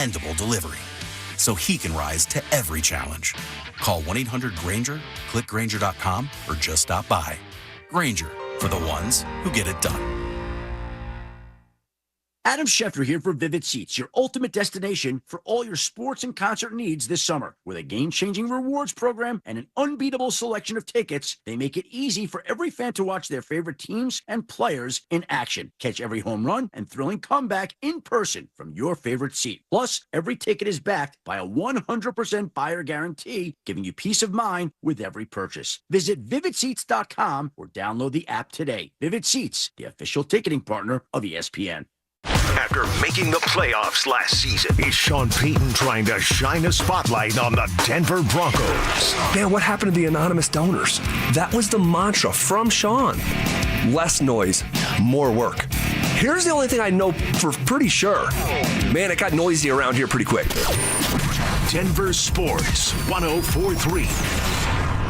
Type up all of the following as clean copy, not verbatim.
dependable delivery, so he can rise to every challenge. Call 1-800-GRANGER, click Grainger.com, or just stop by. Grainger, for the ones who get it done. Adam Schefter here for Vivid Seats, your ultimate destination for all your sports and concert needs this summer. With a game-changing rewards program and an unbeatable selection of tickets, they make it easy for every fan to watch their favorite teams and players in action. Catch every home run and thrilling comeback in person from your favorite seat. Plus, every ticket is backed by a 100% buyer guarantee, giving you peace of mind with every purchase. Visit VividSeats.com or download the app today. Vivid Seats, the official ticketing partner of ESPN. After making the playoffs last season, is Sean Payton trying to shine a spotlight on the Denver Broncos? Man, what happened to the anonymous donors? That was the mantra from Sean. Less noise, more work. Here's the only thing I know for pretty sure. Man, it got noisy around here pretty quick. Denver Sports 104.3.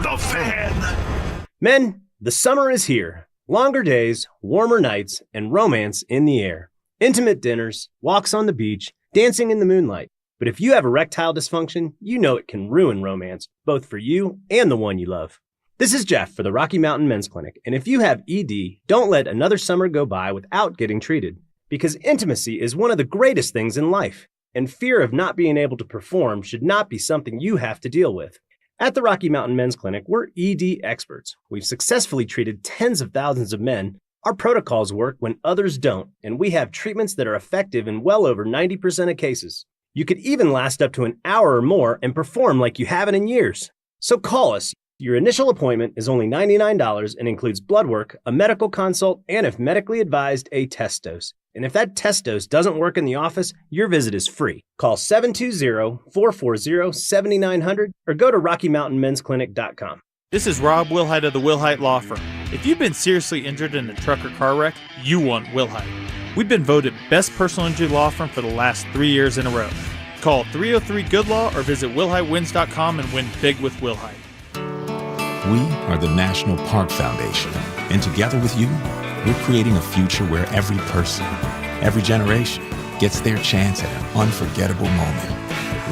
The Fan. Men, the summer is here. Longer days, warmer nights, and romance in the air. Intimate dinners, walks on the beach, dancing in the moonlight. But if you have erectile dysfunction, you know it can ruin romance, both for you and the one you love. This is Jeff for the Rocky Mountain Men's Clinic, and if you have ED, don't let another summer go by without getting treated. Because intimacy is one of the greatest things in life, and fear of not being able to perform should not be something you have to deal with. At the Rocky Mountain Men's Clinic, we're ED experts. We've successfully treated tens of thousands of men. Our protocols work when others don't, and we have treatments that are effective in well over 90% of cases. You could even last up to an hour or more and perform like you haven't in years. So call us. Your initial appointment is only $99 and includes blood work, a medical consult, and if medically advised, a test dose. And if that test dose doesn't work in the office, your visit is free. Call 720-440-7900 or go to RockyMountainMen'sClinic.com. This is Rob Wilhite of the Wilhite Law Firm. If you've been seriously injured in a truck or car wreck, you want Wilhite. We've been voted best personal injury law firm for the last 3 years in a row. Call 303-GOOD-LAW or visit WilhiteWins.com and win big with Wilhite. We are the National Park Foundation, and together with you, we're creating a future where every person, every generation, gets their chance at an unforgettable moment.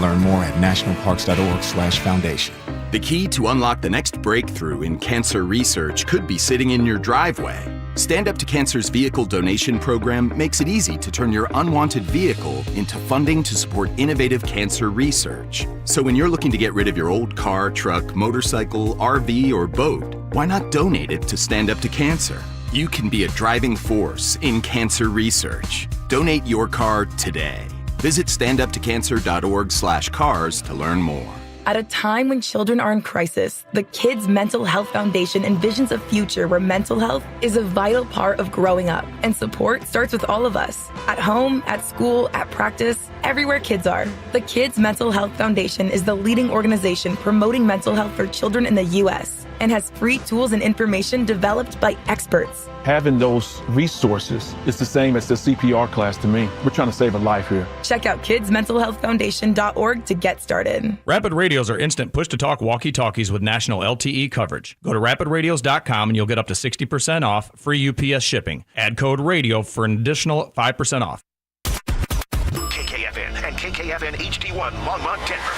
Learn more at nationalparks.org/foundation. The key to unlock the next breakthrough in cancer research could be sitting in your driveway. Stand Up to Cancer's vehicle donation program makes it easy to turn your unwanted vehicle into funding to support innovative cancer research. So when you're looking to get rid of your old car, truck, motorcycle, RV, or boat, why not donate it to Stand Up to Cancer? You can be a driving force in cancer research. Donate your car today. Visit standuptocancer.org/cars to learn more. At a time when children are in crisis, the Kids Mental Health Foundation envisions a future where mental health is a vital part of growing up, and support starts with all of us. At home, at school, at practice, everywhere kids are. The Kids Mental Health Foundation is the leading organization promoting mental health for children in the U.S. and has free tools and information developed by experts. Having those resources is the same as the CPR class to me. We're trying to save a life here. Check out kidsmentalhealthfoundation.org to get started. Rapid Radios are instant push-to-talk walkie-talkies with national LTE coverage. Go to rapidradios.com and you'll get up to 60% off, free UPS shipping. Add code RADIO for an additional 5% off. KKFN and KKFN HD1 Longmont, Denver.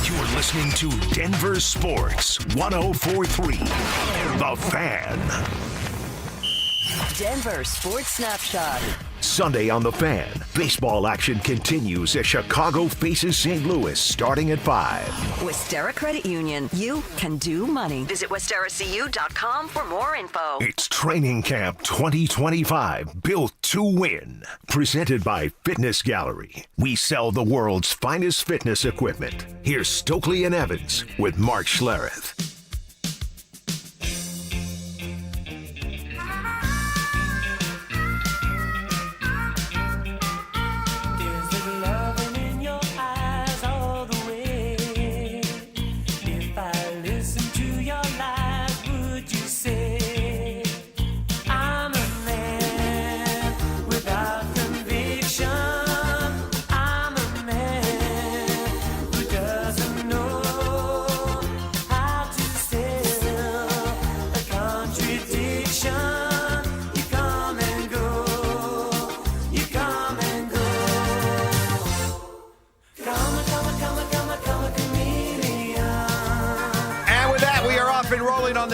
You're listening to Denver Sports 104.3. The Fan. Denver Sports Snapshot. Sunday on The Fan, baseball action continues as Chicago faces St. Louis starting at 5. Westera Credit Union. You can do money. Visit WesteraCU.com for more info. It's Training Camp 2025, built to win. Presented by Fitness Gallery. We sell the world's finest fitness equipment. Here's Stokley and Evans with Mark Schlereth.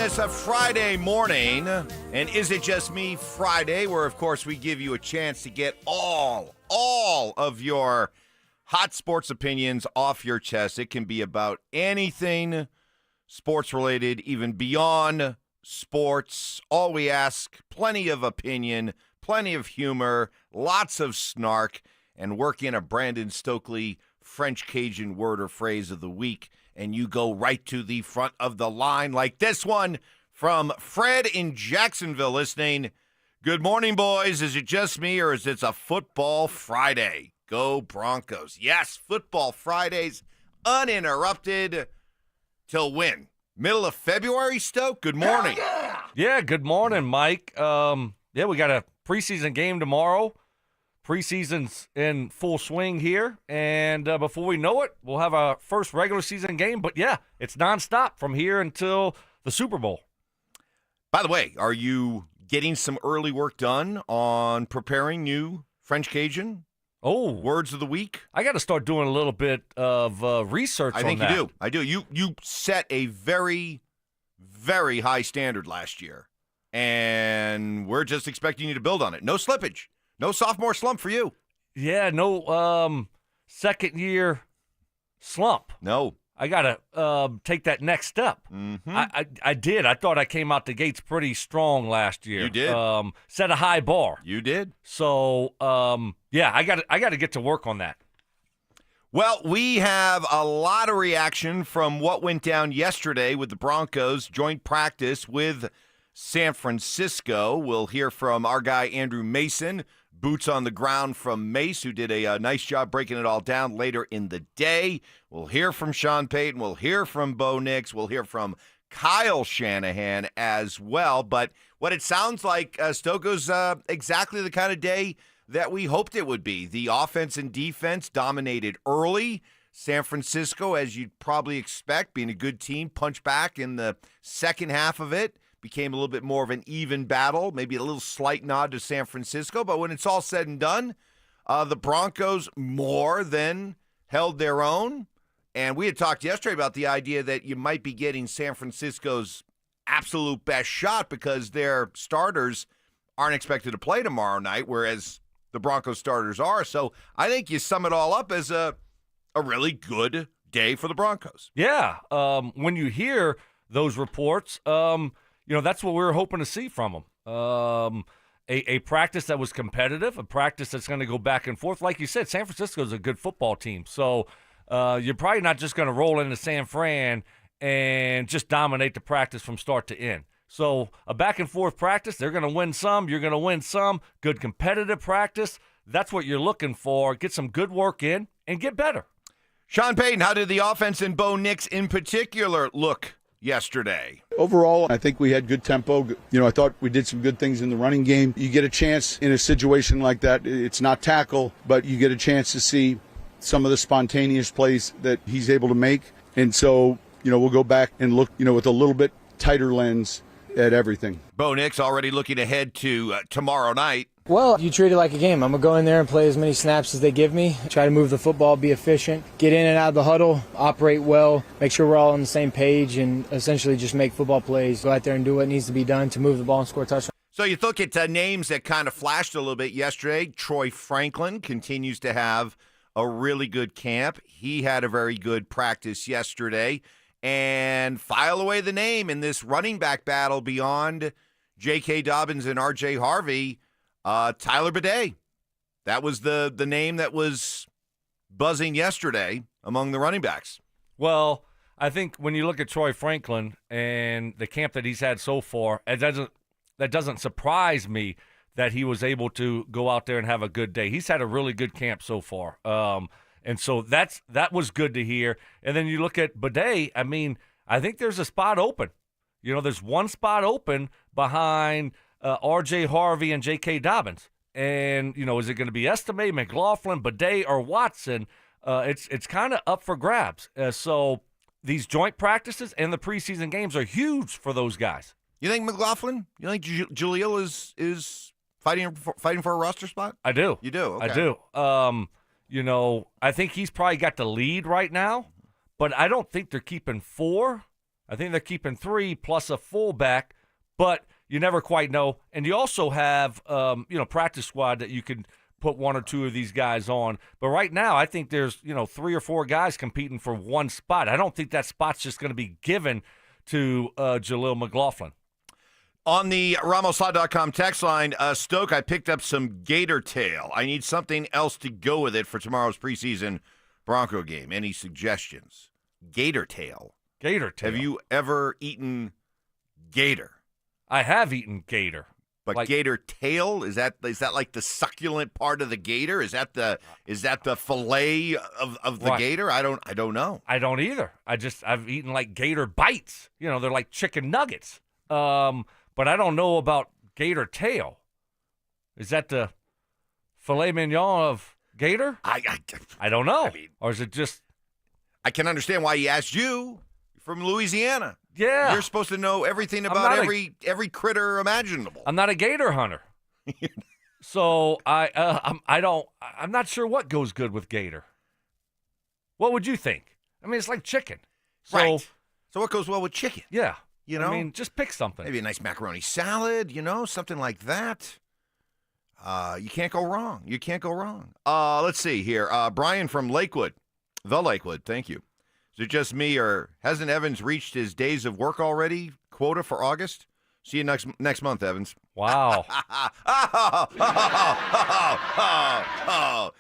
this Friday morning, and Is It Just Me Friday, where, of course, we give you a chance to get all of your hot sports opinions off your chest. It can be about anything sports-related, even beyond sports. All we ask, plenty of opinion, plenty of humor, lots of snark, and work in a Brandon Stokley French Cajun word or phrase of the week, and you go right to the front of the line like this one from Fred in Jacksonville listening. Good morning, boys. Is it just me, or is it a football Friday? Go Broncos. Yes, football Fridays, uninterrupted till when? Middle of February, Stoke? Good morning. Yeah, good morning, Mike. We got a preseason game tomorrow. Preseason's in full swing here, and before we know it, we'll have our first regular season game. But, yeah, it's nonstop from here until the Super Bowl. By the way, are you getting some early work done on preparing new French Cajun words of the week? I got to start doing a little bit of research on that. I think you do. I do. You set a very, very high standard last year, and we're just expecting you to build on it. No slippage. No sophomore slump for you. Yeah, no second-year slump. No. I got to take that next step. Mm-hmm. I did. I thought I came out the gates pretty strong last year. You did. Set a high bar. You did. So, I got to get to work on that. Well, we have a lot of reaction from what went down yesterday with the Broncos joint practice with San Francisco. We'll hear from our guy Andrew Mason, boots on the ground from Mace, who did a nice job breaking it all down later in the day. We'll hear from Sean Payton. We'll hear from Bo Nix. We'll hear from Kyle Shanahan as well. But what it sounds like, Stoko's exactly the kind of day that we hoped it would be. The offense and defense dominated early. San Francisco, as you'd probably expect, being a good team, punched back in the second half of it. Became a little bit more of an even battle, maybe a little slight nod to San Francisco. But when it's all said and done, the Broncos more than held their own. And we had talked yesterday about the idea that you might be getting San Francisco's absolute best shot because their starters aren't expected to play tomorrow night, whereas the Broncos starters are. So I think you sum it all up as a really good day for the Broncos. Yeah. When you hear those reports, that's what we were hoping to see from them. A practice that was competitive, a practice that's going to go back and forth. Like you said, San Francisco is a good football team. So you're probably not just going to roll into San Fran and just dominate the practice from start to end. So a back-and-forth practice, they're going to win some, you're going to win some. Good competitive practice, that's what you're looking for. Get some good work in and get better. Sean Payton, how did the offense and Bo Nix in particular look yesterday? Overall, I think we had good tempo. I thought we did some good things in the running game. You get a chance in a situation like that. It's not tackle, but you get a chance to see some of the spontaneous plays that he's able to make. And so, we'll go back and look, with a little bit tighter lens at everything. Bo Nix already looking ahead to tomorrow night. Well, you treat it like a game. I'm going to go in there and play as many snaps as they give me, try to move the football, be efficient, get in and out of the huddle, operate well, make sure we're all on the same page, and essentially just make football plays. Go out there and do what needs to be done to move the ball and score a touchdown. So you look at names that kind of flashed a little bit yesterday. Troy Franklin continues to have a really good camp. He had a very good practice yesterday. And file away the name in this running back battle beyond J.K. Dobbins and R.J. Harvey, Tyler Bidet. That was the name that was buzzing yesterday among the running backs. Well, I think when you look at Troy Franklin and the camp that he's had so far, that doesn't surprise me that he was able to go out there and have a good day. He's had a really good camp so far. And so that was good to hear. And then you look at Bidet, I think there's a spot open. There's one spot open behind R.J. Harvey and J.K. Dobbins. And, is it going to be Estime, McLaughlin, Bidet, or Watson? It's kind of up for grabs. So these joint practices and the preseason games are huge for those guys. You think McLaughlin? You think Jaleel is fighting for a roster spot? I do. You do? Okay. I do. I think he's probably got the lead right now, but I don't think they're keeping 4. I think they're keeping 3 plus a fullback, but you never quite know. And you also have, practice squad that you could put 1 or 2 of these guys on. But right now, I think there's, 3 or 4 guys competing for one spot. I don't think that spot's just going to be given to Jaleel McLaughlin. On the RamosLaw.com text line, Stoke, I picked up some gator tail. I need something else to go with it for tomorrow's preseason Bronco game. Any suggestions? Gator tail. Gator tail. Have you ever eaten gator? I have eaten gator. But gator tail, is that like the succulent part of the gator? Is that the fillet of the gator? I don't know. I don't either. I've eaten like gator bites. They're like chicken nuggets. But I don't know about gator tail. Is that the filet mignon of gator? I don't know. Or is it just? I can understand why he asked you. You're from Louisiana. Yeah. You're supposed to know everything about every critter imaginable. I'm not a gator hunter. So I'm not sure what goes good with gator. What would you think? I mean, it's like chicken. So, right. So what goes well with chicken? Yeah. I mean, just pick something. Maybe a nice macaroni salad, something like that. You can't go wrong. You can't go wrong. Let's see here. Brian from Lakewood. The Lakewood, thank you. Is it just me, or hasn't Evans reached his days of work already quota for August? See you next month, Evans. Wow.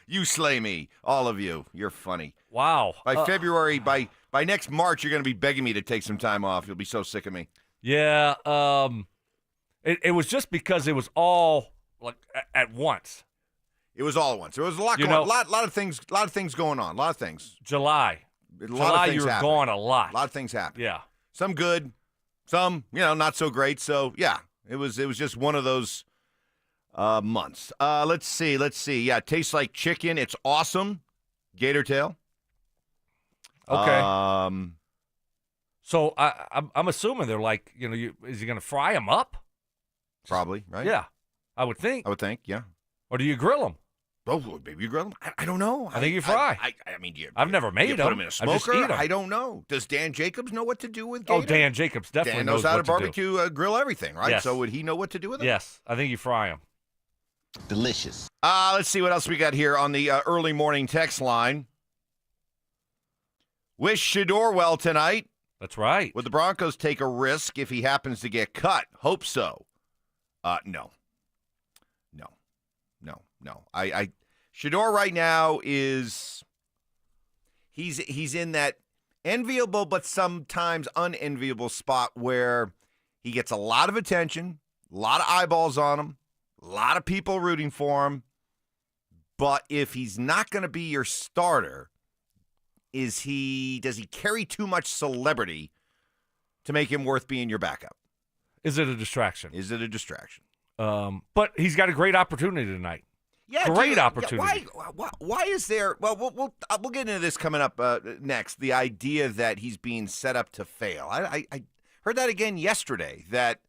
You slay me, all of you. You're funny. Wow. By February, by next March, you're going to be begging me to take some time off. You'll be so sick of me. Yeah. It was just because it was all like at once. It was all at once. There was a lot going on. A lot of things going on. A lot of things. July, you were gone a lot. A lot of things happened. Yeah. Some good, some, not so great. So, yeah, it was just one of those months. Let's see. Yeah, it tastes like chicken. It's awesome. Gator tail. Okay. So I'm assuming they're like, is he going to fry them up? Probably, right? Yeah, I would think. Yeah. Or do you grill them? Oh, maybe you grill them. I don't know. I think you fry. I mean, I've never made them. Put them in a smoker. I don't know. Does Dan Jacobs know what to do with gator? Oh, Dan Jacobs definitely knows how to barbecue, grill everything, right? Yes. So would he know what to do with them? Yes, I think you fry them. Delicious. Let's see what else we got here on the early morning text line. Wish Shador well tonight. That's right. Would the Broncos take a risk if he happens to get cut? Hope so. No. Shador right now is he's in that enviable but sometimes unenviable spot where he gets a lot of attention, a lot of eyeballs on him, a lot of people rooting for him. But if he's not going to be your starter, does he carry too much celebrity to make him worth being your backup? Is it a distraction? But he's got a great opportunity tonight. Yeah, great opportunity. Why is there? Well, we'll get into this coming up next. The idea that he's being set up to fail. I heard that again yesterday. That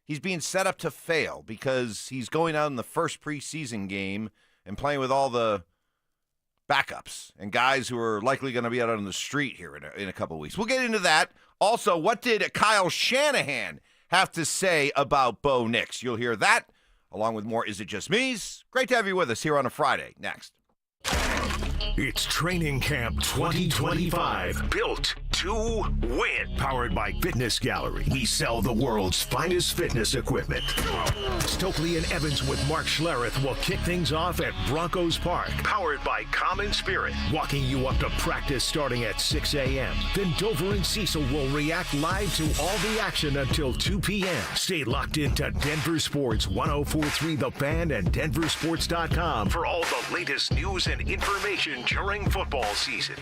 he's being set up to fail because he's going out in the first preseason game and playing with all the backups and guys who are likely going to be out on the street here in a couple of weeks. We'll get into that. Also, what did Kyle Shanahan have to say about Bo Nix? You'll hear that, along with more Is It Just Me's? Great to have you with us here on a Friday. Next. It's Training Camp 2025. Built to win. Powered by Fitness Gallery. We sell the world's finest fitness equipment. Stokley and Evans with Mark Schlereth will kick things off at Broncos Park. Powered by Common Spirit. Walking you up to practice starting at 6 a.m. Then Dover and Cecil will react live to all the action until 2 p.m. Stay locked into Denver Sports 104.3 The Fan and DenverSports.com for all the latest news and information during football season.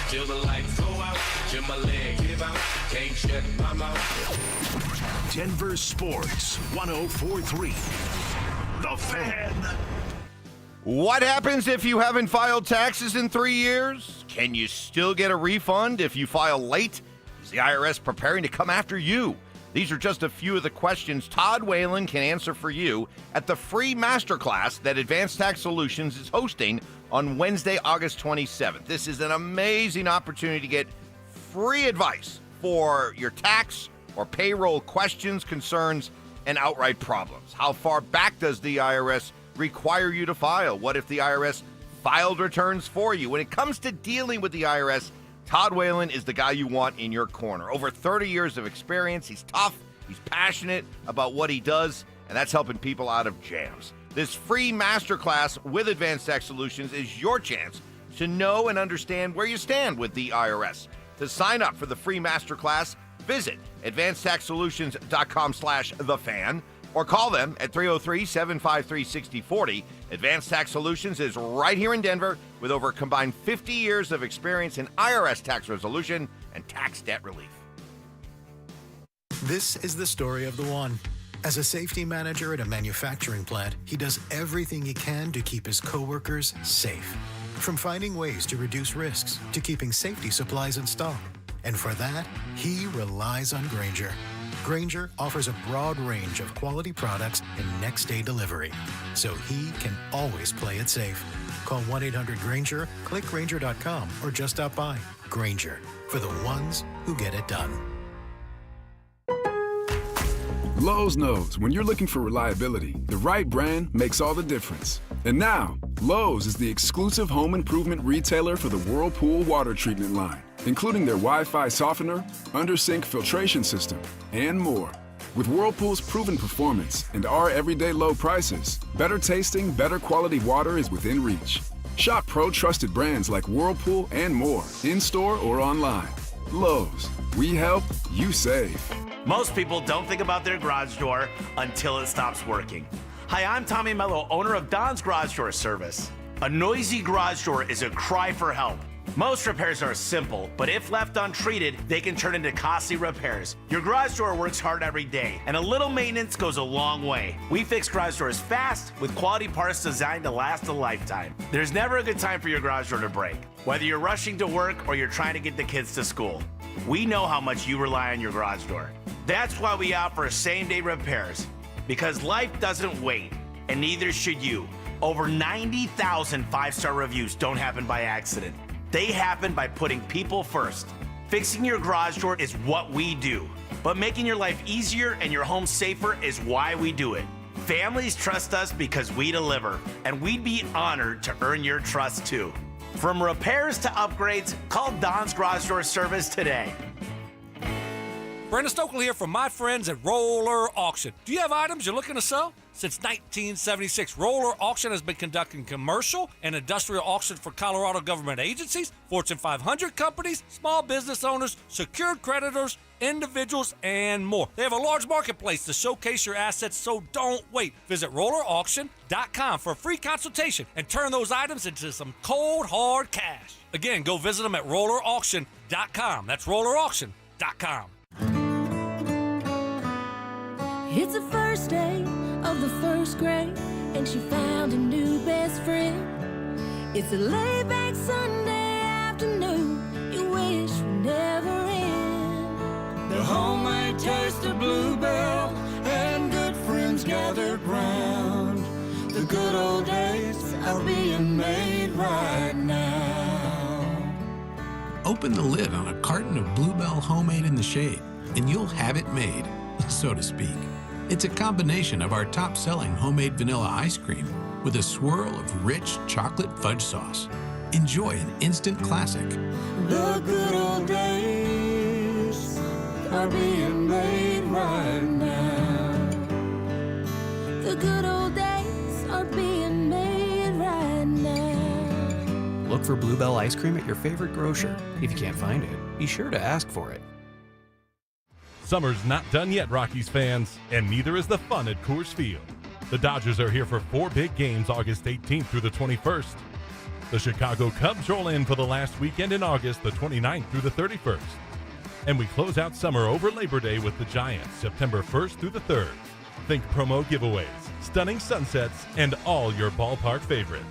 Till the lights go out, till my leg give out, can't shut my mouth. Denver Sports 104.3 The Fan. What happens if you haven't filed taxes in 3 years? Can you still get a refund if you file late? Is the IRS preparing to come after you? These are just a few of the questions Todd Whalen can answer for you at the free masterclass that Advanced Tax Solutions is hosting on Wednesday, August 27th. This is an amazing opportunity to get free advice for your tax or payroll questions, concerns, and outright problems. How far back does the IRS require you to file? What if the IRS filed returns for you? When it comes to dealing with the IRS, Todd Whalen is the guy you want in your corner. Over 30 years of experience. He's tough. He's passionate about what he does, and that's helping people out of jams. This free masterclass with Advanced Tax Solutions is your chance to know and understand where you stand with the IRS. To sign up for the free masterclass, visit advancedtaxsolutions.com/thefan or call them at 303-753-6040. Advanced Tax Solutions is right here in Denver with over a combined 50 years of experience in IRS tax resolution and tax debt relief. This is the story of the one. As a safety manager at a manufacturing plant, he does everything he can to keep his coworkers safe. From finding ways to reduce risks to keeping safety supplies in stock. And for that, he relies on Grainger. Grainger offers a broad range of quality products and next-day delivery, so he can always play it safe. Call 1-800-GRAINGER, click Grainger.com, or just stop by. Grainger, for the ones who get it done. Lowe's knows when you're looking for reliability, the right brand makes all the difference. And now, Lowe's is the exclusive home improvement retailer for the Whirlpool water treatment line, including their Wi-Fi softener, under-sink filtration system, and more. With Whirlpool's proven performance and our everyday low prices, better tasting, better quality water is within reach. Shop pro-trusted brands like Whirlpool and more, in-store or online. Lowe's, we help, you save. Most people don't think about their garage door until it stops working. Hi, I'm Tommy Mello, owner of Don's Garage Door Service. A noisy garage door is a cry for help. Most repairs are simple, but if left untreated, they can turn into costly repairs. Your garage door works hard every day, and a little maintenance goes a long way. We fix garage doors fast with quality parts designed to last a lifetime. There's never a good time for your garage door to break, whether you're rushing to work or you're trying to get the kids to school. We know how much you rely on your garage door. That's why we offer same-day repairs, because life doesn't wait, and neither should you. Over 90,000 five-star reviews don't happen by accident. They happen by putting people first. Fixing your garage door is what we do, but making your life easier and your home safer is why we do it. Families trust us because we deliver, and we'd be honored to earn your trust too. From repairs to upgrades, call Don's Garage Door Service today. Brandon Stokley here from my friends at Roller Auction. Do you have items you're looking to sell? Since 1976, Roller Auction has been conducting commercial and industrial auctions for Colorado government agencies, Fortune 500 companies, small business owners, secured creditors, individuals, and more. They have a large marketplace to showcase your assets, so don't wait. Visit rollerauction.com for a free consultation and turn those items into some cold, hard cash. Again, go visit them at rollerauction.com. That's rollerauction.com. It's the first day of the first grade, and she found a new best friend. It's a laid-back Sunday afternoon, you wish would never end. The homemade taste of Bluebell and good friends gathered round. The good old days are being made right now. Open the lid on a carton of Bluebell Homemade in the Shade, and you'll have it made, so to speak. It's a combination of our top-selling homemade vanilla ice cream with a swirl of rich chocolate fudge sauce. Enjoy an instant classic. The good old days are being made right now. The good old days are being made right now. Look for Bluebell ice cream at your favorite grocer. If you can't find it, be sure to ask for it. Summer's not done yet, Rockies fans, and neither is the fun at Coors Field. The Dodgers are here for 4 big games August 18th through the 21st. The Chicago Cubs roll in for the last weekend in August, the 29th through the 31st. And we close out summer over Labor Day with the Giants, September 1st through the 3rd. Think promo giveaways, stunning sunsets, and all your ballpark favorites.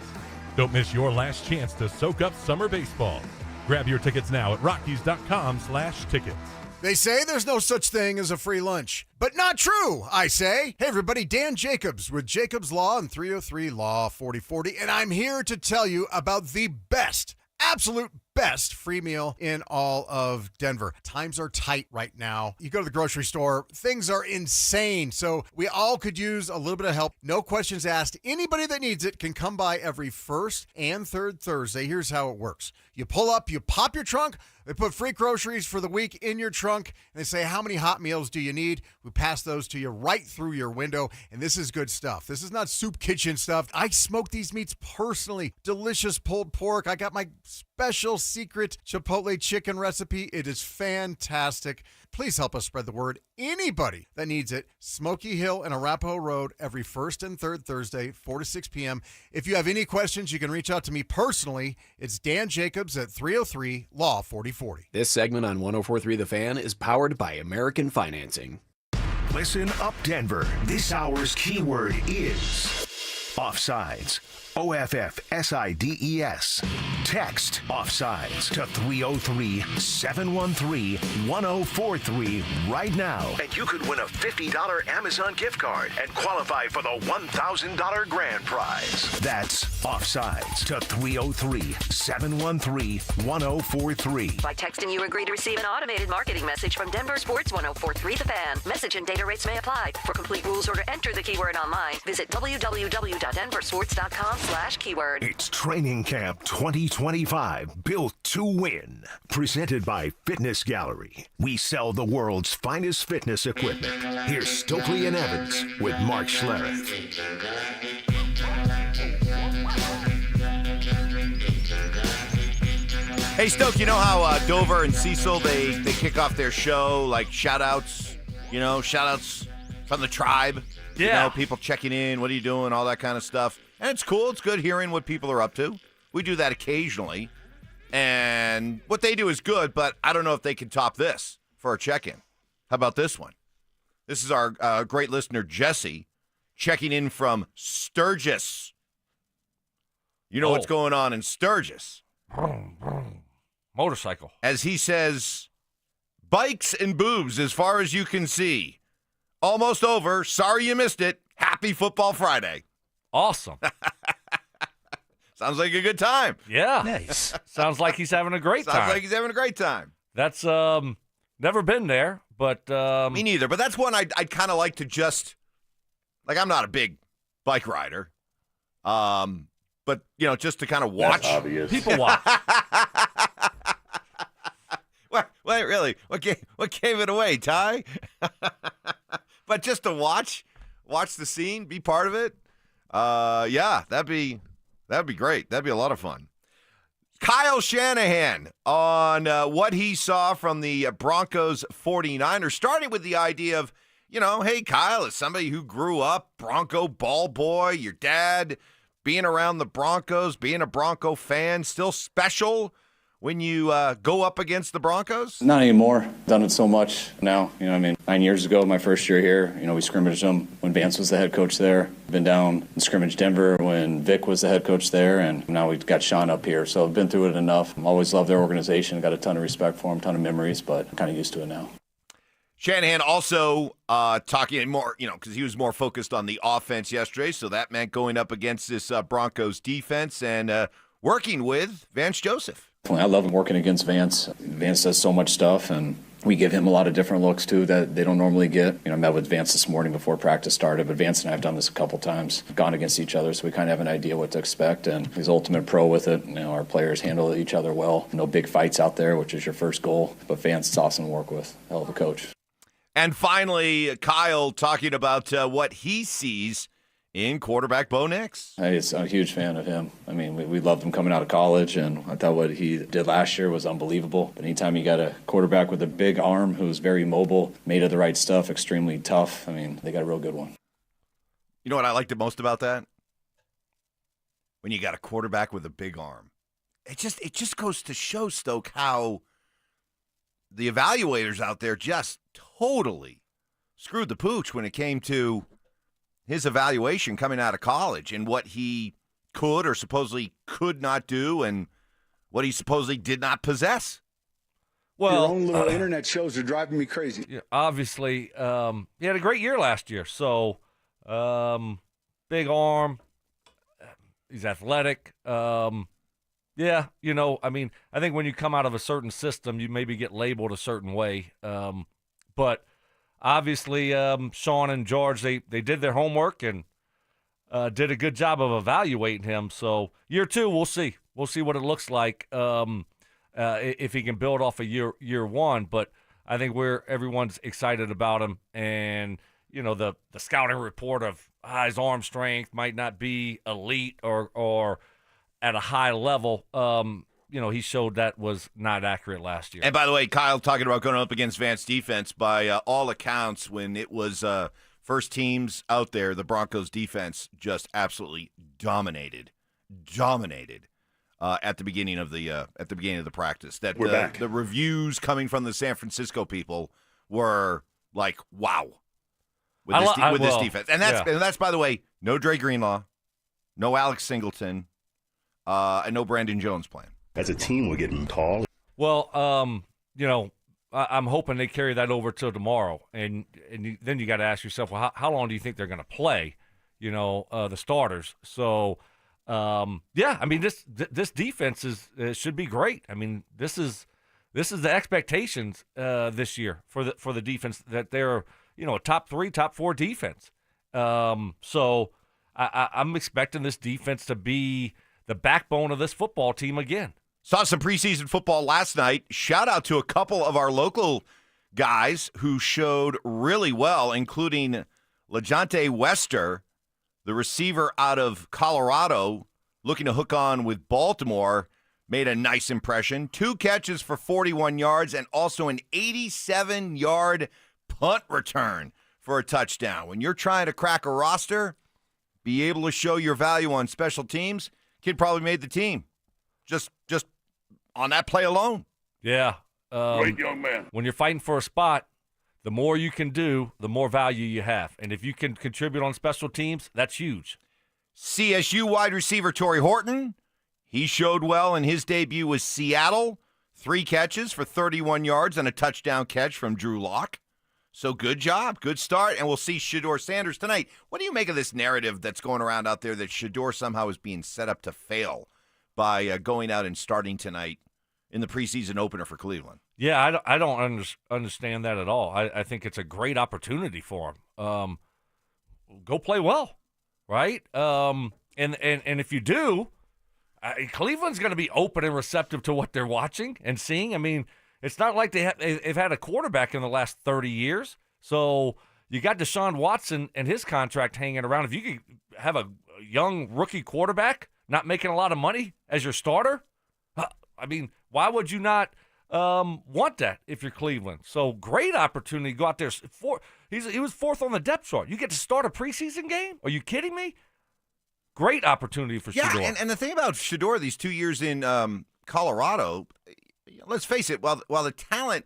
Don't miss your last chance to soak up summer baseball. Grab your tickets now at Rockies.com/tickets. They say there's no such thing as a free lunch, but not true, I say. Hey, everybody, Dan Jacobs with Jacobs Law and 303 Law 4040, and I'm here to tell you about the best, absolute best free meal in all of Denver. Times are tight right now. You go to the grocery store, things are insane. So we all could use a little bit of help. No questions asked. Anybody that needs it can come by every first and third Thursday. Here's how it works. You pull up, you pop your trunk. They put free groceries for the week in your trunk, and they say, how many hot meals do you need? We pass those to you right through your window, and this is good stuff. This is not soup kitchen stuff. I smoke these meats personally. Delicious pulled pork. I got my special secret Chipotle chicken recipe. It is fantastic. Please help us spread the word. Anybody that needs it, Smoky Hill and Arapahoe Road every first and third Thursday, 4 to 6 p.m. If you have any questions, you can reach out to me personally. It's Dan Jacobs at 303-LAW 4040. This segment on 104.3 The Fan is powered by American Financing. Listen up, Denver. This hour's keyword is offsides. OFFSIDES. Text offsides to 303-713-1043 right now. And you could win a $50 Amazon gift card and qualify for the $1,000 grand prize. That's offsides to 303-713-1043. By texting, you agree to receive an automated marketing message from DenverSports 104.3 The Fan. Message and data rates may apply. For complete rules or to enter the keyword online, visit www.denversports.com/keyword. It's Training Camp 2025, built to win. Presented by Fitness Gallery. We sell the world's finest fitness equipment. Here's Stokley and Evans with Mark Schlereth. Hey, Stoke, you know how Dover and Cecil, they kick off their show, like shout-outs, shout-outs from the tribe. Yeah. People checking in, what are you doing, all that kind of stuff. And it's cool. It's good hearing what people are up to. We do that occasionally. And what they do is good, but I don't know if they can top this for a check-in. How about this one? This is our great listener, Jesse, checking in from Sturgis. You know what's going on in Sturgis. Motorcycle. As he says, bikes and boobs as far as you can see. Almost over. Sorry you missed it. Happy Football Friday. Awesome. Sounds like a good time. Yeah. Nice. Sounds like he's having a great time. Sounds like he's having a great time. That's never been there, but me neither. But that's one I'd kind of like to just I'm not a big bike rider, but just to kind of watch. That's obvious. People watch. Wait, really? What gave it away, Ty? But just to watch the scene, be part of it. Yeah, that'd be great. That'd be a lot of fun. Kyle Shanahan on what he saw from the Broncos 49ers, starting with the idea of, hey, Kyle, as somebody who grew up Bronco ball boy, your dad being around the Broncos, being a Bronco fan, still special when you go up against the Broncos? Not anymore. Done it so much now. 9 years ago, my first year here, we scrimmaged them when Vance was the head coach there. Been down and scrimmaged Denver when Vic was the head coach there, and now we've got Sean up here. So I've been through it enough. Always loved their organization. Got a ton of respect for them, ton of memories, but I'm kind of used to it now. Shanahan also talking more, because he was more focused on the offense yesterday, so that meant going up against this Broncos defense and working with Vance Joseph. I love working against Vance. Vance does so much stuff, and we give him a lot of different looks, too, that they don't normally get. I met with Vance this morning before practice started, but Vance and I have done this a couple times, gone against each other, so we kind of have an idea what to expect, and he's ultimate pro with it. Our players handle each other well. No big fights out there, which is your first goal, but Vance is awesome to work with. Hell of a coach. And finally, Kyle talking about what he sees in quarterback Bo Nix. I'm a huge fan of him. We loved him coming out of college, and I thought what he did last year was unbelievable. But anytime you got a quarterback with a big arm who's very mobile, made of the right stuff, extremely tough, they got a real good one. You know what I liked the most about that? When you got a quarterback with a big arm. It just goes to show, Stoke, how the evaluators out there just totally screwed the pooch when it came to his evaluation coming out of college and what he could or supposedly could not do and what he supposedly did not possess. Well, your own little internet shows are driving me crazy. Yeah, obviously, he had a great year last year. So, big arm, he's athletic. Yeah, I mean, I think when you come out of a certain system, you maybe get labeled a certain way. But obviously, Sean and George, they did their homework and did a good job of evaluating him. So year 2, we'll see. We'll see what it looks like if he can build off of year 1. But I think everyone's excited about him. And, the scouting report of his arm strength might not be elite or at a high level, he showed that was not accurate last year. And by the way, Kyle talking about going up against Vance defense, by all accounts, when it was first teams out there, the Broncos defense just absolutely dominated at the beginning of the practice. That We're back. The reviews coming from the San Francisco people were like, wow, with this defense. And that's by the way, no Dre Greenlaw, no Alex Singleton, and no Brandon Jones playing. As a team, we're getting tall. Well, I'm hoping they carry that over till tomorrow, and then you got to ask yourself, well, how long do you think they're going to play? The starters. So, yeah, I mean this defense should be great. I mean this is the expectations this year for the defense, that they're a top 3, top 4 defense. So I'm expecting this defense to be the backbone of this football team again. Saw some preseason football last night. Shout out to a couple of our local guys who showed really well, including LeJonte Wester, the receiver out of Colorado, looking to hook on with Baltimore, made a nice impression. 2 catches for 41 yards and also an 87-yard punt return for a touchdown. When you're trying to crack a roster, be able to show your value on special teams, kid probably made the team. Just on that play alone. Yeah. Great young man. When you're fighting for a spot, the more you can do, the more value you have. And if you can contribute on special teams, that's huge. CSU wide receiver Torrey Horton, he showed well in his debut with Seattle. 3 catches for 31 yards and a touchdown catch from Drew Lock. So good job, good start, and we'll see Shador Sanders tonight. What do you make of this narrative that's going around out there that Shador somehow is being set up to fail by going out and starting tonight in the preseason opener for Cleveland? Yeah, I don't understand that at all. I think it's a great opportunity for him. Go play well, right? And if you do, Cleveland's going to be open and receptive to what they're watching and seeing. I mean, it's not like they've had a quarterback in the last 30 years. So you got Deshaun Watson and his contract hanging around. If you could have a young rookie quarterback not making a lot of money as your starter, I mean, why would you not want that if you're Cleveland? So great opportunity to go out there. He was 4th on the depth chart. You get to start a preseason game? Are you kidding me? Great opportunity for Shador. Yeah, and the thing about Shador, these 2 years in Colorado, let's face it, while the talent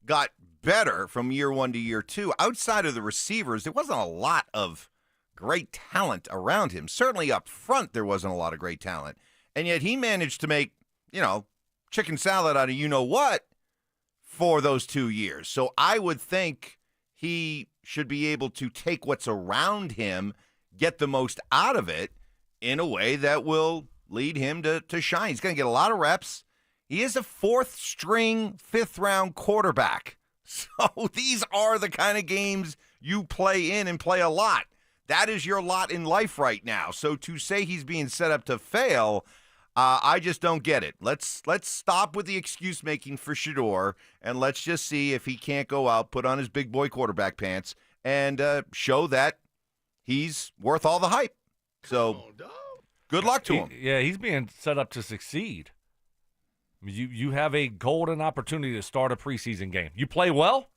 got better from year 1 to year 2, outside of the receivers, there wasn't a lot of great talent around him. Certainly up front, there wasn't a lot of great talent. And yet he managed to make, chicken salad out of you-know-what for those 2 years. So I would think he should be able to take what's around him, get the most out of it in a way that will lead him to shine. He's going to get a lot of reps. He is a 4th-string, 5th-round quarterback. So these are the kind of games you play in and play a lot. That is your lot in life right now. So to say he's being set up to fail, I just don't get it. Let's stop with the excuse making for Shador, and let's just see if he can't go out, put on his big boy quarterback pants, and show that he's worth all the hype. So good luck to him. Yeah, he's being set up to succeed. You have a golden opportunity to start a preseason game. You play well,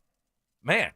man.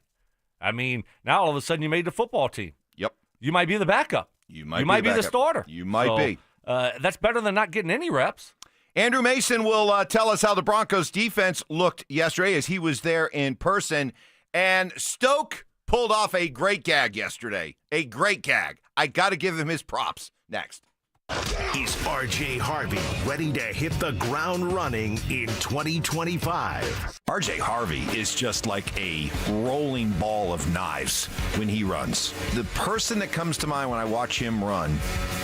I mean, now all of a sudden you made the football team. Yep. You might be the backup. You might be the starter. You might be. That's better than not getting any reps. Andrew Mason will tell us how the Broncos defense looked yesterday as he was there in person. And Stoke pulled off a great gag yesterday. A great gag. I got to give him his props. Next. Is RJ Harvey ready to hit the ground running in 2025? RJ Harvey is just like a rolling ball of knives when he runs. The person that comes to mind when I watch him run,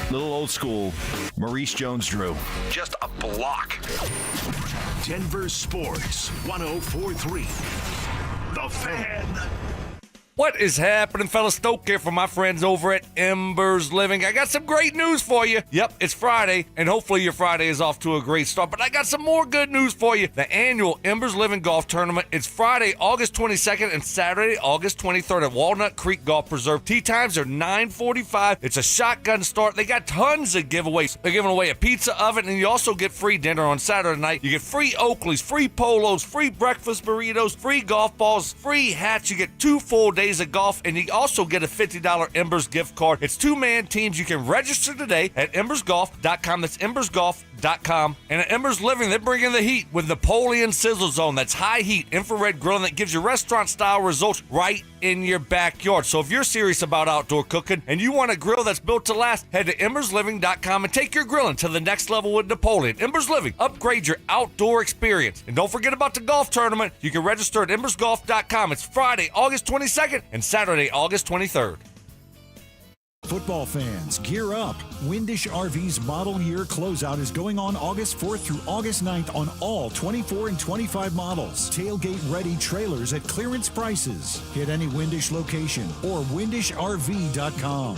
little old school, Maurice Jones-Drew. Just a block. Denver Sports 104.3. The Fan. What is happening, fella? Stoke here from my friends over at Embers Living. I got some great news for you. Yep, it's Friday, and hopefully your Friday is off to a great start. But I got some more good news for you. The annual Embers Living Golf Tournament is Friday, August 22nd, and Saturday, August 23rd at Walnut Creek Golf Preserve. Tee times are 9:45. It's a shotgun start. They got tons of giveaways. They're giving away a pizza oven, and you also get free dinner on Saturday night. You get free Oakleys, free polos, free breakfast burritos, free golf balls, free hats. You get 2 full days of golf, and you also get a $50 Embers gift card. It's 2-man teams. You can register today at embersgolf.com. That's embersgolf.com. And at Embers Living, they bring in the heat with Napoleon Sizzle Zone. That's high heat infrared grilling that gives you restaurant style results right in your backyard. So if you're serious about outdoor cooking and you want a grill that's built to last, head to embersliving.com and take your grilling to the next level with Napoleon. Embers Living, upgrade your outdoor experience. And don't forget about the golf tournament. You can register at embersgolf.com. It's Friday, August 22nd and Saturday, August 23rd. Football fans, gear up. Windish RV's model year closeout is going on August 4th through August 9th on all 24 and 25 models. Tailgate-ready trailers at clearance prices. Hit any Windish location or windishrv.com.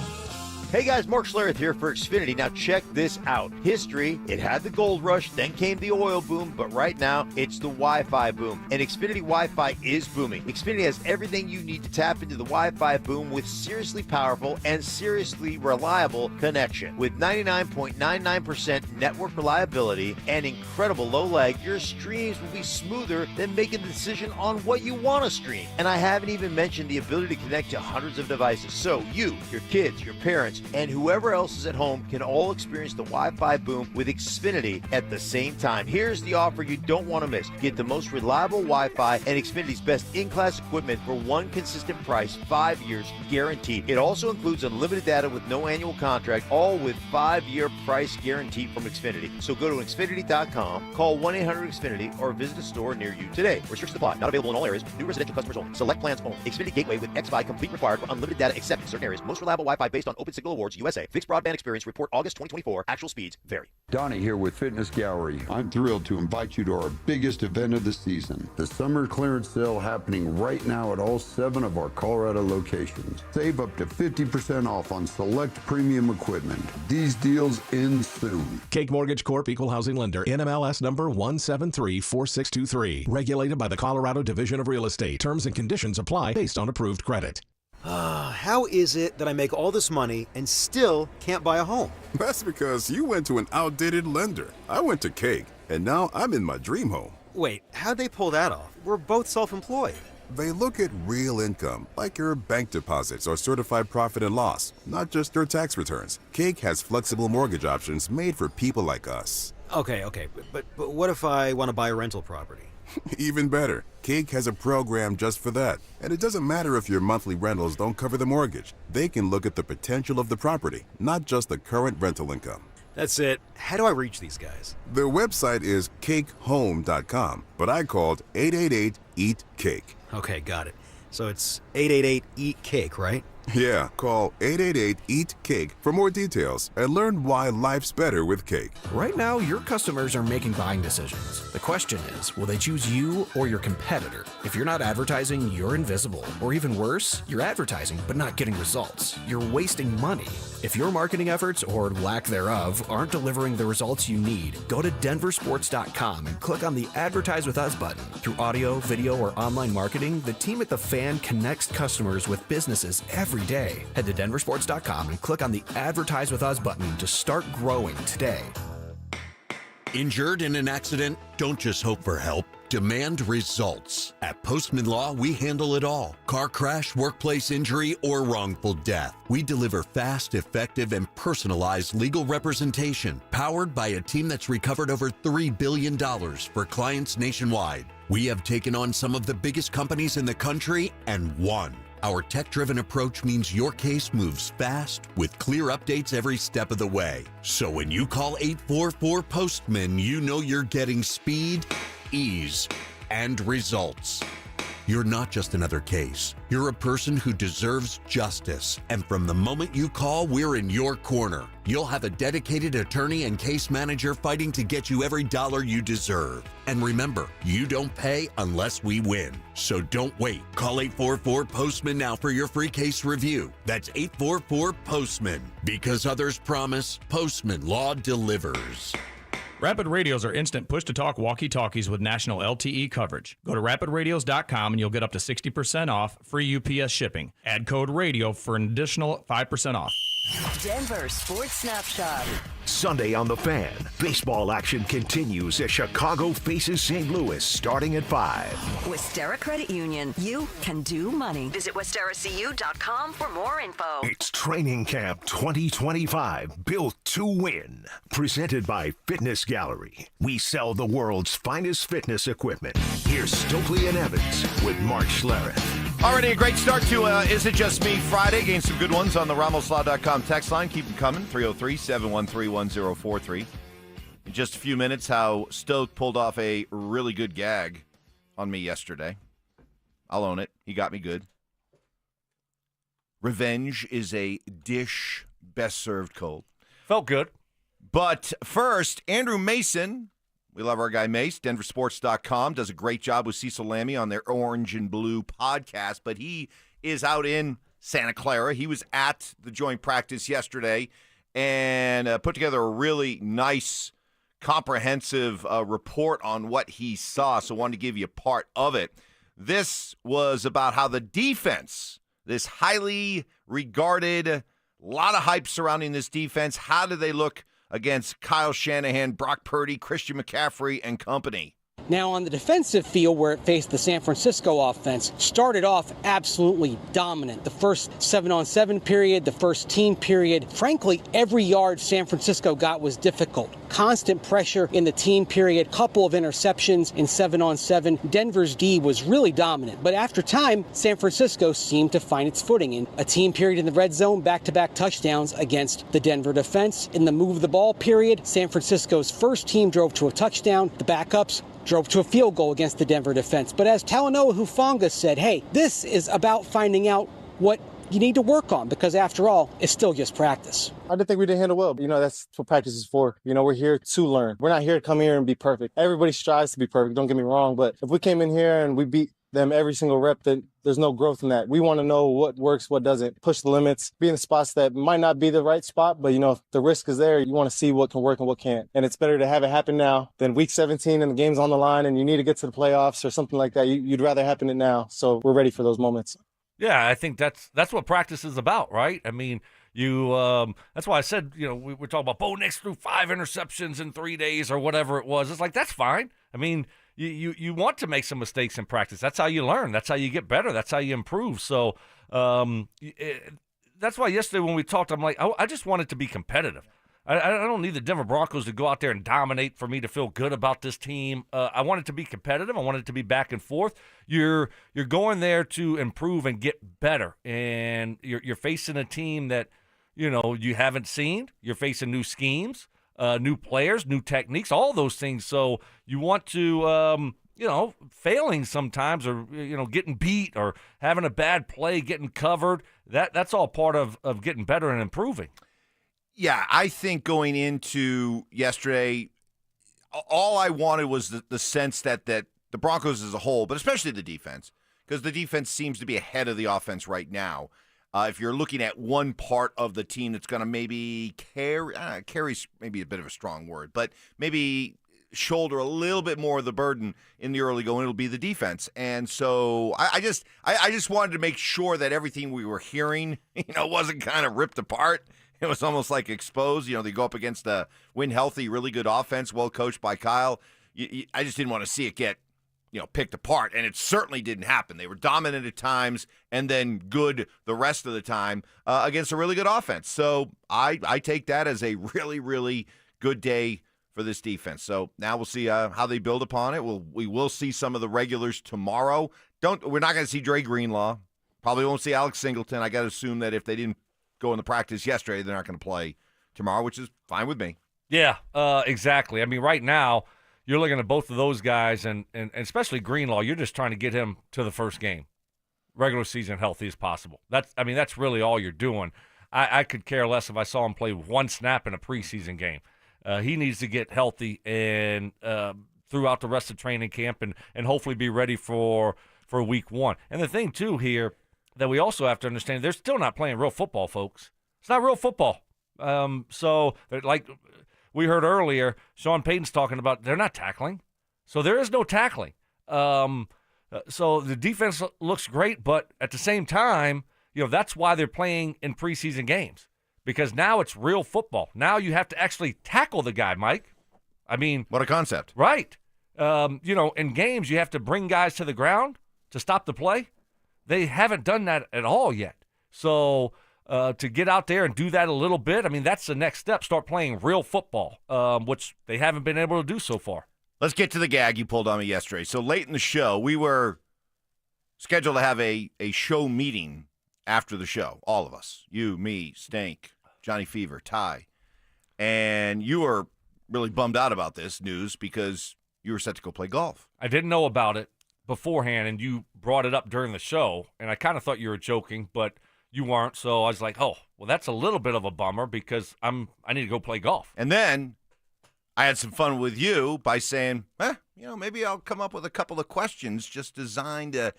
Hey guys, Mark Schlereth here for Xfinity. Now check this out. History, it had the gold rush, then came the oil boom, but right now it's the Wi-Fi boom. And Xfinity Wi-Fi is booming. Xfinity has everything you need to tap into the Wi-Fi boom with seriously powerful and seriously reliable connection. With 99.99% network reliability and incredible low lag, your streams will be smoother than making the decision on what you want to stream. And I haven't even mentioned the ability to connect to hundreds of devices. So you, your kids, your parents, and whoever else is at home can all experience the Wi-Fi boom with Xfinity at the same time. Here's the offer you don't want to miss. Get the most reliable Wi-Fi and Xfinity's best in-class equipment for one consistent price, 5 years guaranteed. It also includes unlimited data with no annual contract, all with 5-year price guarantee from Xfinity. So go to Xfinity.com, call 1-800-XFINITY, or visit a store near you today. Restrictions apply. Not available in all areas. New residential customers only. Select plans only. Xfinity Gateway with XFi complete required for unlimited data except in certain areas. Most reliable Wi-Fi based on Open Signal Awards USA. Fixed broadband experience report August 2024. Actual speeds vary. Donnie here with Fitness Gallery. I'm thrilled to invite you to our biggest event of the season, the summer clearance sale happening right now at all 7 of our Colorado locations. Save up to 50% off on select premium equipment. These deals end soon. Cake Mortgage Corp. Equal Housing Lender. NMLS number 1734623. Regulated by the Colorado Division of Real Estate. Terms and conditions apply based on approved credit. How is it that I make all this money and still can't buy a home? That's because you went to an outdated lender. I went to Cake, and now I'm in my dream home. Wait, how'd they pull that off? We're both self-employed. They look at real income, like your bank deposits or certified profit and loss, not just your tax returns. Cake has flexible mortgage options made for people like us. Okay, but what if I want to buy a rental property? Even better. Cake has a program just for that. And it doesn't matter if your monthly rentals don't cover the mortgage. They can look at the potential of the property, not just the current rental income. That's it. How do I reach these guys? Their website is cakehome.com, but I called 888-EAT-CAKE. Okay, got it. So it's 888-EAT-CAKE, right? Yeah, call 888-EAT-CAKE for more details and learn why life's better with Cake. Right now, your customers are making buying decisions. The question is, will they choose you or your competitor? If you're not advertising, you're invisible. Or even worse, you're advertising but not getting results. You're wasting money. If your marketing efforts, or lack thereof, aren't delivering the results you need, go to DenverSports.com and click on the Advertise With Us button. Through audio, video, or online marketing, the team at The Fan connects customers with businesses every day. Head to DenverSports.com and click on the Advertise With Us button to start growing today. Injured in an accident? Don't just hope for help. Demand results. At Postman Law, we handle it all. Car crash, workplace injury, or wrongful death. We deliver fast, effective, and personalized legal representation, powered by a team that's recovered over $3 billion for clients nationwide. We have taken on some of the biggest companies in the country and won. Our tech-driven approach means your case moves fast with clear updates every step of the way. So when you call 844-POSTMAN, you know you're getting speed, ease, and results. You're not just another case. You're a person who deserves justice. And from the moment you call, we're in your corner. You'll have a dedicated attorney and case manager fighting to get you every dollar you deserve. And remember, you don't pay unless we win. So don't wait. Call 844-POSTMAN now for your free case review. That's 844-POSTMAN. Because others promise, Postman Law delivers. Rapid Radios are instant push-to-talk walkie-talkies with national LTE coverage. Go to rapidradios.com and you'll get up to 60% off free UPS shipping. Add code RADIO for an additional 5% off. Denver Sports Snapshot. Sunday on The Fan, baseball action continues as Chicago faces St. Louis starting at 5. Westera Credit Union. You can do money. Visit WesteraCU.com for more info. It's Training Camp 2025, built to win. Presented by Fitness Gallery. We sell the world's finest fitness equipment. Here's Stokley and Evans with Mark Schlereth. Already a great start to Is It Just Me Friday. Gained some good ones on the RamosLaw.com text line. Keep them coming, 303-713-1043. In just a few minutes, how Stoke pulled off a really good gag on me yesterday. I'll own it. He got me good. Revenge is a dish best served cold. Felt good. But first, Andrew Mason. We love our guy Mace. DenverSports.com does a great job with Cecil Lammey on their Orange and Blue podcast, but he is out in Santa Clara. He was at the joint practice yesterday and put together a really nice, comprehensive report on what he saw, so I wanted to give you part of it. This was about how the defense, this highly regarded, a lot of hype surrounding this defense, how do they look against Kyle Shanahan, Brock Purdy, Christian McCaffrey, and company? Now, on the defensive field where it faced the San Francisco offense, started off absolutely dominant. The first 7-on-7 period, the first team period, frankly, every yard San Francisco got was difficult. Constant pressure in the team period, couple of interceptions in 7-on-7. Denver's D was really dominant. But after time, San Francisco seemed to find its footing. In a team period in the red zone, back-to-back touchdowns against the Denver defense. In the move the ball period, San Francisco's first team drove to a touchdown. The backups drove to a field goal against the Denver defense. But as Talanoa Hufanga said, hey, this is about finding out what you need to work on, because after all, it's still just practice. I didn't think we did handle well. That's what practice is for. We're here to learn. We're not here to come here and be perfect. Everybody strives to be perfect, don't get me wrong, but if we came in here and we beat them every single rep, then there's no growth in that. We want to know what works, what doesn't. Push the limits, be in the spots that might not be the right spot, but if the risk is there, you want to see what can work and what can't. And it's better to have it happen now than week 17 and the game's on the line and you need to get to the playoffs or something like that. You'd rather happen it now. So we're ready for those moments. Yeah, I think that's what practice is about, right? I mean, that's why I said, we were talking about Bo Nix threw 5 interceptions in 3 days or whatever it was. It's like, that's fine. I mean, you want to make some mistakes in practice. That's how you learn. That's how you get better. That's how you improve. So that's why yesterday when we talked, I'm like, I just want it to be competitive. I don't need the Denver Broncos to go out there and dominate for me to feel good about this team. I want it to be competitive. I want it to be back and forth. You're going there to improve and get better, and you're facing a team that you haven't seen. You're facing new schemes, new players, new techniques, all those things. So you want to failing sometimes, or getting beat, or having a bad play, getting covered. That's all part of getting better and improving. Yeah, I think going into yesterday, all I wanted was the sense that the Broncos as a whole, but especially the defense, because the defense seems to be ahead of the offense right now. If you're looking at one part of the team that's going to maybe carries maybe a bit of a strong word, but maybe shoulder a little bit more of the burden in the early going, it'll be the defense. And so I just wanted to make sure that everything we were hearing, wasn't kind of ripped apart. It was almost like exposed. They go up against a win-healthy, really good offense, well coached by Kyle. I just didn't want to see it get, picked apart, and it certainly didn't happen. They were dominant at times and then good the rest of the time against a really good offense. So I take that as a really, really good day for this defense. So now we'll see how they build upon it. We will see some of the regulars tomorrow. We're not going to see Dre Greenlaw. Probably won't see Alex Singleton. I got to assume that if they didn't go in the practice yesterday, they're not going to play tomorrow, which is fine with me. Yeah, exactly. I mean, right now, you're looking at both of those guys, and especially Greenlaw, you're just trying to get him to the first game, regular season healthy as possible. That's really all you're doing. I could care less if I saw him play one snap in a preseason game. He needs to get healthy and throughout the rest of training camp and hopefully be ready for week one. And the thing, too, here that we also have to understand, they're still not playing real football, folks. It's not real football. So, like we heard earlier, Sean Payton's talking about they're not tackling. So there is no tackling. So the defense looks great, but at the same time, that's why they're playing in preseason games, because now it's real football. Now you have to actually tackle the guy, Mike. I mean, what a concept. Right. In games, you have to bring guys to the ground to stop the play. They haven't done that at all yet. So to get out there and do that a little bit, I mean, that's the next step. Start playing real football, which they haven't been able to do so far. Let's get to the gag you pulled on me yesterday. So late in the show, we were scheduled to have a show meeting after the show, all of us, you, me, Stank, Johnny Fever, Ty. And you were really bummed out about this news because you were set to go play golf. I didn't know about it beforehand, and you brought it up during the show, and I kind of thought you were joking, but you weren't. So I was like, oh, well, that's a little bit of a bummer because I need to go play golf. And then I had some fun with you by saying, maybe I'll come up with a couple of questions just designed to,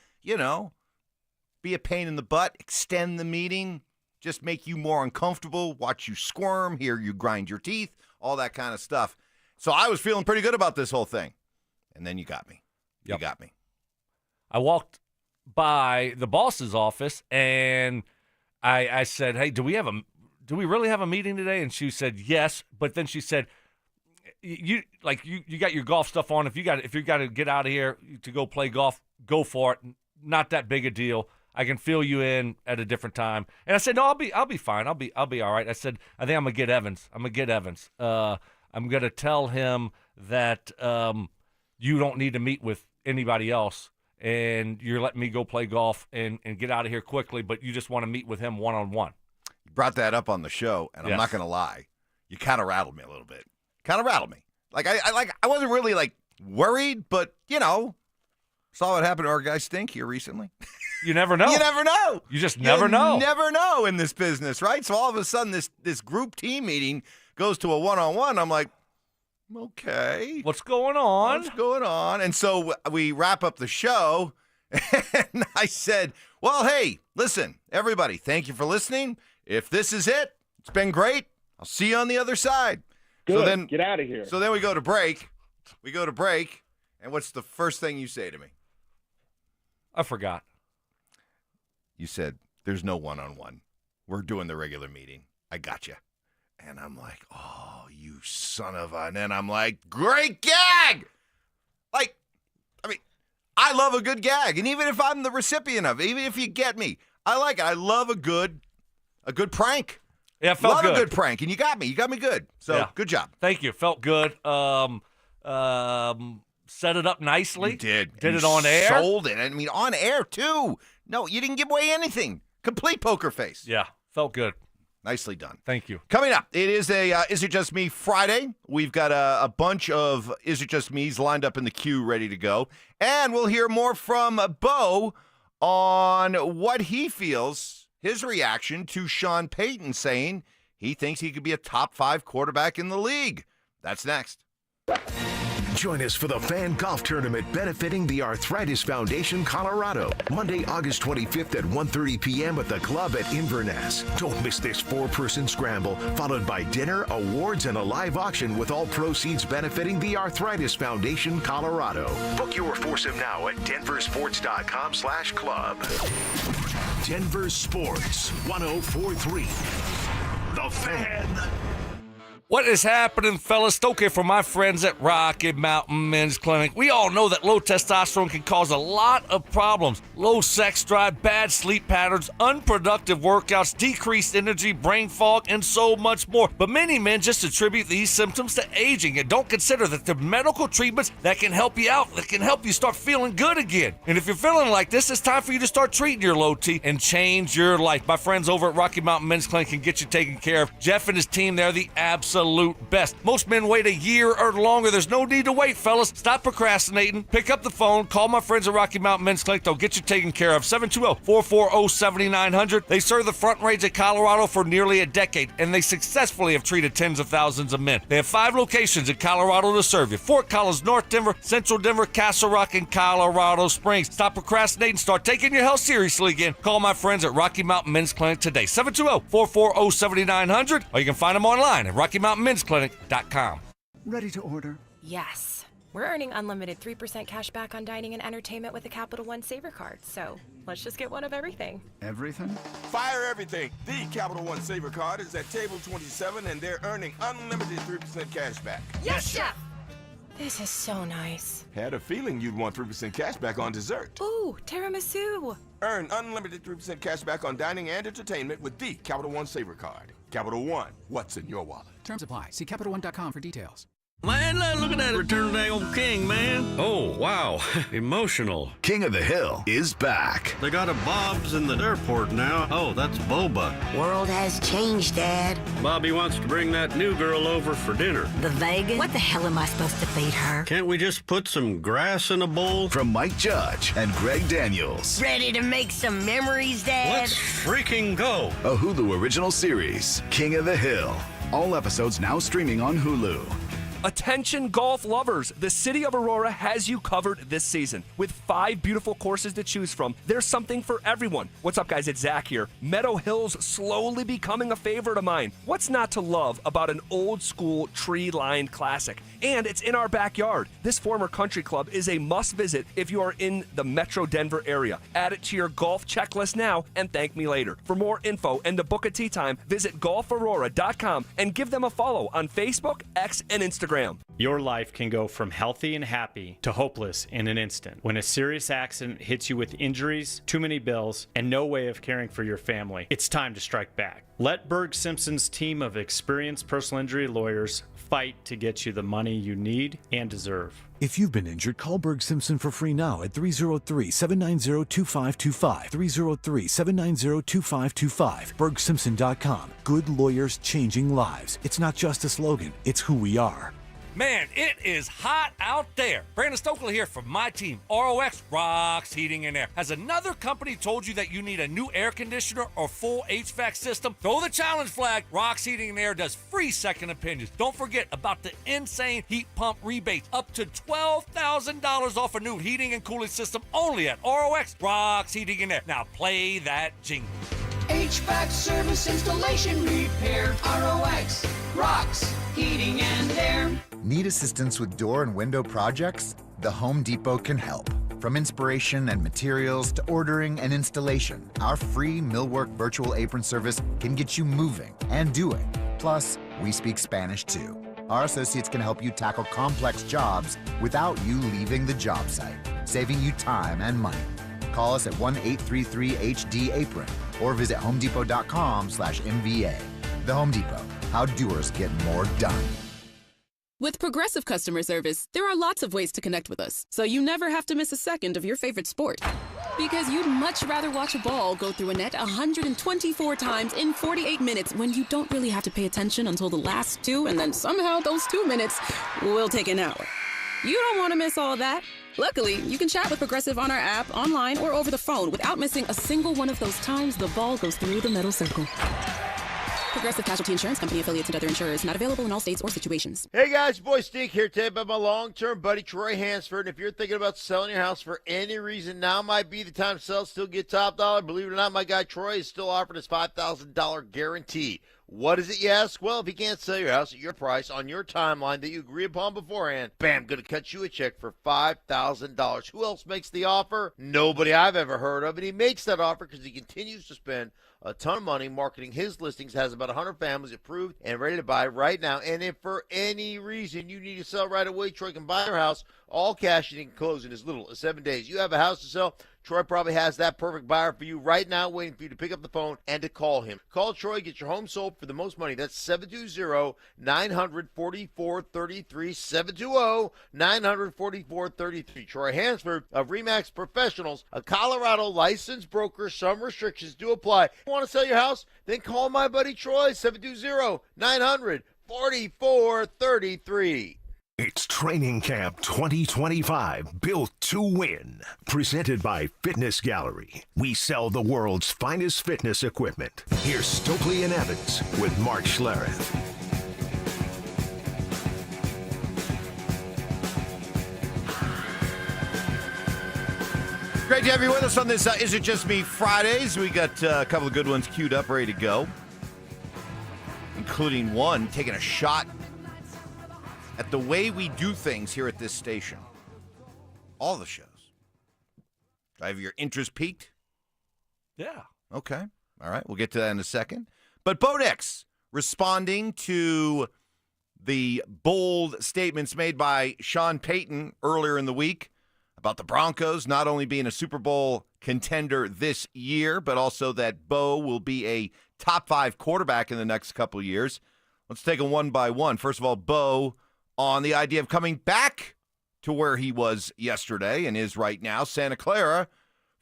be a pain in the butt, extend the meeting, just make you more uncomfortable, watch you squirm, hear you grind your teeth, all that kind of stuff. So I was feeling pretty good about this whole thing. And then you got me. You got me. I walked by the boss's office and I said, "Hey, do we really have a meeting today?" And she said, "Yes." But then she said, "You got your golf stuff on. If you got to get out of here to go play golf, go for it. Not that big a deal. I can fill you in at a different time." And I said, "No, I'll be fine. I'll be all right." I said, "I think I'm gonna get Evans. I'm gonna tell him that you don't need to meet with anybody else, and you're letting me go play golf and get out of here quickly, but you just want to meet with him one-on-one." You brought that up on the show, and I'm not going to lie. You kind of rattled me a little bit. Kind of rattled me. I wasn't really, worried, but, saw what happened to our guy Stink here recently. You never know. You never know. You just never know. You never know in this business, right? So all of a sudden, this group team meeting goes to a one-on-one. I'm like, okay. What's going on? What's going on? And so we wrap up the show, and I said, well, hey, listen, everybody, thank you for listening. If this is it, it's been great. I'll see you on the other side. Good. So then, get out of here. So then we go to break. And what's the first thing you say to me? I forgot. You said, there's no one-on-one. We're doing the regular meeting. I got you. And I'm like, oh, you son of a... And then I'm like, great gag! I love a good gag. And even if I'm the recipient of it, even if you get me, I like it. I love a good prank. Yeah, it felt good. Love a good prank. And you got me. You got me good. So, Good job. Thank you. Felt good. Set it up nicely. You did. Did it on air. Sold it. I mean, on air, too. No, you didn't give away anything. Complete poker face. Yeah, felt good. Nicely done. Thank you. Coming up, it is a Is It Just Me Friday. We've got a bunch of Is It Just Me's lined up in the queue ready to go. And we'll hear more from Bo on what he feels, his reaction to Sean Payton saying he thinks he could be a top 5 quarterback in the league. That's next. Join us for the Fan Golf Tournament benefiting the Arthritis Foundation Colorado. Monday, August 25th at 1:30 p.m. at the club at Inverness. Don't miss this 4-person scramble, followed by dinner, awards, and a live auction with all proceeds benefiting the Arthritis Foundation Colorado. Book your foursome now at DenverSports.com/club. Denver Sports 104.3. The Fan. What is happening, fellas? Stokley for my friends at Rocky Mountain Men's Clinic. We all know that low testosterone can cause a lot of problems. Low sex drive, bad sleep patterns, unproductive workouts, decreased energy, brain fog, and so much more. But many men just attribute these symptoms to aging and don't consider that there are medical treatments that can help you out, that can help you start feeling good again. And if you're feeling like this, it's time for you to start treating your low T and change your life. My friends over at Rocky Mountain Men's Clinic can get you taken care of. Jeff and his team, they're the absolute best. Most men wait a year or longer. There's no need to wait, fellas. Stop procrastinating. Pick up the phone. Call my friends at Rocky Mountain Men's Clinic. They'll get you taken care of. 720-440-7900. They serve the Front Range of Colorado for nearly a decade, and they successfully have treated tens of thousands of men. They have 5 locations in Colorado to serve you. Fort Collins, North Denver, Central Denver, Castle Rock, and Colorado Springs. Stop procrastinating. Start taking your health seriously again. Call my friends at Rocky Mountain Men's Clinic today. 720-440-7900, or you can find them online at RockyMountainMen'sClinic.com. Ready to order? Yes. We're earning unlimited 3% cash back on dining and entertainment with a Capital One Saver card, so let's just get one of everything. Everything? Fire everything. The Capital One Saver card is at table 27, and they're earning unlimited 3% cash back. Yes, Chef! This is so nice. Had a feeling you'd want 3% cash back on dessert. Ooh, tiramisu. Earn unlimited 3% cash back on dining and entertainment with the Capital One Saver card. Capital One, what's in your wallet? Terms apply. See CapitalOne.com for details. Man, look at that return of the old king, man. Oh, wow. Emotional. King of the Hill is back. They got a Bob's in the airport now. Oh, that's Boba. World has changed, Dad. Bobby wants to bring that new girl over for dinner. The Vegas? What the hell am I supposed to feed her? Can't we just put some grass in a bowl? From Mike Judge and Greg Daniels. Ready to make some memories, Dad? Let's freaking go. A Hulu original series, King of the Hill. All episodes now streaming on Hulu. Attention golf lovers, the city of Aurora has you covered this season. With 5 beautiful courses to choose from, there's something for everyone. What's up, guys? It's Zach here. Meadow Hill's slowly becoming a favorite of mine. What's not to love about an old school tree-lined classic? And it's in our backyard. This former country club is a must visit if you are in the Metro Denver area. Add it to your golf checklist now and thank me later. For more info and to book a tee time, visit golfaurora.com and give them a follow on Facebook, X, and Instagram. Your life can go from healthy and happy to hopeless in an instant. When a serious accident hits you with injuries, too many bills, and no way of caring for your family, it's time to strike back. Let Berg Simpson's team of experienced personal injury lawyers fight to get you the money you need and deserve. If you've been injured, call Berg Simpson for free now at 303-790-2525. 303-790-2525. BergSimpson.com. Good lawyers changing lives. It's not just a slogan, it's who we are. Man, it is hot out there. Brandon Stokley here from my team, ROX Rocks Heating and Air. Has another company told you that you need a new air conditioner or full HVAC system? Throw the challenge flag. Rocks Heating and Air does free second opinions. Don't forget about the insane heat pump rebates. Up to $12,000 off a new heating and cooling system only at ROX Rocks Heating and Air. Now play that jingle. HVAC service, installation, repair. ROX Rocks Heating and Air. Need assistance with door and window projects? The Home Depot can help. From inspiration and materials to ordering and installation, our free millwork virtual apron service can get you moving and doing. Plus, we speak Spanish too. Our associates can help you tackle complex jobs without you leaving the job site, saving you time and money. Call us at 1-833-HD-APRON or visit homedepot.com/MVA. The Home Depot, how doers get more done. With Progressive Customer Service, there are lots of ways to connect with us, so you never have to miss a second of your favorite sport. Because you'd much rather watch a ball go through a net 124 times in 48 minutes when you don't really have to pay attention until the last 2, and then somehow those 2 minutes will take an hour. You don't want to miss all that. Luckily, you can chat with Progressive on our app, online, or over the phone without missing a single one of those times the ball goes through the metal circle. Progressive Casualty Insurance Company, affiliates, and other insurers. Not available in all states or situations. Hey guys, boy Stink here today by my long-term buddy Troy Hansford. If you're thinking about selling your house for any reason, now might be the time to sell, still get top dollar. Believe it or not, my guy Troy is still offering his $5,000 guarantee. What is it, you ask? Well, if you can't sell your house at your price on your timeline that you agree upon beforehand, bam, going to cut you a check for $5,000. Who else makes the offer? Nobody I've ever heard of. And he makes that offer because he continues to spend a ton of money marketing his listings, has about 100 families approved and ready to buy right now. And if for any reason you need to sell right away, Troy can buy your house, all cash, and you can close in as little as 7 days. You have a house to sell, Troy probably has that perfect buyer for you right now, waiting for you to pick up the phone and to call him. Call Troy, get your home sold for the most money. That's 720-900-4433, 720-900-4433. Troy Hansford of RE/MAX Professionals, a Colorado licensed broker. Some restrictions do apply. You want to sell your house? Then call my buddy Troy, 720-900-4433. It's Training Camp 2025, built to win. Presented by Fitness Gallery. We sell the world's finest fitness equipment. Here's Stokley and Evans with Mark Schlereth. Great to have you with us on this Is It Just Me Fridays. We got a couple of good ones queued up, ready to go, including one taking a shot at the way we do things here at this station. All the shows. Do I have your interest peaked? Yeah. Okay. All right. We'll get to that in a second. But Bodex responding to the bold statements made by Sean Payton earlier in the week about the Broncos not only being a Super Bowl contender this year, but also that Bo will be a top 5 quarterback in the next couple of years. Let's take them one by one. First of all, Bo on the idea of coming back to where he was yesterday and is right now, Santa Clara,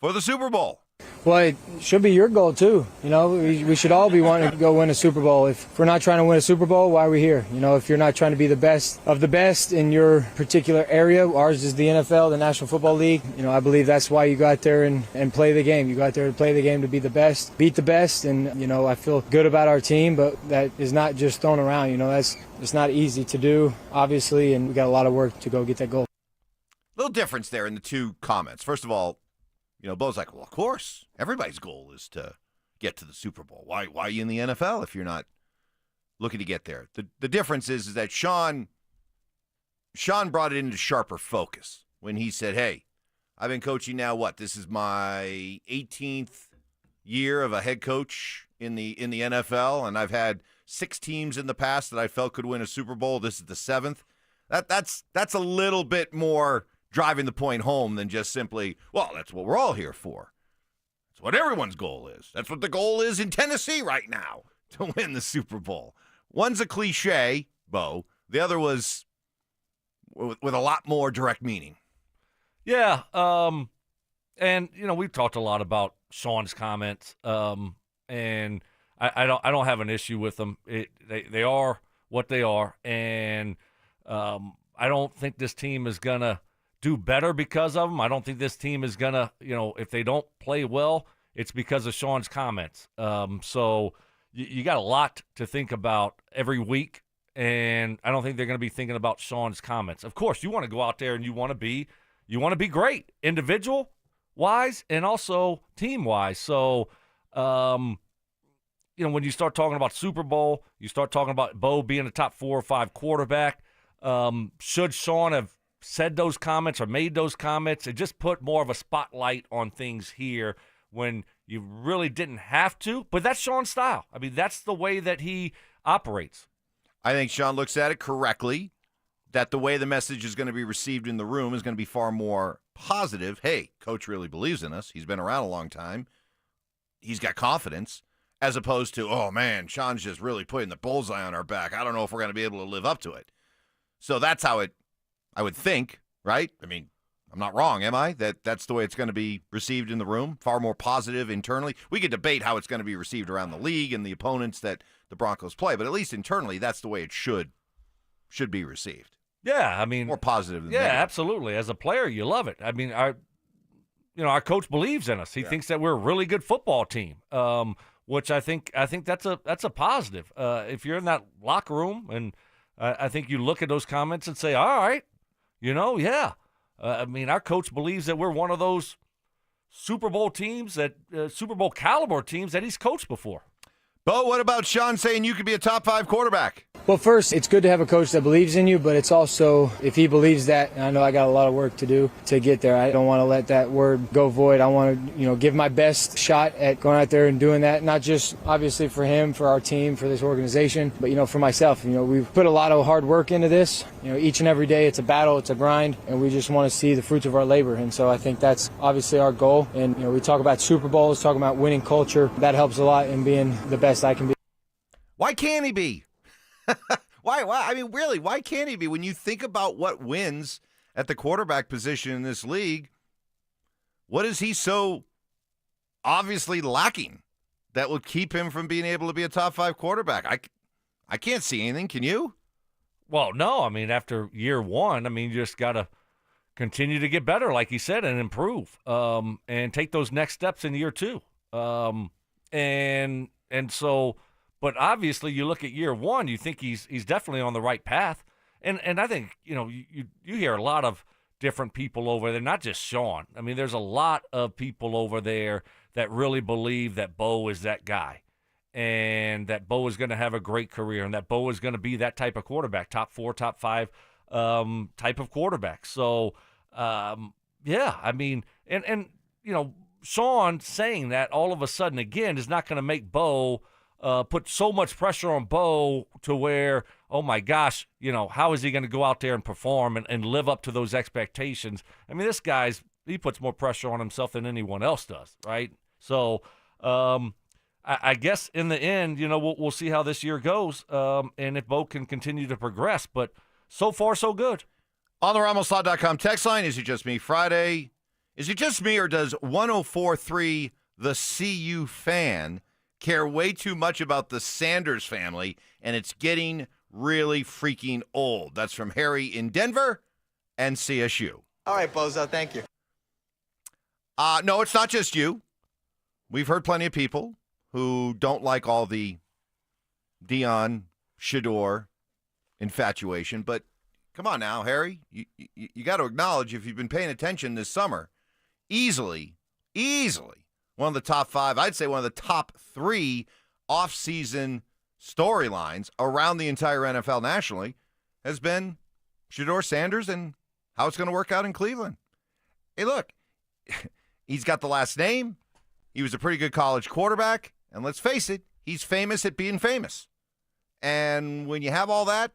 for the Super Bowl. Well, it should be your goal, too. You know, we should all be wanting to go win a Super Bowl. If we're not trying to win a Super Bowl, why are we here? You know, if you're not trying to be the best of the best in your particular area, ours is the NFL, the National Football League. You know, I believe that's why you go out there and play the game. You go out there to play the game to be the best, beat the best. And, you know, I feel good about our team, but that is not just thrown around. You know, it's not easy to do, obviously, and we got a lot of work to go get that goal. Little difference there in the two comments. First of all, you know, Bo's like, well, of course, everybody's goal is to get to the Super Bowl. Why are you in the NFL if you're not looking to get there? The difference is that Sean brought it into sharper focus when he said, hey, I've been coaching now, this is my 18th year of a head coach in the NFL, and I've had 6 teams in the past that I felt could win a Super Bowl. This is the 7th. That's a little bit more driving the point home than just simply, well, that's what we're all here for. That's what everyone's goal is. That's what the goal is in Tennessee right now, to win the Super Bowl. One's a cliche, Bo. The other was with a lot more direct meaning. Yeah, and, you know, we've talked a lot about Sean's comments, and I don't have an issue with them. They are what they are, and I don't think this team is going to do better because of them. I don't think this team is going to, you know, if they don't play well, it's because of Sean's comments. So you got a lot to think about every week, and I don't think they're going to be thinking about Sean's comments. Of course, you want to go out there and you want to be great, individual-wise and also team-wise. So, you know, when you start talking about Super Bowl, you start talking about Bo being a top 4 or 5 quarterback. Should Sean have said those comments or made those comments? It just put more of a spotlight on things here when you really didn't have to. But that's Sean's style. I mean, that's the way that he operates. I think Sean looks at it correctly, that the way the message is going to be received in the room is going to be far more positive. Hey, coach really believes in us. He's been around a long time. He's got confidence, as opposed to, oh, man, Sean's just really putting the bullseye on our back. I don't know if we're going to be able to live up to it. So that's how I would think, right? I mean, I'm not wrong, am I? That's the way it's going to be received in the room, far more positive internally. We could debate how it's going to be received around the league and the opponents that the Broncos play, but at least internally, that's the way it should be received. Yeah, I mean, more positive than negative. Negative. Absolutely. As a player, you love it. I mean, our coach believes in us. He thinks that we're a really good football team, which I think that's a positive. If you're in that locker room, and I think you look at those comments and say, all right, you know, yeah. I mean, our coach believes that we're one of those Super Bowl teams, that Super Bowl caliber teams that he's coached before. Bo, what about Sean saying you could be a top 5 quarterback? Well, first, it's good to have a coach that believes in you, but it's also, if he believes that, and I know I got a lot of work to do to get there, I don't want to let that word go void. I want to, give my best shot at going out there and doing that, not just obviously for him, for our team, for this organization, but, for myself. We've put a lot of hard work into this. Each and every day it's a battle, it's a grind, and we just want to see the fruits of our labor. And so I think that's obviously our goal. And, we talk about Super Bowls, talk about winning culture. That helps a lot in being the best I can be. Why can't he be? Why? I mean, really, why can't he be? When you think about what wins at the quarterback position in this league, what is he so obviously lacking that will keep him from being able to be a top 5 quarterback? I can't see anything. Can you? Well, no. I mean, after year one, you just got to continue to get better, like he said, and improve, and take those next steps in year 2. And so. But obviously, you look at year 1, you think he's definitely on the right path, and I think you hear a lot of different people over there, not just Sean. I mean, there's a lot of people over there that really believe that Bo is that guy, and that Bo is going to have a great career, and that Bo is going to be that type of quarterback, top 4, top 5 type of quarterback. So, yeah, I mean, and Sean saying that all of a sudden again is not going to make Bo. Put so much pressure on Bo to where, oh my gosh, how is he going to go out there and perform and live up to those expectations? I mean, this he puts more pressure on himself than anyone else does, right? So I guess in the end, we'll see how this year goes, and if Bo can continue to progress. But so far, so good. On the RamosLaw.com text line, is it just me Friday? Is it just me, or does 104.3 the CU fan care way too much about the Sanders family, and it's getting really freaking old? That's from Harry in Denver and CSU. All right, Bozo, thank you. No, it's not just you. We've heard plenty of people who don't like all the Deion Shadore infatuation, but come on now, Harry. You got to acknowledge, if you've been paying attention this summer, easily one of the top 5, I'd say one of the top 3 off-season storylines around the entire NFL nationally has been Shador Sanders and how it's going to work out in Cleveland. Hey, look, he's got the last name. He was a pretty good college quarterback. And let's face it, he's famous at being famous. And when you have all that,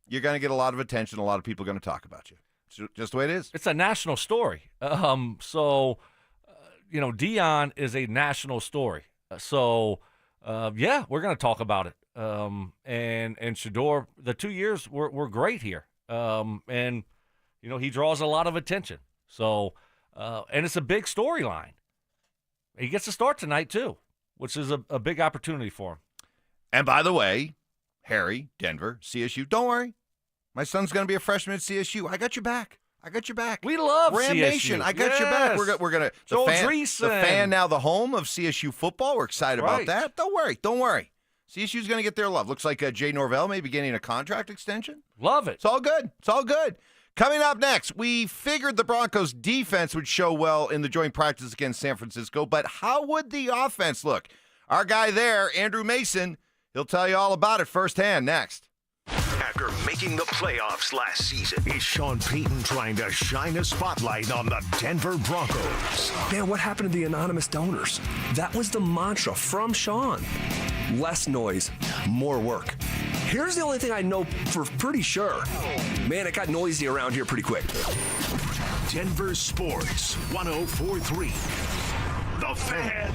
you're going to get a lot of attention. A lot of people are going to talk about you. It's just the way it is. It's a national story. Deion is a national story. Yeah, we're going to talk about it. And Shador, the 2 years were great here. He draws a lot of attention. So, and it's a big storyline. He gets to start tonight, too, which is a big opportunity for him. And by the way, Harry, Denver, CSU, don't worry. My son's going to be a freshman at CSU. I got your back. We love Ram CSU. Nation. I got your back. We're gonna the fan now, the home of CSU football. We're excited about that. Don't worry. CSU's gonna get their love. Looks like Jay Norvell may be getting a contract extension. Love it. It's all good. Coming up next, we figured the Broncos defense would show well in the joint practice against San Francisco, but how would the offense look? Our guy there, Andrew Mason, he'll tell you all about it firsthand next. After making the playoffs last season, is Sean Payton trying to shine a spotlight on the Denver Broncos? Man, what happened to the anonymous donors? That was the mantra from Sean. Less noise, more work. Here's the only thing I know for pretty sure. Man, it got noisy around here pretty quick. Denver Sports 104.3. The Fan.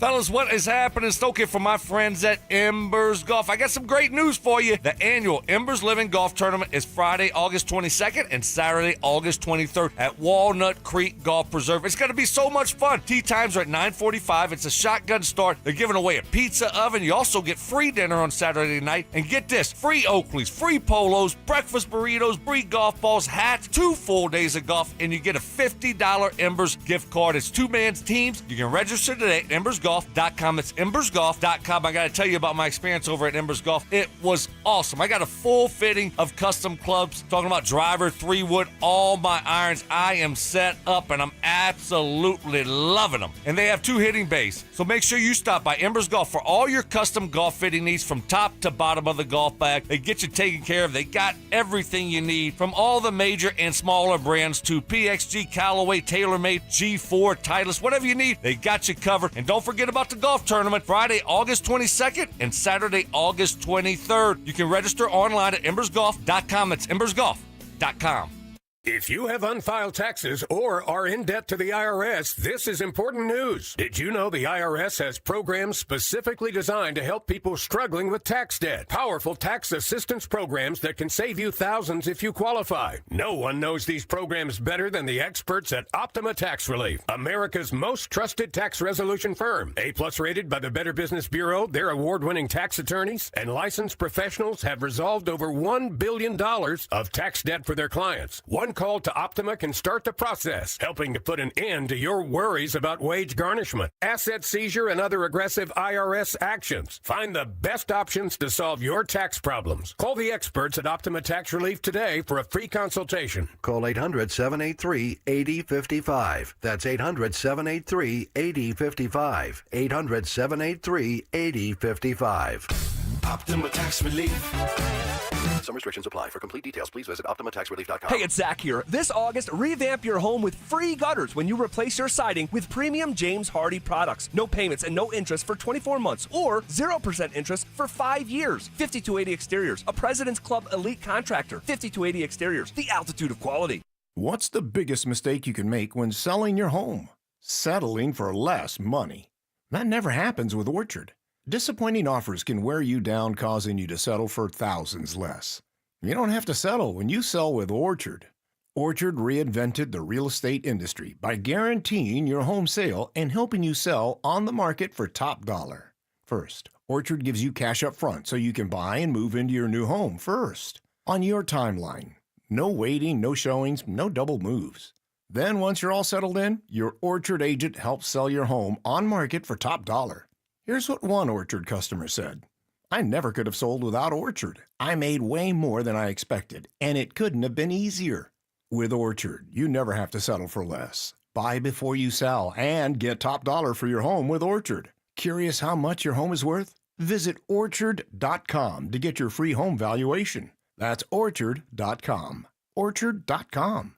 Fellas, what is happening? Stokley for my friends at Embers Golf. I got some great news for you. The annual Embers Living Golf Tournament is Friday, August 22nd and Saturday, August 23rd at Walnut Creek Golf Preserve. It's going to be so much fun. Tee times are at 9:45. It's a shotgun start. They're giving away a pizza oven. You also get free dinner on Saturday night. And get this, free Oakleys, free polos, breakfast burritos, free golf balls, hats, 2 full days of golf, and you get a $50 Embers gift card. It's 2-man teams. You can register today at Embers Golf. embersgolf.com. It's embersgolf.com. I got to tell you about my experience over at Embers Golf. It was awesome. I got a full fitting of custom clubs, talking about driver, 3-wood, all my irons. I am set up, and I'm absolutely loving them. And they have 2 hitting bays. So make sure you stop by Embers Golf for all your custom golf fitting needs from top to bottom of the golf bag. They get you taken care of. They got everything you need from all the major and smaller brands to PXG, Callaway, TaylorMade, G4, Titleist, whatever you need, they got you covered. And don't forget about the golf tournament, Friday, August 22nd and Saturday, August 23rd. You can register online at embersgolf.com. That's embersgolf.com. If you have unfiled taxes or are in debt to the IRS, this is important news. Did you know the IRS has programs specifically designed to help people struggling with tax debt? Powerful tax assistance programs that can save you thousands if you qualify. No one knows these programs better than the experts at Optima Tax Relief, America's most trusted tax resolution firm. A+ rated by the Better Business Bureau, their award-winning tax attorneys and licensed professionals have resolved over $1 billion of tax debt for their clients. One call to Optima can start the process, helping to put an end to your worries about wage garnishment, asset seizure, and other aggressive IRS actions. Find the best options to solve your tax problems. Call the experts at Optima Tax Relief today for a free consultation. Call 800-783-8055. That's 800-783-8055. 800-783-8055. Optima Tax Relief. Some restrictions apply. For complete details, please visit OptimaTaxRelief.com. Hey, it's Zach here. This August, revamp your home with free gutters when you replace your siding with premium James Hardie products. No payments and no interest for 24 months or 0% interest for 5 years. 5280 Exteriors, a President's Club elite contractor. 5280 Exteriors, the altitude of quality. What's the biggest mistake you can make when selling your home? Settling for less money. That never happens with Orchard. Disappointing offers can wear you down, causing you to settle for thousands less. You don't have to settle when you sell with Orchard. Orchard reinvented the real estate industry by guaranteeing your home sale and helping you sell on the market for top dollar. First, Orchard gives you cash up front so you can buy and move into your new home first, on your timeline. No waiting, no showings, no double moves. Then once you're all settled in, your Orchard agent helps sell your home on market for top dollar. Here's what one Orchard customer said. I never could have sold without Orchard. I made way more than I expected, and it couldn't have been easier. With Orchard, you never have to settle for less. Buy before you sell and get top dollar for your home with Orchard. Curious how much your home is worth? Visit Orchard.com to get your free home valuation. That's Orchard.com. Orchard.com.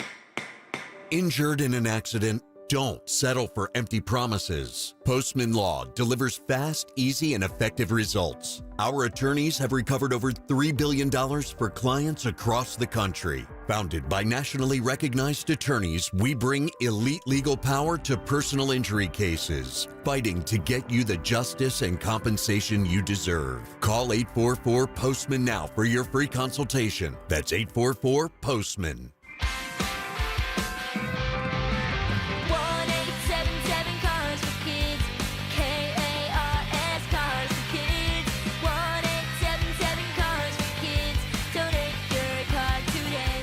Injured in an accident? Don't settle for empty promises. Postman Law delivers fast, easy, and effective results. Our attorneys have recovered over $3 billion for clients across the country. Founded by nationally recognized attorneys, we bring elite legal power to personal injury cases, fighting to get you the justice and compensation you deserve. Call 844-POSTMAN now for your free consultation. That's 844-POSTMAN.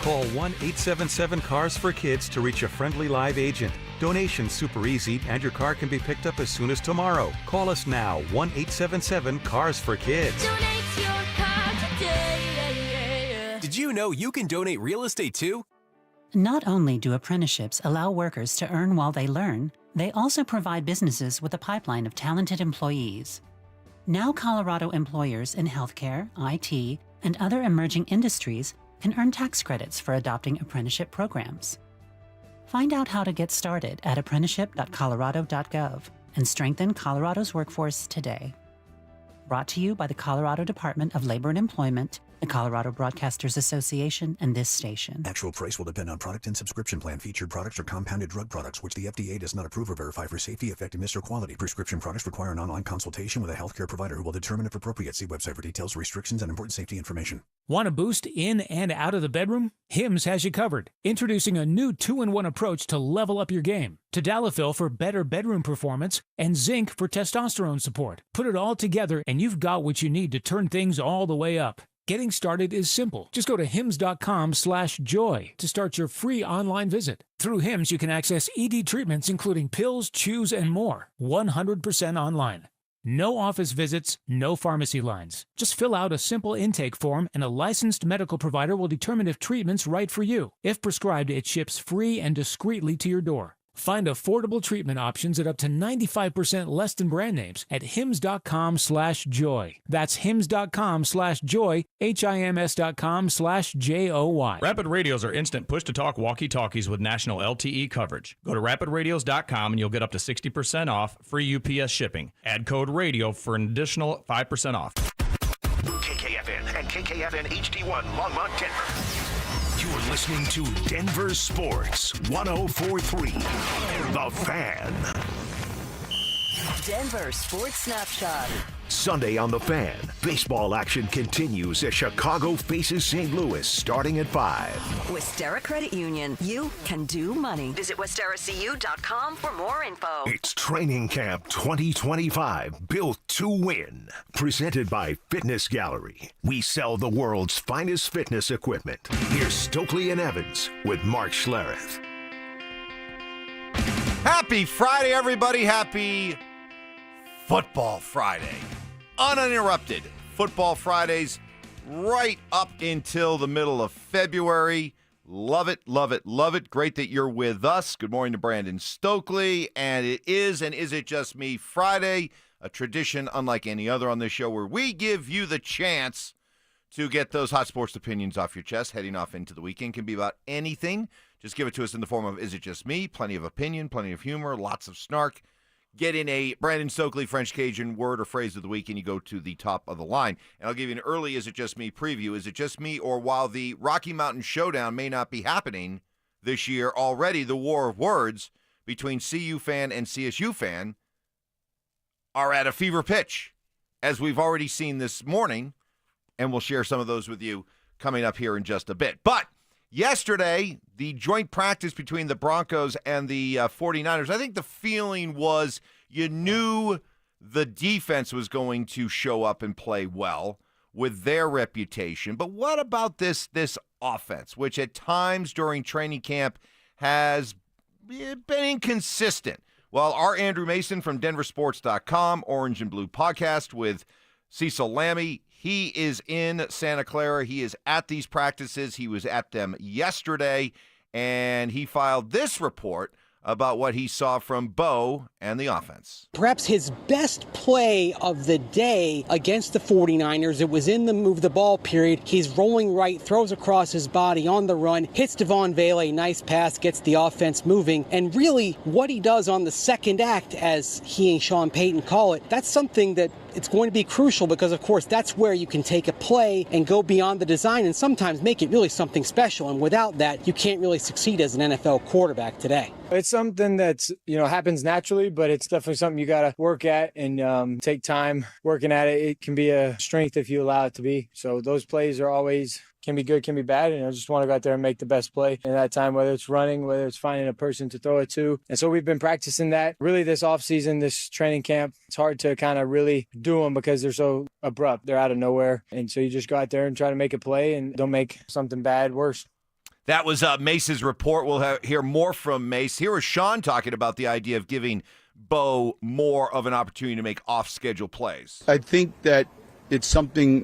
Call 1-877-CARS-FOR-KIDS to reach a friendly live agent. Donation's super easy, and your car can be picked up as soon as tomorrow. Call us now, 1-877-CARS-FOR-KIDS. Donate your car today. Did you know you can donate real estate too? Not only do apprenticeships allow workers to earn while they learn, they also provide businesses with a pipeline of talented employees. Now Colorado employers in healthcare, IT, and other emerging industries can earn tax credits for adopting apprenticeship programs. Find out how to get started at apprenticeship.colorado.gov and strengthen Colorado's workforce today. Brought to you by the Colorado Department of Labor and Employment, the Colorado Broadcasters Association, and this station. Actual price will depend on product and subscription plan. Featured products are compounded drug products, which the FDA does not approve or verify for safety, effectiveness, or quality. Prescription products require an online consultation with a healthcare provider who will determine if appropriate. See website for details, restrictions, and important safety information. Want a boost in and out of the bedroom? Hims has you covered. Introducing a new 2-in-1 approach to level up your game. Tadalafil for better bedroom performance and zinc for testosterone support. Put it all together and you've got what you need to turn things all the way up. Getting started is simple. Just go to hims.com/joy to start your free online visit. Through Hims, you can access ED treatments including pills, chews, and more. 100% online. No office visits, no pharmacy lines. Just fill out a simple intake form and a licensed medical provider will determine if treatment's right for you. If prescribed, it ships free and discreetly to your door. Find affordable treatment options at up to 95% less than brand names at hims.com/joy. That's hims.com/joy, HIMS.com/JOY. Rapid Radios are instant push-to-talk walkie-talkies with national LTE coverage. Go to rapidradios.com and you'll get up to 60% off, free UPS shipping. Add code RADIO for an additional 5% off. KKFN and KKFN HD1 Longmont, Denver. You're listening to Denver Sports 104.3. The Fan. Denver Sports Snapshot. Sunday on The Fan, baseball action continues as Chicago faces St. Louis starting at 5. Westera Credit Union. You can do money. Visit WesteraCU.com for more info. It's Training Camp 2025, built to win. Presented by Fitness Gallery. We sell the world's finest fitness equipment. Here's Stokley and Evans with Mark Schlereth. Happy Friday, everybody. Happy Football Friday. Uninterrupted Football Fridays right up until the middle of February. Love it, love it, love it. Great that you're with us. Good morning to Brandon Stokley. And it is, and is it just me, Friday, a tradition unlike any other on this show where we give you the chance to get those hot sports opinions off your chest. Heading off into the weekend can be about anything. Just give it to us in the form of, is it just me? Plenty of opinion, plenty of humor, lots of snark. Get in a Brandon Stokley French Cajun word or phrase of the week, and you go to the top of the line. And I'll give you an early Is It Just Me preview. Is it just me, or while the Rocky Mountain Showdown may not be happening this year, already the war of words between CU fan and CSU fan are at a fever pitch, as we've already seen this morning, and we'll share some of those with you coming up here in just a bit. But yesterday, the joint practice between the Broncos and the 49ers, I think the feeling was you knew the defense was going to show up and play well with their reputation. But what about this offense, which at times during training camp has been inconsistent? Well, our Andrew Mason from DenverSports.com, Orange and Blue podcast with Cecil Lammy, he is in Santa Clara. He is at these practices. He was at them yesterday, and he filed this report about what he saw from Bo and the offense. Perhaps his best play of the day against the 49ers. It was in the move the ball period. He's rolling right, throws across his body on the run, hits Devon Vale, a nice pass, gets the offense moving. And really what he does on the second act, as he and Sean Payton call it, that's something that it's going to be crucial because, of course, that's where you can take a play and go beyond the design and sometimes make it really something special. And without that, you can't really succeed as an NFL quarterback today. It's something that's, happens naturally, but it's definitely something you got to work at and take time working at it. It can be a strength if you allow it to be. So those plays are always can be good, can be bad, and I just want to go out there and make the best play in that time, whether it's running, whether it's finding a person to throw it to. And so we've been practicing that really this offseason, this training camp. It's hard to kind of really do them because they're so abrupt. They're out of nowhere. And so you just go out there and try to make a play and don't make something bad worse. That was Mace's report. We'll hear more from Mace. Here was Sean talking about the idea of giving Bo more of an opportunity to make off-schedule plays. I think that it's something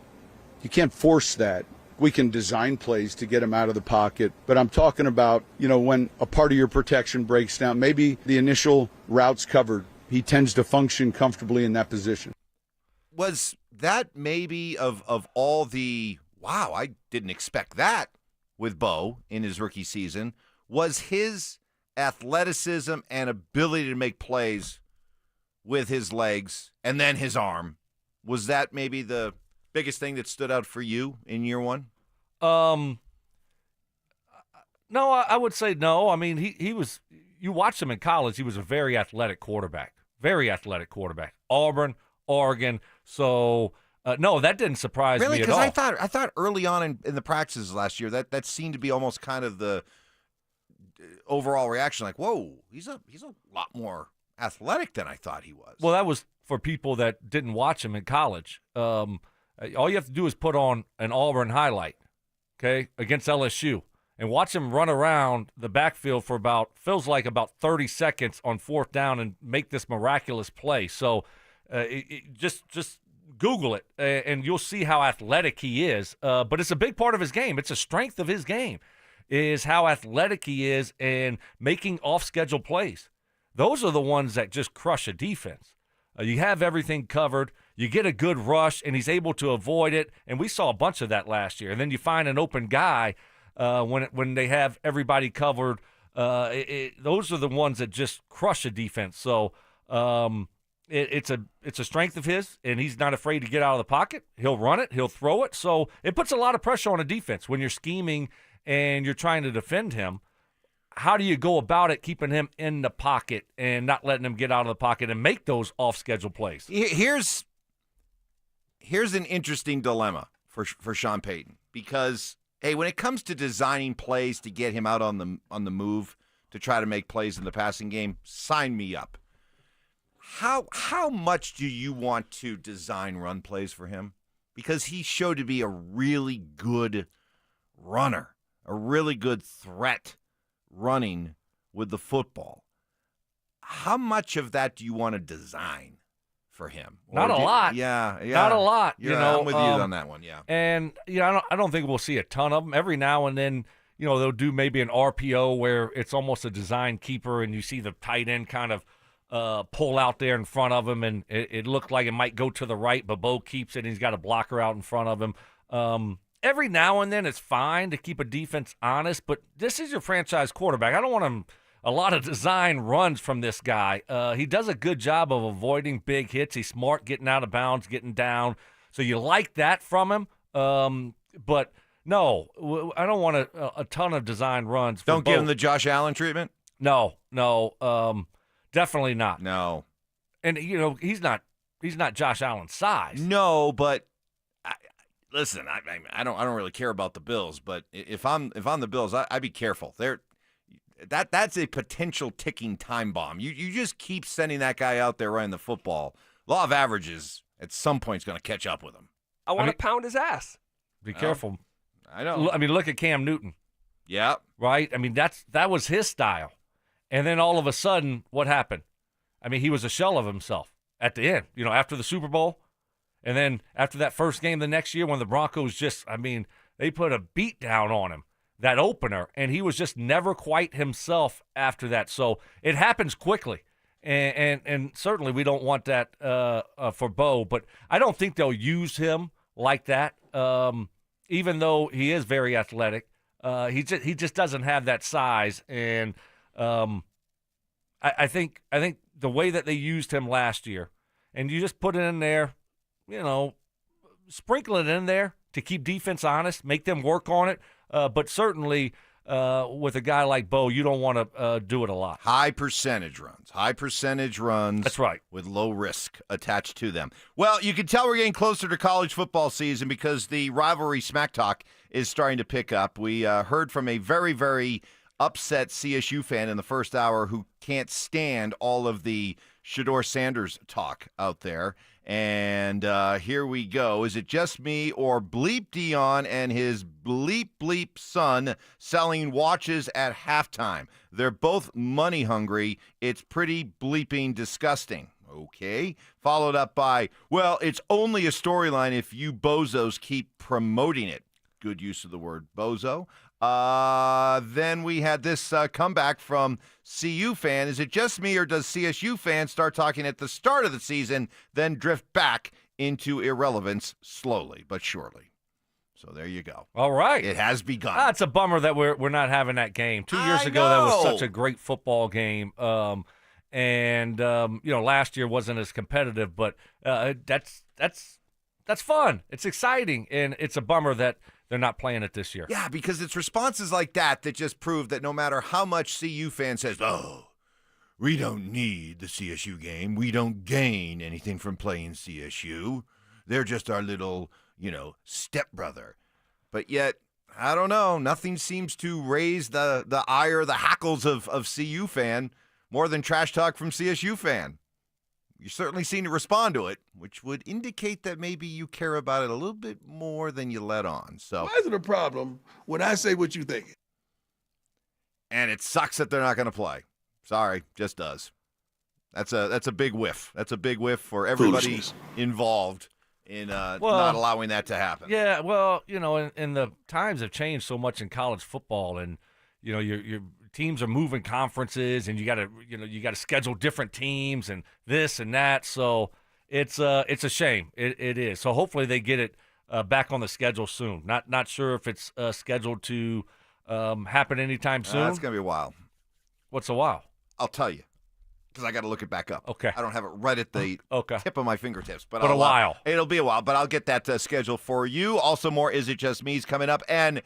you can't force that. We can design plays to get him out of the pocket, but I'm talking about, when a part of your protection breaks down, maybe the initial route's covered. He tends to function comfortably in that position. Was that maybe of all the, wow, I didn't expect that with Bo in his rookie season, was his athleticism and ability to make plays with his legs and then his arm. Was that maybe the biggest thing that stood out for you in year one? No, I would say no. I mean, he was, you watched him in college, he was a very athletic quarterback. Auburn, Oregon. So, no, that didn't surprise me at all. Really? Because I thought early on in the practices last year, that seemed to be almost kind of the overall reaction, like, whoa, he's a lot more athletic than I thought he was. Well, that was for people that didn't watch him in college. All you have to do is put on an Auburn highlight, okay, against LSU, and watch him run around the backfield for feels like about 30 seconds on fourth down and make this miraculous play. So just Google it, and you'll see how athletic he is. But it's a big part of his game. It's a strength of his game is how athletic he is and making off-schedule plays. Those are the ones that just crush a defense. You have everything covered. You get a good rush, and he's able to avoid it. And we saw a bunch of that last year. And then you find an open guy when they have everybody covered. Those are the ones that just crush a defense. So it's a strength of his, and he's not afraid to get out of the pocket. He'll run it. He'll throw it. So it puts a lot of pressure on a defense when you're scheming and you're trying to defend him. How do you go about it, keeping him in the pocket and not letting him get out of the pocket and make those off-schedule plays? Here's an interesting dilemma for Sean Payton because, hey, when it comes to designing plays to get him out on the move to try to make plays in the passing game, sign me up. How much do you want to design run plays for him? Because he showed to be a really good runner, a really good threat running with the football. How much of that do you want to design for him? Not a lot. Yeah. Not a lot. I'm with you on that one, yeah. And, I don't think we'll see a ton of them. Every now and then, they'll do maybe an RPO where it's almost a design keeper and you see the tight end kind of pull out there in front of him, and it looked like it might go to the right, but Bo keeps it, and he's got a blocker out in front of him. Every now and then it's fine to keep a defense honest, but this is your franchise quarterback. I don't want a lot of design runs from this guy. He does a good job of avoiding big hits. He's smart getting out of bounds, getting down. So you like that from him. But, no, I don't want a ton of design runs. Don't give him the Josh Allen treatment? No, definitely not. No. And, he's not Josh Allen's size. No, but listen, I don't really care about the Bills, but if I'm the Bills, I'd be careful. That's a potential ticking time bomb. You just keep sending that guy out there running the football. Law of averages at some point is going to catch up with him. I want to pound his ass. Be careful. I know. Look at Cam Newton. Yeah. Right? That was his style. And then all of a sudden, what happened? He was a shell of himself at the end, after the Super Bowl. And then after that first game the next year when the Broncos they put a beat down on him, that opener, and he was just never quite himself after that. So it happens quickly. And certainly we don't want that for Bo, but I don't think they'll use him like that, even though he is very athletic. He just doesn't have that size. And I think the way that they used him last year, and you just put it in there, sprinkle it in there to keep defense honest, make them work on it. But certainly with a guy like Bo, you don't want to do it a lot. High percentage runs. That's right. With low risk attached to them. Well, you can tell we're getting closer to college football season because the rivalry smack talk is starting to pick up. We heard from a very, very upset CSU fan in the first hour who can't stand all of the Shador Sanders talk out there. And here we go. Is it just me or Bleep Deion and his bleep son selling watches at halftime? They're both money hungry. It's pretty bleeping disgusting. Okay. Followed up by, well, it's only a storyline if you bozos keep promoting it. Good use of the word bozo. Then we had this comeback from CU fan. Is it just me or does CSU fans start talking at the start of the season, then drift back into irrelevance slowly but surely? So there you go. All right. It has begun. It's a bummer that we're not having that game. 2 years ago, that was such a great football game. And last year wasn't as competitive, but that's fun. It's exciting, and it's a bummer that they're not playing it this year. Yeah, because it's responses like that just prove that no matter how much CU fan says, oh, we don't need the CSU game. We don't gain anything from playing CSU. They're just our little, stepbrother. But yet, I don't know, nothing seems to raise the ire, the hackles of CU fan more than trash talk from CSU fan. you certainly seem to respond to it, which would indicate that maybe you care about it a little bit more than you let on. So why is it a problem when I say what you think? And it sucks that they're not going to play. Sorry, just does. That's a big whiff. That's a big whiff for everybody involved in not allowing that to happen. Yeah, well, and the times have changed so much in college football, and your teams are moving conferences, and you got to schedule different teams and this and that. So it's a shame. It is. So hopefully they get it back on the schedule soon. Not sure if it's scheduled to happen anytime soon. That's gonna be a while. What's a while? I'll tell you, because I got to look it back up. Okay. I don't have it right at the tip of my fingertips. But a while. It'll be a while, but I'll get that scheduled for you. Also, more Is It Just Me's coming up. And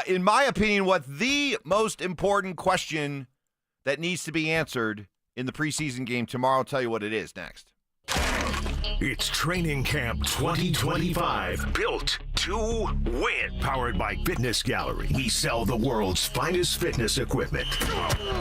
in my opinion, what the most important question that needs to be answered in the preseason game tomorrow, I'll tell you what it is next. It's Training Camp 2025. Built to win. Powered by Fitness Gallery. We sell the world's finest fitness equipment.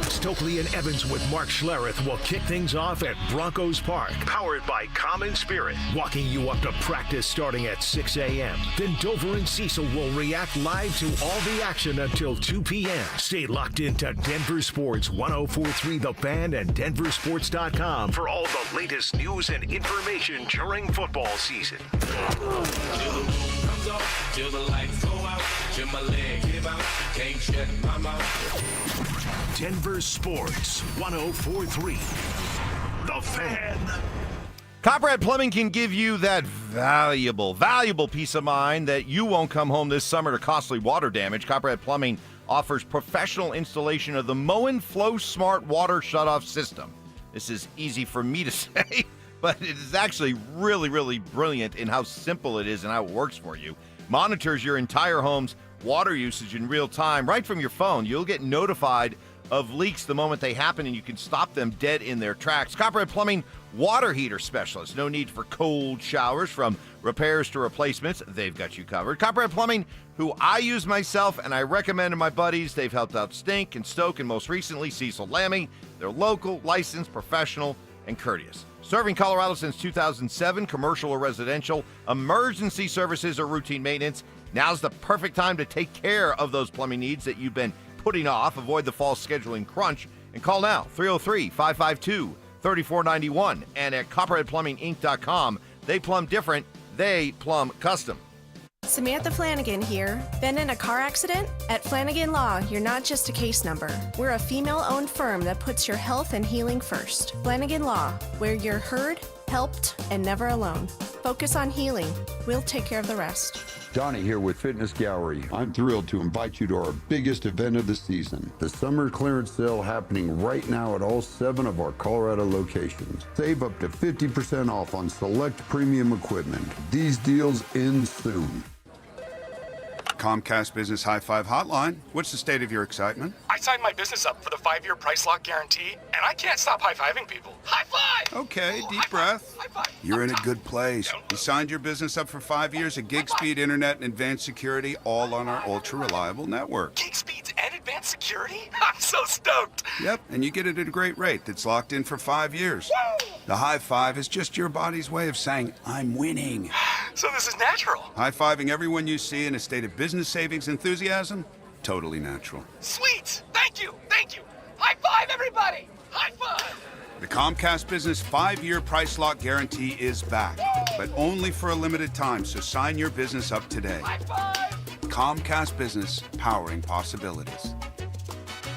Stokley and Evans with Mark Schlereth will kick things off at Broncos Park. Powered by Common Spirit. Walking you up to practice starting at 6 a.m. Then Dover and Cecil will react live to all the action until 2 p.m. Stay locked into Denver Sports 104.3 The Fan and DenverSports.com for all the latest news and information during football season. Till the lights go out, till my leg give out, can't shut my mouth. Denver Sports 104.3 The Fan. Copperhead Plumbing can give you that valuable peace of mind that you won't come home this summer to costly water damage. Copperhead Plumbing offers professional installation of the Moen Flow Smart Water Shutoff System. This is easy for me to say, but it is actually really, really brilliant in how simple it is and how it works for you. Monitors your entire home's water usage in real time right from your phone. You'll get notified of leaks the moment they happen, and you can stop them dead in their tracks. Copperhead Plumbing water heater specialist. No need for cold showers. From repairs to replacements, they've got you covered. Copperhead Plumbing, who I use myself and I recommend to my buddies. They've helped out Stink and Stoke, and most recently Cecil Lammy. They're local, licensed, professional, and courteous. Serving Colorado since 2007, commercial or residential, emergency services or routine maintenance. Now's the perfect time to take care of those plumbing needs that you've been putting off. Avoid the fall scheduling crunch and call now, 303-552-3491. And at CopperheadPlumbingInc.com, they plumb different, they plumb custom. Samantha Flanagan here. Been in a car accident? At Flanagan Law, you're not just a case number. We're a female-owned firm that puts your health and healing first. Flanagan Law, where you're heard, helped, and never alone. Focus on healing. We'll take care of the rest. Donnie here with Fitness Gallery. I'm thrilled to invite you to our biggest event of the season, the summer clearance sale happening right now at all 7 of our Colorado locations. Save up to 50% off on select premium equipment. These deals end soon. Comcast Business High Five Hotline. What's the state of your excitement? I signed my business up for the 5-year price lock guarantee, and I can't stop high-fiving people. High five! Okay, deep breath. High five. You're in a good place. You signed your business up for 5 years of gig speed internet and advanced security, all on our ultra-reliable network. Gig speeds and advanced security? I'm so stoked. Yep, and you get it at a great rate that's locked in for 5 years. Woo! The high five is just your body's way of saying, I'm winning. So this is natural. High-fiving everyone you see in a state of business savings enthusiasm? Totally natural. Sweet! Thank you! Thank you! High five, everybody! High five! The Comcast Business 5-year price lock guarantee is back, but only for a limited time, so sign your business up today. High five! Comcast Business, powering possibilities.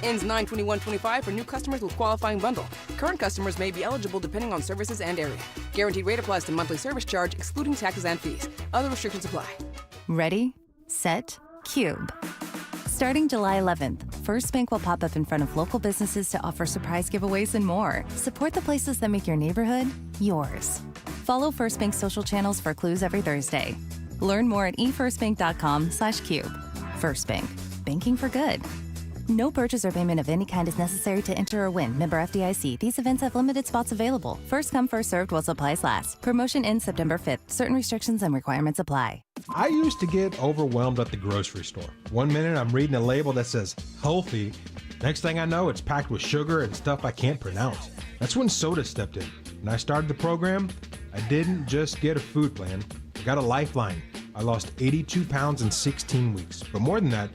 Ends 9/21/25 for new customers with qualifying bundle. Current customers may be eligible depending on services and area. Guaranteed rate applies to monthly service charge, excluding taxes and fees. Other restrictions apply. Ready, set, cube. Starting July 11th, First Bank will pop up in front of local businesses to offer surprise giveaways and more. Support the places that make your neighborhood yours. Follow First Bank's social channels for clues every Thursday. Learn more at efirstbank.com/cube. First Bank, banking for good. No purchase or payment of any kind is necessary to enter or win. Member FDIC. These events have limited spots available. First come, first served while supplies last. Promotion ends September 5th. Certain restrictions and requirements apply. I used to get overwhelmed at the grocery store. One minute I'm reading a label that says healthy. Next thing I know, it's packed with sugar and stuff I can't pronounce. That's when soda stepped in. When I started the program, I didn't just get a food plan, I got a lifeline. I lost 82 pounds in 16 weeks. But more than that,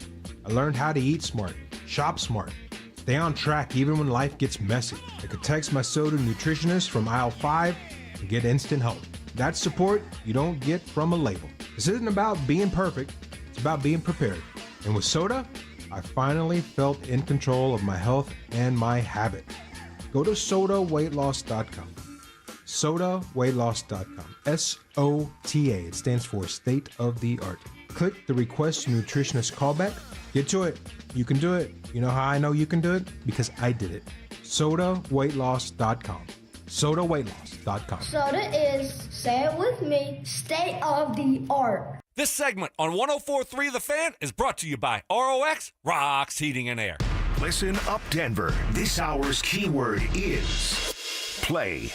I learned how to eat smart, shop smart, stay on track even when life gets messy. I could text my Soda nutritionist from aisle 5 and get instant help. That's support you don't get from a label. This isn't about being perfect, it's about being prepared. And with Soda, I finally felt in control of my health and my habit. Go to sodaweightloss.com. sodaweightloss.com. SOTA. It stands for State of the Art. Click the Request Nutritionist callback. Get to it. You can do it. You know how I know you can do it? Because I did it. sodaweightloss.com. sodaweightloss.com. Soda is, say it with me, state of the art. This segment on 104.3 The Fan is brought to you by ROX Rocks Heating and Air. Listen up, Denver. This hour's keyword is play.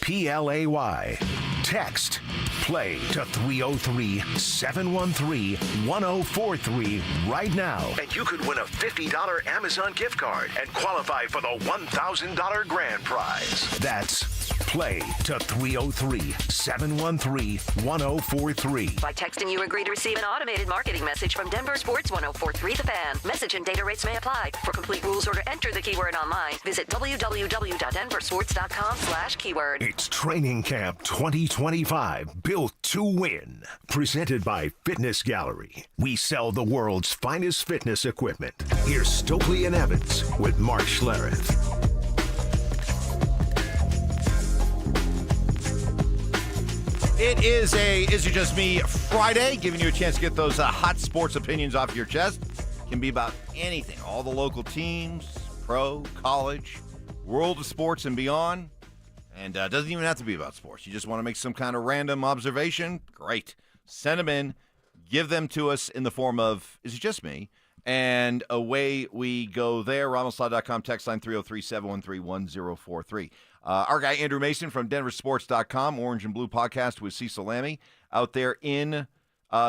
Play. Text play to 303-713-1043 right now. And you could win a $50 Amazon gift card and qualify for the $1,000 grand prize. That's play to 303-713-1043. By texting, you agree to receive an automated marketing message from DenverSports 104.3 The Fan. Message and data rates may apply. For complete rules or to enter the keyword online, visit www.denversports.com/keyword. It's Training Camp 2025, built to win. Presented by Fitness Gallery. We sell the world's finest fitness equipment. Here's Stokley and Evans with Mark Schlereth. It is Is It Just Me Friday, giving you a chance to get those hot sports opinions off your chest. Can be about anything, all the local teams, pro, college, world of sports and beyond. And doesn't even have to be about sports. You just want to make some kind of random observation? Great. Send them in. Give them to us in the form of, is it just me? And away we go there. RamosLaw.com, text line 303-713-1043. Our guy Andrew Mason from DenverSports.com, Orange and Blue podcast with Cecil Lammy out there in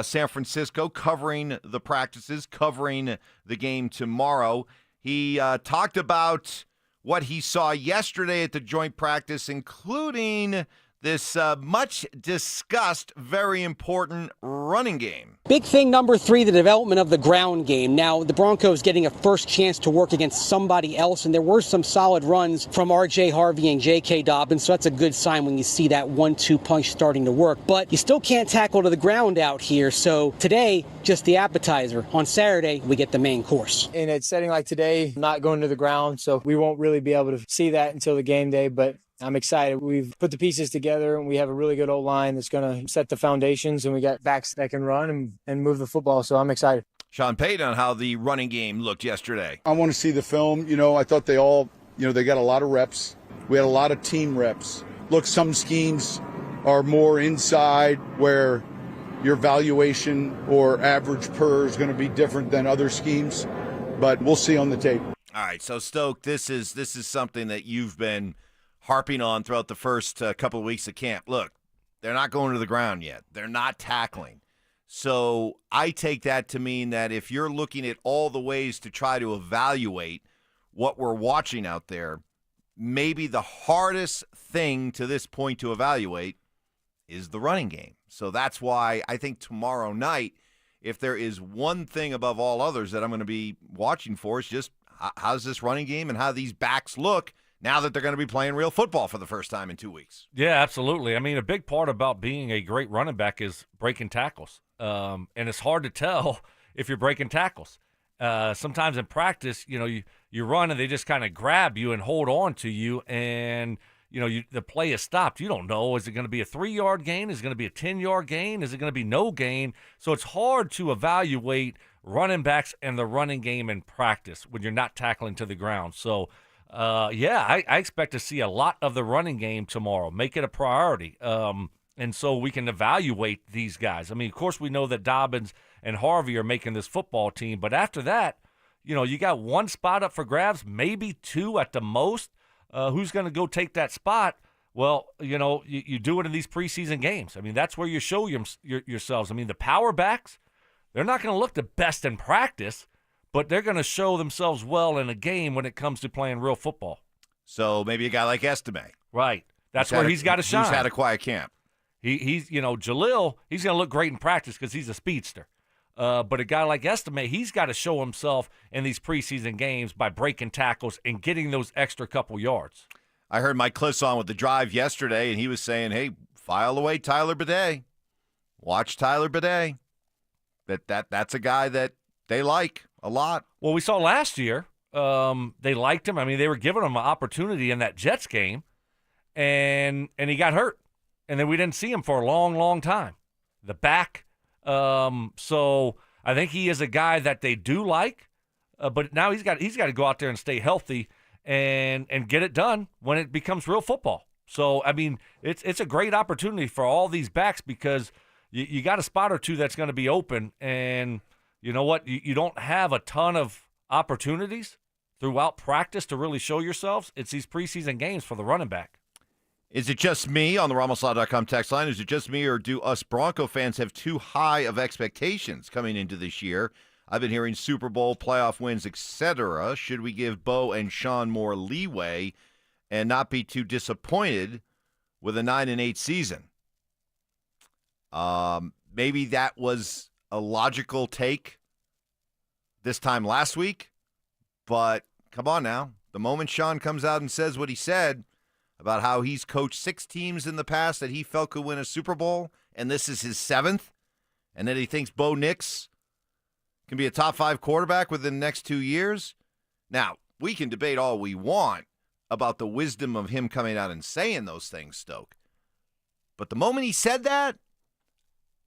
San Francisco covering the practices, covering the game tomorrow. He talked about what he saw yesterday at the joint practice, including this much discussed, very important running game. Big thing number 3, the development of the ground game. Now, the Broncos getting a first chance to work against somebody else, and there were some solid runs from R.J. Harvey and J.K. Dobbins, so that's a good sign when you see that 1-2 punch starting to work. But you still can't tackle to the ground out here, so today, just the appetizer. On Saturday, we get the main course. In a setting like today, not going to the ground, so we won't really be able to see that until the game day, but I'm excited. We've put the pieces together, and we have a really good O-line that's going to set the foundations, and we got backs that can run and move the football, so I'm excited. Sean Payton on how the running game looked yesterday. I want to see the film. I thought they all, they got a lot of reps. We had a lot of team reps. Look, some schemes are more inside where your valuation or average per is going to be different than other schemes, but we'll see on the tape. All right, so Stoke, this is something that you've been harping on throughout the first couple of weeks of camp. Look, they're not going to the ground yet. They're not tackling. So I take that to mean that if you're looking at all the ways to try to evaluate what we're watching out there, maybe the hardest thing to this point to evaluate is the running game. So that's why I think tomorrow night, if there is one thing above all others that I'm going to be watching for, is just how's this running game and how these backs look now that they're going to be playing real football for the first time in 2 weeks. Yeah, absolutely. I mean, a big part about being a great running back is breaking tackles. And it's hard to tell if you're breaking tackles. Sometimes in practice, you run and they just kind of grab you and hold on to you, and the play is stopped. You don't know, is it going to be a 3-yard gain? Is it going to be a 10-yard gain? Is it going to be no gain? So it's hard to evaluate running backs and the running game in practice when you're not tackling to the ground. So I expect to see a lot of the running game tomorrow. Make it a priority. And so we can evaluate these guys. I mean, of course, we know that Dobbins and Harvey are making this football team. But after that, you got one spot up for grabs, maybe 2 at the most. Who's going to go take that spot? Well, you do it in these preseason games. I mean, that's where you show yourselves. I mean, the power backs, they're not going to look the best in practice, but they're going to show themselves well in a game when it comes to playing real football. So maybe a guy like Estime. Right. That's where he's got to shine. Who's had a quiet camp? He's Jalil, he's going to look great in practice because he's a speedster. But a guy like Estime, he's got to show himself in these preseason games by breaking tackles and getting those extra couple yards. I heard Mike Cliss on with The Drive yesterday, and he was saying, hey, file away Tyler Bidet. Watch Tyler Bidet. That's a guy that they like a lot. Well, we saw last year they liked him. I mean, they were giving him an opportunity in that Jets game, and he got hurt. And then we didn't see him for a long, long time. The back. So I think he is a guy that they do like, but now he's got to go out there and stay healthy and get it done when it becomes real football. So, I mean, it's a great opportunity for all these backs because you got a spot or two that's going to be open. And you know what? You don't have a ton of opportunities throughout practice to really show yourselves. It's these preseason games for the running back. Is it just me on the RamosLaw.com text line? Is it just me, or do us Bronco fans have too high of expectations coming into this year? I've been hearing Super Bowl, playoff wins, etc. Should we give Bo and Sean more leeway and not be too disappointed with a 9-8 season? Maybe that was a logical take this time last week, but come on now. The moment Sean comes out and says what he said about how he's coached 6 teams in the past that he felt could win a Super Bowl, and this is his 7th, and that he thinks Bo Nix can be a top 5 quarterback within the next 2 years. Now, we can debate all we want about the wisdom of him coming out and saying those things, Stoke. But the moment he said that,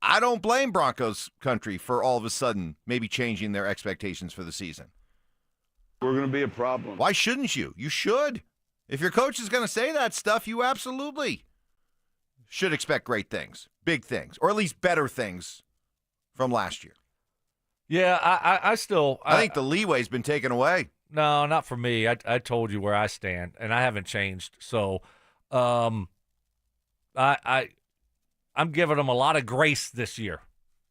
I don't blame Broncos country for all of a sudden maybe changing their expectations for the season. We're going to be a problem. Why shouldn't you? You should. If your coach is going to say that stuff, you absolutely should expect great things, big things, or at least better things from last year. Yeah, I think the leeway's been taken away. No, not for me. I told you where I stand, and I haven't changed. So I'm giving them a lot of grace this year.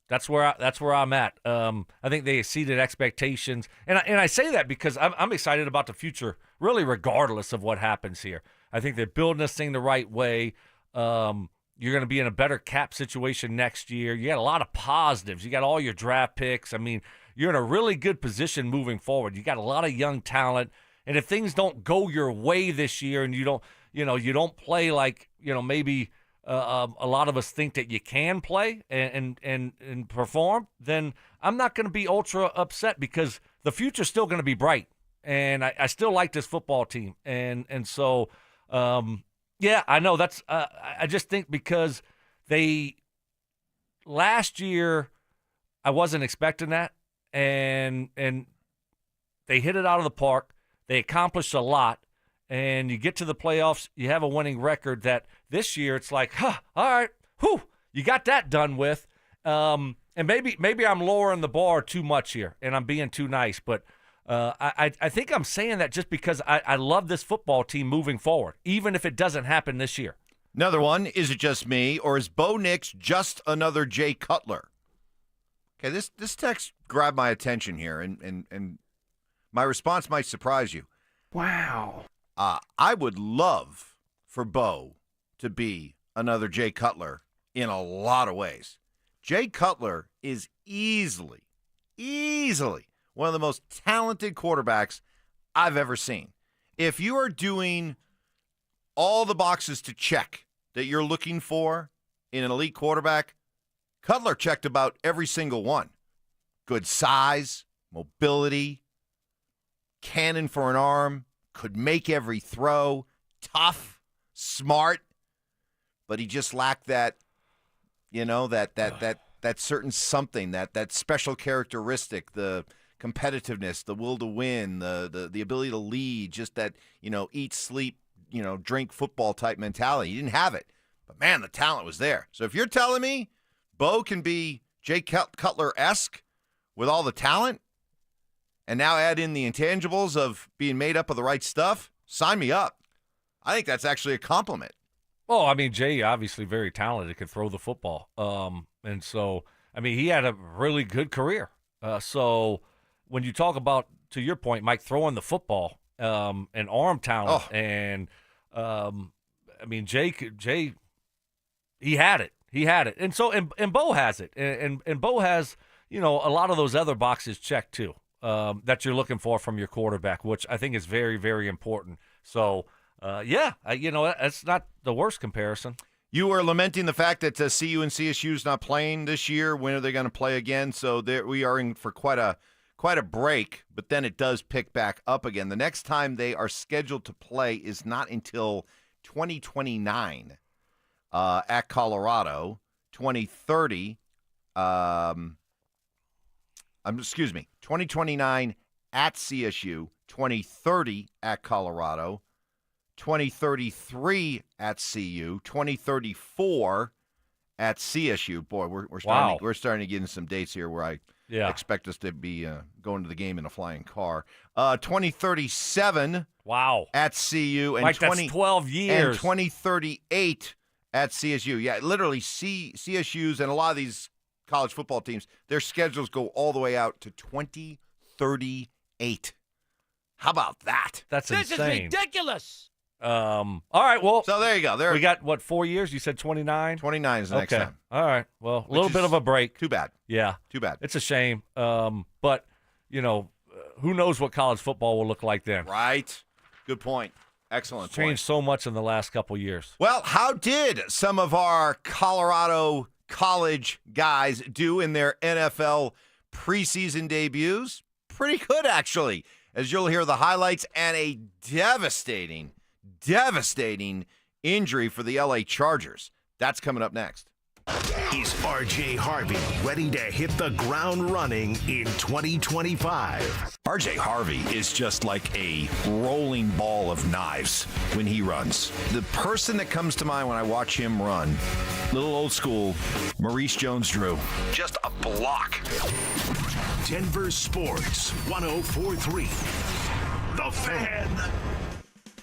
That's where I'm at. I think they exceeded expectations, and I say that because I'm excited about the future, really, regardless of what happens here. I think they're building this thing the right way. You're going to be in a better cap situation next year. You got a lot of positives. You got all your draft picks. I mean, you're in a really good position moving forward. You got a lot of young talent, and if things don't go your way this year, and you don't play like maybe. A lot of us think that you can play and perform, then I'm not going to be ultra upset because the future's still going to be bright, and I still like this football team, and so yeah, I know that's I just think because last year I wasn't expecting that, and they hit it out of the park. They accomplished a lot. And you get to the playoffs, you have a winning record that this year it's like, all right, you got that done with. And maybe I'm lowering the bar too much here and I'm being too nice. But I think I'm saying that just because I love this football team moving forward, even if it doesn't happen this year. Another one, is it just me, or is Bo Nix just another Jay Cutler? Okay, this text grabbed my attention here, and my response might surprise you. Wow. I would love for Bo to be another Jay Cutler in a lot of ways. Jay Cutler is easily one of the most talented quarterbacks I've ever seen. If you are doing all the boxes to check that you're looking for in an elite quarterback, Cutler checked about every single one. Good size, mobility, cannon for an arm, could make every throw, tough, smart, but he just lacked that, that certain something, that special characteristic, the competitiveness, the will to win, the ability to lead, just that, eat, sleep, drink football type mentality. He didn't have it, but man, the talent was there. So if you're telling me Bo can be Jay Cutler-esque with all the talent, and now add in the intangibles of being made up of the right stuff, sign me up. I think that's actually a compliment. Oh, I mean, Jay obviously very talented, could throw the football. And so, I mean, he had a really good career. So when you talk about, to your point, Mike, throwing the football and arm talent and I mean, Jay, he had it. He had it. And so, and Bo has it. And Bo has, a lot of those other boxes checked too, that you're looking for from your quarterback, which I think is very, very important. So, that's not the worst comparison. You were lamenting the fact that CU and CSU is not playing this year. When are they going to play again? So we are in for quite a break, but then it does pick back up again. The next time they are scheduled to play is not until 2029 at Colorado, 2030. 2029 at CSU, 2030 at Colorado, 2033 at CU, 2034 at CSU. Boy, we're starting to get into some dates here where I expect us to be going to the game in a flying car. 2037 at CU. And that's 12 years. And 2038 at CSU. Yeah, literally CSU's and a lot of these college football teams, their schedules go all the way out to 2038. How about that? That's insane. This is ridiculous. All right, well. So there you go. We got, 4 years? You said 29? 29 is the next time. All right, well, a little bit of a break. Too bad. Yeah. Too bad. It's a shame. But, who knows what college football will look like then. Right. Good point. Excellent It's changed so much in the last couple years. Well, how did some of our Colorado college guys do in their NFL preseason debuts? Pretty good, actually, as you'll hear the highlights and a devastating injury for the LA Chargers. That's coming up next. Is RJ Harvey ready to hit the ground running in 2025? RJ Harvey is just like a rolling ball of knives when he runs. The person that comes to mind when I watch him run, little old school, Maurice Jones-Drew. Just a block. Denver Sports 104.3. The Fan.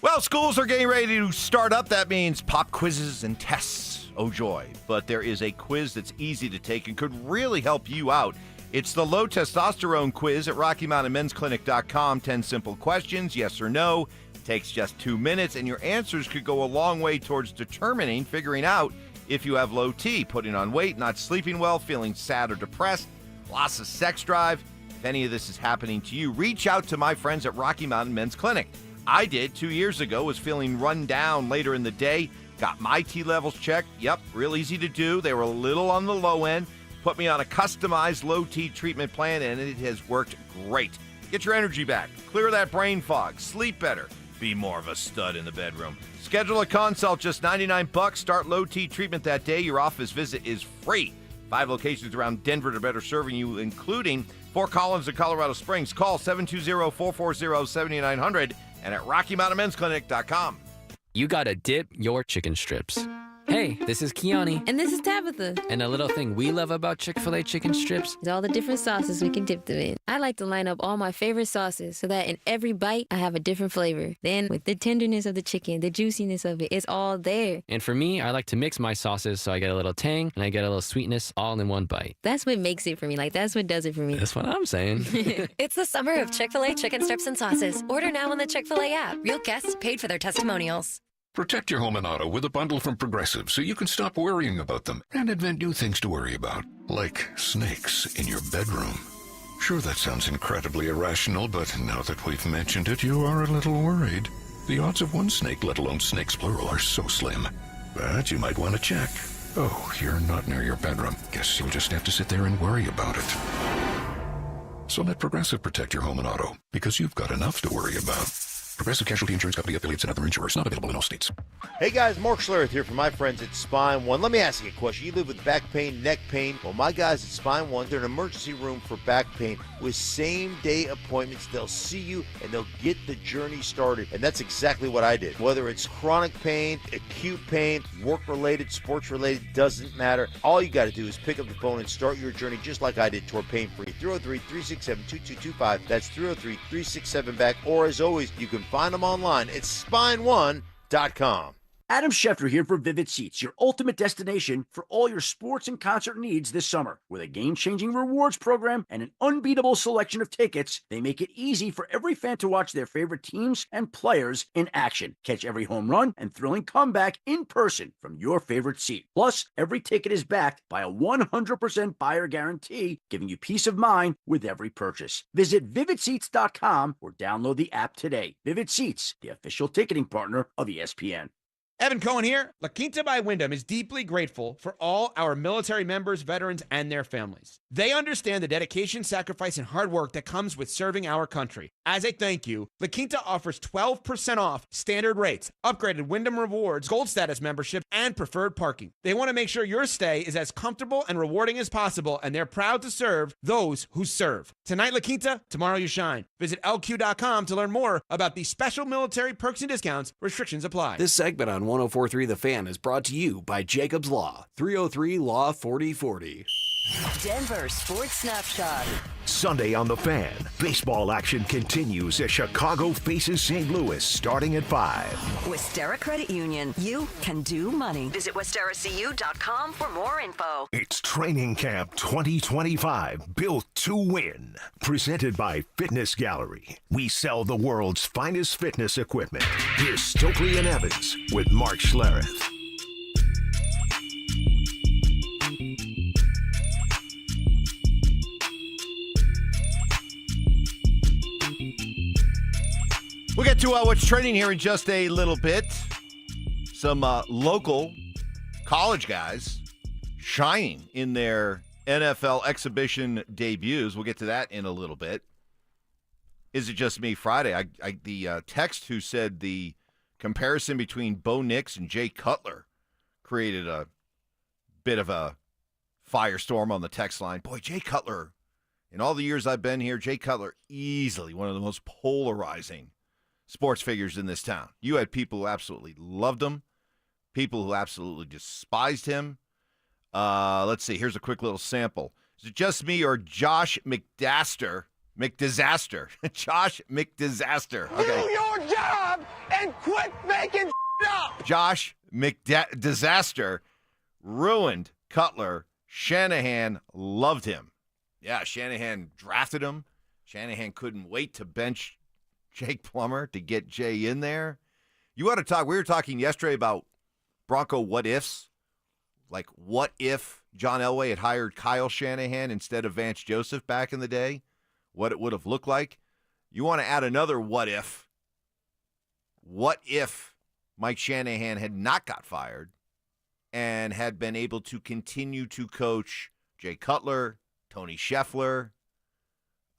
Well, schools are getting ready to start up. That means pop quizzes and tests. Oh, joy. But there is a quiz that's easy to take and could really help you out. It's the low testosterone quiz at RockyMountainMen'sClinic.com. 10 simple questions, yes or no. It takes just 2 minutes, and your answers could go a long way towards figuring out if you have low T, putting on weight, not sleeping well, feeling sad or depressed, loss of sex drive. If any of this is happening to you, reach out to my friends at Rocky Mountain Men's Clinic. I did 2 years ago, was feeling run down later in the day, got my T levels checked. Yep, real easy to do. They were a little on the low end. Put me on a customized low T treatment plan, and it has worked great. Get your energy back, clear that brain fog, sleep better, be more of a stud in the bedroom. Schedule a consult, just $99. Start low T treatment that day. Your office visit is free. 5 locations around Denver to better serving you, including Fort Collins and Colorado Springs. Call 720-440-7900 and at RockyMountainMen'sClinic.com. You gotta dip your chicken strips. Hey, this is Kiani. And this is Tabitha. And a little thing we love about Chick-fil-A chicken strips is all the different sauces we can dip them in. I like to line up all my favorite sauces so that in every bite, I have a different flavor. Then, with the tenderness of the chicken, the juiciness of it, it's all there. And for me, I like to mix my sauces so I get a little tang and I get a little sweetness all in one bite. That's what makes it for me. That's what does it for me. That's what I'm saying. It's the summer of Chick-fil-A chicken strips and sauces. Order now on the Chick-fil-A app. Real guests paid for their testimonials. Protect your home and auto with a bundle from Progressive so you can stop worrying about them and invent new things to worry about, like snakes in your bedroom. Sure, that sounds incredibly irrational, but now that we've mentioned it, you are a little worried. The odds of one snake, let alone snakes plural, are so slim. But you might want to check. Oh, you're not near your bedroom. Guess you'll just have to sit there and worry about it. So let Progressive protect your home and auto, because you've got enough to worry about. Progressive Casualty Insurance Company, affiliates, and other insurers. Not available in all states. Hey guys, Mark Schlereth here from my friends at Spine One. Let me ask you a question. You live with back pain, neck pain? Well, my guys at Spine One, they're an emergency room for back pain. With same-day appointments, they'll see you and they'll get the journey started. And that's exactly what I did. Whether it's chronic pain, acute pain, work-related, sports-related, doesn't matter. All you got to do is pick up the phone and start your journey just like I did toward pain-free. 303-367-2225. That's 303-367-BACK. Or as always, you can find them online at spineone.com. Adam Schefter here for Vivid Seats, your ultimate destination for all your sports and concert needs this summer. With a game-changing rewards program and an unbeatable selection of tickets, they make it easy for every fan to watch their favorite teams and players in action. Catch every home run and thrilling comeback in person from your favorite seat. Plus, every ticket is backed by a 100% buyer guarantee, giving you peace of mind with every purchase. Visit VividSeats.com or download the app today. Vivid Seats, the official ticketing partner of ESPN. Evan Cohen here. La Quinta by Wyndham is deeply grateful for all our military members, veterans, and their families. They understand the dedication, sacrifice, and hard work that comes with serving our country. As a thank you, La Quinta offers 12% off standard rates, upgraded Wyndham Rewards, Gold Status membership, and preferred parking. They want to make sure your stay is as comfortable and rewarding as possible, and they're proud to serve those who serve. Tonight, La Quinta, tomorrow you shine. Visit LQ.com to learn more about these special military perks and discounts. Restrictions apply. This segment on 104.3 The Fan is brought to you by Jacob's Law, 303 Law 4040. Denver Sports Snapshot. Sunday on The Fan, baseball action continues as Chicago faces St. Louis starting at 5. Westera Credit Union. You can do money. Visit WesteraCU.com for more info. It's Training Camp 2025, built to win. Presented by Fitness Gallery. We sell the world's finest fitness equipment. Here's Stokley and Evans with Mark Schlereth. We'll get to what's trending here in just a little bit. Some local college guys shining in their NFL exhibition debuts. We'll get to that in a little bit. Is it just me Friday? The text who said the comparison between Bo Nix and Jay Cutler created a bit of a firestorm on the text line. Boy, Jay Cutler, in all the years I've been here, Jay Cutler easily one of the most polarizing sports figures in this town. You had people who absolutely loved him, people who absolutely despised him. Let's see. Here's a quick little sample. Is it just me or Josh McDisaster? Josh McDisaster. Okay. Do your job and quit making up. Josh McDisaster ruined Cutler. Shanahan loved him. Yeah, Shanahan drafted him. Shanahan couldn't wait to bench Jake Plummer to get Jay in there. You want to talk? We were talking yesterday about Bronco what ifs. Like, what if John Elway had hired Kyle Shanahan instead of Vance Joseph back in the day? What it would have looked like? You want to add another what if? What if Mike Shanahan had not got fired and had been able to continue to coach Jay Cutler, Tony Scheffler,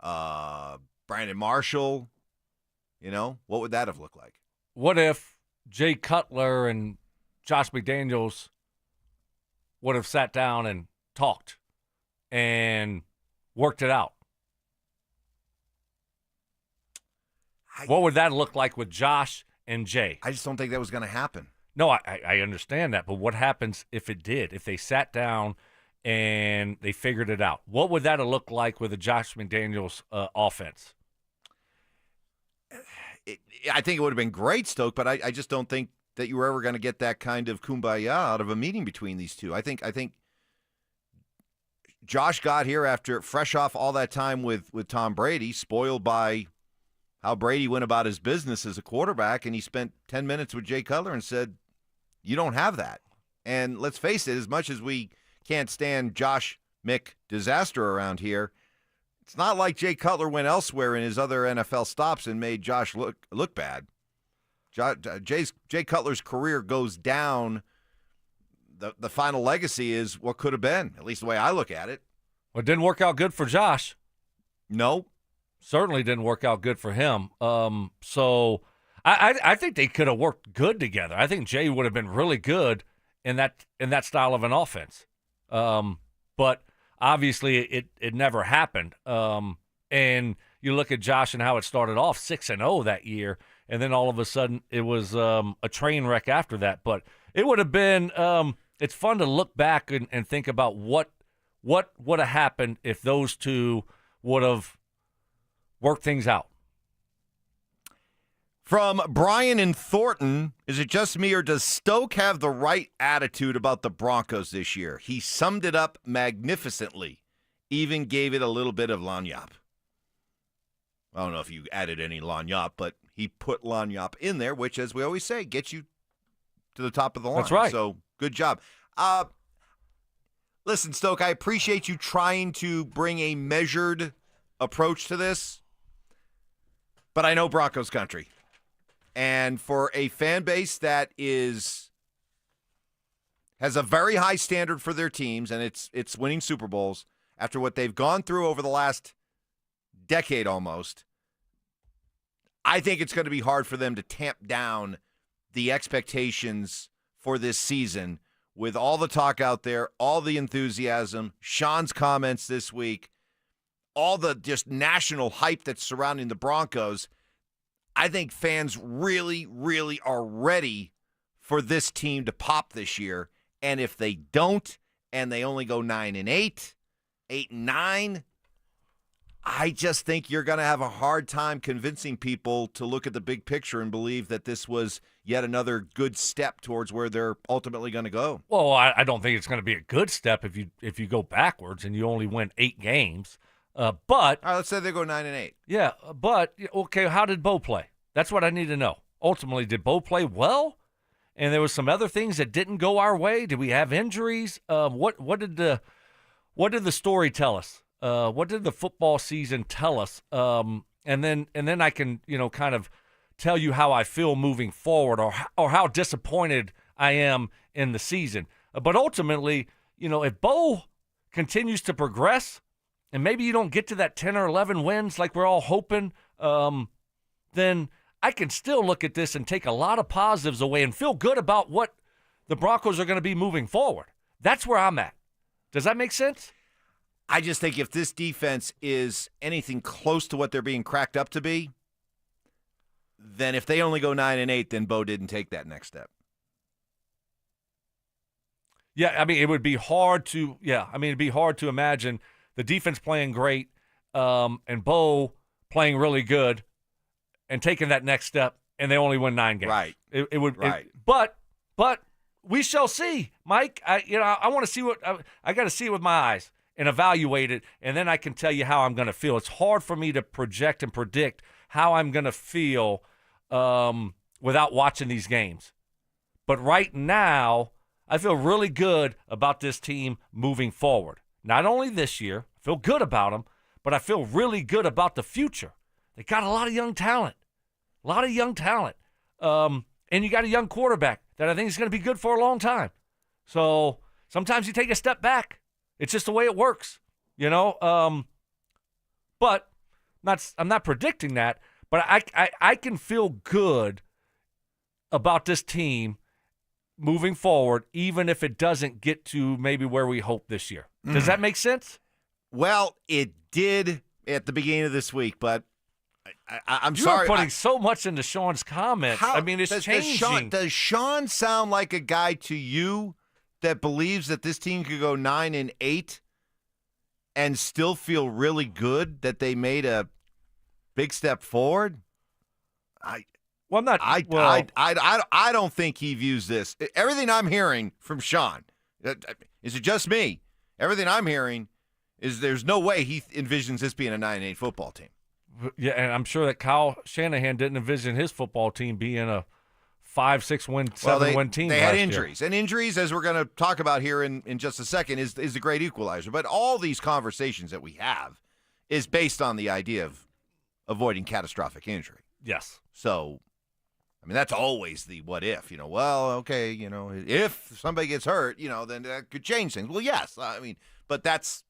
Brandon Marshall? You know, what would that have looked like? What if Jay Cutler and Josh McDaniels would have sat down and talked and worked it out? What would that look like with Josh and Jay? I just don't think that was going to happen. No, I understand that. But what happens if it did? If they sat down and they figured it out? What would that have looked like with a Josh McDaniels offense? I think it would have been great, Stoke, but I just don't think that you were ever going to get that kind of kumbaya out of a meeting between these two. I think Josh got here after fresh off all that time with Tom Brady, spoiled by how Brady went about his business as a quarterback, and he spent 10 minutes with Jay Cutler and said, you don't have that. And let's face it, as much as we can't stand Josh McDisaster around here, it's not like Jay Cutler went elsewhere in his other NFL stops and made Josh look bad. Jay Cutler's career goes down. The final legacy is what could have been, at least the way I look at it. Well, it didn't work out good for Josh. No. Certainly didn't work out good for him. So I think they could have worked good together. I think Jay would have been really good in that style of an offense. But obviously, it never happened. And you look at Josh and how it started off 6-0 that year, and then all of a sudden it was a train wreck after that. But it would have been it's fun to look back and think about what would have happened if those two would have worked things out. From Brian in Thornton, is it just me or does Stoke have the right attitude about the Broncos this year? He summed it up magnificently, even gave it a little bit of lagniappe. I don't know if you added any lagniappe, but he put lagniappe in there, which, as we always say, gets you to the top of the line. That's right. So, good job. Listen, Stoke, I appreciate you trying to bring a measured approach to this, but I know Broncos country. And for a fan base that has a very high standard for their teams, and it's winning Super Bowls, after what they've gone through over the last decade almost, I think it's going to be hard for them to tamp down the expectations for this season with all the talk out there, all the enthusiasm, Sean's comments this week, all the just national hype that's surrounding the Broncos. I think fans really, really are ready for this team to pop this year. And if they don't, and they only go 9-8, 8-9, I just think you're going to have a hard time convincing people to look at the big picture and believe that this was yet another good step towards where they're ultimately going to go. Well, I don't think it's going to be a good step if you go backwards and you only win 8 games. But all right, let's say they go 9-8. Yeah, but okay, how did Bo play? That's what I need to know. Ultimately, did Bo play well? And there was some other things that didn't go our way. Did we have injuries? What did the story tell us? What did the football season tell us? And then I can kind of tell you how I feel moving forward, or how disappointed I am in the season. But ultimately, if Bo continues to progress, and maybe you don't get to that 10 or 11 wins like we're all hoping, then I can still look at this and take a lot of positives away and feel good about what the Broncos are going to be moving forward. That's where I'm at. Does that make sense? I just think if this defense is anything close to what they're being cracked up to be, then if they only go 9-8, then Bo didn't take that next step. Yeah, I mean, it'd be hard to imagine the defense playing great, and Bo playing really good and taking that next step, and they only win 9 games. Right. It would. Right. But we shall see, Mike. I want to see what I got to see it with my eyes and evaluate it, and then I can tell you how I'm going to feel. It's hard for me to project and predict how I'm going to feel without watching these games. But right now, I feel really good about this team moving forward. Not only this year, I feel good about them, but I feel really good about the future. They got a lot of young talent. And you got a young quarterback that I think is going to be good for a long time. So sometimes you take a step back. It's just the way it works, But I'm not predicting that. But I can feel good about this team moving forward, even if it doesn't get to maybe where we hope this year. Does that make sense? Well, it did at the beginning of this week, but I'm sorry. You're putting so much into Sean's comment. It's changing. Does Sean sound like a guy to you that believes that this team could go 9-8 and still feel really good that they made a big step forward? I don't think he views this. Everything I'm hearing from Sean, is it just me? Everything I'm hearing is there's no way he envisions this being a 9-8 football team. Yeah, and I'm sure that Kyle Shanahan didn't envision his football team being a 5-6 win, 7-win team. They had injuries. And injuries, as we're going to talk about here in just a second, is the great equalizer. But all these conversations that we have is based on the idea of avoiding catastrophic injury. Yes. So, that's always the what if. If somebody gets hurt, then that could change things. Well, yes. But that's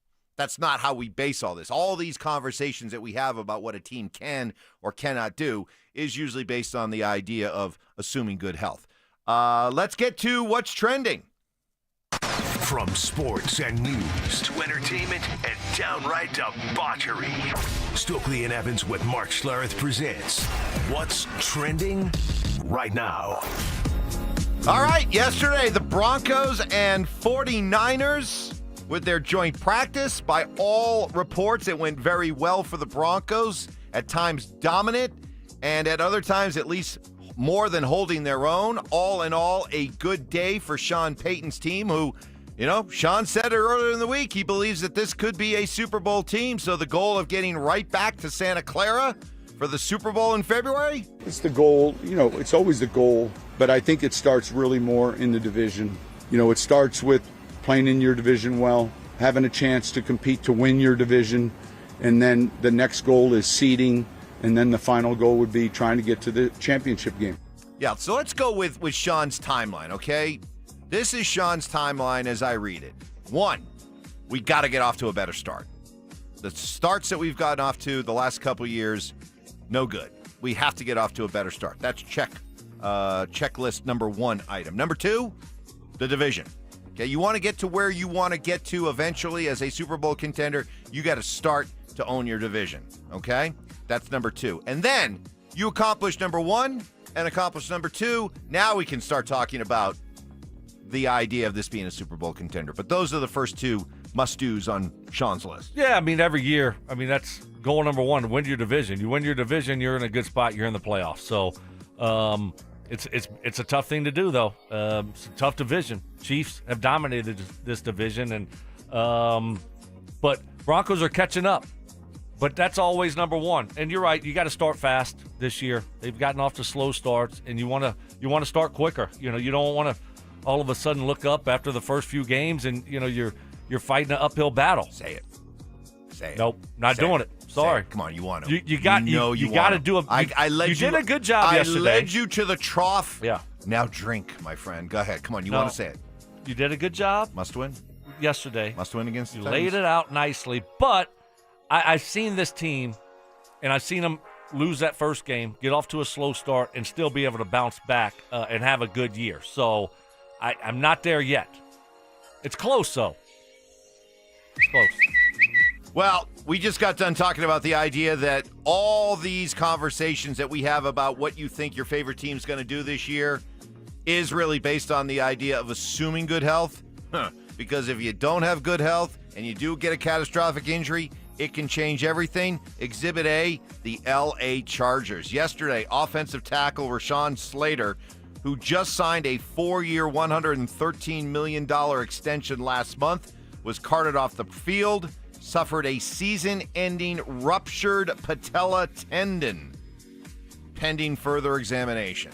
not how we base all this. All these conversations that we have about what a team can or cannot do is usually based on the idea of assuming good health. Let's get to what's trending. From sports and news to entertainment and downright debauchery, Stokley and Evans with Mark Schlereth presents What's Trending Right Now. All right, yesterday the Broncos and 49ers with their joint practice. By all reports, it went very well for the Broncos, at times dominant. and at other times at least more than holding their own. All in all, a good day for Sean Payton's team, who, Sean said earlier in the week he believes that this could be a Super Bowl team. So the goal of getting right back to Santa Clara for the Super Bowl in February? It's the goal. It's always the goal, but I think it starts really more in the division. It starts with playing in your division well, having a chance to compete to win your division, and then the next goal is seeding, and then the final goal would be trying to get to the championship game. Yeah, so let's go with Sean's timeline, okay? This is Sean's timeline as I read it. 1, we got to get off to a better start. The starts that we've gotten off to the last couple years, no good. We have to get off to a better start. That's checklist number 1 item. Number 2, the division. Okay, you want to get to where you want to get to eventually as a Super Bowl contender, you got to start to own your division, okay? That's number 2. And then you accomplish number 1 and accomplish number 2. Now we can start talking about the idea of this being a Super Bowl contender. But those are the first 2 must-dos on Sean's list. Yeah, every year, that's goal number 1, win your division. You win your division, you're in a good spot, you're in the playoffs. So it's a tough thing to do, though. It's a tough division. Chiefs have dominated this division, and but Broncos are catching up. But that's always number 1. And you're right, you got to start fast this year. They've gotten off to slow starts, and you want to start quicker. You don't want to all of a sudden look up after the first few games and you're fighting an uphill battle. Say it. Nope, not doing it. Sorry. Come on, you want to. You got to do a. You did a good job yesterday. I led you to the trough. Yeah. Now drink, my friend. Go ahead. Come on, you want to say it. You did a good job. Must win. Yesterday. Must win against the You Titans. laid it out nicely, but I've seen this team, and I've seen them lose that first game, get off to a slow start, and still be able to bounce back and have a good year. So I'm not there yet. It's close, though. It's close. Well, we just got done talking about the idea that all these conversations that we have about what you think your favorite team's going to do this year is really based on the idea of assuming good health. Because if you don't have good health and you do get a catastrophic injury, it can change everything. Exhibit A, the L.A. Chargers. Yesterday, offensive tackle Rashawn Slater, who just signed a 4-year, $113 million extension last month, was carted off the field, suffered a season-ending ruptured patella tendon, pending further examination.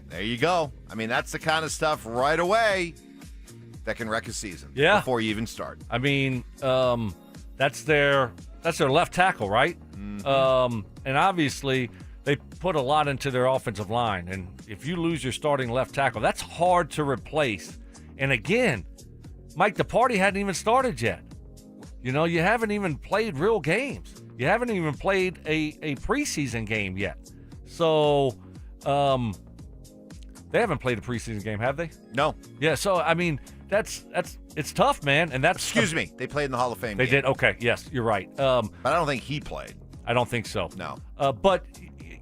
There you go. That's the kind of stuff right away that can wreck a season before you even start. That's their left tackle, right? Mm-hmm. And obviously, they put a lot into their offensive line. And if you lose your starting left tackle, that's hard to replace. And again, Mike, the party hadn't even started yet. You haven't even played real games. You haven't even played a preseason game yet. So, they haven't played a preseason game, have they? No. Yeah, so, it's tough, man. And that's Excuse me. They played in the Hall of Fame They game. did? Okay, yes, you're right. But I don't think he played. I don't think so. No. But,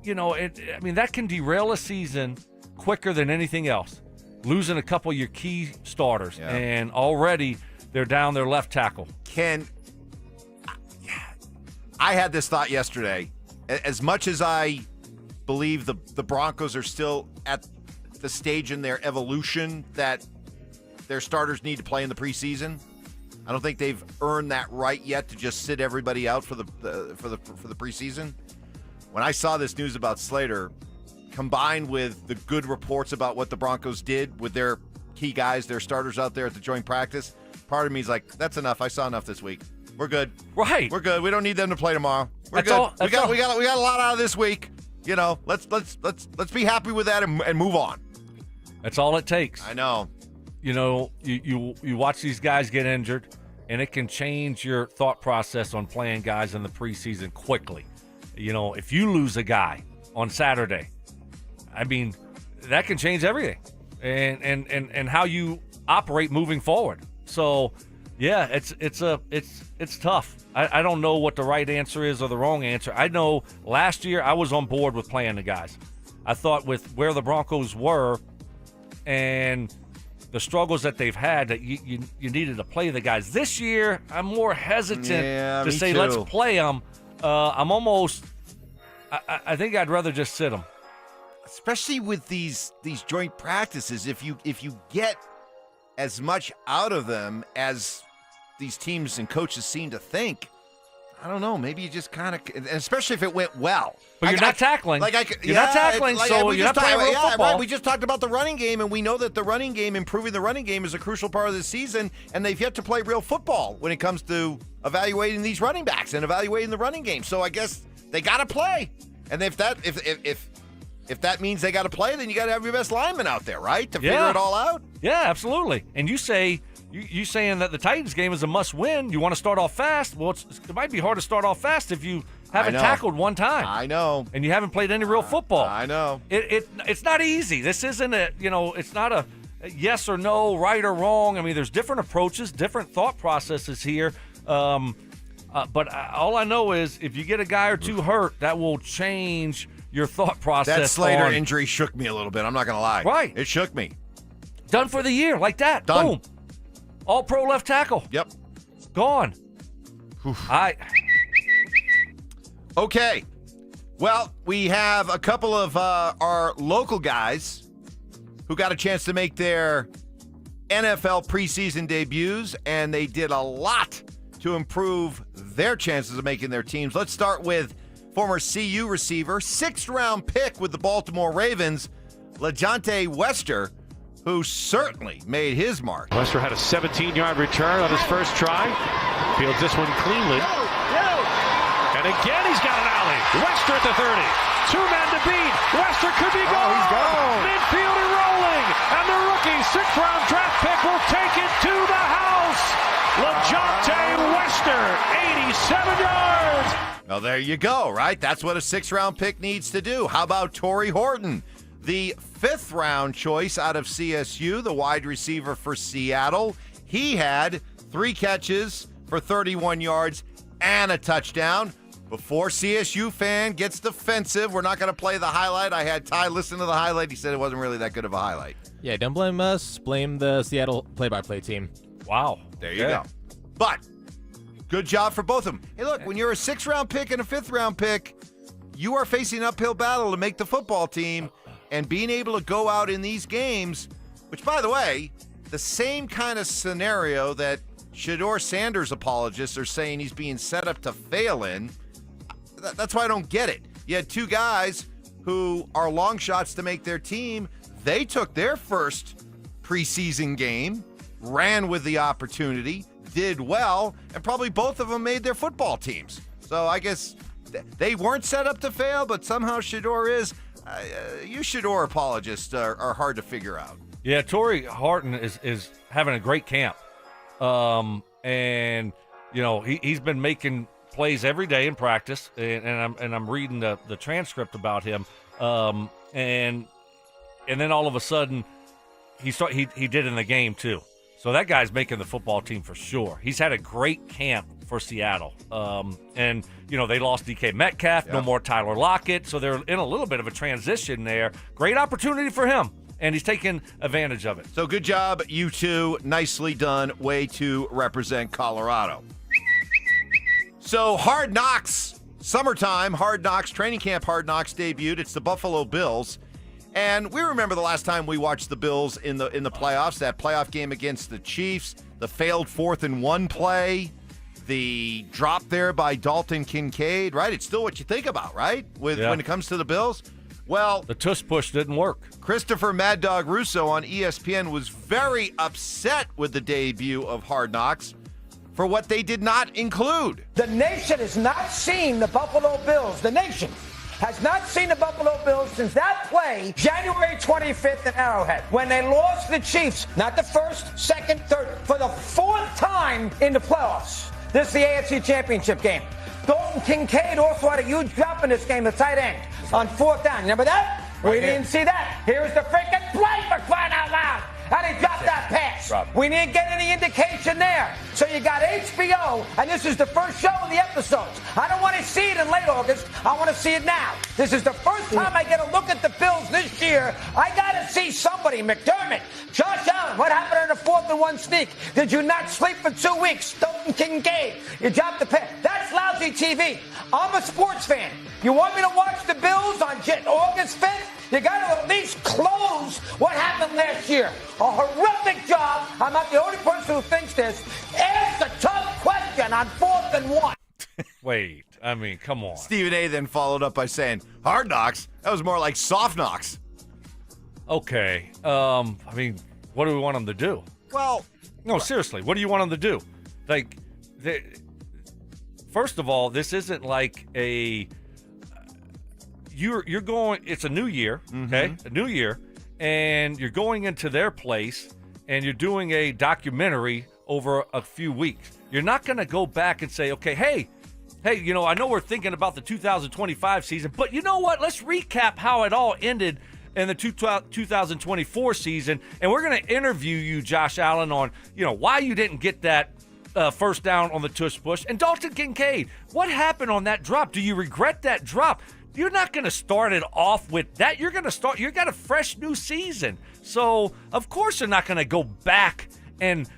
that can derail a season quicker than anything else. Losing a couple of your key starters, and already they're down their left tackle. I had this thought yesterday. As much as I believe the Broncos are still at the stage in their evolution that their starters need to play in the preseason, I don't think they've earned that right yet to just sit everybody out for the preseason. When I saw this news about Slater, combined with the good reports about what the Broncos did with their key guys, their starters out there at the joint practice, part of me is like, that's enough. I saw enough this week. We're good. Right. We're good. We don't need them to play tomorrow. We're That's good. all- We that's got all. a lot out of this week. Let's be happy with that and move on. That's all it takes. I know. You watch these guys get injured, and it can change your thought process on playing guys in the preseason quickly. If you lose a guy on Saturday, that can change everything, and how you operate moving forward. So, yeah, it's tough. I don't know what the right answer is or the wrong answer. I know last year I was on board with playing the guys. I thought with where the Broncos were and the struggles that they've had, that you needed to play the guys. This year, I'm more hesitant to say too. let's play them. I'm almost I think I'd rather just sit him. Especially with these joint practices, if you get as much out of them as these teams and coaches seem to think, I don't know. Maybe you just kind of, especially if it went well. But you're not tackling. You're not tackling, so you're not playing real football. Right. We just talked about the running game, and we know that the running game, improving the running game, is a crucial part of the season, and they've yet to play real football when it comes to evaluating these running backs and evaluating the running game. So I guess they got to play, and if that means they got to play, then you got to have your best lineman out there, right, to figure it all out. Yeah, absolutely. And you say. You saying that the Titans game is a must-win. You want to start off fast. Well, it might be hard to start off fast if you haven't tackled one time. I know. And you haven't played any real football. I know. It's not easy. This isn't it's not a yes or no, right or wrong. I mean, there's different approaches, different thought processes here. But all I know is if you get a guy or two hurt, that will change your thought process. That Slater injury shook me a little bit. I'm not going to lie. Right. It shook me. Done for the year, like that. Done. Boom. All-pro left tackle. Yep. Gone. Okay. Well, we have a couple of our local guys who got a chance to make their NFL preseason debuts, and they did a lot to improve their chances of making their teams. Let's start with former CU receiver, 6th-round pick with the Baltimore Ravens, LeJohntay Wester, who certainly made his mark. Wester had a 17-yard return on his first try. Fields this one cleanly. And again, he's got an alley. Wester at the 30. 2 men to beat. Wester could be gone. He's gone. Midfield and rolling. And the rookie 6th-round draft pick will take it to the house. LeJohntay Wester, 87 yards. Well, there you go, right? That's what a 6th-round pick needs to do. How about Torrey Horton? The 5th-round choice out of CSU, the wide receiver for Seattle. He had 3 catches for 31 yards and a touchdown. Before CSU fan gets defensive, we're not going to play the highlight. I had Ty listen to the highlight. He said it wasn't really that good of a highlight. Yeah, don't blame us. Blame the Seattle play-by-play team. Wow. There you go. But good job for both of them. Hey, look, when you're a 6th-round pick and a 5th-round pick, you are facing an uphill battle to make the football team. And being able to go out in these games, which, by the way, the same kind of scenario that Shador Sanders apologists are saying he's being set up to fail in, that's why I don't get it. You had 2 guys who are long shots to make their team. They took their first preseason game, ran with the opportunity, did well, and probably both of them made their football teams. So I guess they weren't set up to fail, but somehow Shador is. You Shador apologists are hard to figure out. Yeah, Torrey Horton is having a great camp. And, he's been making plays every day in practice, and I'm reading the transcript about him. And then all of a sudden, he did in the game, too. So that guy's making the football team for sure. He's had a great camp for Seattle. And, they lost DK Metcalf, no more Tyler Lockett, so they're in a little bit of a transition there. Great opportunity for him, and he's taking advantage of it. So good job, you two. Nicely done. Way to represent Colorado. So Hard Knocks, summertime, Hard Knocks, training camp Hard Knocks debuted. It's the Buffalo Bills. And we remember the last time we watched the Bills in the playoffs, that playoff game against the Chiefs, the failed 4th-and-1 play, the drop there by Dalton Kincaid, right? It's still what you think about, right? When it comes to the Bills. Well, the tush push didn't work. Christopher Mad Dog Russo on ESPN was very upset with the debut of Hard Knocks for what they did not include. The nation has not seen the Buffalo Bills. The nation has not seen the Buffalo Bills since that play January 25th in Arrowhead when they lost the Chiefs, not the 1st, 2nd, 3rd, for the 4th time in the playoffs. This is the AFC Championship game. Dalton Kincaid also had a huge drop in this game, the tight end, on 4th down. Remember that? We didn't see that. Here's the freaking play for crying out loud. How did he drop that pass? We didn't get any indication there. So you got HBO, and this is the first show of the episodes. I don't want to see it in late August. I want to see it now. This is the first time I get a look at the Bills this year. I got to see somebody. McDermott, Josh Allen, what happened in the 4th and 1 sneak? Did you not sleep for 2 weeks? Dalton Kincaid, you dropped the pen. That's lousy TV. I'm a sports fan. You want me to watch the Bills on August 5th? You got to at least close what happened last year. A horrific job. I'm not the only person who thinks this. Ask a tough question on 4th and 1. Wait, I mean, come on. Stephen A. then followed up by saying, hard knocks? That was more like soft knocks. Okay. I mean, what do we want them to do? Well, no, seriously, what do you want them to do? Like, first of all, this isn't like a you're going. It's a new year, okay? A new year, and you're going into their place, and you're doing a documentary over a few weeks. You're not going to go back and say, okay, hey, you know, I know we're thinking about the 2025 season, but you know what? Let's recap how it all ended in the 2024 season, and we're going to interview you, Josh Allen, on, you know, why you didn't get that first down on the tush push. And Dalton Kincaid, what happened on that drop? Do you regret that drop? You're not going to start it off with that. You got a fresh new season. So, of course, you're not going to go back and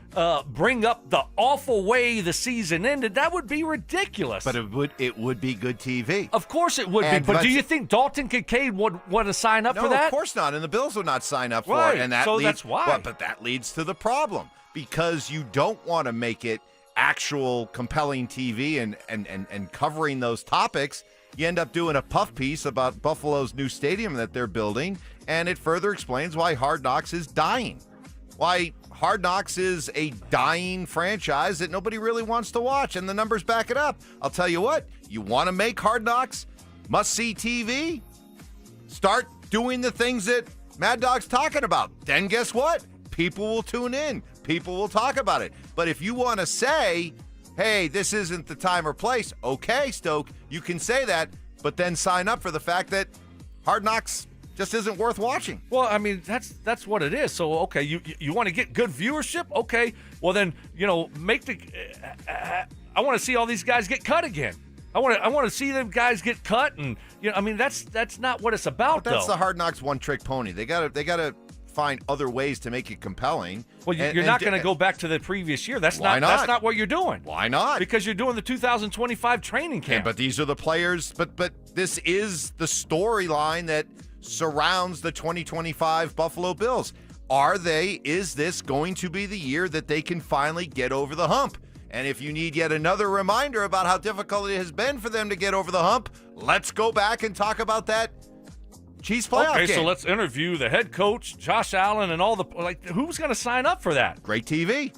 bring up the awful way the season ended. That would be ridiculous. But it would be good TV. Of course it would be. But do you think Dalton Kincaid would want to sign up for that? No, of course not. And the Bills would not sign up for it. And that's why. But that leads to the problem. Because you don't want to make it actual compelling TV and covering those topics. You end up doing a puff piece about Buffalo's new stadium that they're building, and it further explains why Hard Knocks is dying. Why Hard Knocks is a dying franchise that nobody really wants to watch, and the numbers back it up. I'll tell you what, you want to make Hard Knocks must-see TV? Start doing the things that Mad Dog's talking about. Then guess what? People will tune in. People will talk about it. But if you want to say, hey, this isn't the time or place, okay, Stoke, you can say that, but then sign up for the fact that Hard Knocks just isn't worth watching. Well, I mean, that's what it is. So, okay, you want to get good viewership? Okay, well then, you know, make the I want to see all these guys get cut again. I want to see them guys get cut, and you know, I mean, that's not what it's about. But that's the Hard Knocks one-trick pony. They gotta find other ways to make it compelling. Well, you're not going to go back to the previous year. That's not. That's not what you're doing. Why not? Because you're doing the 2025 training camp. But these are the players. But this is the storyline that surrounds the 2025 Buffalo Bills. Is this going to be the year that they can finally get over the hump? And if you need yet another reminder about how difficult it has been for them to get over the hump, let's go back and talk about that Chiefs playoff game. Okay, so let's interview the head coach, Josh Allen, and all the who's going to sign up for that? Great TV.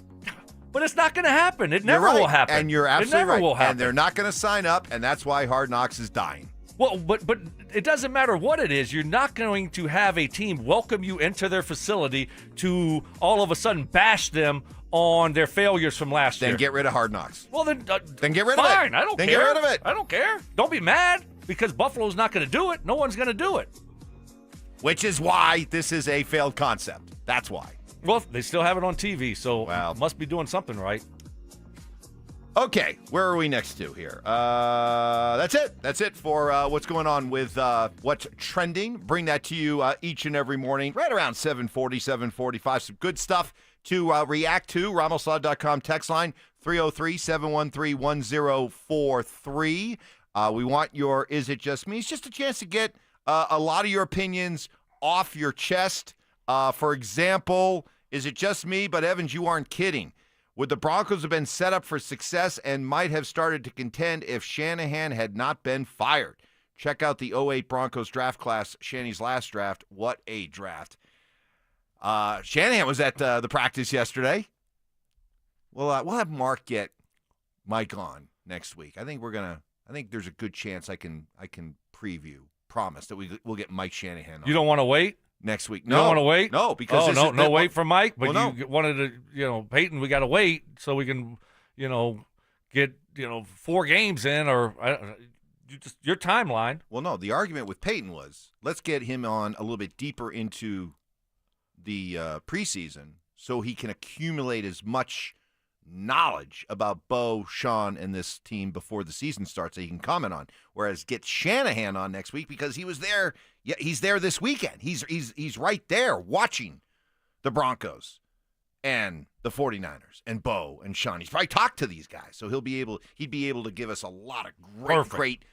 But it's not going to happen. It never will happen. And you're absolutely right. It never will happen. And they're not going to sign up, and that's why Hard Knocks is dying. Well, but it doesn't matter what it is. You're not going to have a team welcome you into their facility to all of a sudden bash them on their failures from last year. Then get rid of Hard Knocks. Well, then get rid of it. Fine, I don't care. Then get rid of it. I don't care. Don't be mad because Buffalo's not going to do it. No one's going to do it. Which is why this is a failed concept. That's why. Well, they still have it on TV, so must be doing something right. Okay, where are we next to here? That's it. That's it for what's going on with what's trending. Bring that to you each and every morning, right around 7:40, 7:45. Some good stuff to react to. RamosLaw.com text line, 303-713-1043. We want your Is It Just Me? It's just a chance to get a lot of your opinions off your chest. For example, is it just me? But Evans, you aren't kidding. Would the Broncos have been set up for success and might have started to contend if Shanahan had not been fired? Check out the 08 Broncos draft class, Shanny's last draft. What a draft. Shanahan was at the practice yesterday. We'll have Mark get Mike on next week. I think there's a good chance I can preview. Promise that we'll get Mike Shanahan on. You don't want to wait? Next week. No. You don't want to wait? No, because no wait for Mike, but well, you wanted to, Payton, we got to wait so we can, get, 4 games in or your timeline. Well, no, the argument with Payton was let's get him on a little bit deeper into the preseason so he can accumulate as much knowledge about Bo, Sean, and this team before the season starts that he can comment on. Whereas get Shanahan on next week because he was there. Yeah, he's there this weekend. He's right there watching the Broncos and the 49ers and Bo and Sean. He's probably talked to these guys, so he'd be able to give us a lot of great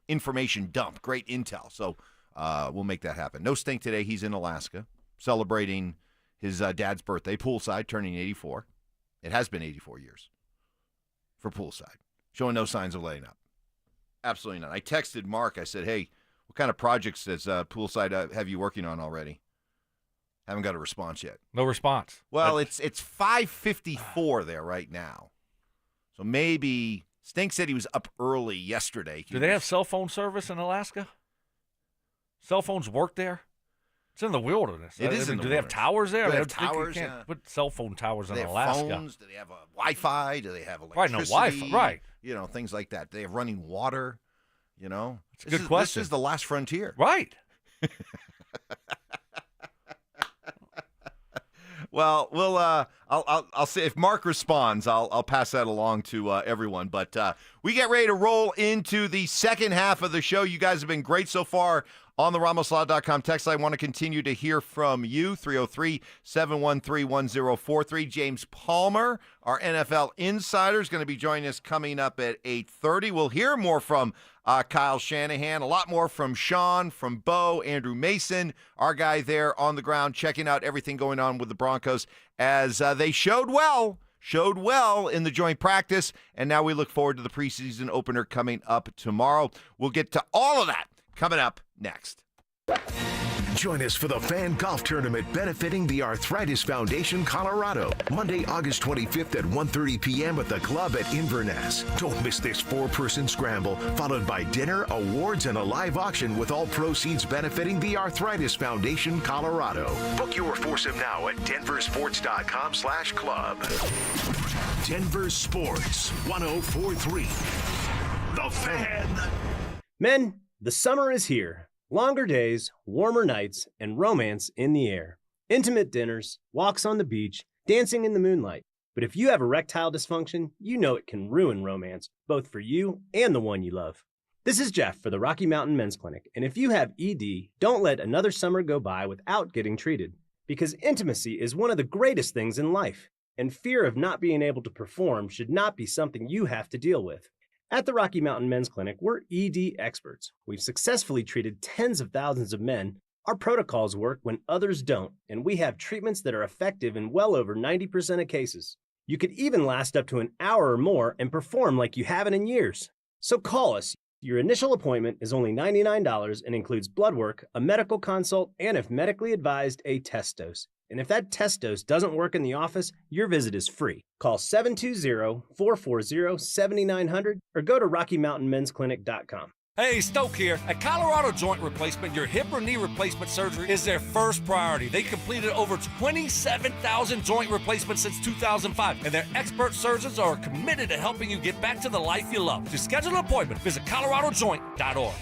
information dump, great intel. So we'll make that happen. No stink today. He's in Alaska celebrating his dad's birthday, poolside, turning 84. It has been 84 years for poolside, showing no signs of letting up. Absolutely not. I texted Mark. I said, hey, what kind of projects does poolside have you working on already? Haven't got a response yet. No response. Well, it's 5:54 there right now. So maybe Stink said he was up early yesterday. Do they have cell phone service in Alaska? Cell phones work there? It's in the wilderness. It is in the Do they have towers there? Do they have towers? You can't put cell phone towers in Do they have Alaska. phones? Do they have Wi-Fi? Do they have Right, no electricity? Wi-Fi, right. Things like that. Do they have running water? It's a good question. This is the last frontier. Right. Well, I'll see if Mark responds. I'll pass that along to everyone. But we get ready to roll into the second half of the show. You guys have been great so far on the RamosLaw.com text line. I want to continue to hear from you. 303-713-1043. James Palmer, our NFL insider, is going to be joining us coming up at 8:30. We'll hear more from Kyle Shanahan, a lot more from Sean, from Bo, Andrew Mason, our guy there on the ground, checking out everything going on with the Broncos as they showed well in the joint practice, and now we look forward to the preseason opener coming up tomorrow. We'll get to all of that coming up next. Join us for the Fan Golf Tournament benefiting the Arthritis Foundation Colorado, Monday, August 25th at 1:30 p.m. at the club at Inverness. Don't miss this four-person scramble, followed by dinner, awards, and a live auction with all proceeds benefiting the Arthritis Foundation Colorado. Book your foursome now at DenverSports.com/club. Denver Sports 104.3. The Fan. Men, the summer is here. Longer days, warmer nights, and romance in the air. Intimate dinners, walks on the beach, dancing in the moonlight. But if you have erectile dysfunction, you know it can ruin romance, both for you and the one you love. This is Jeff for the Rocky Mountain Men's Clinic, and if you have ED, don't let another summer go by without getting treated. Because intimacy is one of the greatest things in life, and fear of not being able to perform should not be something you have to deal with. At the Rocky Mountain Men's Clinic, we're ED experts. We've successfully treated tens of thousands of men. Our protocols work when others don't, and we have treatments that are effective in well over 90% of cases. You could even last up to an hour or more and perform like you haven't in years. So call us. Your initial appointment is only $99 and includes blood work, a medical consult, and if medically advised, a test dose. And if that test dose doesn't work in the office, your visit is free. Call 720-440-7900 or go to RockyMountainMen'sClinic.com. Hey, Stoke here. At Colorado Joint Replacement, your hip or knee replacement surgery is their first priority. They completed over 27,000 joint replacements since 2005, and their expert surgeons are committed to helping you get back to the life you love. To schedule an appointment, visit coloradojoint.org.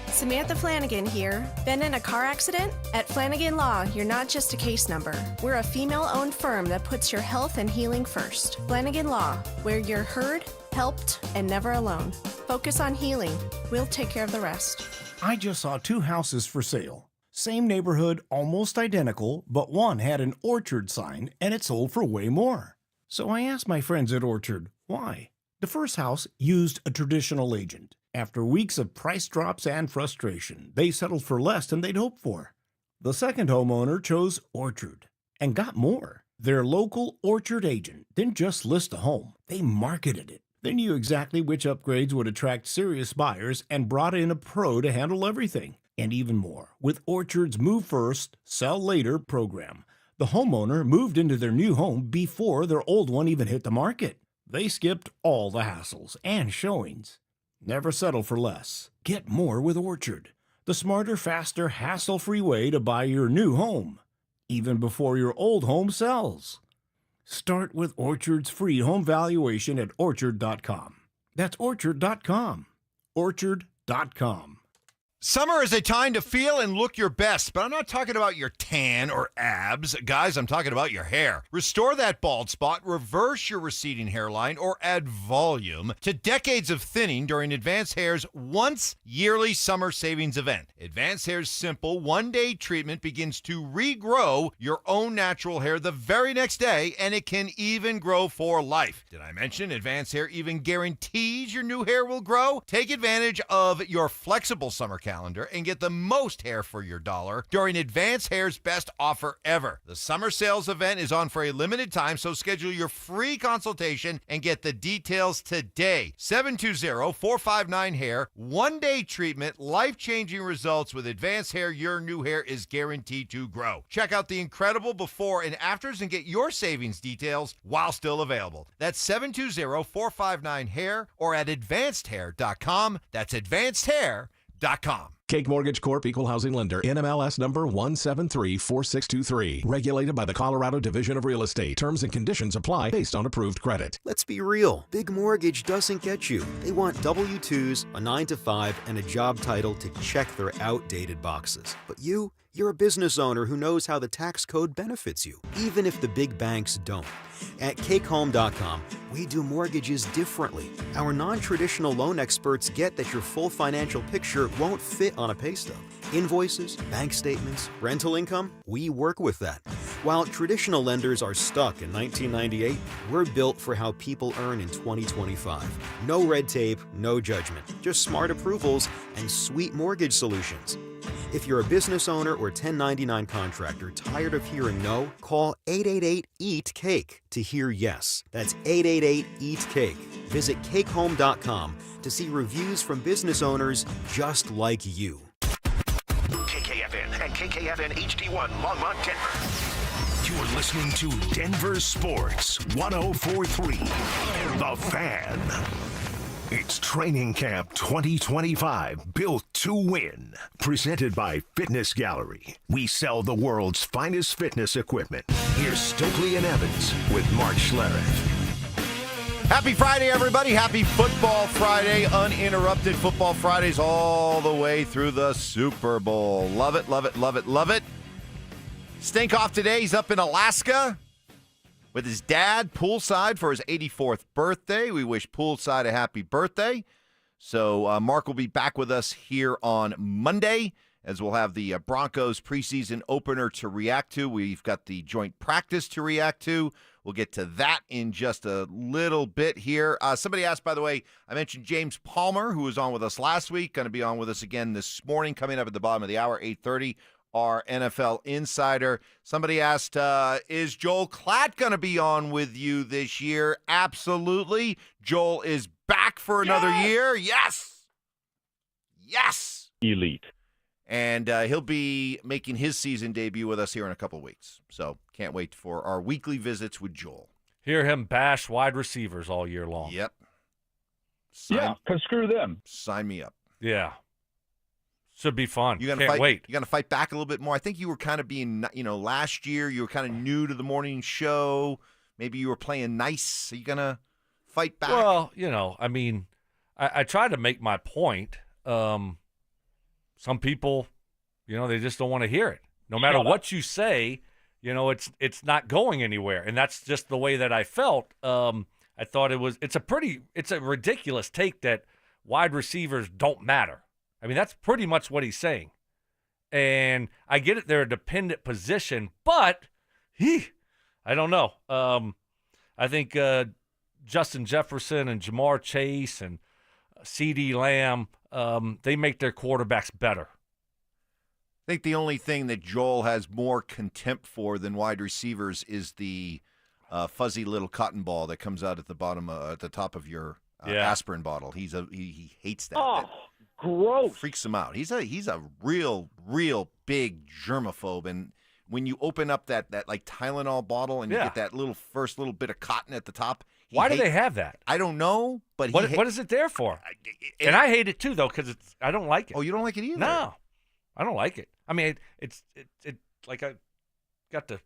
Samantha Flanagan here. Been in a car accident? At Flanagan Law, you're not just a case number. We're a female-owned firm that puts your health and healing first. Flanagan Law, where you're heard, helped, and never alone. Focus on healing. We'll take care of the rest. I just saw two houses for sale. Same neighborhood, almost identical, but one had an Orchard sign and it sold for way more. So I asked my friends at Orchard, why? The first house used a traditional agent. After weeks of price drops and frustration, they settled for less than they'd hoped for. The second homeowner chose Orchard and got more. Their local Orchard agent didn't just list a home, they marketed it. They knew exactly which upgrades would attract serious buyers and brought in a pro to handle everything. And even more, with Orchard's Move First, Sell Later program, the homeowner moved into their new home before their old one even hit the market. They skipped all the hassles and showings. Never settle for less. Get more with Orchard, the smarter, faster, hassle-free way to buy your new home, even before your old home sells. Start with Orchard's free home valuation at Orchard.com. That's Orchard.com. Orchard.com. Summer is a time to feel and look your best, but I'm not talking about your tan or abs. Guys, I'm talking about your hair. Restore that bald spot, reverse your receding hairline, or add volume to decades of thinning during Advanced Hair's once yearly summer savings event. Advanced Hair's simple one-day treatment begins to regrow your own natural hair the very next day, and it can even grow for life. Did I mention Advanced Hair even guarantees your new hair will grow? Take advantage of your flexible summer calendar and get the most hair for your dollar during Advanced Hair's best offer ever. The summer sales event is on for a limited time, so schedule your free consultation and get the details today. 720-459-HAIR. One-day treatment, life-changing results with Advanced Hair. Your new hair is guaranteed to grow. Check out the incredible before and afters and get your savings details while still available. That's 720-459-HAIR or at advancedhair.com. That's advancedhair.com. Cake Mortgage Corp. Equal Housing Lender. NMLS number 1734623. Regulated by the Colorado Division of Real Estate. Terms and conditions apply based on approved credit. Let's be real. Big Mortgage doesn't get you. They want W-2s, a 9-to-5, and a job title to check their outdated boxes. But you're a business owner who knows how the tax code benefits you, even if the big banks don't. At CakeHome.com, we do mortgages differently. Our non-traditional loan experts get that your full financial picture won't fit on a pay stub. Invoices, bank statements, rental income, we work with that. While traditional lenders are stuck in 1998, we're built for how people earn in 2025. No red tape, no judgment, just smart approvals and sweet mortgage solutions. If you're a business owner or 1099 contractor tired of hearing no, call 888-EAT-CAKE to hear yes. That's 888-EAT-CAKE. Visit CakeHome.com to see reviews from business owners just like you. KKFN and KKFN HD1 Longmont, Denver. You're listening to Denver Sports 104.3. The Fan. It's Training Camp 2025, built to win. Presented by Fitness Gallery. We sell the world's finest fitness equipment. Here's Stokley and Evans with Mark Schlereth. Happy Friday, everybody. Happy Football Friday. Uninterrupted Football Fridays all the way through the Super Bowl. Love it, love it, love it, love it. Stink off today. He's up in Alaska with his dad poolside for his 84th birthday. We wish poolside a happy birthday. So Mark will be back with us here on Monday as we'll have the Broncos preseason opener to react to. We've got the joint practice to react to. We'll get to that in just a little bit here. Somebody asked, by the way, I mentioned James Palmer, who was on with us last week, going to be on with us again this morning, coming up at the bottom of the hour, 8:30. Our NFL insider. Somebody asked, is Joel Klatt going to be on with you this year? Absolutely. Joel is back for another year. Yes. Yes. Elite. And he'll be making his season debut with us here in a couple of weeks. So can't wait for our weekly visits with Joel. Hear him bash wide receivers all year long. Yep. Because screw them. Sign me up. Yeah. Should be fun. Can't wait. You're going to fight back a little bit more. I think you were kind of being, last year you were kind of new to the morning show. Maybe you were playing nice. Are you going to fight back? Well, I try to make my point. Some people, they just don't want to hear it. No matter what you say, it's not going anywhere. And that's just the way that I felt. I thought it's a ridiculous take that wide receivers don't matter. I mean, that's pretty much what he's saying. And I get it, they're a dependent position, but I don't know. I think Justin Jefferson and Jamar Chase and CeeDee Lamb, they make their quarterbacks better. I think the only thing that Joel has more contempt for than wide receivers is the fuzzy little cotton ball that comes out at the bottom, at the top of your aspirin bottle. He hates that. Oh. Gross. Freaks him out. He's a real big germaphobe, and when you open up that like Tylenol bottle and you get that first little bit of cotton at the top. Why do they have that? I don't know, but what is it there for? And I hate it too, though, because I don't like it. Oh, you don't like it either? No, I don't like it. I mean, it's like I got the.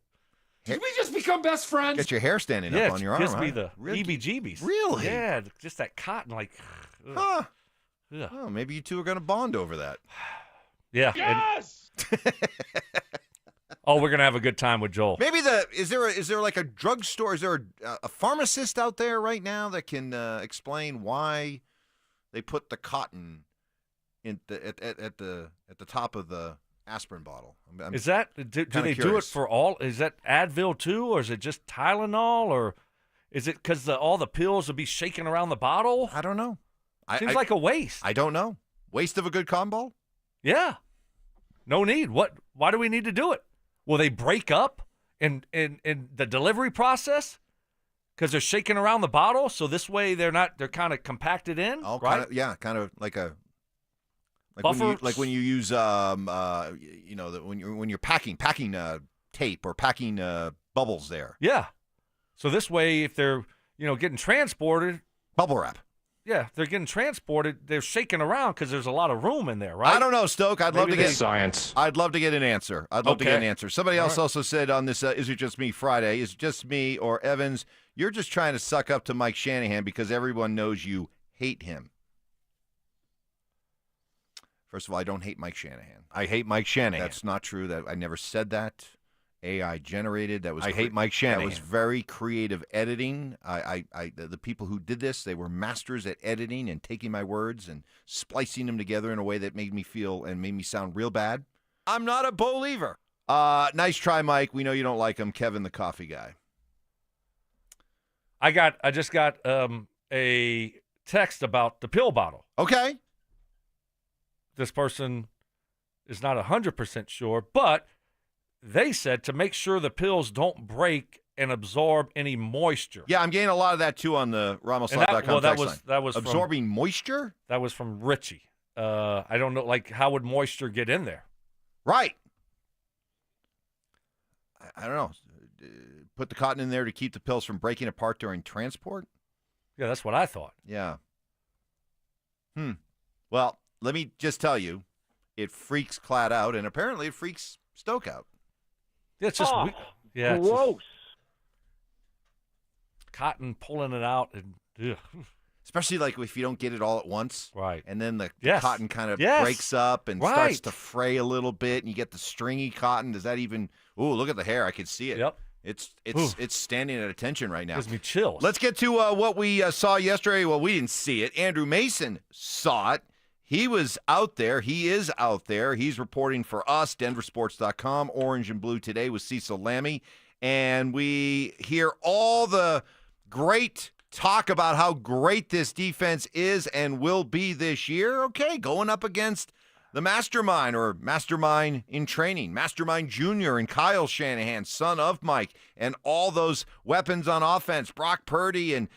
Did we just become best friends? Get your hair standing up on your arm. It gives me the heebie-jeebies. Really? Yeah, just that cotton, like. Huh. Yeah. Oh, maybe you two are going to bond over that. Yeah. Yes! Oh, we're going to have a good time with Joel. Maybe is there like a drugstore? Is there a pharmacist out there right now that can explain why they put the cotton at the top of the aspirin bottle? Is that do they do it for all? Is that Advil too, or is it just Tylenol, or is it because all the pills will be shaking around the bottle? I don't know. Seems like a waste. I don't know. Waste of a good cotton ball? Yeah. No need. Why do we need to do it? Will they break up in the delivery process because they're shaking around the bottle? So this way they're kind of compacted in, right? Kind of like a buffer. When you use when you're packing tape or packing bubbles there. Yeah. So this way, if they're getting transported, bubble wrap. Yeah, they're getting transported. They're shaking around because there's a lot of room in there, right? I don't know, Stoke. I'd love to get science. I'd love to get an answer. Somebody else also said on this Is It Just Me Friday, is it just me or Evans? You're just trying to suck up to Mike Shanahan because everyone knows you hate him. First of all, I don't hate Mike Shanahan. I hate Mike Shanahan. That's not true. That I never said that. AI generated. That was I hate Mike Shanahan. That was very creative editing. The people who did this, they were masters at editing and taking my words and splicing them together in a way that made me feel and made me sound real bad. I'm not a believer. Nice try, Mike. We know you don't like him. Kevin, the coffee guy. I just got a text about the pill bottle. Okay. This person is not 100% sure, but they said to make sure the pills don't break and absorb any moisture. Yeah, I'm getting a lot of that, too, on the RamosLive.com text line. That was absorbing moisture? That was from Richie. I don't know, how would moisture get in there? Right. I don't know. Put the cotton in there to keep the pills from breaking apart during transport? Yeah, that's what I thought. Yeah. Well, let me just tell you, it freaks Clad out, and apparently it freaks Stoke out. Yeah, it's just gross. Cotton pulling it out, and especially if you don't get it all at once, right? And then the cotton kind of breaks up and starts to fray a little bit, and you get the stringy cotton. Does that even? Ooh, look at the hair! I can see it. Yep. It's standing at attention right now. Gives me chills. Let's get to what we saw yesterday. Well, we didn't see it. Andrew Mason saw it. He was out there. He is out there. He's reporting for us, DenverSports.com, Orange and Blue Today with Cecil Lammey. And we hear all the great talk about how great this defense is and will be this year. Okay, going up against the mastermind or mastermind in training, Mastermind Jr. and Kyle Shanahan, son of Mike, and all those weapons on offense, Brock Purdy and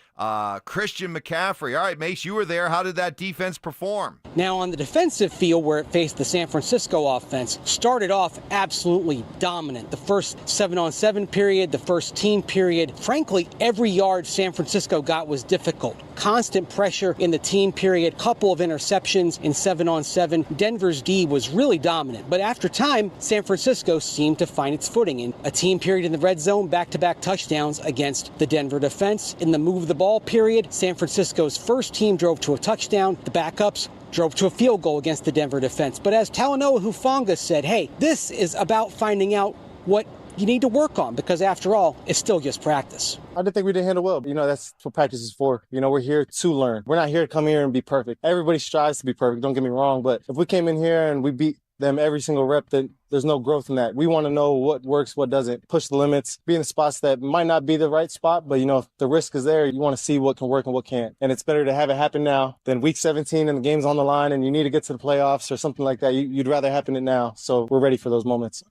Christian McCaffrey. All right, Mace, you were there. How did that defense perform? Now, on the defensive field where it faced the San Francisco offense, started off absolutely dominant. The first 7-on-7 period, the first team period, frankly, every yard San Francisco got was difficult. Constant pressure in the team period, couple of interceptions in 7-on-7. Denver's D was really dominant, but after time, San Francisco seemed to find its footing in a team period in the red zone, back-to-back touchdowns against the Denver defense. In the move the ball period, San Francisco's first team drove to a touchdown. The backups drove to a field goal against the Denver defense. But as Talanoa Hufanga said, hey, this is about finding out what you need to work on, because after all, it's still just practice. I didn't think we did handle well. That's what practice is for. We're here to learn. We're not here to come here and be perfect. Everybody strives to be perfect, don't get me wrong. But if we came in here and we beat them every single rep, then there's no growth in that. We want to know what works, what doesn't, push the limits, be in the spots that might not be the right spot, but if the risk is there, you want to see what can work and what can't. And it's better to have it happen now than week 17 and the game's on the line and you need to get to the playoffs or something like that. You'd rather happen it now. So we're ready for those moments.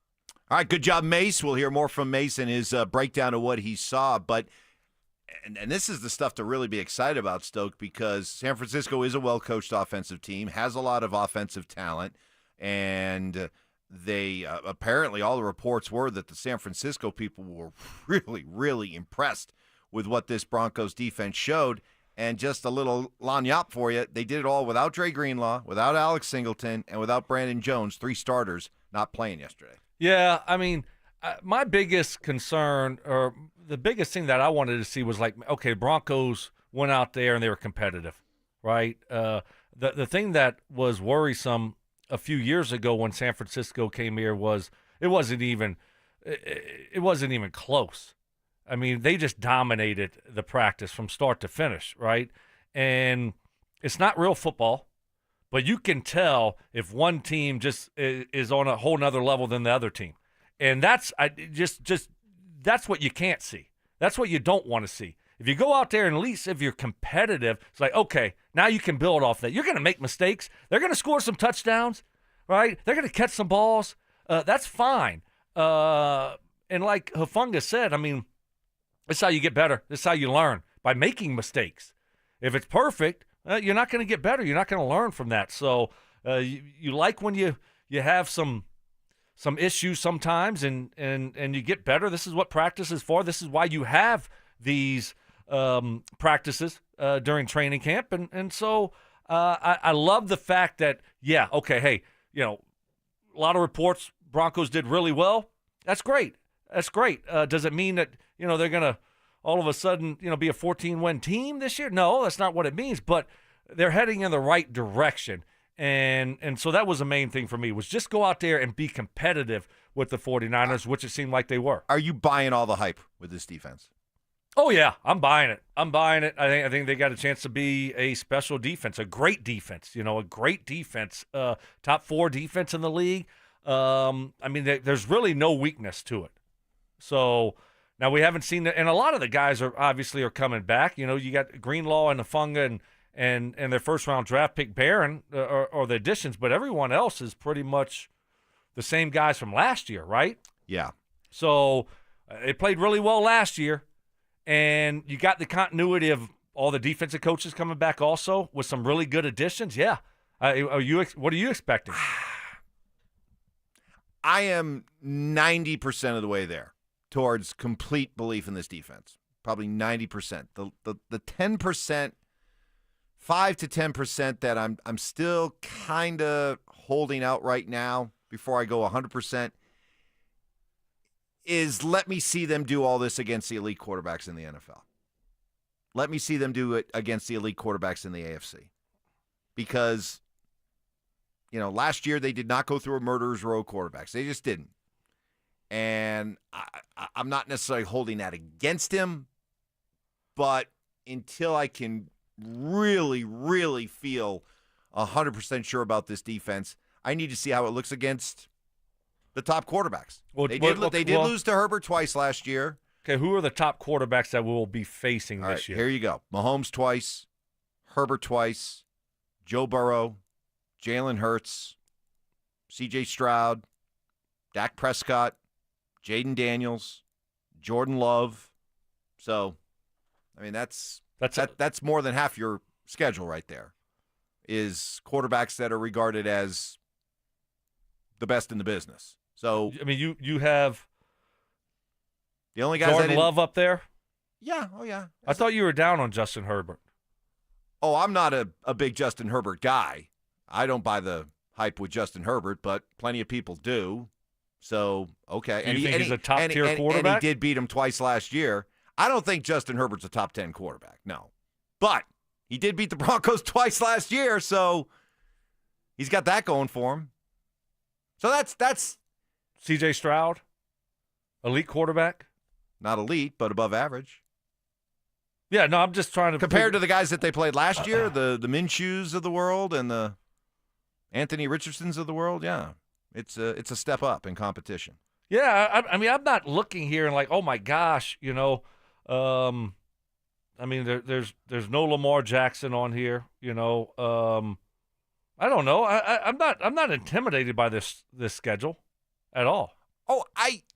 All right, good job, Mace. We'll hear more from Mace and his breakdown of what he saw. But and this is the stuff to really be excited about, Stoke, because San Francisco is a well-coached offensive team, has a lot of offensive talent, and they apparently all the reports were that the San Francisco people were really, really impressed with what this Broncos defense showed. And just a little lagniappe for you, they did it all without Dre Greenlaw, without Alex Singleton, and without Brandon Jones, 3 starters not playing yesterday. Yeah, I mean, my biggest concern, or the biggest thing that I wanted to see was okay, Broncos went out there and they were competitive, right? The thing that was worrisome a few years ago when San Francisco came here it wasn't even close. I mean, they just dominated the practice from start to finish, right? And it's not real football, but you can tell if one team just is on a whole nother level than the other team. And that's that's what you can't see. That's what you don't want to see. If you go out there and at least if you're competitive, it's like, okay, now you can build off that. You're going to make mistakes. They're going to score some touchdowns, right? They're going to catch some balls. That's fine. And like Hufanga said, I mean, this is how you get better. This is how you learn, by making mistakes. If it's perfect, you're not going to get better. You're not going to learn from that. So you like when you have some issues sometimes and you get better. This is what practice is for. This is why you have these practices during training camp. And so I love the fact that, hey, a lot of reports, Broncos did really well. That's great. That's great. Does it mean that, they're going to all of a sudden, be a 14-win team this year? No, that's not what it means. But they're heading in the right direction. And so that was the main thing for me, was just go out there and be competitive with the 49ers, which it seemed like they were. Are you buying all the hype with this defense? Oh, yeah, I'm buying it. I think they got a chance to be a special defense, a great defense, a great defense, top 4 defense in the league. There's really no weakness to it. So now we haven't seen it, and a lot of the guys are coming back. You got Greenlaw and Hufanga and their first-round draft pick Barron or the additions, but everyone else is pretty much the same guys from last year, right? Yeah. So they played really well last year, and you got the continuity of all the defensive coaches coming back also with some really good additions. Yeah. What are you expecting? I am 90% of the way there towards complete belief in this defense. Probably 90%. The 10%, 5 to 10% that I'm still kind of holding out right now before I go 100% is let me see them do all this against the elite quarterbacks in the NFL. Let me see them do it against the elite quarterbacks in the AFC. Because, last year they did not go through a murderer's row of quarterbacks. They just didn't. And I'm not necessarily holding that against him, but until I can really, really feel 100% sure about this defense, I need to see how it looks against the top quarterbacks. They did lose to Herbert twice last year. Okay, who are the top quarterbacks that we'll be facing this year? Here you go. Mahomes twice, Herbert twice, Joe Burrow, Jalen Hurts, C.J. Stroud, Dak Prescott, Jaden Daniels, Jordan Love. So, that's more than half your schedule right there, is quarterbacks that are regarded as the best in the business. So, you have the only guys Jordan Love up there? Yeah. Oh, yeah. I thought you were down on Justin Herbert. Oh, I'm not a big Justin Herbert guy. I don't buy the hype with Justin Herbert, but plenty of people do. So, okay. Do you think he's a top-tier quarterback? And he did beat him twice last year. I don't think Justin Herbert's a top 10 quarterback, no. But he did beat the Broncos twice last year, so he's got that going for him. So that's C.J. Stroud, elite quarterback? Not elite, but above average. Yeah, no, I'm just trying to... Compared to the guys that they played last year, the Minshews of the world and the Anthony Richardsons of the world, yeah. It's a step up in competition. Yeah, I'm not looking here and like, oh, my gosh, there's no Lamar Jackson on here, I don't know. I'm not intimidated by this schedule at all. Oh,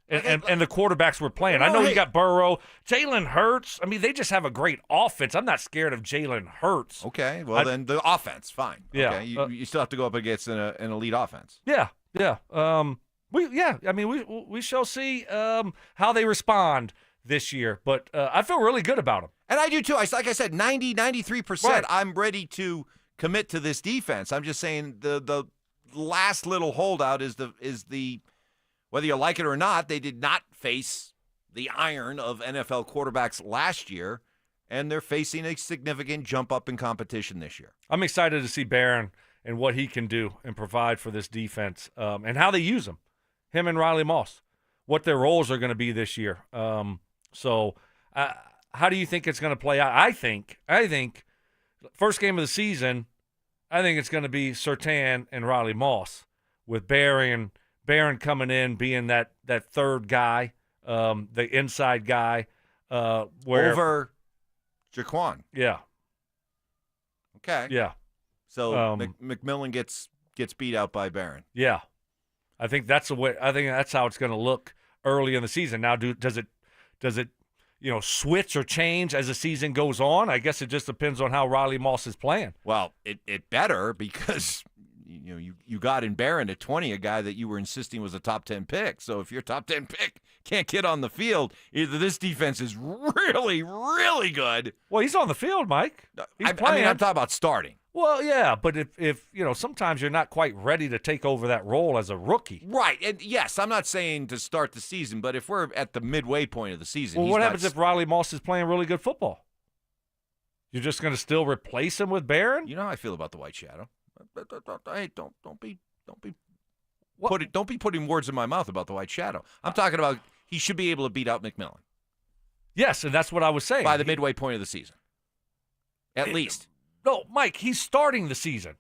and the quarterbacks we're playing. I know you got Burrow, Jalen Hurts. They just have a great offense. I'm not scared of Jalen Hurts. Okay, well then the offense, fine. Yeah, okay. You still have to go up against an elite offense. Yeah. We shall see how they respond this year, but I feel really good about them. And I do too. Like I said, 93%. Right. I'm ready to commit to this defense. I'm just saying the last little holdout is the whether you like it or not, they did not face the iron of NFL quarterbacks last year, and they're facing a significant jump up in competition this year. I'm excited to see Barron and what he can do and provide for this defense, and how they use him and Riley Moss, what their roles are going to be this year. So how do you think it's going to play out? I think first game of the season, I think it's going to be Surtain and Riley Moss, with Barron coming in, being that third guy, the inside guy. Over Jaquan. Yeah. Okay. Yeah. So McMillan gets beat out by Barron. Yeah. I think that's the way. I think that's how it's going to look early in the season. Now, does it switch or change as the season goes on? I guess it just depends on how Riley Moss is playing. Well, it better, because you got in Barron at 20, a guy that you were insisting was a top 10 pick. So if your top 10 pick can't get on the field, either this defense is really, really good. Well, he's on the field, Mike. He's playing. I'm talking about starting. Well, yeah, but if sometimes you're not quite ready to take over that role as a rookie. Right. And yes, I'm not saying to start the season, but if we're at the midway point of the season. Well, what happens if Riley Moss is playing really good football? You're just going to still replace him with Barron? You know how I feel about the White Shadow. Hey, don't be putting words in my mouth about the White Shadow. I'm talking about he should be able to beat out McMillan. Yes, and that's what I was saying. By the midway point of the season. At least. No, Mike, he's starting the season.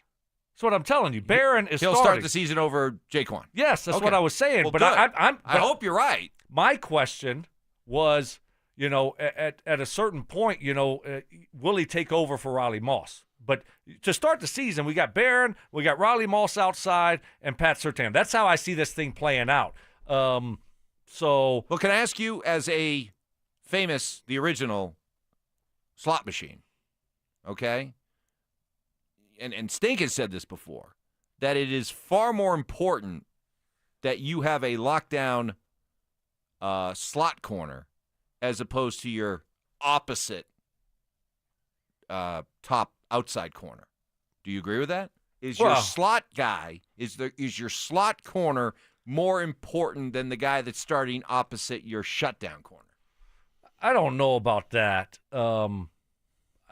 That's what I'm telling you. Barron is He'll starting. start the season over Jaquan. Yes, that's what I was saying. Well, but good. I hope you're right. My question was, at a certain point, will he take over for Riley Moss? But to start the season, we got Barron, we got Riley Moss outside, and Pat Surtain. That's how I see this thing playing out. Well, can I ask you, as the original slot machine, okay? And Stink has said this before, that it is far more important that you have a lockdown slot corner as opposed to your opposite top outside corner. Do you agree with that? Your slot guy, is your slot corner more important than the guy that's starting opposite your shutdown corner? I don't know about that.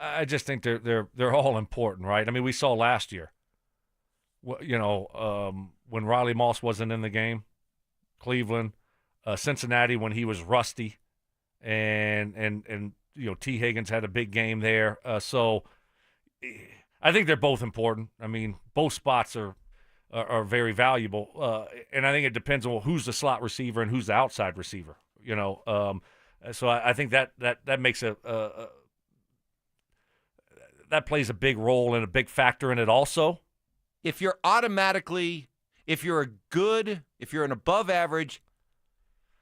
I just think they're all important, right? I mean, we saw last year, when Riley Moss wasn't in the game, Cleveland, Cincinnati when he was rusty, and T. Higgins had a big game there. So I think they're both important. I mean, both spots are very valuable, and I think it depends on who's the slot receiver and who's the outside receiver. So I think that makes that plays a big role and a big factor in it also. If you're an above average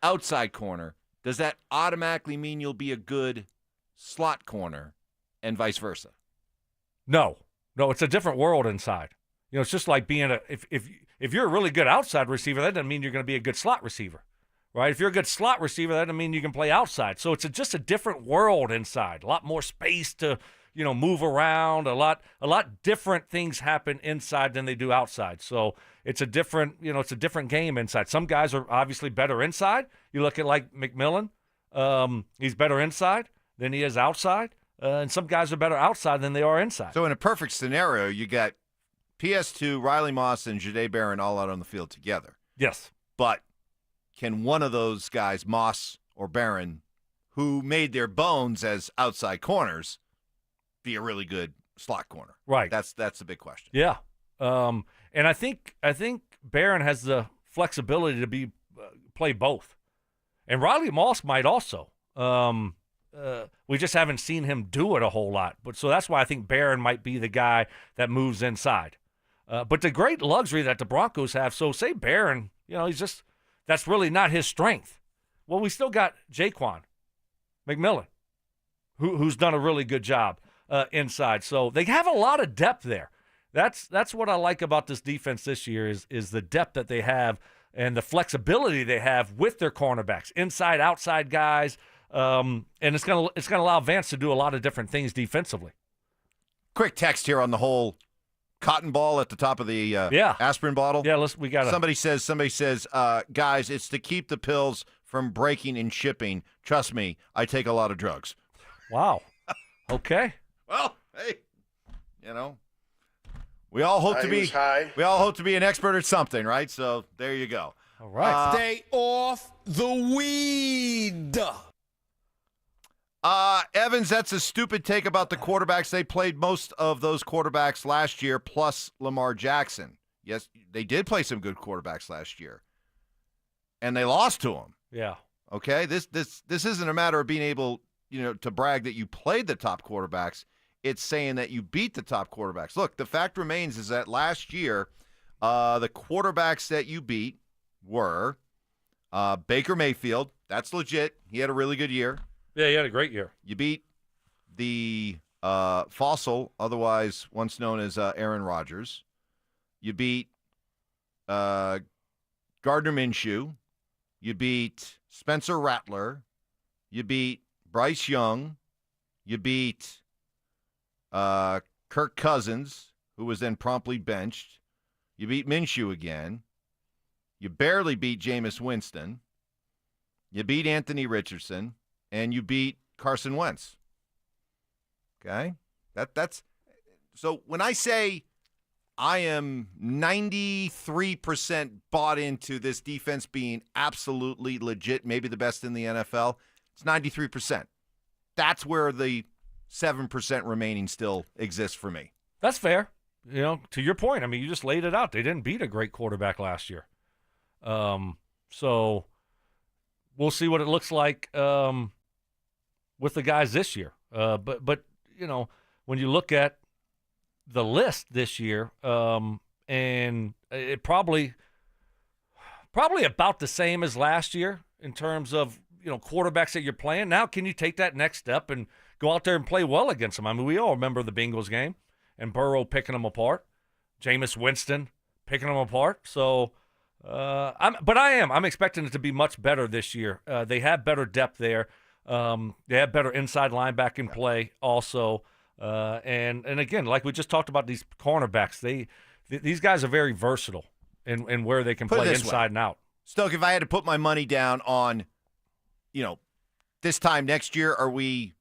outside corner, does that automatically mean you'll be a good slot corner and vice versa? No, it's a different world inside. It's just like being if you're a really good outside receiver, that doesn't mean you're going to be a good slot receiver, right? If you're a good slot receiver, that doesn't mean you can play outside. So it's just a different world inside. A lot more space to move around. A lot different things happen inside than they do outside. So it's a different game inside. Some guys are obviously better inside. You look at like McMillan, he's better inside than he is outside. And some guys are better outside than they are inside. So in a perfect scenario, you got PS2, Riley Moss, and Jade Barron all out on the field together. Yes. But can one of those guys, Moss or Barron, who made their bones as outside corners, be a really good slot corner? Right. That's the big question. Yeah. And I think Barron has the flexibility to play both. And Riley Moss might also. We just haven't seen him do it a whole lot. But so that's why I think Barron might be the guy that moves inside. But the great luxury that the Broncos have, so say Barron, that's really not his strength. Well, we still got Jaquan McMillan, who's done a really good job inside. So they have a lot of depth there. That's what I like about this defense this year is the depth that they have and the flexibility they have with their cornerbacks, inside, outside guys. And it's gonna allow Vance to do a lot of different things defensively. Quick text here on the whole cotton ball at the top of the aspirin bottle. Yeah, we got somebody says, guys, it's to keep the pills from breaking and shipping. Trust me, I take a lot of drugs. Wow. Okay. Well, hey, We all hope to He was high. We all hope to be an expert at something, right? So there you go. All right. Stay off the weed. Evans, that's a stupid take about the quarterbacks. They played most of those quarterbacks last year, plus Lamar Jackson. Yes, they did play some good quarterbacks last year, and they lost to them. Yeah. Okay. This isn't a matter of being able, to brag that you played the top quarterbacks. It's saying that you beat the top quarterbacks. Look, the fact remains is that last year, the quarterbacks that you beat were Baker Mayfield. That's legit. He had a really good year. Yeah, he had a great year. You beat the fossil, otherwise once known as Aaron Rodgers. You beat Gardner Minshew. You beat Spencer Rattler. You beat Bryce Young. You beat Kirk Cousins, who was then promptly benched. You beat Minshew again. You barely beat Jameis Winston. You beat Anthony Richardson. And you beat Carson Wentz. Okay? That's so when I say I am 93% bought into this defense being absolutely legit, maybe the best in the NFL, it's 93%. That's where the 7% remaining still exists for me. That's fair. To your point, I mean, you just laid it out. They didn't beat a great quarterback last year. So we'll see what it looks like with the guys this year. But when you look at the list this year, and it probably about the same as last year in terms of, quarterbacks that you're playing. Now, can you take that next step and go out there and play well against them? I mean, we all remember the Bengals game and Burrow picking them apart, Jameis Winston picking them apart. So, I'm expecting it to be much better this year. They have better depth there. They have better inside linebacking play also. And again, like we just talked about these cornerbacks, these guys are very versatile in where they can play inside and out. Stoke, if I had to put my money down on, this time next year, are we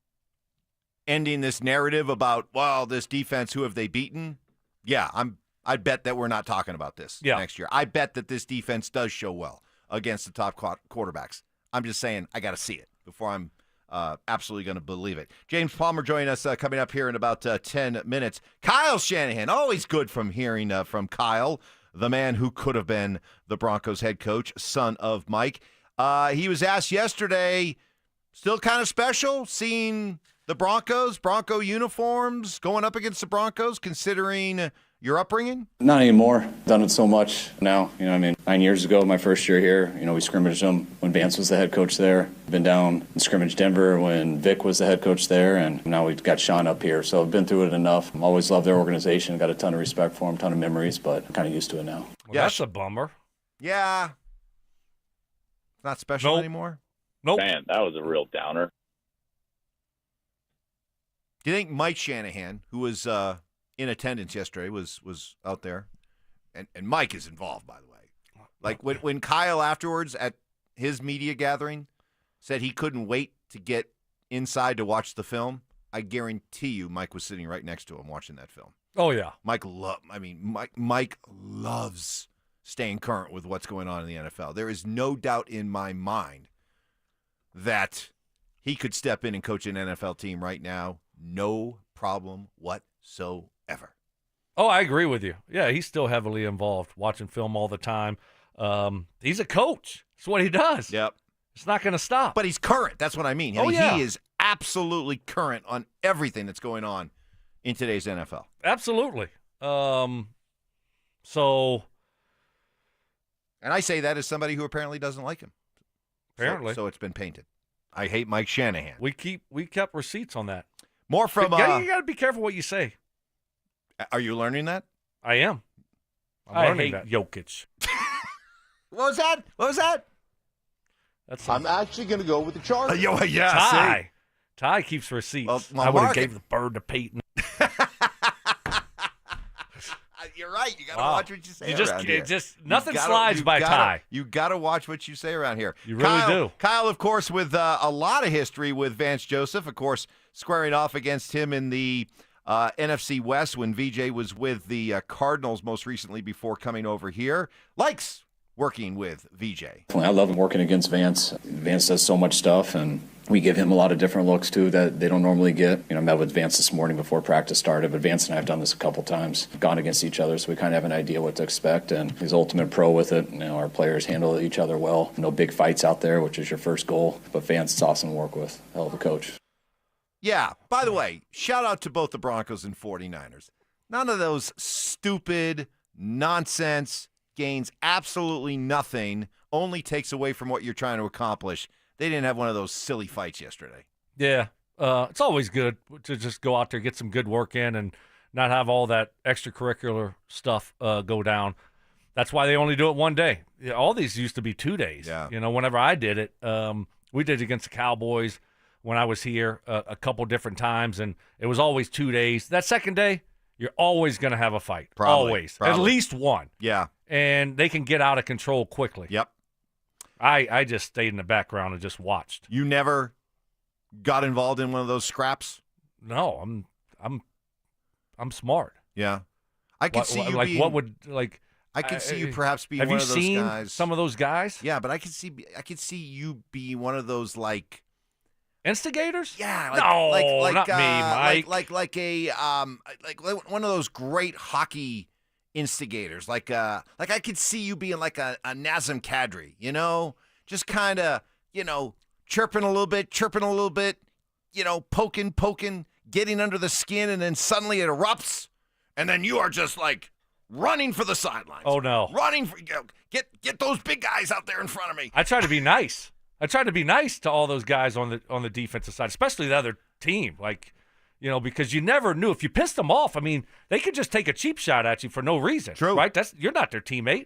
ending this narrative about, this defense, who have they beaten? Yeah, I'd bet that we're not talking about this next year. I bet that this defense does show well against the top quarterbacks. I'm just saying I got to see it before I'm absolutely going to believe it. James Palmer joining us coming up here in about 10 minutes. Kyle Shanahan, always good from hearing from Kyle, the man who could have been the Broncos head coach, son of Mike. He was asked yesterday, still kind of special seeing the Bronco uniforms going up against the Broncos, considering your upbringing? Not anymore. Done it so much now. 9 years ago, my first year here, we scrimmaged them when Vance was the head coach there. Been down and scrimmaged Denver when Vic was the head coach there, and now we've got Sean up here. So I've been through it enough. Always loved their organization. Got a ton of respect for them, ton of memories, but I'm kind of used to it now. Well, that's a bummer. Yeah. Not special anymore? Nope. Man, that was a real downer. Do you think Mike Shanahan, who was in attendance yesterday, was out there? And Mike is involved, by the way. Like when Kyle afterwards at his media gathering said he couldn't wait to get inside to watch the film, I guarantee you Mike was sitting right next to him watching that film. Oh, yeah. Mike loves staying current with what's going on in the NFL. There is no doubt in my mind that he could step in and coach an NFL team right now. No problem whatsoever. Oh, I agree with you. Yeah, he's still heavily involved, watching film all the time. He's a coach. That's what he does. Yep. It's not going to stop. But he's current. That's what I mean. Oh, He is absolutely current on everything that's going on in today's NFL. Absolutely. And I say that as somebody who apparently doesn't like him. Apparently. So it's been painted. I hate Mike Shanahan. We kept receipts on that. More from you got to be careful what you say. Are you learning that? I am. I hate Jokic. What was that? I'm actually going to go with the Chargers. Ty keeps receipts. Well, I would have gave the bird to Payton. You're right. You got to watch what you say around here. Nothing slides by Ty. You got to watch what you say around here. You really do. Kyle, of course, with a lot of history with Vance Joseph, of course, squaring off against him in the NFC West when VJ was with the Cardinals most recently before coming over here. Likes working with VJ. I love working against Vance. Vance does so much stuff, and we give him a lot of different looks, too, that they don't normally get. I met with Vance this morning before practice started, but Vance and I have done this a couple times, gone against each other, so we kind of have an idea what to expect, and he's ultimate pro with it. Our players handle each other well. No big fights out there, which is your first goal, but Vance is awesome to work with. Hell of a coach. Yeah, by the way, shout out to both the Broncos and 49ers. None of those stupid nonsense gains absolutely nothing, only takes away from what you're trying to accomplish. They didn't have one of those silly fights yesterday. Yeah, it's always good to just go out there, get some good work in, and not have all that extracurricular stuff go down. That's why they only do it one day. Yeah, all these used to be 2 days. Yeah. Whenever I did it, we did it against the Cowboys when I was here a couple different times, and it was always 2 days. That second day, you're always going to have a fight. Probably. Always. At least one. Yeah. And they can get out of control quickly. Yep. I just stayed in the background and just watched. You never got involved in one of those scraps? No, I'm smart. Yeah. I could see you being, what would I could see you perhaps being have one you of those seen guys. Some of those guys? Yeah, but I could see you be one of those instigators? Yeah, no, not me, Mike. Like one of those great hockey instigators. Like I could see you being like a Nazem Kadri, just kind of, chirping a little bit, poking, getting under the skin, and then suddenly it erupts, and then you are just like running for the sidelines. Oh no, running for get those big guys out there in front of me. I try to be nice. I try to be nice to all those guys on the defensive side, especially the other team. Because you never knew if you pissed them off. I mean, they could just take a cheap shot at you for no reason. True, right? You're not their teammate.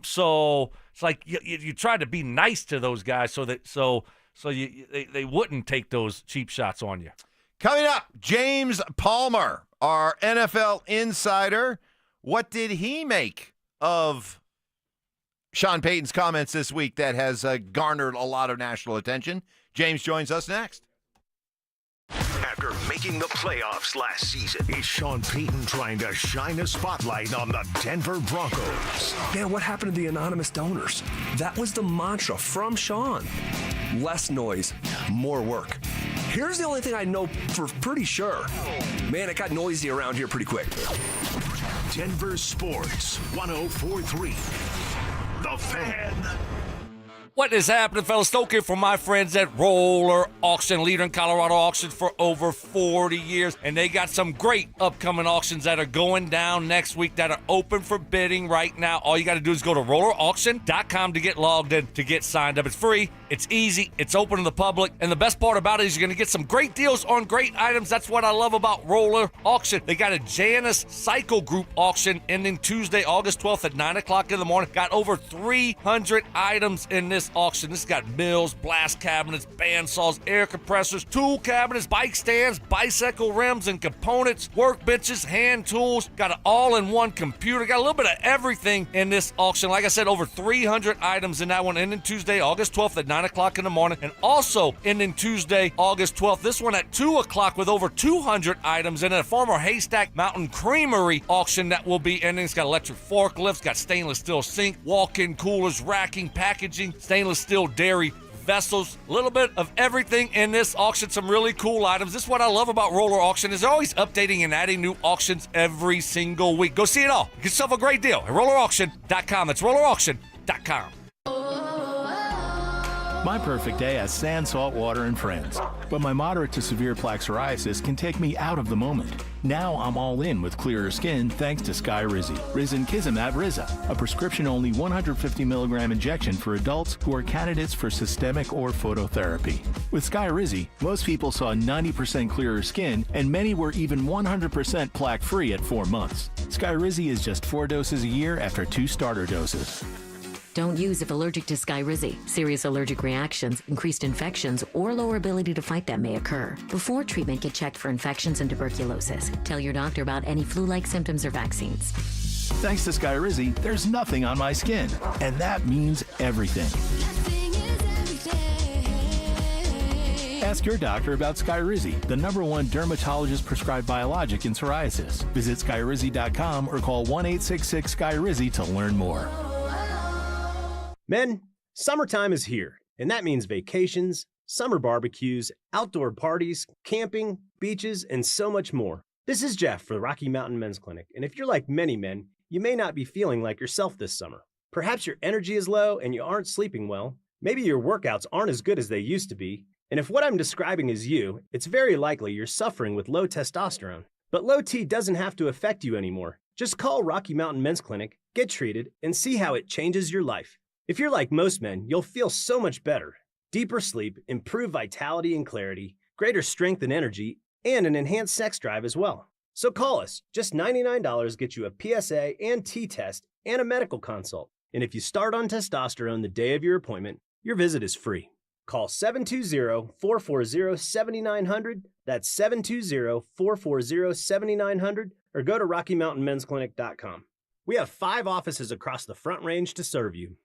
So it's like you try to be nice to those guys so they wouldn't take those cheap shots on you. Coming up, James Palmer, our NFL insider. What did he make of Sean Payton's comments this week that has garnered a lot of national attention? James joins us next. After making the playoffs last season, is Sean Payton trying to shine a spotlight on the Denver Broncos? Man, what happened to the anonymous donors? That was the mantra from Sean. Less noise, more work. Here's the only thing I know for pretty sure. Man, it got noisy around here pretty quick. Denver Sports 104.3. The Fan. What is happening, fellas? Stokley from my friends at Roller Auction, leader in Colorado auctions for over 40 years. And they got some great upcoming auctions that are going down next week that are open for bidding right now. All you got to do is go to rollerauction.com to get logged in, to get signed up. It's free. It's easy. It's open to the public. And the best part about it is you're going to get some great deals on great items. That's what I love about Roller Auction. They got a Janus Cycle Group auction ending Tuesday, August 12th at 9 o'clock in the morning. Got over 300 items in this auction. This has got mills, blast cabinets, bandsaws, air compressors, tool cabinets, bike stands, bicycle rims and components, workbenches, hand tools. Got an all-in-one computer. Got a little bit of everything in this auction. Like I said, over 300 items in that one, ending Tuesday, August 12th at 9 o'clock in the morning. And also ending Tuesday, August 12th, this one at 2 o'clock with over 200 items in it. A former Haystack Mountain Creamery auction that will be ending. It's got electric forklifts, got stainless steel sink, walk-in coolers, racking, packaging, stainless steel dairy vessels, a little bit of everything in this auction. Some really cool items. This is what I love about Roller Auction, is they're always updating and adding new auctions every single week. Go see it all. Get yourself a great deal at rollerauction.com. That's rollerauction.com. My perfect day has sand, salt water, and friends. But my moderate to severe plaque psoriasis can take me out of the moment. Now I'm all in with clearer skin thanks to Skyrizi. Risankizumab Riza, a prescription-only 150 milligram injection for adults who are candidates for systemic or phototherapy. With Skyrizi, most people saw 90% clearer skin, and many were even 100% plaque-free at 4 months. Skyrizi is just 4 doses a year after 2 starter doses. Don't use if allergic to Skyrizi. Serious allergic reactions, increased infections, or lower ability to fight them may occur. Before treatment, get checked for infections and tuberculosis. Tell your doctor about any flu-like symptoms or vaccines. Thanks to Skyrizi, there's nothing on my skin, and that means everything. Ask your doctor about Skyrizi, the #1 dermatologist-prescribed biologic in psoriasis. Visit Skyrizi.com or call 1-866-SKYRIZI to learn more. Men, summertime is here, and that means vacations, summer barbecues, outdoor parties, camping, beaches, and so much more. This is Jeff for the Rocky Mountain Men's Clinic, and if you're like many men, you may not be feeling like yourself this summer. Perhaps your energy is low and you aren't sleeping well. Maybe your workouts aren't as good as they used to be. And if what I'm describing is you, it's very likely you're suffering with low testosterone. But low T doesn't have to affect you anymore. Just call Rocky Mountain Men's Clinic, get treated, and see how it changes your life. If you're like most men, you'll feel so much better. Deeper sleep, improved vitality and clarity, greater strength and energy, and an enhanced sex drive as well. So call us. Just $99 gets you a PSA and T-test and a medical consult. And if you start on testosterone the day of your appointment, your visit is free. Call 720-440-7900. That's 720-440-7900. Or go to RockyMountainMen'sClinic.com. We have 5 offices across the Front Range to serve you.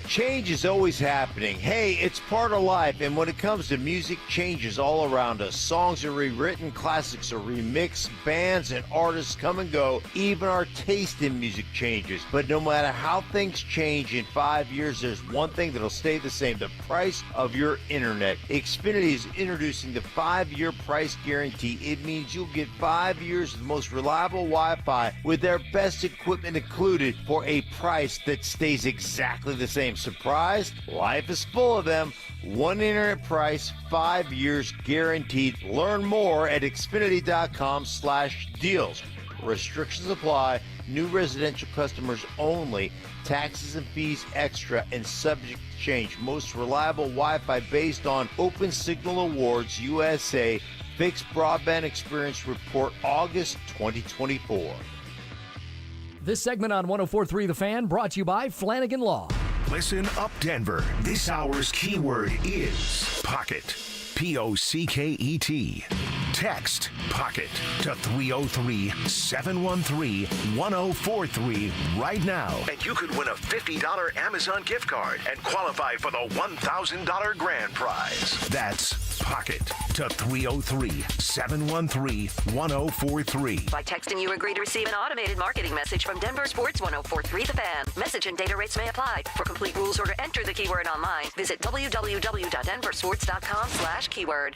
Change is always happening. Hey, it's part of life, and when it comes to music, change is all around us. Songs are rewritten, classics are remixed, bands and artists come and go. Even our taste in music changes. But no matter how things change in 5 years, there's one thing that'll stay the same: the price of your internet. Xfinity is introducing the 5-year price guarantee. It means you'll get 5 years of the most reliable Wi-Fi with their best equipment included for a price that stays exactly the same. Surprised? Life is full of them. One internet price, 5 years guaranteed. Learn more at Xfinity.com/deals. Restrictions apply. New residential customers only. Taxes and fees extra and subject to change. Most reliable Wi-Fi based on Open Signal Awards USA. Fixed Broadband Experience Report August 2024. This segment on 104.3 The Fan brought to you by Flanagan Law. Listen up, Denver. This hour's keyword is pocket. P-O-C-K-E-T. Text pocket to 303-713-1043 right now. And you could win a $50 Amazon gift card and qualify for the $1,000 grand prize. That's pocket to 303-713-1043. By texting, you agree to receive an automated marketing message from DenverSports 104.3 The Fan. Message and data rates may apply. For complete rules or to enter the keyword online, visit www.denversports.com/keyword.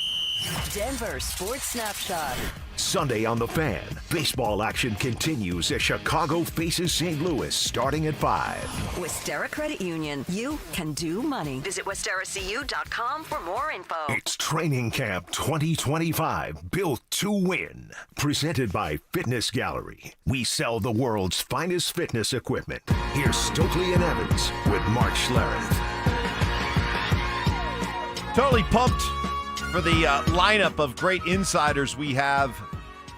Denver Sports Snapshot. Sunday on The Fan, baseball action continues as Chicago faces St. Louis starting at 5. Westera Credit Union. You can do money. Visit WesteraCU.com for more info. It's Training Camp 2025, built to win. Presented by Fitness Gallery. We sell the world's finest fitness equipment. Here's Stokley and Evans with Mark Schlereth. Totally pumped for the lineup of great insiders we have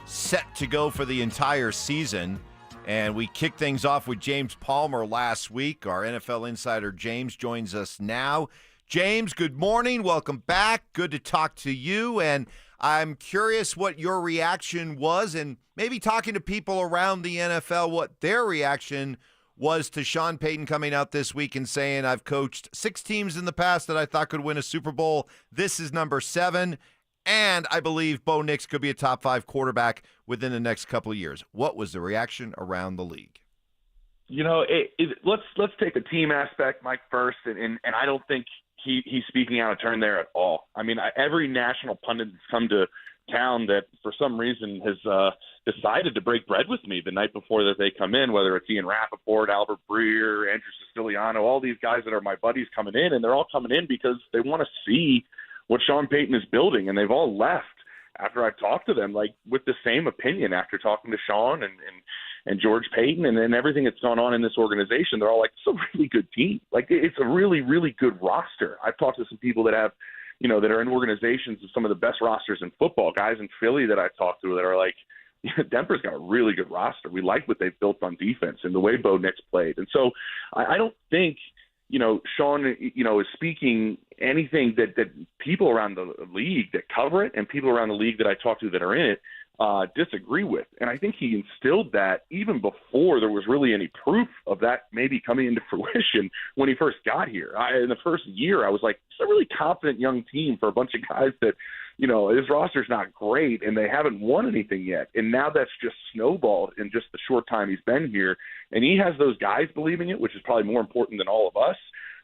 set to go for the entire season. And we kicked things off with James Palmer last week. Our NFL insider James joins us now. James, good morning. Welcome back. Good to talk to you. And I'm curious what your reaction was, and maybe talking to people around the NFL, what their reaction was to Sean Payton coming out this week and saying, I've coached 6 teams in the past that I thought could win a Super Bowl. This is number 7, and I believe Bo Nix could be a top 5 quarterback within the next couple of years. What was the reaction around the league? You know, let's take the team aspect, Mike, first, and I don't think he's speaking out of turn there at all. I mean, every national pundit that's come to town that for some reason has decided to break bread with me the night before that they come in, whether it's Ian Rappaport, Albert Breer, Andrew Siciliano, all these guys that are my buddies coming in, and they're all coming in because they want to see what Sean Payton is building, and they've all left after I've talked to them, like with the same opinion after talking to Sean and George Payton and then everything that's gone on in this organization. They're all like, it's a really good team. Like, it's a really, really good roster. I've talked to some people that have, you know, that are in organizations with some of the best rosters in football, guys in Philly that I've talked to that are like, Denver's got a really good roster. We like what they've built on defense and the way Bo Nix played. And so I don't think, you know, Sean, you know, is speaking anything that people around the league that cover it and people around the league that I talk to that are in it disagree with. And I think he instilled that even before there was really any proof of that maybe coming into fruition when he first got here. In the first year, I was like, it's a really confident young team for a bunch of guys that, you know, his roster's not great and they haven't won anything yet. And now that's just snowballed in just the short time he's been here. And he has those guys believing it, which is probably more important than all of us.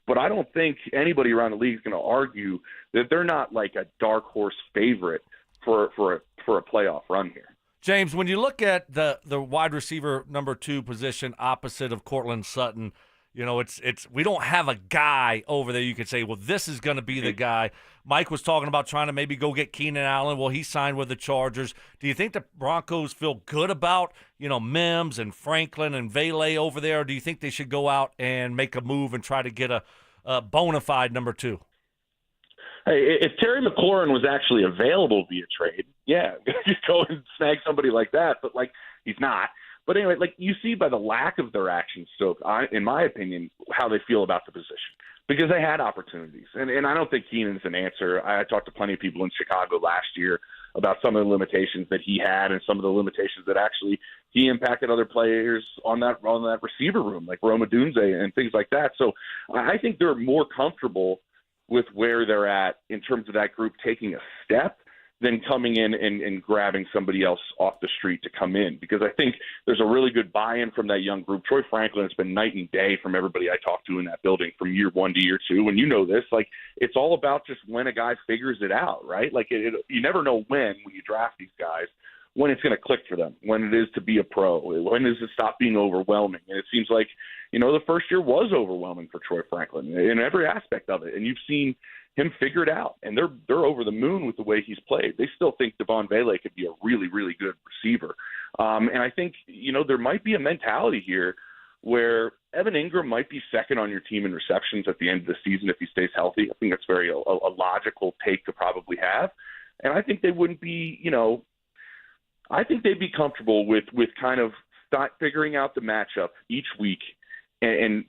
But I don't think anybody around the league is going to argue that they're not like a dark horse favorite for a playoff run here. James, when you look at the wide receiver number 2 position opposite of Cortland Sutton, you know, it's we don't have a guy over there you could say, well, this is going to be the guy. Mike was talking about trying to maybe go get Keenan Allen. Well, he signed with the Chargers. Do you think the Broncos feel good about, you know, Mims and Franklin and Vele over there? Or do you think they should go out and make a move and try to get a bona fide number 2? Hey, if Terry McLaurin was actually available via trade, yeah, just go and snag somebody like that. But, like, he's not. But anyway, like, you see by the lack of their actions, so in my opinion, how they feel about the position. Because they had opportunities. And I don't think Keenan's an answer. I talked to plenty of people in Chicago last year about some of the limitations that he had and some of the limitations that actually he impacted other players on that receiver room, like Rome Odunze and things like that. So I think they're more comfortable with where they're at in terms of that group taking a step than coming in and grabbing somebody else off the street to come in, because I think there's a really good buy-in from that young group. Troy Franklin has been night and day from everybody I talked to in that building from year 1 to year 2. And you know this, like, it's all about just when a guy figures it out, right? Like, you never know when you draft these guys, when it's going to click for them, when it is to be a pro, when does it stop being overwhelming? And it seems like, you know, the first year was overwhelming for Troy Franklin in every aspect of it. And you've seen him figure it out, and they're over the moon with the way he's played. They still think Devon Vele could be a really, really good receiver. And I think, you know, there might be a mentality here where Evan Ingram might be second on your team in receptions at the end of the season if he stays healthy. I think that's very a logical take to probably have. And I think they wouldn't be, you know, I think they'd be comfortable with kind of figuring out the matchup each week and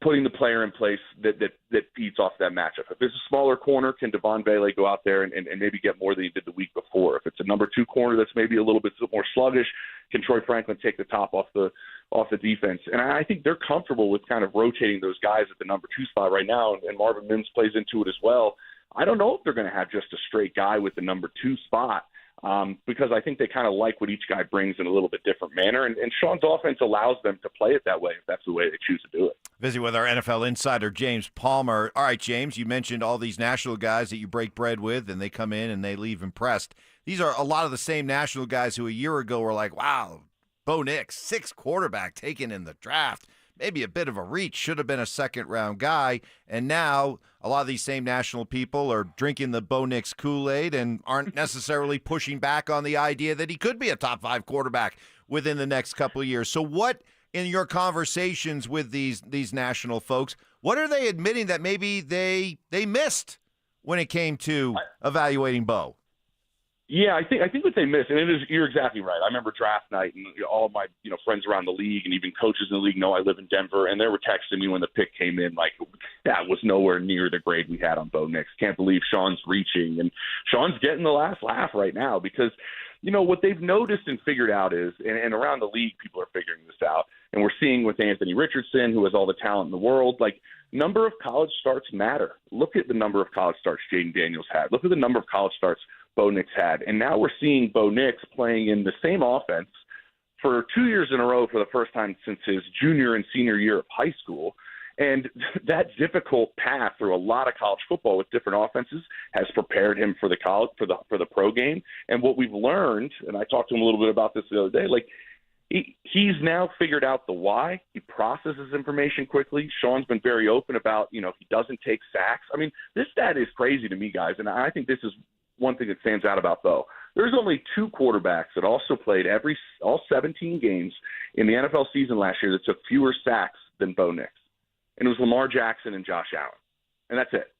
putting the player in place that feeds off that matchup. If it's a smaller corner, can Devon Vele go out there and maybe get more than he did the week before? If it's a number 2 corner that's maybe a little bit more sluggish, can Troy Franklin take the top off the defense? And I think they're comfortable with kind of rotating those guys at the number 2 spot right now, and Marvin Mims plays into it as well. I don't know if they're going to have just a straight guy with the number 2 spot. Because I think they kind of like what each guy brings in a little bit different manner. And Sean's offense allows them to play it that way if that's the way they choose to do it. Visit with our NFL insider, James Palmer. All right, James, you mentioned all these national guys that you break bread with, and they come in and they leave impressed. These are a lot of the same national guys who a year ago were like, wow, Bo Nix, 6th quarterback taken in the draft. Maybe a bit of a reach, should have been a second-round guy. And now a lot of these same national people are drinking the Bo Nix Kool-Aid and aren't necessarily pushing back on the idea that he could be a top 5 quarterback within the next couple of years. So what, in your conversations with these national folks, what are they admitting that maybe they missed when it came to evaluating Bo? Yeah, I think what they miss, and you're exactly right. I remember draft night, and all of my friends around the league and even coaches in the league know I live in Denver, and they were texting me when the pick came in, like, that was nowhere near the grade we had on Bo Nix. Can't believe Sean's reaching, and Sean's getting the last laugh right now because, you know, what they've noticed and figured out is, and around the league people are figuring this out, and we're seeing with Anthony Richardson, who has all the talent in the world, like, number of college starts matter. Look at the number of college starts Jaden Daniels had. Look at the number of college starts Bo Nix had. And now we're seeing Bo Nix playing in the same offense for 2 years in a row for the first time since his junior and senior year of high school. And that difficult path through a lot of college football with different offenses has prepared him for the pro game. And what we've learned, and I talked to him a little bit about this the other day, like, he's now figured out the why. He processes information quickly. Sean's been very open about, you know, he doesn't take sacks. I mean, this stat is crazy to me, guys, and I think this is one thing that stands out about Bo. There's only 2 quarterbacks that also played all 17 games in the NFL season last year that took fewer sacks than Bo Nix. And it was Lamar Jackson and Josh Allen. And that's it.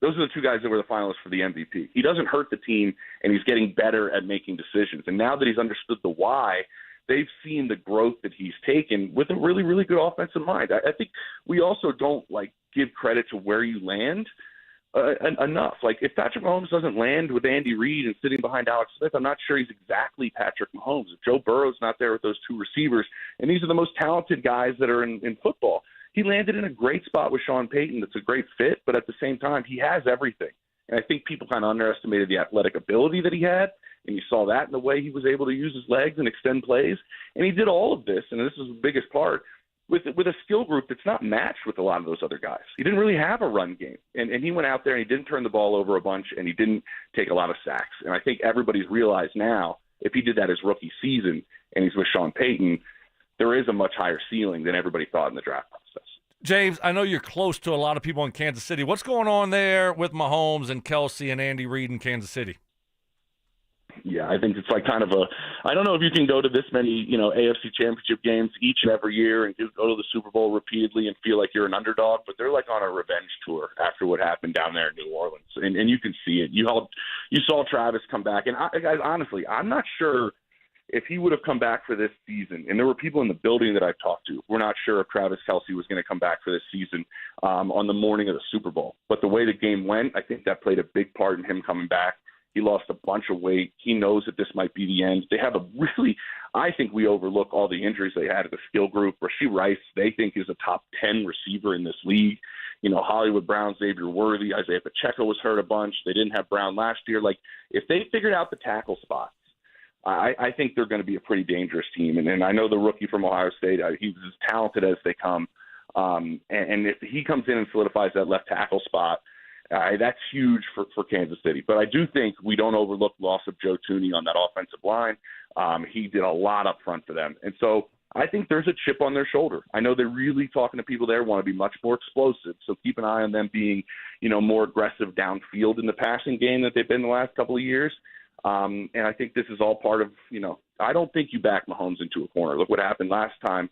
Those are the 2 guys that were the finalists for the MVP. He doesn't hurt the team, and he's getting better at making decisions. And now that he's understood the why, they've seen the growth that he's taken with a really, really good offensive mind. I think we also don't, like, give credit to where you land enough. Like, if Patrick Mahomes doesn't land with Andy Reid and sitting behind Alex Smith, I'm not sure he's exactly Patrick Mahomes. If Joe Burrow's not there with those two receivers, and these are the most talented guys that are in football, he landed in a great spot with Sean Payton. That's a great fit, but at the same time, he has everything. And I think people kind of underestimated the athletic ability that he had, and you saw that in the way he was able to use his legs and extend plays. And he did all of this, and this is the biggest part, with a skill group that's not matched with a lot of those other guys. He didn't really have a run game. And he went out there and he didn't turn the ball over a bunch, and he didn't take a lot of sacks. And I think everybody's realized now, if he did that his rookie season and he's with Sean Payton, there is a much higher ceiling than everybody thought in the draft process. James, I know you're close to a lot of people in Kansas City. What's going on there with Mahomes and Kelsey and Andy Reid in Kansas City? Yeah, I think it's like kind of I don't know if you can go to this many, AFC championship games each and every year and go to the Super Bowl repeatedly and feel like you're an underdog, but they're like on a revenge tour after what happened down there in New Orleans. And you can see it. You saw Travis come back. And guys, honestly, I'm not sure if he would have come back for this season. And there were people in the building that I've talked to. We're not sure if Travis Kelce was going to come back for this season on the morning of the Super Bowl. But the way the game went, I think that played a big part in him coming back. He lost a bunch of weight. He knows that this might be the end. They have I think we overlook all the injuries they had at the skill group. Rashee Rice, they think, is a top 10 receiver in this league. Hollywood Brown, Xavier Worthy, Isaiah Pacheco was hurt a bunch. They didn't have Brown last year. Like, if they figured out the tackle spots, I think they're going to be a pretty dangerous team. And I know the rookie from Ohio State, he's as talented as they come. And if he comes in and solidifies that left tackle spot, that's huge for Kansas City. But I do think we don't overlook loss of Joe Thuney on that offensive line. He did a lot up front for them. And so I think there's a chip on their shoulder. I know they're really talking to people there, want to be much more explosive. So keep an eye on them being, more aggressive downfield in the passing game that they've been the last couple of years. And I think this is all part of, I don't think you back Mahomes into a corner. Look what happened last time.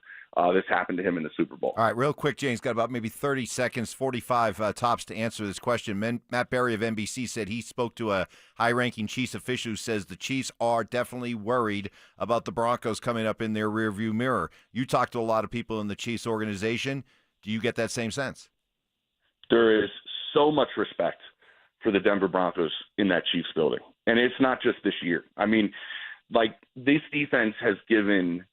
This happened to him in the Super Bowl. All right, real quick, James, got about maybe 30 seconds, 45 tops to answer this question. Matt Berry of NBC said he spoke to a high-ranking Chiefs official who says the Chiefs are definitely worried about the Broncos coming up in their rearview mirror. You talk to a lot of people in the Chiefs organization. Do you get that same sense? There is so much respect for the Denver Broncos in that Chiefs building. And it's not just this year. I mean, this defense has given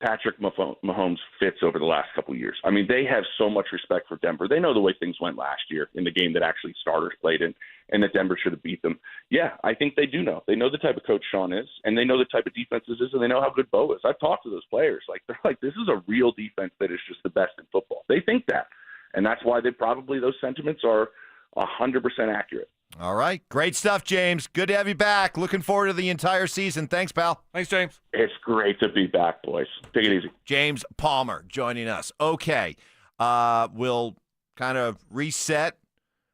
Patrick Mahomes fits over the last couple of years. I mean, they have so much respect for Denver. They know the way things went last year in the game that actually starters played in, and that Denver should have beat them. Yeah, I think they do know. They know the type of coach Sean is, and they know the type of defense this is, and they know how good Bo is. I've talked to those players. They're like, this is a real defense that is just the best in football. They think that, and that's why those sentiments are 100% accurate. All right. Great stuff, James. Good to have you back. Looking forward to the entire season. Thanks, pal. Thanks, James. It's great to be back, boys. Take it easy. James Palmer joining us. Okay. We'll kind of reset,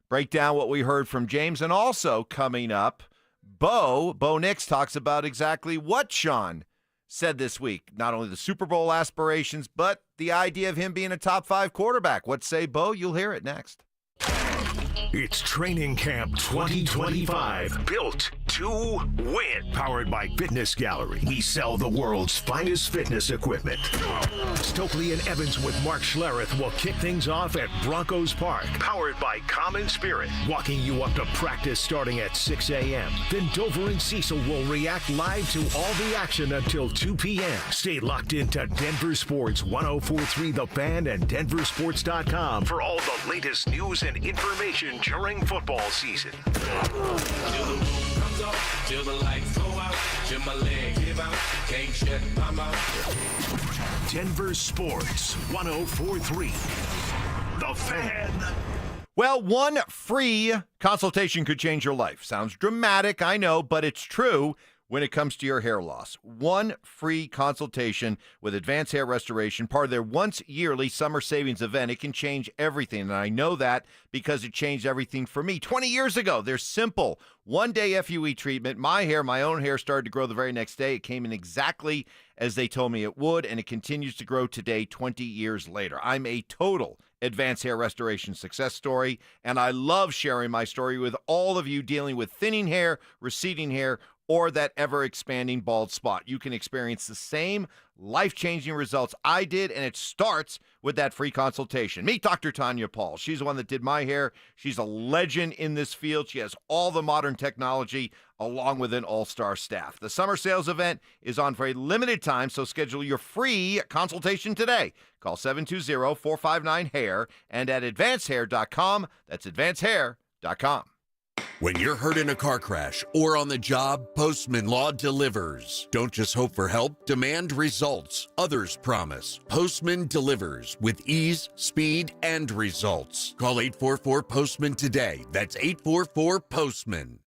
break down what we heard from James, and also coming up, Bo Nix talks about exactly what Sean said this week. Not only the Super Bowl aspirations, but the idea of him being a top 5 quarterback. What say, Bo? You'll hear it next. It's Training Camp 2025. Built to win. Powered by Fitness Gallery. We sell the world's finest fitness equipment. Stokley and Evans with Mark Schlereth will kick things off at Broncos Park. Powered by Common Spirit. Walking you up to practice starting at 6 a.m. Then Dover and Cecil will react live to all the action until 2 p.m. Stay locked into Denver Sports 104.3 The Fan and DenverSports.com for all the latest news and information during football season. Till the lights go out, till my leg give out, can't shut my mouth. Denver Sports 104.3 The Fan. Well, one free consultation could change your life. Sounds dramatic, I know, but it's true when it comes to your hair loss. One free consultation with Advanced Hair Restoration, part of their once-yearly summer savings event. It can change everything, and I know that because it changed everything for me 20 years ago. Their simple one-day FUE treatment. My own hair started to grow the very next day. It came in exactly as they told me it would, and it continues to grow today, 20 years later. I'm a total Advanced Hair Restoration success story, and I love sharing my story with all of you dealing with thinning hair, receding hair, or that ever-expanding bald spot. You can experience the same life-changing results I did, and it starts with that free consultation. Meet Dr. Tanya Paul. She's the one that did my hair. She's a legend in this field. She has all the modern technology along with an all-star staff. The summer sales event is on for a limited time, so schedule your free consultation today. Call 720-459-HAIR and at advancehair.com. That's advancehair.com. When you're hurt in a car crash or on the job, Postman Law delivers. Don't just hope for help, demand results. Others promise. Postman delivers with ease, speed, and results. Call 844-POSTMAN today. That's 844-POSTMAN.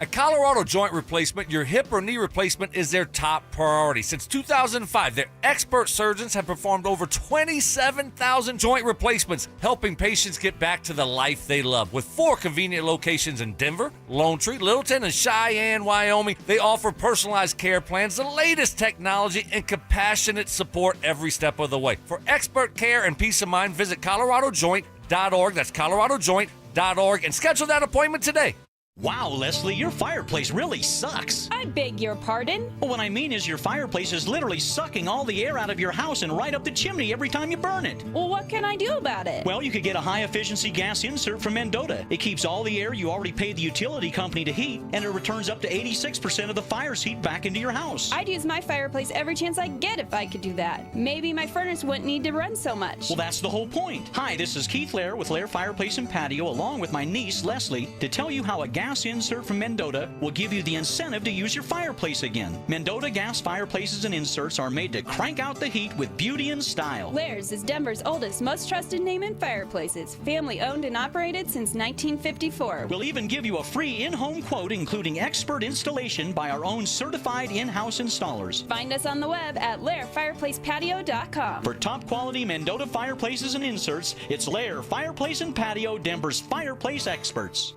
At Colorado Joint Replacement, your hip or knee replacement is their top priority. Since 2005, their expert surgeons have performed over 27,000 joint replacements, helping patients get back to the life they love. With 4 convenient locations in Denver, Lone Tree, Littleton, and Cheyenne, Wyoming, they offer personalized care plans, the latest technology, and compassionate support every step of the way. For expert care and peace of mind, visit coloradojoint.org. That's coloradojoint.org, and schedule that appointment today. Wow, Leslie, your fireplace really sucks. I beg your pardon? Well, what I mean is your fireplace is literally sucking all the air out of your house and right up the chimney every time you burn it. Well, what can I do about it? Well, you could get a high-efficiency gas insert from Mendota. It keeps all the air you already paid the utility company to heat, and it returns up to 86% of the fire's heat back into your house. I'd use my fireplace every chance I get if I could do that. Maybe my furnace wouldn't need to run so much. Well, that's the whole point. Hi, this is Keith Lair with Lair Fireplace and Patio, along with my niece, Leslie, to tell you how a gas insert from Mendota will give you the incentive to use your fireplace again. Mendota gas fireplaces and inserts are made to crank out the heat with beauty and style. Lair's is Denver's oldest, most trusted name in fireplaces. Family owned and operated since 1954. We'll even give you a free in-home quote, including expert installation by our own certified in-house installers. Find us on the web at lairfireplacepatio.com. For top quality Mendota fireplaces and inserts, it's Lair Fireplace and Patio, Denver's fireplace experts.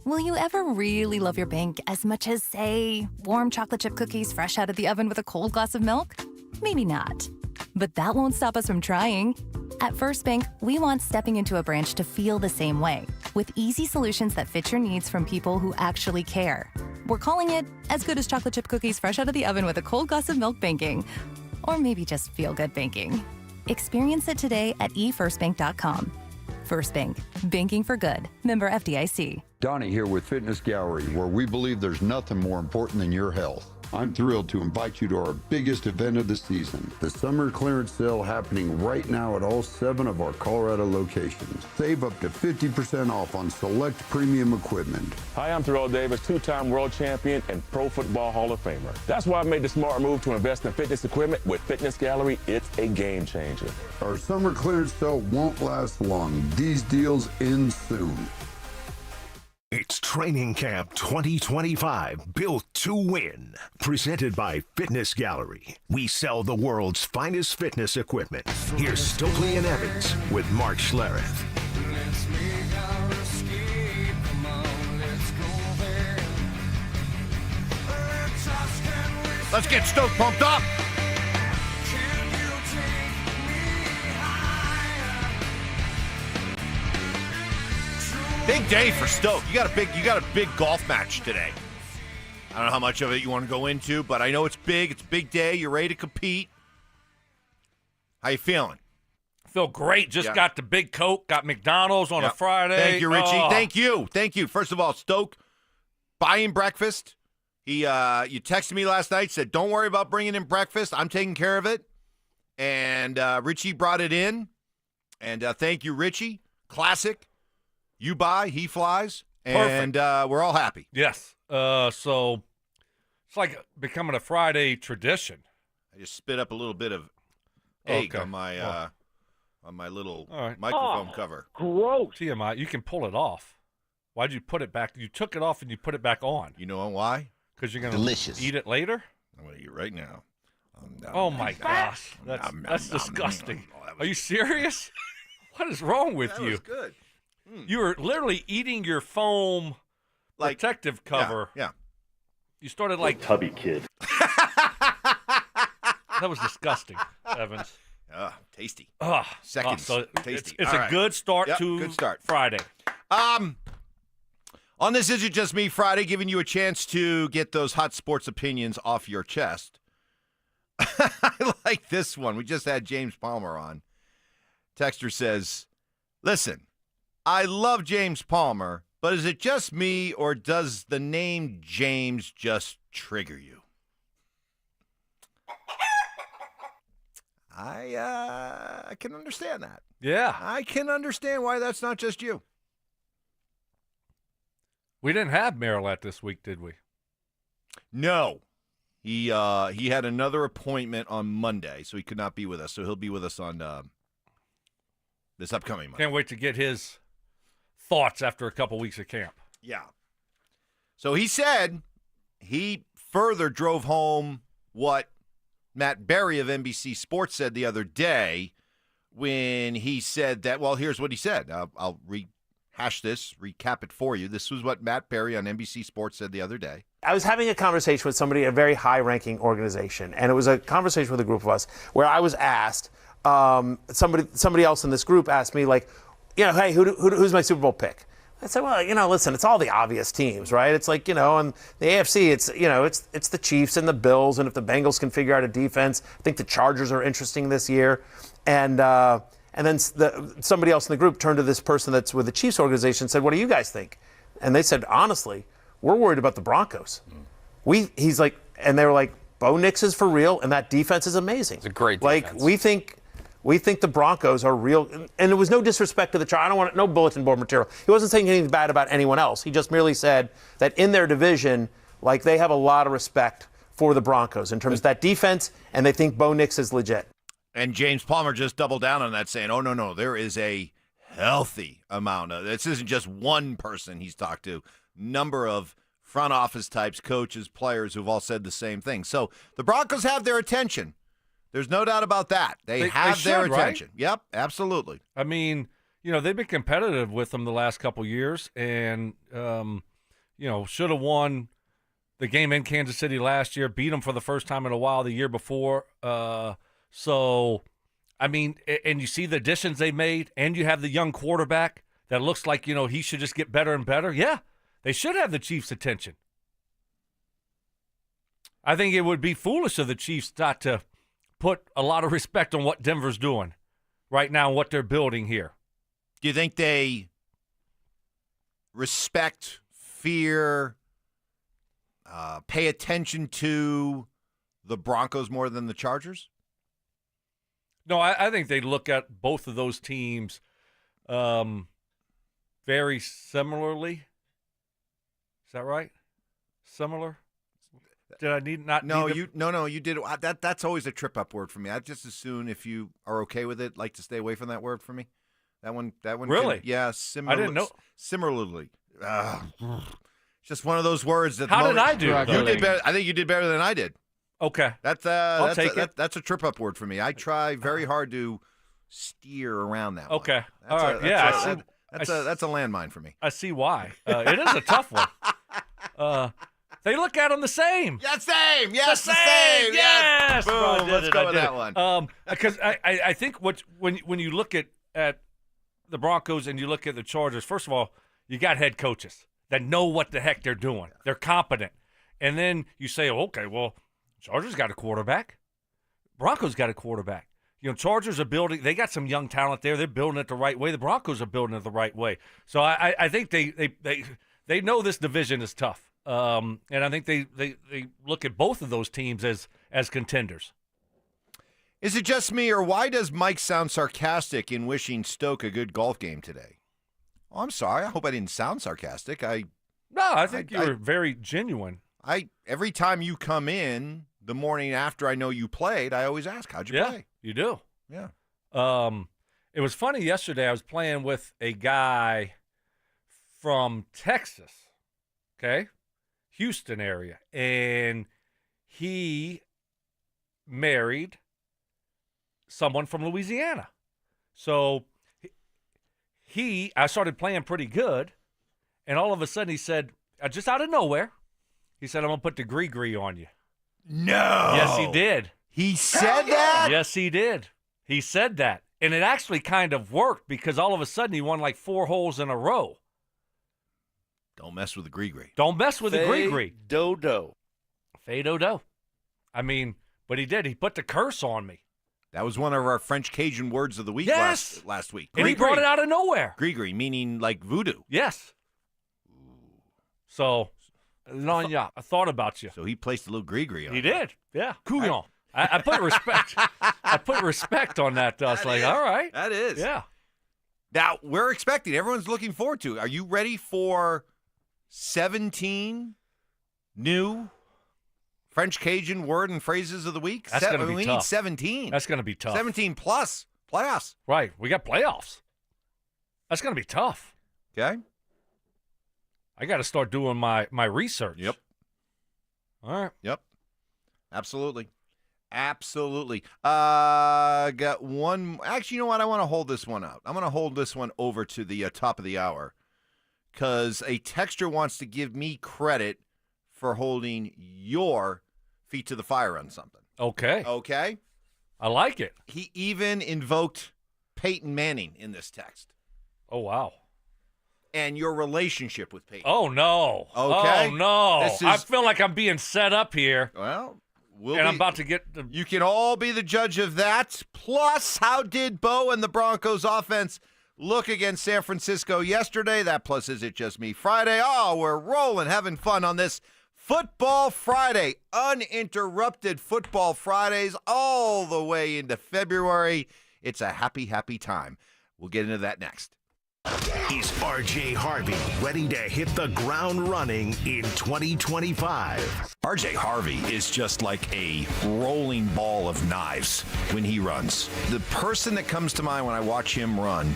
Will you ever really love your bank as much as, say, warm chocolate chip cookies fresh out of the oven with a cold glass of milk? Maybe not. But that won't stop us from trying. At First Bank, we want stepping into a branch to feel the same way, with easy solutions that fit your needs from people who actually care. We're calling it as good as chocolate chip cookies fresh out of the oven with a cold glass of milk banking. Or maybe just feel good banking. Experience it today at efirstbank.com. First Bank, banking for good. Member FDIC. Donnie here with Fitness Gallery, where we believe there's nothing more important than your health. I'm thrilled to invite you to our biggest event of the season, the summer clearance sale happening right now at all 7 of our Colorado locations. Save up to 50% off on select premium equipment. Hi, I'm Terrell Davis, 2-time world champion and Pro Football Hall of Famer. That's why I made the smart move to invest in fitness equipment with Fitness Gallery. It's a game changer. Our summer clearance sale won't last long. These deals end soon. It's Training Camp 2025, built to win. Presented by Fitness Gallery. We sell the world's finest fitness equipment. Here's Stokley and Evans with Mark Schlereth. Let's get Stoke pumped up. Big day for Stoke. You got a big golf match today. I don't know how much of it you want to go into, but I know it's big. It's a big day. You're ready to compete. How you feeling? Feel great. Just got the big Coke. Got McDonald's on a Friday. Thank you, Richie. Oh. Thank you. First of all, Stoke, buying breakfast. You texted me last night, said, don't worry about bringing in breakfast. I'm taking care of it. And Richie brought it in. And thank you, Richie. Classic. You buy, he flies, and we're all happy. Yes. So it's like becoming a Friday tradition. I just spit up a little bit of egg on my little microphone cover. Gross. TMI, you can pull it off. Why'd you put it back? You took it off and you put it back on. You know why? Because you're going to eat it later? I'm going to eat it right now. Oh, my gosh. That's disgusting. Are you serious? What is wrong with you? That was good. You were literally eating your foam protective cover. Yeah. You started like Tubby Kid. That was disgusting, Evans. Tasty. Seconds. So tasty. It's a good start to good start. Friday. On this Is It Just Me Friday, giving you a chance to get those hot sports opinions off your chest. I like this one. We just had James Palmer on. Texter says, listen, I love James Palmer, but is it just me or does the name James just trigger you? I can understand that. Yeah. I can understand why that's not just you. We didn't have Marilette this week, did we? No. He had another appointment on Monday, so he could not be with us. So he'll be with us on this upcoming Monday. Can't wait to get his thoughts after a couple weeks of camp. Yeah. So he said he further drove home what Matt Berry of NBC Sports said the other day when he said that, well, here's what he said. I'll rehash this, recap it for you. This was what Matt Berry on NBC Sports said the other day. I was having a conversation with somebody at a very high-ranking organization, and it was a conversation with a group of us where I was asked, somebody else in this group asked me, like, hey, who's my Super Bowl pick? I said, well, listen, it's all the obvious teams, right? It's like, in the AFC, it's the Chiefs and the Bills, and if the Bengals can figure out a defense, I think the Chargers are interesting this year. And then somebody else in the group turned to this person that's with the Chiefs organization and said, what do you guys think? And they said, honestly, we're worried about the Broncos. He's like, and they were like, Bo Nix is for real, and that defense is amazing. It's a great defense. Like, we think the Broncos are real, and it was no disrespect to the Chargers. I don't want no bulletin board material. He wasn't saying anything bad about anyone else. He just merely said that in their division, like, they have a lot of respect for the Broncos in terms of that defense, and they think Bo Nix is legit. And James Palmer just doubled down on that, saying, oh, no, there is a healthy amount of, this isn't just one person he's talked to, number of front office types, coaches, players who've all said the same thing. So the Broncos have their attention. There's no doubt about that. They have their attention. Right? Yep, absolutely. I mean, they've been competitive with them the last couple years and, should have won the game in Kansas City last year, beat them for the first time in a while the year before. So, I mean, and you see the additions they made, and you have the young quarterback that looks like, he should just get better and better. Yeah, they should have the Chiefs' attention. I think it would be foolish of the Chiefs not to put a lot of respect on what Denver's doing right now and what they're building here. Do you think they respect, fear, pay attention to the Broncos more than the Chargers? No, I think they look at both of those teams very similarly. Is that right? Similar? Did I need not? No, you did. That's always a trip up word for me. I just as soon, if you are okay with it, like to stay away from that word for me. That one. Really? Yeah. I didn't know. Similarly, just one of those words that. How did I do? You did better. I think you did better than I did. Okay. I'll take it. That's a trip up word for me. I try very hard to steer around that. Okay. All right. Yeah. That's a landmine for me. I see why. It is a tough one. They look at them the same. Yeah, same. Yes, the same. Yes. Boom. Bro, Let's go with that one. Because I think when you look at the Broncos and you look at the Chargers, first of all, you got head coaches that know what the heck they're doing. They're competent. And then you say, okay, well, Chargers got a quarterback. Broncos got a quarterback. Chargers are building. They got some young talent there. They're building it the right way. The Broncos are building it the right way. So I think they know this division is tough. And I think they look at both of those teams as contenders. Is it just me, or why does Mike sound sarcastic in wishing Stoke a good golf game today? Oh, I'm sorry. I hope I didn't sound sarcastic. I think you were very genuine. Every time you come in the morning after I know you played, I always ask, how'd you play? You do. Yeah. It was funny yesterday. I was playing with a guy from Texas, okay, Houston area, and he married someone from Louisiana. So I started playing pretty good, and all of a sudden he said, just out of nowhere, he said, I'm going to put the gree on you. No. Yes, he did. He said that? Yes, he did. He said that. And it actually kind of worked because all of a sudden he won like 4 holes in a row. Don't mess with the gree-gree. Don't mess with the gree-gree. Dodo. Fay-do-do. I mean, but he did. He put the curse on me. That was one of our French Cajun words of the week Yes! last week. And he brought it out of nowhere. Gree-gree, meaning like voodoo. Yes. So, I thought about you. So he placed a little gree-gree on He it. did. Yeah. Couillon. I put respect. I put respect on that. I was like, all right. That is. Yeah. Now, we're expecting, everyone's looking forward to. Are you ready for 17 new French Cajun word and phrases of the week? That's going to be we tough. need 17. That's going to be tough. 17 plus playoffs. Right. We got playoffs. That's going to be tough. Okay. I got to start doing my research. Yep. All right. Yep. Absolutely. Absolutely. Got one. Actually, you know what? I want to hold this one out. I'm going to hold this one over to the top of the hour because a texter wants to give me credit for holding your feet to the fire on something. Okay. Okay? I like it. He even invoked Peyton Manning in this text. Oh, wow. And your relationship with Peyton. Oh, no. Okay? Oh, no. This is- I feel like I'm being set up here. Well, I'm about to get the... You can all be the judge of that. Plus, how did Bo and the Broncos offense look against San Francisco yesterday? That plus Is It Just Me Friday. Oh, we're rolling, having fun on this Football Friday. Uninterrupted Football Fridays all the way into February. It's a happy, happy time. We'll get into that next. Is RJ Harvey ready to hit the ground running in 2025? RJ Harvey is just like a rolling ball of knives when he runs. The person that comes to mind when I watch him run,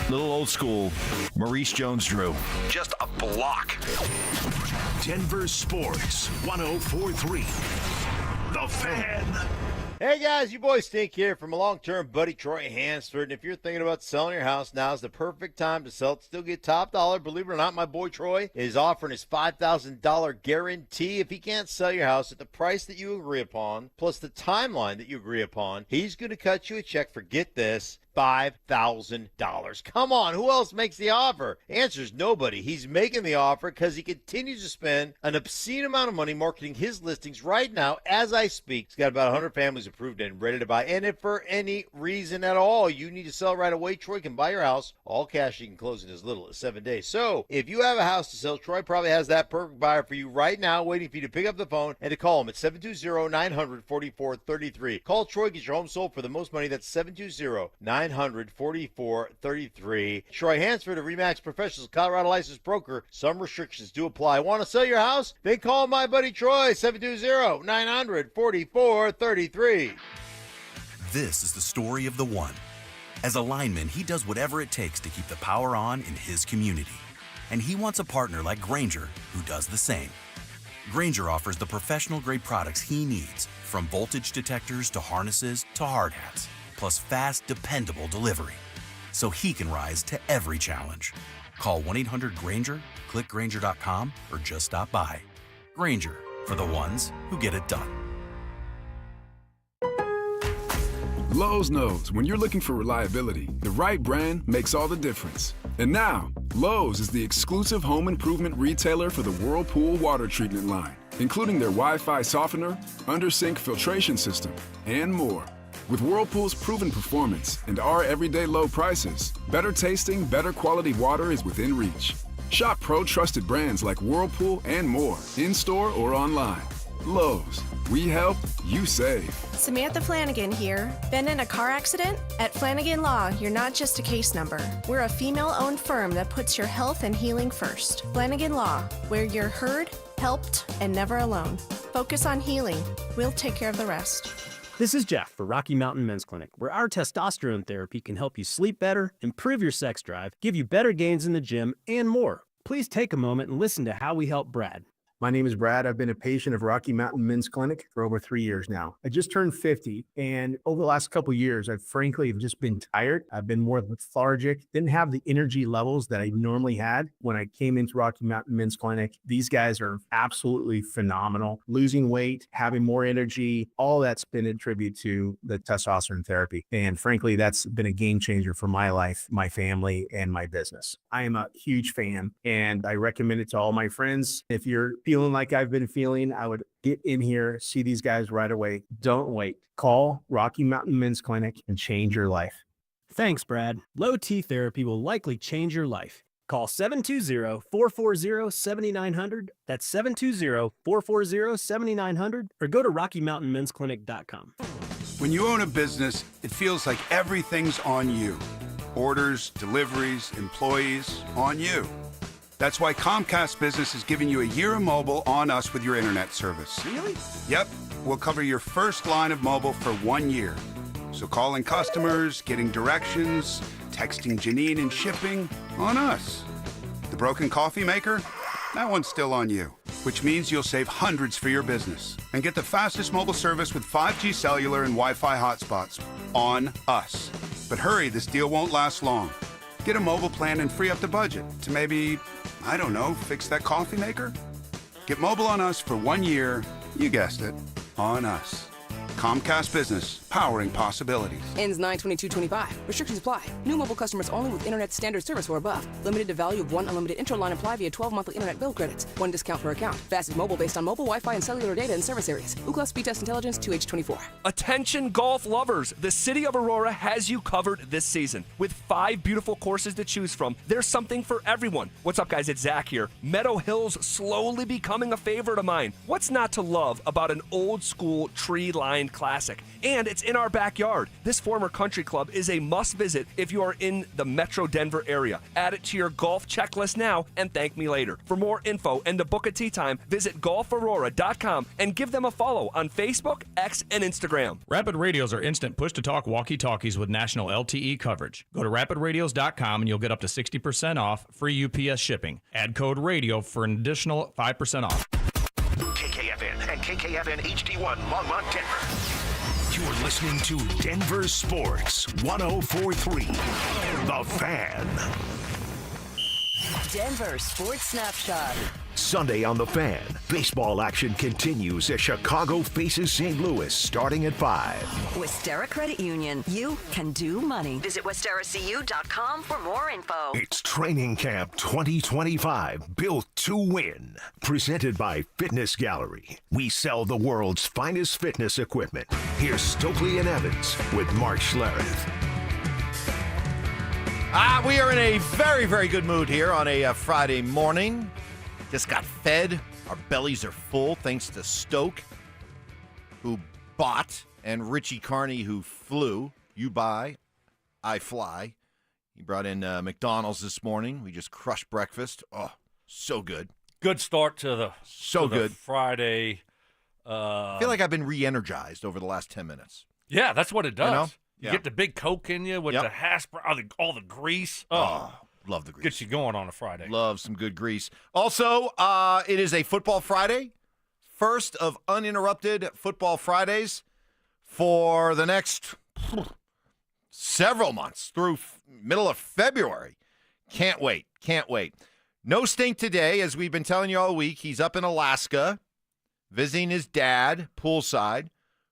little old school, Maurice Jones-Drew. Just a block. Denver Sports 104.3. The Fan. Hey guys, you boys Stink here from a long-term buddy Troy Hansford. And if you're thinking about selling your house, now's the perfect time to sell it. Still get top dollar. Believe it or not, my boy Troy is offering his $5,000 guarantee. If he can't sell your house at the price that you agree upon, plus the timeline that you agree upon, he's going to cut you a check for, get this, $5,000. Come on, who else makes the offer? Answer is nobody. He's making the offer because he continues to spend an obscene amount of money marketing his listings right now as I speak. He's got about 100 families approved and ready to buy. And if for any reason at all you need to sell right away, Troy can buy your house all cash. He can close in as little as 7 days. So if you have a house to sell, Troy probably has that perfect buyer for you right now, waiting for you to pick up the phone and to call him at 720-900-4433. Call Troy, get your home sold for the most money. That's 720-900-4433. Troy Hansford, a RE/MAX Professionals Colorado licensed broker. Some restrictions do apply. Want to sell your house? Then call my buddy Troy, 720-900-4433. This is the story of the one. As a lineman, he does whatever it takes to keep the power on in his community. And he wants a partner like Grainger who does the same. Grainger offers the professional-grade products he needs, from voltage detectors to harnesses to hard hats, plus fast, dependable delivery, so he can rise to every challenge. Call 1-800-GRAINGER, click Grainger.com, or just stop by. Grainger, for the ones who get it done. Lowe's knows when you're looking for reliability, the right brand makes all the difference. And now, Lowe's is the exclusive home improvement retailer for the Whirlpool water treatment line, including their Wi-Fi softener, under-sink filtration system, and more. With Whirlpool's proven performance and our everyday low prices, better tasting, better quality water is within reach. Shop pro-trusted brands like Whirlpool and more, in-store or online. Lowe's, we help, you save. Samantha Flanagan here. Been in a car accident? At Flanagan Law, you're not just a case number. We're a female-owned firm that puts your health and healing first. Flanagan Law, where you're heard, helped, and never alone. Focus on healing. We'll take care of the rest. This is Jeff for Rocky Mountain Men's Clinic, where our testosterone therapy can help you sleep better, improve your sex drive, give you better gains in the gym, and more. Please take a moment and listen to how we help Brad. My name is Brad. I've been a patient of Rocky Mountain Men's Clinic for over 3 years now. I just turned 50, and over the last couple of years, I've frankly just been tired. I've been more lethargic, didn't have the energy levels that I normally had when I came into Rocky Mountain Men's Clinic. These guys are absolutely phenomenal. Losing weight, having more energy, all that's been a tribute to the testosterone therapy. And frankly, that's been a game changer for my life, my family, and my business. I am a huge fan, and I recommend it to all my friends. If you're feeling like I've been feeling, I would get in here, see these guys right away. Don't wait. Call Rocky Mountain Men's Clinic and change your life. Thanks, Brad. Low T therapy will likely change your life. Call 720-440-7900. That's 720-440-7900, or go to RockyMountainMen'sClinic.com. When you own a business, it feels like everything's on you. Orders, deliveries, employees, on you. That's why Comcast Business is giving you a year of mobile on us with your internet service. Really? Yep. We'll cover your first line of mobile for 1 year. So calling customers, getting directions, texting Janine and shipping, on us. The broken coffee maker? That one's still on you, which means you'll save hundreds for your business and get the fastest mobile service with 5G cellular and Wi-Fi hotspots on us. But hurry, this deal won't last long. Get a mobile plan and free up the budget to maybe, I don't know, fix that coffee maker? Get mobile on us for 1 year, you guessed it, on us. Comcast Business, powering possibilities. Ends 9/22/25. Restrictions apply. New mobile customers only with internet standard service or above. Limited to value of 1 unlimited intro-line apply via 12 monthly internet bill credits. 1 discount per account. Fastest mobile based on mobile Wi-Fi and cellular data in service areas. Ookla Speed Test Intelligence 2H24. Attention golf lovers. The city of Aurora has you covered this season. With 5 beautiful courses to choose from, there's something for everyone. What's up, guys? It's Zach here. Meadow Hill's slowly becoming a favorite of mine. What's not to love about an old school tree-lined classic? And it's in our backyard. This former country club is a must visit if you are in the Metro Denver area. Add it to your golf checklist now and thank me later. For more info and to book a tee time, visit golfaurora.com and give them a follow on Facebook, X, and Instagram. Rapid Radios are instant push-to-talk walkie-talkies with national LTE coverage. Go to rapidradios.com and you'll get up to 60% off, free UPS shipping. Add code RADIO for an additional 5% off. KKFN and KKFN HD1 Longmont, Denver. You're listening to Denver Sports 104.3. The Fan. Denver Sports Snapshot. Sunday on The Fan, baseball action continues as Chicago faces St. Louis starting at 5. Westera Credit Union. You can do money. Visit WesteraCU.com for more info. It's Training Camp 2025, built to win. Presented by Fitness Gallery. We sell the world's finest fitness equipment. Here's Stokley and Evans with Mark Schlereth. We are in a very, very good mood here on a Friday morning. Just got fed. Our bellies are full thanks to Stoke, who bought, and Richie Carney, who flew. You buy, I fly. He brought in McDonald's this morning. We just crushed breakfast. Oh, so good. Good start to the good Friday. I feel like I've been re-energized over the last 10 minutes. Yeah, that's what it does. You know? You get the big Coke in you with the hash brown, all the grease. Oh, love the grease. Gets you going on a Friday. Love some good grease. Also, it is a Football Friday. First of uninterrupted Football Fridays for the next several months through middle of February. Can't wait. Can't wait. No Stink today, as we've been telling you all week. He's up in Alaska visiting his dad, poolside,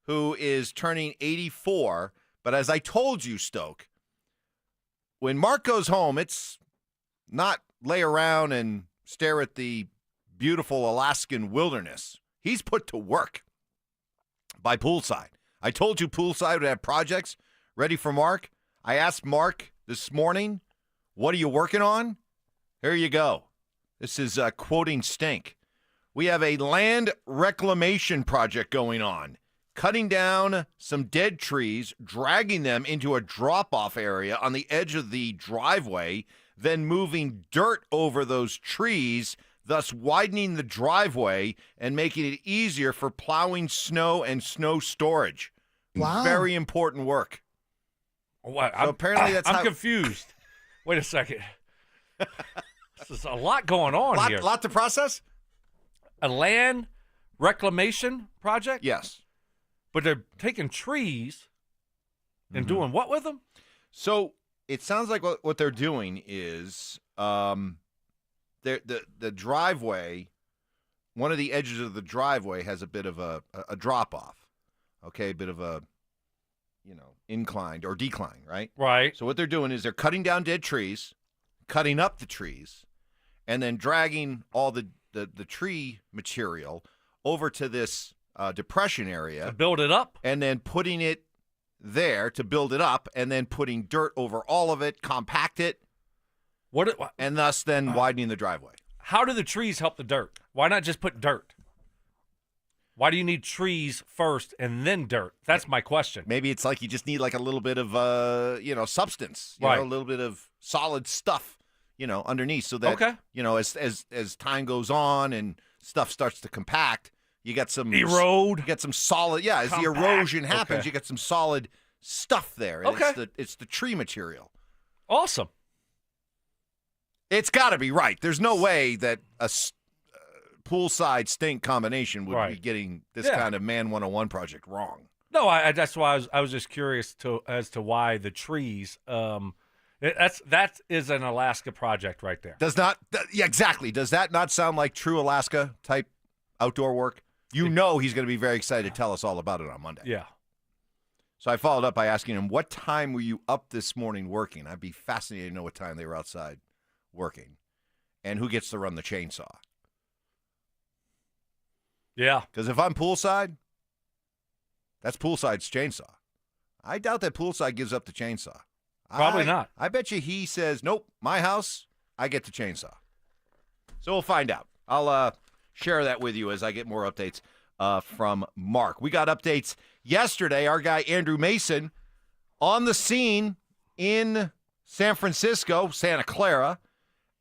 who is turning 84. But as I told you, Stoke, when Mark goes home, it's not lay around and stare at the beautiful Alaskan wilderness. He's put to work by poolside. I told you poolside would have projects ready for Mark. I asked Mark this morning, what are you working on? Here you go. This is quoting Stink. We have a land reclamation project going on. Cutting down some dead trees, dragging them into a drop-off area on the edge of the driveway, then moving dirt over those trees, thus widening the driveway and making it easier for plowing snow and snow storage. Wow. Very important work. What? So apparently that's I'm confused. Wait a second. There's a lot going on here. Lot to process? a land reclamation project? Yes. But they're taking trees and doing what with them? So it sounds like what they're doing is the driveway, one of the edges of the driveway has a bit of a drop-off, okay, a bit of a, inclined or decline, right? Right. So what they're doing is they're cutting down dead trees, cutting up the trees, and then dragging all the tree material over to this depression area. To build it up? And then putting it there to build it up, and then putting dirt over all of it, compact it, and thus then widening the driveway. How do the trees help the dirt? Why not just put dirt? Why do you need trees first and then dirt? That's my question. Maybe it's like you just need like a little bit of substance, right? A little bit of solid stuff, underneath, so that as time goes on and stuff starts to compact, you got some erode. You get some solid, as the erosion happens, you get some solid stuff there. And it's the tree material. Awesome. It's got to be right. There's no way that a poolside stink combination would be getting this kind of Man 101 project wrong. No, that's why I was just curious as to why the trees. That is an Alaska project right there. Exactly. Does that not sound like true Alaska type outdoor work? He's going to be very excited to tell us all about it on Monday. Yeah. So I followed up by asking him, what time were you up this morning working? I'd be fascinated to know what time they were outside working. And who gets to run the chainsaw? Yeah. Because if I'm poolside, that's poolside's chainsaw. I doubt that poolside gives up the chainsaw. Probably not. I bet you he says, nope, my house, I get the chainsaw. So we'll find out. I'll share that with you as I get more updates from Mark. We got updates yesterday. Our guy Andrew Mason on the scene in San Francisco, Santa Clara,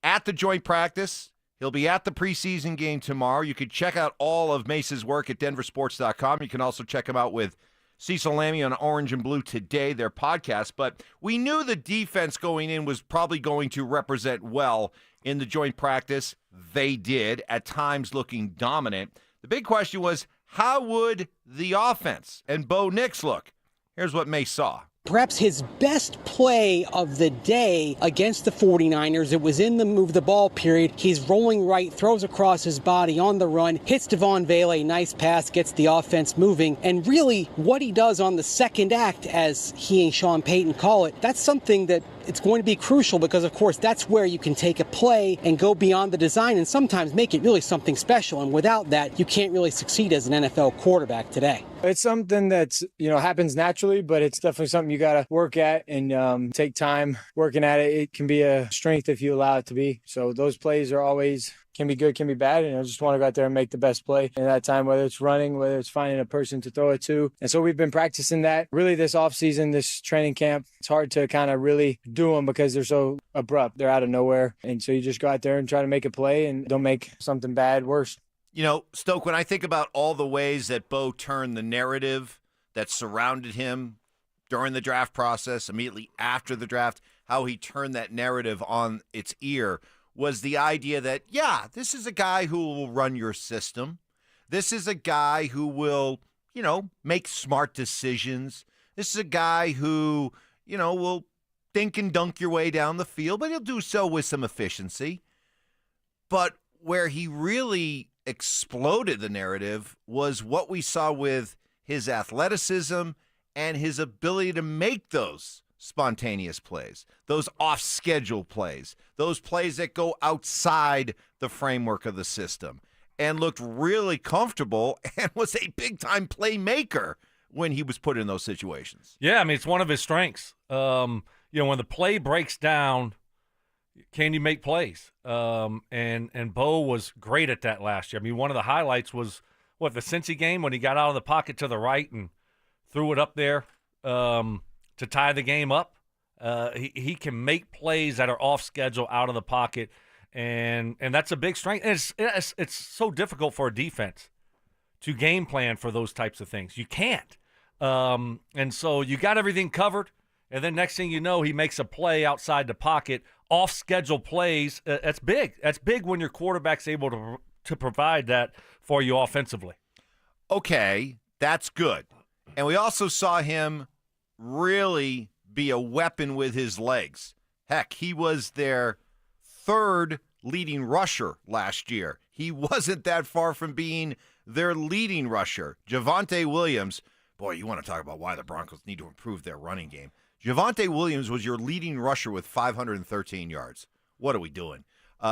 at the joint practice. He'll be at the preseason game tomorrow. You can check out all of Mace's work at DenverSports.com. You can also check him out with Cecil Lammy on Orange and Blue Today, their podcast. But we knew the defense going in was probably going to represent well in the joint practice. They did, at times looking dominant. The big question was, how would the offense and Bo Nix look? Here's what Mace saw. Perhaps his best play of the day against the 49ers. It was in the move the ball period. He's rolling right, throws across his body on the run, hits Devon Vele, nice pass, gets the offense moving. And really what he does on the second act, as he and Sean Payton call it, that's something that it's going to be crucial because, of course, that's where you can take a play and go beyond the design and sometimes make it really something special. And without that, you can't really succeed as an NFL quarterback today. It's something that's, happens naturally, but it's definitely something you got to work at and take time working at it. It can be a strength if you allow it to be. So those plays are always can be good, can be bad. And I just want to go out there and make the best play in that time, whether it's running, whether it's finding a person to throw it to. And so we've been practicing that really this offseason, this training camp. It's hard to kind of really do them because they're so abrupt. They're out of nowhere. And so you just go out there and try to make a play and don't make something bad worse. Stoke, when I think about all the ways that Bo turned the narrative that surrounded him during the draft process, immediately after the draft, how he turned that narrative on its ear was the idea that, this is a guy who will run your system. This is a guy who will, make smart decisions. This is a guy who, will think and dunk your way down the field, but he'll do so with some efficiency. But where he really exploded the narrative was what we saw with his athleticism and his ability to make those spontaneous plays, those off-schedule plays, those plays that go outside the framework of the system, and looked really comfortable and was a big-time playmaker when he was put in those situations. Yeah, it's one of his strengths. When the play breaks down, can you make plays? And Bo was great at that last year. One of the highlights was, the Cincy game when he got out of the pocket to the right and threw it up there to tie the game up. He can make plays that are off schedule, out of the pocket, and that's a big strength. And it's so difficult for a defense to game plan for those types of things. You can't. And so you got everything covered, and then next thing you know, he makes a play outside the pocket, off schedule plays. That's big. That's big when your quarterback's able to provide that for you offensively. Okay, that's good. And we also saw him really be a weapon with his legs. Heck, he was their third leading rusher last year. He wasn't that far from being their leading rusher. Javonte Williams, boy, you want to talk about why the Broncos need to improve their running game. Javonte Williams was your leading rusher with 513 yards. What are we doing?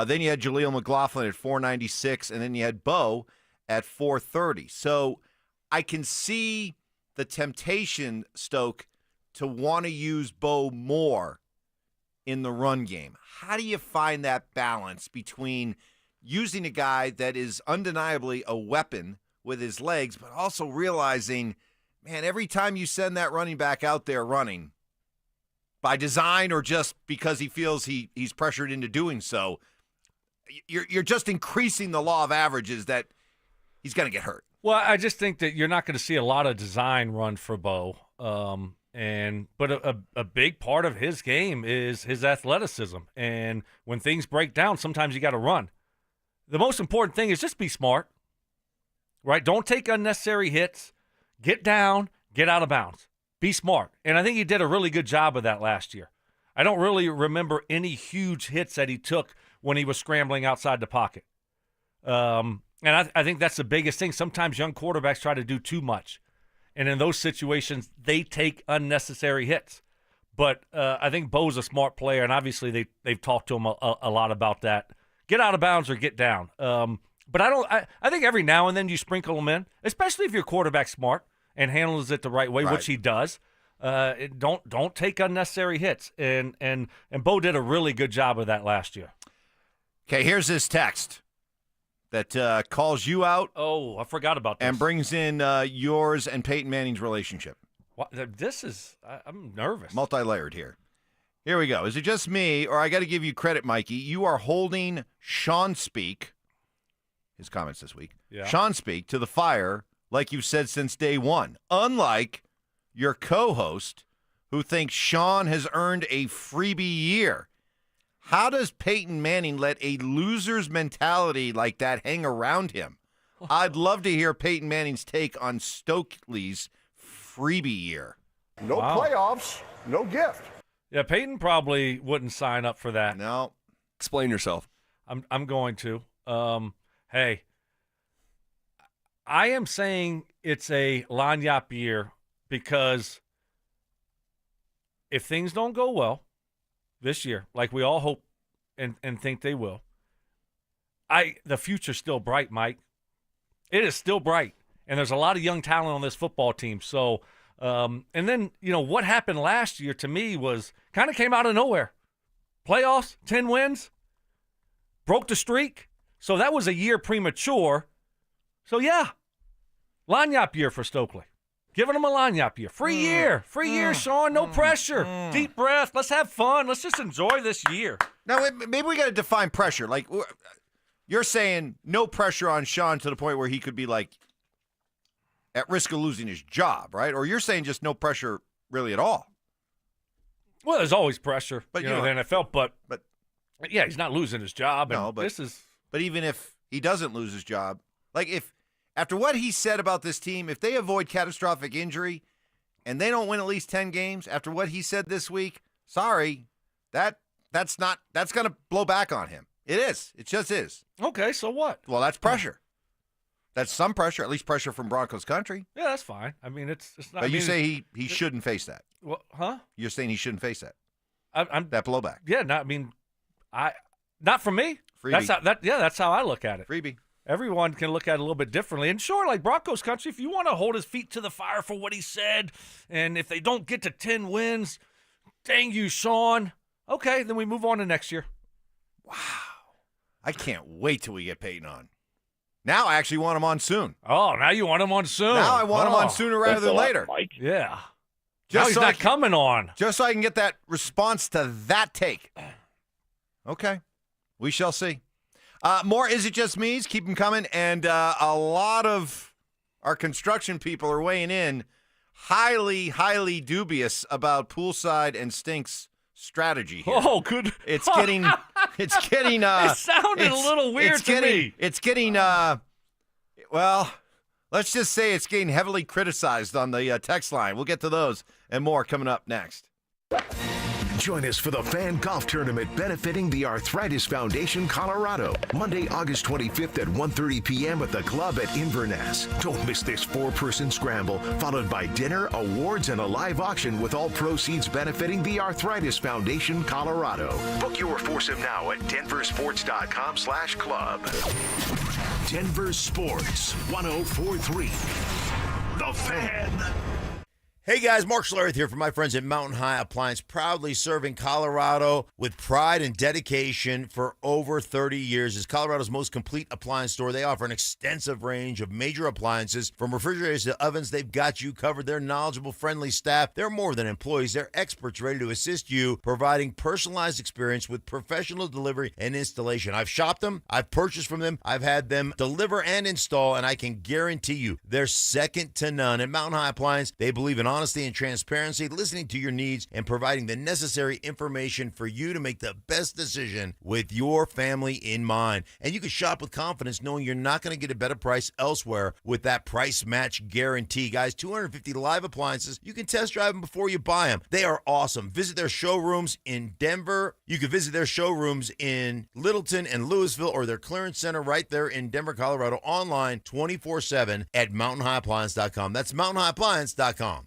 Then you had Jaleel McLaughlin at 496, and then you had Bo at 430. So I can see the temptation, Stoke, to want to use Bo more in the run game. How do you find that balance between using a guy that is undeniably a weapon with his legs, but also realizing, man, every time you send that running back out there running, by design or just because he feels he's pressured into doing so, you're just increasing the law of averages that he's going to get hurt. Well, I just think that you're not going to see a lot of design run for Bo. But a big part of his game is his athleticism. And when things break down, sometimes you got to run. The most important thing is just be smart, right? Don't take unnecessary hits. Get down, get out of bounds. Be smart. And I think he did a really good job of that last year. I don't really remember any huge hits that he took when he was scrambling outside the pocket. And I think that's the biggest thing. Sometimes young quarterbacks try to do too much. And in those situations, they take unnecessary hits. But I think Bo's a smart player, and obviously they've talked to him a lot about that. Get out of bounds or get down. But I think every now and then you sprinkle them in, especially if your quarterback's smart and handles it the right way, which he does. Don't take unnecessary hits. And Bo did a really good job of that last year. Okay, here's his text that calls you out. Oh, I forgot about this. And brings in yours and Peyton Manning's relationship. This is, I'm nervous. Multi-layered here. Here we go. Is it just me, or I got to give you credit, Mikey? You are holding Sean Speak, his comments this week, Sean Speak, to the fire like you've said since day one, unlike your co-host who thinks Sean has earned a freebie year. How does Peyton Manning let a loser's mentality like that hang around him? I'd love to hear Peyton Manning's take on Stokley's freebie year. No playoffs, no gift. Yeah, Peyton probably wouldn't sign up for that. No. Explain yourself. I'm going to. Hey, I am saying it's a lagniappe year because if things don't go well this year, like we all hope and think they will, the future's still bright, Mike. It is still bright, and there's a lot of young talent on this football team. So, and then, what happened last year to me was kind of came out of nowhere. Playoffs, 10 wins, broke the streak. So that was a year premature. So, yeah, lagniappe year for Stokley. Giving him a lagniappe year. Free year, Sean. No pressure. Deep breath. Let's have fun. Let's just enjoy this year. Now, maybe we got to define pressure. Like, you're saying no pressure on Sean to the point where he could be, like, at risk of losing his job, right? Or you're saying just no pressure really at all? Well, there's always pressure, but in the NFL. But yeah, he's not losing his job. No, but even if he doesn't lose his job, like if after what he said about this team, if they avoid catastrophic injury and they don't win at least 10 games after what he said this week, sorry, that's going to blow back on him. It is. It just is. Okay, so what? Well, that's pressure. That's some pressure, at least pressure from Broncos country. Yeah, that's fine. I mean, it's not. But you say he shouldn't face that. Well, huh? You're saying he shouldn't face that. I'm that blowback. Yeah, not for me. Freebie. That's how I look at it. Freebie. Everyone can look at it a little bit differently. And sure, like Broncos country, if you want to hold his feet to the fire for what he said, and if they don't get to 10 wins, dang you, Sean. Okay, then we move on to next year. Wow. I can't wait till we get Peyton on. Now I actually want him on soon. Oh, now you want him on soon. Now I want him on sooner rather than later. Mike. Yeah. Just now he's not coming on. Just so I can get that response to that take. Okay. We shall see. More Is It Just Me's? Keep them coming. And a lot of our construction people are weighing in highly, highly dubious about Poolside and Stink's strategy here. Oh, good. It's getting It's getting. It sounded a little weird to me. It's getting. Well, let's just say it's getting heavily criticized on the text line. We'll get to those and more coming up next. Join us for the Fan Golf Tournament benefiting the Arthritis Foundation Colorado, Monday, August 25th at 1:30 p.m. at the club at Inverness. Don't miss this 4-person scramble, followed by dinner, awards, and a live auction with all proceeds benefiting the Arthritis Foundation Colorado. Book your foursome now at DenverSports.com/club. Denver Sports 104.3. The Fan. Hey guys, Mark Schlereth here from my friends at Mountain High Appliance, proudly serving Colorado with pride and dedication for over 30 years. As Colorado's most complete appliance store, they offer an extensive range of major appliances. From refrigerators to ovens, they've got you covered. They're knowledgeable, friendly staff. They're more than employees. They're experts ready to assist you, providing personalized experience with professional delivery and installation. I've shopped them. I've purchased from them. I've had them deliver and install, and I can guarantee you they're second to none. At Mountain High Appliance, they believe in honesty and transparency, listening to your needs, and providing the necessary information for you to make the best decision with your family in mind. And you can shop with confidence knowing you're not going to get a better price elsewhere with that price match guarantee. Guys, 250 live appliances. You can test drive them before you buy them. They are awesome. Visit their showrooms in Denver. You can visit their showrooms in Littleton and Louisville, or their clearance center right there in Denver, Colorado, online 24/7 at mountainhighappliance.com. That's mountainhighappliance.com.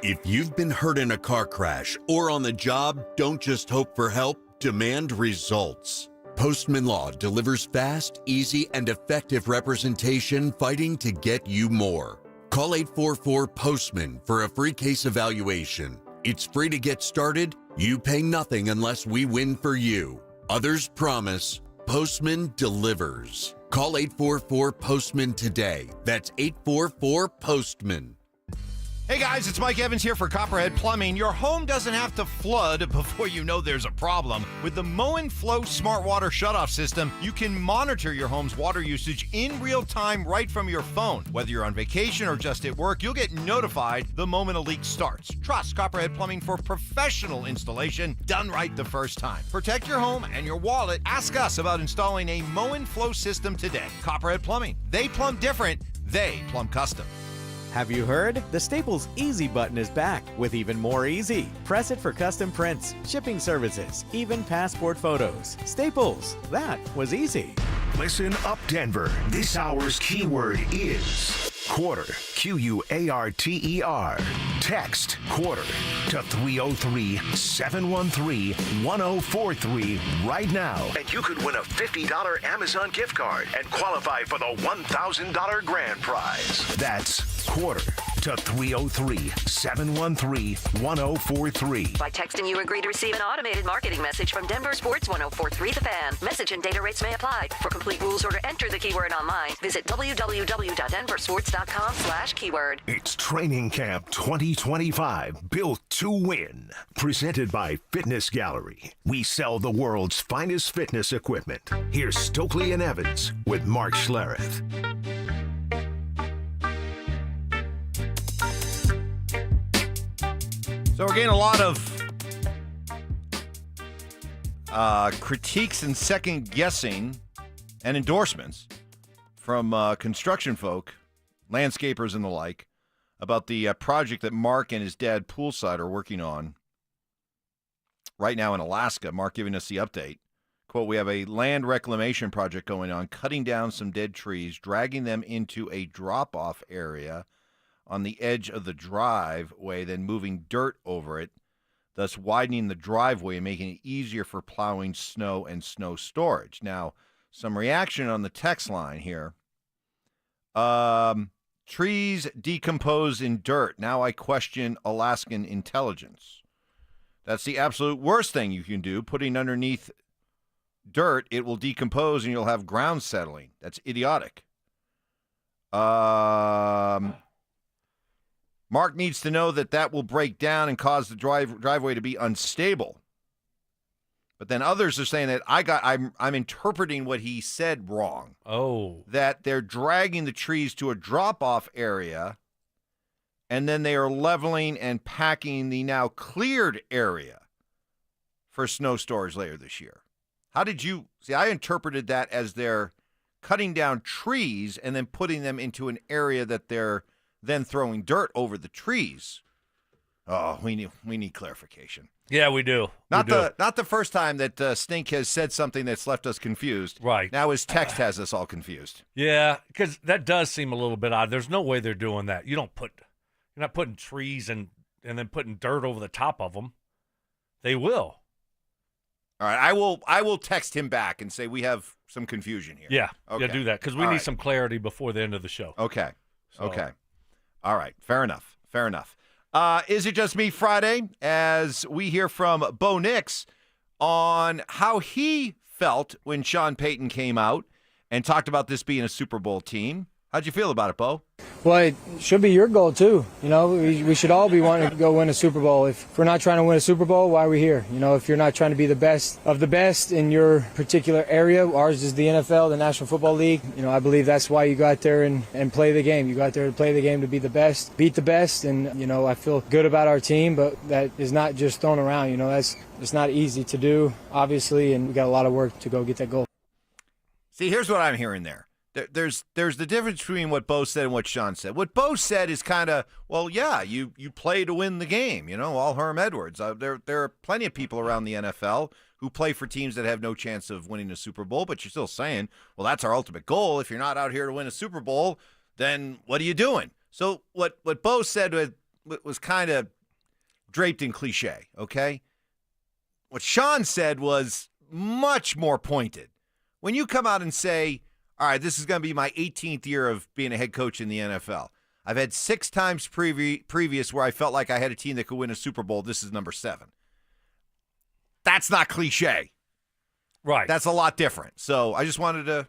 If you've been hurt in a car crash or on the job, don't just hope for help, demand results. Postman Law delivers fast, easy, and effective representation fighting to get you more. Call 844-POSTMAN for a free case evaluation. It's free to get started. You pay nothing unless we win for you. Others promise. Postman delivers. Call 844-POSTMAN today. That's 844-POSTMAN. Hey guys, it's Mike Evans here for Copperhead Plumbing. Your home doesn't have to flood before you know there's a problem. With the Mow & Flow Smart Water Shutoff System, you can monitor your home's water usage in real time right from your phone. Whether you're on vacation or just at work, you'll get notified the moment a leak starts. Trust Copperhead Plumbing for professional installation done right the first time. Protect your home and your wallet. Ask us about installing a Mow & Flow system today. Copperhead Plumbing. They plumb different. They plumb custom. Have you heard? The Staples Easy button is back with even more easy. Press it for custom prints, shipping services, even passport photos. Staples, that was easy. Listen up, Denver. This hour's keyword is quarter. Q-U-A-R-T-E-R. Text quarter to 303-713-1043 right now. And you could win a $50 Amazon gift card and qualify for the $1,000 grand prize. That's quarter to 303-713-1043. By texting, you agree to receive an automated marketing message from Denver Sports 104.3 The Fan. Message and data rates may apply. For complete rules or to enter the keyword online, visit www.denversports.com/keyword. It's Training Camp 2025, built to win. Presented by Fitness Gallery. We sell the world's finest fitness equipment. Here's Stokley and Evans with Mark Schlereth. So we're getting a lot of critiques and second guessing and endorsements from construction folk, landscapers and the like, about the project that Mark and his dad Poolside are working on right now in Alaska. Mark giving us the update. Quote, we have a land reclamation project going on, cutting down some dead trees, dragging them into a drop-off area on the edge of the driveway, then moving dirt over it, thus widening the driveway and making it easier for plowing snow and snow storage. Now, some reaction on the text line here. Trees decompose in dirt. Now I question Alaskan intelligence. That's the absolute worst thing you can do. Putting underneath dirt, it will decompose and you'll have ground settling. That's idiotic. Mark needs to know that will break down and cause the driveway to be unstable. But then others are saying that I'm interpreting what he said wrong. Oh. That they're dragging the trees to a drop-off area, and then they are leveling and packing the now cleared area for snow storage later this year. How did you see? I interpreted that as they're cutting down trees and then putting them into an area that they're then throwing dirt over the trees. Oh, we need clarification. Yeah, we do. Not the first time that Stink has said something that's left us confused. Right. Now his text has us all confused. Yeah, because that does seem a little bit odd. There's no way they're doing that. You're not putting trees and then putting dirt over the top of them. They will. All right, I will text him back and say we have some confusion here. Yeah, okay. Yeah, do that because we need some clarity before the end of the show. Okay. So. Okay. All right. Fair enough. Is it just me Friday as we hear from Bo Nix on how he felt when Sean Payton came out and talked about this being a Super Bowl team? How'd you feel about it, Bo? Well, it should be your goal, too. We should all be wanting to go win a Super Bowl. If we're not trying to win a Super Bowl, why are we here? If you're not trying to be the best of the best in your particular area, ours is the NFL, the National Football League. I believe that's why you go out there and play the game. You go out there to play the game to be the best, beat the best. And, I feel good about our team, but that is not just thrown around. It's not easy to do, obviously, and we got a lot of work to go get that goal. See, here's what I'm hearing there. There's the difference between what Bo said and what Sean said. What Bo said is kind of, well, yeah, you play to win the game, all Herm Edwards. There are plenty of people around the NFL who play for teams that have no chance of winning a Super Bowl, but you're still saying, well, that's our ultimate goal. If you're not out here to win a Super Bowl, then what are you doing? So what Bo said was kind of draped in cliche, okay? What Sean said was much more pointed. When you come out and say, all right, this is going to be my 18th year of being a head coach in the NFL. I've had 6 times previous where I felt like I had a team that could win a Super Bowl. This is number 7. That's not cliche. Right. That's a lot different. So I just wanted to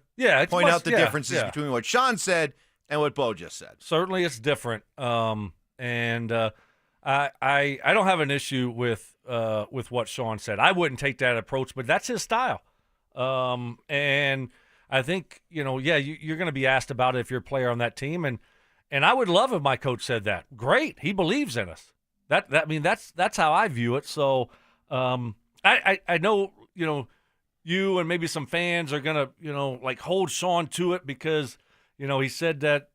point out the differences between what Sean said and what Bo just said. Certainly it's different. And I don't have an issue with what Sean said. I wouldn't take that approach, but that's his style. And I think, you're going to be asked about it if you're a player on that team. And I would love if my coach said that. Great. He believes in us. That's how I view it. So I know, you and maybe some fans are going to, hold Sean to it because, he said that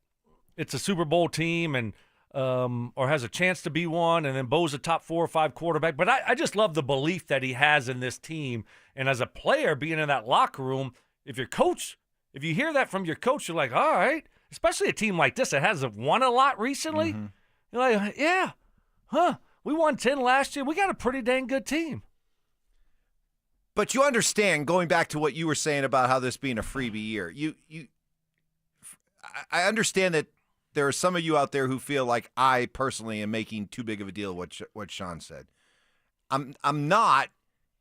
it's a Super Bowl team and or has a chance to be one, and then Bo's a top 4 or 5 quarterback. But I just love the belief that he has in this team. And as a player being in that locker room, if you hear that from your coach, you're like, all right, especially a team like this that hasn't won a lot recently. Mm-hmm. You're like, yeah, we won 10 last year. We got a pretty dang good team. But you understand, going back to what you were saying about how this being a freebie year, I understand that there are some of you out there who feel like I personally am making too big of a deal of what Sean said. I'm not,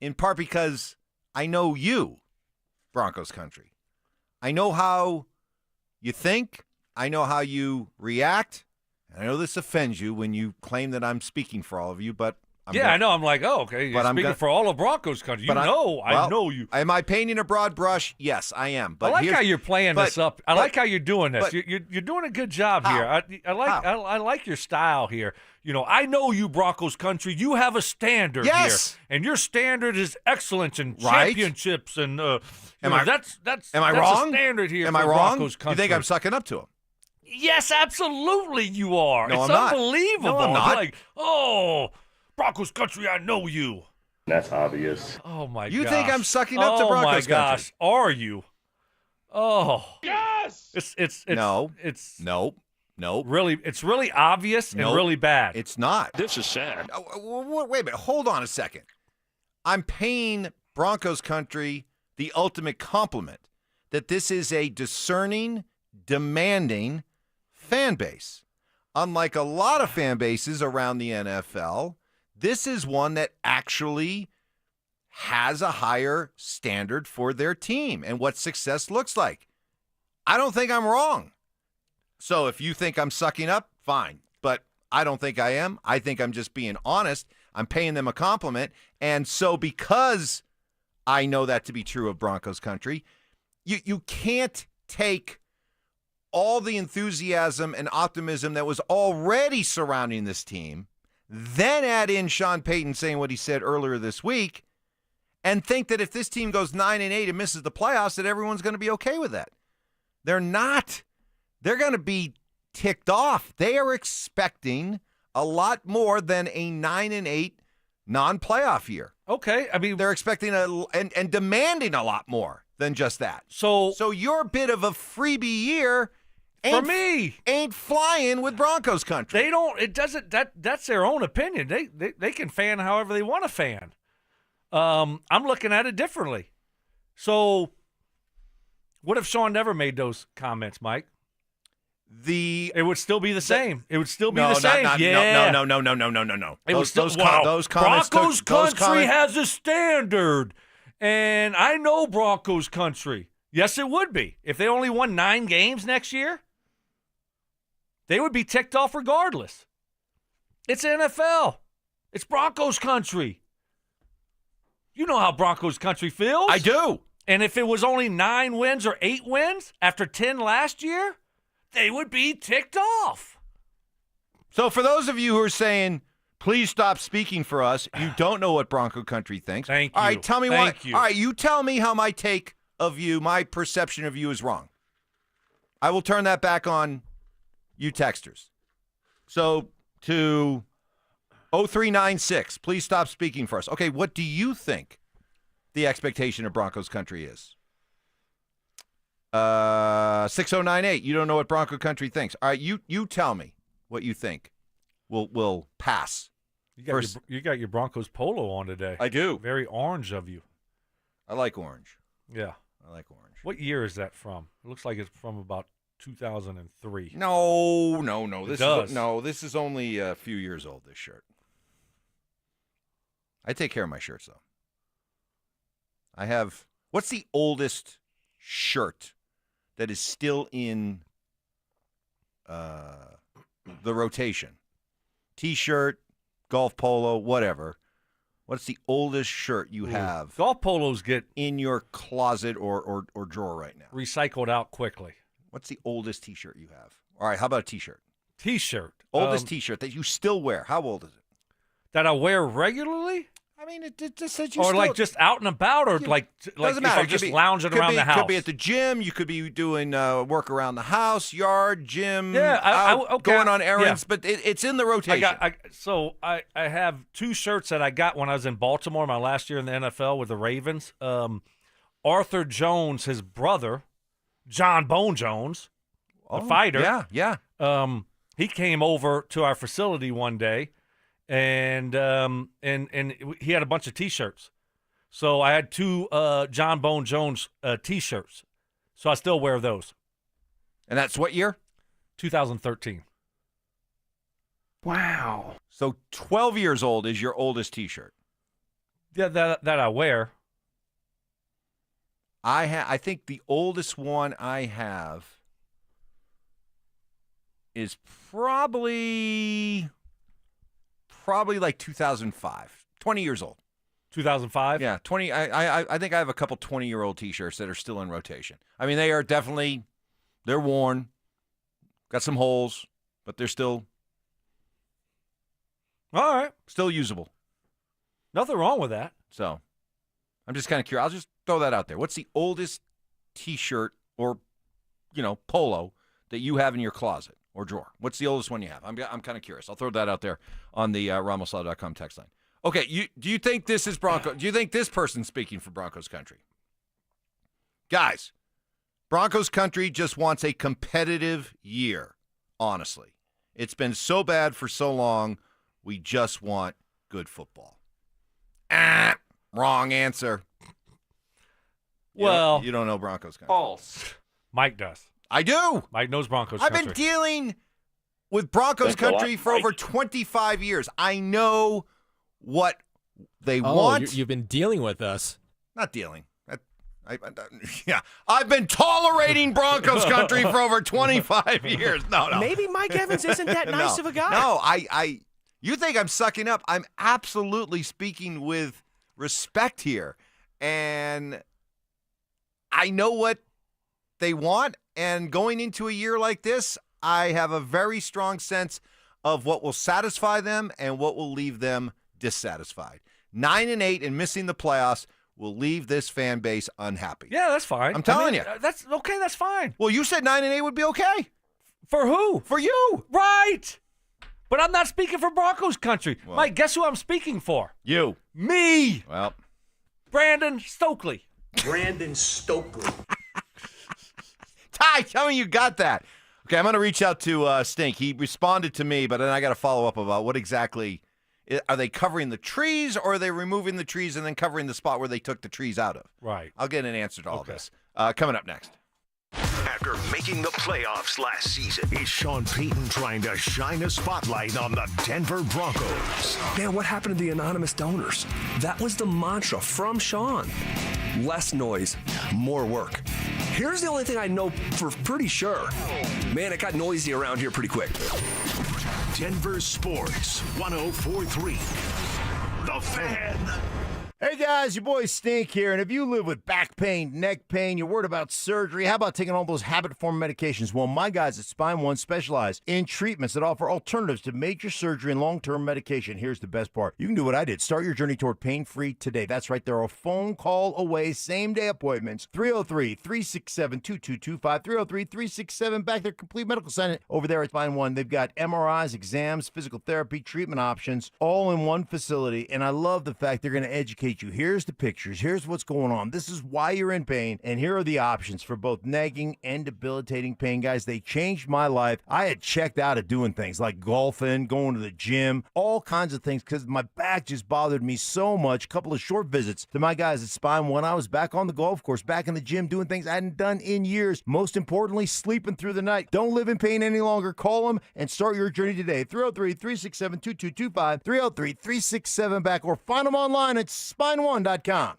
in part because I know you, Broncos country. I know how you think. I know how you react. And I know this offends you when you claim that I'm speaking for all of you, but I know. I'm like, oh, okay. You're speaking for all of Broncos country. I know you. Am I painting a broad brush? Yes, I am. But I like how you're playing this up. I like how you're doing this. You're doing a good job here. I like your style here. I know you, Broncos country. You have a standard here, and your standard is excellence and championships. And that's am I wrong? A standard here. Am for I wrong? Broncos country. You think I'm sucking up to him? Yes, absolutely. You are. No, it's I'm unbelievable. Not. No, I'm not. Like, Broncos country, I know you. That's obvious. Oh my gosh. You think I'm sucking up to Broncos country? Oh my gosh, are you? Oh. Yes. No. Nope. Really, it's really obvious and really bad. It's not. This is sad. Wait a minute. Hold on a second. I'm paying Broncos country the ultimate compliment that this is a discerning, demanding fan base. Unlike a lot of fan bases around the NFL, this is one that actually has a higher standard for their team and what success looks like. I don't think I'm wrong. So if you think I'm sucking up, fine. But I don't think I am. I think I'm just being honest. I'm paying them a compliment. And so because I know that to be true of Broncos country, you can't take all the enthusiasm and optimism that was already surrounding this team, then add in Sean Payton saying what he said earlier this week, and think that if this team goes 9-8 and misses the playoffs, that everyone's going to be okay with that. They're not. They're going to be ticked off. They are expecting a lot more than a 9-8 non-playoff year. Okay, I mean, they're expecting and demanding a lot more than just that. So your bit of a freebie year for me ain't flying with Broncos country. They don't. It doesn't. That's their own opinion. They can fan however they want to fan. I'm looking at it differently. So, what if Sean never made those comments, Mike? It would still be the same. It would still be the same. No. It was still, those comments. Broncos country has a standard, and I know Broncos country. Yes, it would be. If they only won 9 games next year, they would be ticked off regardless. It's NFL. It's Broncos country. You know how Broncos country feels. I do. And if it was only 9 wins or 8 wins after 10 last year, they would be ticked off. So for those of you who are saying, please stop speaking for us, you don't know what Bronco country thinks. Thank you. All right, tell me Thank you. All right, you tell me how my take of you, my perception of you is wrong. I will turn that back on you texters. So to 0396, please stop speaking for us. Okay, what do you think the expectation of Broncos country is? 6098, you don't know what Bronco country thinks. All right, you tell me what you think. We'll pass. You got your Broncos polo on today. I do. Very orange of you. I like orange. Yeah. I like orange. What year is that from? It looks like it's from about 2003. No. This is only a few years old, this shirt. I take care of my shirts, though. What's the oldest shirt that is still in the rotation? T-shirt, golf polo, whatever. What's the oldest shirt you have? Golf polos get in your closet or drawer right now. Recycled out quickly. What's the oldest T-shirt you have? All right, how about a T-shirt? T-shirt. Oldest T-shirt that you still wear. How old is it? That I wear regularly? I mean, it just says you or still, like just out and about, or like doesn't if matter. I'm just lounging around the house. Could be at the gym. You could be doing work around the house, yard, gym. Yeah, going on errands. Yeah. But it's in the rotation. I have 2 shirts that I got when I was in Baltimore, my last year in the NFL with the Ravens. Arthur Jones, his brother, John Bone Jones, the fighter. Yeah. He came over to our facility one day. And he had a bunch of T-shirts. So I had 2 John Bone Jones T-shirts. So I still wear those. And that's what year? 2013. Wow. So 12 years old is your oldest T-shirt. Yeah, that I wear. I think the oldest one I have is probably like 2005, 20 years old. 2005? Yeah, 20. I think I have a couple 20-year-old T-shirts that are still in rotation. I mean, they are definitely, they're worn, got some holes, but they're still, all right, still usable. Nothing wrong with that. So, I'm just kind of curious. I'll just throw that out there. What's the oldest T-shirt or, polo that you have in your closet or drawer? What's the oldest one you have? I'm kind of curious. I'll throw that out there on the RamosLaw.com text line. Okay, do you think this is Bronco? Do you think this person's speaking for Broncos country? Guys, Broncos country just wants a competitive year, honestly. It's been so bad for so long, we just want good football. Wrong answer. Well, you don't know Broncos country. False. Mike does. I do. Mike knows Broncos I've country. been dealing with Broncos country for over 25 years. I know what they want. You've been dealing with us. Not dealing. I've been tolerating Broncos country for over 25 years. No. Maybe Mike Evans isn't that nice of a guy. No, you think I'm sucking up. I'm absolutely speaking with respect here. And I know what they want. And going into a year like this, I have a very strong sense of what will satisfy them and what will leave them dissatisfied. 9-8 and missing the playoffs will leave this fan base unhappy. Yeah, that's fine. I'm telling you. That's okay. That's fine. Well, you said 9-8 would be okay. For who? For you. Right. But I'm not speaking for Broncos country. Well, Mike, guess who I'm speaking for? You. Me. Well. Brandon Stokley. Brandon Stokley. Ty, tell me you got that. Okay, I'm going to reach out to Stink. He responded to me, but then I got to follow up about what exactly are they covering the trees, or are they removing the trees and then covering the spot where they took the trees out of? Right. I'll get an answer to all this. Coming up next. After making the playoffs last season, is Sean Payton trying to shine a spotlight on the Denver Broncos? Man, what happened to the anonymous donors? That was the mantra from Sean. Less noise, more work. Here's the only thing I know for pretty sure. Man, it got noisy around here pretty quick. Denver Sports 104.3. The Fan. Hey guys, your boy Stink here, and if you live with back pain, neck pain, you're worried about surgery, how about taking all those habit-forming medications? Well, my guys at Spine One specialize in treatments that offer alternatives to major surgery and long-term medication. Here's the best part. You can do what I did. Start your journey toward pain-free today. That's right, they're a phone call away, same-day appointments. 303-367-2225, 303-367, back their complete medical center over there at Spine One. They've got MRIs, exams, physical therapy, treatment options, all in one facility, and I love the fact they're going to educate you. Here's the pictures. Here's what's going on. This is why you're in pain. And here are the options for both nagging and debilitating pain. Guys, they changed my life. I had checked out of doing things like golfing, going to the gym, all kinds of things because my back just bothered me so much. A couple of short visits to my guys at Spine One. I was back on the golf course, back in the gym, doing things I hadn't done in years. Most importantly, sleeping through the night. Don't live in pain any longer. Call them and start your journey today. 303-367-2225, 303-367-BACK, or find them online at SpineOne.com.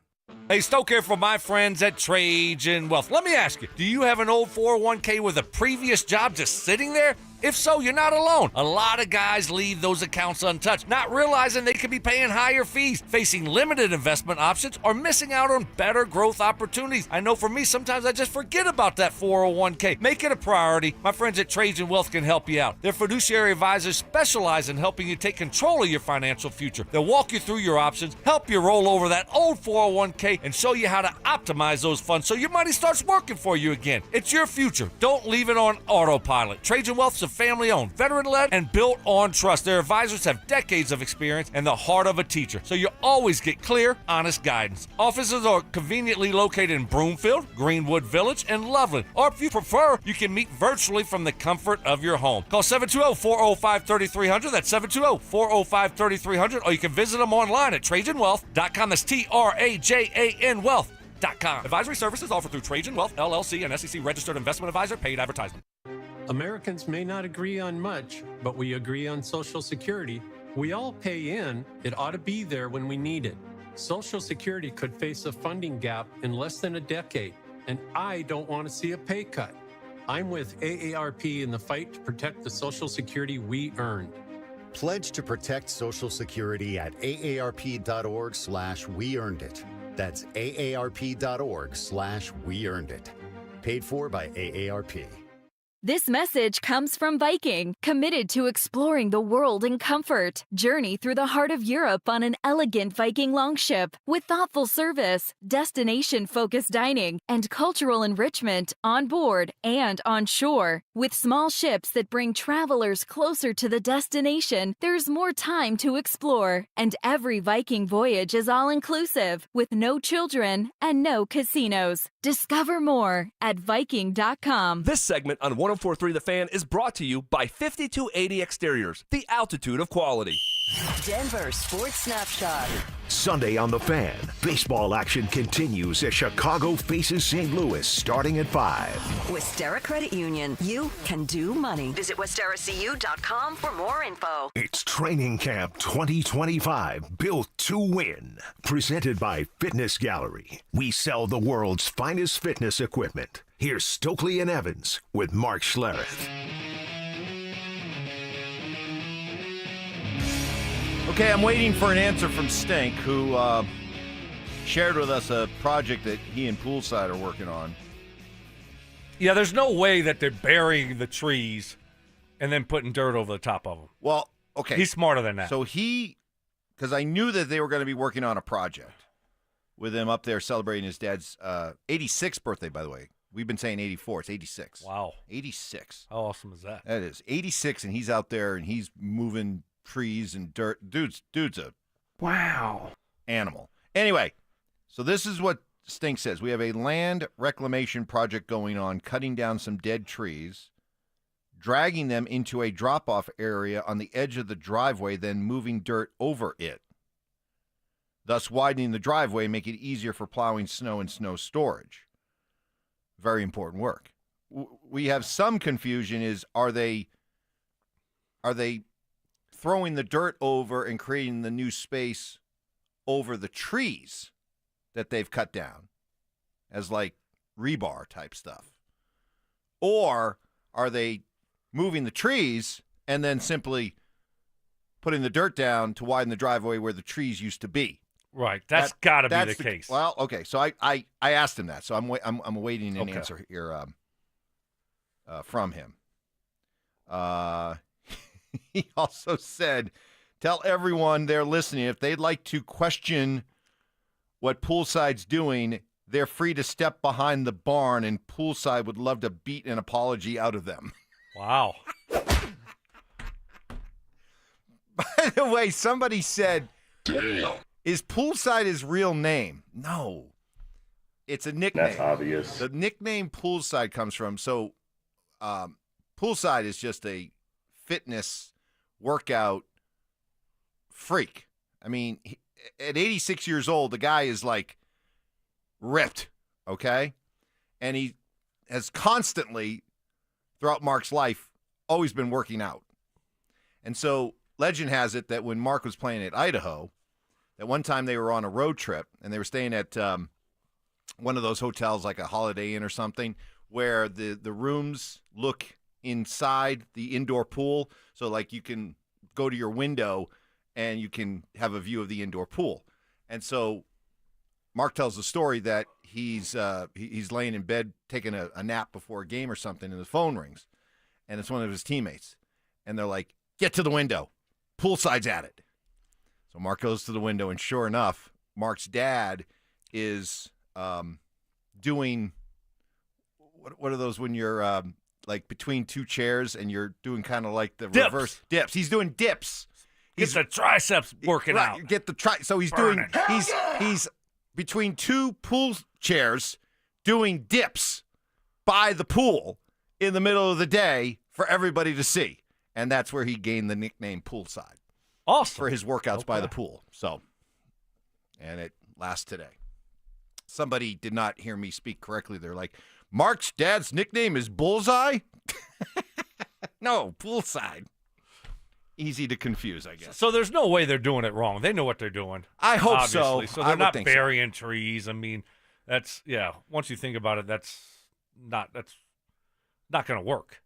Hey, Stoke here for my friends at Trajan Wealth. Let me ask you, do you have an old 401k with a previous job just sitting there? If so, you're not alone. A lot of guys leave those accounts untouched, not realizing they could be paying higher fees, facing limited investment options, or missing out on better growth opportunities. I know for me, sometimes I just forget about that 401k. Make it a priority. My friends at Trajan Wealth can help you out. Their fiduciary advisors specialize in helping you take control of your financial future. They'll walk you through your options, help you roll over that old 401k, and show you how to optimize those funds so your money starts working for you again. It's your future. Don't leave it on autopilot. Trajan Wealth's family-owned, veteran-led, and built on trust. Their advisors have decades of experience and the heart of a teacher, so you always get clear, honest guidance. Offices are conveniently located in Broomfield, Greenwood Village, and Loveland. Or if you prefer, you can meet virtually from the comfort of your home. Call 720-405-3300. That's 720-405-3300. Or you can visit them online at TrajanWealth.com. That's TRAJAN Wealth.com. Advisory services offered through Trajan Wealth, LLC, and SEC registered investment advisor. Paid advertisement. Americans may not agree on much, but we agree on Social Security. We all pay in. It ought to be there when we need it. Social Security could face a funding gap in less than a decade, and I don't want to see a pay cut. I'm with AARP in the fight to protect the Social Security we earned. Pledge to protect Social Security at aarp.org/weearnedit. That's aarp.org/weearnedit. Paid for by AARP. This message comes from Viking, committed to exploring the world in comfort. Journey through the heart of Europe on an elegant Viking longship with thoughtful service, destination-focused dining, and cultural enrichment on board and on shore. With small ships that bring travelers closer to the destination, there's more time to explore. And every Viking voyage is all-inclusive, with no children and no casinos. Discover more at Viking.com. This segment on 104.3 The Fan is brought to you by 5280 Exteriors, the altitude of quality. Denver Sports Snapshot. Sunday on The Fan, baseball action continues as Chicago faces St. Louis starting at 5. Westera Credit Union. You can do money. Visit WesteraCU.com for more info. It's Training Camp 2025, built to win. Presented by Fitness Gallery. We sell the world's finest fitness equipment. Here's Stokley and Evans with Mark Schlereth. Okay, I'm waiting for an answer from Stink, who shared with us a project that he and Poolside are working on. Yeah, there's no way that they're burying the trees and then putting dirt over the top of them. Well, okay. He's smarter than that. So because I knew that they were going to be working on a project. with him up there celebrating his dad's 86th birthday, by the way. We've been saying 84. It's 86. Wow. 86. How awesome is that? That is 86, and he's out there, and he's moving trees and dirt. Dude's a animal. Anyway, so this is what Stink says. We have a land reclamation project going on, cutting down some dead trees, dragging them into a drop-off area on the edge of the driveway, then moving dirt over it, thus widening the driveway, making it easier for plowing snow and snow storage. Very important work. We have some confusion is, are they throwing the dirt over and creating the new space over the trees that they've cut down as like rebar type stuff? Or are they moving the trees and then simply putting the dirt down to widen the driveway where the trees used to be? Right. That's got to be the case. Well, okay. So I asked him that. So I'm awaiting an answer here from him. He also said, tell everyone they're listening, if they'd like to question what Poolside's doing, they're free to step behind the barn, and Poolside would love to beat an apology out of them. Wow. By the way, somebody said, is Poolside his real name? No. It's a nickname. That's obvious. The nickname Poolside comes from, so Poolside is just a fitness workout freak. I mean, at 86 years old, the guy is like ripped, okay? And he has constantly, throughout Mark's life, always been working out. And so legend has it that when Mark was playing at Idaho, that one time they were on a road trip and they were staying at one of those hotels like a Holiday Inn or something where the rooms look inside the indoor pool. So like you can go to your window and you can have a view of the indoor pool. And so Mark tells the story that he's laying in bed taking a nap before a game or something, and the phone rings, and it's one of his teammates. And they're like, get to the window. Poolside's at it. So Mark goes to the window, and sure enough, Mark's dad is doing what are those when you're like between two chairs and you're doing kind of like the reverse dips. He's doing dips. He's the triceps working out. Get the so he's Burning. doing he's between two pool chairs doing dips by the pool in the middle of the day for everybody to see. And that's where he gained the nickname Poolside. Awesome. For his workouts by the pool. So, and it lasts today. Somebody did not hear me speak correctly. They're like, Mark's dad's nickname is Bullseye? No, Poolside. Easy to confuse, I guess. So there's no way they're doing it wrong. They know what they're doing. I hope obviously. so. So I they're would not think so. burying trees. I mean, that's once you think about it, that's not going to work.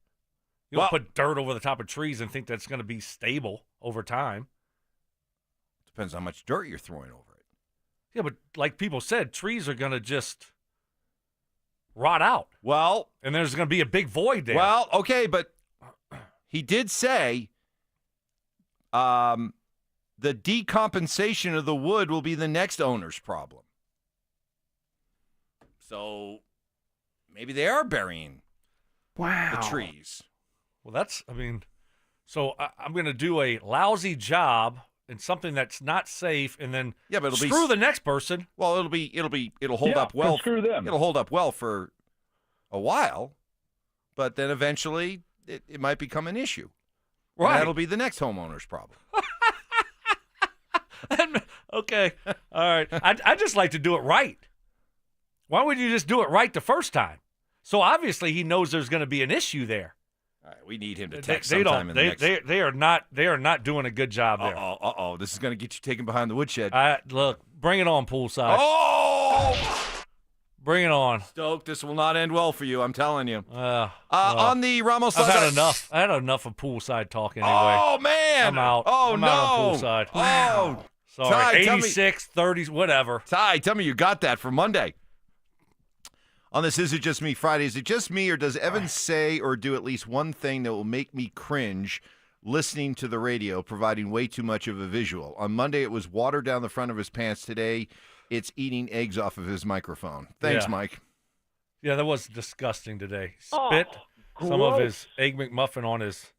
You don't put dirt over the top of trees and think that's going to be stable over time. Depends how much dirt you're throwing over it. Yeah, but like people said, trees are going to just rot out. Well, and there's going to be a big void there. Well, okay, but he did say the decompensation of the wood will be the next owner's problem. So maybe they are burying the trees. Well, so I'm going to do a lousy job in something that's not safe, and then but screw the next person. Well, it'll hold up well. Screw them. It'll hold up well for a while, but then eventually it might become an issue. Right. And that'll be the next homeowner's problem. Okay. All right. I just like to do it right. Why would you just do it right the first time? So obviously he knows there's going to be an issue there. All right, we need him to text They sometime in the next. They are not doing a good job there. Uh-oh. This is going to get you taken behind the woodshed. Look, bring it on, Poolside. Oh! Bring it on. Stoke, this will not end well for you, I'm telling you. On the Ramos I've had enough. I had enough of Poolside talk anyway. Oh, man. I'm out. Oh, I'm out on Poolside. Oh. Sorry, Ty, 86, 30s, whatever. Ty, tell me you got that for Monday. On this Is It Just Me Friday, is it just me, or does Evan say or do at least one thing that will make me cringe listening to the radio, providing way too much of a visual? On Monday, it was water down the front of his pants. Today, it's eating eggs off of his microphone. Thanks, Yeah. Mike. Yeah, that was disgusting today. Spit some of his Egg McMuffin on his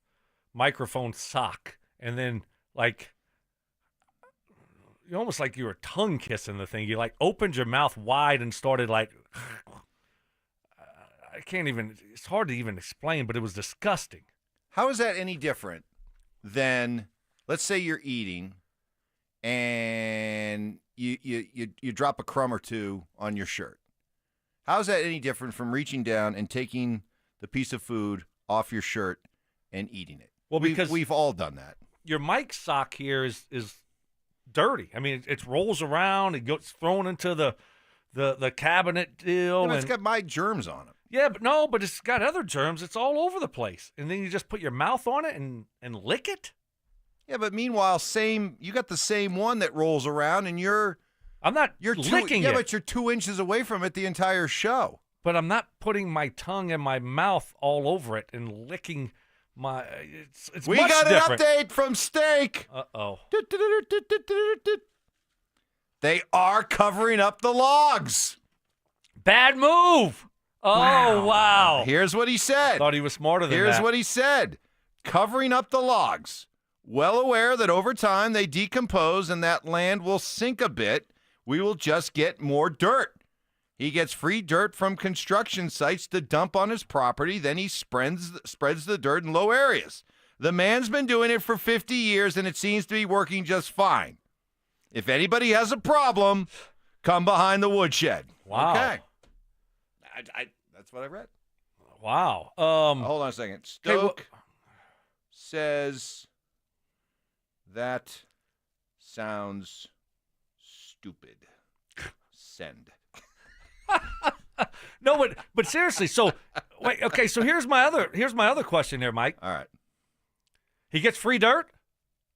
microphone sock, and then, almost like you were tongue kissing the thing. You, opened your mouth wide and started, I can't even, it's hard to even explain, but it was disgusting. How is that any different than, let's say you're eating and you drop a crumb or two on your shirt? How is that any different from reaching down and taking the piece of food off your shirt and eating it? Well, because we've all done that. Your mic sock here is dirty. I mean, it rolls around. It gets thrown into the cabinet deal. It's got my germs on it. Yeah, but it's got other germs. It's all over the place. And then you just put your mouth on it and lick it? Yeah, but meanwhile, you got the same one that rolls around, and you're licking it. Yeah, but you're 2 inches away from it the entire show. But I'm not putting my tongue and my mouth all over it and licking my. It's we much got different. An update from Steak. Uh-oh. They are covering up the logs. Bad move. Oh, wow. Here's what he said. Thought he was smarter than that. Here's what he said. Covering up the logs. Well aware that over time they decompose and that land will sink a bit, we will just get more dirt. He gets free dirt from construction sites to dump on his property, then he spreads the dirt in low areas. The man's been doing it for 50 years, and it seems to be working just fine. If anybody has a problem, come behind the woodshed. Wow. Okay. That's what I read. Wow. Hold on a second. Stoke says that sounds stupid. Send. No, but seriously. So wait. Okay. So here's my other question there, Mike. All right. He gets free dirt.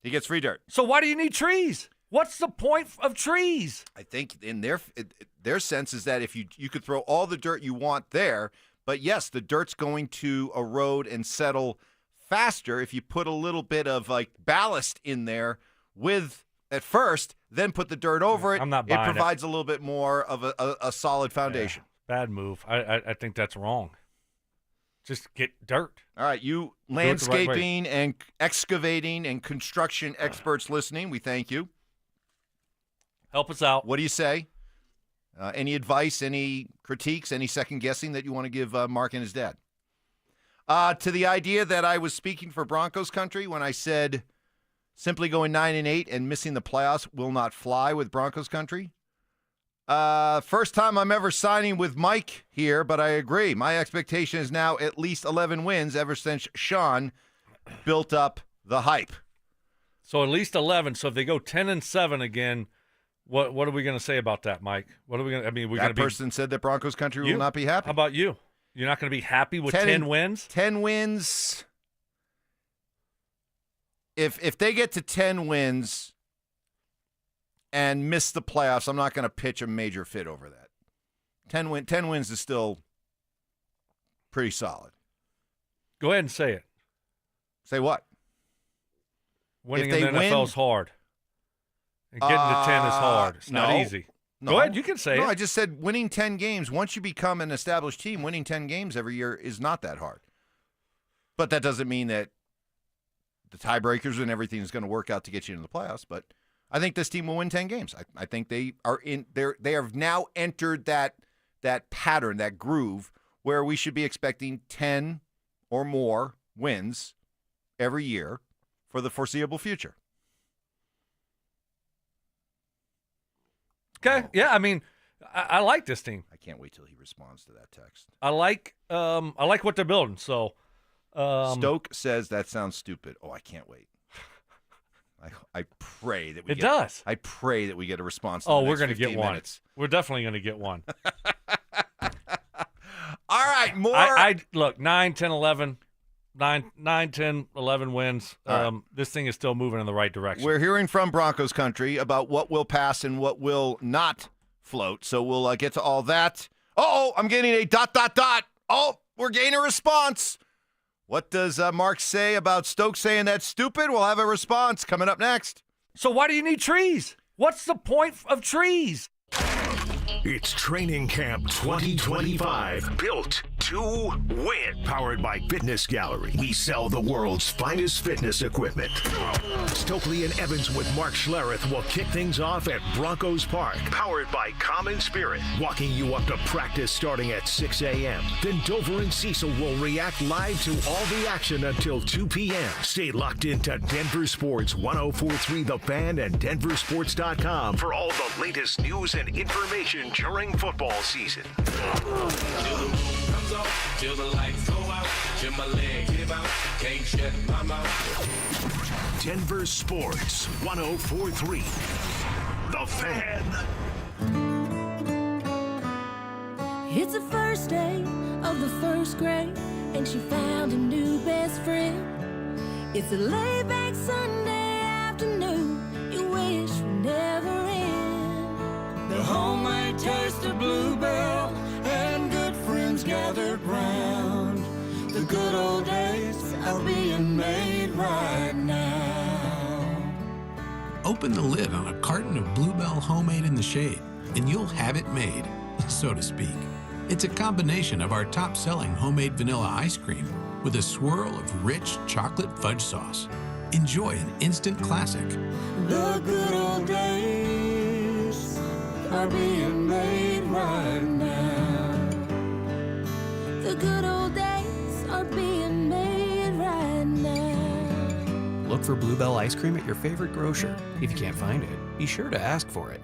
He gets free dirt. So why do you need trees? What's the point of trees? I think in their sense is that if you could throw all the dirt you want there, but yes, the dirt's going to erode and settle faster if you put a little bit of ballast in there at first, then put the dirt over it. I'm not buying it. Provides a little bit more of a solid foundation. Yeah, bad move. I think that's wrong. Just get dirt. All right, you landscaping and excavating and construction experts listening, we thank you. Help us out. What do you say? Any advice, any critiques, any second guessing that you want to give Mark and his dad? To the idea that I was speaking for Broncos country when I said simply going 9-8 and missing the playoffs will not fly with Broncos country. First time I'm ever signing with Mike here, but I agree. My expectation is now at least 11 wins ever since Sean built up the hype. So at least 11. So if they go 10-7 again, what are we going to say about that, Mike? What are we going to? I mean, that person said that Broncos country will not be happy. How about you? You're not going to be happy with 10 wins? 10 wins. If they get to 10 wins and miss the playoffs, I'm not going to pitch a major fit over that. 10 wins is still pretty solid. Go ahead and say it. Say what? Winning in the NFL is hard. And getting to 10 is hard. It's not easy. No. Go ahead, you can say it. No, I just said winning 10 games. Once you become an established team, winning 10 games every year is not that hard. But that doesn't mean that the tiebreakers and everything is going to work out to get you into the playoffs. But I think this team will win 10 games. I think they are in there. They have now entered that pattern, that groove, where we should be expecting 10 or more wins every year for the foreseeable future. Okay. Yeah, I mean, I like this team. I can't wait till he responds to that text. I like what they're building. So Stoke says that sounds stupid. Oh, I can't wait. I pray that we It does. I pray that we get a response. We're going to get one. Minutes. We're definitely going to get one. All right, more. I look, 9, 10, 11. 9, 10, 11 wins. Right. This thing is still moving in the right direction. We're hearing from Broncos country about what will pass and what will not float. So we'll get to all that. Oh, I'm getting a ... Oh, we're getting a response. What does Mark say about Stokes saying that's stupid? We'll have a response coming up next. So why do you need trees? What's the point of trees? It's Training Camp 2025. Built to win. Powered by Fitness Gallery. We sell the world's finest fitness equipment. Stokley and Evans with Mark Schlereth will kick things off at Broncos Park. Powered by Common Spirit. Walking you up to practice starting at 6 a.m. Then Dover and Cecil will react live to all the action until 2 p.m. Stay locked into Denver Sports 104.3 The Fan and DenverSports.com for all the latest news and information during football season. Till the lights go out, till my leg give out, can't shut my mouth. Denver Sports 104.3 The Fan. It's the first day of the first grade, and she found a new best friend. It's a laid-back Sunday afternoon, you wish would never end. The homemade taste of Bluebell and good friends gathered round. The good old days are being made right now. Open the lid on a carton of Bluebell Homemade in the Shade, and you'll have it made, so to speak. It's a combination of our top-selling homemade vanilla ice cream with a swirl of rich chocolate fudge sauce. Enjoy an instant classic. The good old days are being made right now. The good old days are being made right now. Look for Bluebell ice cream at your favorite grocer. If you can't find it, be sure to ask for it.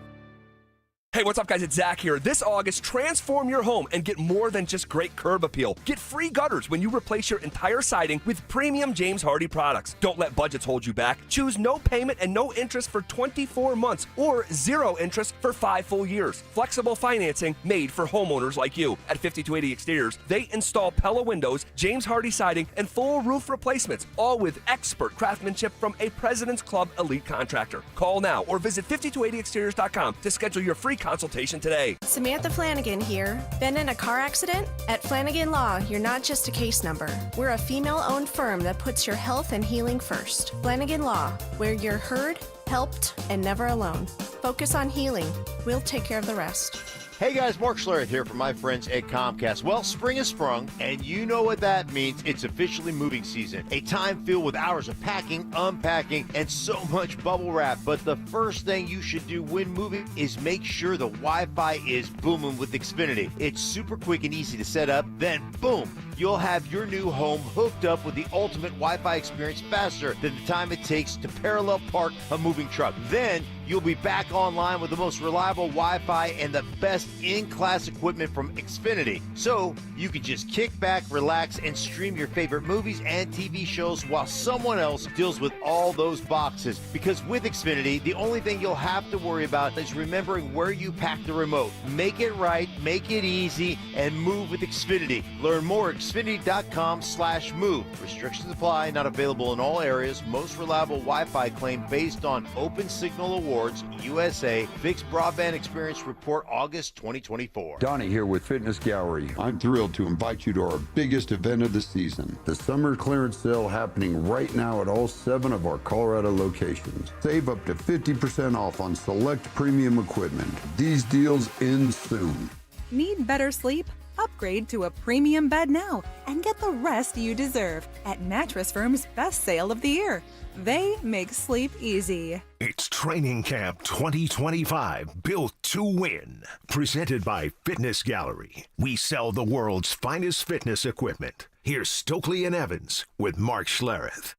Hey, what's up, guys? It's Zach here. This August, transform your home and get more than just great curb appeal. Get free gutters when you replace your entire siding with premium James Hardie products. Don't let budgets hold you back. Choose no payment and no interest for 24 months or 0 interest for 5 full years. Flexible financing made for homeowners like you. At 5280 Exteriors, they install Pella windows, James Hardie siding, and full roof replacements, all with expert craftsmanship from a President's Club elite contractor. Call now or visit 5280exteriors.com to schedule your free consultation today. Samantha Flanagan here. Been in a car accident? At Flanagan Law, you're not just a case number. We're a female-owned firm that puts your health and healing first. Flanagan Law, where you're heard, helped, and never alone. Focus on healing. We'll take care of the rest. Hey guys, Mark Schlereth here from my friends at Comcast. Well, spring has sprung, and you know what that means. It's officially moving season. A time filled with hours of packing, unpacking, and so much bubble wrap. But the first thing you should do when moving is make sure the Wi-Fi is booming with Xfinity. It's super quick and easy to set up. Then, boom, you'll have your new home hooked up with the ultimate Wi-Fi experience faster than the time it takes to parallel park a moving truck. Then, you'll be back online with the most reliable Wi-Fi and the best in-class equipment from Xfinity. So you can just kick back, relax, and stream your favorite movies and TV shows while someone else deals with all those boxes. Because with Xfinity, the only thing you'll have to worry about is remembering where you pack the remote. Make it right, make it easy, and move with Xfinity. Learn more at Xfinity.com/move. Restrictions apply, not available in all areas. Most reliable Wi-Fi claim based on Open Signal Awards, USA. Fixed Broadband Experience Report, August 2024. Donnie here with Fitness Gallery. I'm thrilled to invite you to our biggest event of the season, the summer clearance sale happening right now at all 7 of our Colorado locations. Save up to 50% off on select premium equipment. These deals end soon. Need better sleep? Upgrade to a premium bed now and get the rest you deserve at Mattress Firm's best sale of the year. They make sleep easy. It's Training Camp 2025, built to win. Presented by Fitness Gallery. We sell the world's finest fitness equipment. Here's Stokley and Evans with Mark Schlereth.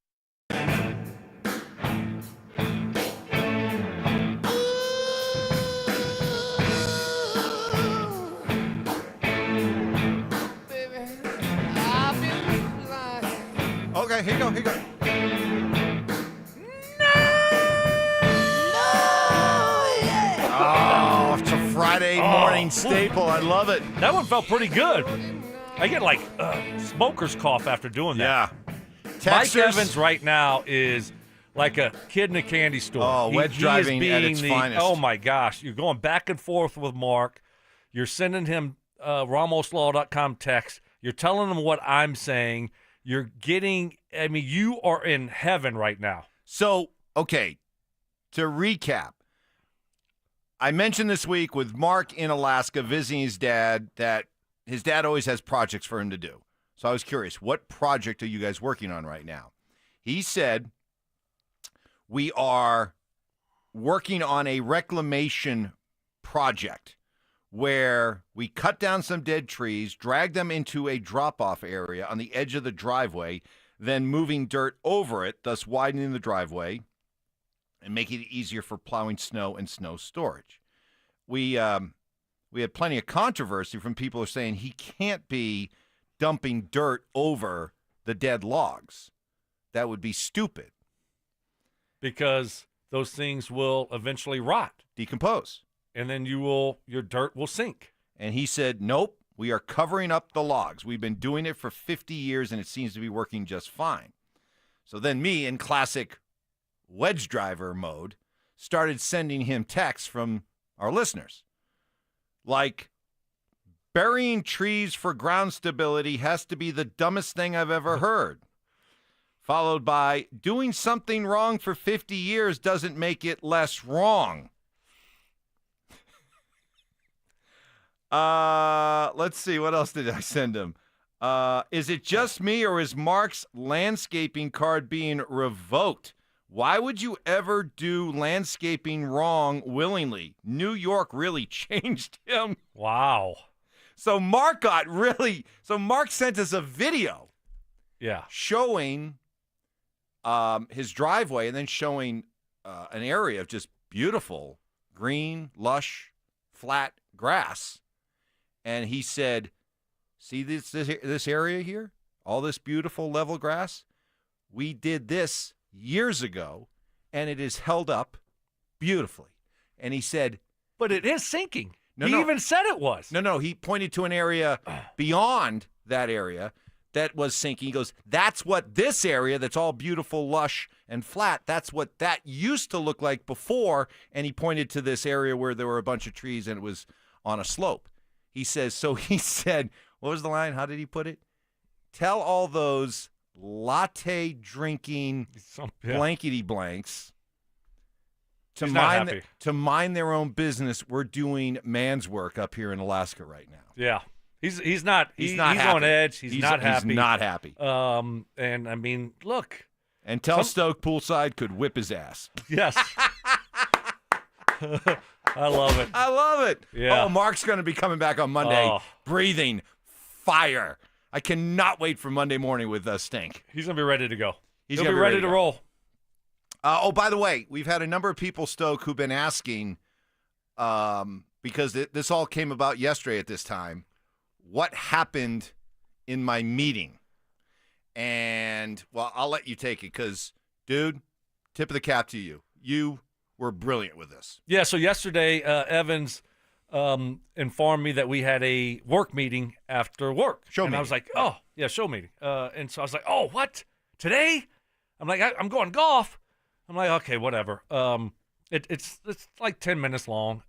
Okay, here you go. Oh, it's a Friday morning staple. I love it. That one felt pretty good. I get like smoker's cough after doing that. Yeah. Mike Evans right now is like a kid in a candy store. Oh, wedge driving at its finest. Oh, my gosh. You're going back and forth with Mark. You're sending him RamosLaw.com text. You're telling him what I'm saying. You're getting – I mean, you are in heaven right now. So, okay, to recap, I mentioned this week with Mark in Alaska visiting his dad that his dad always has projects for him to do. So I was curious, what project are you guys working on right now? He said, we are working on a reclamation project where we cut down some dead trees, drag them into a drop-off area on the edge of the driveway, then moving dirt over it, thus widening the driveway and making it easier for plowing snow and snow storage. We had plenty of controversy from people who are saying he can't be dumping dirt over the dead logs. That would be stupid. Because those things will eventually rot. Decompose. And then your dirt will sink. And he said, nope, we are covering up the logs. We've been doing it for 50 years, and it seems to be working just fine. So then me, in classic wedge driver mode, started sending him texts from our listeners. Like, burying trees for ground stability has to be the dumbest thing I've ever heard. Followed by, doing something wrong for 50 years doesn't make it less wrong. Let's see. What else did I send him? Is it just me, or is Mark's landscaping card being revoked? Why would you ever do landscaping wrong willingly? New York really changed him. Wow. So Mark sent us a video. Yeah. Showing his driveway and then showing an area of just beautiful, green, lush, flat grass. And he said, see this area here? All this beautiful level grass? We did this years ago, and it is held up beautifully. And he said, but it is sinking. He even said it was. No, he pointed to an area beyond that area that was sinking. He goes, that's what this area that's all beautiful, lush, and flat, that's what that used to look like before. And he pointed to this area where there were a bunch of trees and it was on a slope. He says, so he said, what was the line? How did he put it? Tell all those latte drinking blankety blanks to mind their own business. We're doing man's work up here in Alaska right now. Yeah. He's not happy. On edge. He's not happy. He's not happy. And I mean, look. And tell Stoke Poolside could whip his ass. Yes. I love it. I love it. Yeah. Oh, Mark's going to be coming back on Monday, breathing fire. I cannot wait for Monday morning with Stink. He's going to be ready to go. He'll be ready to roll. By the way, we've had a number of people, Stoke, who've been asking, because this all came about yesterday at this time, what happened in my meeting. And, well, I'll let you take it because, dude, tip of the cap to you. You were brilliant with this. Yeah, so yesterday, Evans informed me that we had a work meeting after work. Show meeting. I was like, oh, yeah, show meeting. And so I was like, oh, what? Today? I'm like, I'm going golf. I'm like, okay, whatever. It's like 10 minutes long.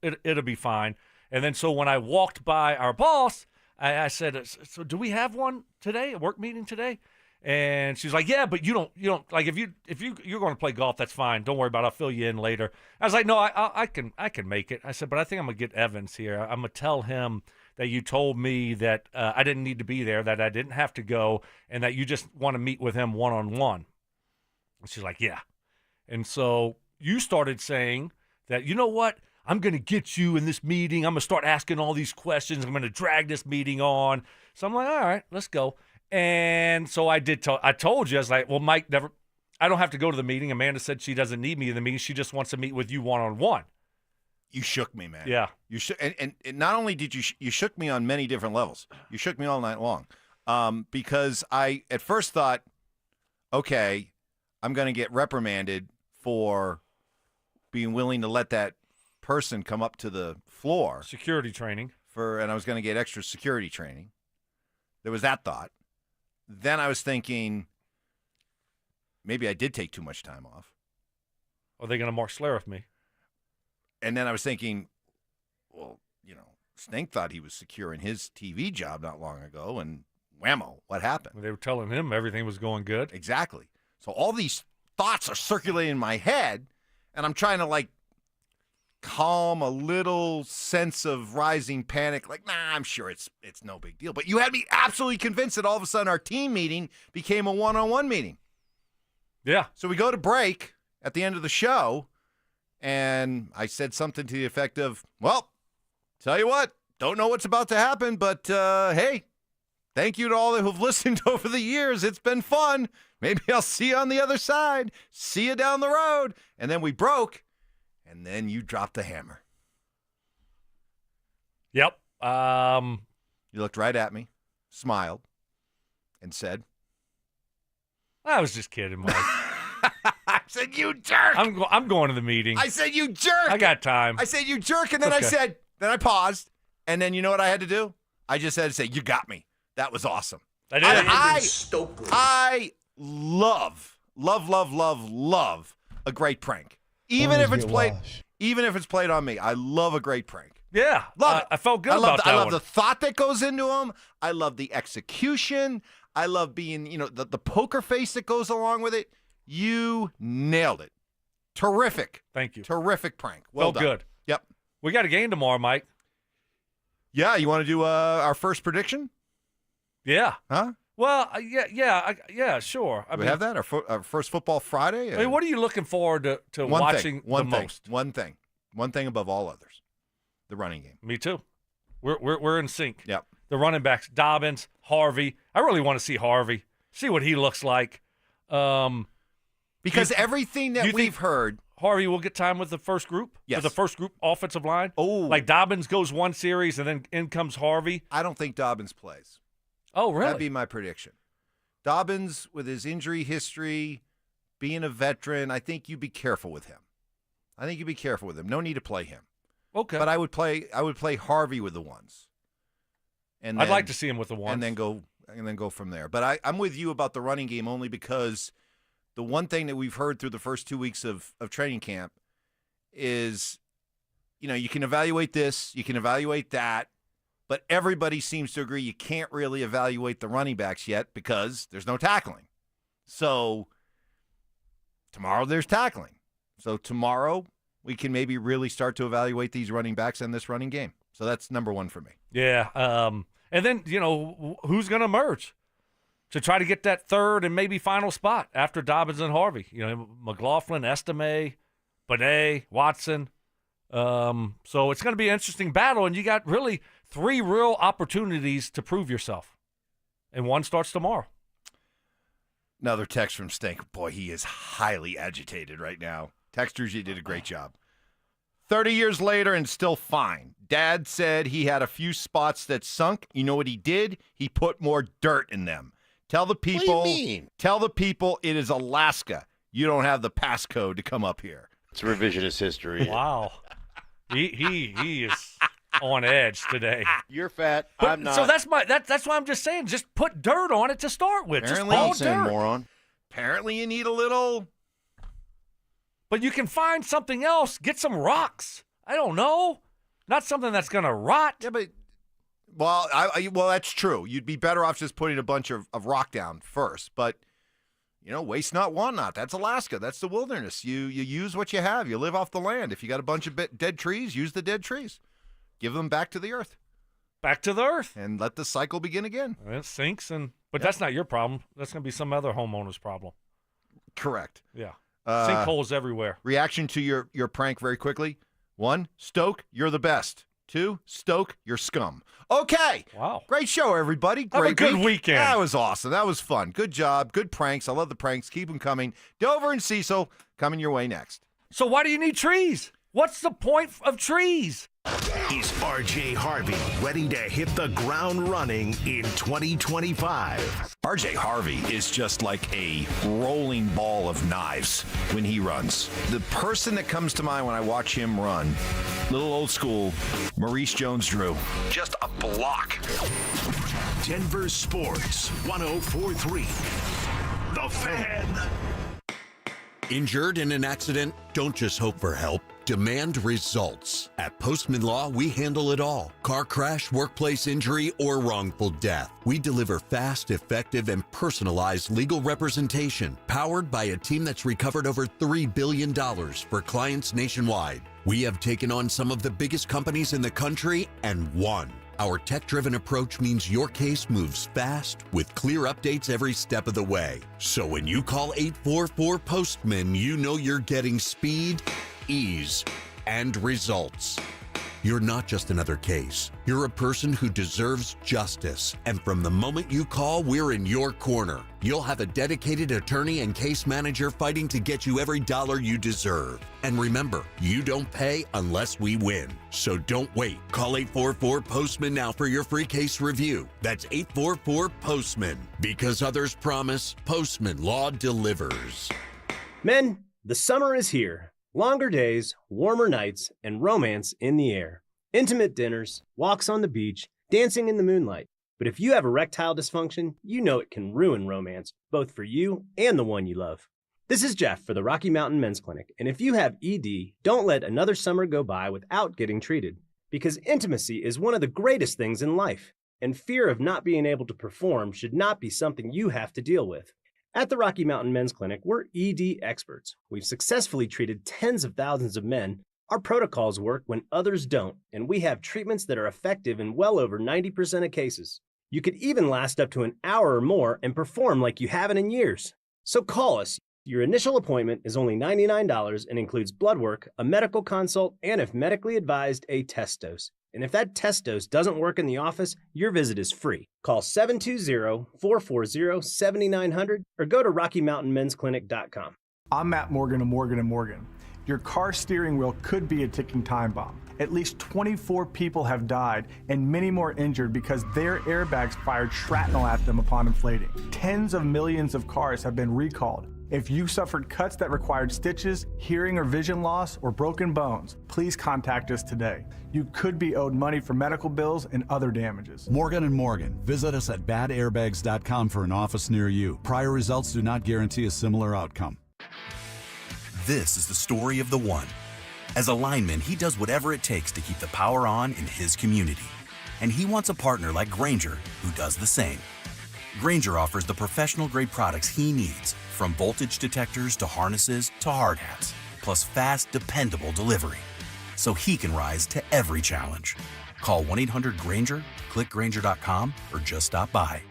It'll be fine. And then so when I walked by our boss, I said, so do we have one today, a work meeting today? And she's like, yeah, but you don't like if you're going to play golf, that's fine. Don't worry about it. I'll fill you in later. I was like, no, I can make it. I said, but I think I'm gonna get Evans here. I'm gonna tell him that you told me that I didn't need to be there, that I didn't have to go, and that you just want to meet with him one-on-one. And she's like, yeah. And so you started saying that, you know what? I'm going to get you in this meeting. I'm going to start asking all these questions. I'm going to drag this meeting on. So I'm like, all right, let's go. And so I did. I told you, I was like, well, Mike, I don't have to go to the meeting. Amanda said she doesn't need me in the meeting. She just wants to meet with you one-on-one. You shook me, man. Yeah. You shook, and not only did you shook me on many different levels. You shook me all night long. Because I at first thought, okay, I'm going to get reprimanded for being willing to let that person come up to the floor. Security training. And I was going to get extra security training. There was that thought. Then I was thinking, maybe I did take too much time off. Are they going to Mark Schlereth me? And then I was thinking, well, Stink thought he was secure in his TV job not long ago, and whammo, what happened? They were telling him everything was going good. Exactly. So all these thoughts are circulating in my head, and I'm trying to, calm, a little sense of rising panic. Like, nah, I'm sure it's no big deal. But you had me absolutely convinced that all of a sudden our team meeting became a one-on-one meeting. Yeah. So we go to break at the end of the show, and I said something to the effect of, well, tell you what, don't know what's about to happen, but hey, thank you to all who've listened over the years. It's been fun. Maybe I'll see you on the other side. See you down the road. And then we broke, and then you dropped the hammer. Yep. You looked right at me, smiled, and said, I was just kidding, Mike. I said, you jerk. I'm going to the meeting. I said, you jerk. I got time. I said, you jerk, and then Okay. then I paused, and then you know what I had to do? I just had to say, you got me. That was awesome. I did. Brandon Stokley. I love a great prank. Even if it's played on me. I love a great prank. Yeah. Love it. I felt good I love about that I love one. the thought that goes into them. I love the execution. I love being, the poker face that goes along with it. You nailed it. Terrific. Thank you. Terrific prank. Well Felt done. good. Yep. We got a game tomorrow, Mike. Yeah, you want to do our first prediction? Yeah. Huh? Well, yeah, sure. Do we have that? Our first Football Friday? I mean, what are you looking forward to watching the most? One thing above all others. The running game. Me too. We're in sync. Yep. The running backs, Dobbins, Harvey. I really want to see Harvey. See what he looks like. Because everything that we've heard, Harvey will get time with the first group? Yes. With the first group offensive line? Oh. Like Dobbins goes one series and then in comes Harvey? I don't think Dobbins plays. Oh, really? That'd be my prediction. Dobbins, with his injury history, being a veteran, I think you'd be careful with him. No need to play him. Okay. But I would play Harvey with the ones. And I'd like to see him with the ones. And then go from there. But I'm with you about the running game only because the one thing that we've heard through the first 2 weeks of training camp is, you can evaluate this, you can evaluate that, but everybody seems to agree you can't really evaluate the running backs yet because there's no tackling. So tomorrow there's tackling. So tomorrow we can maybe really start to evaluate these running backs and this running game. So that's number one for me. Yeah. And then, who's going to emerge to try to get that third and maybe final spot after Dobbins and Harvey? McLaughlin, Estime, Benet, Watson. So it's going to be an interesting battle, and you got really 3 real opportunities to prove yourself. And one starts tomorrow. Another text from Stink. Boy, he is highly agitated right now. Texters, you did a great job. 30 years later and still fine. Dad said he had a few spots that sunk. You know what he did? He put more dirt in them. Tell the people. What do you mean? Tell the people it is Alaska. You don't have the passcode to come up here. It's revisionist history. Wow. He is on edge today. You're fat. I'm not. So that's why I'm just saying, just put dirt on it to start with. Apparently, just all dirt. moron. Apparently, you need a little. But you can find something else. Get some rocks. I don't know. Not something that's going to rot. Yeah, but well, well, that's true. You'd be better off just putting a bunch of rock down first. But waste not, want not. That's Alaska. That's the wilderness. You use what you have. You live off the land. If you got a bunch of dead trees, use the dead trees. Give them back to the earth. Back to the earth. And let the cycle begin again. It sinks, but that's not your problem. That's going to be some other homeowner's problem. Correct. Yeah. Sinkholes everywhere. Reaction to your prank very quickly. 1, Stoke, you're the best. 2, Stoke, you're scum. Okay. Wow. Great show, everybody. Have Great a good weekend. That was awesome. That was fun. Good job. Good pranks. I love the pranks. Keep them coming. Dover and Cecil coming your way next. So why do you need trees? What's the point of trees? Is RJ Harvey ready to hit the ground running in 2025? RJ Harvey is just like a rolling ball of knives when he runs. The person that comes to mind when I watch him run, little old school, Maurice Jones-Drew, just a block. Denver Sports 104.3. The Fan. Injured in an accident? Don't just hope for help. Demand results. At Postman Law, we handle it all. Car crash, workplace injury, or wrongful death. We deliver fast, effective, and personalized legal representation, powered by a team that's recovered over $3 billion for clients nationwide. We have taken on some of the biggest companies in the country and won. Our tech-driven approach means your case moves fast with clear updates every step of the way. So when you call 844-POSTMAN, you know you're getting speed, ease, and results. You're not just another case. You're a person who deserves justice. And from the moment you call, we're in your corner. You'll have a dedicated attorney and case manager fighting to get you every dollar you deserve. And remember, you don't pay unless we win. So don't wait. Call 844-POSTMAN now for your free case review. That's 844-POSTMAN. Because others promise, Postman Law delivers. Men, the summer is here. Longer days, warmer nights, and romance in the air. Intimate dinners, walks on the beach, dancing in the moonlight. But if you have erectile dysfunction, you know it can ruin romance, both for you and the one you love. This is Jeff for the Rocky Mountain Men's Clinic, and if you have ED, don't let another summer go by without getting treated. Because intimacy is one of the greatest things in life, and fear of not being able to perform should not be something you have to deal with. At the Rocky Mountain Men's Clinic, we're ED experts. We've successfully treated tens of thousands of men. Our protocols work when others don't, and we have treatments that are effective in well over 90% of cases. You could even last up to an hour or more and perform like you haven't in years. So call us. Your initial appointment is only $99 and includes blood work, a medical consult, and if medically advised, a test dose. And if that test dose doesn't work in the office, your visit is free. Call 720-440-7900 or go to RockyMountainMen'sClinic.com. I'm Matt Morgan of Morgan & Morgan. Your car steering wheel could be a ticking time bomb. At least 24 people have died and many more injured because their airbags fired shrapnel at them upon inflating. Tens of millions of cars have been recalled. If you suffered cuts that required stitches, hearing or vision loss, or broken bones, please contact us today. You could be owed money for medical bills and other damages. Morgan & Morgan. Visit us at badairbags.com for an office near you. Prior results do not guarantee a similar outcome. This is the story of the one. As a lineman, he does whatever it takes to keep the power on in his community. And he wants a partner like Grainger who does the same. Grainger offers the professional-grade products he needs, from voltage detectors to harnesses to hard hats, plus fast, dependable delivery, so he can rise to every challenge. Call 1-800-GRAINGER, click Grainger.com, or just stop by.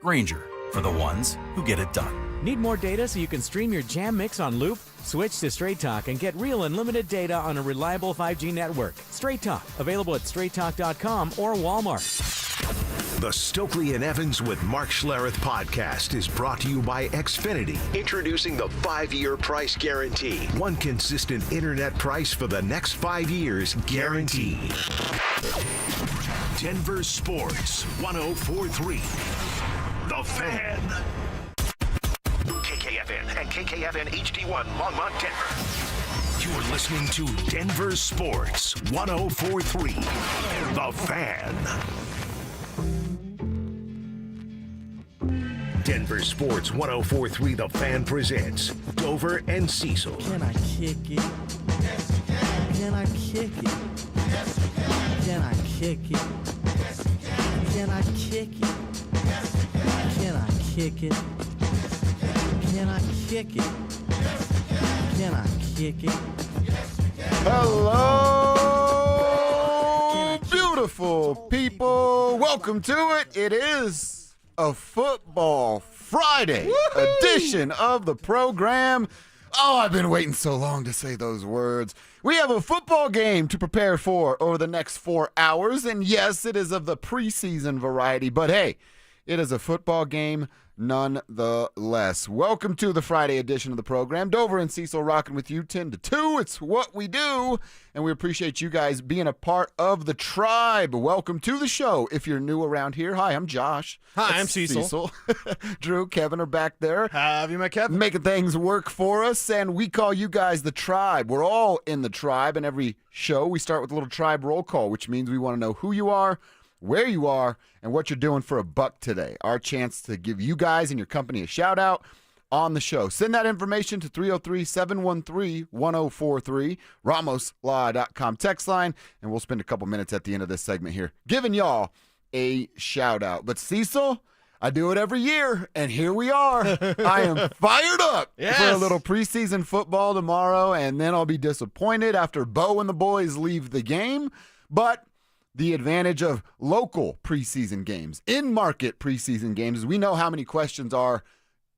Grainger, for the ones who get it done. Need more data so you can stream your Jam mix on loop? Switch to Straight Talk and get real unlimited data on a reliable 5G network. Straight Talk, available at straighttalk.com or Walmart. The Stokley and Evans with Mark Schlereth podcast is brought to you by Xfinity. Introducing the 5-year price guarantee. One consistent internet price for the next 5 years guaranteed. Denver Sports 104.3. The Fan. KKFN and KKFN HD1 Longmont, Denver. You're listening to Denver Sports 104.3. The Fan. Denver Sports 104.3 The Fan presents Dover and Cecil. Can I kick it? Yes, you can. Can I kick it? Yes, you can. Can I kick it? Yes, you can. Can I kick it? Yes, you can. Can I kick it? Can I kick it? Yes, you can. Can I kick it? Yes, you can. Hello, beautiful people. Welcome to it. It is a Football Friday edition of the program. Oh, I've been waiting so long to say those words. We have a football game to prepare for over the next 4 hours, and yes, it is of the preseason variety, but hey, it is a football game nonetheless. Welcome to the Friday edition of the program. Dover and Cecil rocking with you 10 to 2. It's what we do, and we appreciate you guys being a part of the tribe. Welcome to the show. If you're new around here, hi, I'm Josh. Hi, I'm Cecil. Drew, Kevin are back there. Have you met Kevin? Making things work for us, and we call you guys the tribe. We're all in the tribe, and every show we start with a little tribe roll call, which means we want to know who you are, where you are, and what you're doing for a buck today. Our chance to give you guys and your company a shout out on the show. Send that information to 303-713-1043, ramoslaw.com text line, and we'll spend a couple minutes at the end of this segment here giving y'all a shout-out. But Cecil, I do it every year, and here we are. I am fired up for a little preseason football tomorrow, and then I'll be disappointed after Bo and the boys leave the game. But the advantage of local preseason games, in-market preseason games, is we know how many questions are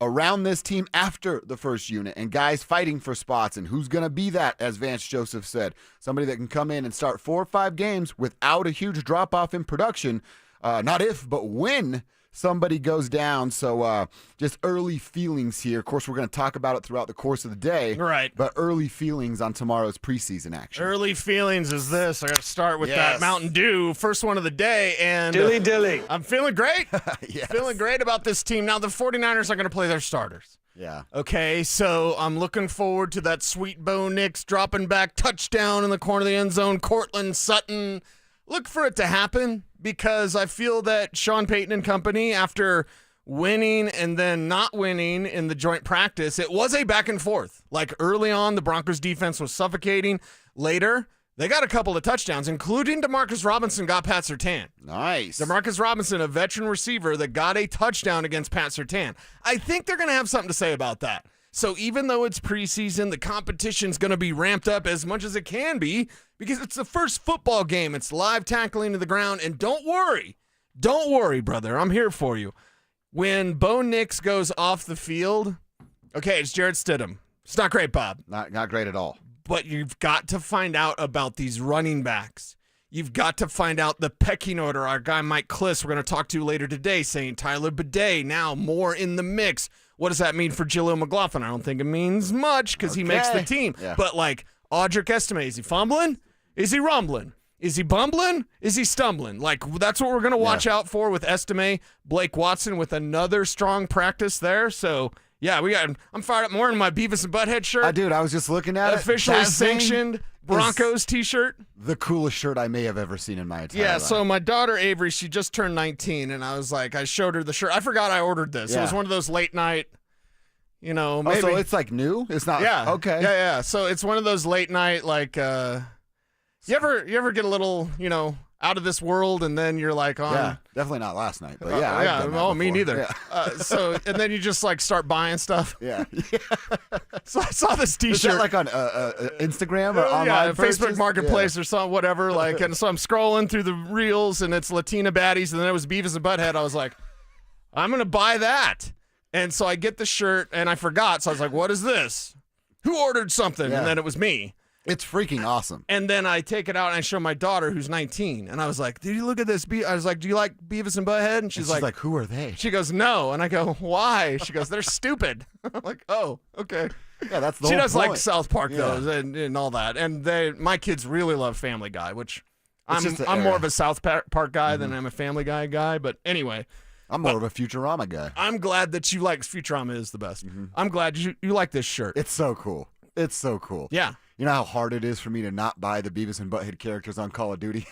around this team after the first unit and guys fighting for spots and who's going to be that, as Vance Joseph said, somebody that can come in and start 4 or 5 games without a huge drop-off in production, not if, but when somebody goes down. So just early feelings here. Of course, we're going to talk about it throughout the course of the day. Right. But early feelings on tomorrow's preseason action. Early feelings is this. I got to start with that Mountain Dew, first one of the day. And Dilly. I'm feeling great. Yes. Feeling great about this team. Now, the 49ers are going to play their starters. Yeah. Okay, so I'm looking forward to that sweet Bo Nix dropping back touchdown in the corner of the end zone. Cortland Sutton. Look for it to happen because I feel that Sean Payton and company, after winning and then not winning in the joint practice, it was a back and forth. Like early on, the Broncos defense was suffocating. Later, they got a couple of touchdowns, including Demarcus Robinson got Pat Surtain. Nice. Demarcus Robinson, a veteran receiver that got a touchdown against Pat Surtain. I think they're going to have something to say about that. So even though it's preseason, the competition's going to be ramped up as much as it can be because it's the first football game. It's live tackling to the ground. And don't worry, brother. I'm here for you. When Bo Nix goes off the field, okay, it's Jarrett Stidham. It's not great, Bob. Not great at all. But you've got to find out about these running backs. You've got to find out the pecking order. Our guy Mike Cliss, we're going to talk to later today, saying Tyler Bidet now more in the mix. What does that mean for Jaleel McLaughlin? I don't think it means much because he makes the team. Yeah. But like Audric Estime, is he fumbling? Is he rumbling? Is he bumbling? Is he stumbling? Like that's what we're going to watch out for with Estime. Blake Watson with another strong practice there. So yeah, I'm fired up more in my Beavis and Butthead shirt. Dude, I was just looking at Officially it. sanctioned Broncos t-shirt. The coolest shirt I may have ever seen in my entire life. So my daughter Avery, she just turned 19, and I was like, I showed her the shirt. I forgot I ordered this. Yeah. It was one of those late night, maybe. So it's like new? It's not. Yeah. Okay. Yeah. So it's one of those late night, like, you ever get a little, out of this world, and then you're like on. Yeah, definitely not last night, but yeah. I've done that Oh, me before. neither. Yeah. And then you just like start buying stuff. Yeah. So I saw this T-shirt. Is that like on Instagram or online? Yeah, purchase? Facebook Marketplace or something, whatever. Like, and so I'm scrolling through the reels, and it's Latina baddies, and then it was Beavis and Butthead. I was like, I'm gonna buy that. And so I get the shirt, and I forgot. So I was like, what is this? Who ordered something? Yeah. And then it was me. It's freaking awesome. And then I take it out and I show my daughter who's 19. And I was like, did you look at this? I was like, do you like Beavis and Butthead? And she's like, who are they? She goes, no. And I go, why? She goes, they're stupid. I'm like, oh, okay. Yeah, that's the She whole does point. like South Park, Yeah. though, and all that. And my kids really love Family Guy, which It's just the I'm more era. of a South Park guy than I'm a Family Guy. But anyway. I'm more of a Futurama guy. I'm glad that you like Futurama is the best. I'm glad you like this shirt. It's so cool. It's so cool. Yeah. You know how hard it is for me to not buy the Beavis and Butthead characters on Call of Duty?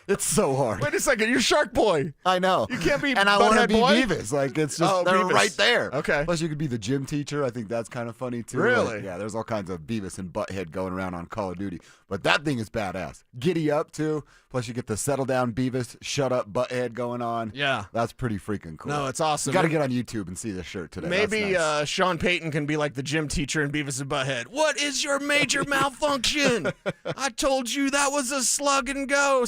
It's so hard. Wait a second, you're Shark Boy. I know. You can't be and I want to Butthead be Boy? Beavis. Like, it's just, they're Beavis. right there. Okay. Plus, you could be the gym teacher. I think that's kind of funny, too. Really? Like, yeah, there's all kinds of Beavis and Butthead going around on Call of Duty. But that thing is badass. Giddy up, too. Plus, you get the settle down Beavis, shut up Butthead going on. Yeah. That's pretty freaking cool. No, it's awesome. You got to get on YouTube and see this shirt today. Maybe That's nice. Sean Payton can be like the gym teacher in Beavis and Butthead. What is your major malfunction? I told you that was a slant and go.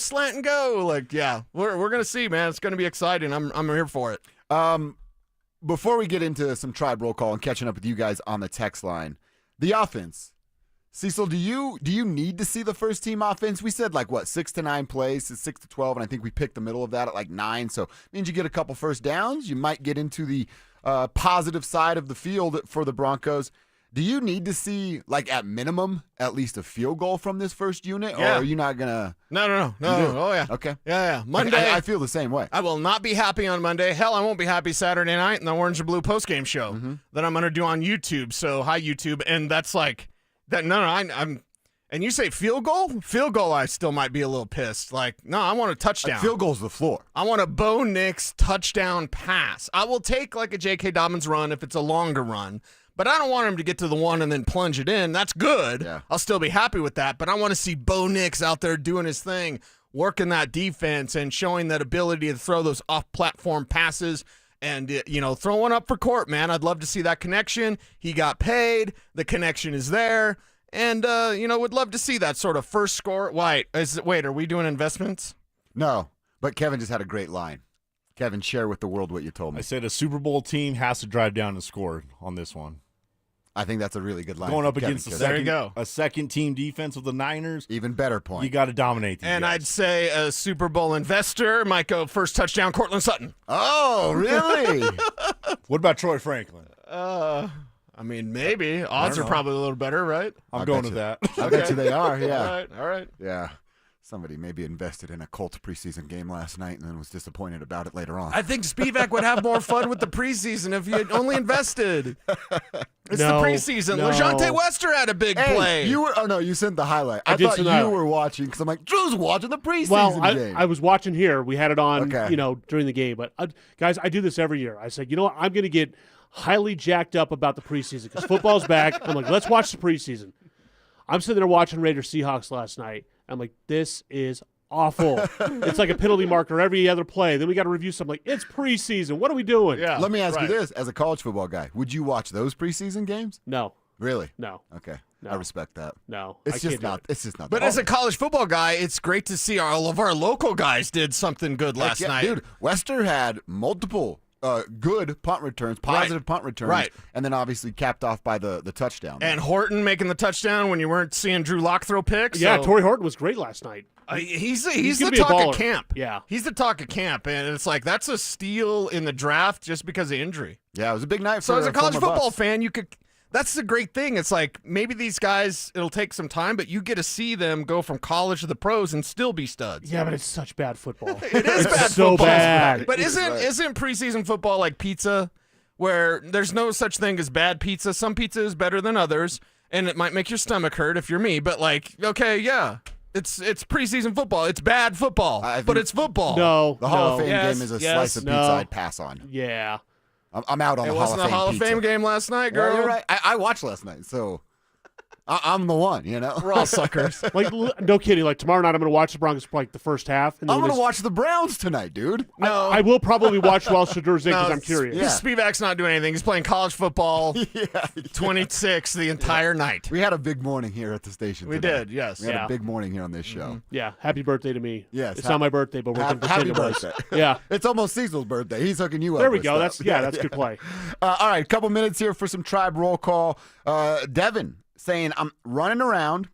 Like, yeah, we're gonna see, man. It's gonna be exciting. I'm here for it. Before we get into some tribe roll call and catching up with you guys on the text line, the offense. Cecil, do you need to see the first team offense? We said 6 to 9 plays, 6 to 12, and I think we picked the middle of that at 9. So it means you get a couple first downs. You might get into the positive side of the field for the Broncos. Do you need to see, at minimum, at least a field goal from this first unit? Yeah. Or are you not going to? No. Oh, yeah. Okay. Yeah. Monday. I feel the same way. I will not be happy on Monday. Hell, I won't be happy Saturday night in the Orange and Blue postgame show that I'm going to do on YouTube. So, hi, YouTube. And that's that. No, I'm. And you say field goal? Field goal, I still might be a little pissed. Like, no, I want a touchdown. Field goal's the floor. I want a Bo Nix touchdown pass. I will take like a J.K. Dobbins run if it's a longer run, but I don't want him to get to the one and then plunge it in. That's good. Yeah. I'll still be happy with that, but I want to see Bo Nix out there doing his thing, working that defense and showing that ability to throw those off-platform passes and, throw one up for Court, man. I'd love to see that connection. He got paid. The connection is there. And, would love to see that sort of first score. Wait, are we doing investments? No, but Kevin just had a great line. Kevin, share with the world what you told me. I said a Super Bowl team has to drive down and score on this one. I think that's a really good line. Going up Kevin, against a second team defense of the Niners. Even better point. You got to dominate these And guys. I'd say a Super Bowl investor might go first touchdown, Cortland Sutton. Oh, really? What about Troy Franklin? Maybe. Odds are probably a little better, right? I'm going with that. I bet you they are, yeah. All right. Yeah. Somebody maybe invested in a Colts preseason game last night and then was disappointed about it later on. I think Spivak would have more fun with the preseason if he had only invested. It's the preseason. No. LeJontay Wester had a big play. You sent the highlight. I did thought send you the highlight. were watching because I'm like, Drew's watching the preseason Well, game. I was watching here. We had it on, Okay. during the game. But, guys, I do this every year. I said, you know what? I'm going to get highly jacked up about the preseason because football's back. I'm like, let's watch the preseason. I'm sitting there watching Raiders Seahawks last night. I'm like, this is awful. It's like a penalty marker every other play. Then we got to review something like, it's preseason. What are we doing? Yeah. Let me ask you this. As a college football guy, would you watch those preseason games? No. Really? No. Okay. No. I respect that. No. It's I just can't do not. it. It's just not. But as a college football guy, it's great to see all of our local guys did something good last night. Dude, Wester had multiple good punt returns, positive punt returns, Right. and then obviously capped off by the touchdown. And Horton making the touchdown when you weren't seeing Drew Lock throw picks. Yeah, so- Torrey Horton was great last night. He's gonna the be a talk baller. of camp. Yeah. He's the talk of camp, and it's like that's a steal in the draft just because of injury. Yeah, it was a big night So for as a college former football Buffs. fan, you could. That's the great thing. It's like maybe these guys, it'll take some time, but you get to see them go from college to the pros and still be studs. Yeah, but it's such bad football. It is It's bad so football. bad. But isn't preseason football like pizza, where there's no such thing as bad pizza? Some pizza is better than others, and it might make your stomach hurt if you're me. But like, okay, yeah. It's preseason football. It's bad football, but it's football. No. The Hall of Fame Yes, game is a yes, slice of pizza I'd pass on. Yeah. I'm out on It the wasn't Hall a Hall of of Fame Fame pizza. game last night, Yeah, girl. you're right. I watched last night, so I'm the one, We're all suckers. Like, no kidding. Like, tomorrow night I'm going to watch the Broncos for like the first half. And then I'm when going to watch the Browns tonight, dude. No. I will probably watch while Shador's in because I'm curious. Spivak's not doing anything. He's playing college football 26 the entire night. We had a big morning here at the station We today. did, yes. We had Yeah. a big morning here on this show. Yeah. Happy birthday to me. Yes. It's not my birthday, but we're going to Happy pretend it was. birthday. Yeah. It's almost Cecil's birthday. He's hooking you up. There we with go. stuff. That's a good play. All right, a couple minutes here for some tribe roll call. Devin saying, I'm running around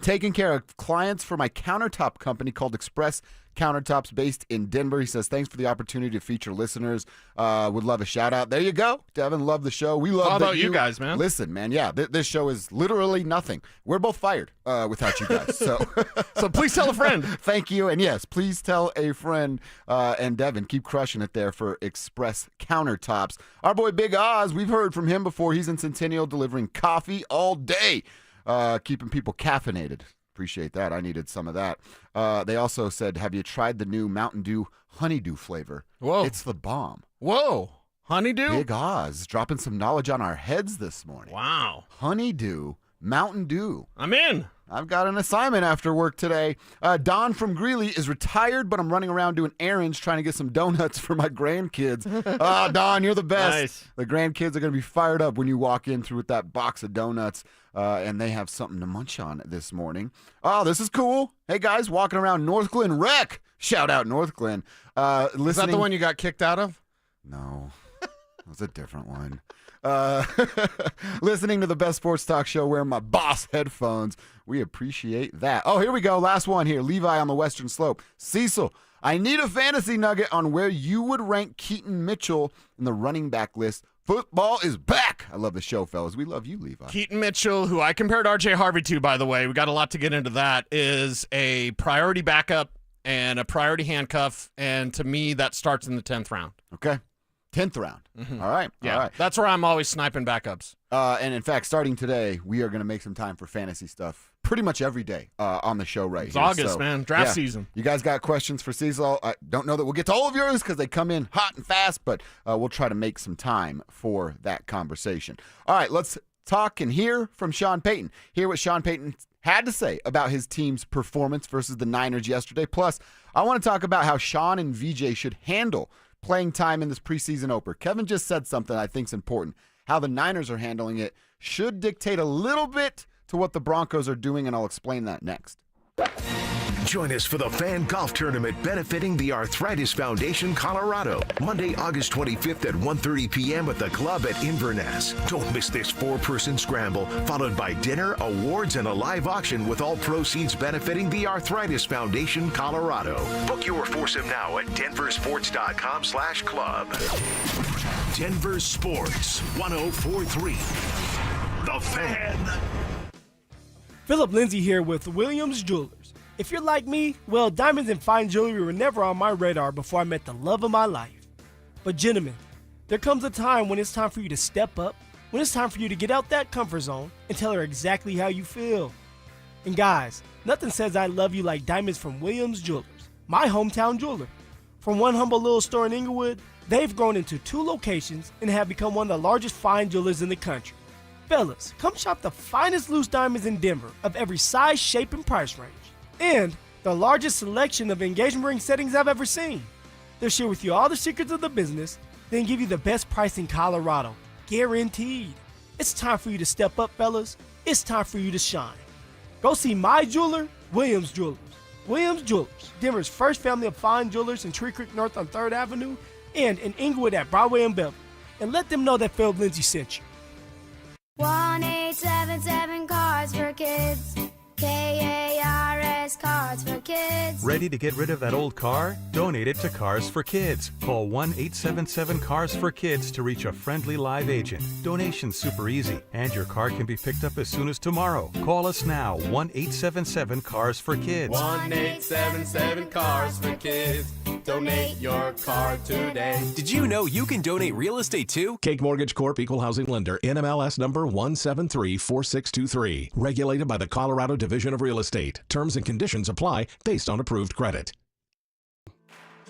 taking care of clients for my countertop company called Express Countertops based in Denver. He says, thanks for the opportunity to feature listeners. Would love a shout out. There you go. Devin, love the show. We love How that about you guys, man? Listen, man, yeah, this show is literally nothing. We're both fired without you guys. So So please tell a friend. Thank you. And yes, please tell a friend. And Devin, keep crushing it there for Express Countertops. Our boy Big Oz, we've heard from him before. He's in Centennial delivering coffee all day, keeping people caffeinated. Appreciate that. I needed some of that. They also said, have you tried the new Mountain Dew Honeydew flavor? Whoa. It's the bomb. Whoa. Honeydew? Big Oz dropping some knowledge on our heads this morning. Wow. Honeydew, Mountain Dew. I'm in. I've got an assignment after work today. Don from Greeley is retired, but I'm running around doing errands trying to get some donuts for my grandkids. Don, you're the best. Nice. The grandkids are going to be fired up when you walk in through with that box of donuts, and they have something to munch on this morning. Oh, this is cool. Hey, guys, walking around North Glen Rec. Shout out North Glen. Listening. Is that the one you got kicked out of? No, it was a different one. Listening to the best sports talk show wearing my Boss headphones. We appreciate that. Oh, here we go. Last one here. Levi on the Western Slope. Cecil, I need a fantasy nugget on where you would rank Keaton Mitchell in the running back list. Football is back. I love the show, fellas. We love you, Levi. Keaton Mitchell, who I compared R.J. Harvey to, by the way, we got a lot to get into that, is a priority backup and a priority handcuff, and to me, that starts in the 10th round. Okay. 10th round. Mm-hmm. All right. Yeah, All right. that's where I'm always sniping backups. And in fact, starting today, we are going to make some time for fantasy stuff pretty much every day on the show right It's here. August, man. Draft season. You guys got questions for Cecil? I don't know that we'll get to all of yours because they come in hot and fast, but we'll try to make some time for that conversation. All right, let's talk and hear from Sean Payton. Hear what Sean Payton had to say about his team's performance versus the Niners yesterday. Plus, I want to talk about how Sean and VJ should handle playing time in this preseason opener. Kevin just said something I think is important. How the Niners are handling it should dictate a little bit to what the Broncos are doing, and I'll explain that next. Join us for the Fan Golf Tournament benefiting the Arthritis Foundation Colorado, Monday, August 25th at 1:30 p.m. at the club at Inverness. Don't miss this 4-person scramble, followed by dinner, awards, and a live auction with all proceeds benefiting the Arthritis Foundation Colorado. Book your foursome now at DenverSports.com/club. Denver Sports 104.3. The Fan. Phillip Lindsay here with Williams Jewelers. If you're like me, well, diamonds and fine jewelry were never on my radar before I met the love of my life. But gentlemen, there comes a time when it's time for you to step up, when it's time for you to get out that comfort zone and tell her exactly how you feel. And guys, nothing says I love you like diamonds from Williams Jewelers, my hometown jeweler. From one humble little store in Inglewood, they've grown into 2 locations and have become one of the largest fine jewelers in the country. Fellas, come shop the finest loose diamonds in Denver of every size, shape, and price range. And the largest selection of engagement ring settings I've ever seen. They'll share with you all the secrets of the business, then give you the best price in Colorado. Guaranteed. It's time for you to step up, fellas. It's time for you to shine. Go see my jeweler, Williams Jewelers. Williams Jewelers, Denver's first family of fine jewelers in Tree Creek North on 3rd Avenue and in Inglewood at Broadway and Beverly. And let them know that Phillip Lindsay sent you. 1-877 Cards for Kids. KARS Cards for Kids. Ready to get rid of that old car? Donate it to Cars for Kids. Call 1-877-CARS-FOR-KIDS to reach a friendly live agent. Donation's super easy, and your car can be picked up as soon as tomorrow. Call us now, 1-877-CARS-FOR-KIDS. 1-877 Cars for Kids. Donate your car today. Did you know you can donate real estate too? Cake Mortgage Corp. Equal Housing Lender. NMLS number 1734623. Regulated by the Colorado Division of Real Estate. Terms and conditions apply based on approved credit.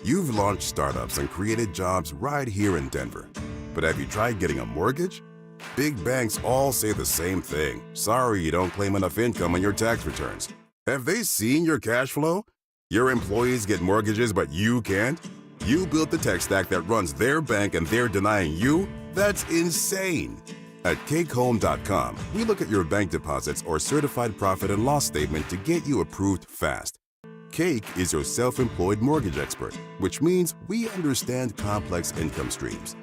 You've launched startups and created jobs right here in Denver. But have you tried getting a mortgage? Big banks all say the same thing. Sorry you don't claim enough income on your tax returns. Have they seen your cash flow? Your employees get mortgages, but you can't? You built the tech stack that runs their bank and they're denying you? That's insane. At CakeHome.com, we look at your bank deposits or certified profit and loss statement to get you approved fast. Cake is your self-employed mortgage expert, which means we understand complex income streams.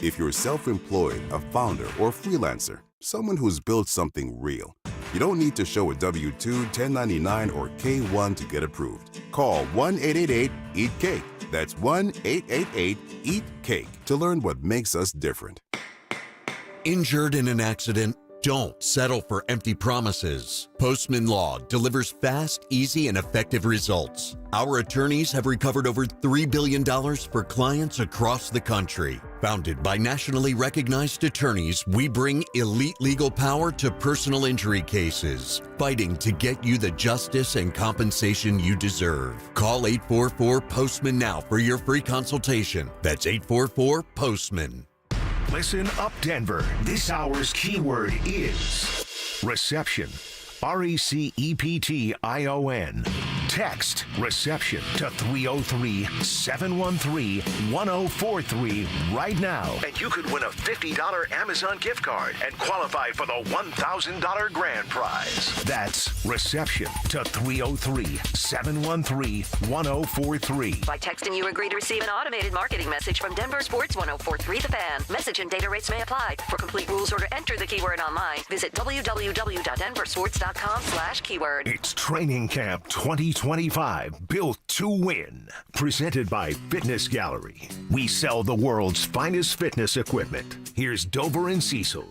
If you're self-employed, a founder, or freelancer, someone who's built something real, you don't need to show a W-2, 1099, or K-1 to get approved. Call 1-888-EAT-CAKE. That's 1-888-EAT-CAKE to learn what makes us different. Injured in an accident? Don't settle for empty promises. Postman Law delivers fast, easy, and effective results. Our attorneys have recovered over $3 billion for clients across the country. Founded by nationally recognized attorneys, we bring elite legal power to personal injury cases, fighting to get you the justice and compensation you deserve. Call 844-POSTMAN now for your free consultation. That's 844-POSTMAN. Listen up, Denver. This hour's keyword is reception. RECEPTION. Text reception to 303-713-1043 right now. And you could win a $50 Amazon gift card and qualify for the $1,000 grand prize. That's reception to 303-713-1043. By texting, you agree to receive an automated marketing message from Denver Sports 104.3 The Fan. Message and data rates may apply. For complete rules or to enter the keyword online, visit www.denversports.com/keyword. It's Training Camp 2025, built to win. Presented by Fitness Gallery. We sell the world's finest fitness equipment. Here's Dover and Cecil.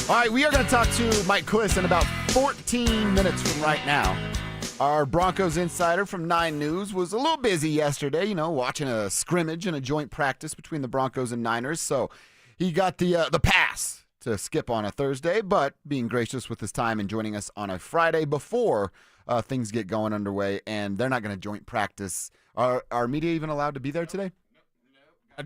All right, we are going to talk to Mike Cliss in about 14 minutes from right now. Our Broncos insider from 9 News was a little busy yesterday, watching a scrimmage and a joint practice between the Broncos and Niners. So he got the pass to skip on a Thursday, but being gracious with his time and joining us on a Friday before things get going underway, and they're not going to joint practice. Are media even allowed to be there today?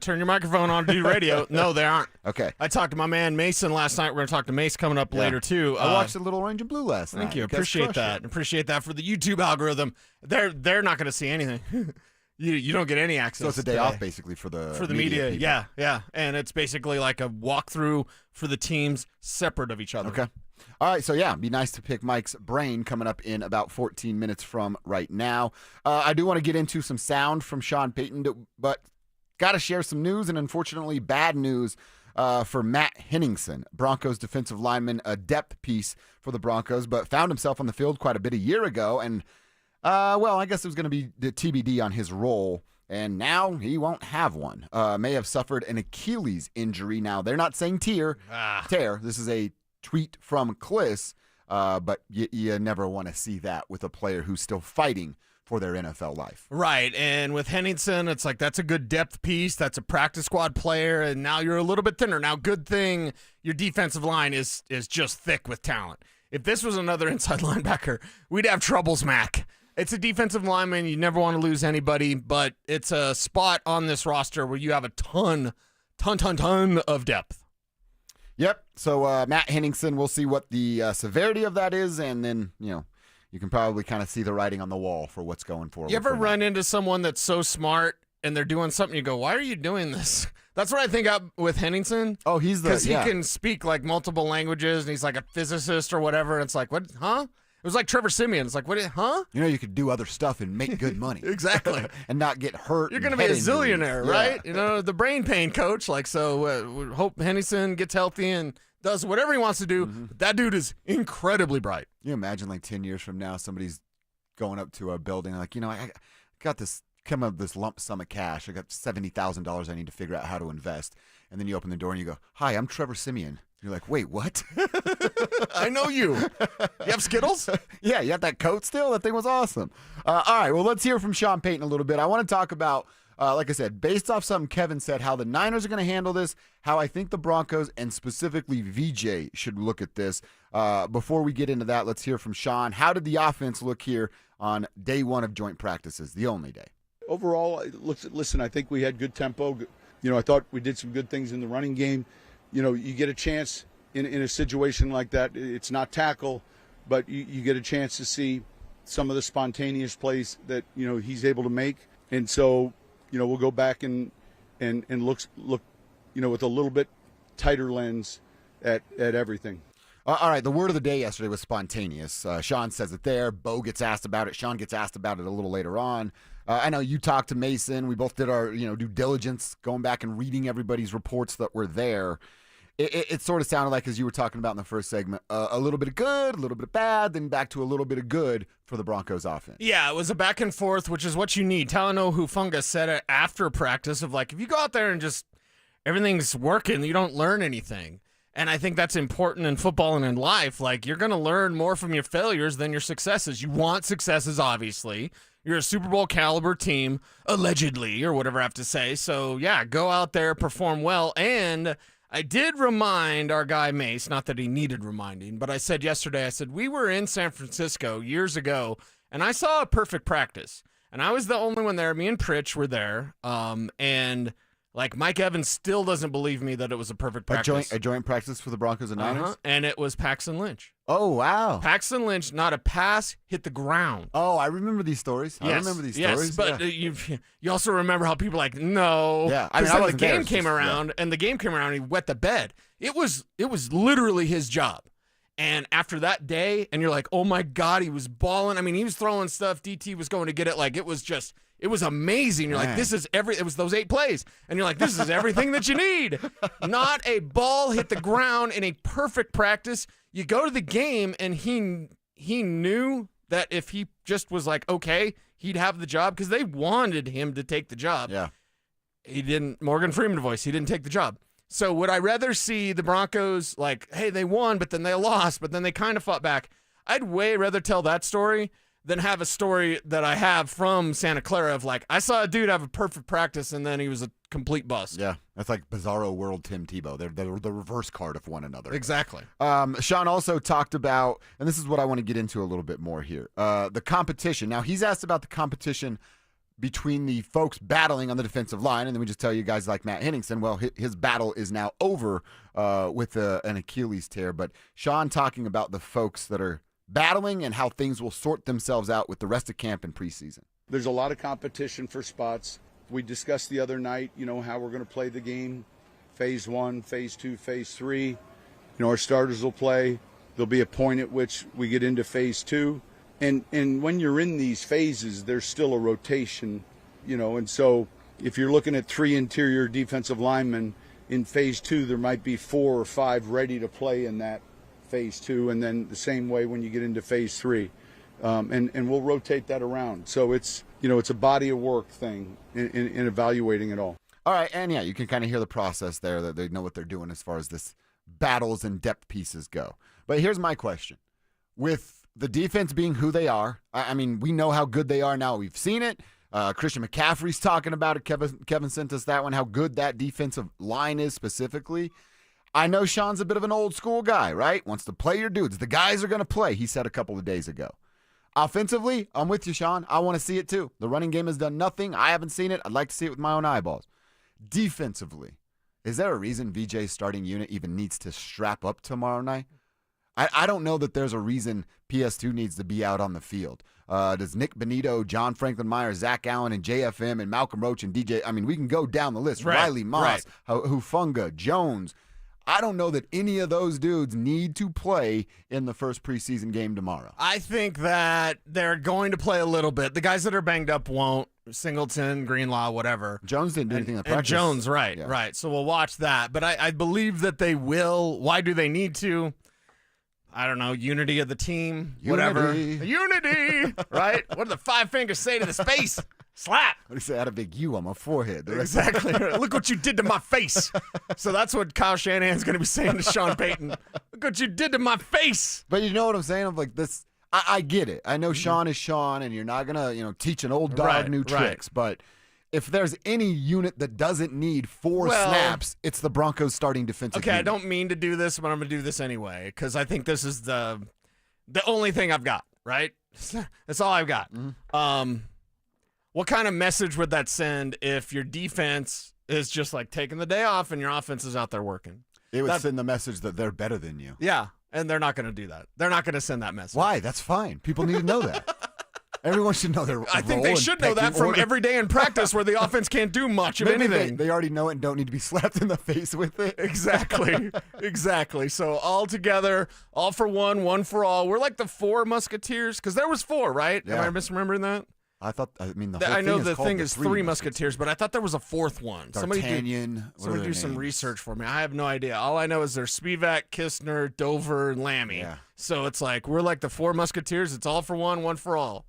Turn your microphone on to do radio. No, they aren't. Okay. I talked to my man Mason last night. We're going to talk to Mace coming up later, too. I watched a little Orange and Blue last night. Thank you. You guys Appreciate crushed that. it. Appreciate that for the YouTube algorithm. They're not going to see anything. You don't get any access. So it's a day off, basically, for the media. people. Yeah. And it's basically like a walkthrough for the teams separate of each other. Okay. All right, so yeah, be nice to pick Mike's brain coming up in about 14 minutes from right now. I do want to get into some sound from Sean Payton, but got to share some news, and unfortunately bad news for Matt Henningsen, Broncos defensive lineman, a depth piece for the Broncos, but found himself on the field quite a bit a year ago, and I guess it was going to be the TBD on his role, and now he won't have one. May have suffered an Achilles injury. Now, they're not saying tear. This is a tweet from Cliss, but you never want to see that with a player who's still fighting for their NFL life. Right, and with Henningsen, it's like that's a good depth piece. That's a practice squad player, and now you're a little bit thinner. Now, good thing your defensive line is just thick with talent. If this was another inside linebacker, we'd have troubles, Mac. It's a defensive lineman. You never want to lose anybody, but it's a spot on this roster where you have a ton of depth. Yep, so Matt Henningsen, we'll see what the severity of that is, and then, you can probably kind of see the writing on the wall for what's going forward. You ever run into someone that's so smart and they're doing something, you go, why are you doing this? That's what I think of with Henningsen. Oh, he's because he can speak like multiple languages, and he's like a physicist or whatever. And it's like, what? Huh? It was like Trevor Siemian. It's like, what? Huh? You could do other stuff and make good money. Exactly. And not get hurt. You're going to be a zillionaire, right? The brain pain coach. Like, so we hope Henningsen gets healthy and does whatever he wants to do. Mm-hmm. But that dude is incredibly bright. You imagine like 10 years from now, somebody's going up to a building like, I got this lump sum of cash. I got $70,000 I need to figure out how to invest. And then you open the door and you go, hi, I'm Trevor Siemian. You're like, wait, what? I know you. You have Skittles? Yeah, you got that coat still? That thing was awesome. All right, well, let's hear from Sean Payton a little bit. I want to talk about, like I said, based off something Kevin said, how the Niners are going to handle this, how I think the Broncos and specifically VJ should look at this. Before we get into that, let's hear from Sean. How did the offense look here on day one of joint practices, the only day? Overall, listen, I think we had good tempo. I thought we did some good things in the running game. You get a chance in a situation like that. It's not tackle, but you get a chance to see some of the spontaneous plays that, he's able to make. And so, we'll go back and look, with a little bit tighter lens at everything. All right, the word of the day yesterday was spontaneous. Sean says it there. Bo gets asked about it. Sean gets asked about it a little later on. I know you talked to Mason. We both did our due diligence, going back and reading everybody's reports that were there. It sort of sounded like, as you were talking about in the first segment, a little bit of good, a little bit of bad, then back to a little bit of good for the Broncos offense. Yeah, it was a back and forth, which is what you need. Talanoa Hufanga said it after practice of like, if you go out there and just everything's working, you don't learn anything. And I think that's important in football and in life. Like, you're going to learn more from your failures than your successes. You want successes, obviously. You're a Super Bowl caliber team, allegedly, or whatever I have to say. So, yeah, go out there, perform well. And I did remind our guy Mace, not that he needed reminding, but I said yesterday, we were in San Francisco years ago, and I saw a perfect practice. And I was the only one there. Me and Pritch were there. And like, Mike Evans still doesn't believe me that it was a perfect practice. A joint practice for the Broncos and Niners? And it was Paxton Lynch. Oh, wow. Paxton Lynch, not a pass, hit the ground. Oh, I remember these stories. Yes. But you also remember how people like, no. Yeah. The game came around, and he wet the bed. It was literally his job. And after that day, and you're like, oh, my God, he was balling. I mean, he was throwing stuff. DT was going to get it. Like, it was amazing. You're like, it was those 8 plays. And you're like, this is everything that you need. Not a ball hit the ground in a perfect practice. You go to the game, and he knew that if he just was like, okay, he'd have the job because they wanted him to take the job. Yeah. He didn't, Morgan Freeman voice, he didn't take the job. So would I rather see the Broncos like, hey, they won, but then they lost, but then they kind of fought back? I'd way rather tell that story than have a story that I have from Santa Clara of like, I saw a dude have a perfect practice and then he was a complete bust. Yeah. That's like Bizarro World Tim Tebow. They're the reverse card of one another. Exactly. Sean also talked about, and this is what I want to get into a little bit more here, the competition. Now, he's asked about the competition between the folks battling on the defensive line, and then we just tell you guys like Matt Henningsen, well, his battle is now over with an Achilles tear. But Sean talking about the folks that are battling and how things will sort themselves out with the rest of camp and preseason. There's a lot of competition for spots. We discussed the other night, how we're going to play the game, phase 1, phase 2, phase 3. Our starters will play. There'll be a point at which we get into phase 2. And when you're in these phases, there's still a rotation, and so if you're looking at 3 interior defensive linemen in phase 2, there might be 4 or 5 ready to play in that phase 2, and then the same way when you get into phase 3. And we'll rotate that around. So it's a body of work thing in evaluating it all. All right, and yeah, you can kind of hear the process there, that they know what they're doing as far as this battles and depth pieces go. But here's my question. With the defense being who they are, I mean, we know how good they are now. We've seen it. Christian McCaffrey's talking about it. Kevin sent us that one, how good that defensive line is specifically. I know Sean's a bit of an old school guy, right? Wants to play your dudes. The guys are going to play, he said a couple of days ago. Offensively, I'm with you, Sean. I want to see it too. The running game has done nothing. I haven't seen it. I'd like to see it with my own eyeballs. Defensively, is there a reason VJ's starting unit even needs to strap up tomorrow night? I don't know that there's a reason PS2 needs to be out on the field. Does Nick Benito, John Franklin Myers, Zach Allen, and JFM, and Malcolm Roach, and DJ, I mean, we can go down the list. Right, Riley Moss, Hufunga, Jones. I don't know that any of those dudes need to play in the first preseason game tomorrow. I think that they're going to play a little bit. The guys that are banged up won't. Singleton, Greenlaw, whatever. Jones didn't do anything in the practice. And Jones, right. So we'll watch that. But I believe that they will. Why do they need to? I don't know. Unity of the team, whatever. Unity, right? What do the 5 fingers say to the space? Slap. What do you say? I had a big U on my forehead. Exactly. Look what you did to my face. So that's what Kyle Shanahan's going to be saying to Sean Payton. Look what you did to my face. But you know what I'm saying? I'm like this. I get it. I know Sean is Sean, and you're not gonna teach an old dog new tricks. But if there's any unit that doesn't need 4 snaps, it's the Broncos starting defensive unit. I don't mean to do this, but I'm going to do this anyway because I think this is the only thing I've got, right? That's all I've got. Mm-hmm. What kind of message would that send if your defense is just like taking the day off and your offense is out there working? It would send the message that they're better than you. Yeah, and they're not going to do that. They're not going to send that message. Why? That's fine. People need to know that. Everyone should know their role. I think they should know that from every day in practice where the offense can't do much of anything. They already know it and don't need to be slapped in the face with it. Exactly. So all together, all for one for all. We're like the 4 Musketeers because there was 4, right? Yeah. Am I misremembering that? I mean, the whole I know thing the thing the is 3 Musketeers, but I thought there was a 4th one. D'Artagnan. Somebody do some research for me. I have no idea. All I know is there's Spivak, Kistner, Dover, and Lammy. Yeah. So it's like we're like the 4 Musketeers. It's all for one for all.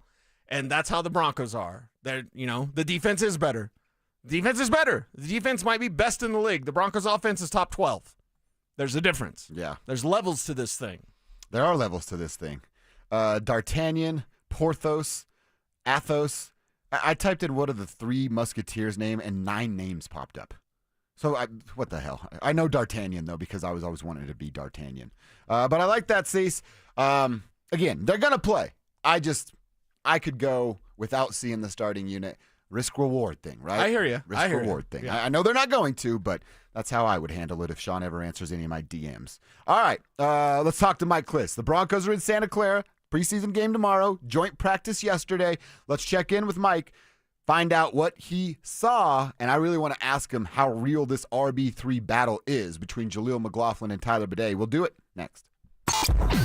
And that's how the Broncos are. They're, the defense is better. The defense might be best in the league. The Broncos offense is top 12. There's a difference. Yeah. There's levels to this thing. There are levels to this thing. D'Artagnan, Porthos, Athos. I typed in what are the 3 Musketeers' name, and 9 names popped up. So what the hell? I know D'Artagnan, though, because I was always wanting to be D'Artagnan. But I like that, Cease. Again, they're going to play. I could go without seeing the starting unit. Risk-reward thing, right? I hear you. Risk-reward thing. Yeah. I know they're not going to, but that's how I would handle it if Sean ever answers any of my DMs. All right, let's talk to Mike Cliss. The Broncos are in Santa Clara. Preseason game tomorrow. Joint practice yesterday. Let's check in with Mike, find out what he saw, and I really want to ask him how real this RB3 battle is between Jaleel McLaughlin and Tyler Bidet. We'll do it next.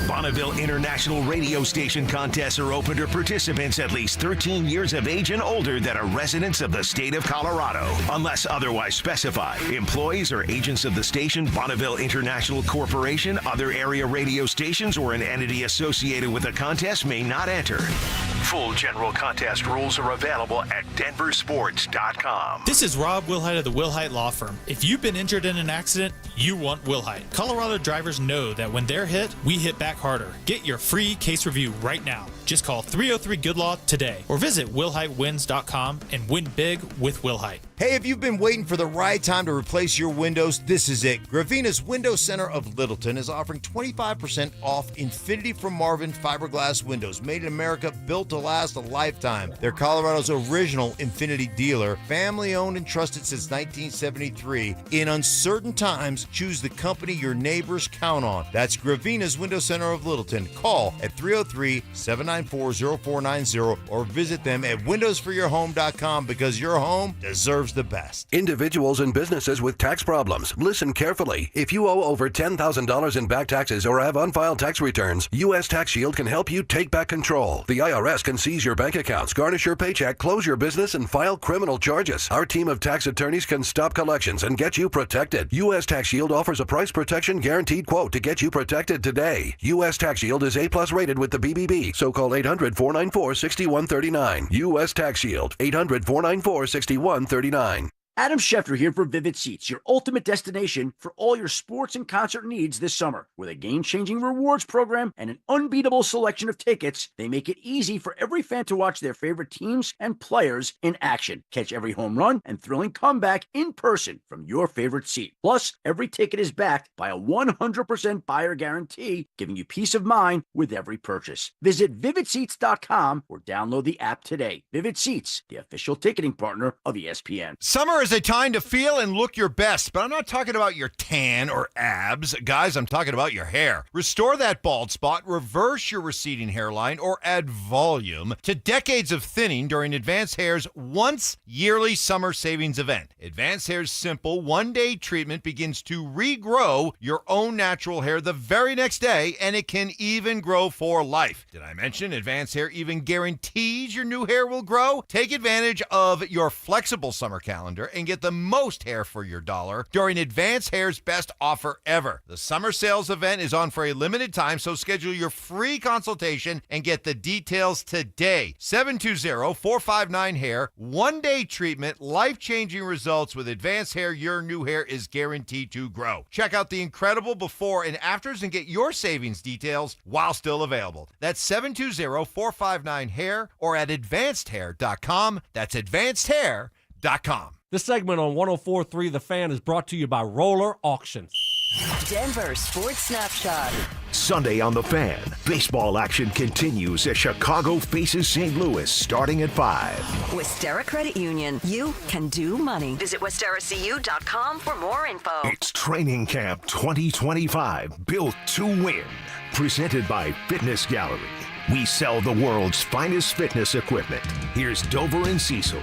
Bonneville International Radio Station contests are open to participants at least 13 years of age and older that are residents of the state of Colorado. Unless otherwise specified, employees or agents of the station, Bonneville International Corporation, other area radio stations, or an entity associated with the contest may not enter. Full general contest rules are available at DenverSports.com. This is Rob Wilhite of the Wilhite Law Firm. If you've been injured in an accident, you want Wilhite. Colorado drivers know that when they're hit, we hit back harder. Get your free case review right now. Just call 303-GOOD-LAW today or visit WilhiteWins.com and win big with Wilhite. Hey, if you've been waiting for the right time to replace your windows, this is it. Gravina's Window Center of Littleton is offering 25% off Infinity from Marvin fiberglass windows, made in America, built to last a lifetime. They're Colorado's original Infinity dealer, family owned and trusted since 1973. In uncertain times, choose the company your neighbors count on. That's Gravina's Window Center of Littleton. Call at 303-794-0490 or visit them at windowsforyourhome.com because your home deserves the best. Individuals and businesses with tax problems, listen carefully. If you owe over $10,000 in back taxes or have unfiled tax returns, U.S. Tax Shield can help you take back control. The IRS can seize your bank accounts, garnish your paycheck, close your business, and file criminal charges. Our team of tax attorneys can stop collections and get you protected. U.S. Tax Shield offers a price protection guaranteed quote to get you protected today. U.S. Tax Shield is A+ rated with the BBB, so call 800-494-6139. U.S. Tax Shield, 800-494-6139. Adam Schefter here for Vivid Seats, your ultimate destination for all your sports and concert needs this summer. With a game-changing rewards program and an unbeatable selection of tickets, they make it easy for every fan to watch their favorite teams and players in action. Catch every home run and thrilling comeback in person from your favorite seat. Plus, every ticket is backed by a 100% buyer guarantee, giving you peace of mind with every purchase. Visit VividSeats.com or download the app today. Vivid Seats, the official ticketing partner of ESPN. Summer is a time to feel and look your best, but I'm not talking about your tan or abs. Guys, I'm talking about your hair. Restore that bald spot, reverse your receding hairline, or add volume to decades of thinning during Advanced Hair's once yearly summer savings event. Advanced Hair's simple one-day treatment begins to regrow your own natural hair the very next day, and it can even grow for life. Did I mention Advanced Hair even guarantees your new hair will grow? Take advantage of your flexible summer calendar and get the most hair for your dollar during Advanced Hair's best offer ever. The summer sales event is on for a limited time, so schedule your free consultation and get the details today. 720-459-HAIR. One-day treatment, life-changing results with Advanced Hair. Your new hair is guaranteed to grow. Check out the incredible before and afters and get your savings details while still available. That's 720-459-HAIR or at advancedhair.com. That's advancedhair.com. This segment on 104.3 The Fan is brought to you by Roller Auctions. Denver Sports Snapshot. Sunday on The Fan, baseball action continues as Chicago faces St. Louis starting at 5. Westera Credit Union. You can do money. Visit WesteraCU.com for more info. It's Training Camp 2025, built to win. Presented by Fitness Gallery. We sell the world's finest fitness equipment. Here's Dover and Cecil.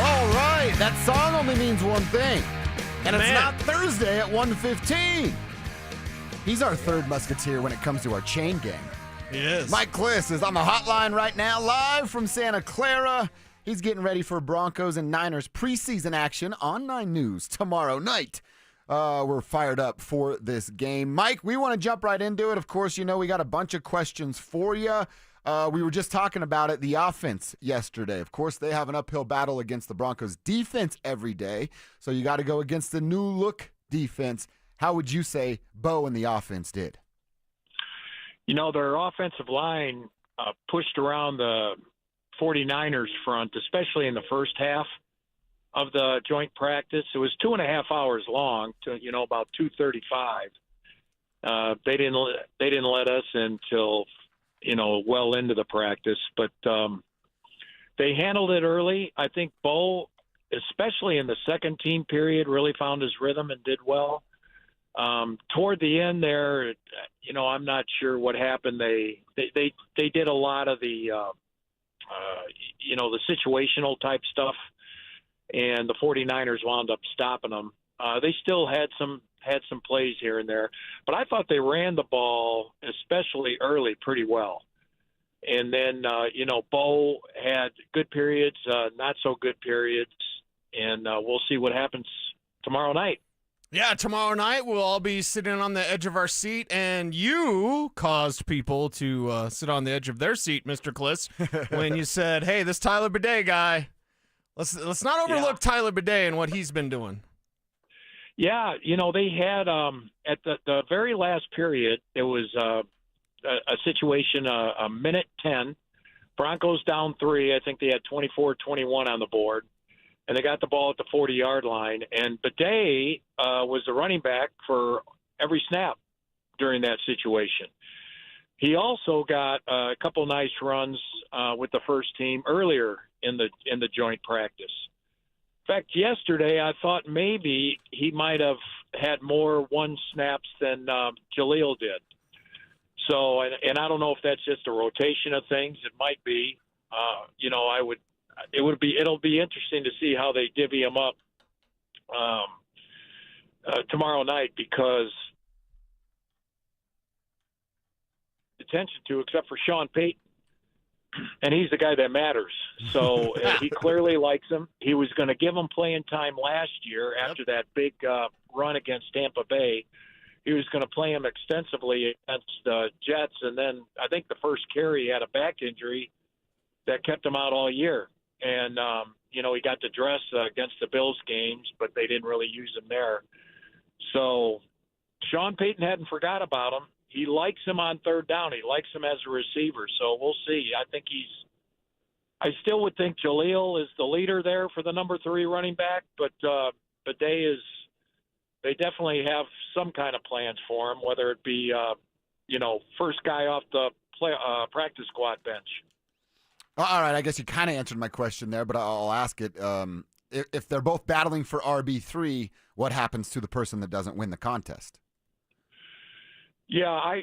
All right, that song only means one thing, and it's not Thursday at 1:15. He's our third musketeer when it comes to our chain gang. He is. Mike Cliss is on the hotline right now, live from Santa Clara. He's getting ready for Broncos and Niners preseason action on 9 News tomorrow night. We're fired up for this game. Mike, we want to jump right into it. Of course, you know we got a bunch of questions for you. We were just talking about it, the offense yesterday. Of course, they have an uphill battle against the Broncos defense every day, so you got to go against the new look defense. How would you say Bo and the offense did? You know, their offensive line pushed around the 49ers front, especially in the first half of the joint practice. It was 2.5 hours long, to about 2:35. They didn't let us until well into the practice, but they handled it early. I think Bo, especially in the second team period, really found his rhythm and did well. Toward the end there, I'm not sure what happened. They did a lot of the the situational type stuff, and the 49ers wound up stopping them. They still had some plays here and there, but I thought they ran the ball, especially early, pretty well. And then, Bo had good periods, not so good periods, and we'll see what happens tomorrow night. Yeah, tomorrow night we'll all be sitting on the edge of our seat, and you caused people to sit on the edge of their seat, Mr. Cliss, when you said, hey, this Tyler Bidet guy, let's not overlook Tyler Bidet and what he's been doing. Yeah, they had at the very last period, it was a situation, a minute 10 Broncos down 3. I think they had 24-21 on the board, and they got the ball at the 40-yard line. And Bidet was the running back for every snap during that situation. He also got a couple nice runs with the first team earlier in the joint practice. In fact, yesterday I thought maybe he might have had more one snaps than Jaleel did. So, and I don't know if that's just a rotation of things. It might be. It'll be interesting to see how they divvy him up tomorrow night, because attention to, except for Sean Payton, and he's the guy that matters. So he clearly likes him. He was going to give him playing time last year after that big run against Tampa Bay. He was going to play him extensively against the Jets, and then I think the first carry he had a back injury that kept him out all year. And, he got to dress against the Bills games, but they didn't really use him there. So Sean Payton hadn't forgot about him. He likes him on third down. He likes him as a receiver. So we'll see. I still would think Jaleel is the leader there for the number 3 running back, but they definitely have some kind of plans for him, whether it be, first guy off the practice squad bench. All right, I guess you kind of answered my question there, but I'll ask it. If they're both battling for RB3, what happens to the person that doesn't win the contest? Yeah,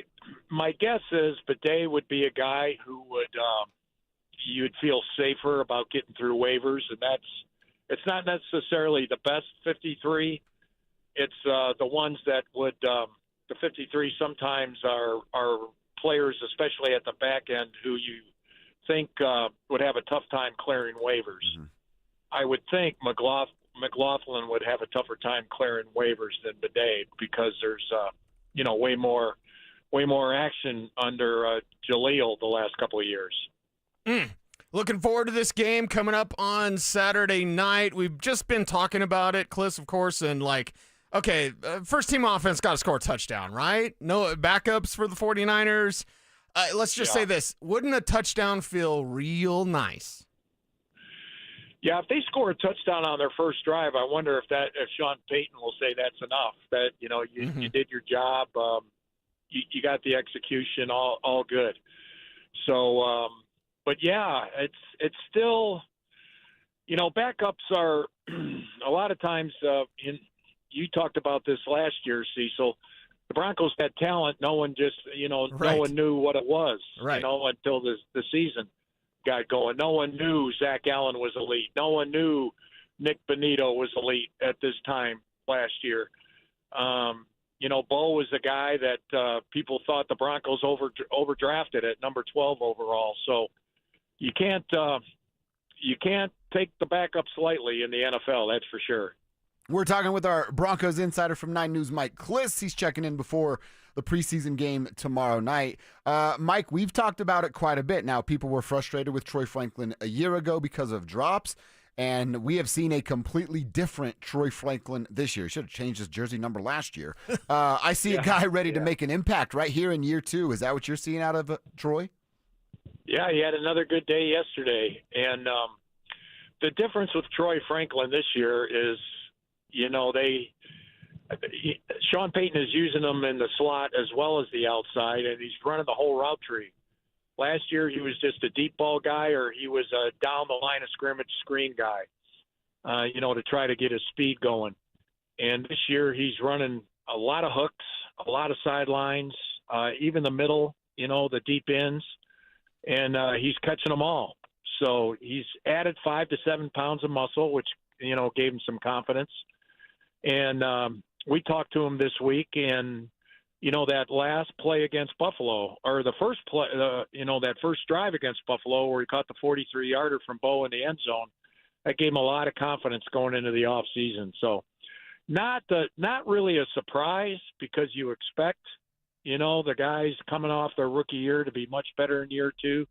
my guess is Bidet would be a guy who you'd feel safer about getting through waivers, and it's not necessarily the best 53. It's the ones that would the 53 sometimes are players, especially at the back end, who you think would have a tough time clearing waivers. Mm-hmm. I would think McLaughlin would have a tougher time clearing waivers than Bidet, because there's way more action under Jaleel the last couple of years. Looking forward to this game coming up on Saturday night. We've just been talking about it, Cliss, of course, and first team offense got to score a touchdown, right? No backups for the 49ers. Let's just say this. Wouldn't a touchdown feel real nice? Yeah, if they score a touchdown on their first drive, I wonder if Sean Payton will say that's enough, that, you did your job, you got the execution, all good. So, but yeah, it's still, backups are a lot of times, you talked about this last year, Cecil. The Broncos had talent. No one no one knew what it was, until the season got going. No one knew Zach Allen was elite. No one knew Nick Bonito was elite at this time last year. Bo was the guy that people thought the Broncos overdrafted at number 12 overall. So you can't take the backups lightly in the NFL. That's for sure. We're talking with our Broncos insider from 9 News, Mike Cliss. He's checking in before the preseason game tomorrow night. Mike, we've talked about it quite a bit now. People were frustrated with Troy Franklin a year ago because of drops, and we have seen a completely different Troy Franklin this year. He should have changed his jersey number last year. I see a guy ready to make an impact right here in year 2. Is that what you're seeing out of Troy? Yeah, he had another good day yesterday. And the difference with Troy Franklin this year is, Sean Payton is using them in the slot as well as the outside, and he's running the whole route tree. Last year, he was just a deep ball guy, or he was a down the line of scrimmage screen guy, to try to get his speed going. And this year, he's running a lot of hooks, a lot of sidelines, even the middle, the deep ends, and he's catching them all. So he's added 5 to 7 pounds of muscle, which, gave him some confidence. And we talked to him this week, and that last play against Buffalo, or the first play, that first drive against Buffalo, where he caught the 43-yarder from Bo in the end zone, that gave him a lot of confidence going into the off season. So, not really a surprise, because you expect, the guys coming off their rookie year to be much better in year 2,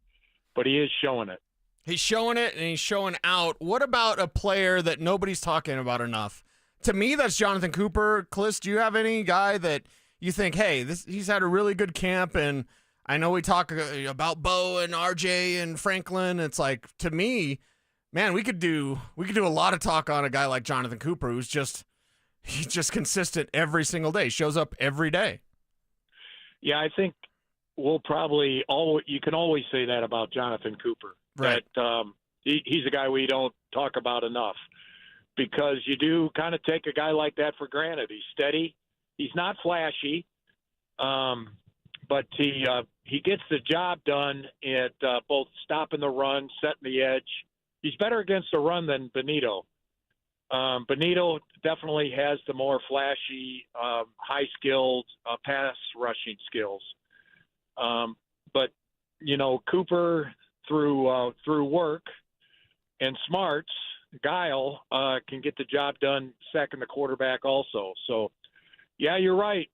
but he is showing it. He's showing it, and he's showing out. What about a player that nobody's talking about enough? To me, that's Jonathan Cooper. Cliss, do you have any guy that you think, hey, he's had a really good camp, and I know we talk about Bo and RJ and Franklin. It's like, to me, man, we could do a lot of talk on a guy like Jonathan Cooper, he's just consistent every single day, shows up every day. Yeah, I think we'll probably you can always say that about Jonathan Cooper. Right. That he's a guy we don't talk about enough, because you do kind of take a guy like that for granted. He's steady. He's not flashy, but he gets the job done at both stopping the run, setting the edge. He's better against the run than Benito. Benito definitely has the more flashy, high-skilled pass rushing skills. But, Cooper, through work and smarts, guile, can get the job done sacking the quarterback also. So, yeah, you're right.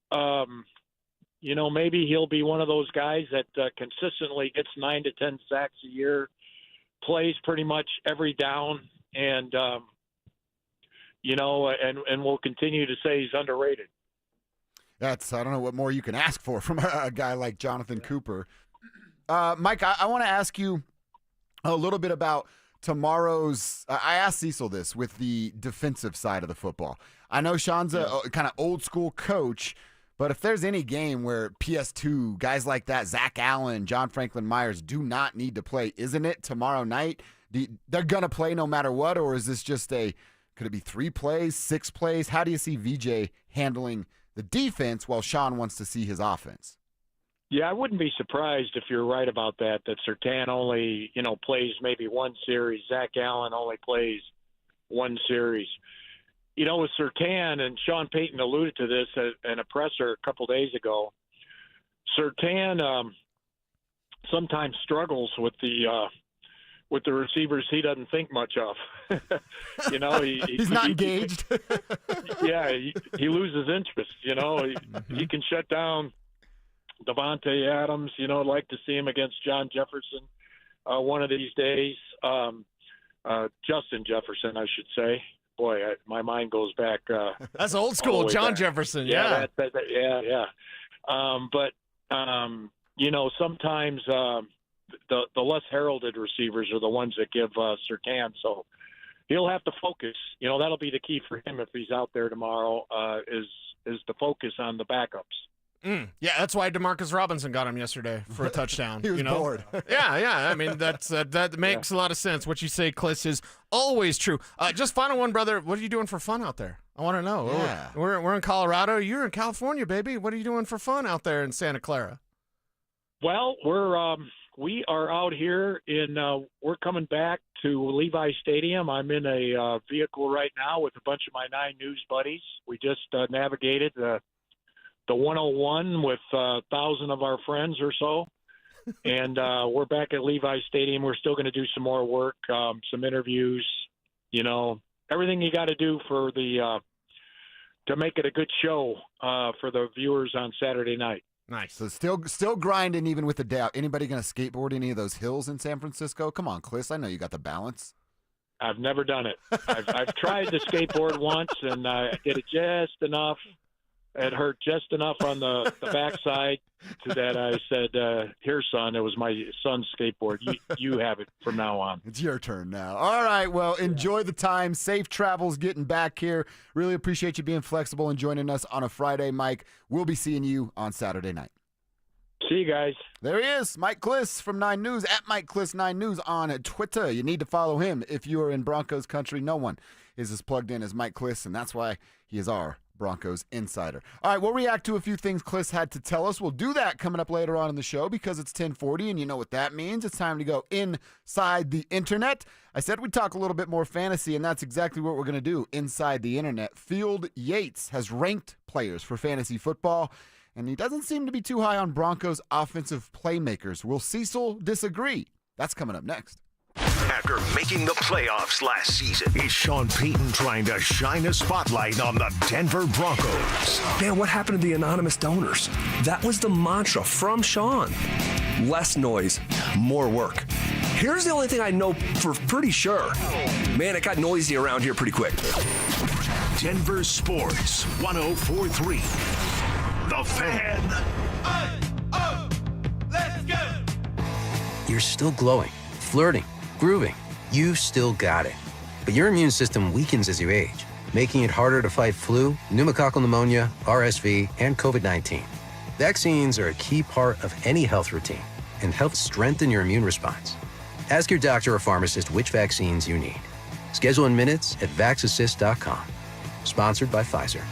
Maybe he'll be one of those guys that consistently gets 9 to 10 sacks a year, plays pretty much every down, and we'll continue to say he's underrated. I don't know what more you can ask for from a guy like Jonathan Cooper. Mike, I want to ask you a little bit about tomorrow's. I asked Cecil this with the defensive side of the football. I know Sean's a kind of old school coach, but if there's any game where PS2 guys like that, Zach Allen, John Franklin Myers, do not need to play, isn't it tomorrow night? They're gonna play no matter what, or is this just could it be 3 plays, 6 plays? How do you see VJ handling the defense while Sean wants to see his offense? Yeah, I wouldn't be surprised if you're right about that Surtain only, plays maybe one series. Zach Allen only plays one series. With Surtain, and Sean Payton alluded to this in a presser a couple days ago, Surtain sometimes struggles with the receivers he doesn't think much of. He's not engaged. He loses interest. He can shut down Devontae Adams. I'd like to see him against John Jefferson one of these days. Justin Jefferson, I should say. Boy, my mind goes back. That's old school, John Jefferson. Yeah. Sometimes the less heralded receivers are the ones that give Surtain. So he'll have to focus. That'll be the key for him if he's out there tomorrow. Is the focus on the backups. Yeah, that's why DeMarcus Robinson got him yesterday for a touchdown. He was bored. Yeah. I mean, that makes a lot of sense. What you say, Cliss, is always true. Just final one, brother. What are you doing for fun out there? I want to know. Yeah. We're in Colorado. You're in California, baby. What are you doing for fun out there in Santa Clara? Well, we are out here we're coming back to Levi Stadium. I'm in a vehicle right now with a bunch of my 9 News buddies. We just navigated the 101 with 1,000 of our friends or so. And we're back at Levi Stadium. We're still going to do some more work, some interviews, everything you got to do for to make it a good show for the viewers on Saturday night. Nice. So still grinding even with the day out. Anybody going to skateboard any of those hills in San Francisco? Come on, Cliss. I know you got the balance. I've never done it. I've tried to skateboard once, and I did it just enough. It hurt just enough on the backside to that I said, here, son, it was my son's skateboard. You have it from now on. It's your turn now. All right, well, enjoy the time. Safe travels getting back here. Really appreciate you being flexible and joining us on a Friday, Mike. We'll be seeing you on Saturday night. See you guys. There he is, Mike Cliss from 9 News, at Mike Cliss 9 News on Twitter. You need to follow him if you are in Broncos country. No one is as plugged in as Mike Cliss, and that's why he is our Broncos insider. All right, we'll react to a few things Cliss had to tell us. We'll do that coming up later on in the show because it's 10:40, and you know what that means. It's time to go inside the internet. I said we'd talk a little bit more fantasy, and that's exactly what we're going to do inside the internet. Field Yates has ranked players for fantasy football, and he doesn't seem to be too high on Broncos offensive playmakers. Will Cecil disagree? That's coming up next. After making the playoffs last season, is Sean Payton trying to shine a spotlight on the Denver Broncos? Man, what happened to the anonymous donors? That was the mantra from Sean. Less noise, more work. Here's the only thing I know for pretty sure. Man, it got noisy around here pretty quick. Denver Sports 104.3. The Fan. Let's you're still glowing, flirting, grooving. You still got it. But your immune system weakens as you age, making it harder to fight flu, pneumococcal pneumonia, RSV, and COVID-19. Vaccines are a key part of any health routine and help strengthen your immune response. Ask your doctor or pharmacist which vaccines you need. Schedule in minutes at vaxassist.com. Sponsored by Pfizer.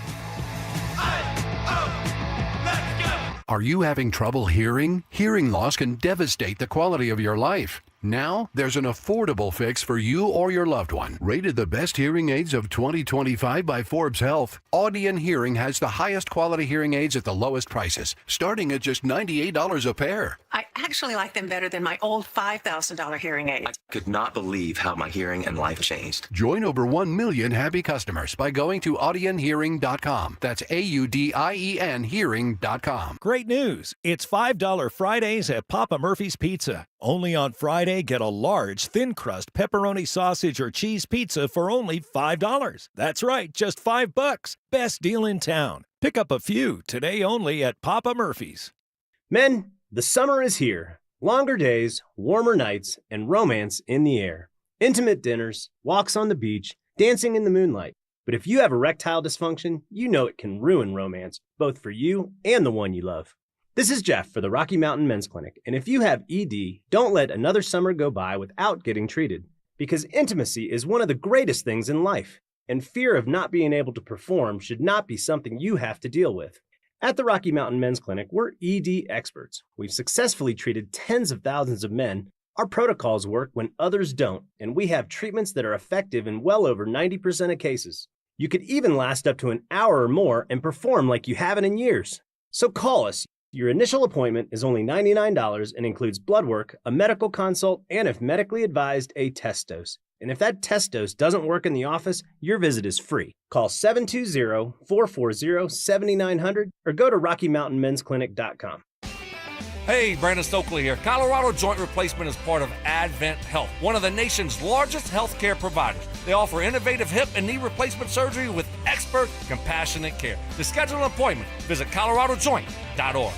Are you having trouble hearing? Hearing loss can devastate the quality of your life. Now, there's an affordable fix for you or your loved one. Rated the best hearing aids of 2025 by Forbes Health, Audion Hearing has the highest quality hearing aids at the lowest prices, starting at just $98 a pair. I actually like them better than my old $5,000 hearing aid. I could not believe how my hearing and life changed. Join over 1 million happy customers by going to audionhearing.com. That's AUDIEN hearing.com. Great news. It's $5 Fridays at Papa Murphy's Pizza. Only on Friday, get a large, thin-crust pepperoni sausage or cheese pizza for only $5. That's right, just $5. Best deal in town. Pick up a few today only at Papa Murphy's. Men, the summer is here. Longer days, warmer nights, and romance in the air. Intimate dinners, walks on the beach, dancing in the moonlight. But if you have erectile dysfunction, you know it can ruin romance, both for you and the one you love. This is Jeff for the Rocky Mountain Men's Clinic, and if you have ED, don't let another summer go by without getting treated, because intimacy is one of the greatest things in life, and fear of not being able to perform should not be something you have to deal with. At the Rocky Mountain Men's Clinic, we're ED experts. We've successfully treated tens of thousands of men. Our protocols work when others don't, and we have treatments that are effective in well over 90% of cases. You could even last up to an hour or more and perform like you haven't in years. So call us. Your initial appointment is only $99 and includes blood work, a medical consult, and if medically advised, a test dose. And if that test dose doesn't work in the office, your visit is free. Call 720-440-7900 or go to RockyMountainMen'sClinic.com. Hey, Brandon Stokley here. Colorado Joint Replacement is part of Advent Health, one of the nation's largest healthcare providers. They offer innovative hip and knee replacement surgery with expert, compassionate care. To schedule an appointment, visit coloradojoint.org.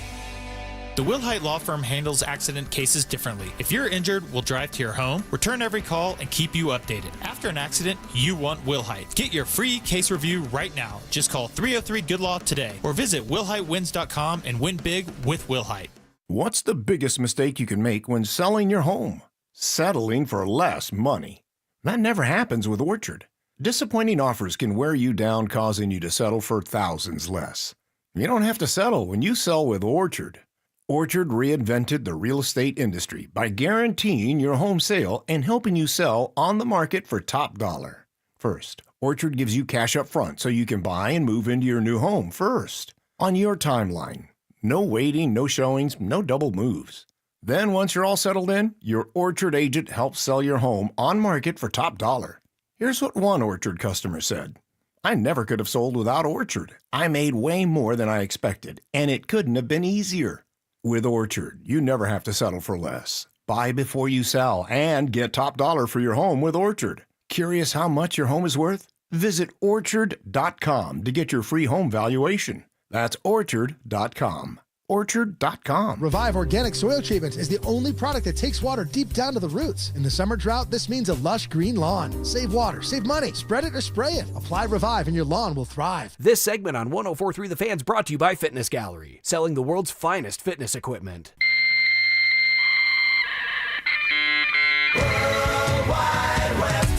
The Wilhite Law Firm handles accident cases differently. If you're injured, we'll drive to your home, return every call, and keep you updated. After an accident, you want Wilhite. Get your free case review right now. Just call 303-GOOD-LAW today or visit wilhitewins.com and win big with Wilhite. What's the biggest mistake you can make when selling your home? Settling for less money. That never happens with Orchard. Disappointing offers can wear you down, causing you to settle for thousands less. You don't have to settle when you sell with Orchard. Orchard reinvented the real estate industry by guaranteeing your home sale and helping you sell on the market for top dollar. First, Orchard gives you cash up front so you can buy and move into your new home first, on your timeline. No waiting, no showings, no double moves. Then once you're all settled in, your Orchard agent helps sell your home on market for top dollar. Here's what one Orchard customer said. I never could have sold without Orchard. I made way more than I expected, and it couldn't have been easier. With Orchard, you never have to settle for less. Buy before you sell and get top dollar for your home with Orchard. Curious how much your home is worth? Visit Orchard.com to get your free home valuation. That's Orchard.com. Orchard.com. Revive Organic Soil Treatment is the only product that takes water deep down to the roots. In the summer drought, this means a lush green lawn. Save water, save money, spread it or spray it. Apply Revive and your lawn will thrive. This segment on 104.3 The Fan's brought to you by Fitness Gallery, selling the world's finest fitness equipment.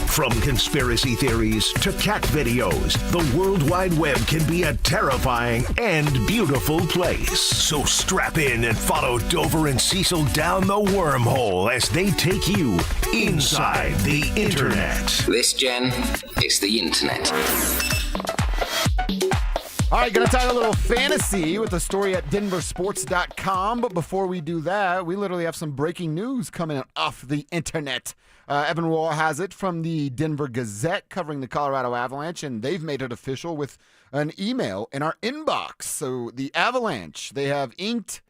From conspiracy theories to cat videos, the World Wide Web can be a terrifying and beautiful place. So strap in and follow Dover and Cecil down the wormhole as they take you inside the Internet. This, Jen, is the Internet. All right, going to tie a little fantasy with a story at DenverSports.com. But before we do that, we literally have some breaking news coming off the internet. Evan Wall has it from the Denver Gazette covering the Colorado Avalanche, and they've made it official with an email in our inbox. So the Avalanche, they have inked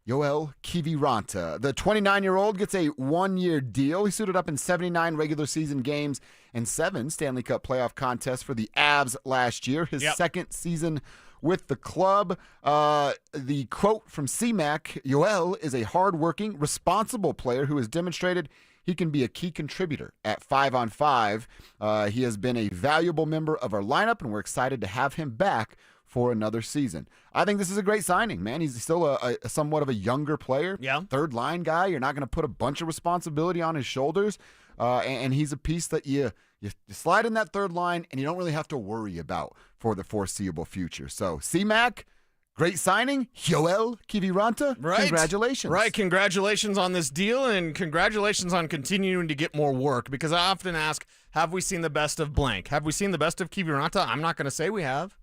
Yoel Kiviranta. The 29-year-old gets a one-year deal. He suited up in 79 regular season games and 7 Stanley Cup playoff contests for the Avs last year. His second season with the club. The quote from C-Mac, Yoel is a hardworking, responsible player who has demonstrated he can be a key contributor at 5-on-5. He has been a valuable member of our lineup, and we're excited to have him back for another season. I think this is a great signing, man. He's still a somewhat of a younger player. Yeah. Third line guy. You're not going to put a bunch of responsibility on his shoulders. And he's a piece that you slide in that third line and you don't really have to worry about for the foreseeable future. So, C-Mac, great signing. Yoel Kiviranta, right. Congratulations. Right, congratulations on this deal, and congratulations on continuing to get more work, because I often ask, have we seen the best of blank? Have we seen the best of Kiviranta? I'm not going to say we have.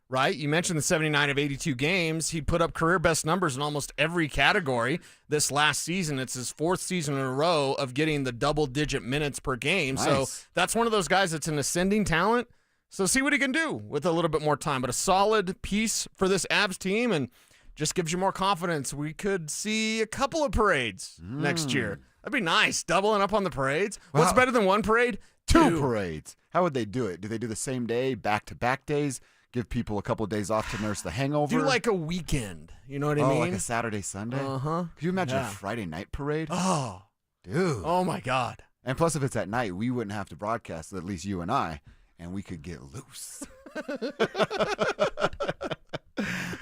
Right? You mentioned the 79 of 82 games. He put up career best numbers in almost every category this last season. It's his fourth season in a row of getting the double-digit minutes per game. Nice. So that's one of those guys that's an ascending talent. So see what he can do with a little bit more time. But a solid piece for this Avs team, and just gives you more confidence. We could see a couple of parades next year. That'd be nice, doubling up on the parades. Wow. What's better than one parade? Two parades. How would they do it? Do they do the same day, back-to-back days? Give people a couple of days off to nurse the hangover. Do like a weekend. You know what I mean? Like a Saturday, Sunday? Uh-huh. Could you imagine a Friday night parade? Oh. Dude. Oh, my God. And plus, if it's at night, we wouldn't have to broadcast, at least you and I, and we could get loose.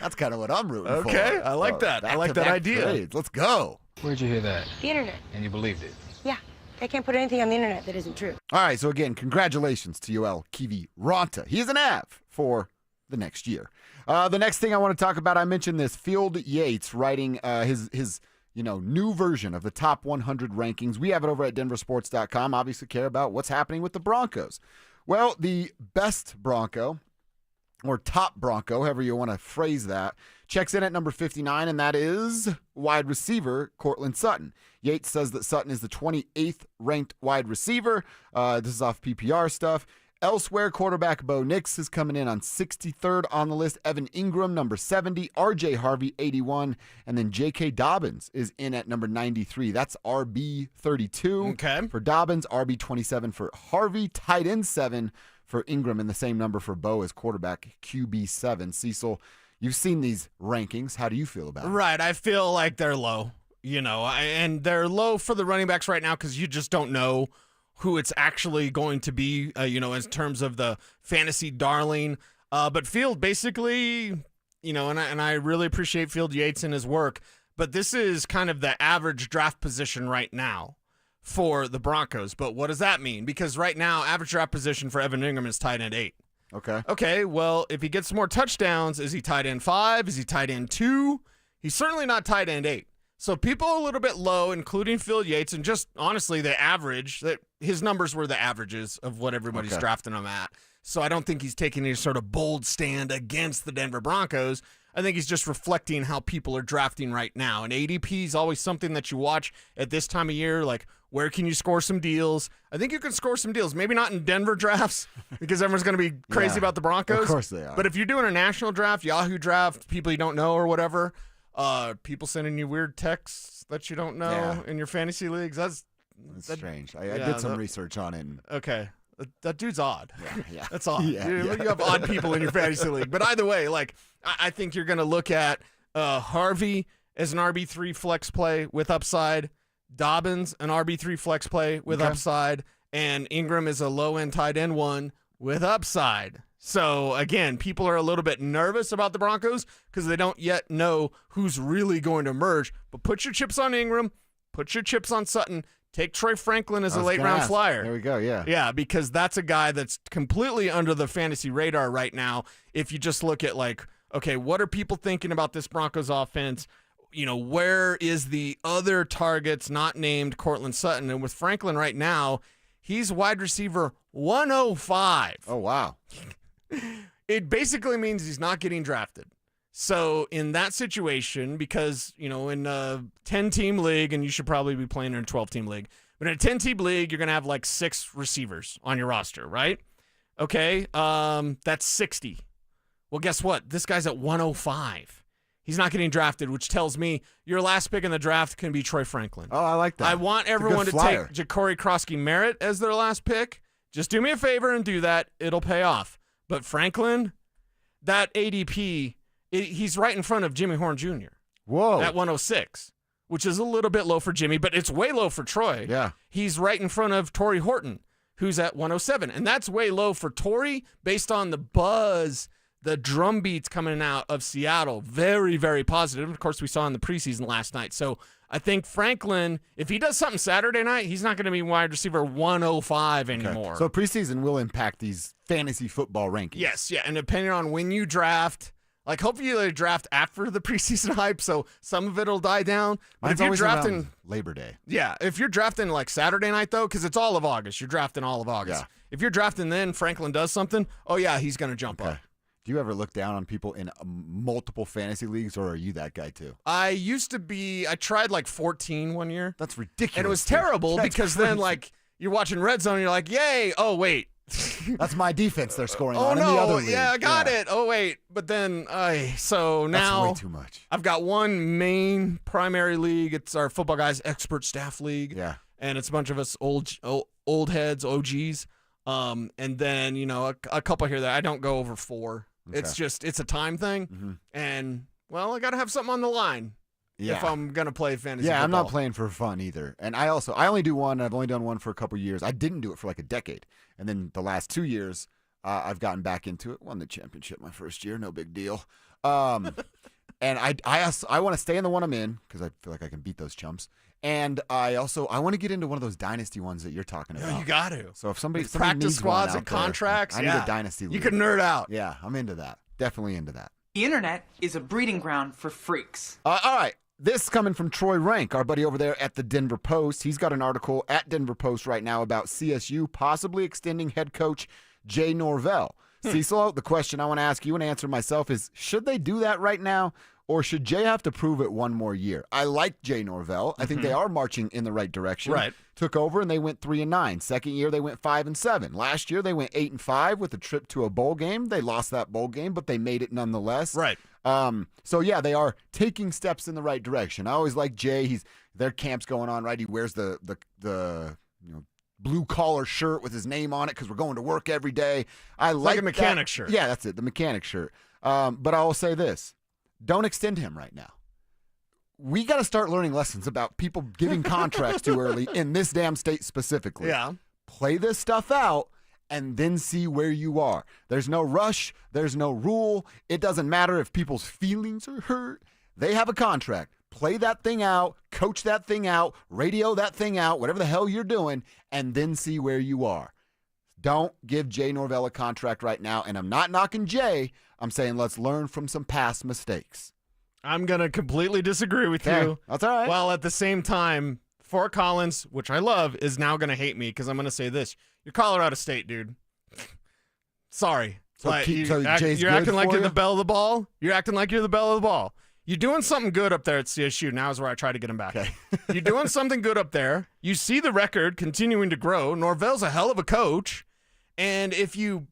That's kind of what I'm rooting for. Okay, I like that. I like that idea. Parades. Let's go. Where'd you hear that? The internet. And you believed it? Yeah. They can't put anything on the internet that isn't true. All right, so again, congratulations to Yoel Kiviranta. He is an Av for the next year. The next thing I want to talk about, I mentioned this, Field Yates writing his new version of the top 100 rankings. We have it over at DenverSports.com. Obviously care about what's happening with the Broncos. Well, the best Bronco, or top Bronco, however you want to phrase that, checks in at number 59, and that is wide receiver Courtland Sutton. Yates says that Sutton is the 28th ranked wide receiver. This is off PPR stuff. Elsewhere, quarterback Bo Nix is coming in on 63rd on the list. Evan Ingram, number 70. RJ Harvey, 81. And then J.K. Dobbins is in at number 93. That's RB 32 for Dobbins, RB 27 for Harvey, tight end 7 for Ingram, and the same number for Bo as quarterback, QB 7. Cecil, you've seen these rankings. How do you feel about it? Right. I feel like they're low, and they're low for the running backs right now because you just don't know who it's actually going to be, in terms of the fantasy darling. But Field basically, and I really appreciate Field Yates and his work, but this is kind of the average draft position right now for the Broncos. But what does that mean? Because right now, average draft position for Evan Ingram is tight end 8. Okay, well, if he gets more touchdowns, is he tight end 5? Is he tight end 2? He's certainly not tight end 8. So people are a little bit low, including Phil Yates, and just honestly the average, that his numbers were the averages of what everybody's drafting him at. So I don't think he's taking any sort of bold stand against the Denver Broncos. I think he's just reflecting how people are drafting right now. And ADP is always something that you watch at this time of year, like where can you score some deals? I think you can score some deals. Maybe not in Denver drafts because everyone's going to be crazy about the Broncos. Of course they are. But if you're doing a national draft, Yahoo draft, people you don't know or whatever, people sending you weird texts that you don't know in your fantasy leagues. That's strange. I did some research on it. Okay. That dude's odd. Yeah. That's odd. Yeah, you have odd people in your fantasy league. But either way, I think you're going to look at Harvey as an RB3 flex play with upside, Dobbins an RB3 flex play with upside, and Ingram is a low-end tight end 1 with upside. So, again, people are a little bit nervous about the Broncos because they don't yet know who's really going to emerge. But put your chips on Ingram, put your chips on Sutton, take Troy Franklin as a late-round flyer. There we go, yeah. Yeah, because that's a guy that's completely under the fantasy radar right now. If you just look at, okay, what are people thinking about this Broncos offense? Where is the other targets not named Courtland Sutton? And with Franklin right now, he's wide receiver 105. Oh, wow. It basically means he's not getting drafted. So in that situation, because, in a 10-team league, and you should probably be playing in a 12-team league, but in a 10-team league, you're going to have 6 receivers on your roster, right? Okay, that's 60. Well, guess what? This guy's at 105. He's not getting drafted, which tells me your last pick in the draft can be Troy Franklin. Oh, I like that. I want everyone to take Ja'Cory Krosky-Merritt as their last pick. Just do me a favor and do that. It'll pay off. But Franklin, that ADP, he's right in front of Jimmy Horn Jr. Whoa. At 106, which is a little bit low for Jimmy, but it's way low for Troy. Yeah. He's right in front of Torrey Horton, who's at 107. And that's way low for Torrey based on the buzz, the drum beats coming out of Seattle. Very, very positive. Of course, we saw in the preseason last night. So I think Franklin, if he does something Saturday night, he's not going to be wide receiver 105 anymore. Okay. So preseason will impact these fantasy football rankings. Yes, yeah. And depending on when you draft, like hopefully you draft after the preseason hype, so some of it will die down. But Mine's if you're always drafting around Labor Day. Yeah, if you're drafting like Saturday night though, because it's all of August, you're drafting all of August. Yeah. If you're drafting then Franklin does something, oh yeah, he's going to jump up. Do you ever look down on people in multiple fantasy leagues, or are you that guy too? I tried like 14 one year. That's ridiculous. And it was terrible because then like you're watching Red Zone and you're like, yay, oh wait. That's my defense they're scoring Oh on no, in the other league. yeah, I got it. Oh wait, but then so now that's way too much. I've got one main primary league. It's our Football Guys Expert Staff League. Yeah, and it's a bunch of us old heads, OGs. And then a couple here that I don't go over 4. Okay. It's a time thing, Mm-hmm. and I got to have something on the line. Yeah. If I'm gonna play fantasy. Yeah, football. I'm not playing for fun either. And I only do one. I've only done one for a couple years. I didn't do it for like a decade, and then the last 2 years, I've gotten back into it. Won the championship my first year, no big deal. And I want to stay in the one I'm in because I feel like I can beat those chumps. And I want to get into one of those dynasty ones that you're talking about. Yeah, you got to. So if somebody practice needs squads one and out there, contracts, I need a dynasty league. You can nerd out. Yeah, I'm into that. Definitely into that. The internet is a breeding ground for freaks. All right. This coming from Troy Rank, our buddy over there at the Denver Post. He's got an article at Denver Post right now about CSU possibly extending head coach Jay Norvell. Cecil, the question I want to ask you and answer myself is, should they do that right now, or should Jay have to prove it one more year? I like Jay Norvell. I think they are marching in the right direction. Right. Took over and they went 3-9. Second year they went 5-7. Last year they went 8-5 with a trip to a bowl game. They lost that bowl game, but they made it nonetheless. Right. So yeah, they are taking steps in the right direction. I always like Jay. Their camp's going on, right? He wears the blue collar shirt with his name on it because we're going to work every day. I like a mechanic shirt. Yeah, that's it, the mechanic shirt. But I will say this: don't extend him right now. We got to start learning lessons about people giving contracts too early in this damn state specifically. Yeah. Play this stuff out and then see where you are. There's no rush. There's no rule. It doesn't matter if people's feelings are hurt. They have a contract. Play that thing out, coach that thing out, radio that thing out, whatever the hell you're doing, and then see where you are. Don't give Jay Norvell a contract right now. And I'm not knocking Jay. I'm saying let's learn from some past mistakes. I'm going to completely disagree with you. That's all right. While at the same time, Fort Collins, which I love, is now going to hate me because I'm going to say this. You're Colorado State, dude. Sorry. So you're Jay's acting good like for you're you? the belle of the ball. You're acting like you're the belle of the ball. You're doing something good up there at CSU. Now is where I try to get him back. Okay. You're doing something good up there. You see the record continuing to grow. Norvell's a hell of a coach. And if you,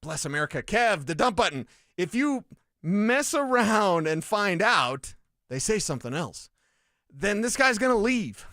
bless America, Kev, the dump button, if you mess around and find out they say something else, then this guy's going to leave.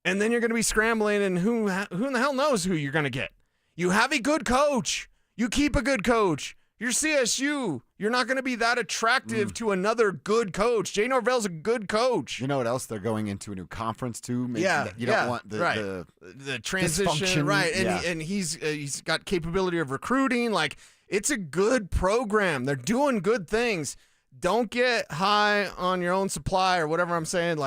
And then you're going to be scrambling, and who in the hell knows who you're going to get. You have a good coach. You keep a good coach. You're CSU. You're not going to be that attractive to another good coach. Jay Norvell's a good coach. You know what else? They're going into a new conference too. Maybe You don't want the transition, right? And he's got capability of recruiting. Like, it's a good program. They're doing good things. Don't get high on your own supply or whatever I'm saying.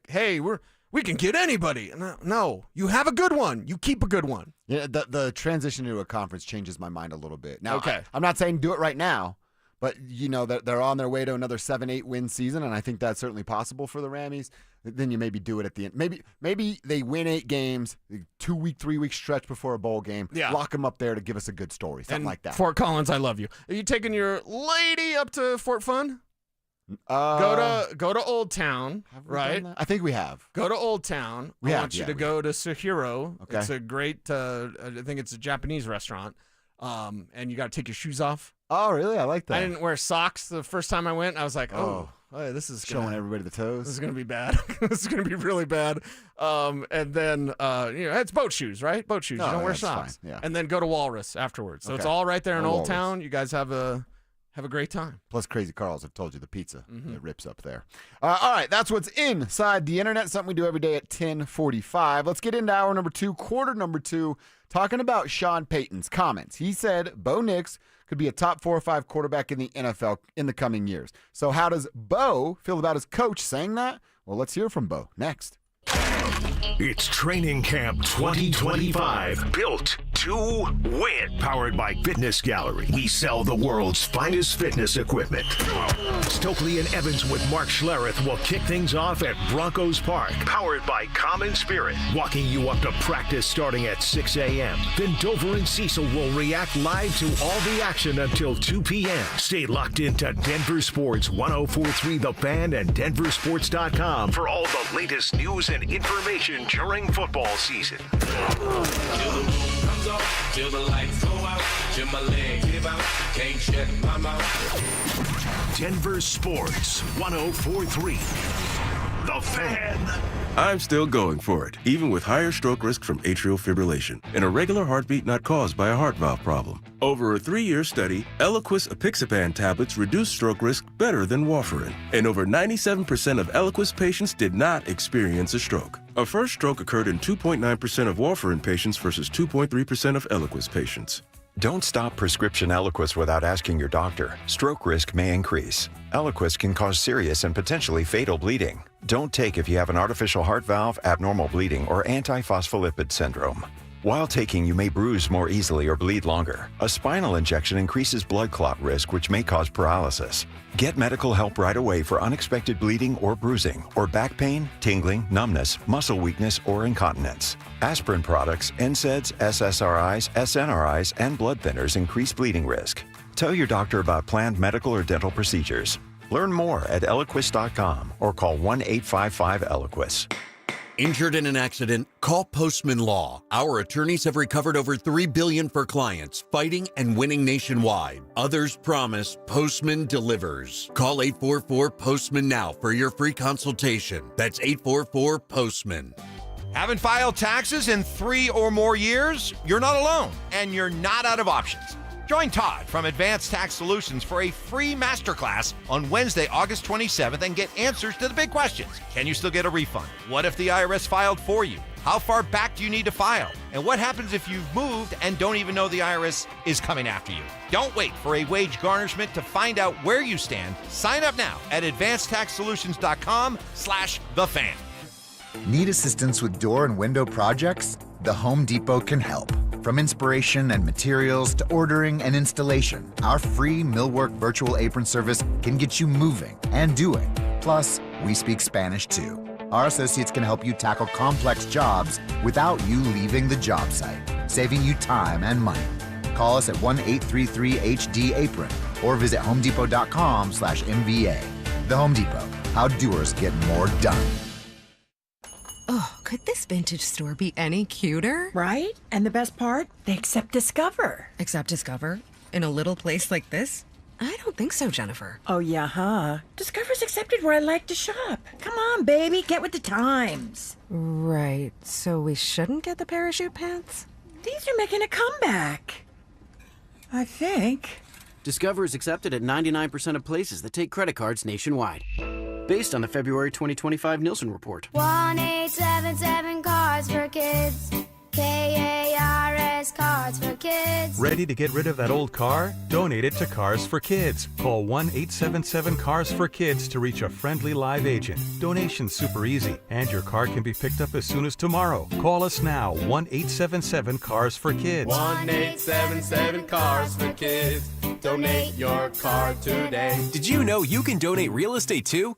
Hey, we can get anybody. No, you have a good one. You keep a good one. Yeah, the transition to a conference changes my mind a little bit. Now, okay. I'm not saying do it right now, but they're on their way to another 7-8 win season, and I think that's certainly possible for the Rammies. Then you maybe do it at the end. Maybe they win 8 games, 3-week stretch before a bowl game. Yeah. Lock them up there to give us a good story, something like that. Fort Collins, I love you. Are you taking your lady up to Fort Fun? Go to Old Town, right? I think we have. Go to Old Town. I want you to go to Suhiro. Okay. It's a great, I think it's a Japanese restaurant. And you got to take your shoes off. Oh, really? I like that. I didn't wear socks the first time I went. I was like, this is showing everybody the toes. This is going to be bad. This is going to be really bad. And then, it's boat shoes, right? Boat shoes. You don't wear socks. Fine. Yeah. And then go to Walrus afterwards. So it's Okay. all right there in Oh, Old Walrus. Town. You guys have a Have a great time. Plus, Crazy Carl's have told you the pizza that rips up there. All right, that's what's inside the internet, something we do every day at 10:45. Let's get into hour number 2, quarter number 2, talking about Sean Payton's comments. He said Bo Nix could be a top 4 or 5 quarterback in the NFL in the coming years. So how does Bo feel about his coach saying that? Well, let's hear from Bo next. It's Training Camp 2025, built to win. Powered by Fitness Gallery. We sell the world's finest fitness equipment. Stokley and Evans with Mark Schlereth will kick things off at Broncos Park. Powered by Common Spirit. Walking you up to practice starting at 6 a.m. Then Dover and Cecil will react live to all the action until 2 p.m. Stay locked into Denver Sports 104.3 The Fan and DenverSports.com for all the latest news and information during football season. Till the lights go out, till my legs give out, can't shut my mouth. Denver Sports 104.3 The Fan. I'm still going for it, even with higher stroke risk from atrial fibrillation, an irregular heartbeat not caused by a heart valve problem. Over a 3-year study, Eliquis apixaban tablets reduce stroke risk better than warfarin, and over 97% of Eliquis patients did not experience a stroke. A first stroke occurred in 2.9% of warfarin patients versus 2.3% of Eliquis patients. Don't stop prescription Eliquis without asking your doctor. Stroke risk may increase. Eliquis can cause serious and potentially fatal bleeding. Don't take if you have an artificial heart valve, abnormal bleeding, or antiphospholipid syndrome. While taking, you may bruise more easily or bleed longer. A spinal injection increases blood clot risk, which may cause paralysis. Get medical help right away for unexpected bleeding or bruising, or back pain, tingling, numbness, muscle weakness, or incontinence. Aspirin products, NSAIDs, SSRIs, SNRIs, and blood thinners increase bleeding risk. Tell your doctor about planned medical or dental procedures. Learn more at Eliquis.com or call 1-855-ELIQUIS. Injured in an accident? Call Postman Law. Our attorneys have recovered over $3 billion for clients, fighting and winning nationwide. Others promise, Postman delivers. Call 844-POSTMAN now for your free consultation. That's 844-POSTMAN. Haven't filed taxes in 3 or more years? You're not alone, and you're not out of options. Join Todd from Advanced Tax Solutions for a free masterclass on Wednesday, August 27th and get answers to the big questions. Can you still get a refund? What if the IRS filed for you? How far back do you need to file? And what happens if you've moved and don't even know the IRS is coming after you? Don't wait for a wage garnishment to find out where you stand. Sign up now at advancedtaxsolutions.com/thefan. Need assistance with door and window projects? The Home Depot can help. From inspiration and materials to ordering and installation, our free Millwork virtual apron service can get you moving and doing. Plus, we speak Spanish too. Our associates can help you tackle complex jobs without you leaving the job site, saving you time and money. Call us at 1-833-HD-APRON or visit homedepot.com/MVA. The Home Depot, how doers get more done. Oh, could this vintage store be any cuter? Right? And the best part? They accept Discover. Accept Discover? In a little place like this? I don't think so, Jennifer. Oh, yeah, huh? Discover's accepted where I like to shop. Come on, baby, get with the times. Right, so we shouldn't get the parachute pants? These are making a comeback. I think. Discover is accepted at 99% of places that take credit cards nationwide. Based on the February 2025 Nielsen report. 1-877 Cards for Kids. KARS Cards for Kids. Ready to get rid of that old car? Donate it to Cars for Kids. Call 1-877 Cars for Kids to reach a friendly live agent. Donation's super easy, and your car can be picked up as soon as tomorrow. Call us now, 1-877 Cars for Kids. 1-877 Cars for Kids. Donate your car today. Did you know you can donate real estate too?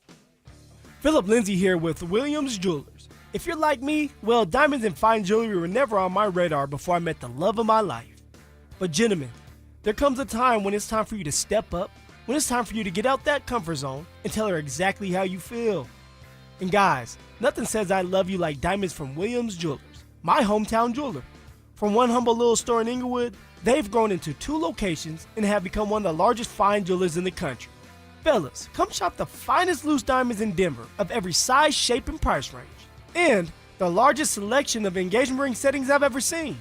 Phillip Lindsay here with Williams Jewelers. If you're like me, well, diamonds and fine jewelry were never on my radar before I met the love of my life. But gentlemen, there comes a time when it's time for you to step up, when it's time for you to get out that comfort zone and tell her exactly how you feel. And guys, nothing says I love you like diamonds from Williams Jewelers, my hometown jeweler. From one humble little store in Inglewood, they've grown into 2 locations and have become one of the largest fine jewelers in the country. Fellas, come shop the finest loose diamonds in Denver of every size, shape, and price range. And the largest selection of engagement ring settings I've ever seen.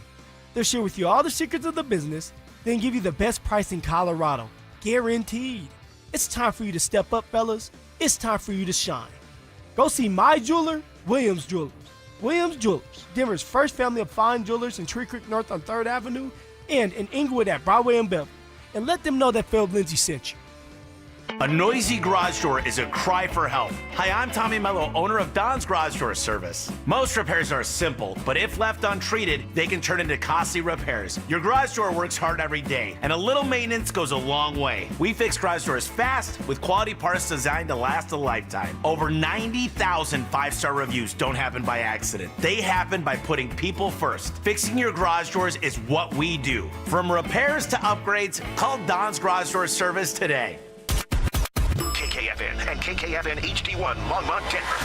They'll share with you all the secrets of the business, then give you the best price in Colorado. guaranteed. It's time for you to step up, fellas. It's time for you to shine. Go see my jeweler, Williams Jewelers. Williams Jewelers, Denver's first family of fine jewelers in Tree Creek North on 3rd Avenue and in Inglewood at Broadway and Beverly. And let them know that Phillip Lindsay sent you. A noisy garage door is a cry for help. Hi, I'm Tommy Mello, owner of Don's Garage Door Service. Most repairs are simple, but if left untreated, they can turn into costly repairs. Your garage door works hard every day, and a little maintenance goes a long way. We fix garage doors fast with quality parts designed to last a lifetime. Over 90,000 five-star reviews don't happen by accident. They happen by putting people first. Fixing your garage doors is what we do. From repairs to upgrades, call Don's Garage Door Service today. KKFN and KKFN HD1 Longmont, Denver.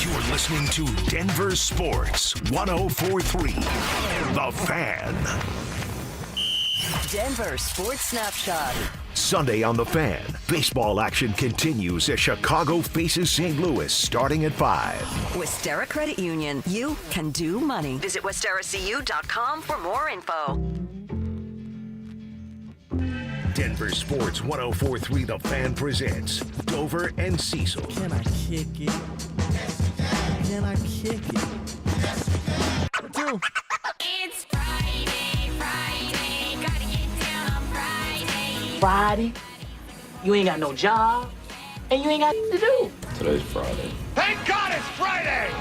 You're listening to Denver Sports 104.3. The Fan. Denver Sports Snapshot. Sunday on The Fan. Baseball action continues as Chicago faces St. Louis starting at 5. Westera Credit Union. You can do money. Visit WesteraCU.com for more info. Denver Sports 104.3 The Fan presents Dover and Cecil. Can I kick it? Can I kick it? It's Friday, gotta get down on Friday. Friday, you ain't got no job, and you ain't got to do. Today's Friday. Thank God it's Friday!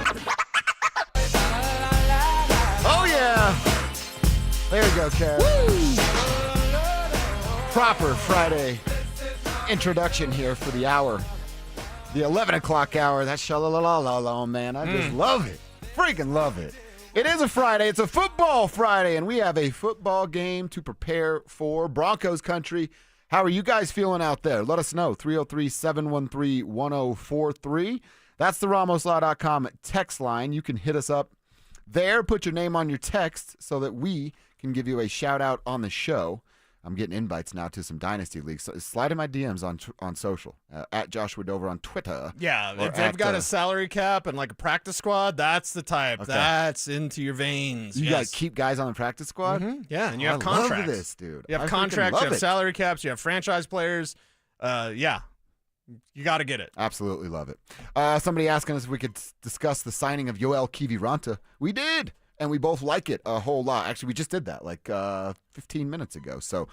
Oh, yeah. There you go, Kev. Proper Friday introduction here for the hour. The 11 o'clock hour. That's sha-la-la-la-la, man. I just love it. Freaking love it. It is a Friday. It's a football Friday, and we have a football game to prepare for. Broncos country. How are you guys feeling out there? Let us know. 303-713-1043. That's the RamosLaw.com text line. You can hit us up there. Put your name on your text so that we can give you a shout-out on the show. I'm getting invites now to some Dynasty Leagues. So slide in my DMs on social, at Joshua Dover on Twitter. Yeah, if they've got a salary cap and like a practice squad, that's the type. Okay. That's into your veins. You got to keep guys on the practice squad? Mm-hmm. Yeah, and you have I contracts. love this, dude. You have contracts, you have salary caps, you have franchise players. Yeah, you got to get it. Absolutely love it. Somebody asking us if we could discuss the signing of Yoel Kiviranta. We did. And we both like it a whole lot. Actually, we just did that like 15 minutes ago. So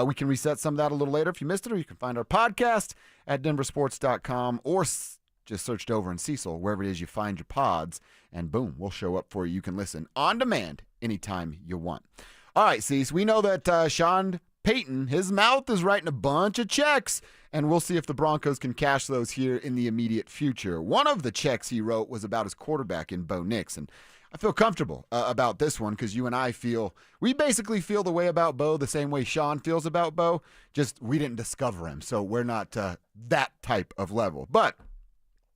we can reset some of that a little later if you missed it, or you can find our podcast at DenverSports.com or just search Dover and Cecil, wherever it is you find your pods, and boom, we'll show up for you. You can listen on demand anytime you want. All right, Cease, we know that Sean Payton, his mouth is writing a bunch of checks, and we'll see if the Broncos can cash those here in the immediate future. One of the checks he wrote was about his quarterback in Bo Nix, and I feel comfortable about this one because you and I we basically feel the way about Bo the same way Sean feels about Bo, just we didn't discover him, so we're not that type of level. But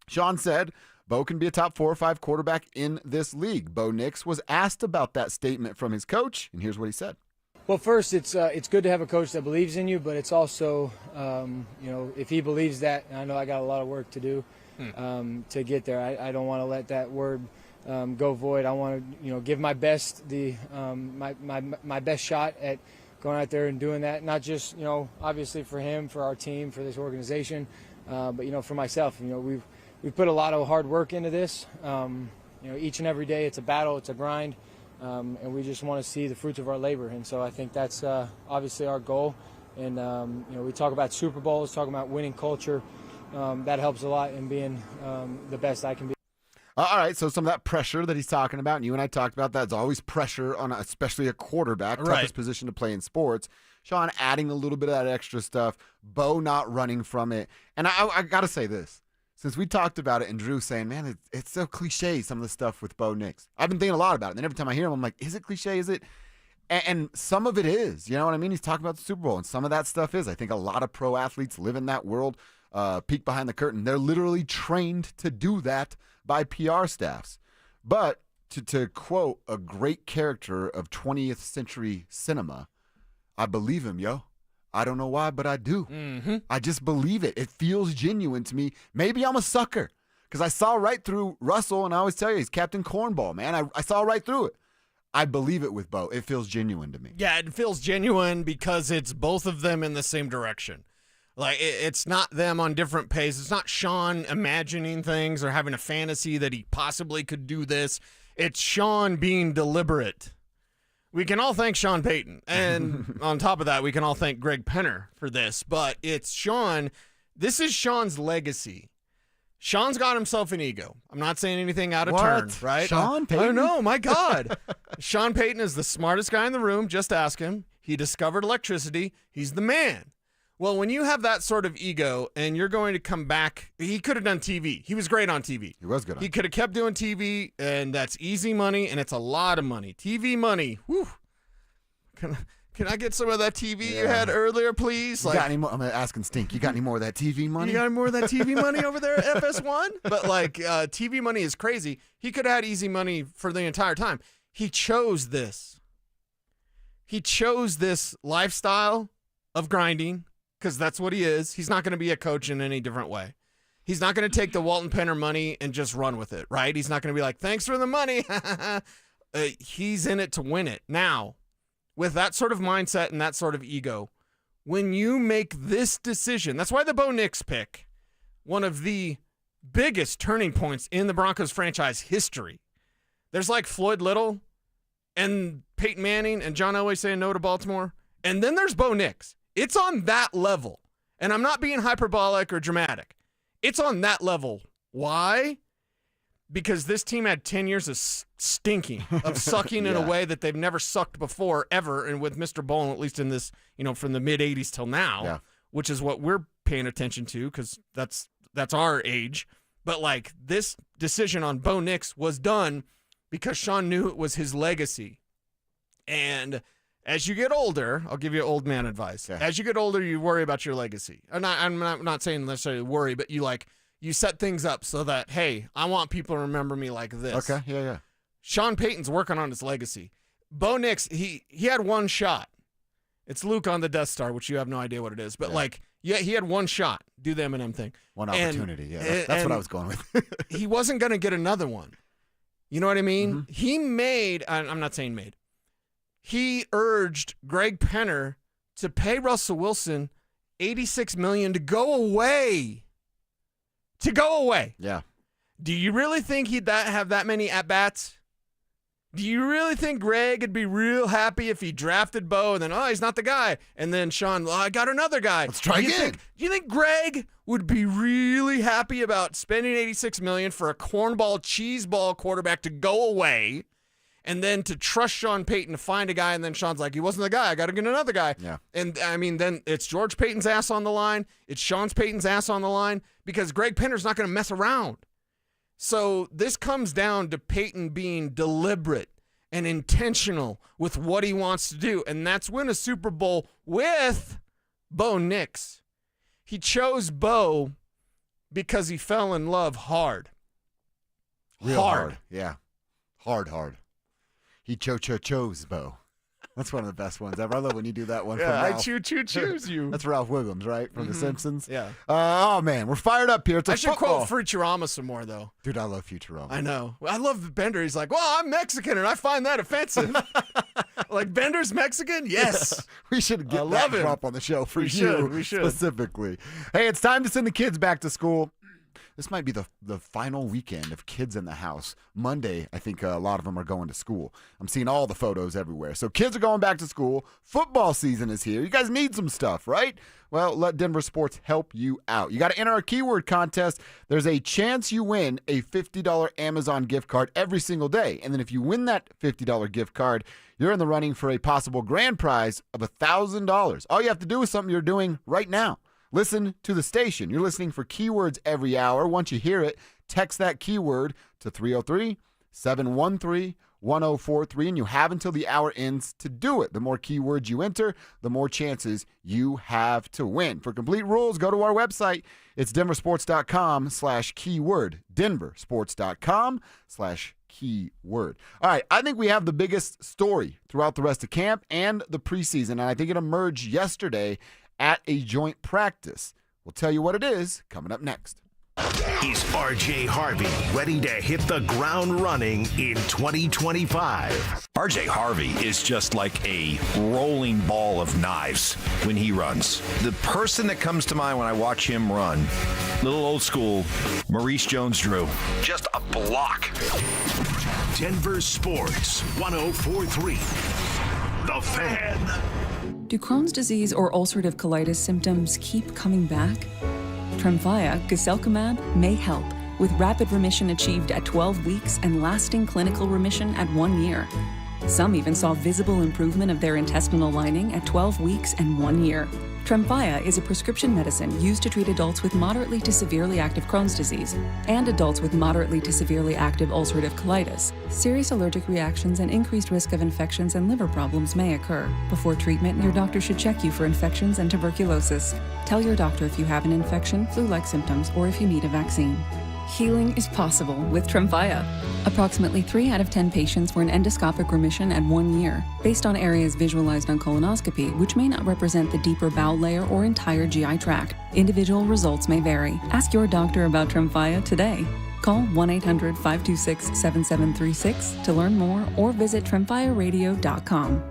Sean said Bo can be a top 4 or 5 quarterback in this league. Bo Nix was asked about that statement from his coach, and here's what he said. Well, first, it's good to have a coach that believes in you, but it's also, if he believes that, and I know I got a lot of work to do to get there. I don't want to let that word go void. I want to, give my best, my best shot at going out there and doing that. Not just, obviously for him, for our team, for this organization, but for myself. We've put a lot of hard work into this. Each and every day, it's a battle, it's a grind, and we just want to see the fruits of our labor. And so I think that's obviously our goal. And we talk about Super Bowls, talking about winning culture. That helps a lot in being the best I can be. All right, so some of that pressure that he's talking about, and you and I talked about that, is always pressure on especially a quarterback, toughest position to play in sports. Sean adding a little bit of that extra stuff, Bo not running from it. And I got to say this. Since we talked about it and Drew saying, man, it's so cliche, some of the stuff with Bo Nix. I've been thinking a lot about it. And then every time I hear him, I'm like, is it cliche? Is it? And some of it is. You know what I mean? He's talking about the Super Bowl, and some of that stuff is. I think a lot of pro athletes live in that world, peek behind the curtain. They're literally trained to do that by PR staffs. But to quote a great character of 20th century cinema, I believe him, yo. I don't know why, but I do. Mm-hmm. I just believe it. It feels genuine to me. Maybe I'm a sucker because I saw right through Russell, and I always tell you, he's Captain Cornball, man. I saw right through it. I believe it with Bo. It feels genuine to me. Yeah, it feels genuine because it's both of them in the same direction. Like, it's not them on different paces. It's not Sean imagining things or having a fantasy that he possibly could do this. It's Sean being deliberate. We can all thank Sean Payton. And on top of that, we can all thank Greg Penner for this. But it's Sean. This is Sean's legacy. Sean's got himself an ego. I'm not saying anything out of turn, right? Sean Payton? I don't know. My God. Sean Payton is the smartest guy in the room. Just ask him. He discovered electricity. He's the man. Well, when you have that sort of ego and you're going to come back, he could have done TV. He was great on TV. He was good on He could have kept doing TV, and that's easy money, and it's a lot of money. TV money. Whew. Can I get some of that TV you had earlier, please? You got any more? I'm asking Stink. You got any more of that TV money? You got any more of that TV money over there at FS1? But, TV money is crazy. He could have had easy money for the entire time. He chose this. He chose this lifestyle of grinding because that's what he is. He's not going to be a coach in any different way. He's not going to take the Walton Penner money and just run with it, right? He's not going to be like, thanks for the money. He's in it to win it. Now, with that sort of mindset and that sort of ego, when you make this decision, that's why the Bo Nix pick, one of the biggest turning points in the Broncos franchise history. There's like Floyd Little and Peyton Manning and John Elway saying no to Baltimore. And then there's Bo Nix. It's on that level. And I'm not being hyperbolic or dramatic. It's on that level. Why? Because this team had 10 years of stinking, of sucking in a way that they've never sucked before, ever. And with Mr. Bowlen, at least in this, from the mid-'80s till now, which is what we're paying attention to because that's our age. But, this decision on Bo Nix was done because Sean knew it was his legacy. And as you get older, I'll give you old man advice. As you get older, you worry about your legacy. I'm not saying necessarily worry, but you set things up so that, hey, I want people to remember me like this. Okay, yeah. Sean Payton's working on his legacy. Bo Nix, he had one shot. It's Luke on the Death Star, which you have no idea what it is. But, he had one shot. Do the Eminem thing. One opportunity, That's what I was going with. He wasn't going to get another one. You know what I mean? Mm-hmm. He made, I'm not saying made, he urged Greg Penner to pay Russell Wilson $86 million to go away. To go away. Yeah. Do you really think he'd have that many at-bats? Do you really think Greg would be real happy if he drafted Bo and then, he's not the guy? And then Sean, I got another guy. Let's try again. Do you think Greg would be really happy about spending $86 million for a cornball, cheeseball quarterback to go away and then to trust Sean Payton to find a guy, and then Sean's like, he wasn't the guy. I got to get another guy. Yeah. And, then it's George Payton's ass on the line. It's Sean Payton's ass on the line because Greg Penner's not going to mess around. So this comes down to Payton being deliberate and intentional with what he wants to do, and that's win a Super Bowl with Bo Nix. He chose Bo because he fell in love hard. Real hard. Yeah. Hard. He chose Bo. That's one of the best ones ever. I love when you do that one. Yeah, from Ralph. I choose you. That's Ralph Wiggums, right? From The Simpsons? Yeah. Oh, man. We're fired up here. It's a I should football. quote Futurama some more, though. Dude, I love Futurama. I know. I love Bender. He's like, well, I'm Mexican, and I find that offensive. Like, Bender's Mexican? Yes. We should get that drop on the show for We should. specifically. Hey, it's time to send the kids back to school. This might be the final weekend of kids in the house. Monday, I think a lot of them are going to school. I'm seeing all the photos everywhere. So kids are going back to school. Football season is here. You guys need some stuff, right? Well, let Denver Sports help you out. You got to enter our keyword contest. There's a chance you win a $50 Amazon gift card every single day. And then if you win that $50 gift card, you're in the running for a possible grand prize of $1,000. All you have to do is something you're doing right now. Listen to the station. You're listening for keywords every hour. Once you hear it, text that keyword to 303-713-1043, and you have until the hour ends to do it. The more keywords you enter, the more chances you have to win. For complete rules, go to our website. It's denversports.com/keyword. denversports.com/keyword. All right, I think we have the biggest story throughout the rest of camp and the preseason, and I think it emerged yesterday at a joint practice. We'll tell you what it is coming up next. Is RJ Harvey ready to hit the ground running in 2025? RJ Harvey is just like a rolling ball of knives when he runs. The person that comes to mind when I watch him run, little old school, Maurice Jones-Drew, just a block. Denver Sports 104.3. The Fan. Do Crohn's disease or ulcerative colitis symptoms keep coming back? Tremfya, guselkumab, may help, with rapid remission achieved at 12 weeks and lasting clinical remission at 1 year. Some even saw visible improvement of their intestinal lining at 12 weeks and 1 year. Tremfya is a prescription medicine used to treat adults with moderately to severely active Crohn's disease and adults with moderately to severely active ulcerative colitis. Serious allergic reactions and increased risk of infections and liver problems may occur. Before treatment, your doctor should check you for infections and tuberculosis. Tell your doctor if you have an infection, flu-like symptoms, or if you need a vaccine. Healing is possible with Tremfya. Approximately 3 out of 10 patients were in endoscopic remission at 1 year, based on areas visualized on colonoscopy, which may not represent the deeper bowel layer or entire GI tract. Individual results may vary. Ask your doctor about Tremfya today. Call 1-800-526-7736 to learn more or visit tremfyaradio.com.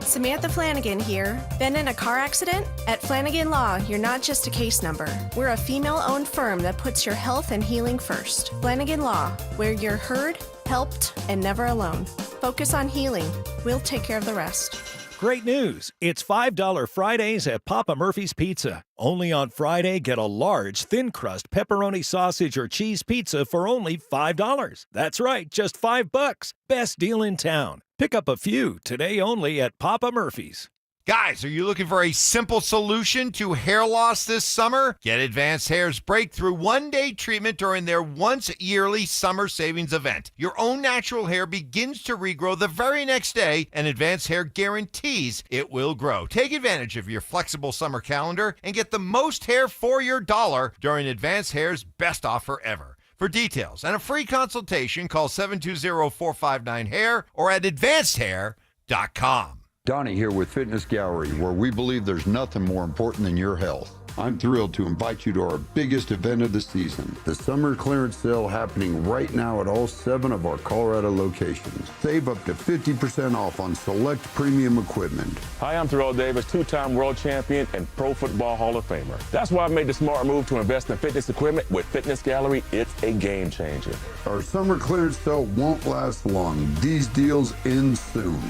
Samantha Flanagan here. Been in a car accident? At Flanagan Law, you're not just a case number. We're a female-owned firm that puts your health and healing first. Flanagan Law, where you're heard, helped, and never alone. Focus on healing. We'll take care of the rest. Great news! It's $5 Fridays at Papa Murphy's Pizza. Only on Friday, get a large, thin-crust pepperoni sausage or cheese pizza for only $5. That's right, just $5. Best deal in town. Pick up a few today only at Papa Murphy's. Guys, are you looking for a simple solution to hair loss this summer? Get Advanced Hair's breakthrough one-day treatment during their once-yearly summer savings event. Your own natural hair begins to regrow the very next day, and Advanced Hair guarantees it will grow. Take advantage of your flexible summer calendar and get the most hair for your dollar during Advanced Hair's best offer ever. For details and a free consultation, call 720-459-HAIR or at advancedhair.com. Donnie here with Fitness Gallery, where we believe there's nothing more important than your health. I'm thrilled to invite you to our biggest event of the season, the summer clearance sale happening right now at all 7 of our Colorado locations. Save up to 50% off on select premium equipment. Hi, I'm Terrell Davis, 2-time world champion and Pro Football Hall of Famer. That's why I made the smart move to invest in fitness equipment with Fitness Gallery. It's a game changer. Our summer clearance sale won't last long. These deals end soon.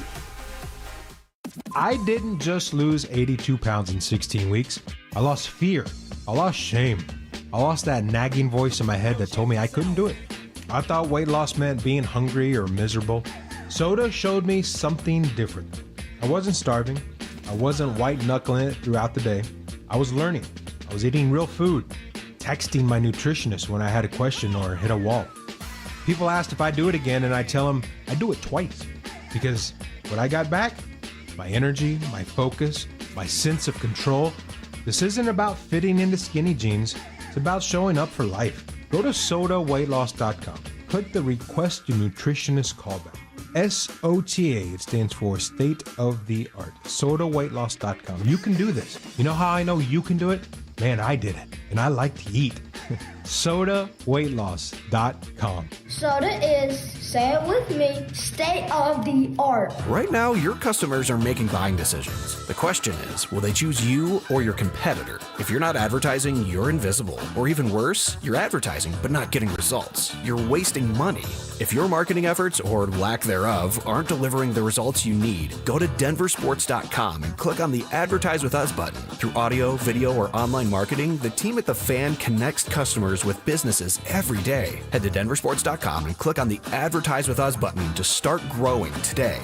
I didn't just lose 82 pounds in 16 weeks. I lost fear. I lost shame. I lost that nagging voice in my head that told me I couldn't do it. I thought weight loss meant being hungry or miserable. Soda showed me something different. I wasn't starving. I wasn't white-knuckling it throughout the day. I was learning. I was eating real food, texting my nutritionist when I had a question or hit a wall. People asked if I'd do it again, and I tell them I'd do it twice. Because what I got back, my energy, my focus, my sense of control. This isn't about fitting into skinny jeans. It's about showing up for life. Go to sodaweightloss.com. Click the Request Your Nutritionist callback. SOTA, it stands for State of the Art. Sodaweightloss.com. You can do this. You know how I know you can do it? Man, I did it. And I like to eat. Sodaweightloss.com. Soda is, say it with me, state of the art. Right now, your customers are making buying decisions. The question is, will they choose you or your competitor? If you're not advertising, you're invisible. Or even worse, you're advertising but not getting results. You're wasting money. If your marketing efforts, or lack thereof, aren't delivering the results you need, go to DenverSports.com and click on the Advertise With Us button. Through audio, video, or online marketing, the team at The Fan connects customers with businesses every day. Head to DenverSports.com and click on the Advertise With Us button to start growing today.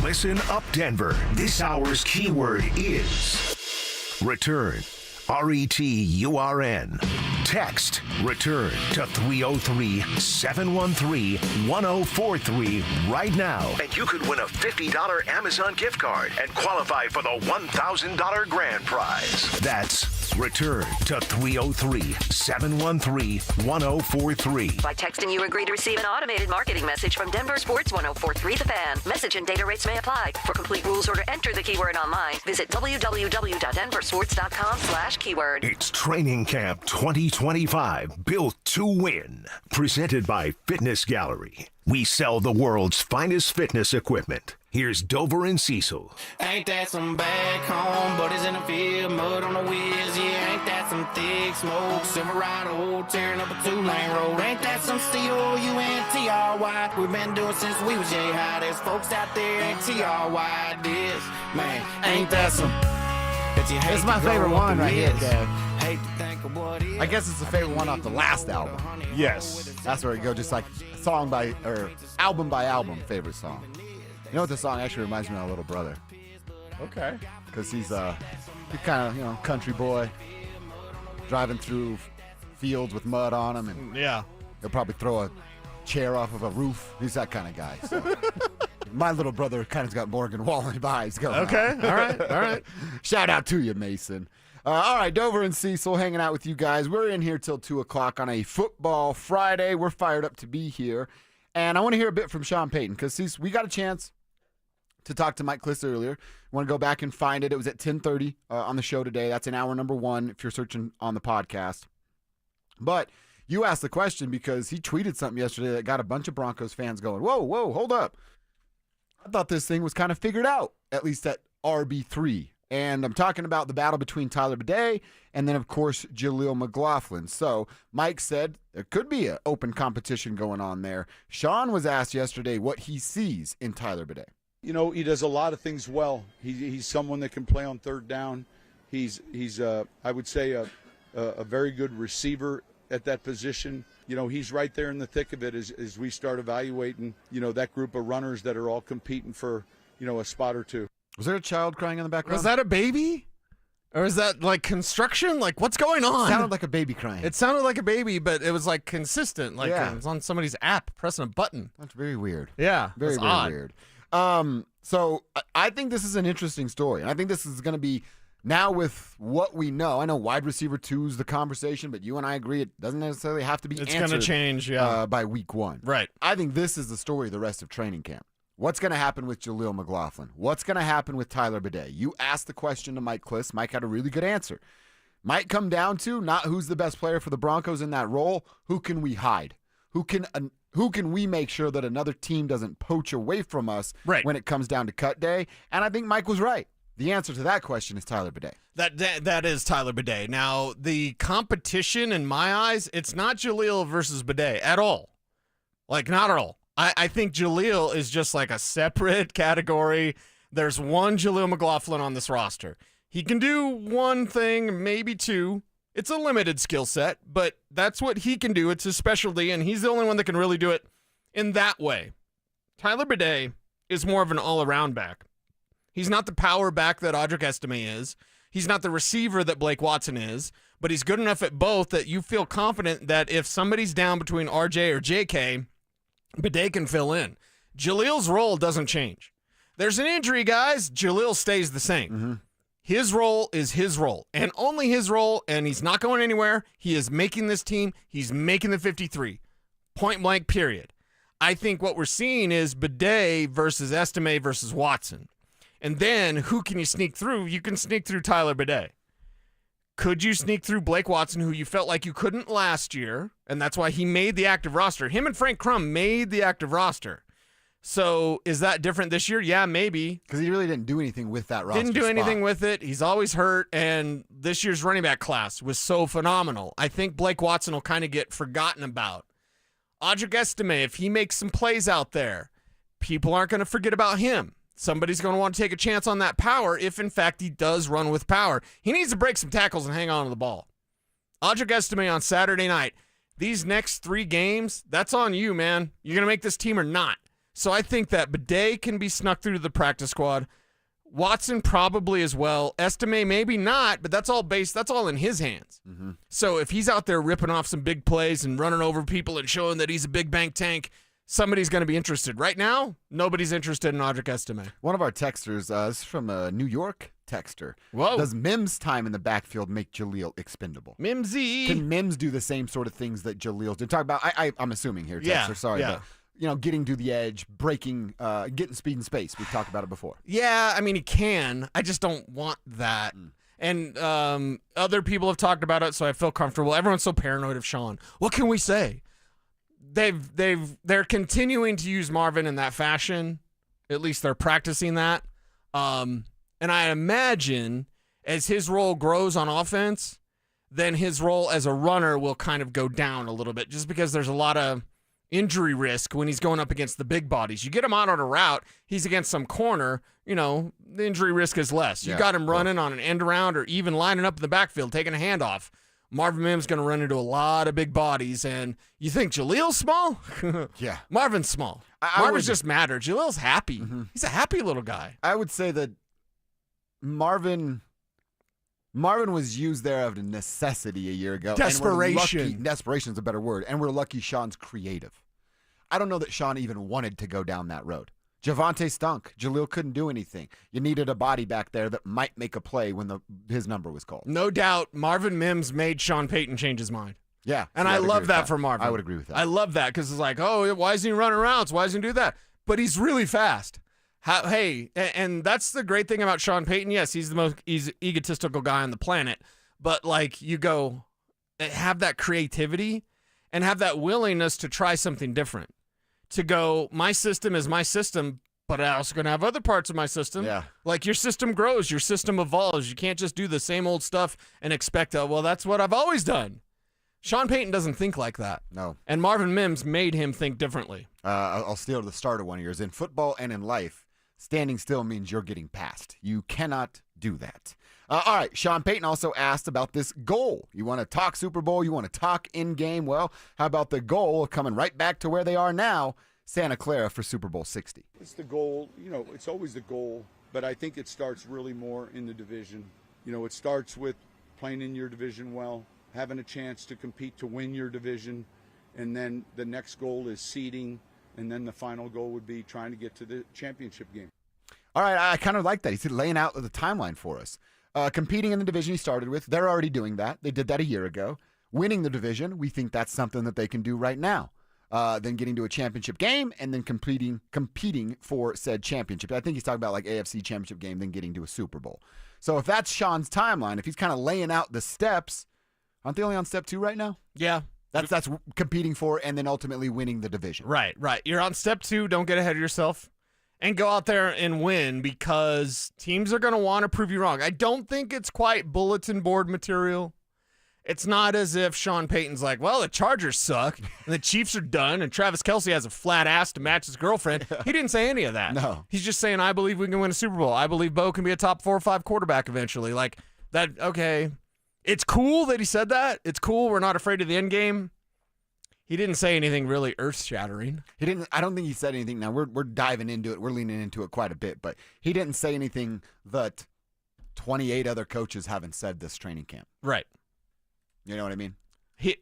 Listen up, Denver. This hour's keyword is return. RETURN. Text return to 303-713-1043 right now, and you could win a $50 Amazon gift card and qualify for the $1,000 grand prize. That's calls return to 303-713-1043. By texting, you agree to receive an automated marketing message from Denver Sports 1043 The Fan. Message and data rates may apply. For complete rules or to enter the keyword online, visit www.denversports.com/keyword. It's Training Camp 2025, built to win. Presented by Fitness Gallery. We sell the world's finest fitness equipment. Here's Dover and Cecil. Ain't that some back home, buddies in the field, mud on the wheels, yeah. Ain't that some thick smoke, Silverado, tearing up a 2-lane road. Ain't that some C-O-U-N-T-R-Y? We've been doing since we was J-High. There's folks out there ain't T-R-Y this. Man, ain't that some... It's my favorite one right here, Kev. I guess it's the favorite one off the last album. Yes. That's where it goes, just like song by, or album by album favorite song. You know what the song actually reminds me of? My little brother. Okay. Because he's kind of, country boy, driving through fields with mud on him, and yeah, he'll probably throw a chair off of a roof. He's that kind of guy. So. My little brother kind of got Morgan Wallen vibes going on. Okay, all right. Shout out to you, Mason. All right, Dover and Cecil hanging out with you guys. We're in here till 2 o'clock on a football Friday. We're fired up to be here. And I want to hear a bit from Sean Payton because we got a chance to talk to Mike Cliss earlier. I want to go back and find it. It was at 10:30 on the show today. That's in hour number 1 if you're searching on the podcast. But you asked the question because he tweeted something yesterday that got a bunch of Broncos fans going, whoa, hold up. I thought this thing was kind of figured out, at least at RB3. And I'm talking about the battle between Tyler Bidet and then, of course, Jaleel McLaughlin. So Mike said there could be an open competition going on there. Sean was asked yesterday what he sees in Tyler Bidet. You know, he does a lot of things well. He's someone that can play on third down. He's I would say, a very good receiver at that position. You know, he's right there in the thick of it as we start evaluating, that group of runners that are all competing for, a spot or two. Was there a child crying in the background? Was that a baby? Or is that like construction? Like, what's going on? It sounded like a baby crying. It sounded like a baby, but it was like consistent. Like it was on somebody's app pressing a button. That's very weird. Yeah. Very, very odd. weird. So I think this is an interesting story. And I think this is going to be, now with what we know, I know wide receiver 2 is the conversation, but you and I agree it doesn't necessarily have to be It's answered going to change, by week 1. Right. I think this is the story of the rest of training camp. What's going to happen with Jaleel McLaughlin? What's going to happen with Tyler Bidet? You asked the question to Mike Cliss. Mike had a really good answer. Might come down to not who's the best player for the Broncos in that role, who can we hide? Who can we make sure that another team doesn't poach away from us when it comes down to cut day? And I think Mike was right. The answer to that question is Tyler Bidet. That is Tyler Bidet. Now, the competition in my eyes, it's not Jaleel versus Bidet at all. Like, not at all. I think Jaleel is just like a separate category. There's one Jaleel McLaughlin on this roster. He can do one thing, maybe two. It's a limited skill set, but that's what he can do. It's his specialty, and he's the only one that can really do it in that way. Tyler Bidet is more of an all-around back. He's not the power back that Audric Estime is. He's not the receiver that Blake Watson is, but he's good enough at both that you feel confident that if somebody's down between RJ or JK, Bidet can fill in. Jaleel's role doesn't change. There's an injury, guys. Jaleel stays the same. Mm-hmm. His role is his role, and only his role, and he's not going anywhere. He is making this team. He's making the 53. Point blank, period. I think what we're seeing is Bidet versus Estime versus Watson. And then who can you sneak through? You can sneak through Tyler Bidet. Could you sneak through Blake Watson, who you felt like you couldn't last year, and that's why he made the active roster? Him and Frank Crum made the active roster. So is that different this year? Yeah, maybe. Because he really didn't do anything with that roster. Didn't do anything with it. He's always hurt, and this year's running back class was so phenomenal. I think Blake Watson will kind of get forgotten about. Audric Estime, if he makes some plays out there, people aren't going to forget about him. Somebody's going to want to take a chance on that power if, in fact, he does run with power. He needs to break some tackles and hang on to the ball. Audric Estime on Saturday night. These next 3 games, that's on you, man. You're going to make this team or not. So I think that Bidet can be snuck through to the practice squad. Watson probably as well. Estime maybe not, but that's all in his hands. Mm-hmm. So if he's out there ripping off some big plays and running over people and showing that he's a big bank tank, somebody's going to be interested. Right now, nobody's interested in Audric Estime. One of our texters, this is from New York, texter. Whoa. Does Mims' time in the backfield make Jaleel expendable? Mimsy. Can Mims do the same sort of things that Jaleel did? Talk about, I'm assuming here, texter, Yeah, sorry, yeah. but, getting to the edge, breaking, getting speed and space. We've talked about it before. Yeah, I mean, he can. I just don't want that. And other people have talked about it, so I feel comfortable. Everyone's so paranoid of Sean. What can we say? They're continuing to use Marvin in that fashion. At least they're practicing that. And I imagine as his role grows on offense, then his role as a runner will kind of go down a little bit, just because there's a lot of injury risk when he's going up against the big bodies. You get him out on a route, he's against some corner, the injury risk is less. You got him running on an end around or even lining up in the backfield, taking a handoff. Marvin Mims going to run into a lot of big bodies, and you think Jaleel's small? Yeah. Marvin's small. Marvin's just madder. Jaleel's happy. Mm-hmm. He's a happy little guy. I would say that Marvin was used there out of necessity a year ago. Desperation. Desperation is a better word. And we're lucky Sean's creative. I don't know that Sean even wanted to go down that road. Javonte stunk. Jaleel couldn't do anything. You needed a body back there that might make a play when his number was called. No doubt Marvin Mims made Sean Payton change his mind. Yeah. And I love that for Marvin. I would agree with that. I love that because it's like, oh, why isn't he running routes? Why doesn't he do that? But he's really fast. And that's the great thing about Sean Payton. Yes, he's the most egotistical guy on the planet. But, you go, have that creativity and have that willingness to try something different. To go, my system is my system, but I'm also going to have other parts of my system. Yeah. Like your system grows, your system evolves. You can't just do the same old stuff and expect, that's what I've always done. Sean Payton doesn't think like that. No. And Marvin Mims made him think differently. I'll steal the start of one of yours. In football and in life, standing still means you're getting passed. You cannot do that. All right, Sean Payton also asked about this goal. You want to talk Super Bowl? You want to talk in-game? Well, how about the goal of coming right back to where they are now, Santa Clara for Super Bowl 60? It's the goal. It's always the goal, but I think it starts really more in the division. It starts with playing in your division well, having a chance to compete to win your division, and then the next goal is seeding, and then the final goal would be trying to get to the championship game. All right, I kind of like that. He's laying out the timeline for us. Competing in the division he started with, they're already doing that. They did that a year ago. Winning the division, we think that's something that they can do right now. Then getting to a championship game and then competing for said championship. I think he's talking about AFC championship game, then getting to a Super Bowl. So if that's Sean's timeline, if he's kind of laying out the steps, aren't they only on step 2 right now? Yeah. That's competing for and then ultimately winning the division. Right. You're on step 2. Don't get ahead of yourself. And go out there and win because teams are going to want to prove you wrong. I don't think it's quite bulletin board material. It's not as if Sean Payton's like, the Chargers suck, and the Chiefs are done, and Travis Kelce has a flat ass to match his girlfriend. He didn't say any of that. No. He's just saying, I believe we can win a Super Bowl. I believe Bo can be a top 4 or 5 quarterback eventually. Okay. It's cool that he said that. It's cool. We're not afraid of the end game. He didn't say anything really earth-shattering. He didn't. I don't think he said anything. Now, we're diving into it. We're leaning into it quite a bit. But he didn't say anything that 28 other coaches haven't said this training camp. Right. You know what I mean?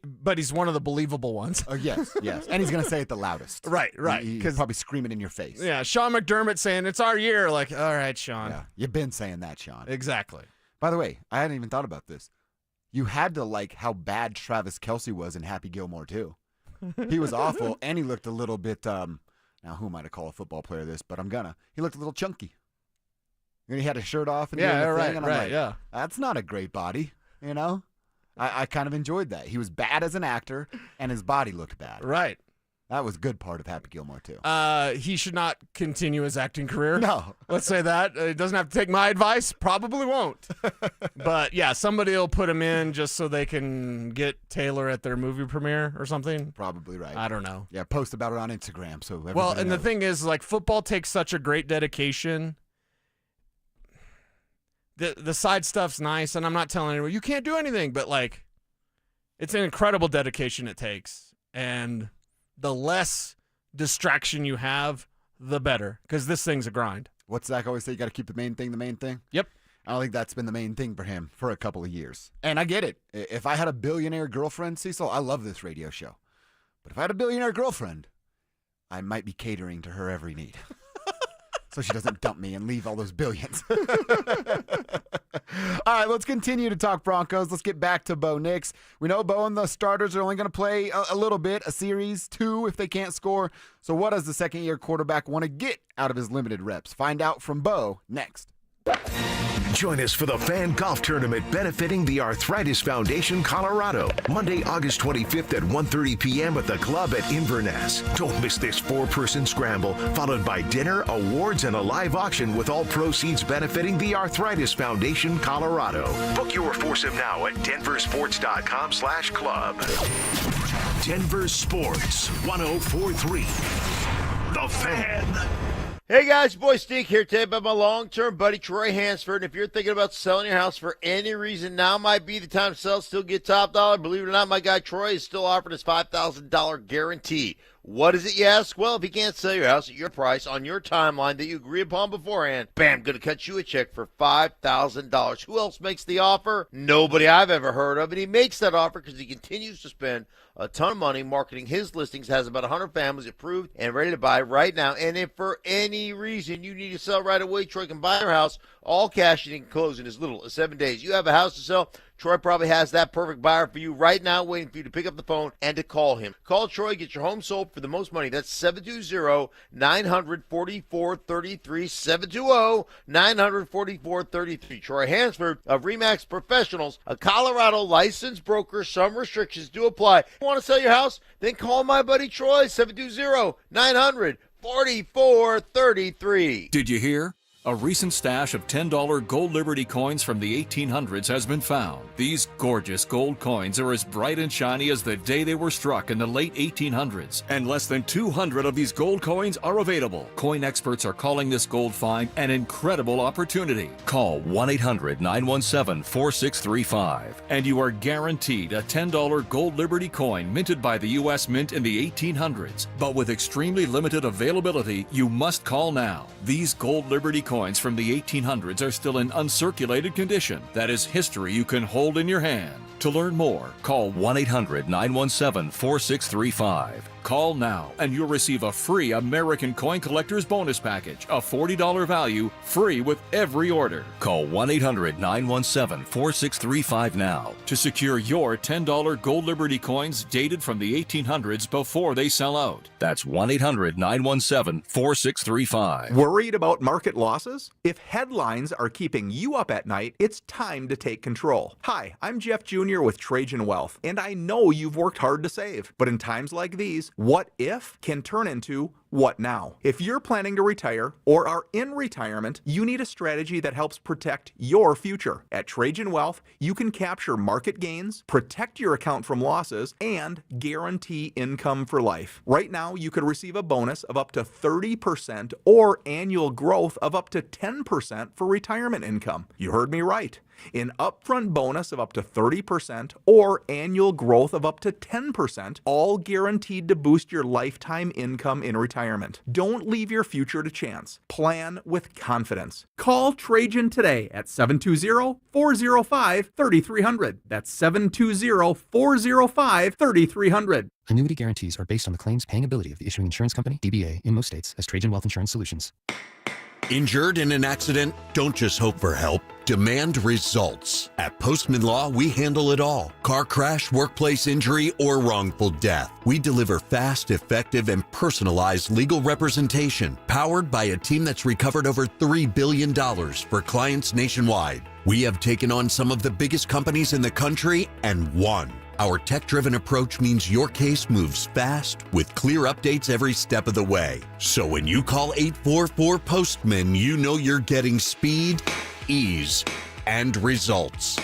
But he's one of the believable ones. Oh, yes. And he's going to say it the loudest. Right. He's probably screaming in your face. Yeah, Sean McDermott saying, it's our year. All right, Sean. Yeah, you've been saying that, Sean. Exactly. By the way, I hadn't even thought about this. You had to like how bad Travis Kelce was in Happy Gilmore, too. He was awful, and he looked a little bit, now who am I to call a football player this, but I'm gonna. He looked a little chunky. And he had his shirt off and doing the thing, and I'm like, that's not a great body, I kind of enjoyed that. He was bad as an actor, and his body looked bad. Right. That was a good part of Happy Gilmore, too. He should not continue his acting career. No. Let's say that. He doesn't have to take my advice. Probably won't. But, yeah, somebody will put him in just so they can get Taylor at their movie premiere or something. Probably right. I don't know. Yeah, post about it on Instagram. The thing is, football takes such a great dedication. The side stuff's nice, and I'm not telling anyone, you can't do anything, but, it's an incredible dedication it takes. And the less distraction you have, the better, because this thing's a grind. What's Zach always say? You got to keep the main thing? Yep. I don't think that's been the main thing for him for a couple of years. And I get it. If I had a billionaire girlfriend, Cecil, I love this radio show. But if I had a billionaire girlfriend, I might be catering to her every need. so she doesn't dump me and leave all those billions. All right, let's continue to talk Broncos. Let's get back to Bo Nix. We know Bo and the starters are only going to play a little bit, a series, 2 if they can't score. So what does the second-year quarterback want to get out of his limited reps? Find out from Bo next. Join us for the Fan Golf Tournament benefiting the Arthritis Foundation Colorado, Monday, August 25th at 1:30 p.m. at the club at Inverness. Don't miss this 4-person scramble, followed by dinner, awards, and a live auction with all proceeds benefiting the Arthritis Foundation Colorado. Book your foursome now at DenverSports.com/club. Denver Sports 104.3. The Fan. Hey guys, boy Stink here today about my long-term buddy Troy Hansford. And if you're thinking about selling your house for any reason, now might be the time to sell, still get top dollar. Believe it or not, my guy Troy is still offering his $5,000 guarantee. What is it, you ask? Well, if you can't sell your house at your price on your timeline that you agree upon beforehand, bam, going to cut you a check for $5,000. Who else makes the offer? Nobody I've ever heard of. And he makes that offer because he continues to spend a ton of money marketing his listings, has about 100 families approved and ready to buy right now. And if for any reason you need to sell right away, Troy can buy your house all cash and he can close in as little as 7 days. You have a house to sell, Troy probably has that perfect buyer for you right now, waiting for you to pick up the phone and to call him. Call Troy, get your home sold for the most money. That's 720-900-4433, 720-900-4433. Troy Hansford of RE/MAX Professionals, a Colorado licensed broker. Some restrictions do apply. If you want to sell your house? Then call my buddy Troy, 720-900-4433. Did you hear? A recent stash of $10 gold Liberty coins from the 1800s has been found. These gorgeous gold coins are as bright and shiny as the day they were struck in the late 1800s. And less than 200 of these gold coins are available. Coin experts are calling this gold find an incredible opportunity. Call 1-800-917-4635 and you are guaranteed a $10 gold Liberty coin minted by the U.S. Mint in the 1800s. But with extremely limited availability, you must call now. These gold Liberty coins from the 1800s are still in uncirculated condition. That is history you can hold in your hand. To learn more, call 1-800-917-4635. Call now and you'll receive a free American Coin Collector's Bonus Package, a $40 value, free with every order. Call 1-800-917-4635 now to secure your $10 gold Liberty coins dated from the 1800s before they sell out. That's 1-800-917-4635. Worried about market losses? If headlines are keeping you up at night, it's time to take control. Hi, I'm Jeff Jr. with Trajan Wealth, and I know you've worked hard to save. But in times like these, what if can turn into what now? If you're planning to retire or are in retirement, you need a strategy that helps protect your future. At Trajan Wealth, you can capture market gains, protect your account from losses, and guarantee income for life. Right now, you could receive a bonus of up to 30% or annual growth of up to 10% for retirement income. You heard me right. An upfront bonus of up to 30% or annual growth of up to 10%, all guaranteed to boost your lifetime income in retirement. Don't leave your future to chance. Plan with confidence. Call Trajan today at 720-405-3300. That's 720-405-3300. Annuity guarantees are based on the claims paying ability of the issuing insurance company, DBA, in most states as Trajan Wealth Insurance Solutions. Injured in an accident? Don't just hope for help. Demand results. At Postman Law, we handle it all. Car crash, workplace injury, or wrongful death. We deliver fast, effective, and personalized legal representation, powered by a team that's recovered over $3 billion for clients nationwide. We have taken on some of the biggest companies in the country and won. Our tech-driven approach means your case moves fast with clear updates every step of the way. So when you call 844-POSTMAN, you know you're getting speed, ease, and results.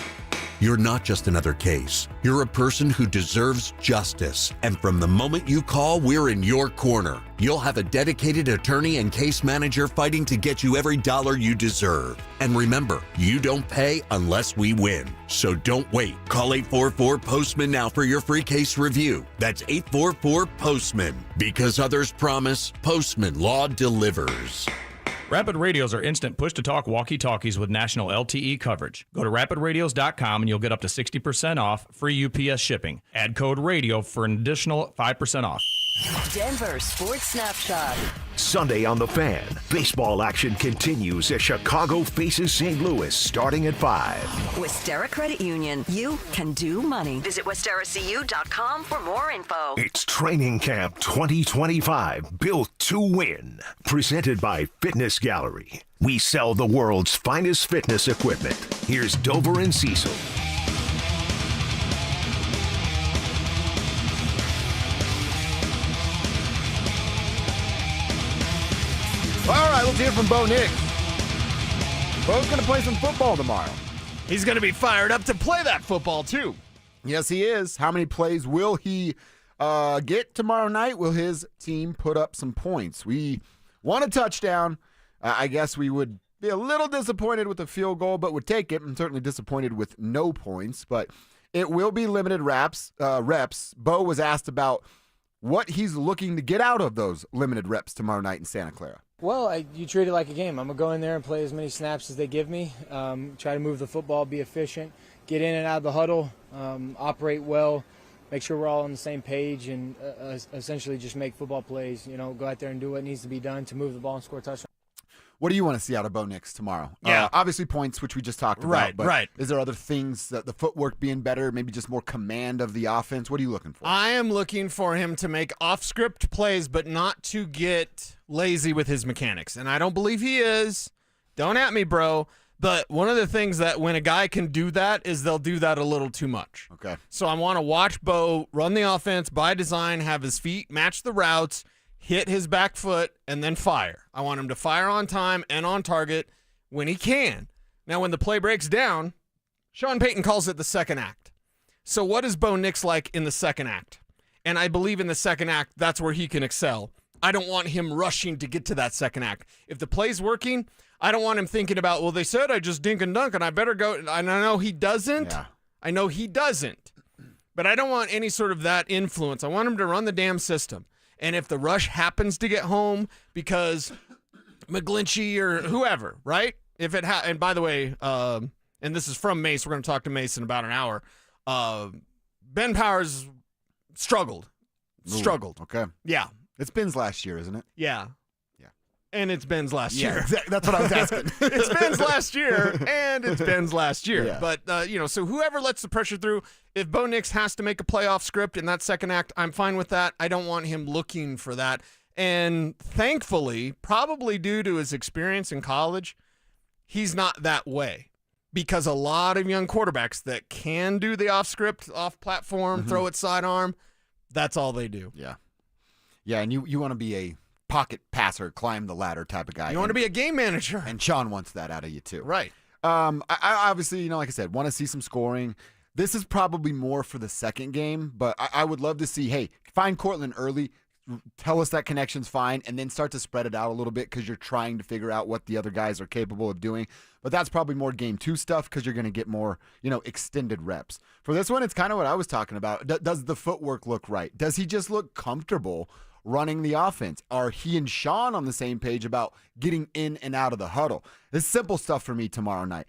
You're not just another case. You're a person who deserves justice. And from the moment you call, we're in your corner. You'll have a dedicated attorney and case manager fighting to get you every dollar you deserve. And remember, you don't pay unless we win. So don't wait. Call 844-POSTMAN now for your free case review. That's 844-POSTMAN. Because others promise, Postman Law delivers. Rapid Radios are instant push-to-talk walkie-talkies with national LTE coverage. Go to rapidradios.com and you'll get up to 60% off free UPS shipping. Add code RADIO for an additional 5% off. Denver Sports Snapshot. Sunday on The Fan, baseball action continues as Chicago faces St. Louis starting at 5. Westera Credit Union. You can do money. Visit WesteraCU.com for more info. It's Training Camp 2025, built to win. Presented by Fitness Gallery. We sell the world's finest fitness equipment. Here's Dover and Cecil. All right, let's hear from Bo Nix. Bo's going to play some football tomorrow. He's going to be fired up to play that football, too. Yes, he is. How many plays will he get tomorrow night? Will his team put up some points? We want a touchdown. I guess we would be a little disappointed with a field goal, but would take it. I'm certainly disappointed with no points, but it will be limited reps. Bo was asked about what he's looking to get out of those limited reps tomorrow night in Santa Clara. Well, you treat it like a game. I'm going to go in there and play as many snaps as they give me, try to move the football, be efficient, get in and out of the huddle, operate well, make sure we're all on the same page, and essentially just make football plays. Go out there and do what needs to be done to move the ball and score a touchdown. What do you want to see out of Bo Nix tomorrow? Yeah. Obviously points, which we just talked about. Right. Is there other things, that the footwork being better, maybe just more command of the offense? What are you looking for? I am looking for him to make off-script plays, but not to get lazy with his mechanics. And I don't believe he is. Don't at me, bro. But one of the things that when a guy can do that is they'll do that a little too much. Okay. So I want to watch Bo run the offense by design, have his feet match the routes, hit his back foot, and then fire. I want him to fire on time and on target when he can. Now, when the play breaks down, Sean Payton calls it the second act. So what is Bo Nix like in the second act? And I believe in the second act, that's where he can excel. I don't want him rushing to get to that second act. If the play's working, I don't want him thinking about, well, they said I just dink and dunk and I better go. And I know he doesn't. Yeah. I know he doesn't. But I don't want any sort of that influence. I want him to run the damn system. And if the rush happens to get home because McGlinchey or whoever, right? And by the way, and this is from Mace. We're going to talk to Mace in about an hour. Ben Powers struggled. Ooh, okay. Yeah. It's Ben's last year, isn't it? Yeah. Yeah. And it's Ben's last year. Exactly. That's what I was asking. It's Ben's last year, and it's Ben's last year. Yeah. But, so whoever lets the pressure through, if Bo Nix has to make a playoff script in that second act, I'm fine with that. I don't want him looking for that. And thankfully, probably due to his experience in college, he's not that way. Because a lot of young quarterbacks that can do the off-script, off-platform, throw it sidearm, that's all they do. Yeah. Yeah, and you want to be a pocket passer, climb the ladder type of guy. You want to be a game manager. And Sean wants that out of you, too. Right. I obviously, like I said, want to see some scoring. This is probably more for the second game, but I would love to see, hey, find Cortland early, tell us that connection's fine, and then start to spread it out a little bit because you're trying to figure out what the other guys are capable of doing. But that's probably more game 2 stuff because you're going to get more, extended reps. For this one, it's kind of what I was talking about. Does the footwork look right? Does he just look comfortable running the offense? Are he and Sean on the same page about getting in and out of the huddle? This is simple stuff for me tomorrow night.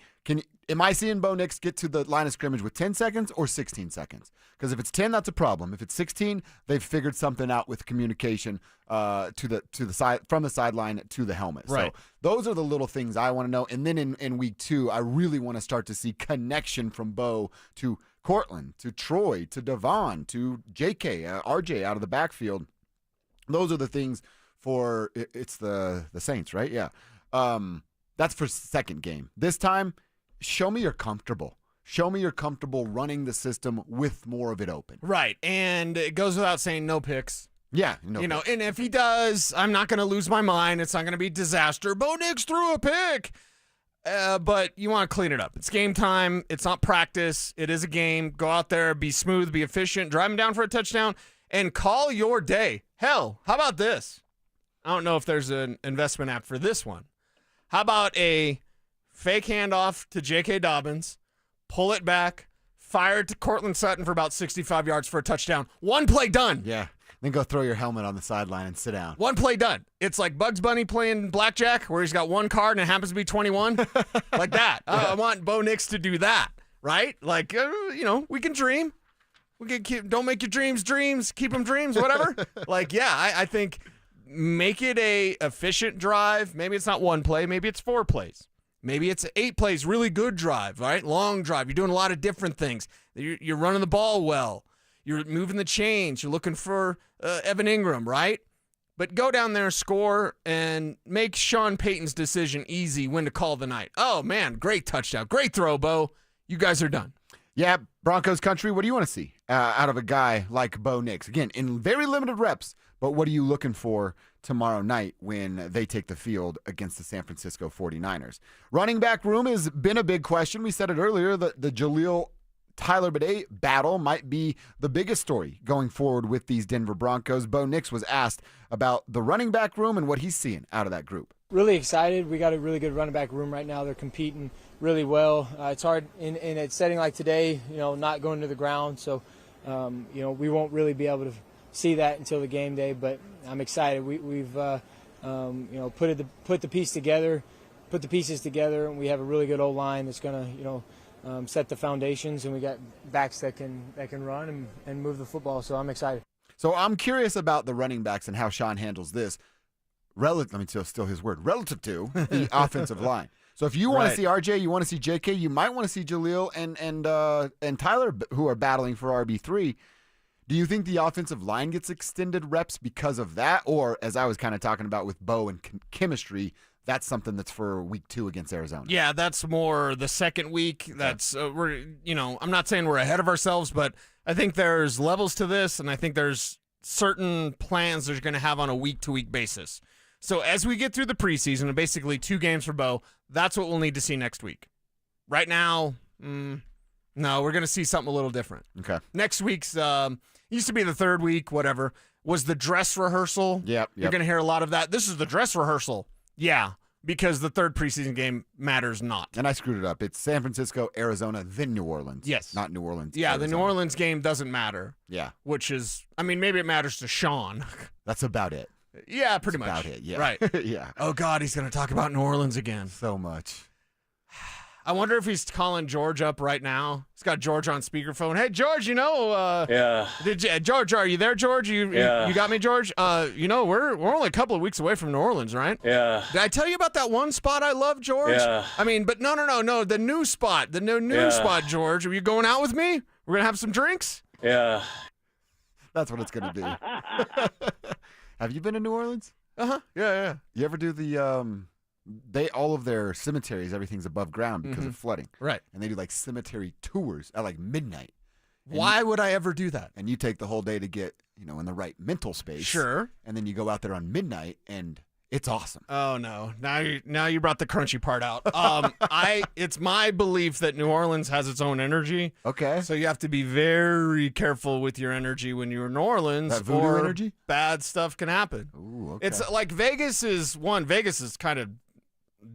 Am I seeing Bo Nix get to the line of scrimmage with 10 seconds or 16 seconds? Because if it's 10, that's a problem. If it's 16, they've figured something out with communication to the side, from the sideline to the helmet. Right. So those are the little things I want to know. And then in week 2, I really want to start to see connection from Bo to Cortland, to Troy, to Devon, to JK, RJ out of the backfield. Those are the things for it's the Saints, right? Yeah. That's for second game. This time, show me you're comfortable. Show me you're comfortable running the system with more of it open. Right. And it goes without saying no picks. Yeah. No picks. And if he does, I'm not going to lose my mind. It's not going to be disaster. Bo Nix threw a pick. But you want to clean it up. It's game time. It's not practice. It is a game. Go out there, be smooth, be efficient, drive him down for a touchdown, and call your day. Hell, how about this? I don't know if there's an investment app for this one. How about a fake handoff to J.K. Dobbins, pull it back, fire it to Cortland Sutton for about 65 yards for a touchdown. One play done. Yeah. Then go throw your helmet on the sideline and sit down. One play done. It's like Bugs Bunny playing blackjack where he's got one card and it happens to be 21. Like that. I want Bo Nix to do that, right? Like, we can dream. We can don't make your dreams dreams, keep them dreams, whatever. I think make it a efficient drive. Maybe it's not one play, maybe it's 4 plays. Maybe it's 8 plays, really good drive, right? Long drive. You're doing a lot of different things. You're running the ball well. You're moving the chains. You're looking for Evan Ingram, right? But go down there, score, and make Sean Payton's decision easy when to call the night. Oh, man, great touchdown. Great throw, Bo. You guys are done. Yeah, Broncos country, what do you want to see out of a guy like Bo Nix? Again, in very limited reps, but what are you looking for tomorrow night when they take the field against the San Francisco 49ers? Running back room has been a big question. We said it earlier, the Jaleel Tyler Bidet battle might be the biggest story going forward with these Denver Broncos. Bo Nix was asked about the running back room and what he's seeing out of that group. Really excited. We got a really good running back room right now. They're competing really well. It's hard in a setting like today, not going to the ground. So, we won't really be able to see that until the game day. But I'm excited. We've put the pieces together, and we have a really good O-line that's going to set the foundations, and we got backs that can run and move the football. So I'm excited. So I'm curious about the running backs and how Sean handles this. Relative to the offensive line. So if you want to see RJ, you want to see JK, you might want to see Jaleel and Tyler, who are battling for RB3. Do you think the offensive line gets extended reps because of that? Or, as I was kind of talking about with Bo and chemistry, that's something that's for week 2 against Arizona? Yeah, that's more the second week. That's I'm not saying we're ahead of ourselves, but I think there's levels to this, and I think there's certain plans that you're going to have on a week-to-week basis. So as we get through the preseason, and basically 2 games for Bo, that's what we'll need to see next week. Right now, no, we're going to see something a little different. Okay. Next week's used to be the 3rd week, whatever, was the dress rehearsal. Yep. You're going to hear a lot of that. This is the dress rehearsal. Yeah, because the 3rd preseason game matters not. And I screwed it up. It's San Francisco, Arizona, then New Orleans. Yes. Not New Orleans. Yeah, Arizona. the New Orleans game doesn't matter. Yeah. Which is, maybe it matters to Sean. That's about it. Yeah, pretty That's much. about it, yeah. Right. Yeah. Oh, God, he's going to talk about New Orleans again. So much. I wonder if he's calling George up right now. He's got George on speakerphone. Hey, George, yeah. George, are you there, George? You got me, George? We're only a couple of weeks away from New Orleans, right? Yeah. Did I tell you about that one spot I love, George? Yeah. But no, the new spot, spot, George. Are you going out with me? We're going to have some drinks? Yeah. That's what it's going to be. Have you been to New Orleans? Uh-huh. Yeah. You ever do the all of their cemeteries, everything's above ground because of flooding. Right. And they do like cemetery tours at like midnight. Why would I ever do that? And you take the whole day to get, in the right mental space. Sure. And then you go out there on midnight and it's awesome. Oh no. Now you brought the crunchy part out. It's my belief that New Orleans has its own energy. Okay. So you have to be very careful with your energy when you're in New Orleans. That voodoo or energy? Bad stuff can happen. Ooh, okay. It's like Vegas is kind of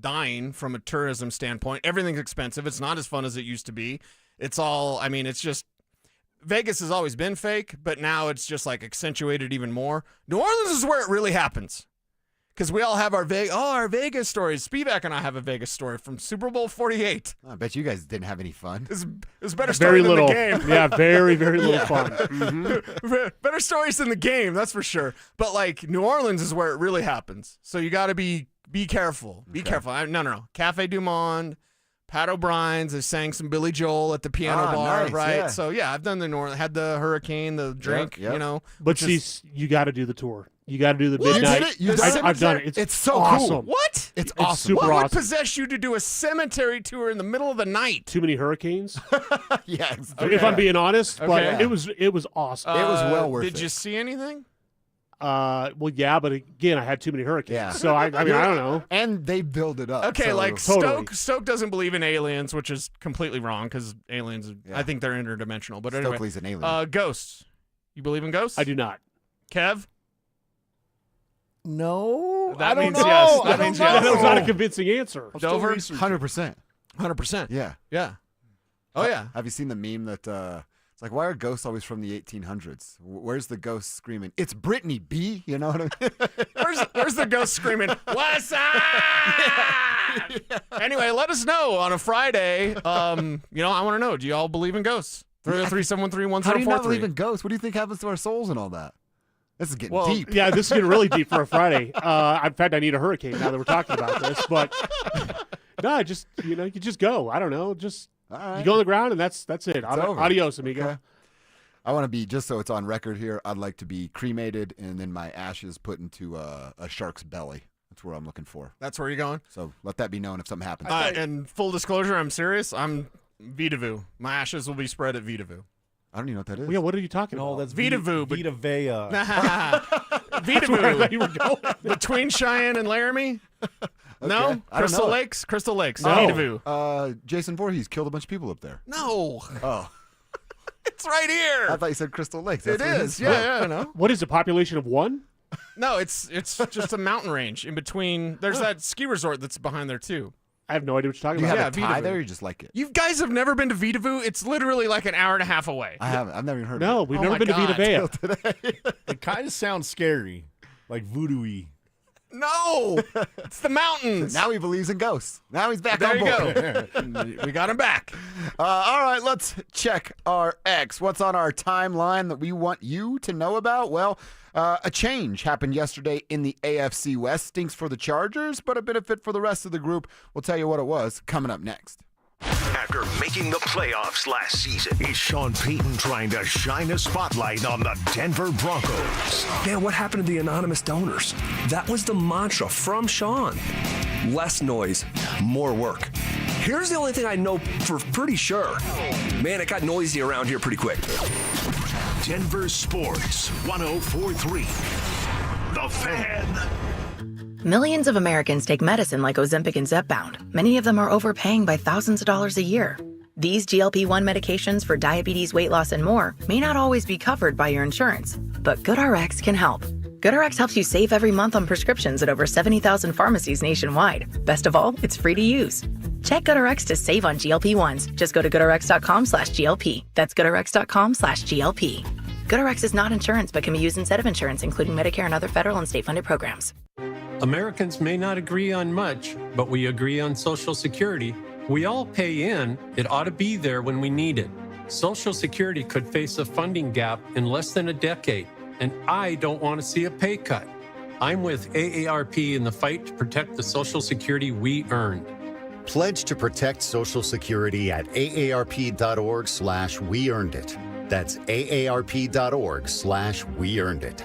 dying from a tourism standpoint. Everything's expensive. It's not as fun as it used to be. It's all, it's just, Vegas has always been fake, but now it's just like accentuated even more. New Orleans is where it really happens. Because we all have our Vegas stories. Spivak and I have a Vegas story from Super Bowl 48. I bet you guys didn't have any fun. It was better story than the game. Yeah, very, very little fun. Mm-hmm. Better stories than the game, that's for sure. But like New Orleans is where it really happens. So you got to be careful. Be careful. No. Cafe Du Monde, Pat O'Brien's. They sang some Billy Joel at the piano bar, nice, right? yeah. So yeah, I've done the New Orleans. Had the hurricane, the drink, Yep. But you got to do the tour. You got to do the You midnight. did it? You did it? I've done it. It's so awesome. cool. What? It's It's awesome. super What would awesome. possess you to do a cemetery tour in the middle of the night? Too many hurricanes. Yeah. Okay. If I'm being honest, but Okay. it was awesome. It was well worth it. Did you see anything? Well, yeah, but again, I had too many hurricanes. Yeah. So I don't know. And they build it up. Okay, so- like Totally. Stoke doesn't believe in aliens, which is completely wrong because aliens, Yeah. I think they're interdimensional. But anyway, Stokely's an alien. ghosts. You believe in ghosts? I do not. Kev? No, That I don't means know. yes. I That don't means know. yes. That was not a convincing answer. Dover? 100%. 100%. Yeah. Yeah. Oh, yeah. Have you seen the meme that it's like, why are ghosts always from the 1800s? Where's the ghost screaming, "It's Brittany B"? You know what I mean? Where's the ghost screaming, "What's up?" Anyway, let us know on a Friday. I want to know, do you all believe in ghosts? 303-713-1043. How do you not believe in ghosts? What do you think happens to our souls and all that? This is getting deep. Yeah, this is getting really deep for a Friday. In fact, I need a hurricane now that we're talking about this. But no, just you just go. I don't know. Just you go on the ground and that's it. Adios, amigo. Okay. I want to be, just so it's on record here, I'd like to be cremated and then my ashes put into a shark's belly. That's where I'm looking for. That's where you're going? So let that be known if something happens. And full disclosure, I'm serious. I'm Vita-Vu. My ashes will be spread at Vita-Vu. I don't even know what that is. Well, yeah, what are you talking about? No, that's Vita-Vu. Vita Vea. Vita-Vu. Between Cheyenne and Laramie? Okay. No? I don't know. Crystal Lakes. No. Vita-Vu. Jason Voorhees killed a bunch of people up there. No. Oh. It's right here. I thought you said Crystal Lakes. It is. Yeah, I know. What is a population of one? No, it's just a mountain range in between. There's that ski resort that's behind there, too. I have no idea what you're talking Do you about. have a tie there or you just like it? You guys have never been to Vita-Vu? It's literally like an hour and a half away. I haven't. I've never even heard No, of it. we've never been to Vita Vea. It kind of sounds scary, like voodoo-y. No, it's the mountains. Now he believes in ghosts. Now he's back There on you board. go. We got him back. All right, let's check our X. What's on our timeline that we want you to know about? Well, a change happened yesterday in the AFC West. Stinks for the Chargers, but a benefit for the rest of the group. We'll tell you what it was coming up next. After making the playoffs last season, is Sean Payton trying to shine a spotlight on the Denver Broncos? Man, what happened to the anonymous donors? That was the mantra from Sean. Less noise, more work. Here's the only thing I know for pretty sure. Man, it got noisy around here pretty quick. Denver Sports 104.3. The Fan. Millions of Americans take medicine like Ozempic and Zepbound. Many of them are overpaying by thousands of dollars a year. These GLP-1 medications for diabetes, weight loss, and more may not always be covered by your insurance, but GoodRx can help. GoodRx helps you save every month on prescriptions at over 70,000 pharmacies nationwide. Best of all, it's free to use. Check GoodRx to save on GLP-1s. Just go to GoodRx.com/GLP. That's GoodRx.com/GLP. GoodRx is not insurance but can be used instead of insurance, including Medicare and other federal and state-funded programs. Americans may not agree on much, but we agree on Social Security. We all pay in. It ought to be there when we need it. Social Security could face a funding gap in less than a decade, and I don't want to see a pay cut. I'm with AARP in the fight to protect the Social Security we earned. Pledge to protect Social Security at aarp.org/weearnedit. That's aarp.org/weearnedit.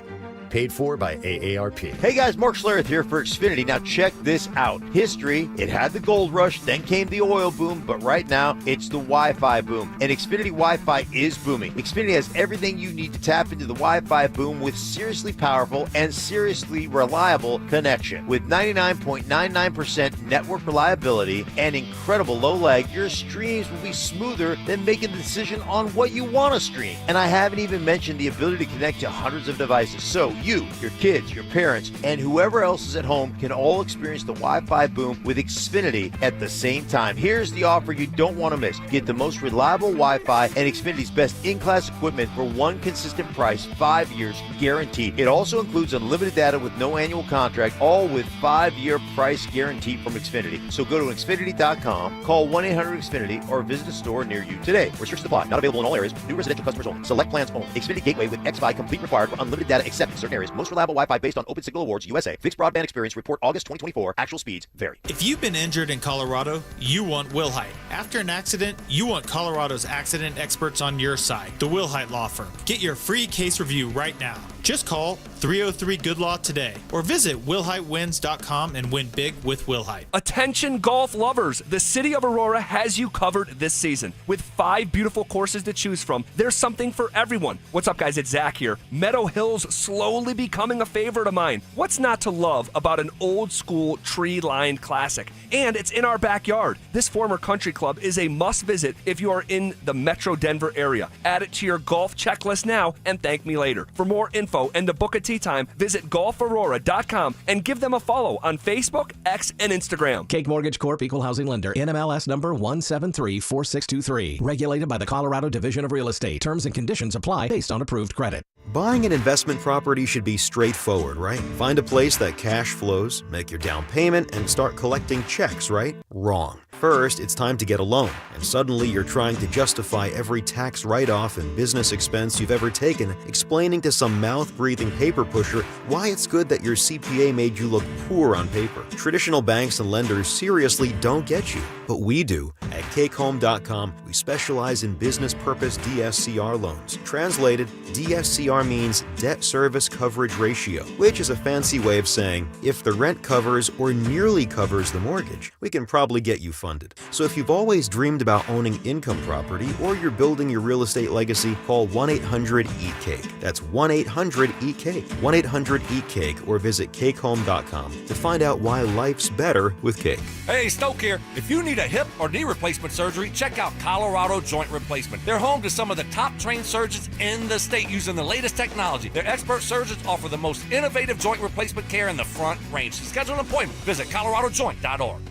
Paid for by AARP. Hey guys, Mark Schlereth here for Xfinity. Now check this out. History, it had the gold rush, then came the oil boom, but right now it's the Wi-Fi boom. And Xfinity Wi-Fi is booming. Xfinity has everything you need to tap into the Wi-Fi boom with seriously powerful and seriously reliable connection. With 99.99% network reliability and incredible low lag, your streams will be smoother than making the decision on what you want to stream. And I haven't even mentioned the ability to connect to hundreds of devices. So you, your kids, your parents, and whoever else is at home can all experience the Wi-Fi boom with Xfinity at the same time. Here's the offer you don't want to miss. Get the most reliable Wi-Fi and Xfinity's best in-class equipment for one consistent price, 5 years guaranteed. It also includes unlimited data with no annual contract, all with 5-year price guarantee from Xfinity. So go to Xfinity.com, call 1-800-XFINITY, or visit a store near you today. Restrictions apply. Not available in all areas. New residential customers only. Select plans only. Xfinity Gateway with XFi complete required for unlimited data except in certain areas. Most reliable Wi-Fi based on Open Signal Awards USA. Fixed broadband experience report August 2024. Actual speeds vary. If you've been injured in Colorado, you want Wilhite. After an accident, you want Colorado's accident experts on your side. The Wilhite Law Firm. Get your free case review right now. Just call 303-GOOD-LAW today or visit WilhiteWins.com and win big with Wilhite. Attention golf lovers, the city of Aurora has you covered this season. With 5 beautiful courses to choose from, there's something for everyone. What's up guys, it's Zach here. Meadow Hills slowly becoming a favorite of mine. What's not to love about an old school tree-lined classic? And it's in our backyard. This former country club is a must visit if you are in the Metro Denver area. Add it to your golf checklist now and thank me later. For more info, info and to book a tee time, visit golfaurora.com and give them a follow on Facebook, X, and Instagram. Cake Mortgage Corp. Equal Housing Lender. NMLS number 1734623. Regulated by the Colorado Division of Real Estate. Terms and conditions apply based on approved credit. Buying an investment property should be straightforward, right? Find a place that cash flows, make your down payment, and start collecting checks, right? Wrong. First, it's time to get a loan, and suddenly you're trying to justify every tax write-off and business expense you've ever taken, explaining to some mouth-breathing paper pusher why it's good that your CPA made you look poor on paper. Traditional banks and lenders seriously don't get you, but we do. At CakeHome.com, we specialize in business purpose DSCR loans. Translated, DSCR means debt service coverage ratio, which is a fancy way of saying if the rent covers or nearly covers the mortgage, we can probably get you funded. So if you've always dreamed about owning income property or you're building your real estate legacy, call 1-800-EAT-CAKE. That's 1-800-EAT-CAKE. 1-800-EAT-CAKE or visit CakeHome.com to find out why life's better with cake. Hey, Stoke here. If you need a hip or knee replacement surgery, check out Colorado Joint Replacement. They're home to some of the top trained surgeons in the state using the latest technology. Their expert surgeons offer the most innovative joint replacement care in the Front Range. To schedule an appointment, visit coloradojoint.org.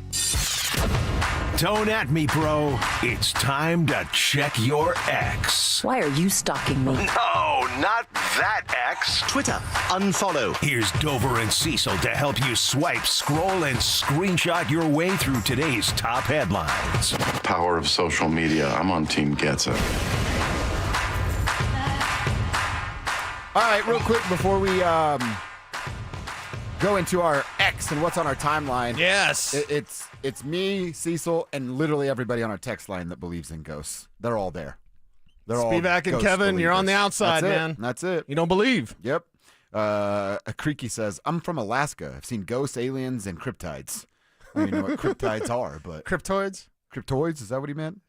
Don't at me, bro. It's time to check your X. Why are you stalking me? No, not that X. Twitter, unfollow. Here's Dover and Cecil to help you swipe, scroll, and screenshot your way through today's top headlines. Power of social media. I'm on Team Gets It. All right, real quick before we go into our X and what's on our timeline. Yes. It's me, Cecil, and literally everybody on our text line that believes in ghosts. They're all there. They're all Spivak and ghost Kevin, believers. you're on the outside, man. That's it. You don't believe. Yep. Creaky says, I'm from Alaska. I've seen ghosts, aliens, and cryptides. I don't even know what cryptides are, but... Cryptoids? Cryptoids? Is that what he meant?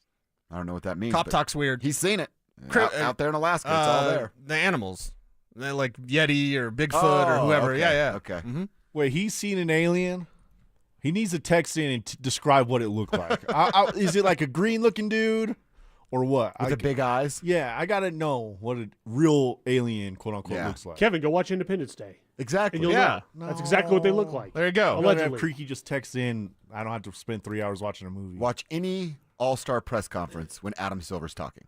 I don't know what that means. Cop talk's weird. He's seen it. Out there in Alaska. It's all there. The animals. They're like Yeti or Bigfoot or whoever. Okay. Yeah. Okay. Mm-hmm. Wait, he's seen an alien? He needs to text in and describe what it looked like. Is it like a green-looking dude or what? With the big eyes? Yeah, I got to know what a real alien, quote-unquote, looks like. Kevin, go watch Independence Day. Exactly. And you'll know. That's exactly what they look like. There you go. I'll let Allegedly. Creaky just text in. I don't have to spend 3 hours watching a movie. Watch any all-star press conference when Adam Silver's talking.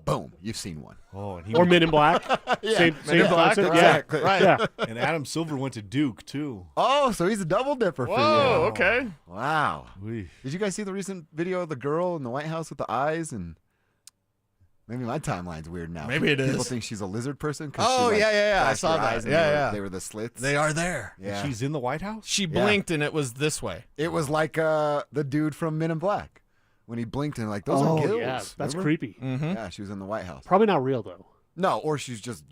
Boom, you've seen one. Oh, and Or Men in Black. Yeah. Same Men in Black, concept. exactly. Yeah. Right. Yeah. And Adam Silver went to Duke, too. Oh, so he's a double dipper for you. Whoa, okay. Wow. Wee. Did you guys see the recent video of the girl in the White House with the eyes? And maybe my timeline's weird now. Maybe it People is. think she's a lizard person. 'Cause Oh, she, yeah. I flashed saw her that. eyes and Yeah. They were the slits. They are there. Yeah. She's in the White House? She blinked and it was this way. It was like the dude from Men in Black. When he blinked and like, those are gills. Yeah, that's remember? creepy. Mm-hmm. Yeah, she was in the White House. Probably not real, though. No, or she's just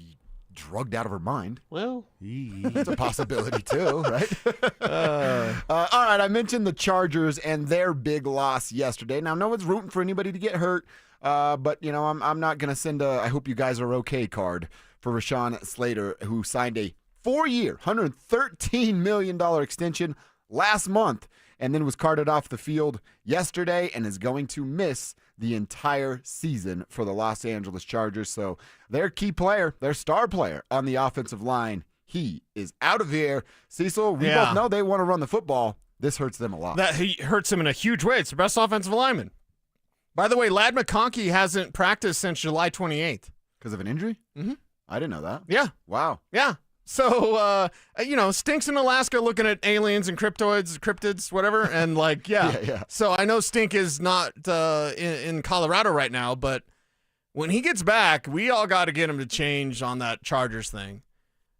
drugged out of her mind. Well, it's a possibility too, right? All right, I mentioned the Chargers and their big loss yesterday. Now, no one's rooting for anybody to get hurt, but you know, I'm not going to send a "I hope you guys are okay" card for Rashawn Slater, who signed a 4-year, $113 million extension last month, and then was carted off the field yesterday and is going to miss the entire season for the Los Angeles Chargers. So their key player, their star player on the offensive line, he is out of here. Cecil, we both know they want to run the football. This hurts them a lot. That hurts him in a huge way. It's the best offensive lineman. By the way, Ladd McConkey hasn't practiced since July 28th. Because of an injury? Mm-hmm. I didn't know that. Yeah. Wow. Yeah. So, Stink's in Alaska looking at aliens and cryptids, whatever. And, Yeah. So I know Stink is not in Colorado right now, but when he gets back, we all got to get him to change on that Chargers thing.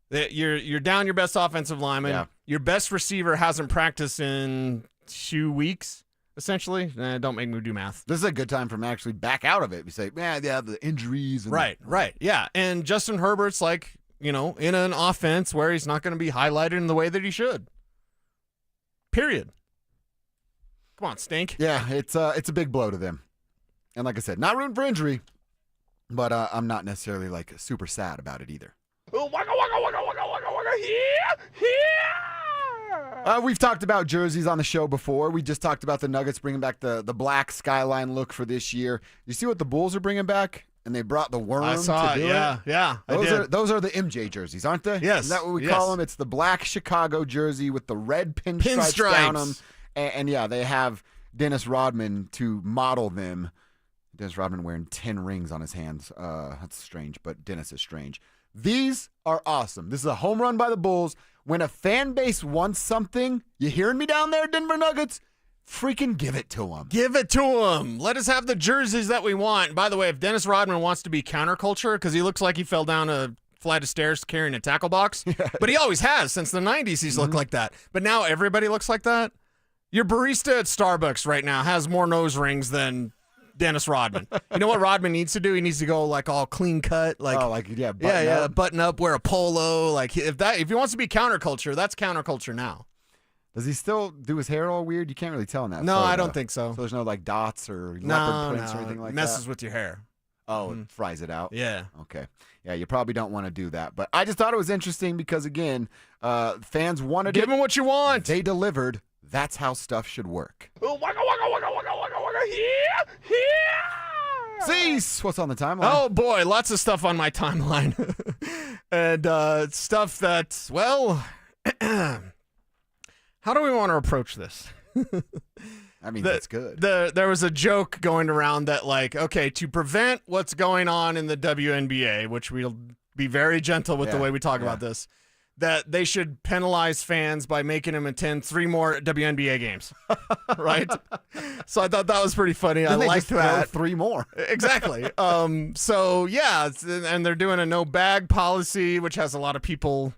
You're down your best offensive lineman. Yeah. Your best receiver hasn't practiced in 2 weeks, essentially. Don't make me do math. This is a good time for him to actually back out of it. You say, man, yeah, the injuries. And Right. Yeah. And Justin Herbert's in an offense where he's not going to be highlighted in the way that he should. Period. Come on, Stink. Yeah, it's a big blow to them. And like I said, not rooting for injury, but I'm not necessarily super sad about it either. We've talked about jerseys on the show before. We just talked about the Nuggets bringing back the black skyline look for this year. You see what the Bulls are bringing back? and they brought the worm I saw to do it. Yeah, yeah. Those are the MJ jerseys, aren't they? Yes. Is that what we call them? It's the black Chicago jersey with the red pinstripes down them. And yeah, they have Dennis Rodman to model them. Dennis Rodman wearing 10 rings on his hands. That's strange, but Dennis is strange. These are awesome. This is a home run by the Bulls. When a fan base wants something, you hearing me down there, Denver Nuggets? Freaking give it to them. Give it to them. Let us have the jerseys that we want. By the way, if Dennis Rodman wants to be counterculture, because he looks like he fell down a flight of stairs carrying a tackle box, but he always has. Since the 90s, he's looked like that. But now everybody looks like that. Your barista at Starbucks right now has more nose rings than Dennis Rodman. You know what Rodman needs to do? He needs to go like all clean cut, button up, wear a polo. Like if he wants to be counterculture, that's counterculture now. Does he still do his hair all weird? You can't really tell in that. No, photo. I don't think so. So there's no like dots or leopard prints or anything like that. Messes with your hair. Oh, it fries it out. Yeah. Okay. Yeah, you probably don't want to do that. But I just thought it was interesting because again, fans wanted Give them what you want. They delivered. That's how stuff should work. Cease. What's on the timeline? Oh boy, lots of stuff on my timeline, and stuff that how do we want to approach this? I mean, that's good. There was a joke going around that, like, okay, to prevent what's going on in the WNBA, which we'll be very gentle with the way we talk about this, that they should penalize fans by making them attend 3 more WNBA games, right? So I thought that was pretty funny. I liked that. 3 more. Exactly. So, yeah, and they're doing a no bag policy, which has a lot of people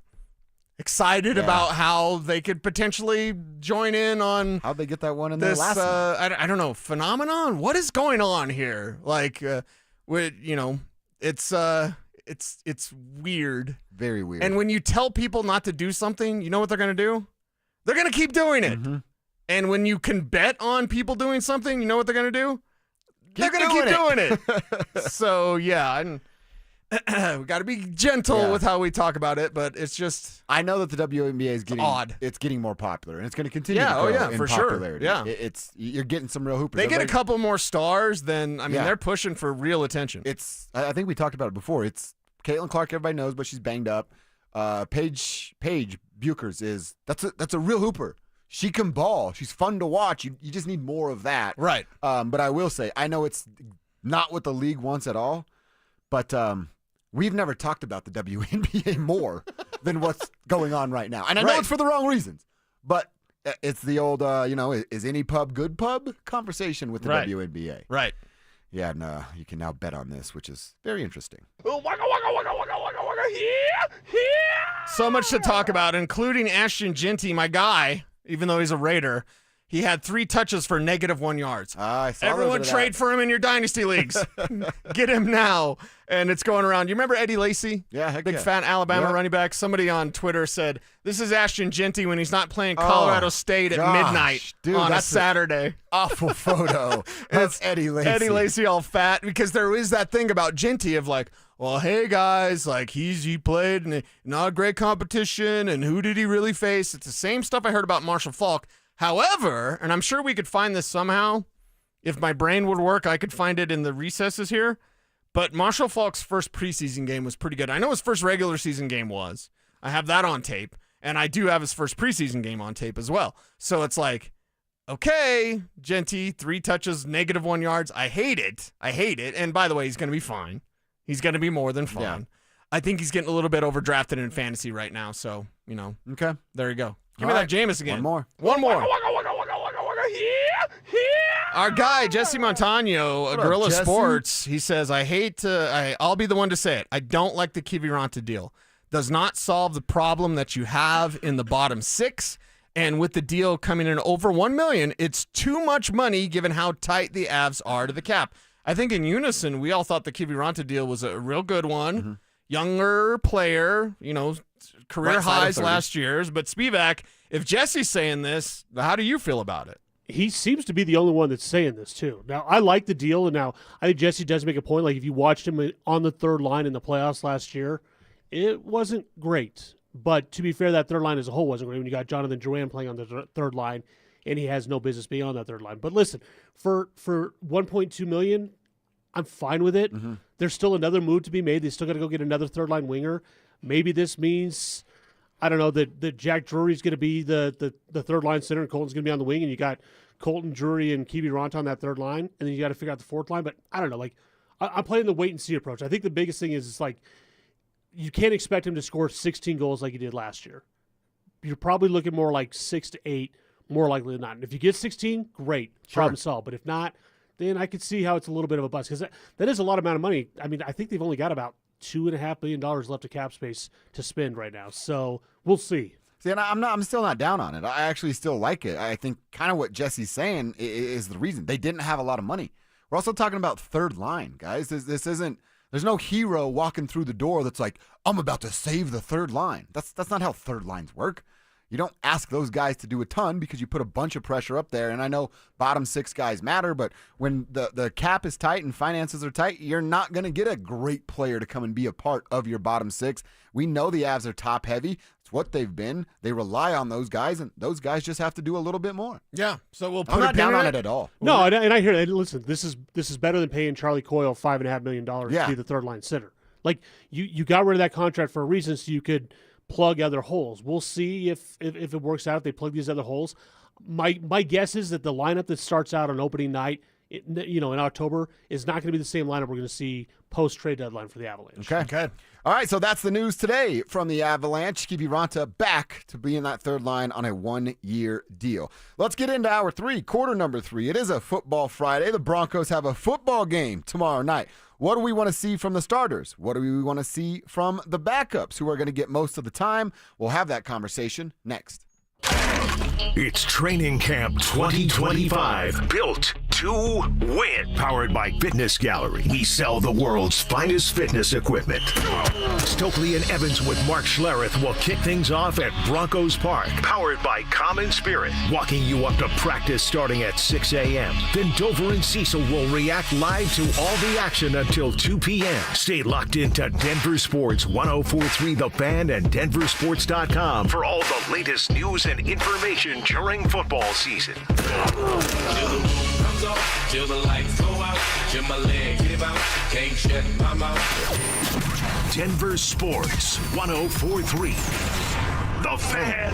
excited about how they could potentially join in on how'd they get that one in this, their last night? I don't know, phenomenon. What is going on here? Like, it's weird. Very weird. And when you tell people not to do something, you know what they're going to do? They're going to keep doing it. Mm-hmm. And when you can bet on people doing something, you know what they're going to do? They're going to keep doing it. So, yeah, we got to be gentle with how we talk about it, but it's just I know that the WNBA is getting odd. It's getting more popular, and it's going to continue to grow in for popularity. Sure. Yeah, you're getting some real hoopers. They get a couple more stars, then they're pushing for real attention. I think we talked about it before. It's Caitlin Clark. Everybody knows, but she's banged up. Paige Buchers that's a real hooper. She can ball. She's fun to watch. You just need more of that, right? But I will say, I know it's not what the league wants at all, but we've never talked about the WNBA more than what's going on right now. And I know it's for the wrong reasons, but it's the old, is any pub good pub conversation with the WNBA. Right. Yeah, and you can now bet on this, which is very interesting. So much to talk about, including Ashton Genty, my guy, even though he's a Raider. He had 3 touches for -1 yards. I saw Everyone trade for him in your dynasty leagues. Get him now. And it's going around. You remember Eddie Lacy? Yeah, Big fat Alabama running back. Somebody on Twitter said, this is Ashton Genty when he's not playing Colorado State at midnight on a Saturday. Awful photo. That's Eddie Lacy. Eddie Lacy all fat, because there is that thing about Genty of like, well, hey guys, like he played in not a great competition, and who did he really face? It's the same stuff I heard about Marshall Faulk. However, and I'm sure we could find this somehow, if my brain would work, I could find it in the recesses here, but Marshall Faulk's first preseason game was pretty good. I know his first regular season game was. I have that on tape, and I do have his first preseason game on tape as well. So it's like, okay, Genty, 3 touches, -1 yards. I hate it. And by the way, he's going to be fine. He's going to be more than fine. Yeah. I think he's getting a little bit overdrafted in fantasy right now, so, Okay. There you go. Give me that Jameis again. One more. Our guy, Jesse Montano, Gorilla Sports, he says, I'll be the one to say it. I don't like the Kiviranta deal. Does not solve the problem that you have in the bottom 6. And with the deal coming in over $1 million, it's too much money given how tight the Avs are to the cap. I think in unison, we all thought the Kiviranta deal was a real good one. Mm-hmm. Younger player, career highs last year's. But Spivak, if Jesse's saying this, how do you feel about it? He seems to be the only one that's saying this, too. Now, I like the deal, and now I think Jesse does make a point. Like, if you watched him on the third line in the playoffs last year, it wasn't great. But to be fair, that third line as a whole wasn't great when you got Jonathan Drouin playing on the third line, and he has no business being on that third line. But listen, for $1.2 million, I'm fine with it. There's still another move to be made. They still got to go get another third-line winger. Maybe this means, I don't know, that Jack Drury's going to be the third-line center and Colton's going to be on the wing, and you got Colton, Drury, and Kiviranta on that third line, and then you got to figure out the fourth line. But I don't know. Like, I'm playing the wait-and-see approach. I think the biggest thing is it's like you can't expect him to score 16 goals like he did last year. You're probably looking more like 6 to 8, more likely than not. And if you get 16, great, problem solved. But if not, then I could see how it's a little bit of a bust because that is a lot of amount of money. I mean, I think they've only got about $2.5 billion left of cap space to spend right now. So we'll see. See, and I'm still not down on it. I actually still like it. I think kind of what Jesse's saying is the reason. They didn't have a lot of money. We're also talking about third line, guys. This isn't. There's no hero walking through the door that's like, I'm about to save the third line. That's not how third lines work. You don't ask those guys to do a ton because you put a bunch of pressure up there. And I know bottom 6 guys matter, but when the cap is tight and finances are tight, you're not going to get a great player to come and be a part of your bottom 6. We know the Avs are top heavy. It's what they've been. They rely on those guys, and those guys just have to do a little bit more. Yeah, so we'll put I'm not down on it at all. No, and I hear that. Listen, this is better than paying Charlie Coyle $5.5 million to be the third line center. Like you got rid of that contract for a reason, so you could plug other holes. We'll see if it works out, if they plug these other holes. My guess is that the lineup that starts out on opening night, in October, is not going to be the same lineup we're going to see post-trade deadline for the Avalanche. Okay. All right, so that's the news today from the Avalanche. Kiviranta back to be in that third line on a 1-year deal. Let's get into hour 3, quarter number 3. It is a football Friday. The Broncos have a football game tomorrow night. What do we want to see from the starters? What do we want to see from the backups who are going to get most of the time? We'll have that conversation next. It's Training Camp 2025. Built to win. Powered by Fitness Gallery. We sell the world's finest fitness equipment. Stokley and Evans with Mark Schlereth will kick things off at Broncos Park. Powered by Common Spirit. Walking you up to practice starting at 6 a.m. Then Dover and Cecil will react live to all the action until 2 p.m. Stay locked into Denver Sports 104.3 The Fan and DenverSports.com for all the latest news and information during football season. Till the lights go out, till my leg give out, can't shut my mouth. Denver Sports 104.3 The Fan.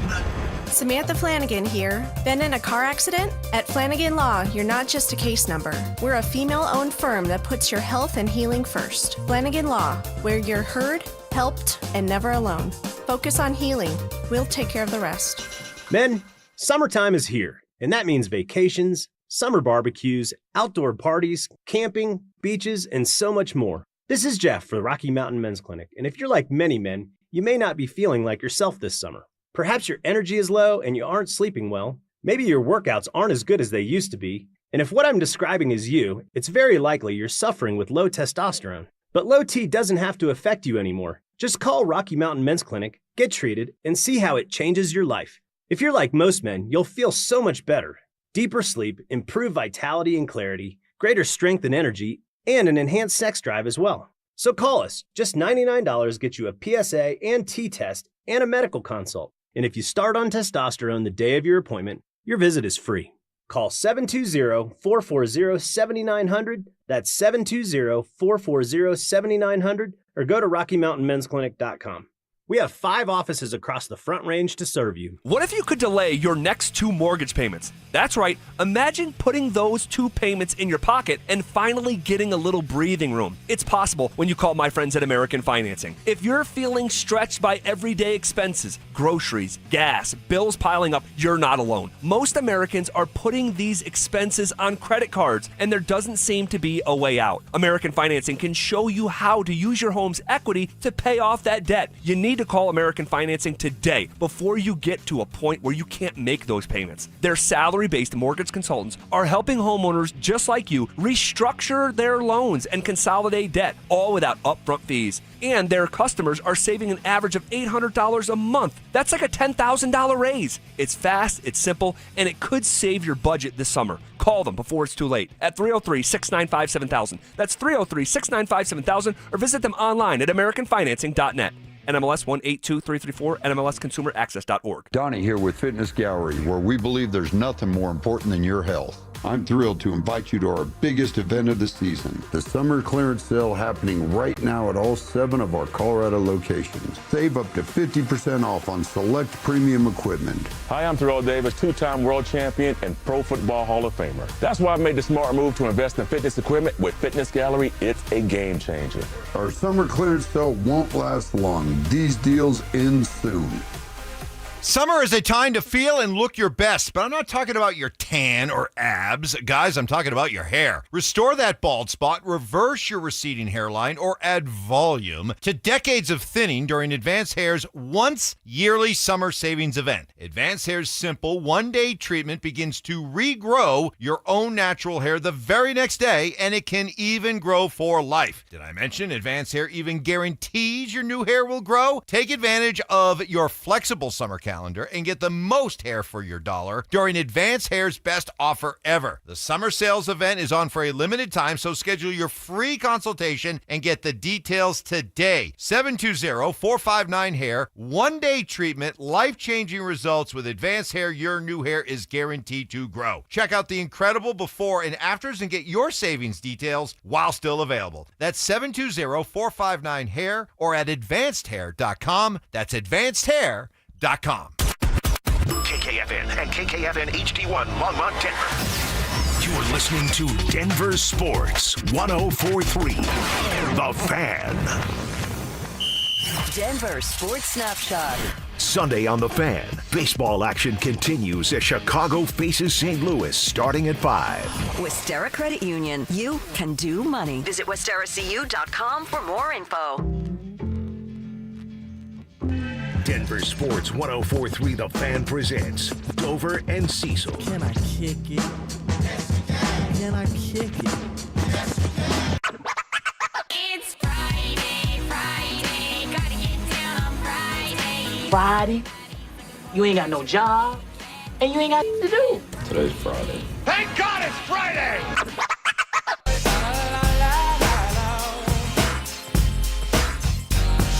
Samantha Flanagan here. Been in a car accident? At Flanagan Law, you're not just a case number. We're a female-owned firm that puts your health and healing first. Flanagan Law, where you're heard, helped, and never alone. Focus on healing. We'll take care of the rest. Men, summertime is here, and that means vacations, summer barbecues, outdoor parties, camping, beaches, and so much more. This is Jeff for the Rocky Mountain Men's Clinic, and if you're like many men, you may not be feeling like yourself this summer. Perhaps your energy is low and you aren't sleeping well. Maybe your workouts aren't as good as they used to be. And if what I'm describing is you, it's very likely you're suffering with low testosterone. But low T doesn't have to affect you anymore. Just call Rocky Mountain Men's Clinic, get treated, and see how it changes your life. If you're like most men, you'll feel so much better. Deeper sleep, improved vitality and clarity, greater strength and energy, and an enhanced sex drive as well. So call us. Just $99 gets you a PSA and T-test and a medical consult. And if you start on testosterone the day of your appointment, your visit is free. Call 720-440-7900. That's 720-440-7900. Or go to RockyMountainMen'sClinic.com. We have 5 offices across the Front Range to serve you. What if you could delay your next 2 mortgage payments? That's right. Imagine putting those 2 payments in your pocket and finally getting a little breathing room. It's possible when you call my friends at American Financing. If you're feeling stretched by everyday expenses, groceries, gas, bills piling up, you're not alone. Most Americans are putting these expenses on credit cards, and there doesn't seem to be a way out. American Financing can show you how to use your home's equity to pay off that debt. You need to call American Financing today before you get to a point where you can't make those payments. Their salary-based mortgage consultants are helping homeowners just like you restructure their loans and consolidate debt, all without upfront fees. And their customers are saving an average of $800 a month. That's like a $10,000 raise. It's fast, it's simple, and it could save your budget this summer. Call them before it's too late at 303-695-7000. That's 303-695-7000, or visit them online at AmericanFinancing.net. NMLS 182334, NMLSConsumerAccess.org. Donnie here with Fitness Gallery, where we believe there's nothing more important than your health. I'm thrilled to invite you to our biggest event of the season, the summer clearance sale happening right now at all 7 of our Colorado locations. Save up to 50% off on select premium equipment. Hi, I'm Terrell Davis, 2-time world champion and Pro Football Hall of Famer. That's why I made the smart move to invest in fitness equipment with Fitness Gallery. It's a game changer. Our summer clearance sale won't last long. These deals end soon. Summer is a time to feel and look your best, but I'm not talking about your tan or abs. Guys, I'm talking about your hair. Restore that bald spot, reverse your receding hairline, or add volume to decades of thinning during Advanced Hair's once yearly summer savings event. Advanced Hair's simple one-day treatment begins to regrow your own natural hair the very next day, and it can even grow for life. Did I mention Advanced Hair even guarantees your new hair will grow? Take advantage of your flexible summer calendar and get the most hair for your dollar during Advanced Hair's best offer ever. The summer sales event is on for a limited time, so schedule your free consultation and get the details today. 720-459-HAIR. One-day treatment, life-changing results with Advanced Hair. Your new hair is guaranteed to grow. Check out the incredible before and afters and get your savings details while still available. That's 720-459-HAIR or at advancedhair.com. That's advancedhair.com. KKFN and KKFN HD1 Longmont, Denver. You're listening to Denver Sports 104.3. The Fan. Denver Sports Snapshot. Sunday on The Fan. Baseball action continues as Chicago faces St. Louis starting at 5. Westera Credit Union. You can do money. Visit WesteraCU.com for more info. Denver Sports 104.3 The Fan presents Dover and Cecil. Can I kick it? Can I kick it? It's Friday, gotta get down on Friday. Friday? You ain't got no job, and you ain't got to do. Today's Friday. Thank God it's Friday!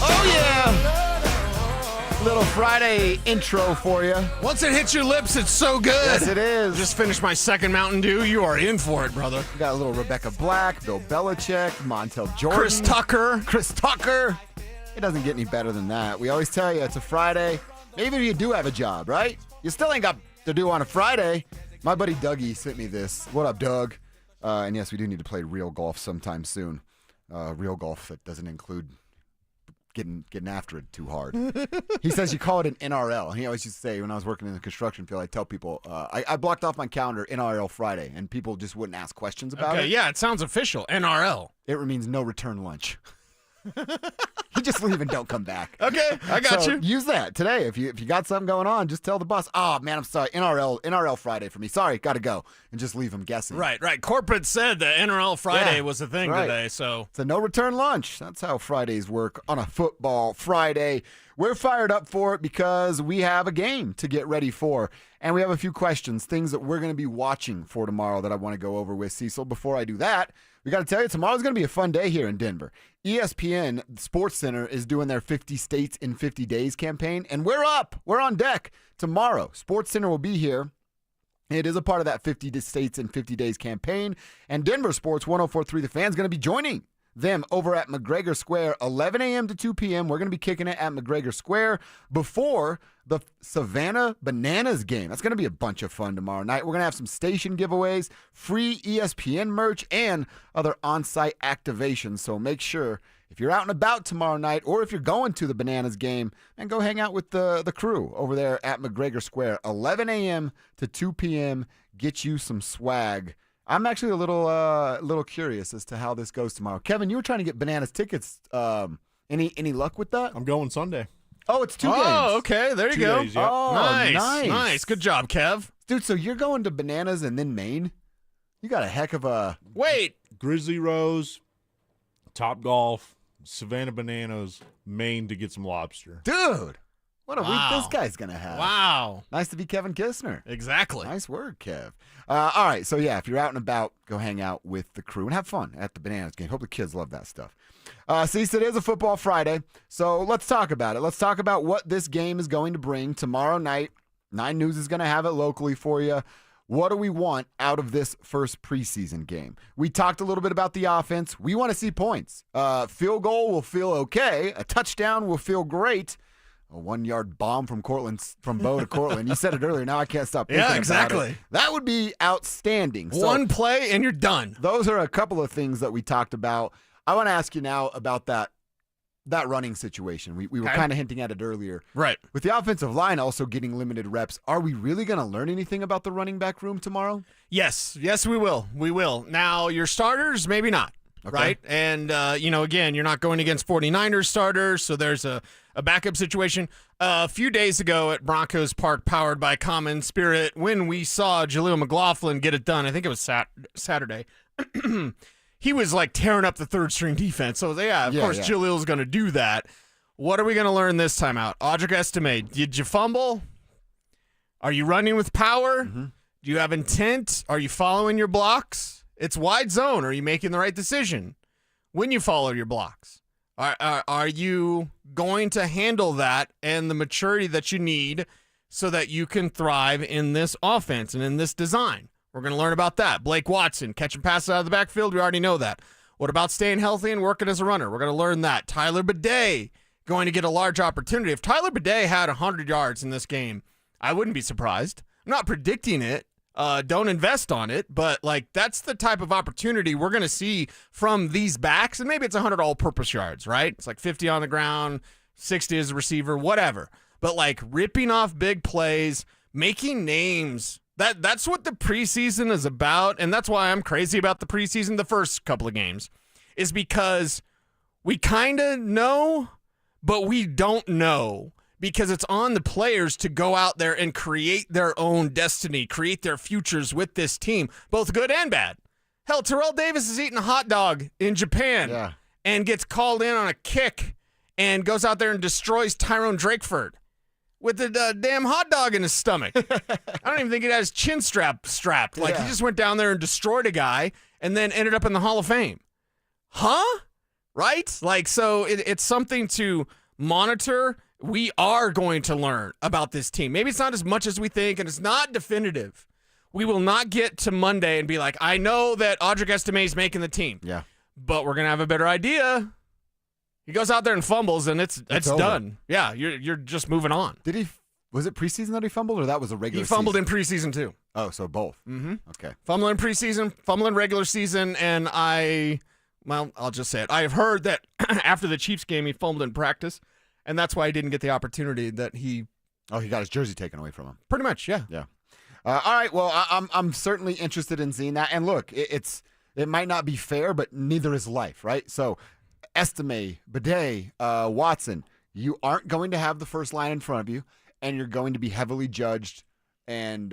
Oh, yeah. Little Friday intro for you. Once it hits your lips, it's so good. Yes, it is. Just finished my second Mountain Dew. You are in for it, brother. We got a little Rebecca Black, Bill Belichick, Montel Jordan. Chris Tucker. It doesn't get any better than that. We always tell you it's a Friday. Maybe you do have a job, right? You still ain't got to do on a Friday. My buddy Dougie sent me this. What up, Doug? And yes, we do need to play real golf sometime soon. Real golf that doesn't include getting after it too hard. He says you call it an NRL. He always used to say when I was working in the construction field, I tell people, I blocked off my calendar NRL Friday, and people just wouldn't ask questions about it. Yeah, it sounds official. NRL. It means no return lunch. You just leave and don't come back. Okay, I got you. Use that today. If you got something going on, just tell the boss, oh, man, I'm sorry, NRL Friday for me. Sorry, got to go. And just leave them guessing. Right. Corporate said that NRL Friday was a thing today, so. It's a no return lunch. That's how Fridays work on a football Friday. We're fired up for it because we have a game to get ready for. And we have a few questions, things that we're going to be watching for tomorrow that I want to go over with Cecil. Before I do that, we got to tell you, tomorrow's going to be a fun day here in Denver. ESPN Sports Center is doing their 50 States in 50 Days campaign, and we're up. We're on deck tomorrow. Sports Center will be here. It is a part of that 50 States in 50 Days campaign, and Denver Sports 104.3 The Fan's going to be joining them over at McGregor Square, 11 a.m. to 2 p.m. We're going to be kicking it at McGregor Square before the Savannah Bananas game. That's going to be a bunch of fun tomorrow night. We're going to have some station giveaways, free ESPN merch, and other on-site activations. So make sure if you're out and about tomorrow night, or if you're going to the Bananas game, and go hang out with the crew over there at McGregor Square, 11 a.m. to 2 p.m. Get you some swag. I'm actually a little curious as to how this goes tomorrow. Kevin, you were trying to get Bananas tickets. Any luck with that? I'm going Sunday. Oh, it's 2 games. Oh, okay. There you go. Days, yep. Oh, nice. Good job, Kev. Dude, so you're going to Bananas and then Maine? You got a heck of a... Wait. Grizzly Rose, Top Golf, Savannah Bananas, Maine to get some lobster. Dude, what a week this guy's going to have. Wow. Nice to be Kevin Kistner. Exactly. Nice word, Kev. All right, so yeah, if you're out and about, go hang out with the crew and have fun at the Bananas game. Hope the kids love that stuff. Cease, it is a football Friday, so let's talk about it. Let's talk about what this game is going to bring tomorrow night. 9 News is going to have it locally for you. What do we want out of this first preseason game? We talked a little bit about the offense. We want to see points. Field goal will feel okay. A touchdown will feel great. A 1-yard bomb from Bo to Cortland. You said it earlier. Now I can't stop thinking about exactly. it. That would be outstanding. One play and you're done. Those are a couple of things that we talked about. I want to ask you now about that running situation. We were kind of hinting at it earlier. Right. With the offensive line also getting limited reps, are we really going to learn anything about the running back room tomorrow? Yes, we will. We will. Now, your starters, maybe not. Okay. Right? And, again, you're not going against 49ers starters, so there's a backup situation. A few days ago at Broncos Park, powered by Common Spirit, when we saw Jaleel McLaughlin get it done, I think it was Saturday, he was like tearing up the third-string defense. So, of course, Jaleel's going to do that. What are we going to learn this time out? Audric Estime, did you fumble? Are you running with power? Mm-hmm. Do you have intent? Are you following your blocks? It's wide zone. Are you making the right decision when you follow your blocks? Are you going to handle that and the maturity that you need so that you can thrive in this offense and in this design? We're going to learn about that. Blake Watson, catching passes out of the backfield. We already know that. What about staying healthy and working as a runner? We're going to learn that. Tyler Bidet going to get a large opportunity. If Tyler Bidet had 100 yards in this game, I wouldn't be surprised. I'm not predicting it. Don't invest on it, but that's the type of opportunity we're going to see from these backs, and maybe it's 100 all-purpose yards, right? It's like 50 on the ground, 60 as a receiver, whatever. But ripping off big plays, making names, that's what the preseason is about, and that's why I'm crazy about the preseason, the first couple of games, is because we kind of know, but we don't know. Because it's on the players to go out there and create their own destiny, create their futures with this team, both good and bad. Hell, Terrell Davis is eating a hot dog in Japan and gets called in on a kick and goes out there and destroys Tyrone Drakeford with a damn hot dog in his stomach. I don't even think he had his chin strapped. He just went down there and destroyed a guy and then ended up in the Hall of Fame. Huh? Right? So it's something to monitor. We are going to learn about this team. Maybe it's not as much as we think, and it's not definitive. We will not get to Monday and be like, I know that Audric Estime is making the team. Yeah. But we're going to have a better idea. He goes out there and fumbles, and it's done. Yeah, you're just moving on. Was it preseason that he fumbled, or that was a regular season? He fumbled in preseason, too. Oh, so both. Mm-hmm. Okay. Fumbling in preseason, fumbling regular season, and I'll just say it. I have heard that after the Chiefs game, he fumbled in practice. And that's why he didn't get the opportunity that he. Oh, he got his jersey taken away from him. Pretty much, yeah. Yeah. All right. Well, I'm certainly interested in seeing that. And look, it might not be fair, but neither is life, right? So, Estime, Bidet, Watson, you aren't going to have the first line in front of you, and you're going to be heavily judged, and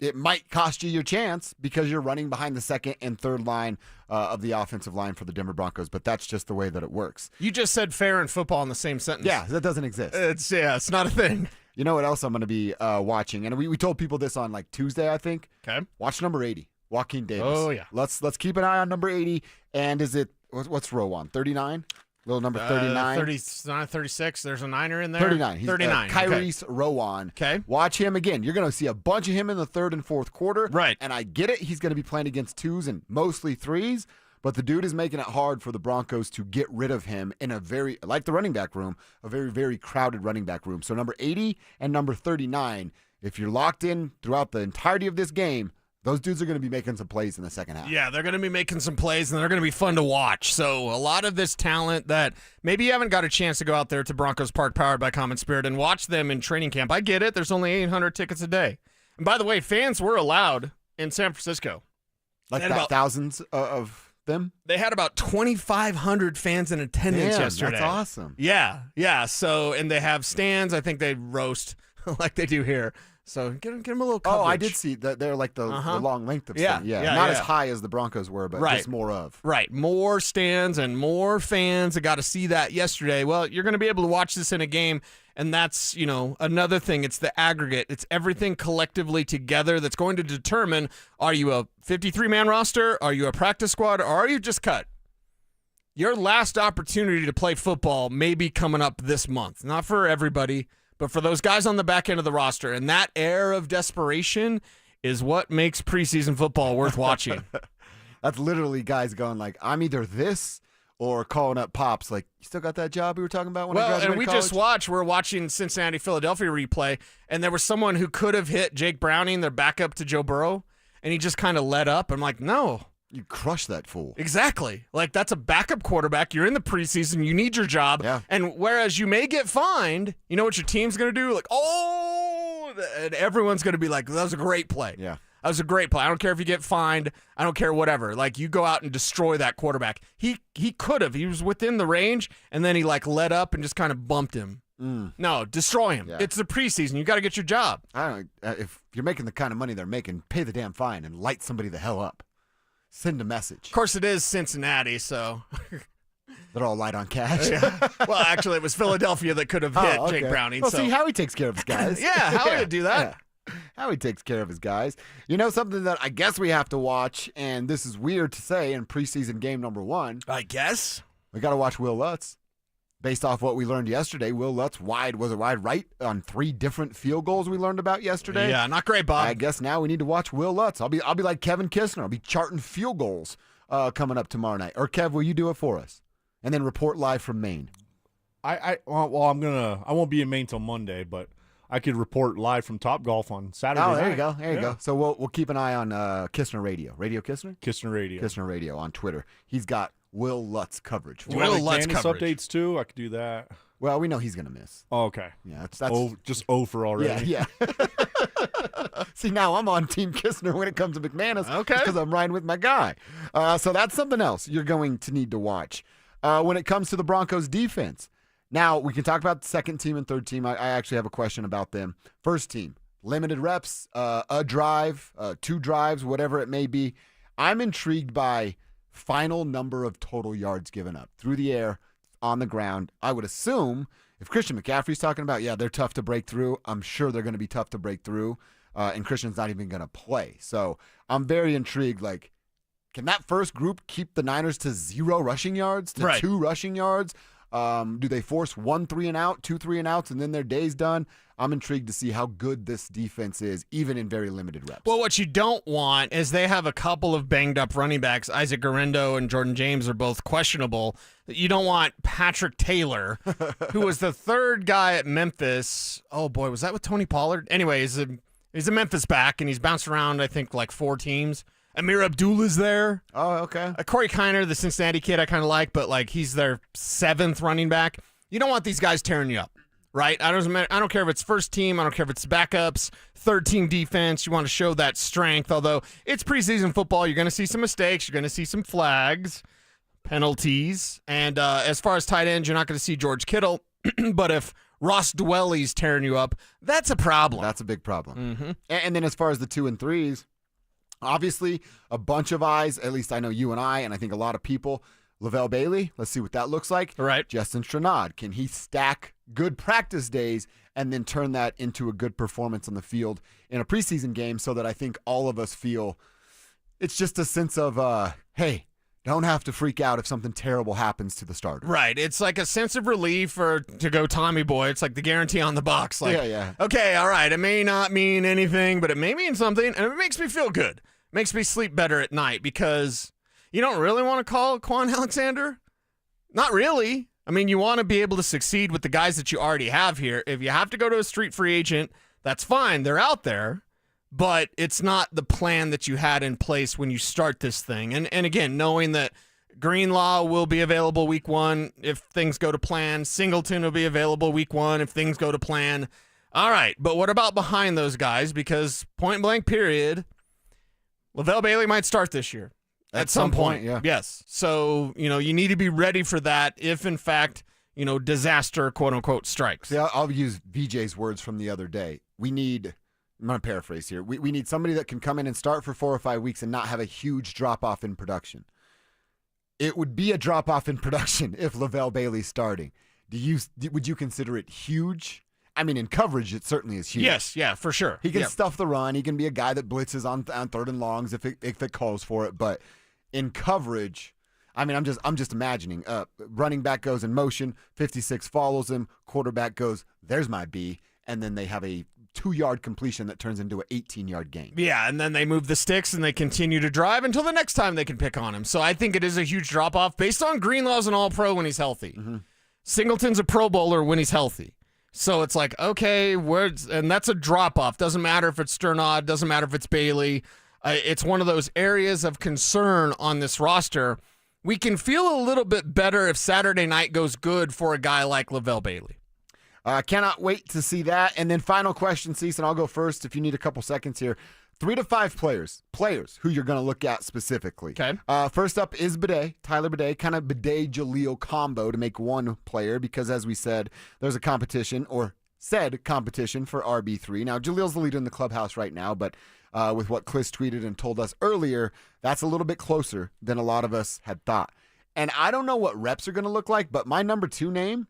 it might cost you your chance because you're running behind the second and third line of the offensive line for the Denver Broncos, but that's just the way that it works. You just said fair and football in the same sentence. Yeah, that doesn't exist. It's not a thing. You know what else I'm going to be watching? And we told people this on Tuesday, I think. Okay. Watch number 80, Joaquin Davis. Oh, yeah. Let's keep an eye on number 80. And is it, what's row on? 39? Little number 39. 39, 36. There's a niner in there. 39. He's 39. Kyrie's Rowan. Okay. Watch him again. You're going to see a bunch of him in the third and fourth quarter. Right. And I get it. He's going to be playing against twos and mostly threes. But the dude is making it hard for the Broncos to get rid of him in a very, like the running back room, a very, very crowded running back room. So number 80 and number 39, if you're locked in throughout the entirety of this game, those dudes are going to be making some plays in the second half. Yeah, they're going to be making some plays, and they're going to be fun to watch. So a lot of this talent that maybe you haven't got a chance to go out there to Broncos Park, powered by Common Spirit, and watch them in training camp. I get it. There's only 800 tickets a day. And by the way, fans were allowed in San Francisco. Thousands of them? They had about 2,500 fans in attendance yesterday. That's awesome. Yeah. So, and they have stands. I think they roast like they do here. So get them a little coverage. Oh, I did see that they're like the long length of stand. Not as high as the Broncos were, but just more of. Right. More stands and more fans. I got to see that yesterday. Well, you're going to be able to watch this in a game, and that's, another thing. It's the aggregate. It's everything collectively together that's going to determine, are you a 53-man roster? Are you a practice squad? Or are you just cut? Your last opportunity to play football may be coming up this month. Not for everybody, but for those guys on the back end of the roster, and that air of desperation is what makes preseason football worth watching. That's literally guys going like, I'm either this or calling up Pops like, you still got that job we were talking about when I graduated and we college? just watched, we're watching Cincinnati-Philadelphia replay, and there was someone who could have hit Jake Browning, their backup to Joe Burrow, and he just kind of let up. I'm like, no. You crush that fool. Exactly. Like, that's a backup quarterback. You're in the preseason. You need your job. Yeah. And whereas you may get fined, you know what your team's going to do? Like, oh, and everyone's going to be like, that was a great play. Yeah. That was a great play. I don't care if you get fined. I don't care whatever. Like, you go out and destroy that quarterback. He could have. He was within the range, and then he, like, let up and just kind of bumped him. No, destroy him. Yeah. It's the preseason. You got to get your job. I don't. If you're making the kind of money they're making, pay the damn fine and light somebody the hell up. Send a message. Of course, it is Cincinnati, so. They're all light on cash. Yeah. Well, actually, it was Philadelphia that could have hit Jake Browning. Well, so. see, Howie takes care of his guys. Yeah, Howie would do that. Yeah. Howie takes care of his guys. You know, something that I guess we have to watch, and this is weird to say in preseason game number 1. I guess. We got to watch Will Lutz. Based off what we learned yesterday, Will Lutz was a wide right on 3 different field goals we learned about yesterday. Yeah, not great, Bob. I guess now we need to watch Will Lutz. I'll be like Kevin Kistner. I'll be charting field goals coming up tomorrow night. Or Kev, will you do it for us? And then report live from Maine. I won't be in Maine till Monday, but I could report live from Topgolf on Saturday Oh, night. there you go. There you go. So we'll keep an eye on Kistner Radio. Radio Kistner? Kistner Radio. Kistner Radio on Twitter. He's got Will Lutz coverage. Will Lutz coverage. Updates too. I could do that. Well, we know he's gonna miss. Oh, okay. Yeah, that's just over already. Yeah. See, now I'm on Team Kistner when it comes to McManus. Okay. Because I'm riding with my guy. So that's something else you're going to need to watch. When it comes to the Broncos defense, now we can talk about the second team and third team. I actually have a question about them. First team, limited reps, a drive, 2 drives, whatever it may be. I'm intrigued by final number of total yards given up through the air, on the ground. I would assume if Christian McCaffrey's talking about, they're tough to break through, I'm sure they're going to be tough to break through, and Christian's not even going to play. So I'm very intrigued. Like, can that first group keep the Niners to 0 rushing yards, to 2 rushing yards? Do they force 1 3-and-out, 2 3-and-outs, and then their day's done? I'm intrigued to see how good this defense is, even in very limited reps. Well, what you don't want is they have a couple of banged-up running backs. Isaac Guerrero and Jordan James are both questionable. You don't want Patrick Taylor, who was the 3rd guy at Memphis. Oh, boy, was that with Tony Pollard? Anyway, he's a Memphis back, and he's bounced around, I think, like 4 teams. Amir Abdullah's there. Oh, okay. Corey Kiner, the Cincinnati kid, I kind of like, but like he's their 7th running back. You don't want these guys tearing you up, right? I don't care if it's first team. I don't care if it's backups, 3rd team defense. You want to show that strength. Although it's preseason football, you're going to see some mistakes. You're going to see some flags, penalties. And as far as tight ends, you're not going to see George Kittle. But if Ross Dwelly's tearing you up, that's a problem. That's a big problem. Mm-hmm. And then as far as the 2 and 3s, obviously, a bunch of eyes, at least I know you and I think a lot of people. Lavelle Bailey, let's see what that looks like. Right. Justin Stranad, can he stack good practice days and then turn that into a good performance on the field in a preseason game so that I think all of us feel it's just a sense of, hey, don't have to freak out if something terrible happens to the starter. Right. It's like a sense of relief to go Tommy Boy. It's like the guarantee on the box. Like, yeah. Okay, all right. It may not mean anything, but it may mean something, and it makes me feel good. Makes me sleep better at night because you don't really want to call Quan Alexander. Not really. I mean, you want to be able to succeed with the guys that you already have here. If you have to go to a street free agent, that's fine. They're out there. But it's not the plan that you had in place when you start this thing. And again, knowing that Greenlaw will be available week 1 if things go to plan. Singleton will be available week 1 if things go to plan. All right, but what about behind those guys? Because point blank period, Lavelle Bailey might start this year. At some point, yeah. Yes. So, you need to be ready for that if, in fact, disaster, quote-unquote, strikes. See, I'll use VJ's words from the other day. I'm going to paraphrase here. We need somebody that can come in and start for 4 or 5 weeks and not have a huge drop-off in production. It would be a drop-off in production if Lavelle Bailey's starting. Would you consider it huge? I mean, in coverage, it certainly is huge. Yes, yeah, for sure. He can stuff the run. He can be a guy that blitzes on 3rd and longs if it calls for it. But in coverage, I mean, I'm just imagining. Running back goes in motion, 56 follows him, quarterback goes, there's my B, and then they have a 2-yard completion that turns into an 18-yard gain. Yeah, and then they move the sticks and they continue to drive until the next time they can pick on him. So I think it is a huge drop-off based on Greenlaw's an all-pro when he's healthy. Mm-hmm. Singleton's a Pro Bowler when he's healthy. So it's like, okay, and that's a drop-off. Doesn't matter if it's Sternad, doesn't matter if it's Bailey. It's one of those areas of concern on this roster. We can feel a little bit better if Saturday night goes good for a guy like Lavelle Bailey. Cannot wait to see that. And then final question, Cease, and I'll go first if you need a couple seconds here. 3 to 5 players who you're going to look at specifically. Okay. First up is Bidet, Tyler Bidet, kind of Bidet-Jaleel combo to make one player because, as we said, there's a competition or said competition for RB3. Now, Jaleel's the leader in the clubhouse right now, but with what Cliss tweeted and told us earlier, that's a little bit closer than a lot of us had thought. And I don't know what reps are going to look like, but my number 2 name,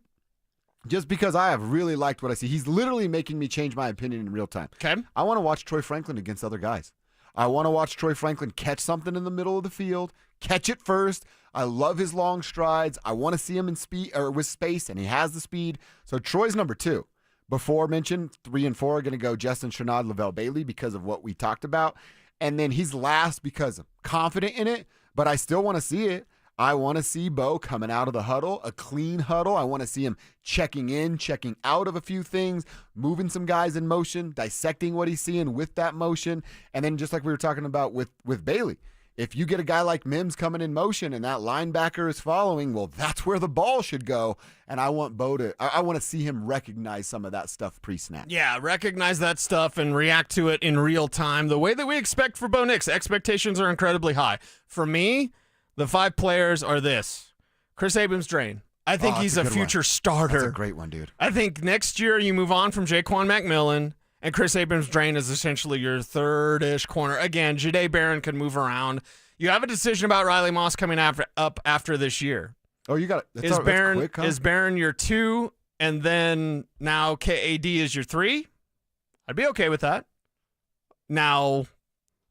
just because I have really liked what I see. He's literally making me change my opinion in real time. Okay. I want to watch Troy Franklin against other guys. I want to watch Troy Franklin catch something in the middle of the field, catch it first. I love his long strides. I want to see him in speed or with space, and he has the speed. So Troy's number 2. Before mentioned, 3 and 4 are going to go Justin Sternad, Lavelle Bailey because of what we talked about. And then he's last because I'm confident in it, but I still want to see it. I want to see Bo coming out of the huddle, a clean huddle. I want to see him checking in, checking out of a few things, moving some guys in motion, dissecting what he's seeing with that motion. And then just like we were talking about with Bailey, if you get a guy like Mims coming in motion and that linebacker is following, well, that's where the ball should go. And I want Bo I want to see him recognize some of that stuff pre-snap. Yeah, recognize that stuff and react to it in real time. The way that we expect for Bo Nix, expectations are incredibly high. For me, the 5 players are this. Chris Abrams-Drain. I think he's a future starter. That's a great one, dude. I think next year you move on from Jaquan McMillan, and Chris Abrams-Drain is essentially your third-ish corner. Again, Jahdae Barron can move around. You have a decision about Riley Moss coming up after this year. Oh, you got it. Is Barron your 2, and then now KAD is your 3? I'd be okay with that. Now,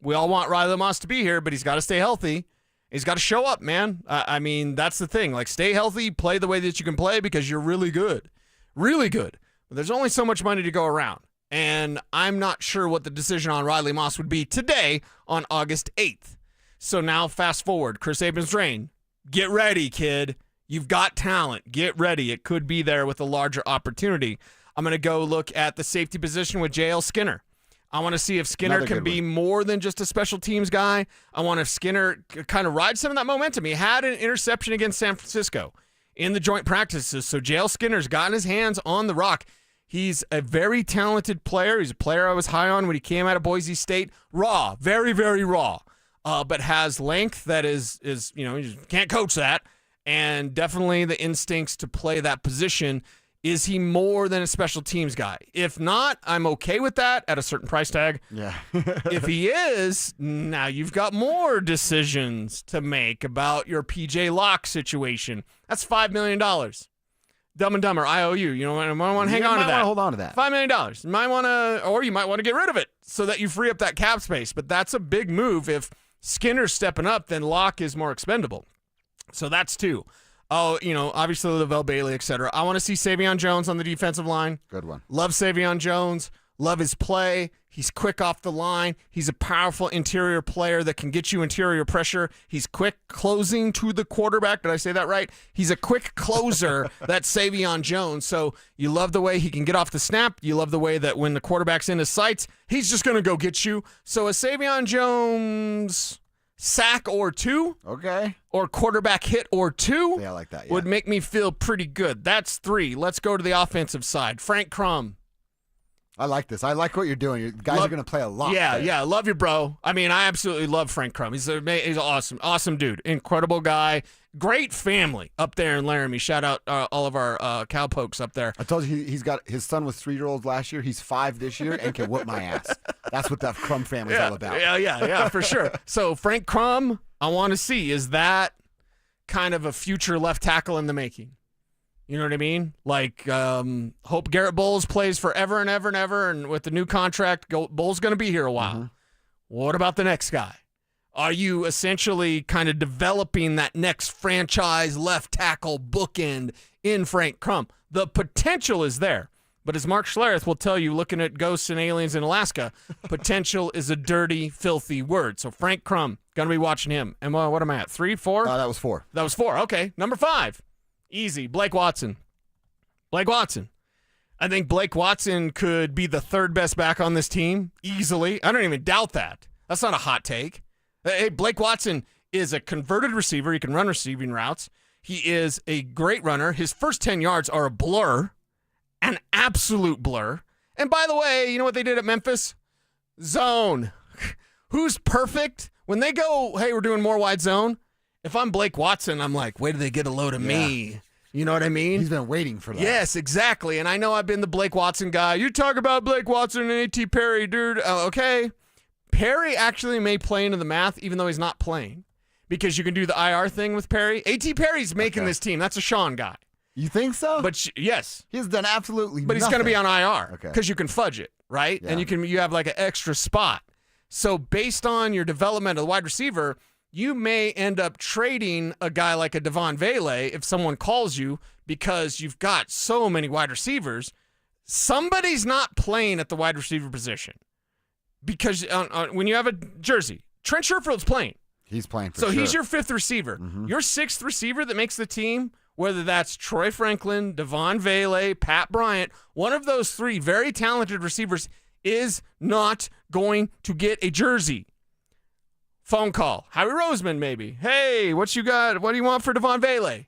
we all want Riley Moss to be here, but he's got to stay healthy. He's got to show up, man. I mean, that's the thing. Like, stay healthy, play the way that you can play because you're really good. Really good. But there's only so much money to go around. And I'm not sure what the decision on Riley Moss would be today on August 8th. So now fast forward. Chris Abrams-Drain, get ready, kid. You've got talent. Get ready. It could be there with a larger opportunity. I'm going to go look at the safety position with JL Skinner. I want to see if Skinner can be more than just a special teams guy. I want if Skinner kind of ride some of that momentum. He had an interception against San Francisco in the joint practices. So JL Skinner's gotten his hands on the rock. He's a very talented player. He's a player I was high on when he came out of Boise State. Raw, very, very raw, but has length that is you just can't coach that, and definitely the instincts to play that position. Is he more than a special teams guy? If not, I'm okay with that at a certain price tag. Yeah. If he is, now you've got more decisions to make about your PJ Locke situation. That's $5 million. Dumb and Dumber, IOU. You might want to hang on to that. You might want to hold on to that. $5 million. You might want to, or you might want to get rid of it so that you free up that cap space. But that's a big move. If Skinner's stepping up, then Locke is more expendable. So that's 2. Oh, obviously Lavelle Bailey, et cetera. I want to see Savion Jones on the defensive line. Good one. Love Savion Jones. Love his play. He's quick off the line. He's a powerful interior player that can get you interior pressure. He's quick closing to the quarterback. Did I say that right? He's a quick closer, that's Savion Jones. So you love the way he can get off the snap. You love the way that when the quarterback's in his sights, he's just going to go get you. So a Savion Jones sack or 2, okay, or quarterback hit or 2, yeah, I like that. Yeah. would make me feel pretty good. That's 3. Let's go to the offensive side. Frank Crum. I like this. I like what you're doing. You guys are going to play a lot. Yeah, there. yeah. Love you, bro. I mean, I absolutely love Frank Crum. He's awesome. Awesome dude. Incredible guy. Great family up there in Laramie. Shout out all of our cowpokes up there. I told you he's got his son was 3-year-old last year. He's 5 this year and can whoop my ass. That's what that Crum family's all about. Yeah, for sure. So Frank Crum, I want to see, is that kind of a future left tackle in the making? You know what I mean? Like, hope Garrett Bowles plays forever and ever and ever, and with the new contract, Bowles going to be here a while. Mm-hmm. What about the next guy? Are you essentially kind of developing that next franchise left tackle bookend in Frank Crum? The potential is there. But as Mark Schlereth will tell you, looking at ghosts and aliens in Alaska, potential is a dirty, filthy word. So Frank Crum, going to be watching him. And what am I at, 3, 4? That was 4. That was 4. Okay, number 5. Easy, Blake Watson. Blake Watson. I think Blake Watson could be the 3rd best back on this team easily. I don't even doubt that. That's not a hot take. Hey, Blake Watson is a converted receiver. He can run receiving routes. He is a great runner. His first 10 yards are a blur, an absolute blur. And by the way, you know what they did at Memphis? Zone. Who's perfect? When they go, hey, we're doing more wide zone, if I'm Blake Watson, I'm like, wait till they get a load of me. You know what I mean? He's been waiting for that. Yes, exactly. And I know I've been the Blake Watson guy. You talk about Blake Watson and A.T. Perry, dude. Okay. Perry actually may play into the math, even though he's not playing, because you can do the IR thing with Perry. A.T. Perry's making this team. That's a Sean guy. You think so? But yes. He's done absolutely But he's going to be on IR because you can fudge it, right? Yeah. And you have like an extra spot. So based on your development of the wide receiver, you may end up trading a guy like a Devon Vele if someone calls you because you've got so many wide receivers. Somebody's not playing at the wide receiver position because when you have a jersey, Trent Sherfield's playing. He's playing for So sure. he's your 5th receiver. Your 6th receiver that makes the team, whether that's Troy Franklin, Devon Vele, Pat Bryant, one of those 3 very talented receivers is not going to get a jersey. Phone call. Howie Roseman, maybe. Hey, what you got? What do you want for Devon Vele?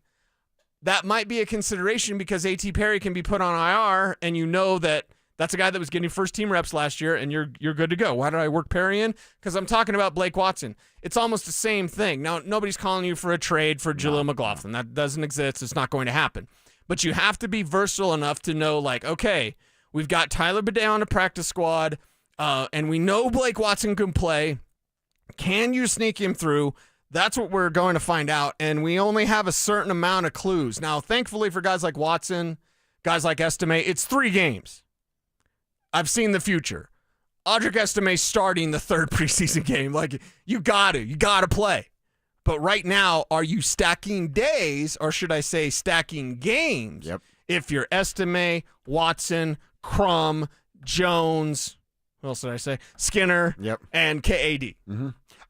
That might be a consideration because A.T. Perry can be put on IR, and you know that that's a guy that was getting first-team reps last year, and you're good to go. Why did I work Perry in? Because I'm talking about Blake Watson. It's almost the same thing. Now, nobody's calling you for a trade for Jaleel McLaughlin. That doesn't exist. It's not going to happen. But you have to be versatile enough to know, like, okay, we've got Tyler Bidet on the practice squad, and we know Blake Watson can play. Can you sneak him through? That's what we're going to find out, and we only have a certain amount of clues. Now, thankfully for guys like Watson, guys like Estime, it's 3 games. I've seen the future. Audric Estime starting the 3rd preseason game. Like, you got to play. But right now, are you stacking days, or should I say stacking games? Yep. If you're Estime, Watson, Crum, Jones, what else did I say? Skinner, and KAD.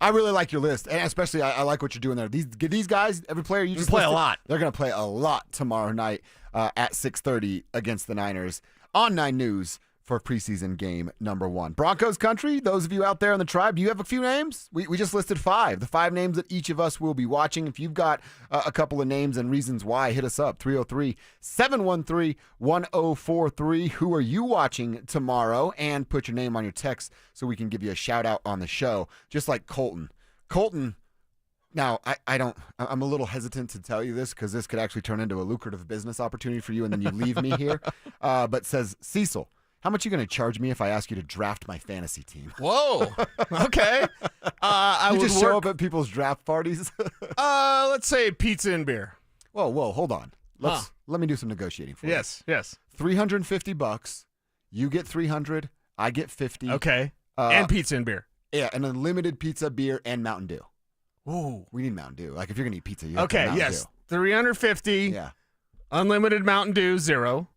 I really like your list, and especially I like what you're doing there. These guys, every player you just play a listed, lot. They're going to play a lot tomorrow night at 6:30 against the Niners on 9 News for preseason game number 1. Broncos country, those of you out there in the tribe, do you have a few names? We just listed 5. The 5 names that each of us will be watching. If you've got a couple of names and reasons why, hit us up, 303-713-1043. Who are you watching tomorrow? And put your name on your text so we can give you a shout out on the show, just like Colton. Colton, now, I'm a little hesitant to tell you this because this could actually turn into a lucrative business opportunity for you and then you leave me here, but says, Cecil, how much are you going to charge me if I ask you to draft my fantasy team? Whoa. Okay. I You would just show up at people's draft parties? let's say pizza and beer. Whoa, hold on. Let me do some negotiating for you. Yes. $350. You get 300. I get 50. Okay. And pizza and beer. Yeah, and unlimited pizza, beer, and Mountain Dew. Ooh. We need Mountain Dew. Like if you're gonna eat pizza, you have to Okay. have Mountain Yes. Dew. 350. Yeah. Unlimited Mountain Dew, 0.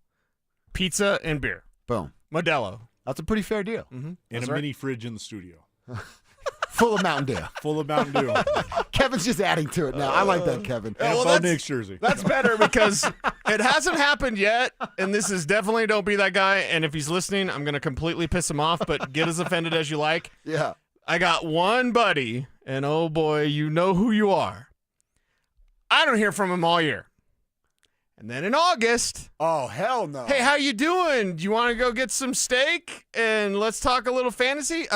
Pizza and beer. Boom. Modelo. That's a pretty fair deal. And That's a right. mini fridge in the studio. Full of Mountain Dew. Full of Mountain Dew. Kevin's just adding to it now. I like that, Kevin. And well, Bo Nix jersey. That's better because it hasn't happened yet, and this is definitely don't be that guy. And if he's listening, I'm going to completely piss him off, but get as offended as you like. Yeah. I got one buddy, and oh boy, you know who you are. I don't hear from him all year. And then in August, oh, hell no. Hey, how you doing? Do you want to go get some steak and let's talk a little fantasy?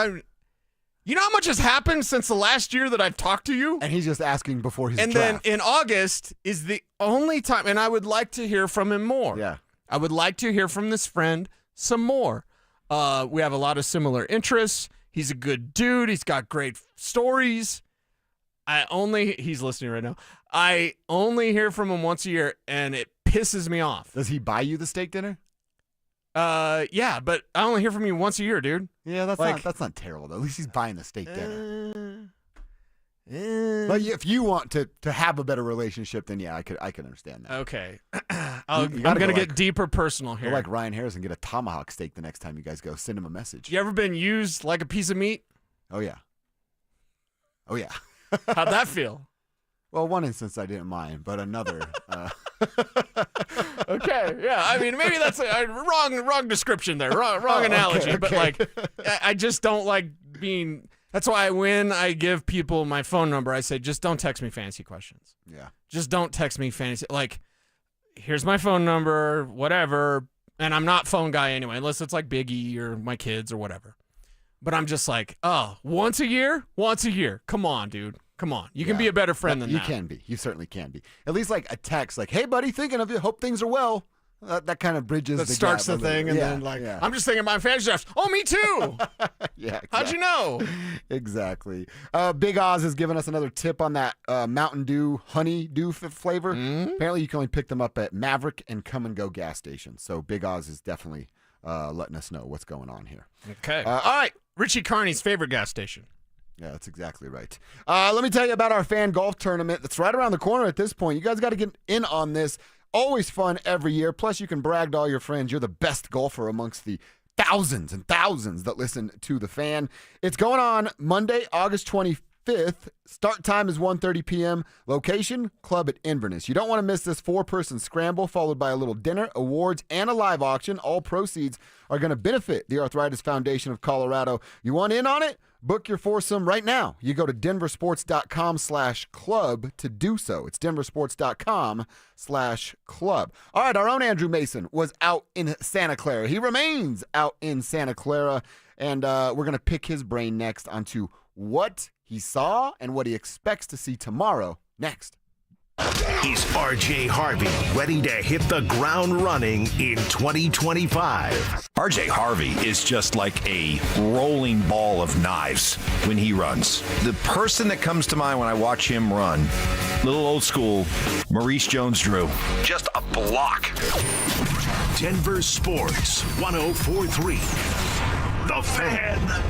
You know how much has happened since the last year that I've talked to you? And he's just asking before his And draft. then in August is the only time, and I would like to hear from him more. Yeah. I would like to hear from this friend some more. We have a lot of similar interests. He's a good dude. He's got great stories. He's listening right now. I only hear from him once a year, and it pisses me off. Does he buy you the steak dinner? Yeah, but I only hear from you once a year, dude. Yeah, that's not terrible though. At least he's buying the steak dinner. But if you want to have a better relationship, then yeah, I could understand that. Okay. You I'm gotta going to go get deeper personal Go here. like Ryan Harris and get a tomahawk steak the next time you guys go. Send him a message. You ever been used like a piece of meat? Oh, yeah. Oh, yeah. How'd that feel? Well, one instance I didn't mind, but another. Okay, yeah. I mean, maybe that's a wrong description there, wrong analogy. okay. But like, I just don't like being. That's why when I give people my phone number, I say just don't text me fantasy questions. Yeah. Just don't text me fantasy. Like, here's my phone number, whatever. And I'm not phone guy anyway, unless it's like Big E or my kids or whatever. But I'm just like, oh, once a year. Come on, dude. Come on. You can be a better friend than that. You can be. You certainly can be. At least like a text, like, hey, buddy, thinking of you. Hope things are well. That kind of bridges That the starts gap the thing, and then like, I'm just thinking my fantasy drafts. Oh, me too. Yeah. How'd you know? Exactly. Big Oz has given us another tip on that Mountain Dew honey dew flavor. Apparently, you can only pick them up at Maverick and Come and Go gas stations. So Big Oz is definitely letting us know what's going on here. Okay. All right. Richie Carney's favorite gas station. Yeah, that's exactly right. Let me tell you about our fan golf tournament that's right around the corner at this point. You guys got to get in on this. Always fun every year. Plus, you can brag to all your friends you're the best golfer amongst the thousands and thousands that listen to the fan. It's going on Monday, August 25th. Start time is 1:30 p.m. Location, club at Inverness. You don't want to miss this 4-person scramble followed by a little dinner, awards, and a live auction. All proceeds are going to benefit the Arthritis Foundation of Colorado. You want in on it? Book your foursome right now. You go to DenverSports.com/club to do so. It's DenverSports.com/club. All right, our own Andrew Mason was out in Santa Clara. He remains out in Santa Clara, and we're going to pick his brain next onto what he saw and what he expects to see tomorrow next. Is RJ Harvey ready to hit the ground running in 2025? RJ Harvey is just like a rolling ball of knives when he runs. The person that comes to mind when I watch him run, little old school, Maurice Jones-Drew. Just a block. Denver Sports 104.3. The Fan.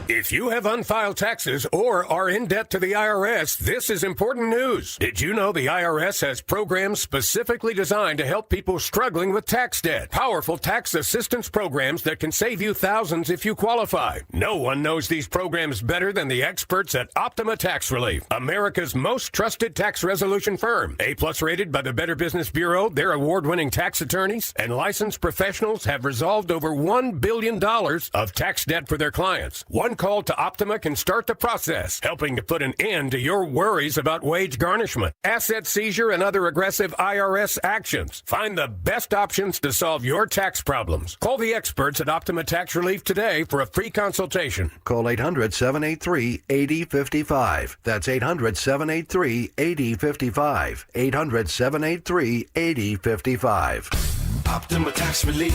If you have unfiled taxes or are in debt to the IRS, this is important news. Did you know the IRS has programs specifically designed to help people struggling with tax debt? Powerful tax assistance programs that can save you thousands if you qualify. No one knows these programs better than the experts at Optima Tax Relief, America's most trusted tax resolution firm. A-plus rated by the Better Business Bureau, their award-winning tax attorneys and licensed professionals have resolved over $1 billion of tax debt for their clients. One call to Optima can start the process, helping to put an end to your worries about wage garnishment, asset seizure, and other aggressive IRS actions. Find the best options to solve your tax problems. Call the experts at Optima Tax Relief today for a free consultation. Call 800-783-8055. That's 800-783-8055. 800-783-8055. Optima Tax Relief.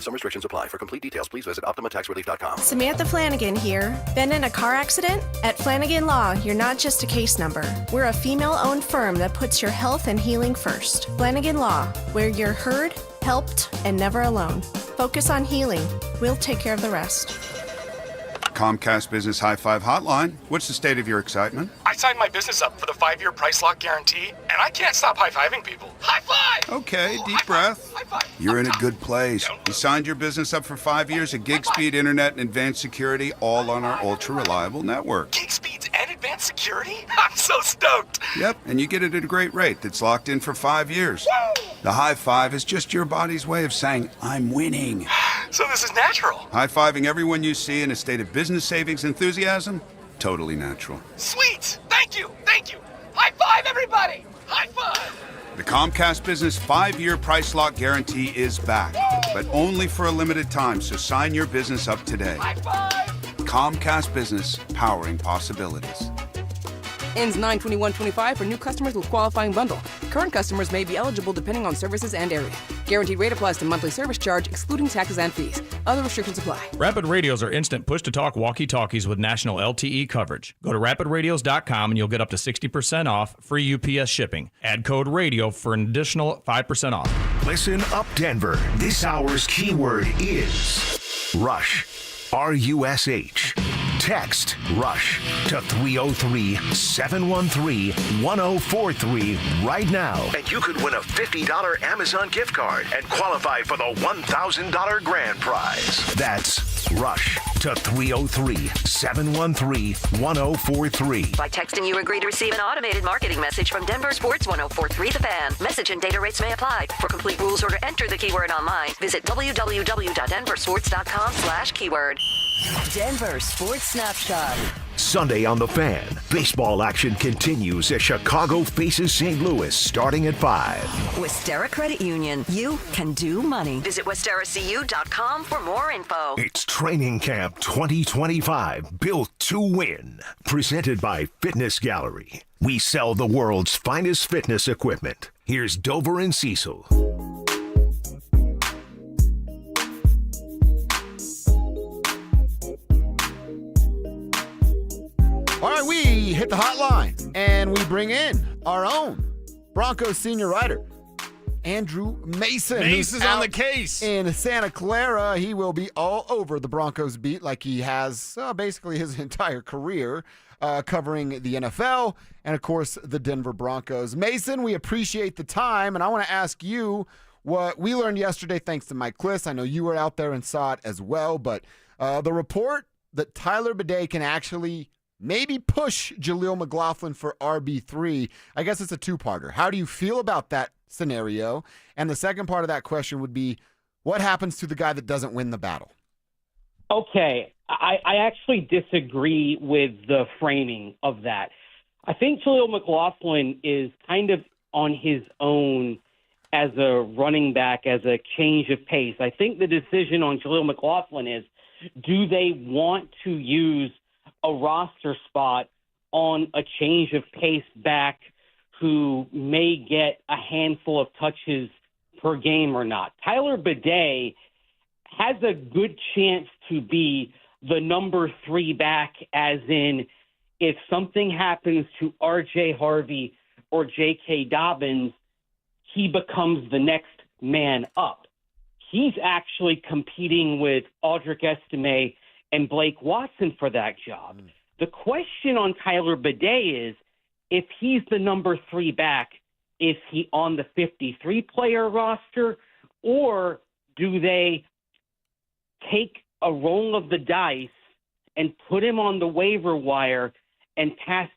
Some restrictions apply. For complete details, please visit OptimaTaxRelief.com. Samantha Flanagan here. Been in a car accident? At Flanagan Law, you're not just a case number. We're a female-owned firm that puts your health and healing first. Flanagan Law, where you're heard, helped, and never alone. Focus on healing. We'll take care of the rest. Comcast Business High Five Hotline. What's the state of your excitement? I signed my business up for the 5-year price lock guarantee, and I can't stop high-fiving people. High five! Okay, deep breath. You're in a good place. You signed your business up for 5 years of gig speed internet and advanced security, all on our ultra-reliable network. Gig speeds and advanced security? I'm so stoked! Yep, and you get it at a great rate that's locked in for 5 years. Woo! The high five is just your body's way of saying, I'm winning. So this is natural. High-fiving everyone you see in a state of business savings enthusiasm? Totally natural. Sweet! Thank you! Thank you! High five, everybody! High five! The Comcast Business 5-year price lock guarantee is back, but only for a limited time, so sign your business up today. High five! Comcast Business, powering possibilities. Ends 9/21/25 for new customers with qualifying bundle. Current customers may be eligible depending on services and area. Guaranteed rate applies to monthly service charge, excluding taxes and fees. Other restrictions apply. Rapid Radios are instant push-to-talk walkie-talkies with national LTE coverage. Go to rapidradios.com and you'll get up to 60% off, free UPS shipping. Add code RADIO for an additional 5% off. Listen up, Denver. This hour's keyword is Rush. RUSH. Text RUSH to 303-713-1043 right now. And you could win a $50 Amazon gift card and qualify for the $1,000 grand prize. That's RUSH to 303-713-1043. By texting, you agree to receive an automated marketing message from Denver Sports 1043 The Fan. Message and data rates may apply. For complete rules or to enter the keyword online, visit www.denversports.com/keyword. Denver Sports Snapshot. Sunday on The Fan, baseball action continues as Chicago faces St. Louis starting at 5. Westera Credit Union. You can do money. Visit WesteraCU.com for more info. It's Training Camp 2025, built to win. Presented by Fitness Gallery. We sell the world's finest fitness equipment. Here's Dover and Cecil. All right, we hit the hotline and we bring in our own Broncos senior writer, Andrew Mason. Mace is on the case. In Santa Clara, he will be all over the Broncos beat like he has basically his entire career, covering the NFL and, of course, the Denver Broncos. Mason, we appreciate the time, and I want to ask you what we learned yesterday thanks to Mike Cliss. I know you were out there and saw it as well, but the report that Tyler Bidet can actually maybe push Jaleel McLaughlin for RB3. I guess it's a two-parter. How do you feel about that scenario? And the second part of that question would be, what happens to the guy that doesn't win the battle? Okay, I actually disagree with the framing of that. I think Jaleel McLaughlin is kind of on his own as a running back, as a change of pace. I think the decision on Jaleel McLaughlin is, do they want to use a roster spot on a change of pace back who may get a handful of touches per game or not? Tyler Bidet has a good chance to be the number 3 back, as in if something happens to R.J. Harvey or J.K. Dobbins, he becomes the next man up. He's actually competing with Audric Estime and Blake Watson for that job. The question on Tyler Bidet is, if he's the number 3 back, is he on the 53-player roster, or do they take a roll of the dice and put him on the waiver wire and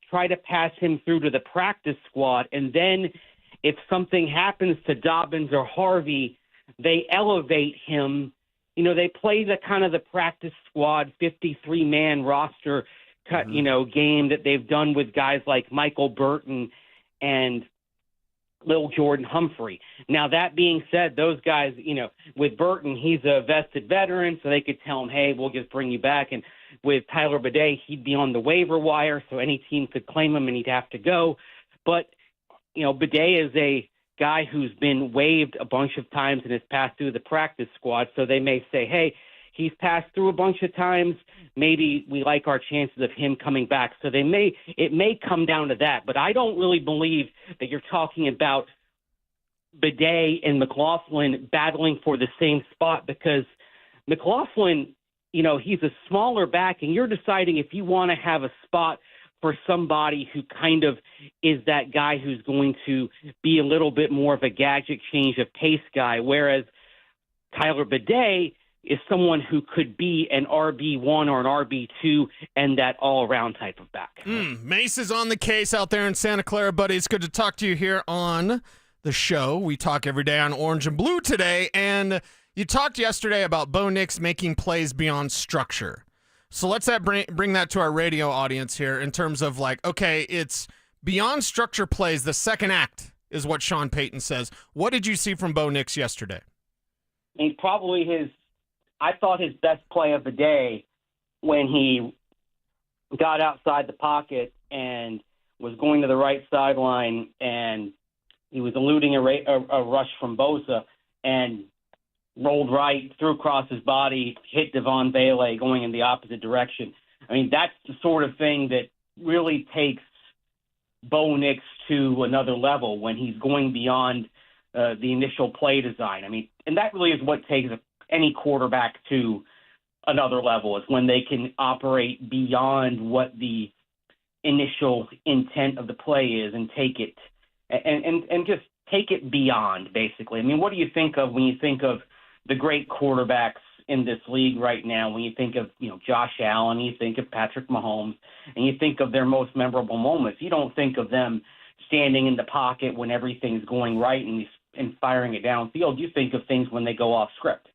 try to pass him through to the practice squad, and then if something happens to Dobbins or Harvey, they elevate him? You know, they play the kind of the practice squad 53-man roster game that they've done with guys like Michael Burton and Lil Jordan Humphrey. Now, that being said, those guys, with Burton, he's a vested veteran, so they could tell him, hey, we'll just bring you back. And with Tyler Bidet, he'd be on the waiver wire, so any team could claim him and he'd have to go. But, Bidet is a guy who's been waived a bunch of times and has passed through the practice squad, so they may say, hey, he's passed through a bunch of times, maybe we like our chances of him coming back. So it may come down to that, but I don't really believe that you're talking about Bidet and McLaughlin battling for the same spot, because McLaughlin, he's a smaller back, and you're deciding if you want to have a spot for somebody who kind of is that guy who's going to be a little bit more of a gadget change of pace guy, whereas Tyler Bidet is someone who could be an RB1 or an RB2 and that all-around type of back. Mace is on the case out there in Santa Clara, buddy. It's good to talk to you here on the show. We talk every day on Orange and Blue today, and you talked yesterday about Bo Nix making plays beyond structure. So let's bring that to our radio audience here in terms of it's beyond structure plays. The second act is what Sean Payton says. What did you see from Bo Nix yesterday? I thought his best play of the day when he got outside the pocket and was going to the right sideline, and he was eluding a rush from Bosa and rolled right, threw across his body, hit Devon Bailey going in the opposite direction. I mean, that's the sort of thing that really takes Bo Nix to another level when he's going beyond the initial play design. I mean, and that really is what takes any quarterback to another level. Is when they can operate beyond what the initial intent of the play is and take it and just take it beyond, basically. I mean, what do you think of when you think of the great quarterbacks in this league right now? When you think of, Josh Allen, you think of Patrick Mahomes, and you think of their most memorable moments. You don't think of them standing in the pocket when everything's going right and firing it downfield. You think of things when they go off script.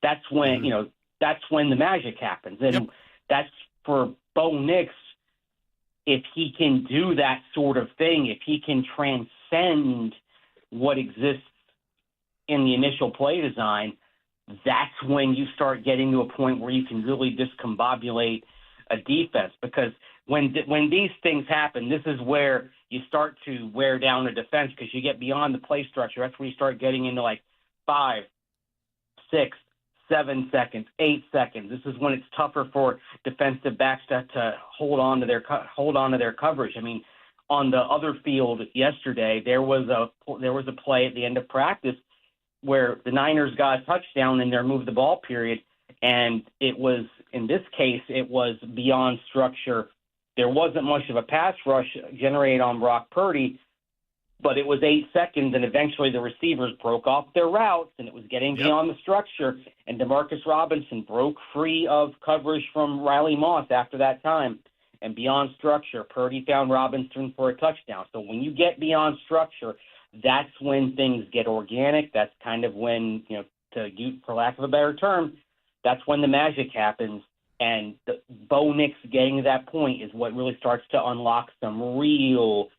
That's when, that's when the magic happens. And that's for Bo Nix. If he can do that sort of thing, if he can transcend what exists in the initial play design, that's when you start getting to a point where you can really discombobulate a defense. Because when these things happen, this is where you start to wear down a defense, because you get beyond the play structure. That's where you start getting into like 5, 6, 7 seconds, 8 seconds. This is when it's tougher for defensive backs to hold on to their coverage. I mean, on the other field yesterday, there was a play at the end of practice where the Niners got a touchdown in their move the ball period, and it was, in this case, it was beyond structure. There wasn't much of a pass rush generated on Brock Purdy, but it was 8 seconds, and eventually the receivers broke off their routes, and it was getting beyond the structure, and Demarcus Robinson broke free of coverage from Riley Moss after that time. And beyond structure, Purdy found Robinson for a touchdown. So when you get beyond structure, that's when things get organic. That's kind of when, for lack of a better term, that's when the magic happens. And Bo Nix getting to that point is what really starts to unlock some real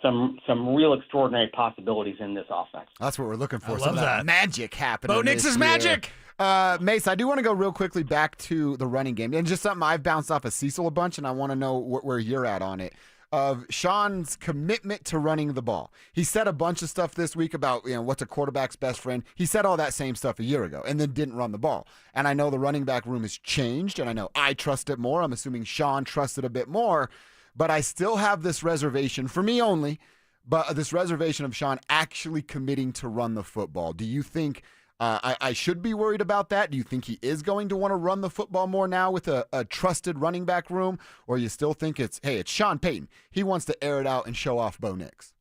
extraordinary possibilities in this offense. That's what we're looking for. I Some love of that. magic happening. Bo Nix is magic. Mace, I do want to go real quickly back to the running game. And just something I've bounced off of Cecil a bunch, and I want to know where you're at on it. Of Sean's commitment to running the ball. He said a bunch of stuff this week about, what's a quarterback's best friend. He said all that same stuff a year ago and then didn't run the ball. And I know the running back room has changed, and I know I trust it more. I'm assuming Sean trusted a bit more. But I still have this reservation, for me only, but this reservation of Sean actually committing to run the football. Do you think I should be worried about that? Do you think he is going to want to run the football more now with a trusted running back room? Or you still think it's Sean Payton. He wants to air it out and show off Bo Nix.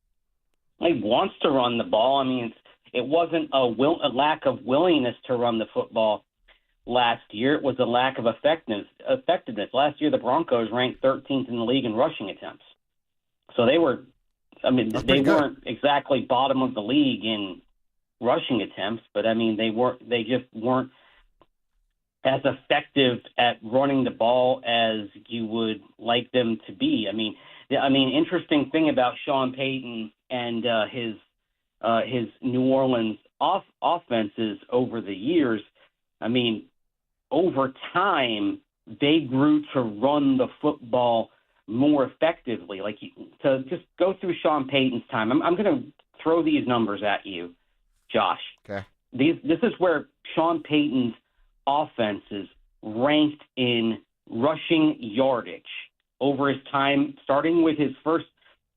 He wants to run the ball. I mean, it wasn't a lack of willingness to run the football last year. It was a lack of effectiveness. Last year, the Broncos ranked 13th in the league in rushing attempts. So they were, they weren't exactly bottom of the league in rushing attempts, but they just weren't as effective at running the ball as you would like them to be. Interesting thing about Sean Payton and his New Orleans offenses over the years. Over time, they grew to run the football more effectively. To just go through Sean Payton's time, I'm going to throw these numbers at you, Josh. Okay. This is where Sean Payton's offenses ranked in rushing yardage over his time, starting with his first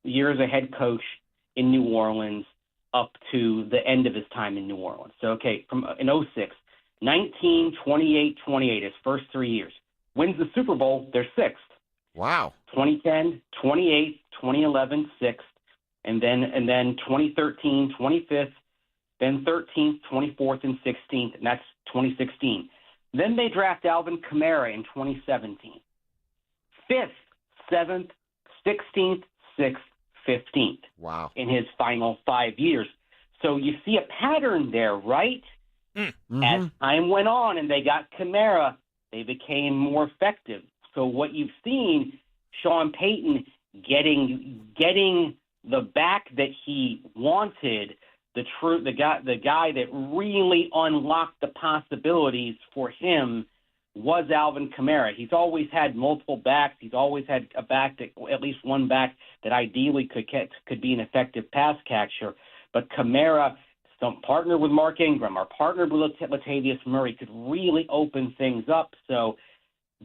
year as a head coach in New Orleans up to the end of his time in New Orleans. So, from in 2006, 19, 28, 28, his first 3 years. Wins the Super Bowl, they're sixth. Wow. 2010, 28, 2011, sixth. And then 2013, 25th. Then 13th, 24th, and 16th, and that's 2016. Then they draft Alvin Kamara in 2017. 5th, 7th, 16th, 6th, 15th. Wow. In his final 5 years. So you see a pattern there, right? Mm-hmm. As time went on and they got Kamara, they became more effective. So what you've seen, Sean Payton getting the back that he wanted, the guy that really unlocked the possibilities for him was Alvin Kamara. He's always had multiple backs. He's always had a back at least one back that ideally could be an effective pass catcher. But Kamara, partnered with Mark Ingram or partnered with Latavius Murray, could really open things up. So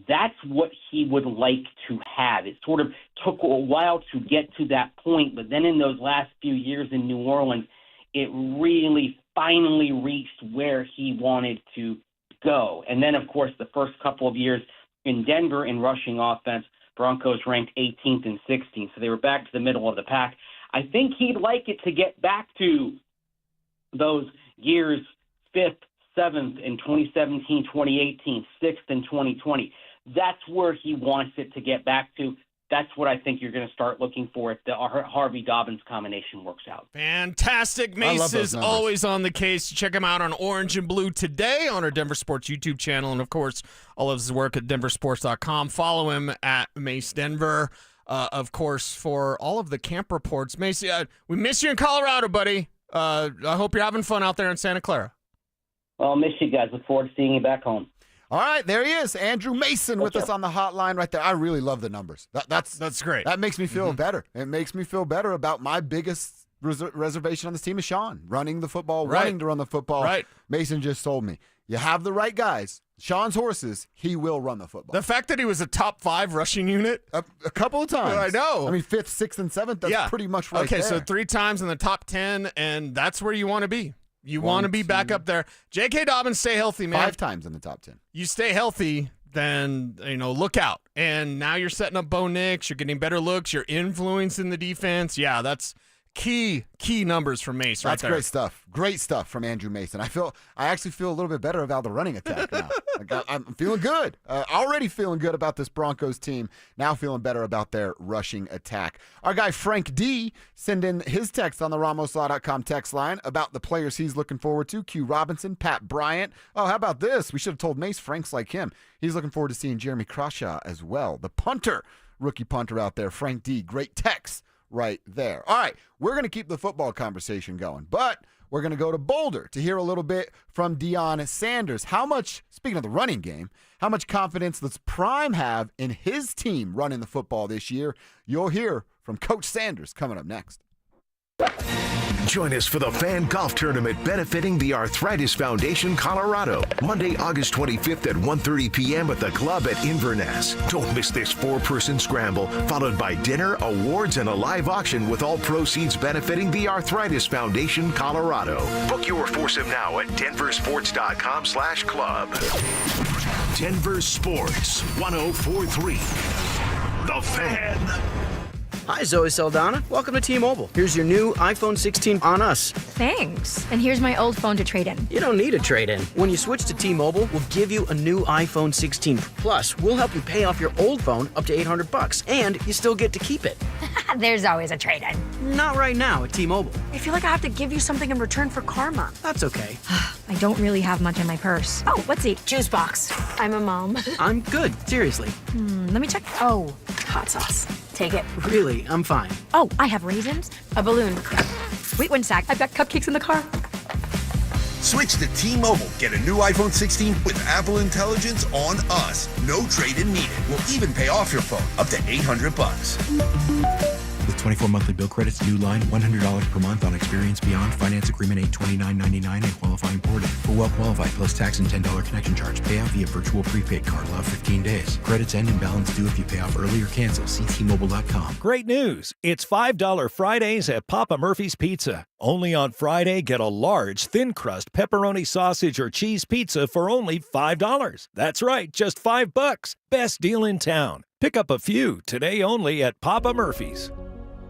that's what he would like to have. It sort of took a while to get to that point, but then in those last few years in New Orleans, it really finally reached where he wanted to go. And then, of course, the first couple of years in Denver in rushing offense, Broncos ranked 18th and 16th, so they were back to the middle of the pack. I think he'd like it to get back to those years 5th, 7th in 2017, 2018, 6th in 2020. That's where he wants it to get back to. That's what I think you're going to start looking for if the Harvey Dobbins combination works out. Fantastic. Mace is always on the case. Check him out on Orange and Blue today on our Denver Sports YouTube channel. And, of course, all of his work at DenverSports.com. Follow him at Mace Denver, of course, for all of the camp reports. Mace, we miss you in Colorado, buddy. I hope you're having fun out there in Santa Clara. Well, I'll miss you guys. Look forward to seeing you back home. All right, there he is, Andrew Mason with us on the hotline right there. I really love the numbers. That's great. That makes me feel better. It makes me feel better about my biggest reservation on this team is Sean, running the football, wanting to run the football. Right. Mason just told me, you have the right guys. Sean's horses, he will run the football. The fact that he was a top 5 rushing unit. A couple of times. I know. I mean, 5th, 6th, and 7th, that's pretty much right there. Okay, so 3 times in the top 10, and that's where you want to be. You want to be back up there. J.K. Dobbins, stay healthy, man. 5 times in the top 10. You stay healthy, then, look out. And now you're setting up Bo Nix. You're getting better looks. You're influencing the defense. Yeah, that's key numbers from Mace right That's there. great stuff. Great stuff from Andrew Mason. I actually feel a little bit better about the running attack now. I'm feeling good. Already feeling good about this Broncos team. Now feeling better about their rushing attack. Our guy Frank D sent in his text on the RamosLaw.com text line about the players he's looking forward to. Q Robinson, Pat Bryant. Oh, how about this? We should have told Mace Frank's like him. He's looking forward to seeing Jeremy Crawshaw as well. The punter, rookie punter out there, Frank D. Great text right there. All right, we're going to keep the football conversation going, but we're going to go to Boulder to hear a little bit from Deion Sanders. Speaking of the running game, how much confidence does Prime have in his team running the football this year? You'll hear from Coach Sanders coming up next. Join us for the Fan Golf Tournament benefiting the Arthritis Foundation Colorado, Monday, August 25th at 1:30 p.m. at the club at Inverness. Don't miss this 4-person scramble, followed by dinner, awards, and a live auction with all proceeds benefiting the Arthritis Foundation Colorado. Book your foursome now at DenverSports.com/club. Denver Sports 104.3. The Fan. Hi, Zoe Saldana. Welcome to T-Mobile. Here's your new iPhone 16 on us. Thanks. And here's my old phone to trade in. You don't need a trade-in. When you switch to T-Mobile, we'll give you a new iPhone 16. Plus, we'll help you pay off your old phone up to $800, and you still get to keep it. There's always a trade-in. Not right now at T-Mobile. I feel like I have to give you something in return for karma. That's okay. I don't really have much in my purse. Oh, let's see. Juice box. I'm a mom. I'm good. Seriously. Let me check. Oh, hot sauce. Take it. Really, I'm fine. Oh, I have raisins, a balloon. Wait one sec. I've got cupcakes in the car. Switch to T-Mobile. Get a new iPhone 16 with Apple Intelligence on us. No trade-in needed. We'll even pay off your phone up to $800. With 24 monthly bill credits, new line, $100 per month on Experience Beyond. Finance agreement $829.99 and qualifying ported. For well-qualified plus tax and $10 connection charge. Payout via virtual prepaid card. Allow 15 days. Credits end and balance due if you pay off early or cancel. See T-Mobile.com. Great news. It's $5 Fridays at Papa Murphy's Pizza. Only on Friday, get a large, thin-crust pepperoni sausage or cheese pizza for only $5. That's right, just $5. Best deal in town. Pick up a few today only at Papa Murphy's.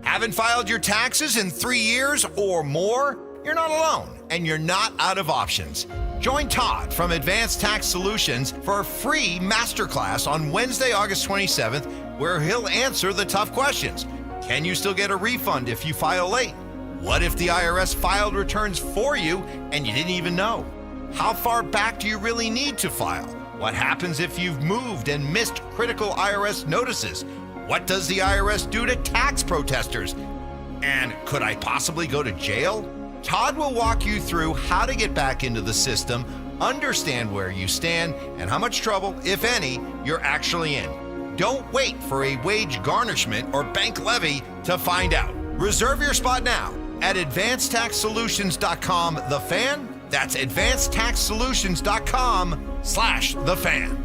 Haven't filed your taxes in 3 years or more? You're not alone, and you're not out of options. Join Todd from Advanced Tax Solutions for a free masterclass on Wednesday, August 27th, where he'll answer the tough questions. Can you still get a refund if you file late? What if the IRS filed returns for you and you didn't even know? How far back do you really need to file? What happens if you've moved and missed critical IRS notices? What does the IRS do to tax protesters? And could I possibly go to jail? Todd will walk you through how to get back into the system, understand where you stand, and how much trouble, if any, you're actually in. Don't wait for a wage garnishment or bank levy to find out. Reserve your spot now at advancedtaxsolutions.com. The Fan? That's advancedtaxsolutions.com/The Fan.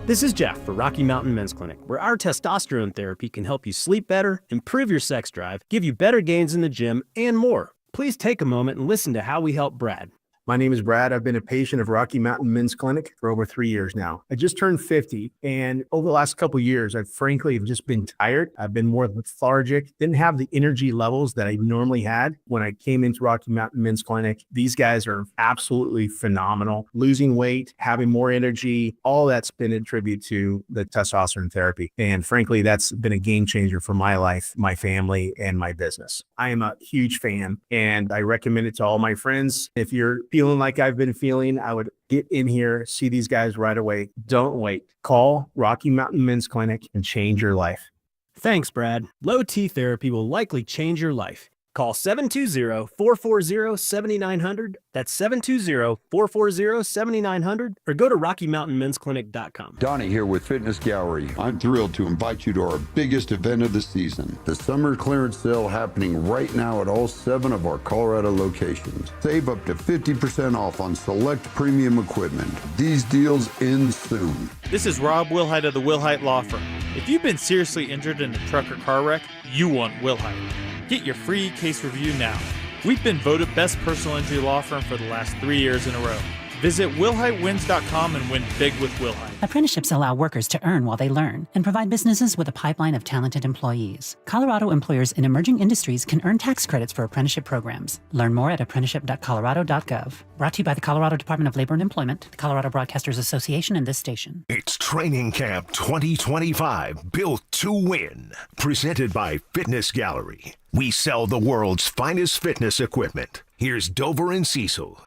This is Jeff for Rocky Mountain Men's Clinic, where our testosterone therapy can help you sleep better, improve your sex drive, give you better gains in the gym, and more. Please take a moment and listen to how we help Brad. My name is Brad. I've been a patient of Rocky Mountain Men's Clinic for over 3 years now. I just turned 50, and over the last couple of years, I've frankly just been tired. I've been more lethargic, didn't have the energy levels that I normally had when I came into Rocky Mountain Men's Clinic. These guys are absolutely phenomenal. Losing weight, having more energy, all that's been a tribute to the testosterone therapy. And frankly, that's been a game changer for my life, my family, and my business. I am a huge fan, and I recommend it to all my friends. If you're feeling like I've been feeling, I would get in here, see these guys right away. Don't wait. Call Rocky Mountain Men's Clinic and change your life. Thanks, Brad. Low T therapy will likely change your life. Call 720-440-7900. That's 720-440-7900. Or go to RockyMountainMen'sClinic.com. Donnie here with Fitness Gallery. I'm thrilled to invite you to our biggest event of the season, the summer clearance sale happening right now at all 7 of our Colorado locations. Save up to 50% off on select premium equipment. These deals end soon. This is Rob Wilhite of the Wilhite Law Firm. If you've been seriously injured in a truck or car wreck, you want Wilhite. Get your free case review now. We've been voted best personal injury law firm for the last 3 years in a row. Visit WilhiteWins.com and win big with Wilhite. Apprenticeships allow workers to earn while they learn and provide businesses with a pipeline of talented employees. Colorado employers in emerging industries can earn tax credits for apprenticeship programs. Learn more at apprenticeship.colorado.gov. Brought to you by the Colorado Department of Labor and Employment, the Colorado Broadcasters Association, and this station. It's Training Camp 2025, built to win. Presented by Fitness Gallery. We sell the world's finest fitness equipment. Here's Dover and Cecil.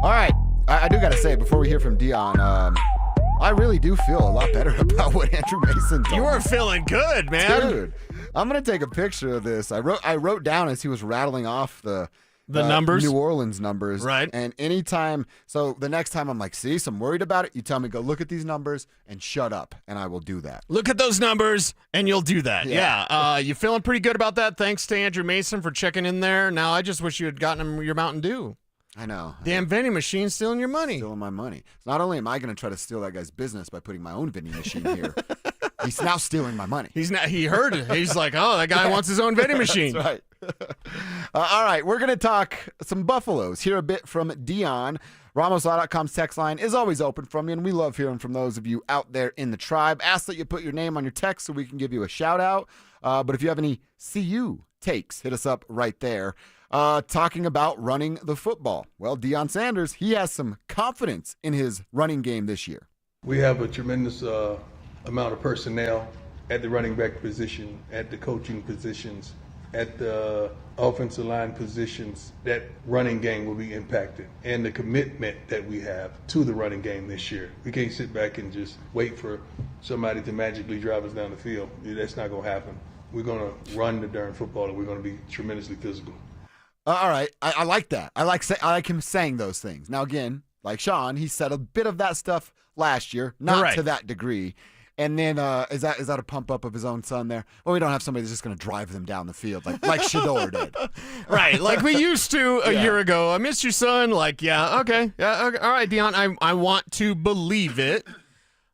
All right, I do got to say, before we hear from Deion, I really do feel a lot better about what Andrew Mason told You are me. feeling good, man. Dude, I'm going to take a picture of this. I wrote down as he was rattling off the numbers, New Orleans numbers. Right. And anytime, so the next time I'm like, see, I'm worried about it, you tell me, go look at these numbers and shut up, and I will do that. Look at those numbers, and you'll do that. Yeah. You feeling pretty good about that? Thanks to Andrew Mason for checking in there. Now, I just wish you had gotten him your Mountain Dew. I know. Damn vending machine stealing your money. Stealing my money. Not only am I going to try to steal that guy's business by putting my own vending machine here, he's now stealing my money. He heard it. He's like, oh, that guy wants his own vending machine. That's right. All right, we're going to talk some Buffaloes. Hear a bit from Deion. RamosLaw.com's text line is always open from you, and we love hearing from those of you out there in the tribe. Ask that you put your name on your text so we can give you a shout-out. But if you have any CU takes, hit us up right there. Talking about running the football. Well, Deion Sanders, he has some confidence in his running game this year. We have a tremendous amount of personnel at the running back position, at the coaching positions, at the offensive line positions. That running game will be impacted, and the commitment that we have to the running game this year. We can't sit back and just wait for somebody to magically drive us down the field. That's not going to happen. We're going to run the darn football, and we're going to be tremendously physical. All right, I like that. I like him saying those things. Now, again, like Sean, he said a bit of that stuff last year, not to that degree. And then is that a pump up of his own son there? Well, we don't have somebody that's just going to drive them down the field like Shador did. Right, like we used to a year ago. I miss your son. Like, yeah, okay. All right, Deion, I want to believe it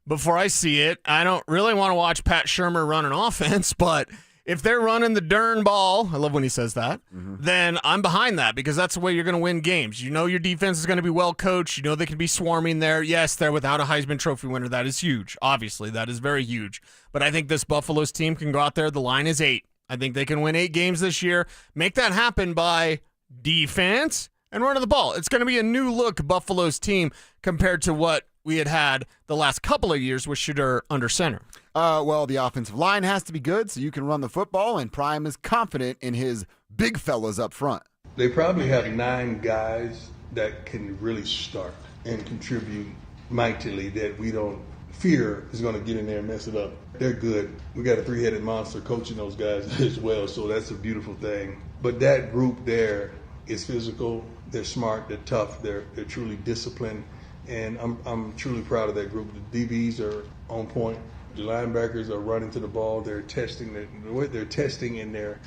before I see it. I don't really want to watch Pat Shurmur run an offense, but if they're running the darn ball, I love when he says that, then I'm behind that because that's the way you're going to win games. You know your defense is going to be well coached. You know they can be swarming there. Yes, they're without a Heisman Trophy winner. That is huge. Obviously, that is very huge. But I think this Buffalo's team can go out there. The line is 8. I think they can win 8 games this year. Make that happen by defense and running the ball. It's going to be a new look Buffalo's team compared to what we had the last couple of years with Shador under center. Well, the offensive line has to be good so you can run the football, and Prime is confident in his big fellas up front. They probably have 9 guys that can really start and contribute mightily that we don't fear is going to get in there and mess it up. They're good. We got a 3-headed monster coaching those guys as well, so that's a beautiful thing. But that group there is physical. They're smart. They're tough. They're truly disciplined. And I'm truly proud of that group. The DBs are on point. The linebackers are running to the ball. They're testing in their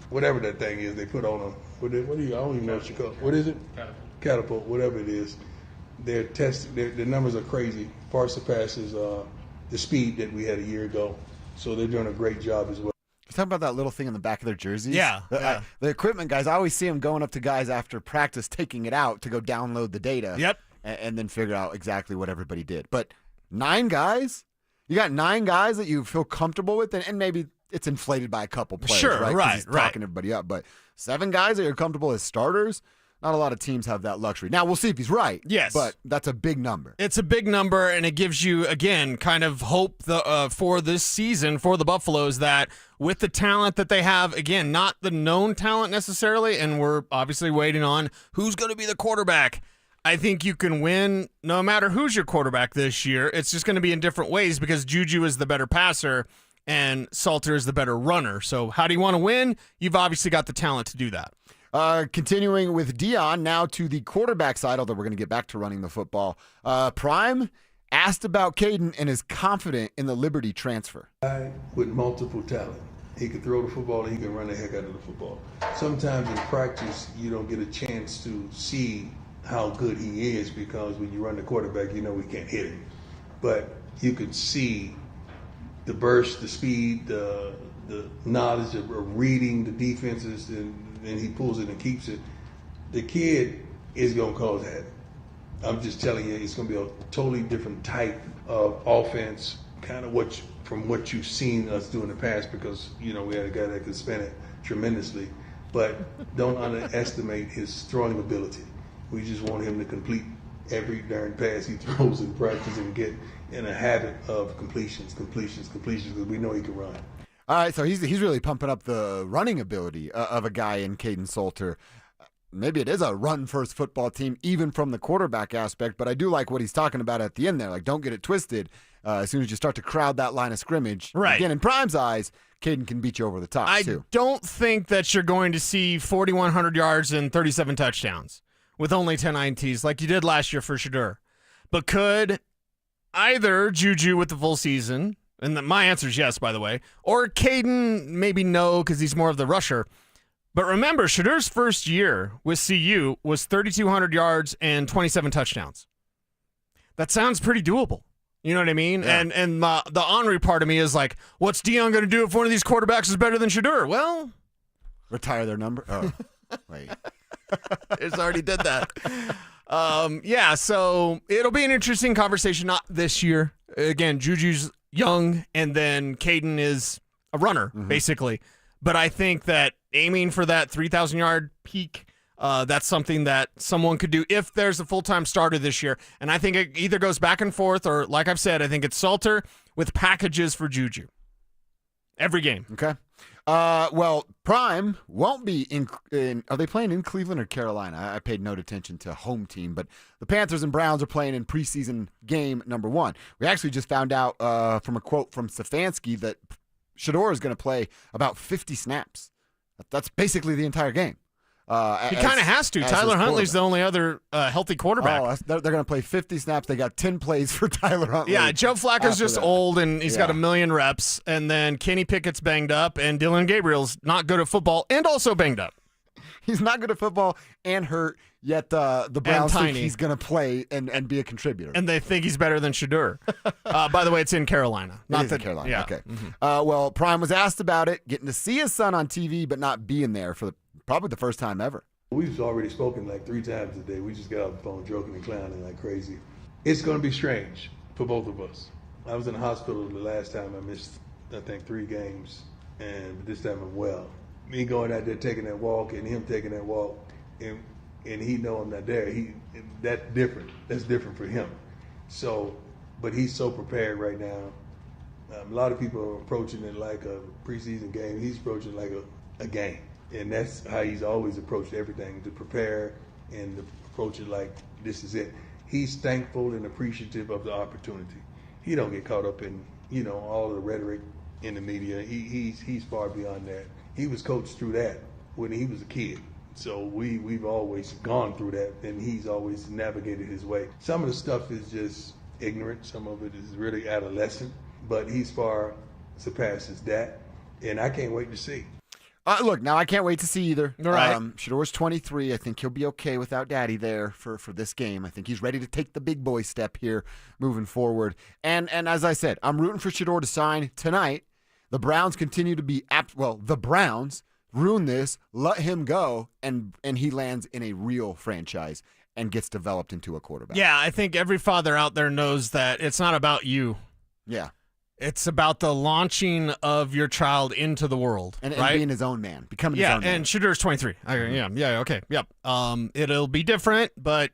whatever that thing is they put on them. I don't even know what you call it. What is it? Catapult, whatever it is. They're testing. Their numbers are crazy. Far surpasses the speed that we had a year ago. So they're doing a great job as well. You talking about that little thing in the back of their jerseys? Yeah. The equipment guys, I always see them going up to guys after practice, taking it out to go download the data. Yep. And then figure out exactly what everybody did. But 9 guys? You got 9 guys that you feel comfortable with, and maybe it's inflated by a couple players, Sure, right? 'Cause right, he's talking everybody up. But 7 guys that you're comfortable as starters? Not a lot of teams have that luxury. Now, we'll see if he's right. Yes. But that's a big number. It's a big number, and it gives you, again, kind of hope for this season for the Buffaloes that with the talent that they have, again, not the known talent necessarily, and we're obviously waiting on who's going to be the quarterback. I think you can win no matter who's your quarterback this year. It's just going to be in different ways because Juju is the better passer and Salter is the better runner. So how do you want to win? You've obviously got the talent to do that. Continuing with Deion, now to the quarterback side, although we're going to get back to running the football. Prime asked about Caden and is confident in the Liberty transfer. Guy with multiple talent. He can throw the football and he can run the heck out of the football. Sometimes in practice, you don't get a chance to see how good he is because when you run the quarterback, you know we can't hit him. But you can see the burst, the speed, the knowledge of reading the defenses, and he pulls it and keeps it. The kid is going to cause havoc. I'm just telling you, it's going to be a totally different type of offense, kind of from what you've seen us do in the past because, we had a guy that could spin it tremendously. But don't underestimate his throwing ability. We just want him to complete every darn pass he throws in practice and get in a habit of completions, because we know he can run. All right, so he's really pumping up the running ability of a guy in Caden Salter. Maybe it is a run-first football team, even from the quarterback aspect, but I do like what he's talking about at the end there. Like, don't get it twisted. As soon as you start to crowd that line of scrimmage, right. Again, in Prime's eyes, Caden can beat you over the top, too. I don't think that you're going to see 4,100 yards and 37 touchdowns with only 10 INTs like you did last year for Shador. But could either Juju with the full season, and my answer is yes, by the way, or Caden maybe no because he's more of the rusher. But remember, Shador's first year with CU was 3,200 yards and 27 touchdowns. That sounds pretty doable. You know what I mean? Yeah. And the ornery part of me is like, what's Deion going to do if one of these quarterbacks is better than Shador? Well, retire their number? Oh, wait. It's already did that. Yeah, so it'll be an interesting conversation. Not this year. Again, Juju's young, and then Caden is a runner, basically. But I think that aiming for that 3,000-yard peak, that's something that someone could do if there's a full-time starter this year. And I think it either goes back and forth, or like I've said, I think it's Salter with packages for Juju. Every game. Okay. Well, Prime won't be in. Are they playing in Cleveland or Carolina? I paid no attention to home team, but the Panthers and Browns are playing in preseason game number 1. We actually just found out from a quote from Stefanski that Shador is going to play about 50 snaps. That's basically the entire game. He kind of has to. Tyler Huntley's the only other healthy quarterback. Oh, they're going to play 50 snaps. They got 10 plays for Tyler Huntley. Yeah, Joe Flacco's just old, and he's got a million reps. And then Kenny Pickett's banged up, and Dylan Gabriel's not good at football and also banged up. He's not good at football and hurt, yet the Browns think he's going to play and be a contributor. And they think he's better than Shador. By the way, it's in Carolina. Not in Carolina. Yeah. Okay. Well, Prime was asked about it, getting to see his son on TV, but not being there for probably the first time ever. We've already spoken like 3 times today. We just got off the phone joking and clowning like crazy. It's going to be strange for both of us. I was in the hospital the last time. I missed, I think, 3 games, and this time I'm well. Me going out there taking that walk and him taking that walk, and he know I'm not there. That's different. That's different for him. So, but he's so prepared right now. A lot of people are approaching it like a preseason game. He's approaching it like a game. And that's how he's always approached everything, to prepare and to approach it like this is it. He's thankful and appreciative of the opportunity. He don't get caught up in, all the rhetoric in the media. He's far beyond that. He was coached through that when he was a kid. So we've always gone through that, and he's always navigated his way. Some of the stuff is just ignorant. Some of it is really adolescent, but he's far surpasses that, and I can't wait to see. Look, now I can't wait to see either. All right. Shador's 23. I think he'll be okay without Daddy there for this game. I think he's ready to take the big boy step here moving forward. And as I said, I'm rooting for Shador to sign tonight. The Browns continue to be the Browns ruin this, let him go, and he lands in a real franchise and gets developed into a quarterback. Yeah, I think every father out there knows that it's not about you. Yeah. It's about the launching of your child into the world, and right? being his own man, becoming his own man. Yeah, and Shador's 23. Okay, yep. It'll be different, but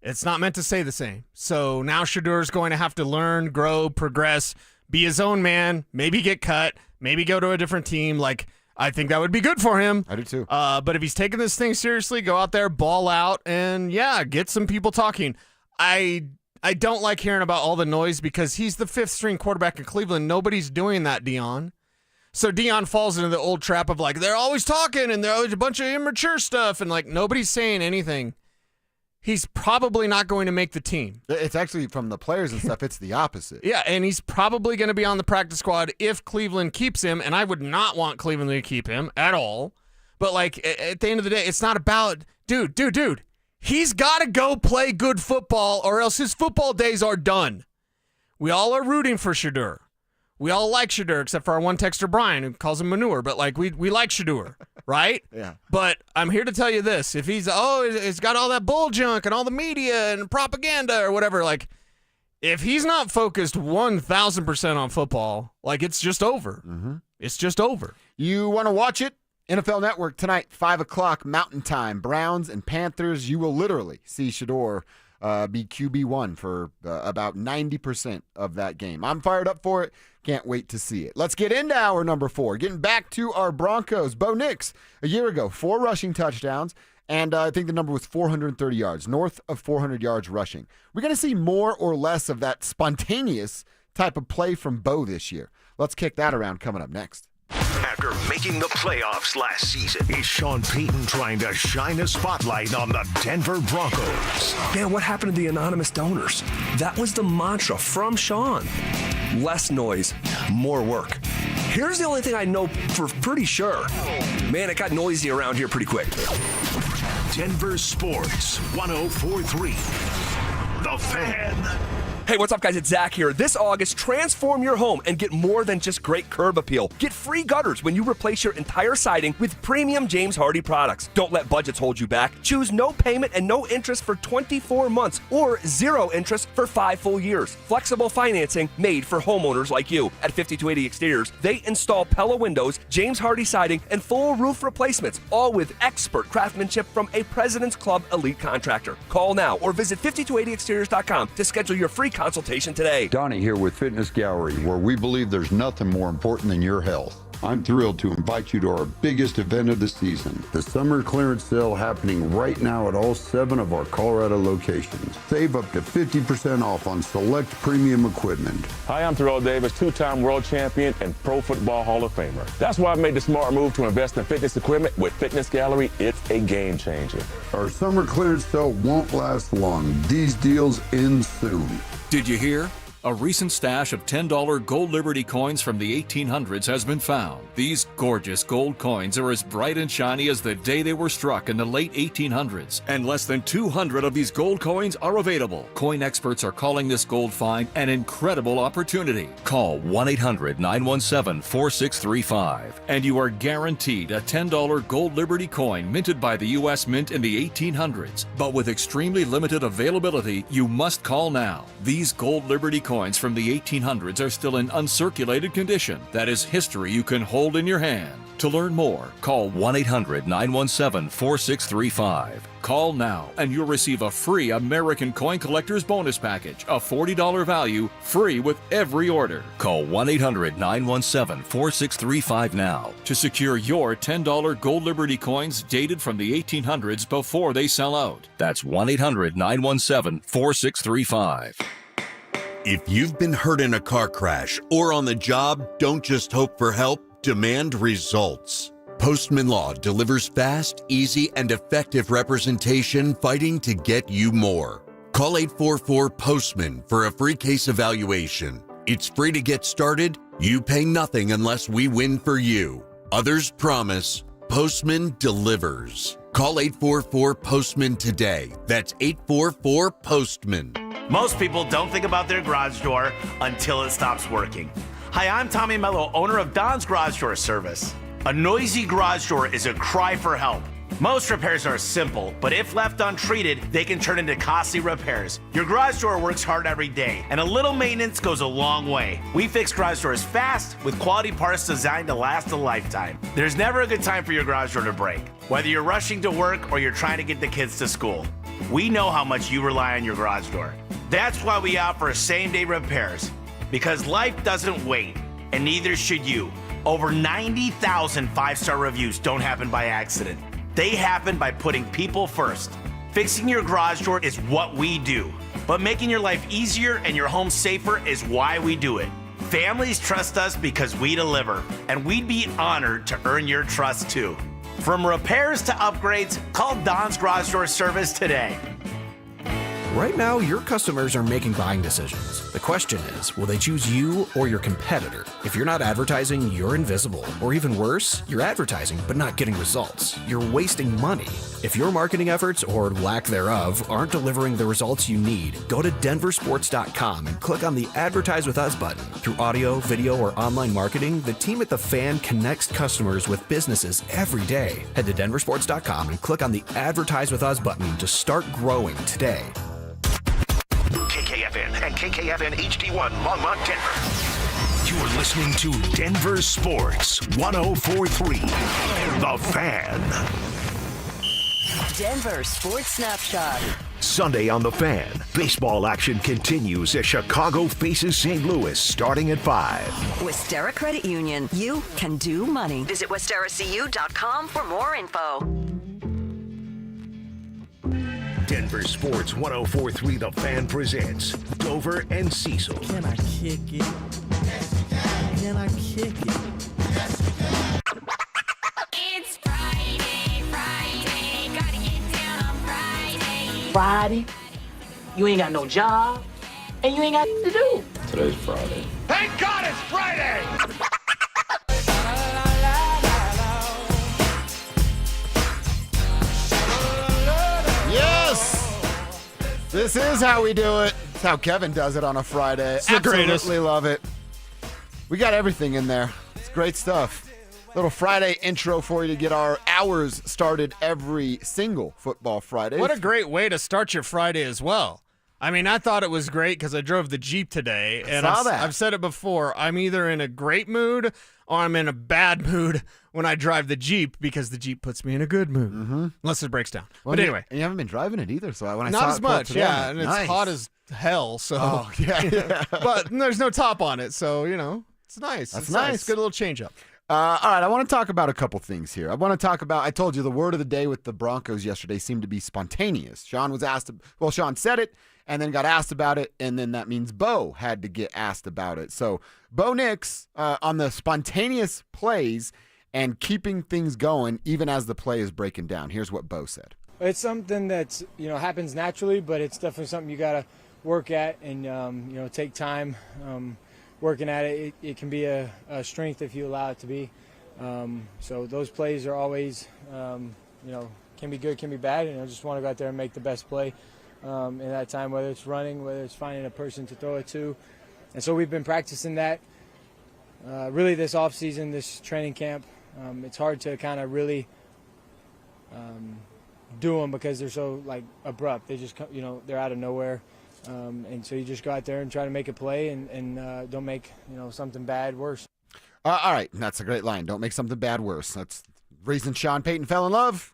it's not meant to stay the same. So now Shador's going to have to learn, grow, progress, be his own man, maybe get cut, maybe go to a different team. Like, I think that would be good for him. I do too. But if he's taking this thing seriously, go out there, ball out, and get some people talking. I don't like hearing about all the noise because he's the fifth-string quarterback in Cleveland. Nobody's doing that, Deion. So Deion falls into the old trap of, like, they're always talking and they're always a bunch of immature stuff and, like, nobody's saying anything. He's probably not going to make the team. It's actually, from the players and stuff, it's the opposite. Yeah, and he's probably going to be on the practice squad if Cleveland keeps him, and I would not want Cleveland to keep him at all. But, like, at the end of the day, it's not about, dude. He's got to go play good football or else his football days are done. We all are rooting for Shador. We all like Shador except for our one texter, Brian, who calls him manure. But, like, we like Shador, right? Yeah. But I'm here to tell you this. If he's got all that bull junk and all the media and propaganda or whatever, like, if he's not focused 1,000% on football, like, it's just over. Mm-hmm. It's just over. You want to watch it? NFL Network tonight, 5 o'clock Mountain Time. Browns and Panthers. You will literally see Shador be QB1 for about 90% of that game. I'm fired up for it. Can't wait to see it. Let's get into hour number 4. Getting back to our Broncos. Bo Nix, a year ago, 4 rushing touchdowns, and I think the number was 430 yards, north of 400 yards rushing. We're going to see more or less of that spontaneous type of play from Bo this year. Let's kick that around coming up next. After making the playoffs last season, is Sean Payton trying to shine a spotlight on the Denver Broncos? Man, what happened to the anonymous donors? That was the mantra from Sean. Less noise, more work. Here's the only thing I know for pretty sure. Man, it got noisy around here pretty quick. Denver Sports 104.3. The Fan. Hey, what's up, guys? It's Zach here. This August, transform your home and get more than just great curb appeal. Get free gutters when you replace your entire siding with premium James Hardie products. Don't let budgets hold you back. Choose no payment and no interest for 24 months or 0 interest for 5 full years. Flexible financing made for homeowners like you. At 5280 Exteriors, they install Pella windows, James Hardie siding, and full roof replacements, all with expert craftsmanship from a President's Club elite contractor. Call now or visit 5280exteriors.com to schedule your free consultation today. Donnie here with Fitness Gallery, where we believe there's nothing more important than your health. I'm thrilled to invite you to our biggest event of the season, the summer clearance sale happening right now at all 7 of our Colorado locations. Save up to 50% off on select premium equipment. Hi, I'm Terrell Davis, 2-time world champion and Pro Football Hall of Famer. That's why I made the smart move to invest in fitness equipment with Fitness Gallery. It's a game changer. Our summer clearance sale won't last long. These deals end soon. Did you hear? A recent stash of $10 gold Liberty coins from the 1800s has been found. These gorgeous gold coins are as bright and shiny as the day they were struck in the late 1800s, and less than 200 of these gold coins are available. Coin experts are calling this gold find an incredible opportunity. Call 1-800-917-4635, and you are guaranteed a $10 gold Liberty coin minted by the U.S. Mint in the 1800s. But with extremely limited availability, you must call now. These gold Liberty coins from the 1800s are still in uncirculated condition. That is history you can hold in your hand. To learn more, call 1-800-917-4635. Call now and you'll receive a free American Coin Collector's Bonus Package, a $40 value, free with every order. Call 1-800-917-4635 now to secure your $10 gold Liberty coins dated from the 1800s before they sell out. That's 1-800-917-4635. If you've been hurt in a car crash or on the job, don't just hope for help, demand results. Postman Law delivers fast, easy, and effective representation fighting to get you more. Call 844-POSTMAN for a free case evaluation. It's free to get started. You pay nothing unless we win for you. Others promise, Postman delivers. Call 844-POSTMAN today. That's 844-POSTMAN. Most people don't think about their garage door until it stops working. Hi, I'm Tommy Mello, owner of Don's Garage Door Service. A noisy garage door is a cry for help. Most repairs are simple, but if left untreated, they can turn into costly repairs. Your garage door works hard every day, and a little maintenance goes a long way. We fix garage doors fast with quality parts designed to last a lifetime. There's never a good time for your garage door to break, whether you're rushing to work or you're trying to get the kids to school. We know how much you rely on your garage door. That's why we offer same-day repairs, because life doesn't wait, and neither should you. Over 90,000 five-star reviews don't happen by accident. They happen by putting people first. Fixing your garage door is what we do, but making your life easier and your home safer is why we do it. Families trust us because we deliver, and we'd be honored to earn your trust too. From repairs to upgrades, call Don's Garage Door Service today. Right now, your customers are making buying decisions. The question is, will they choose you or your competitor? If you're not advertising, you're invisible. Or even worse, you're advertising but not getting results. You're wasting money. If your marketing efforts, or lack thereof, aren't delivering the results you need, go to DenverSports.com and click on the Advertise With Us button. Through audio, video, or online marketing, the team at The Fan connects customers with businesses every day. Head to DenverSports.com and click on the Advertise With Us button to start growing today. KKFN and KKFN HD1 Longmont, Denver. You're listening to Denver Sports 104.3. The Fan. Denver Sports Snapshot. Sunday on The Fan, baseball action continues as Chicago faces St. Louis starting at 5. Westera Credit Union. You can do money. Visit WesteraCU.com for more info. Denver Sports 104.3 The Fan presents Dover and Cecil. Can I kick it? Can I kick it? It's Friday, gotta get down on Friday. Friday, you ain't got no job, and you ain't got to do. Today's Friday. Thank God it's Friday! Yes! This is how we do it. It's how Kevin does it on a Friday. It's the greatest. Absolutely love it. We got everything in there. It's great stuff. Little Friday intro for you to get our hours started every single football Friday. What a great way to start your Friday as well. I mean, I thought it was great because I drove the Jeep today. And I've said it before. I'm either in a great mood or I'm in a bad mood when I drive the Jeep because the Jeep puts me in a good mood. Unless it breaks down. Well, but anyway. And you haven't been driving it either. So when I Not saw as it pull up much, today, yeah. I'm And like, it's hot as hell. So, Oh, yeah. But there's no top on it. So, it's nice. That's It's nice. Good little change up. All right, I want to talk about a couple things here. I told you the word of the day with the Broncos yesterday seemed to be spontaneous. Sean said it and then got asked about it, and then that means Bo had to get asked about it. So Bo Nix on the spontaneous plays and keeping things going even as the play is breaking down. Here's what Bo said. It's something that's, happens naturally, but it's definitely something you got to work at and, take time. Working at it, it can be a strength if you allow it to be. So those plays are always, can be good, can be bad. And I just want to go out there and make the best play in that time, whether it's running, whether it's finding a person to throw it to. And so we've been practicing that really this offseason, this training camp. It's hard to kind of really do them because they're so abrupt. They just, they're out of nowhere. And so you just go out there and try to make a play and don't make, something bad worse. All right, that's a great line. Don't make something bad worse. That's the reason Sean Payton fell in love.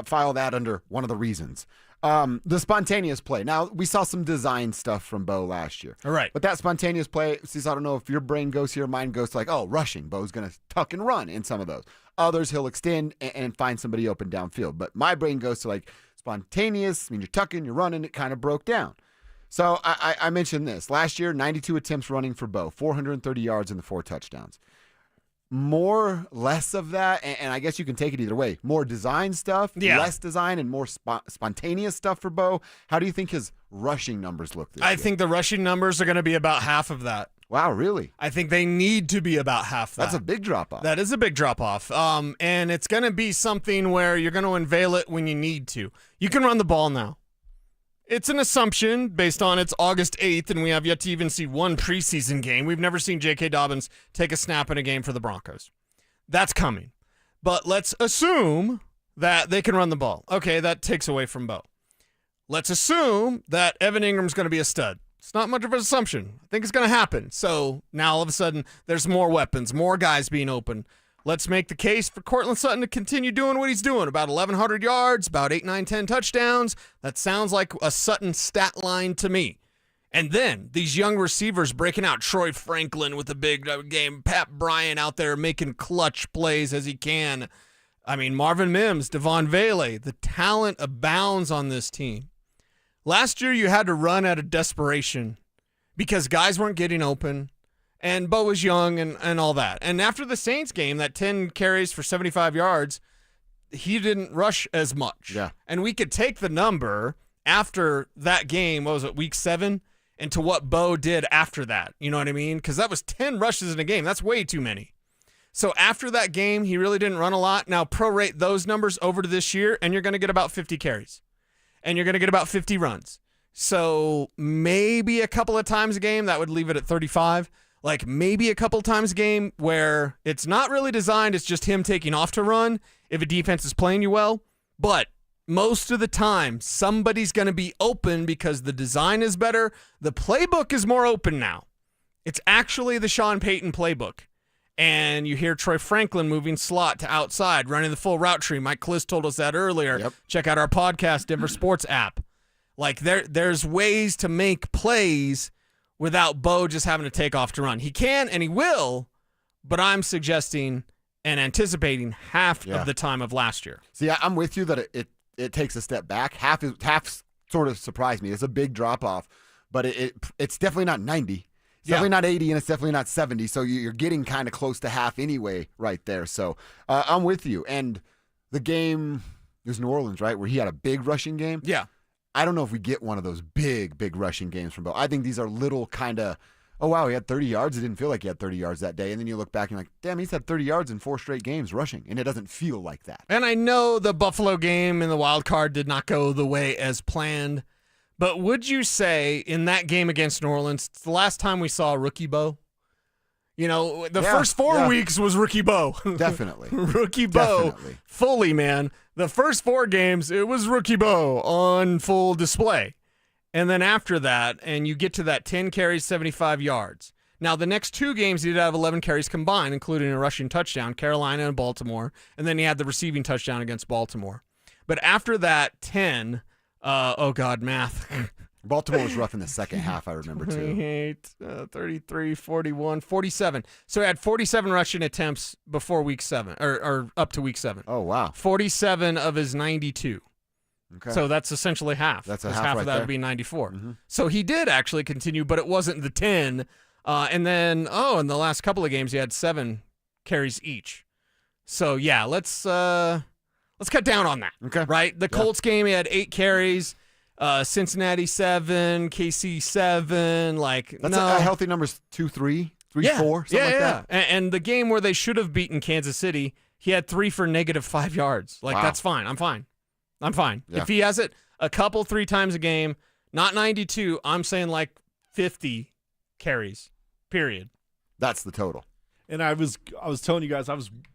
File that under one of the reasons. The spontaneous play. Now, we saw some design stuff from Bo last year. All right. But that spontaneous play, I don't know if your brain goes here, mine goes to rushing. Bo's going to tuck and run in some of those. Others, he'll extend and find somebody open downfield. But my brain goes to spontaneous. I mean, you're tucking, you're running, it kind of broke down. So I mentioned this. Last year, 92 attempts running for Bo, 430 yards and the 4 touchdowns. Less of that, and I guess you can take it either way. More design stuff, less design, and more spontaneous stuff for Bo. How do you think his rushing numbers look this year? I think the rushing numbers are going to be about half of that. Wow, really? I think they need to be about half that. That's a big drop-off. That is a big drop-off. And it's going to be something where you're going to unveil it when you need to. You can run the ball now. It's an assumption based on it's August 8th, and we have yet to even see one preseason game. We've never seen J.K. Dobbins take a snap in a game for the Broncos. That's coming. But let's assume that they can run the ball. Okay, that takes away from Bo. Let's assume that Evan Ingram's going to be a stud. It's not much of an assumption. I think it's going to happen. So now all of a sudden, there's more weapons, more guys being open. Let's make the case for Courtland Sutton to continue doing what he's doing. About 1,100 yards, about 8, 9, 10 touchdowns. That sounds like a Sutton stat line to me. And then these young receivers breaking out. Troy Franklin with a big game. Pat Bryant out there making clutch plays as he can. I mean, Marvin Mims, Devon Vele. The talent abounds on this team. Last year, you had to run out of desperation because guys weren't getting open, and Bo was young and all that. And after the Saints game, that 10 carries for 75 yards, he didn't rush as much. Yeah. And we could take the number after that game, what was it, week 7, and to what Bo did after that. You know what I mean? Because that was 10 rushes in a game. That's way too many. So after that game, he really didn't run a lot. Now prorate those numbers over to this year, and you're going to get about 50 carries. And you're going to get about 50 runs. So maybe a couple of times a game, that would leave it at 35. Like maybe a couple times a game where it's not really designed, it's just him taking off to run if a defense is playing you well. But most of the time, somebody's going to be open because the design is better. The playbook is more open now. It's actually the Sean Payton playbook. And you hear Troy Franklin moving slot to outside, running the full route tree. Mike Cliss told us that earlier. Yep. Check out our podcast, DenverSports app. Like there's ways to make plays without Bo just having to take off to run. He can and he will, but I'm suggesting and anticipating half of the time of last year. See, I'm with you that it takes a step back. Half sort of surprised me. It's a big drop off, but it's definitely not 90. It's definitely not 80, and it's definitely not 70, so you're getting kind of close to half anyway right there. So I'm with you. And the game, it was New Orleans, right, where he had a big rushing game? Yeah. I don't know if we get one of those big rushing games from Bo. I think these are little kind of, oh, wow, he had 30 yards. It didn't feel like he had 30 yards that day. And then you look back and you're like, damn, he's had 30 yards in 4 straight games rushing, and it doesn't feel like that. And I know the Buffalo game in the wild card did not go the way as planned. But would you say in that game against New Orleans, it's the last time we saw rookie Bo? You know, the first 4 weeks was rookie Bo. Definitely. Rookie Bo. Definitely. Fully, man. The first 4 games, it was rookie Bo on full display. And then after that, and you get to that 10 carries, 75 yards. Now, the next 2 games, he did have 11 carries combined, including a rushing touchdown, Carolina and Baltimore. And then he had the receiving touchdown against Baltimore. But after that 10... oh, God, math. Baltimore was rough in the second half, I remember, too. 28, 33, 41, 47. So he had 47 rushing attempts before week 7, or up to week 7. Oh, wow. 47 of his 92. Okay. So that's essentially half. That's a half half of right that there. would be 94. Mm-hmm. So he did actually continue, but it wasn't the 10. And then, in the last couple of games, he had 7 carries each. So, yeah, let's cut down on that. Okay. Right? The Colts game, he had 8 carries. Cincinnati 7, KC 7. Like That's no. a healthy number's 2, 3, 4, something like that. And the game where they should have beaten Kansas City, he had 3 for -5 yards. Like that's fine. I'm fine. Yeah. If he has it a couple 3 times a game, not 92, I'm saying like 50 carries. Period. That's the total. And I was telling you guys,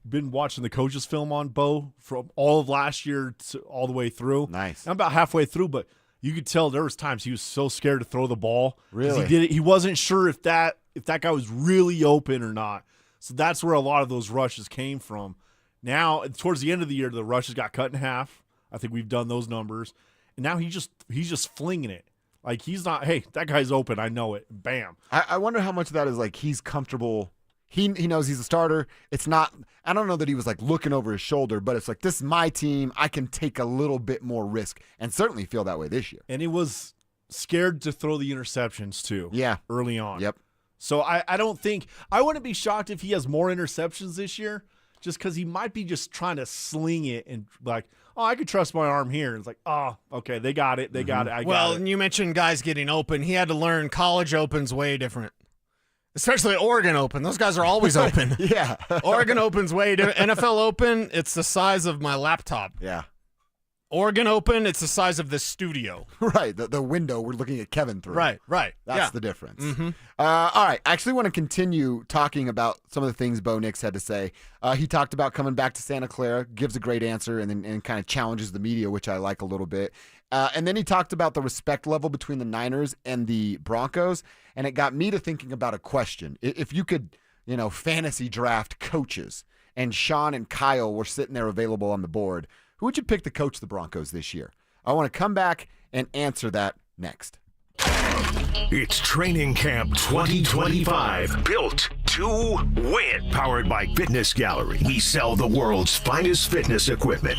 been watching the coaches film on Bo from all of last year to all the way through. Nice. I'm about halfway through, but you could tell there was times he was so scared to throw the ball. Really? He did it. He wasn't sure if that guy was really open or not. So that's where a lot of those rushes came from. Now, towards the end of the year, the rushes got cut in half. I think we've done those numbers. And now he's just flinging it. Like he's not, hey, that guy's open. I know it. Bam. I wonder how much of that is like he's comfortable. He knows he's a starter. It's not, I don't know that he was like looking over his shoulder, but it's like, this is my team. I can take a little bit more risk and certainly feel that way this year. And he was scared to throw the interceptions too. Yeah. Early on. Yep. So I wouldn't be shocked if he has more interceptions this year just because he might be just trying to sling it and like, oh, I could trust my arm here. It's like, oh, okay, they got it. They got it. I got it. Well, and you mentioned guys getting open. He had to learn college open's way different Especially Oregon Open. Those guys are always open. Yeah. Oregon Open's way different. NFL Open, it's the size of my laptop. Yeah. Oregon Open, it's the size of this studio. Right. The window we're looking at Kevin through. Right. That's the difference. Mm-hmm. All right. I actually want to continue talking about some of the things Bo Nix had to say. He talked about coming back to Santa Clara, gives a great answer, and kind of challenges the media, which I like a little bit. And then he talked about the respect level between the Niners and the Broncos, and it got me to thinking about a question. If you could, fantasy draft coaches, and Sean and Kyle were sitting there available on the board, who would you pick to coach the Broncos this year? I want to come back and answer that next. It's Training Camp 2025. Built to win. Powered by Fitness Gallery. We sell the world's finest fitness equipment.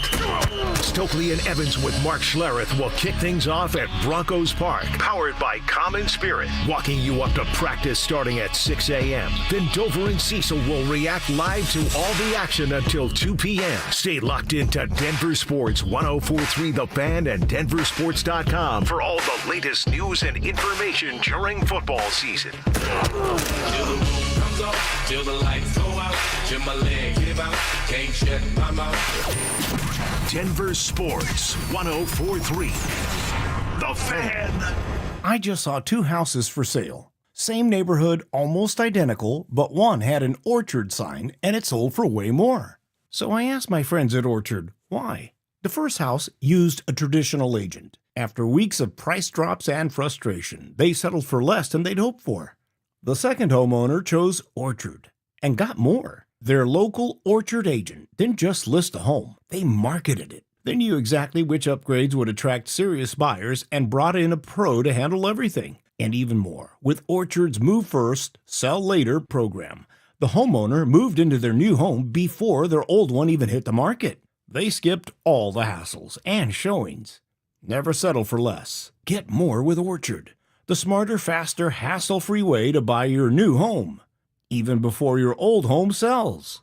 Stokley and Evans with Mark Schlereth will kick things off at Broncos Park. Powered by Common Spirit. Walking you up to practice starting at 6 a.m. Then Dover and Cecil will react live to all the action until 2 p.m. Stay locked into Denver Sports 1043 The Fan and DenverSports.com for all the latest news and information during football season. Till the lights go out, till my leg give out, can't shut my mouth. Denver Sports 1043 The Fan. I just saw 2 houses for sale. Same neighborhood, almost identical, but one had an Orchard sign and it sold for way more. So I asked my friends at Orchard, why? The first house used a traditional agent. After weeks of price drops and frustration, they settled for less than they'd hoped for. The second homeowner chose Orchard and got more. Their local Orchard agent didn't just list a home, they marketed it. They knew exactly which upgrades would attract serious buyers and brought in a pro to handle everything. And even more, with Orchard's Move First, Sell Later program, the homeowner moved into their new home before their old one even hit the market. They skipped all the hassles and showings. Never settle for less. Get more with Orchard. The smarter, faster, hassle-free way to buy your new home, even before your old home sells.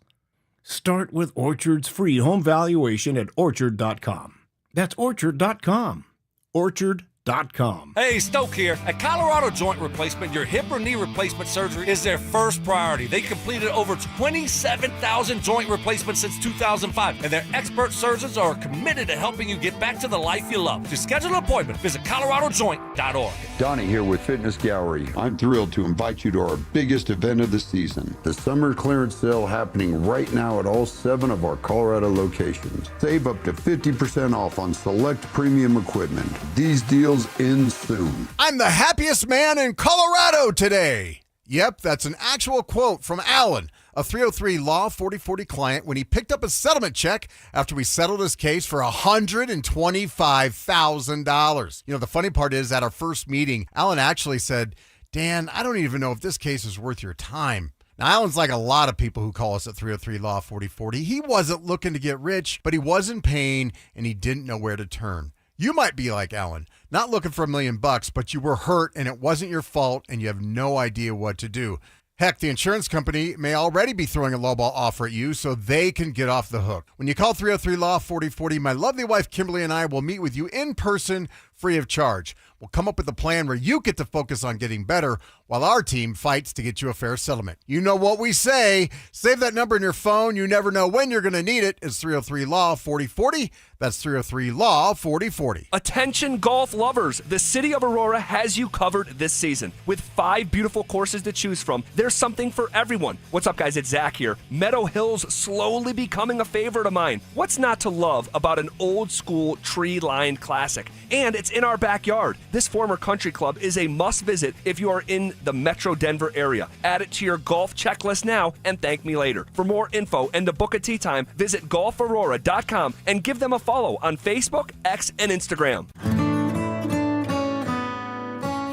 Start with Orchard's free home valuation at Orchard.com. That's Orchard.com. Orchard.com. Hey, Stoke here. At Colorado Joint Replacement, your hip or knee replacement surgery is their first priority. They completed over 27,000 joint replacements since 2005, and their expert surgeons are committed to helping you get back to the life you love. To schedule an appointment, visit coloradojoint.org. Donnie here with Fitness Gallery. I'm thrilled to invite you to our biggest event of the season, the summer clearance sale happening right now at all 7 of our Colorado locations. Save up to 50% off on select premium equipment. These deals end soon. I'm the happiest man in Colorado today. Yep, that's an actual quote from Alan, a 303 Law 4040 client, when he picked up a settlement check after we settled his case for $125,000. You know, the funny part is, at our first meeting, Alan actually said, Dan, I don't even know if this case is worth your time. Now, Alan's like a lot of people who call us at 303 Law 4040. He wasn't looking to get rich, but he was in pain and he didn't know where to turn. You might be like Alan, not looking for $1 million, but you were hurt and it wasn't your fault and you have no idea what to do. Heck, the insurance company may already be throwing a lowball offer at you so they can get off the hook. When you call 303 Law 4040, my lovely wife Kimberly and I will meet with you in person, free of charge. We'll come up with a plan where you get to focus on getting better while our team fights to get you a fair settlement. You know what we say. Save that number in your phone. You never know when you're going to need it. It's 303 Law 4040. That's 303 Law 4040. Attention golf lovers. The city of Aurora has you covered this season. With 5 beautiful courses to choose from, there's something for everyone. What's up, guys? It's Zach here. Meadow Hill's slowly becoming a favorite of mine. What's not to love about an old school tree-lined classic? And it's in our backyard. This former country club is a must visit if you are in the Metro Denver area. Add it to your golf checklist now and thank me later. For more info and to book a tee time, visit golfaurora.com and give them a follow on Facebook, X, and Instagram.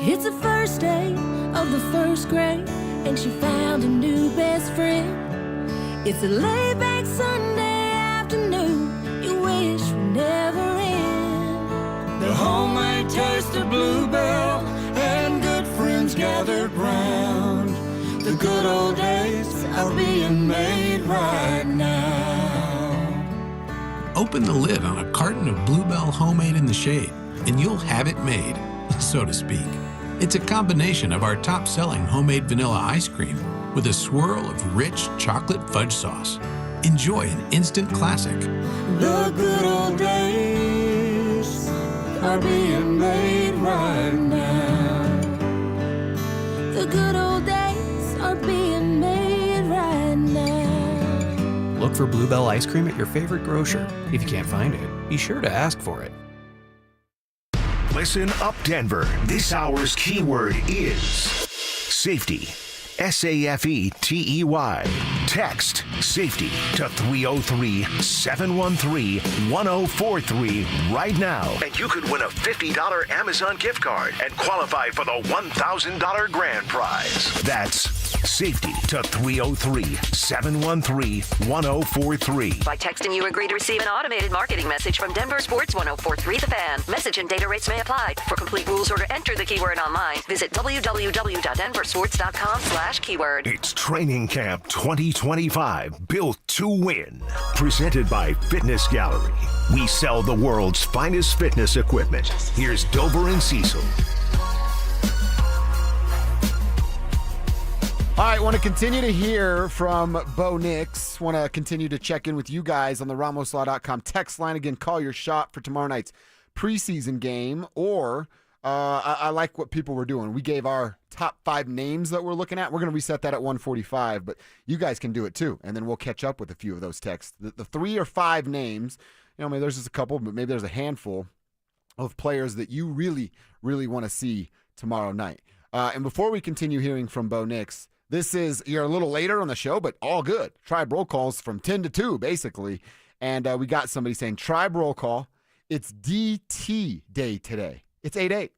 It's the first day of the first grade and she found a new best friend. It's a laid-back Sunday afternoon you wish would never end. The homemade taste of Bluebell and good friends gathered round. The good old days are being made right now. Open the lid on a carton of Bluebell Homemade in the Shade, and you'll have it made, so to speak. It's a combination of our top-selling homemade vanilla ice cream with a swirl of rich chocolate fudge sauce. Enjoy an instant classic. The good old days are being made right now. The good old days are being made right now. Look for Bluebell ice cream at your favorite grocer. If you can't find it, be sure to ask for it. Listen up, Denver. This hour's keyword is safety. SAFETEY. Text safety to 303-713-1043 right now. And you could win a $50 Amazon gift card and qualify for the $1,000 grand prize. That's safety to 303-713-1043. By texting, you agree to receive an automated marketing message from Denver Sports 1043 The Fan. Message and data rates may apply. For complete rules or to enter the keyword online, visit www.denversports.com/keyword. It's Training Camp 2025, built to win. Presented by Fitness Gallery. We sell the world's finest fitness equipment. Here's Dover and Cecil. All right, want to continue to hear from Bo Nix. Want to continue to check in with you guys on the RamosLaw.com text line. Again, call your shot for tomorrow night's preseason game. Or I like what people were doing. We gave our top 5 names that we're looking at. We're going to reset that at 145, but you guys can do it too. And then we'll catch up with a few of those texts. The 3 or 5 names, maybe there's just a couple, but maybe there's a handful of players that you really, really want to see tomorrow night. And before we continue hearing from Bo Nix, you're a little later on the show, but all good. Tribe roll calls from 10 to 2, basically. And we got somebody saying, Tribe roll call, it's DT day today. It's 8-8.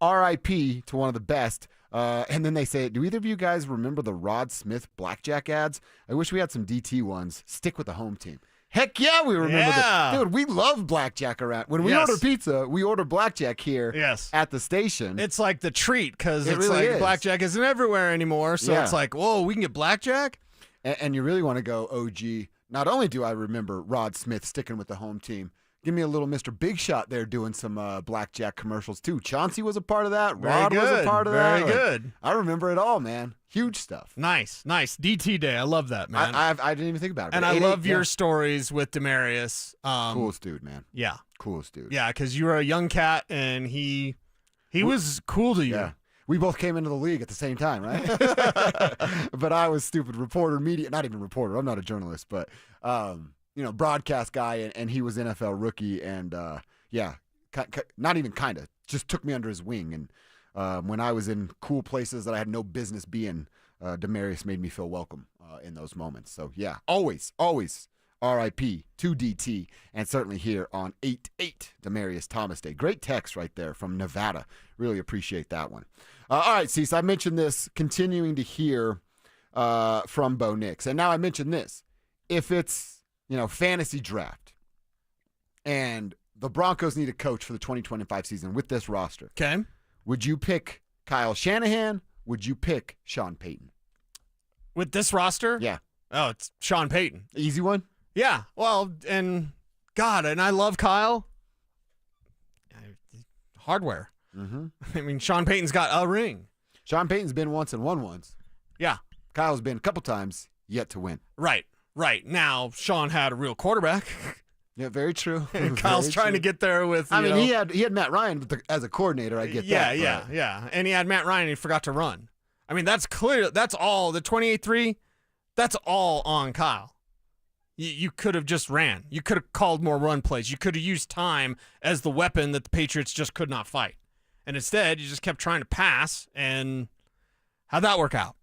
RIP to one of the best. And then they say, do either of you guys remember the Rod Smith blackjack ads? I wish we had some DT ones. Stick with the home team. Heck yeah, we remember that. Dude, we love blackjack around. When we order pizza, we order blackjack here at the station. It's like the treat because it's really like is. Blackjack isn't everywhere anymore. So it's like, whoa, we can get blackjack? And you really want to go OG. Not only do I remember Rod Smith sticking with the home team, give me a little Mr. Big Shot there doing some blackjack commercials too. Chauncey was a part of that. Rod was a part of that. Very good. I remember it all, man. Huge stuff. Nice. DT Day. I love that, man. I didn't even think about it. And I love your stories with Demarius. Coolest dude, man. Yeah. Coolest dude. Yeah, because you were a young cat and he was cool to you. Yeah. We both came into the league at the same time, right? But I was stupid reporter, media, not even reporter. I'm not a journalist, but broadcast guy, and he was NFL rookie, and not even kind of, just took me under his wing. And when I was in cool places that I had no business being, Demarius made me feel welcome in those moments. So yeah, always RIP to DT, and certainly here on 8-8 Demarius Thomas Day. Great text right there from Nevada. Really appreciate that one. All right, Cease, I mentioned this, continuing to hear from Bo Nix, and now I mentioned this. If it's fantasy draft, and the Broncos need a coach for the 2025 season with this roster. Okay. Would you pick Kyle Shanahan? Would you pick Sean Payton? With this roster? Yeah. Oh, it's Sean Payton. Easy one? Yeah. Well, and I love Kyle. Hardware. Mm-hmm. I mean, Sean Payton's got a ring. Sean Payton's been once and won once. Yeah. Kyle's been a couple times, yet to win. Right. Now, Sean had a real quarterback. Yeah, very true. Kyle's trying to get there with. He had Matt Ryan as a coordinator. I get that. Yeah. And he had Matt Ryan and he forgot to run. I mean, that's clear. That's all. The 28-3, that's all on Kyle. You could have just ran. You could have called more run plays. You could have used time as the weapon that the Patriots just could not fight. And instead, you just kept trying to pass. And how'd that work out?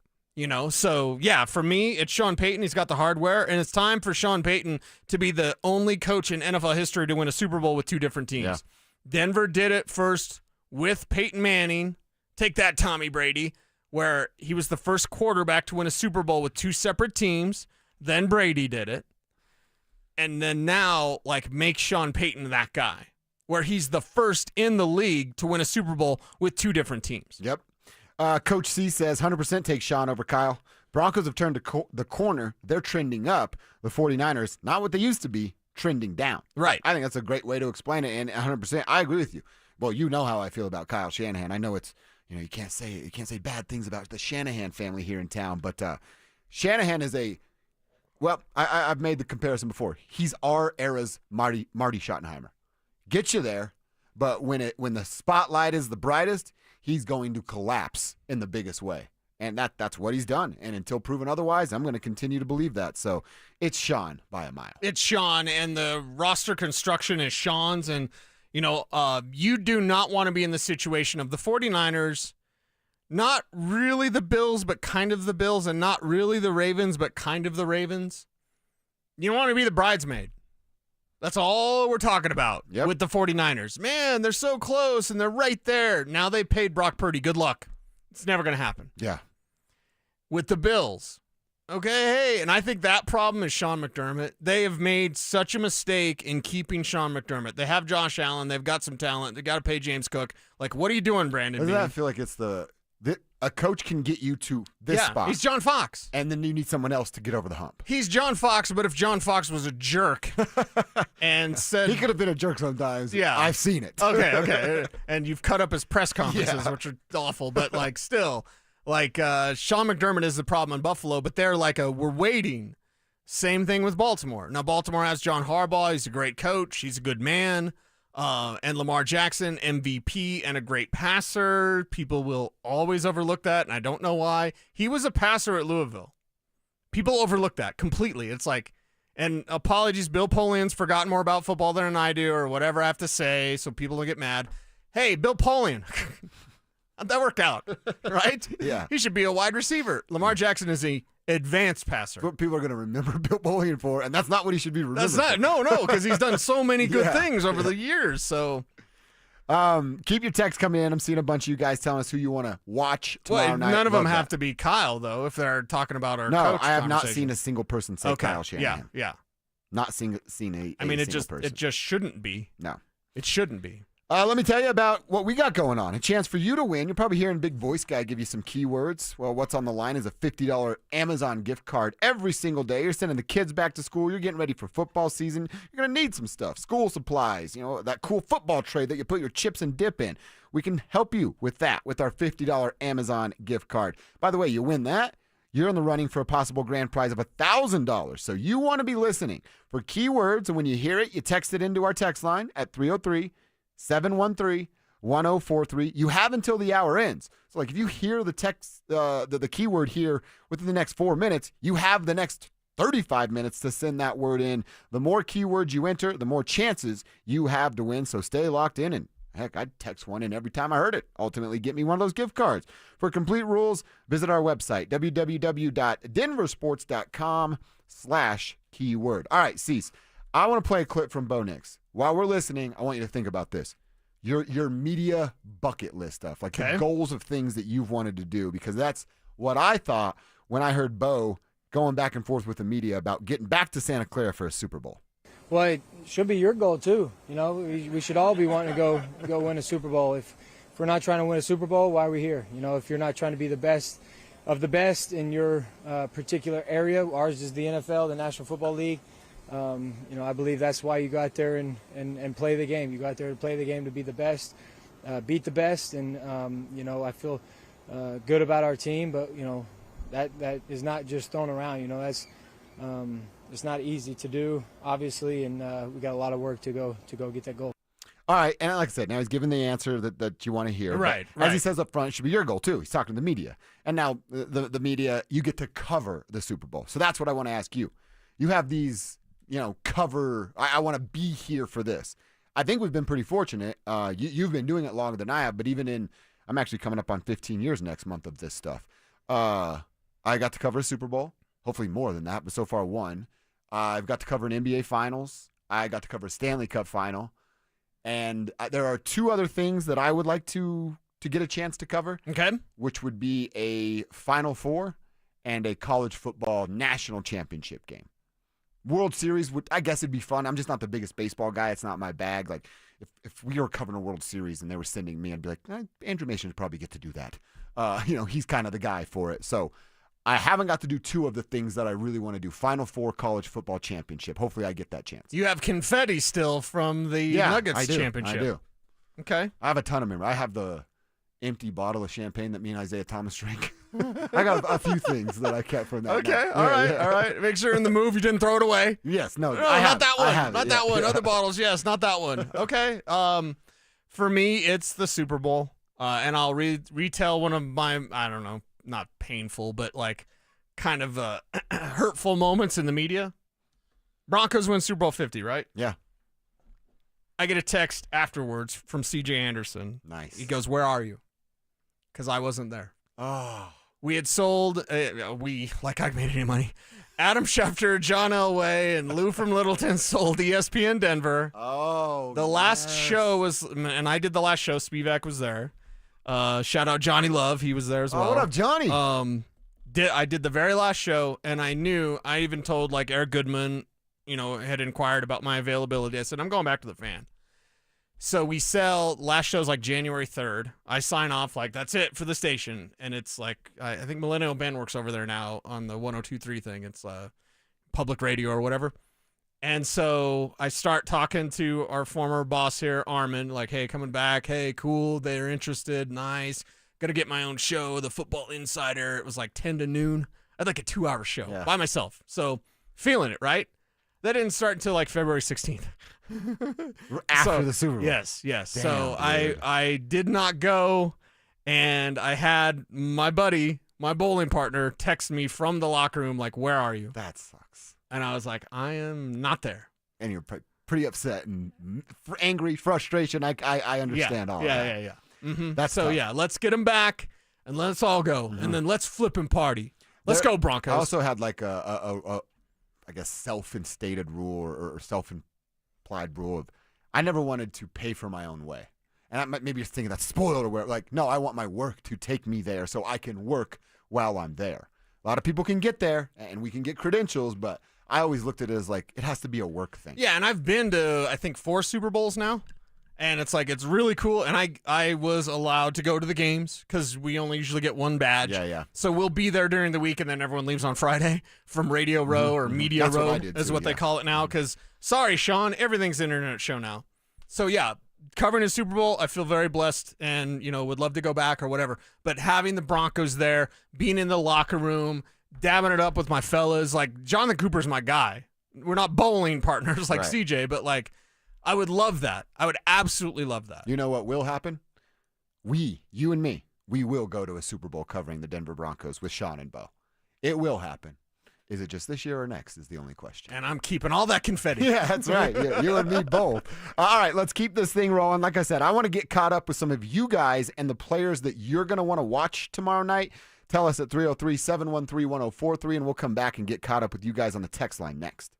So yeah, for me, it's Sean Payton. He's got the hardware, and it's time for Sean Payton to be the only coach in NFL history to win a Super Bowl with 2 different teams. Yeah. Denver did it first with Peyton Manning. Take that, Tommy Brady, where he was the first quarterback to win a Super Bowl with 2 separate teams. Then Brady did it. And then now, make Sean Payton that guy, where he's the first in the league to win a Super Bowl with 2 different teams. Yep. Coach C says 100% take Sean over Kyle. Broncos have turned the corner. They're trending up. The 49ers, not what they used to be, trending down. Right. I think that's a great way to explain it, and 100%. I agree with you. Well, you know how I feel about Kyle Shanahan. I know it's, you can't say bad things about the Shanahan family here in town, but Shanahan is I've made the comparison before. He's our era's Marty Schottenheimer. Get you there, but when the spotlight is the brightest, he's going to collapse in the biggest way. And that's what he's done. And until proven otherwise, I'm going to continue to believe that. So it's Sean by a mile. It's Sean, and the roster construction is Sean's. And, you do not want to be in the situation of the 49ers, not really the Bills, but kind of the Bills, and not really the Ravens, but kind of the Ravens. You want to be the bridesmaid. That's all we're talking about with the 49ers. Man, they're so close, and they're right there. Now they paid Brock Purdy. Good luck. It's never going to happen. Yeah. With the Bills. Okay, and I think that problem is Sean McDermott. They have made such a mistake in keeping Sean McDermott. They have Josh Allen. They've got some talent. They got to pay James Cook. Like, what are you doing, Brandon? Doesn't that feel like it's a coach can get you to this spot? He's John Fox. And then you need someone else to get over the hump. He's John Fox, but if John Fox was a jerk and said... He could have been a jerk sometimes. Yeah. I've seen it. Okay. And you've cut up his press conferences, which are awful, but still... Sean McDermott is the problem in Buffalo, but they're we're waiting. Same thing with Baltimore. Now, Baltimore has John Harbaugh. He's a great coach. He's a good man. And Lamar Jackson, MVP and a great passer. People will always overlook that, and I don't know why. He was a passer at Louisville. People overlook that completely. It's and apologies, Bill Polian's forgotten more about football than I do, or whatever I have to say, so people don't get mad. Hey, Bill Polian. That worked out, right? Yeah. He should be a wide receiver. Lamar Jackson is an advanced passer. What people are going to remember Bill Polian for, and that's not what he should be remembered for. No, because he's done so many good things over the years. So, keep your texts coming in. I'm seeing a bunch of you guys telling us who you want to watch tomorrow night. None of them have to be Kyle, though, if they're talking about our coach. No, I have not seen a single person say Kyle Shanahan. Yeah. Not seen a single person. It just shouldn't be. No. It shouldn't be. Let me tell you about what we got going on. A chance for you to win. You're probably hearing Big Voice Guy give you some keywords. Well, what's on the line is a $50 Amazon gift card every single day. You're sending the kids back to school. You're getting ready for football season. You're going to need some stuff. School supplies, that cool football tray that you put your chips and dip in. We can help you with that with our $50 Amazon gift card. By the way, you win that, you're in the running for a possible grand prize of $1,000. So you want to be listening for keywords, and when you hear it, you text it into our text line at 303-713-1043. You have until the hour ends. So if you hear the text, the keyword here within the next 4 minutes, you have the next 35 minutes to send that word in. The more keywords you enter, the more chances you have to win. So stay locked in, and heck, I'd text one in every time I heard it. Ultimately, get me one of those gift cards. For complete rules, visit our website, www.denversports.com/keyword. All right, Cease, I want to play a clip from Bo Nix. While we're listening, I want you to think about this. Your media bucket list stuff, the goals of things that you've wanted to do, because that's what I thought when I heard Bo going back and forth with the media about getting back to Santa Clara for a Super Bowl. Well, it should be your goal too. We should all be wanting to go win a Super Bowl. If we're not trying to win a Super Bowl, why are we here? If you're not trying to be the best of the best in your particular area, ours is the NFL, the National Football League. I believe that's why you go out there and play the game. You go out there to play the game to be the best, beat the best, and I feel good about our team. But that is not just thrown around. That's it's not easy to do, obviously, and we got a lot of work to go get that goal. All right, and like I said, now he's giving the answer that you want to hear. Right. As he says up front, it should be your goal too. He's talking to the media, and now the media, you get to cover the Super Bowl. So that's what I want to ask you. You have these. Cover. I want to be here for this. I think we've been pretty fortunate. You've been doing it longer than I have, but I'm actually coming up on 15 years next month of this stuff. I got to cover a Super Bowl, hopefully more than that, but so far one. I've got to cover an NBA Finals. I got to cover a Stanley Cup Final. And there are two other things that I would like to get a chance to cover. Okay. Which would be a Final Four and a college football national championship game. World Series, I guess it'd be fun. I'm just not the biggest baseball guy. It's not my bag. If we were covering a World Series and they were sending me, I'd be like, Andrew Mason would probably get to do that. He's kind of the guy for it. So I haven't got to do two of the things that I really want to do. Final Four college football championship. Hopefully I get that chance. You have confetti still from the Nuggets championship. I do. Okay. I have a ton of memories. I have the empty bottle of champagne that me and Isaiah Thomas drank. I got a few things that I kept from that. Okay, night. all right. Make sure in the move you didn't throw it away. Yes, no, not that one. Not that one. Other bottles, yes, not that one. Okay. For me, it's the Super Bowl, and I'll retell one of my, I don't know, not painful, but like kind of hurtful moments in the media. Broncos win Super Bowl 50, right? Yeah. I get a text afterwards from C.J. Anderson. Nice. He goes, "Where are you?" Because I wasn't there. Oh. We had sold, like I made any money. Adam Schefter, John Elway, and Lou from Littleton sold ESPN Denver. Oh, the last show was, and I did the last show. Spivak was there. Shout out Johnny Love, he was there as well. Oh, what up, Johnny? I did the very last show, and I even told like Eric Goodman, had inquired about my availability. I said, I'm going back to the Fan. So we sell, last show's like January 3rd. I sign off like, that's it for the station. And it's like, I think Millennial Ben works over there now on the 102.3 thing. It's public radio or whatever. And so I start talking to our former boss here, Armin, like, hey, coming back. Hey, cool. They're interested. Nice. Got to get my own show, The Football Insider. It was like 10 to noon. I had like a 2-hour show by myself. So feeling it, right? That didn't start until like February 16th. After the Super Bowl. Yes. Damn, so I did not go, and I had my buddy, my bowling partner, text me from the locker room like, where are you? That sucks. And I was like, I am not there. And you're pretty upset and angry, frustration. I understand all that. Yeah. Mm-hmm. That's so, tough. let's get him back, and let's all go, and then let's flip and party. Let's go, Broncos. I also had like a I guess, self-instated rule or self-implied rule of I never wanted to pay for my own way. And maybe you're thinking that's spoiled or whatever. Like, no, I want my work to take me there so I can work while I'm there. A lot of people can get there and we can get credentials, but I always looked at it as like it has to be a work thing. Yeah, and I've been to, I think, 4 Super Bowls now. And it's like, it's really cool. And I was allowed to go to the games because we only usually get one badge. Yeah. So we'll be there during the week, and then everyone leaves on Friday from Radio Row or Media That's Row what I did is too, what they call it now. Because, sorry, Sean, everything's an internet show now. So, yeah, covering a Super Bowl, I feel very blessed and, would love to go back or whatever. But having the Broncos there, being in the locker room, dabbing it up with my fellas, like Jonathan Cooper's my guy. We're not bowling partners like CJ, but like, I would love that. I would absolutely love that. You know what will happen? You and me, we will go to a Super Bowl covering the Denver Broncos with Sean and Bo. It will happen. Is it just this year or next is the only question. And I'm keeping all that confetti. Yeah, that's right. Yeah, you and me both. All right, let's keep this thing rolling. Like I said, I want to get caught up with some of you guys and the players that you're going to want to watch tomorrow night. Tell us at 303-713-1043, and we'll come back and get caught up with you guys on the text line next.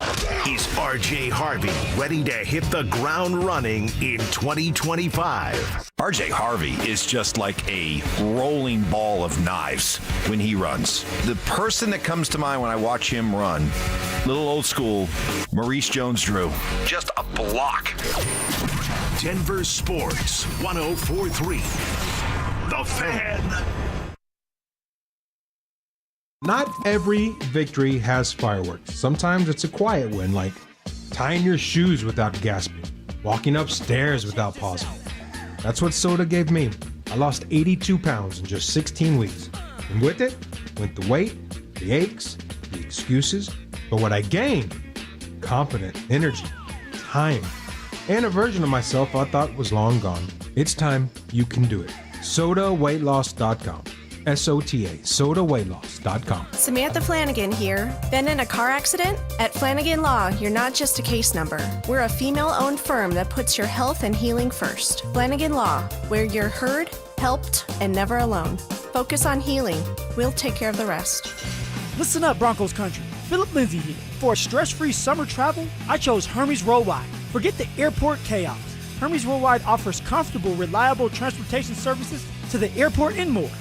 Is RJ Harvey ready to hit the ground running in 2025? RJ Harvey is just like a rolling ball of knives when he runs. The person that comes to mind when I watch him run, little old school, Maurice Jones-Drew. Just a block. Denver Sports 104.3. The Fan. Not every victory has fireworks. Sometimes it's a quiet win, like tying your shoes without gasping, walking upstairs without pausing. That's what soda gave me. I lost 82 pounds in just 16 weeks. And with it went the weight, the aches, the excuses. But what I gained, confidence, energy, time, and a version of myself I thought was long gone. It's time you can do it. SodaWeightLoss.com. SOTA, SodaWeightLoss.com. Samantha Flanagan here. Been in a car accident? At Flanagan Law, you're not just a case number. We're a female-owned firm that puts your health and healing first. Flanagan Law, where you're heard, helped, and never alone. Focus on healing. We'll take care of the rest. Listen up, Broncos country. Phillip Lindsay here. For stress-free summer travel, I chose Hermes Worldwide. Forget the airport chaos. Hermes Worldwide offers comfortable, reliable transportation services to the airport and more.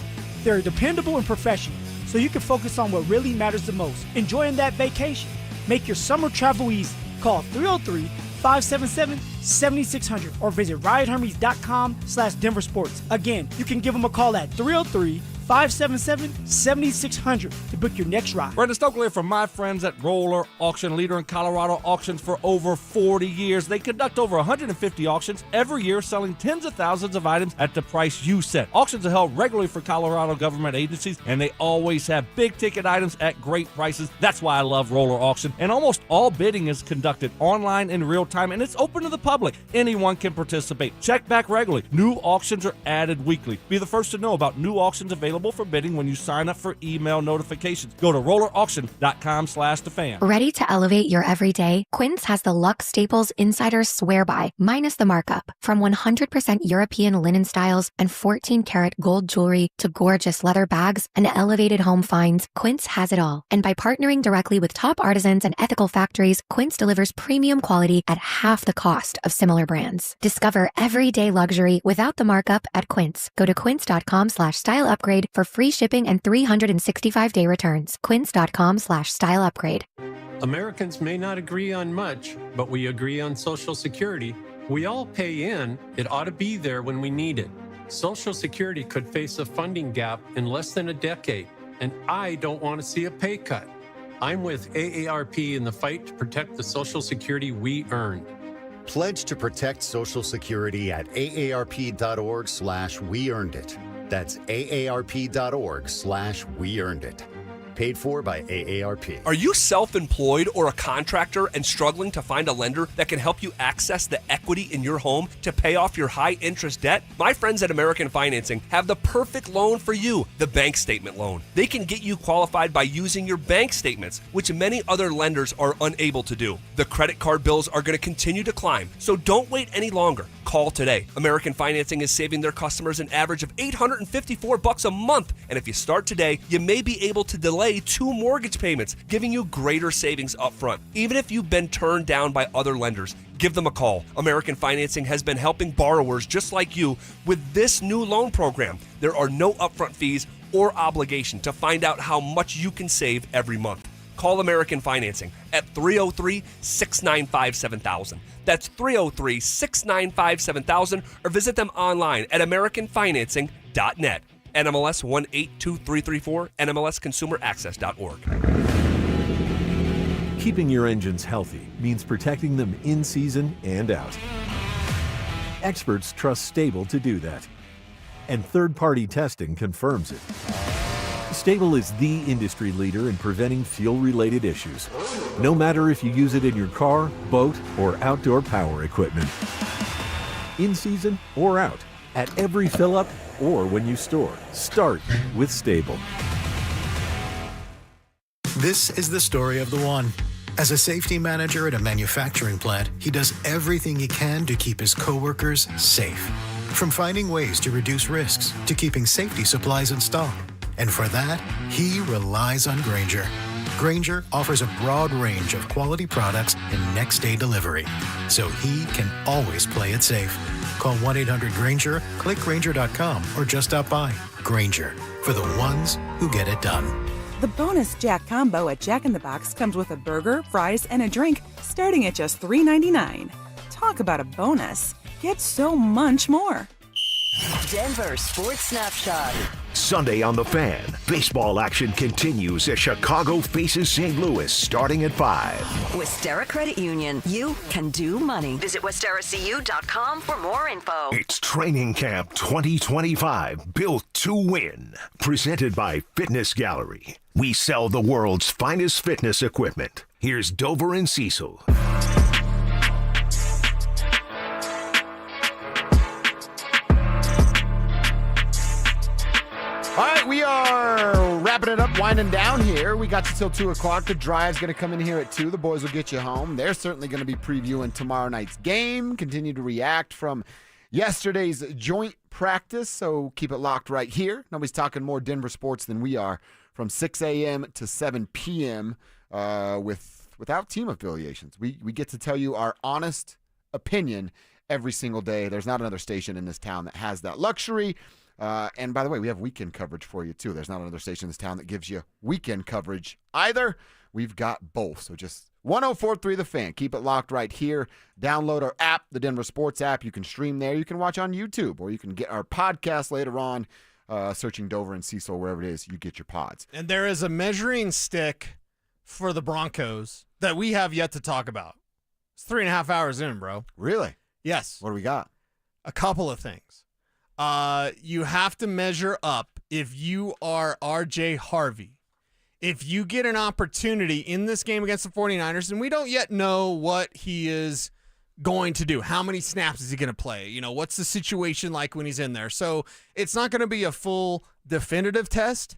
They're dependable and professional, so you can focus on what really matters the most, enjoying that vacation. Make your summer travel easy. Call 303-577-7600 or visit ridehermes.com/DenverSports. Again, you can give them a call at 303 577-7600 to book your next ride. Brandon Stokley from my friends at Roller Auction, leader in Colorado auctions for over 40 years. They conduct over 150 auctions every year, selling tens of thousands of items at the price you set. Auctions are held regularly for Colorado government agencies, and they always have big-ticket items at great prices. That's why I love Roller Auction. And almost all bidding is conducted online in real time, and it's open to the public. Anyone can participate. Check back regularly. New auctions are added weekly. Be the first to know about new auctions available for bidding when you sign up for email notifications. Go to rollerauction.com/thefan. Ready to elevate your everyday? Quince has the Luxe Staples Insider Swear By, minus the markup. From 100% European linen styles and 14-karat gold jewelry to gorgeous leather bags and elevated home finds, Quince has it all. And by partnering directly with top artisans and ethical factories, Quince delivers premium quality at half the cost of similar brands. Discover everyday luxury without the markup at Quince. Go to quince.com/style upgrade for free shipping and 365-day returns. Quince.com/style upgrade. Americans may not agree on much, but we agree on Social Security. We all pay in. It ought to be there when we need it. Social Security could face a funding gap in less than a decade, and I don't want to see a pay cut. I'm with AARP in the fight to protect the Social Security we earned. Pledge to protect Social Security at aarp.org/weearnedit. That's aarp.org/weearnedit. Paid for by AARP. Are you self-employed or a contractor and struggling to find a lender that can help you access the equity in your home to pay off your high-interest debt? My friends at American Financing have the perfect loan for you, the bank statement loan. They can get you qualified by using your bank statements, which many other lenders are unable to do. The credit card bills are going to continue to climb, so don't wait any longer. Call today. American Financing is saving their customers an average of $854 a month, and if you start today, you may be able to delay 2 mortgage payments, giving you greater savings up front. Even if you've been turned down by other lenders, give them a call. American Financing has been helping borrowers just like you with this new loan program. There are no upfront fees or obligation to find out how much you can save every month. Call American Financing at 303-695-7000. That's 303-695-7000, or visit them online at americanfinancing.net. NMLS 182334, NMLSconsumeraccess.org. Keeping your engines healthy means protecting them in season and out. Experts trust Stable to do that, and third-party testing confirms it. Stable is the industry leader in preventing fuel-related issues, no matter if you use it in your car, boat, or outdoor power equipment. In season or out, at every fill-up or when you store, start with Stable. This is the story of the one. As a safety manager at a manufacturing plant, he does everything he can to keep his coworkers safe. From finding ways to reduce risks to keeping safety supplies in stock. And for that, he relies on Grainger. Grainger offers a broad range of quality products and next-day delivery, so he can always play it safe. Call 1-800-GRAINGER, click Grainger.com, or just stop by. Grainger, for the ones who get it done. The bonus Jack Combo at Jack in the Box comes with a burger, fries, and a drink starting at just $3.99. Talk about a bonus. Get so much more. Denver Sports Snapshot. Sunday on The Fan, baseball action continues as Chicago faces St. Louis starting at 5. Westera Credit Union. You can do money. Visit WesteraCU.com for more info. It's Training Camp 2025, built to win. Presented by Fitness Gallery. We sell the world's finest fitness equipment. Here's Dover and Cecil. All right, we are wrapping it up, winding down here. We got you till 2 o'clock. The drive's going to come in here at 2. The boys will get you home. They're certainly going to be previewing tomorrow night's game. Continue to react from yesterday's joint practice, so keep it locked right here. Nobody's talking more Denver sports than we are from 6 a.m. to 7 p.m. Without team affiliations. We get to tell you our honest opinion every single day. There's not another station in this town that has that luxury. And by the way, we have weekend coverage for you too. There's not another station in this town that gives you weekend coverage either. We've got both. So just 104.3 The Fan. Keep it locked right here. Download our app, the Denver Sports app. You can stream there. You can watch on YouTube, or you can get our podcast later on searching Dover and Cecil, wherever it is you get your pods. And there is a measuring stick for the Broncos that we have yet to talk about. It's 3.5 hours in, bro. Really? Yes. What do we got? A couple of things. You have to measure up if you are RJ Harvey. If you get an opportunity in this game against the 49ers, and we don't yet know what he is going to do. How many snaps is he going to play? You know, what's the situation like when he's in there? So it's not going to be a full definitive test,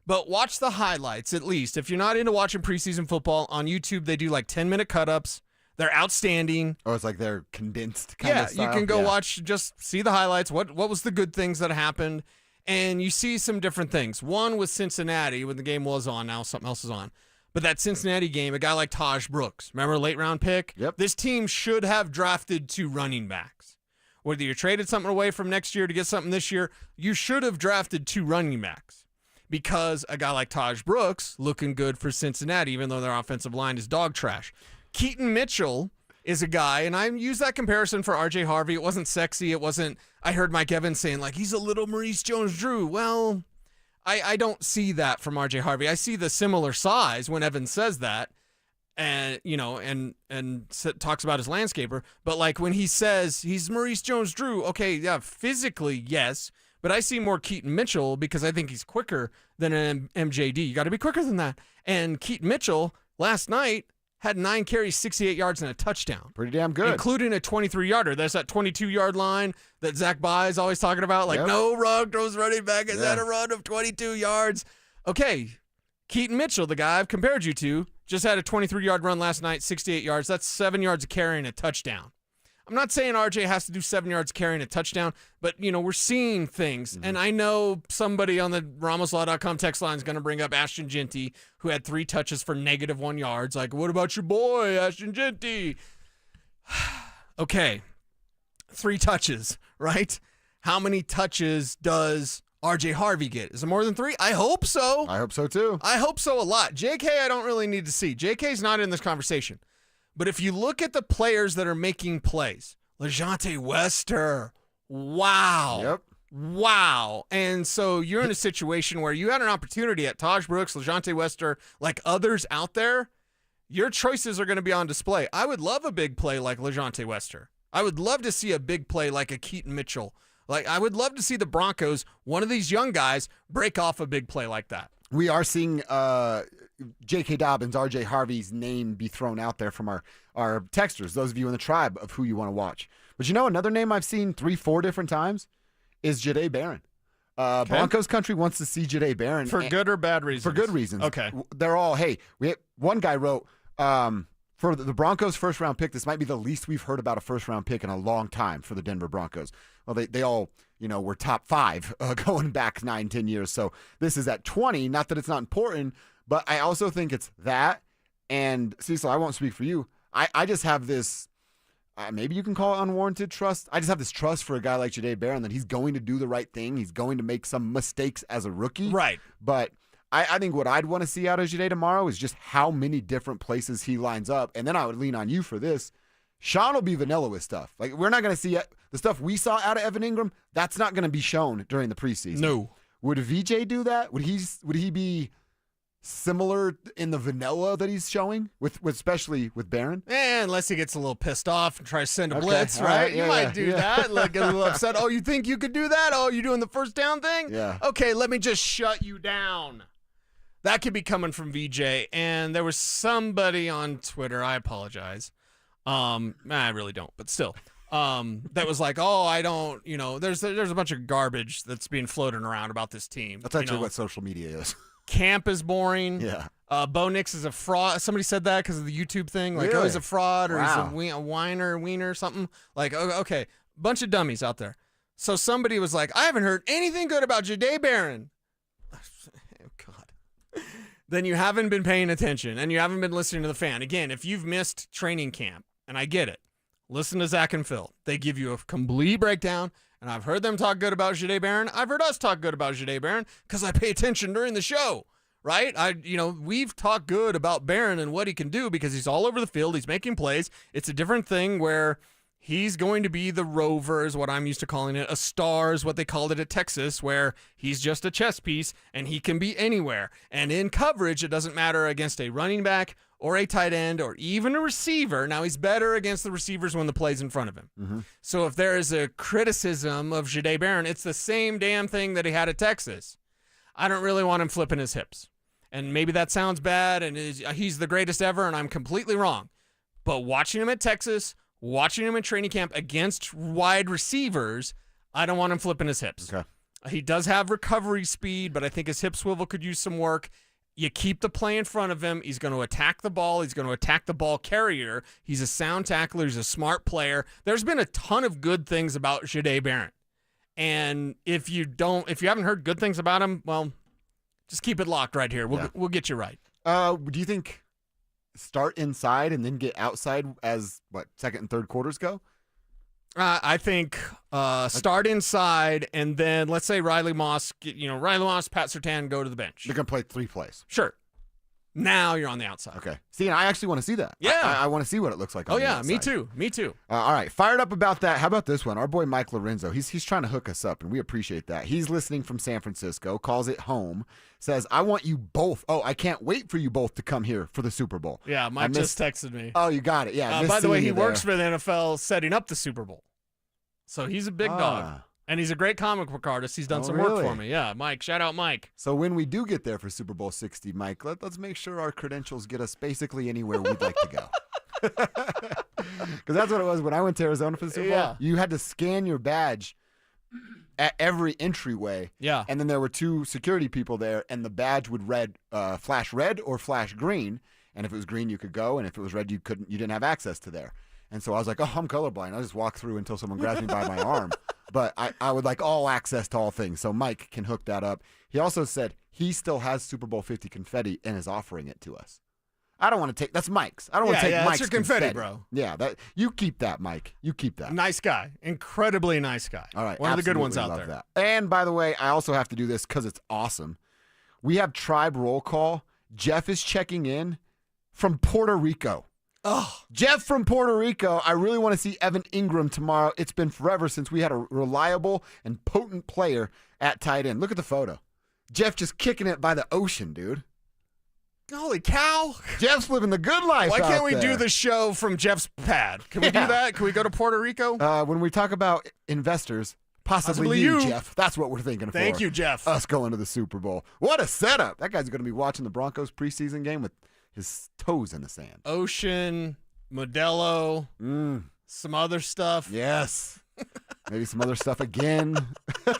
but watch the highlights at least. If you're not into watching preseason football, on YouTube they do like 10-minute cut-ups. They're outstanding. Oh, it's like they're condensed kind of style. You can go watch, just see the highlights. What was the good things that happened? And you see some different things. One with Cincinnati when the game was on. Now something else is on. But that Cincinnati game, a guy like Taj Brooks, remember, late round pick? Yep. This team should have drafted 2 running backs. Whether you traded something away from next year to get something this year, you should have drafted 2 running backs. Because a guy like Taj Brooks looking good for Cincinnati, even though their offensive line is dog trash. Keaton Mitchell is a guy, and I use that comparison for RJ Harvey. It wasn't sexy. It wasn't, I heard Mike Evans saying, like, he's a little Maurice Jones-Drew. Well, I don't see that from RJ Harvey. I see the similar size when Evans says that, and talks about his landscaper. But like when he says he's Maurice Jones-Drew, okay, yeah, physically, yes. But I see more Keaton Mitchell because I think he's quicker than an MJD. You got to be quicker than that. And Keaton Mitchell last night had 9 carries, 68 yards, and a touchdown. Pretty damn good. Including a 23-yarder. That's that 22-yard line that Zach Bye is always talking about. Like, no rug throws running back has had a run of 22 yards. Okay, Keaton Mitchell, the guy I've compared you to, just had a 23-yard run last night, 68 yards. That's 7 yards of carry and a touchdown. I'm not saying RJ has to do 7 yards carrying a touchdown, but, we're seeing things. And I know somebody on the RamosLaw.com text line is going to bring up Ashton Genty, who had 3 touches for -1 yards. Like, what about your boy, Ashton Genty? Okay, 3 touches, right? How many touches does RJ Harvey get? Is it more than 3? I hope so. I hope so, too. I hope so a lot. JK, I don't really need to see. JK's not in this conversation. But if you look at the players that are making plays, LeJonte Wester, wow. Yep. Wow. And so you're in a situation where you had an opportunity at Taj Brooks, LeJonte Wester, like others out there, your choices are going to be on display. I would love a big play like LeJonte Wester. I would love to see a big play like a Keaton Mitchell. Like, I would love to see the Broncos, one of these young guys, break off a big play like that. We are seeing J.K. Dobbins, R.J. Harvey's name be thrown out there from our texters, those of you in the tribe of who you want to watch. But another name I've seen 3-4 different times is Jahdae Barron. Okay. Broncos country wants to see Jahdae Barron. For good or bad reasons? For good reasons. Okay. They're all, one guy wrote, for the Broncos first-round pick, this might be the least we've heard about a first-round pick in a long time for the Denver Broncos. Well, they all, were top 5 going back 9-10 years. So this is at 20. Not that it's not important, but I also think it's that. And Cecil, I won't speak for you. I just have this, maybe you can call it unwarranted trust. I just have this trust for a guy like Jahdae Barron that he's going to do the right thing. He's going to make some mistakes as a rookie. Right. But I think what I'd want to see out of Jahdae tomorrow is just how many different places he lines up. And then I would lean on you for this. Sean will be vanilla with stuff. Like, we're not going to see the stuff we saw out of Evan Ingram. That's not going to be shown during the preseason. No. Would VJ do that? Would he be similar in the vanilla that he's showing, with especially with Barron? Unless he gets a little pissed off and tries to send a blitz, right? You might do that. Like, get a little upset. Oh, you think you could do that? Oh, you doing the first down thing? Yeah. Okay, let me just shut you down. That could be coming from VJ. And there was somebody on Twitter, I apologize. I really don't, but still. That was like, oh, I don't, there's a bunch of garbage that's being floated around about this team. That's actually what social media is. Camp is boring. Yeah. Bo Nix is a fraud. Somebody said that because of the YouTube thing. Like, really? Oh, he's a fraud, or Wow. he's a wiener, something. Like, okay, bunch of dummies out there. So somebody was like, I haven't heard anything good about Jahdae Barron. Oh, God. Then you haven't been paying attention, and you haven't been listening to the fan. Again, if you've missed training camp, and I get it, listen to Zach and Phil. They give you a complete breakdown, and I've heard them talk good about Jahdae Barron. I've heard us talk good about Jahdae Barron because I pay attention during the show, right? We've talked good about Barron and what he can do because he's all over the field. He's making plays. It's a different thing where He's going to be the rover, is what I'm used to calling it. A star is what they called it at Texas, where he's just a chess piece and he can be anywhere. And in coverage, it doesn't matter against a running back or a tight end or even a receiver. Now, he's better against the receivers when the play's in front of him. Mm-hmm. So if there is a criticism of Shador Barron, it's the same damn thing that he had at Texas. I don't really want him flipping his hips. And maybe that sounds bad and he's the greatest ever, and I'm completely wrong. But watching him at Texas, watching him in training camp against wide receivers, I don't want him flipping his hips. Okay. He does have recovery speed, but I think his hip swivel could use some work. You keep the play in front of him. He's going to attack the ball. He's going to attack the ball carrier. He's a sound tackler. He's a smart player. There's been a ton of good things about Shador Barron. And if you haven't heard good things about him, well, just keep it locked right here. We'll get you right. Do you think start inside and then get outside as second and third quarters go? I think start inside, and then let's say Riley Moss, Pat Surtain go to the bench. They're going to play 3 plays. Sure. Now you're on the outside. Okay. See, and I actually want to see that. Yeah. I want to see what it looks like on the outside. Me too. All right. Fired up about that. How about this one? Our boy Mike Lorenzo, he's trying to hook us up, and we appreciate that. He's listening from San Francisco, calls it home, says, I want you both. Oh, I can't wait for you both to come here for the Super Bowl. Yeah, Mike just texted me. Oh, you got it. Yeah. By the way, he works for the NFL setting up the Super Bowl. So he's a big dog. And he's a great comic book artist. He's done some work for me. Yeah, Mike. Shout out Mike. So when we do get there for Super Bowl 60, Mike, let's make sure our credentials get us basically anywhere we'd like to go. Because that's what it was when I went to Arizona for the Super Bowl. Yeah. You had to scan your badge at every entryway. Yeah. And then there were 2 security people there, and the badge would flash red or flash green. And if it was green, you could go, and if it was red, you didn't have access to there. And so I was like, oh, I'm colorblind. I'll just walk through until someone grabs me by my arm. But I would like all access to all things. So Mike can hook that up. He also said he still has Super Bowl 50 confetti and is offering it to us. I don't want to take – that's Mike's. I don't want to take Mike's your confetti, bro. Yeah, you keep that, Mike. You keep that. Nice guy. Incredibly nice guy. All right. One of the good ones out love there. That. And by the way, I also have to do this because it's awesome. We have Tribe Roll Call. Jeff is checking in from Puerto Rico. Oh, Jeff from Puerto Rico. I really want to see Evan Ingram tomorrow. It's been forever since we had a reliable and potent player at tight end. Look at the photo. Jeff just kicking it by the ocean, dude. Holy cow. Jeff's living the good life. Why can't we out do there. the show from Jeff's pad? Can we do that? Can we go to Puerto Rico? When we talk about investors, possibly you, Jeff. That's what we're thinking of. Thank you, Jeff. Us going to the Super Bowl. What a setup. That guy's going to be watching the Broncos preseason game with his toes in the sand. Ocean, Modelo, some other stuff. Yes. Maybe some other stuff again. All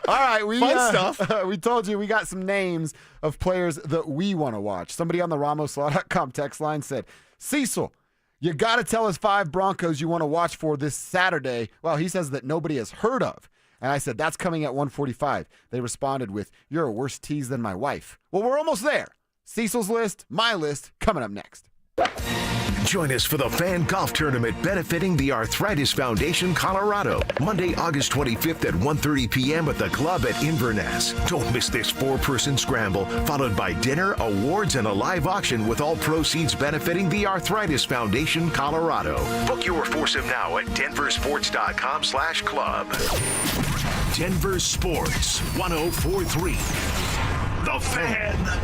right. Fun stuff. We told you we got some names of players that we want to watch. Somebody on the RamosLaw.com text line said, Cecil, you got to tell us 5 Broncos you want to watch for this Saturday. Well, he says that nobody has heard of. And I said, that's coming at 1:45. They responded with, you're a worse tease than my wife. Well, we're almost there. Cecil's list, my list, coming up next. Join us for the Fan Golf Tournament benefiting the Arthritis Foundation Colorado, Monday, August 25th at 1:30 p.m. at the club at Inverness. Don't miss this 4-person scramble, followed by dinner, awards, and a live auction with all proceeds benefiting the Arthritis Foundation Colorado. Book your foursome now at DenverSports.com/club. Denver Sports 104.3. The Fan.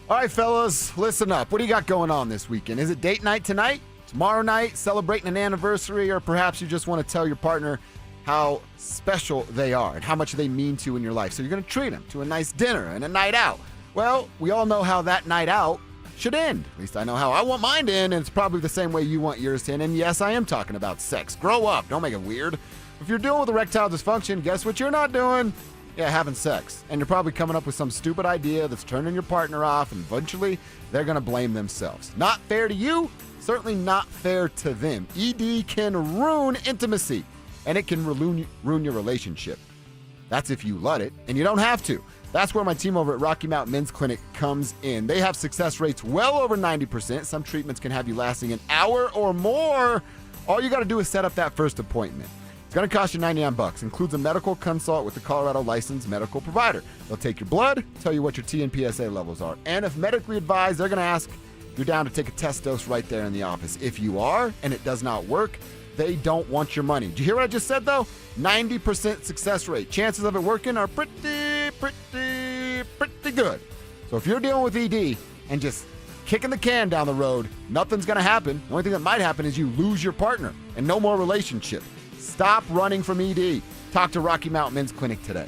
All right, fellas, listen up. What do you got going on this weekend? Is it date night tonight, tomorrow night, celebrating an anniversary, or perhaps you just want to tell your partner how special they are and how much they mean to you in your life? So you're going to treat them to a nice dinner and a night out. Well, we all know how that night out should end. At least I know how I want mine to end, and it's probably the same way you want yours to end. And yes, I am talking about sex. Grow up. Don't make it weird. If you're dealing with erectile dysfunction, guess what you're not doing? Yeah, having sex. And you're probably coming up with some stupid idea that's turning your partner off, and eventually they're going to blame themselves. Not fair to you, certainly not fair to them. ED can ruin intimacy, and it can ruin your relationship. That's if you let it, and you don't have to. That's where my team over at Rocky Mountain Men's Clinic comes in. They have success rates well over 90%. Some treatments can have you lasting an hour or more. All you got to do is set up that first appointment. It's going to cost you $99. Includes a medical consult with the Colorado licensed medical provider. They'll take your blood, tell you what your TNPSA levels are. And if medically advised, they're going to ask you're down to take a test dose right there in the office. If you are, and it does not work, they don't want your money. Did you hear what I just said, though? 90% success rate. Chances of it working are pretty good. So if you're dealing with ED and just kicking the can down the road, nothing's going to happen. The only thing that might happen is you lose your partner and no more relationship. Stop running from ED. Talk to Rocky Mountain Men's Clinic today.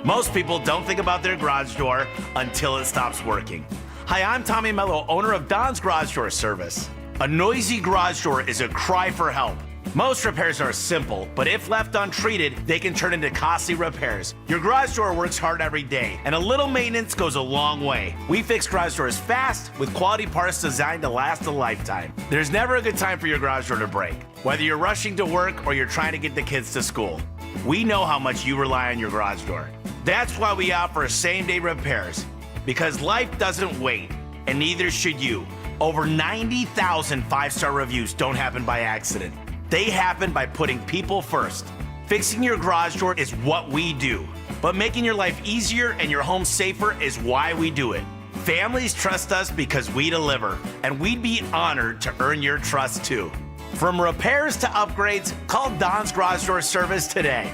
Most people don't think about their garage door until it stops working. Hi, I'm Tommy Mello, owner of Don's Garage Door Service. A noisy garage door is a cry for help. Most repairs are simple, but if left untreated, they can turn into costly repairs. Your garage door works hard every day, and a little maintenance goes a long way. We fix garage doors fast with quality parts designed to last a lifetime. There's never a good time for your garage door to break, whether you're rushing to work or you're trying to get the kids to school. We know how much you rely on your garage door. That's why we offer same-day repairs, because life doesn't wait, and neither should you. Over 90,000 five-star reviews don't happen by accident. They happen by putting people first. Fixing your garage door is what we do, but making your life easier and your home safer is why we do it. Families trust us because we deliver, and we'd be honored to earn your trust too. From repairs to upgrades, call Don's Garage Door Service today.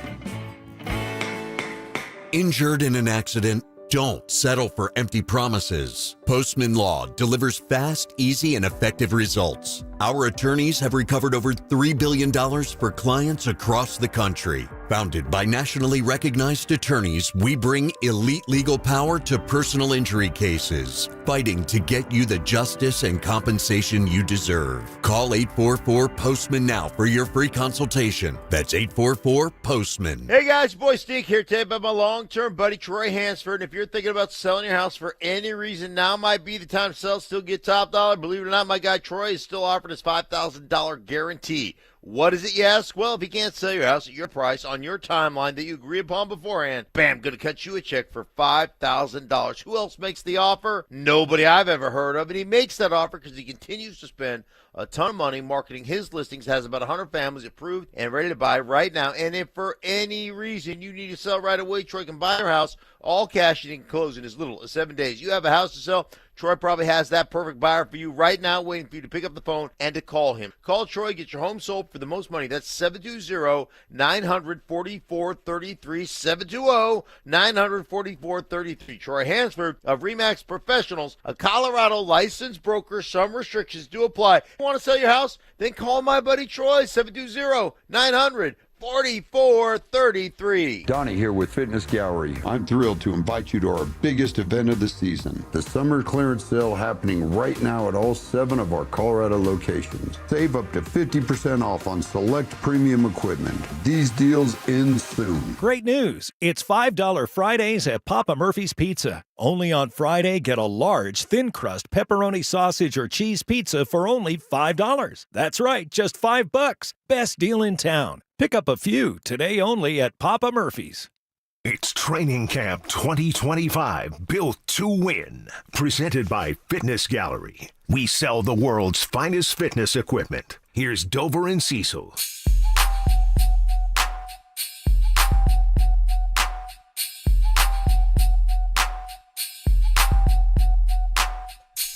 Injured in an accident? Don't settle for empty promises. Postman Law delivers fast, easy, and effective results. Our attorneys have recovered over $3 billion for clients across the country. Founded by nationally recognized attorneys, we bring elite legal power to personal injury cases, fighting to get you the justice and compensation you deserve. Call 844-POSTMAN now for your free consultation. That's 844-POSTMAN. Hey guys, your boy Steve here today about my long-term buddy Troy Hansford. And if you're thinking about selling your house for any reason, now might be the time to sell, still get top dollar. Believe it or not, my guy Troy is still offering his $5,000 guarantee. What is it, you ask? Well, if you can't sell your house at your price on your timeline that you agree upon beforehand, bam, going to cut you a check for $5,000. Who else makes the offer? Nobody I've ever heard of. And he makes that offer because he continues to spend a ton of money marketing his listings, has about 100 families approved and ready to buy right now. And if for any reason you need to sell right away, Troy can buy your house, all cash, and he can close in as little as 7 days. You have a house to sell, Troy probably has that perfect buyer for you right now, waiting for you to pick up the phone and to call him. Call Troy, get your home sold for the most money. That's 720-900-4433, 720-900-4433. Troy Hansford of RE/MAX Professionals, a Colorado licensed broker. Some restrictions do apply. Want to sell your house? Then call my buddy Troy, 720-900-4433. Donnie here with Fitness Gallery. I'm thrilled to invite you to our biggest event of the season, the summer clearance sale happening right now at all 7 of our Colorado locations. Save up to 50% off on select premium equipment. These deals end soon. Great news. It's $5 Fridays at Papa Murphy's Pizza. Only on Friday, get a large, thin-crust pepperoni sausage or cheese pizza for only $5. That's right, just $5. Best deal in town. Pick up a few today only at Papa Murphy's. It's Training Camp 2025, built to win. Presented by Fitness Gallery. We sell the world's finest fitness equipment. Here's Dover and Cecil.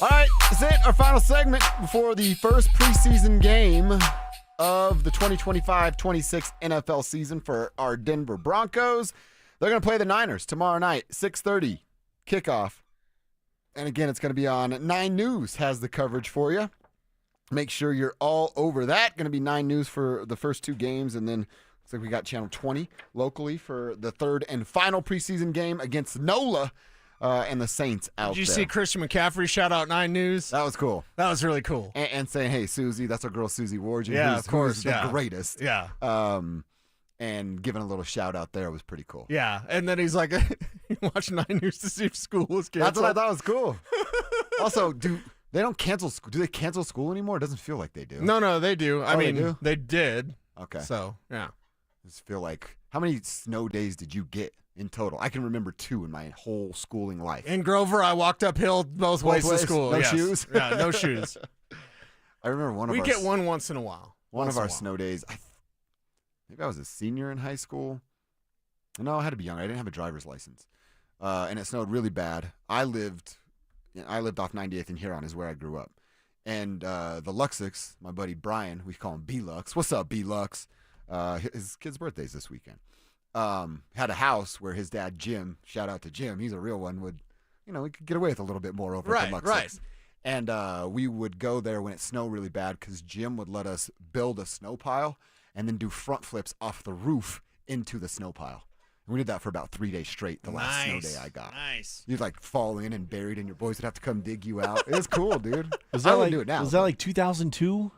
All right, that's it. Our final segment before the first preseason game of the 2025-26 NFL season for our Denver Broncos. They're going to play the Niners tomorrow night, 6:30 kickoff. And again, it's going to be on 9 News has the coverage for you. Make sure you're all over that. Going to be 9 News for the first 2 games, and then looks like we got Channel 20 locally for the third and final preseason game against NOLA. And the Saints out there. Did you see Christian McCaffrey shout out 9 News? That was cool. That was really cool. And saying, hey, Susie, that's our girl Susie Wargen. Yeah, of course. Who's the greatest. Yeah. And giving a little shout out there was pretty cool. Yeah. And then he's like, he watched 9 News to see if school was canceled. That's what I thought was cool. Also, they don't cancel school. Do they cancel school anymore? It doesn't feel like they do. No, they do. I mean, they did. Okay. So, yeah. I just feel like, how many snow days did you get in total? I can remember 2 in my whole schooling life. In Grover, I walked uphill both ways to school. No shoes? Yeah, no shoes. I remember we get one once in a while. One of our snow days, maybe I was a senior in high school. No, I had to be young. I didn't have a driver's license. And it snowed really bad. I lived I lived off 98th and Huron is where I grew up. And the Luxics, my buddy Brian, we call him B-Lux. What's up, B-Lux? His kid's birthday's this weekend. Had a house where his dad, Jim, shout out to Jim, he's a real one, we could get away with a little bit more over at the Luxics. Right. And we would go there when it snowed really bad because Jim would let us build a snow pile and then do front flips off the roof into the snow pile. And we did that for about 3 days straight the last snow day I got. Nice. You'd like fall in and buried, and your boys would have to come dig you out. It was cool, dude. I wouldn't do it now. Was that like 2002?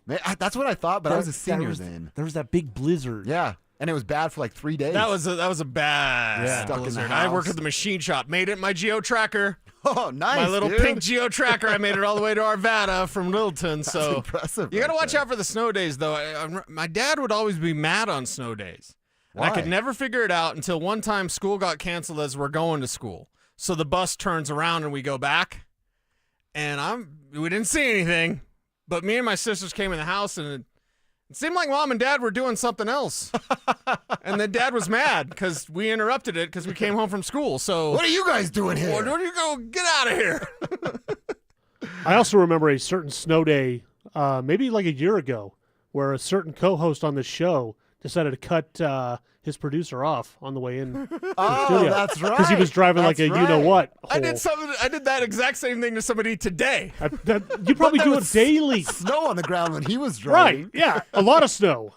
Man, that's what I thought, but I was a senior then. There was that big blizzard. Yeah. And it was bad for like 3 days. That was a bad blizzard. I worked at the machine shop. Made it in my Geo Tracker. Oh, nice, my little dude. pink Geo Tracker. I made it all the way to Arvada from Littleton. That's so impressive. You got to watch out for the snow days, though. My dad would always be mad on snow days. Why? I could never figure it out until one time school got canceled as we're going to school. So the bus turns around and we go back. And we didn't see anything. But me and my sisters came in the house and it seemed like Mom and Dad were doing something else. And then Dad was mad because we interrupted it because we came home from school. So what are you guys doing here? Where do you go? Get out of here. I also remember a certain snow day, maybe like a year ago, where a certain co-host on the show decided to cut his producer off on the way in. Oh, that's right. Because he was driving like a you-know-what hole. I did that exact same thing to somebody today. You probably do it daily. Snow on the ground when he was driving. Right, yeah, a lot of snow.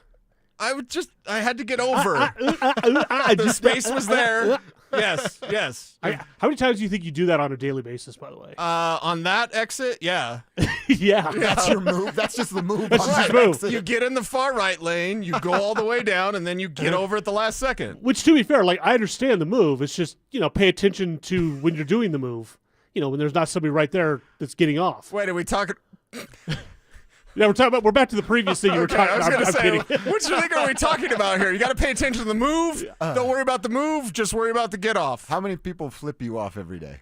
I had to get over. The space was there. Yes. How many times do you think you do that on a daily basis, by the way? On that exit, yeah. Yeah. That's your move. That's just the move. That's just the move. You get in the far right lane, you go all the way down, and then you get over at the last second. Which, to be fair, like I understand the move. It's just, pay attention to when you're doing the move. When there's not somebody right there that's getting off. Wait, are we talking? Yeah, we're back to the previous thing you were talking about. I was going to say, which thing are we talking about here? You got to pay attention to the move. Don't worry about the move. Just worry about the get off. How many people flip you off every day?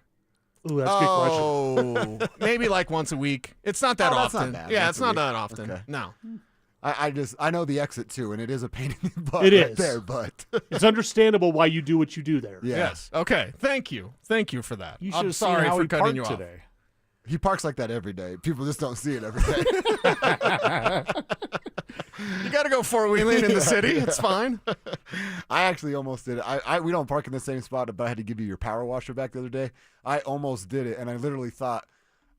Ooh, that's a good question. Maybe like once a week. It's not that that's often. not bad. Yeah, Once it's a not week. that often. Okay. No. I know the exit too, and it is a pain in the butt It right is. there, but It's understandable why you do what you do there. yeah. Yes. Okay. Thank you for that. You should I'm have seen sorry how for he cutting you parked off. today. He parks like that every day. People just don't see it every day. You got to go four-wheeling in the city. It's fine. I actually almost did it. We don't park in the same spot, but I had to give you your power washer back the other day. I almost did it, and I literally thought,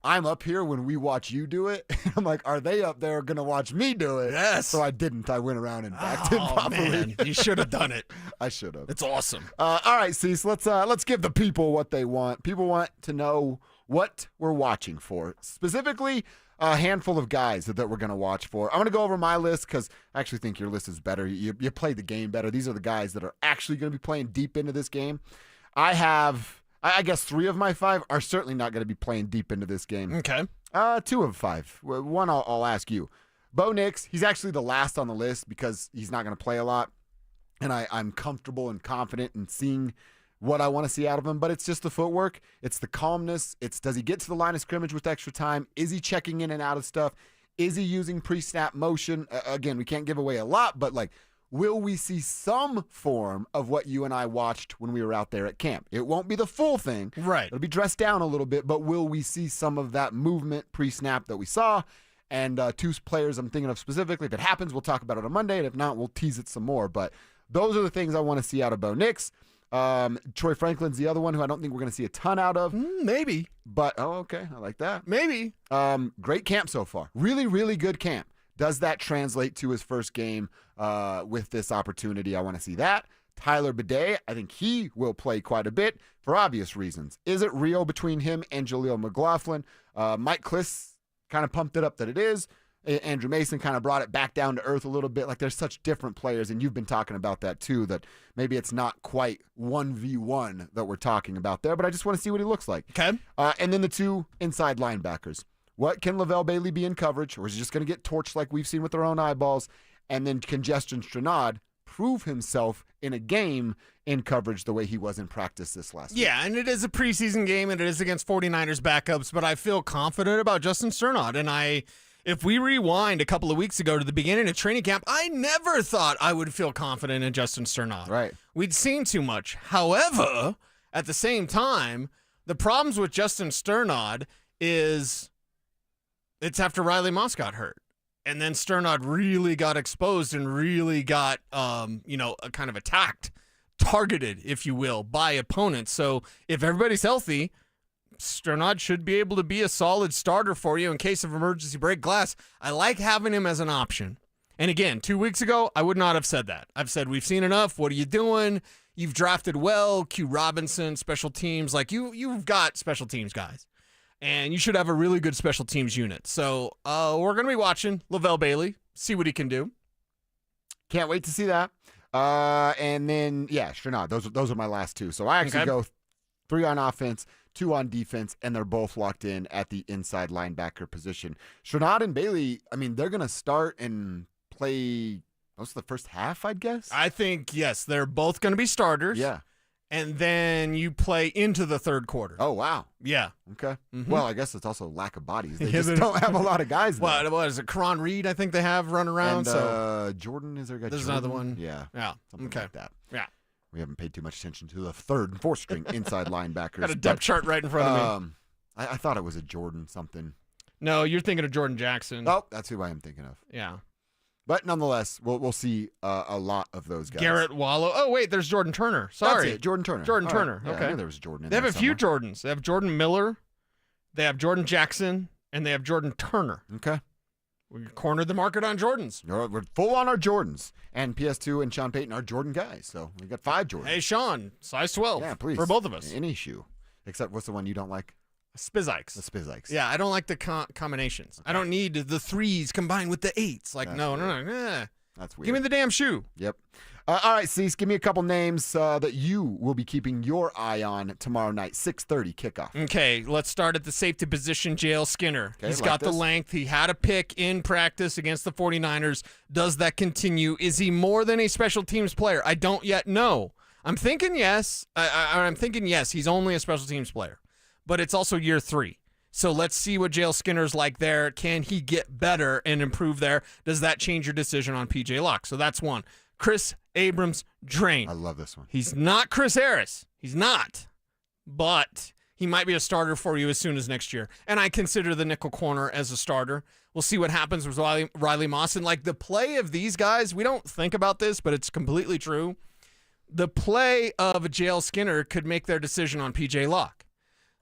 I'm up here when we watch you do it. I'm like, are they up there going to watch me do it? Yes. So I didn't. I went around and backed in properly. Man, you should have done it. I should have. It's awesome. All right, Cease, let's give the people what they want. People want to know what we're watching for. Specifically, a handful of guys that we're going to watch for. I'm going to go over my list because I actually think your list is better. You played the game better. These are the guys that are actually going to be playing deep into this game. I guess 3 of my 5 are certainly not going to be playing deep into this game. Okay. 2 of 5. One I'll ask you. Bo Nix, he's actually the last on the list because he's not going to play a lot. And I'm comfortable and confident in seeing what I want to see out of him, but it's just the footwork. It's the calmness. It's does he get to the line of scrimmage with extra time? Is he checking in and out of stuff? Is he using pre-snap motion? Again, we can't give away a lot, but will we see some form of what you and I watched when we were out there at camp? It won't be the full thing. Right. It'll be dressed down a little bit, but will we see some of that movement pre-snap that we saw? And 2 players I'm thinking of specifically. If it happens, we'll talk about it on Monday, and if not, we'll tease it some more. But those are the things I want to see out of Bo Nix. Troy Franklin's the other one who I don't think we're going to see a ton out of. Maybe. But, okay, I like that. Maybe. Great camp so far. Really, really good camp. Does that translate to his first game with this opportunity? I want to see that. Tyler Bidet, I think he will play quite a bit for obvious reasons. Is it real between him and Jaleel McLaughlin? Mike Cliss kind of pumped it up that it is. Andrew Mason kind of brought it back down to earth a little bit. There's such different players, and you've been talking about that too, that maybe it's not quite 1v1 that we're talking about there, but I just want to see what he looks like. Okay. And then the 2 inside linebackers. What can Lavelle Bailey be in coverage, or is he just going to get torched like we've seen with our own eyeballs? And then can Justin Stranad prove himself in a game in coverage the way he was in practice this last week? Yeah, and it is a preseason game, and it is against 49ers backups, but I feel confident about Justin Stranad, and if we rewind a couple of weeks ago to the beginning of training camp, I never thought I would feel confident in Justin Stranad. Right. We'd seen too much. However, at the same time, The problems with Justin Sternod is it's after Riley Moss got hurt. And then Sternod really got exposed and really got, kind of attacked, targeted, if you will, by opponents. So if everybody's healthy, Sternod should be able to be a solid starter for you in case of emergency break glass. I like having him as an option. And again, 2 weeks ago, I would not have said that. I've said, we've seen enough. What are you doing? You've drafted well. Q Robinson, special teams. Like, you've got special teams guys. And you should have a really good special teams unit. So we're going to be watching LaVelle Bailey, see what he can do. Can't wait to see that. And then, Sternod. Those are my last two. So I actually go 3 on offense, 2 on defense, and they're both locked in at the inside linebacker position. Sternod and Bailey, I mean, they're going to start and play most of the first half, I'd guess. I think, yes, they're both going to be starters. Yeah. And then you play into the third quarter. Oh, wow. Yeah. Okay. Mm-hmm. Well, I guess it's also lack of bodies. They just don't have a lot of guys there. What is it? Karan Reed, I think they have run around. And Jordan, is there a guy? There's Jordan? another one. Yeah. Yeah. Something like that. Yeah. We haven't paid too much attention to the third and fourth string inside linebackers. Got a depth chart right in front of me. I thought it was a Jordan something. No, you're thinking of Jordan Jackson. Oh, that's who I am thinking of. Yeah. But nonetheless, we'll see a lot of those guys. Garrett Wallow. Oh, wait, there's Jordan Turner. Sorry. That's it, Jordan Turner. Jordan All Turner. right. Yeah, Okay. I knew there was a Jordan in They have there a few somewhere. Jordans. They have Jordan Miller, they have Jordan Jackson, and they have Jordan Turner. Okay. We cornered the market on Jordans. We're full on our Jordans. And PS2 and Sean Payton are Jordan guys. So we got 5 Jordans. Hey, Sean, size 12. Yeah, please. For both of us. Any shoe. Except what's the one you don't like? Spizikes. The Spizikes. Yeah, I don't like the combinations. Okay. I don't need the 3s combined with the 8s. Like, That's no. That's weird. Give me the damn shoe. Yep. All right, Cease, give me a couple names that you will be keeping your eye on tomorrow night, 6:30 kickoff. Okay, let's start at the safety position, JL Skinner. Okay, He's like got the this. length. He had a pick in practice against the 49ers. Does that continue? Is he more than a special teams player? I don't yet know. I'm thinking yes. I'm thinking yes, he's only a special teams player. But it's also year 3. So let's see what JL Skinner's like there. Can he get better and improve there? Does that change your decision on PJ Locke? So that's one. Chris Abrams-Drain. I love this one. He's not Chris Harris. He's not. But he might be a starter for you as soon as next year. And I consider the nickel corner as a starter. We'll see what happens with Riley Moss. And like the play of these guys, we don't think about this, but it's completely true. The play of JL Skinner could make their decision on PJ Locke.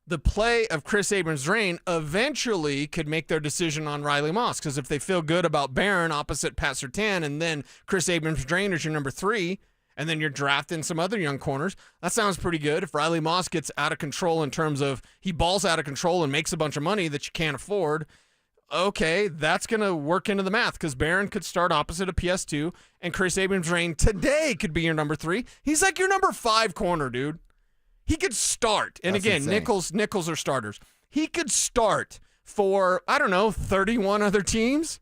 The play of Chris Abrams-Drain eventually could make their decision on Riley Moss, because if they feel good about Barron opposite Pat Surtain and then Chris Abrams-Drain is your number 3, and then you're drafting some other young corners, that sounds pretty good. If Riley Moss gets out of control in terms of he balls out of control and makes a bunch of money that you can't afford, okay, that's going to work into the math, because Barron could start opposite of PS2, and Chris Abrams-Drain today could be your number 3. He's like your number 5 corner, dude. He could start. And That's again, insane. nickels are starters. He could start for, 31 other teams,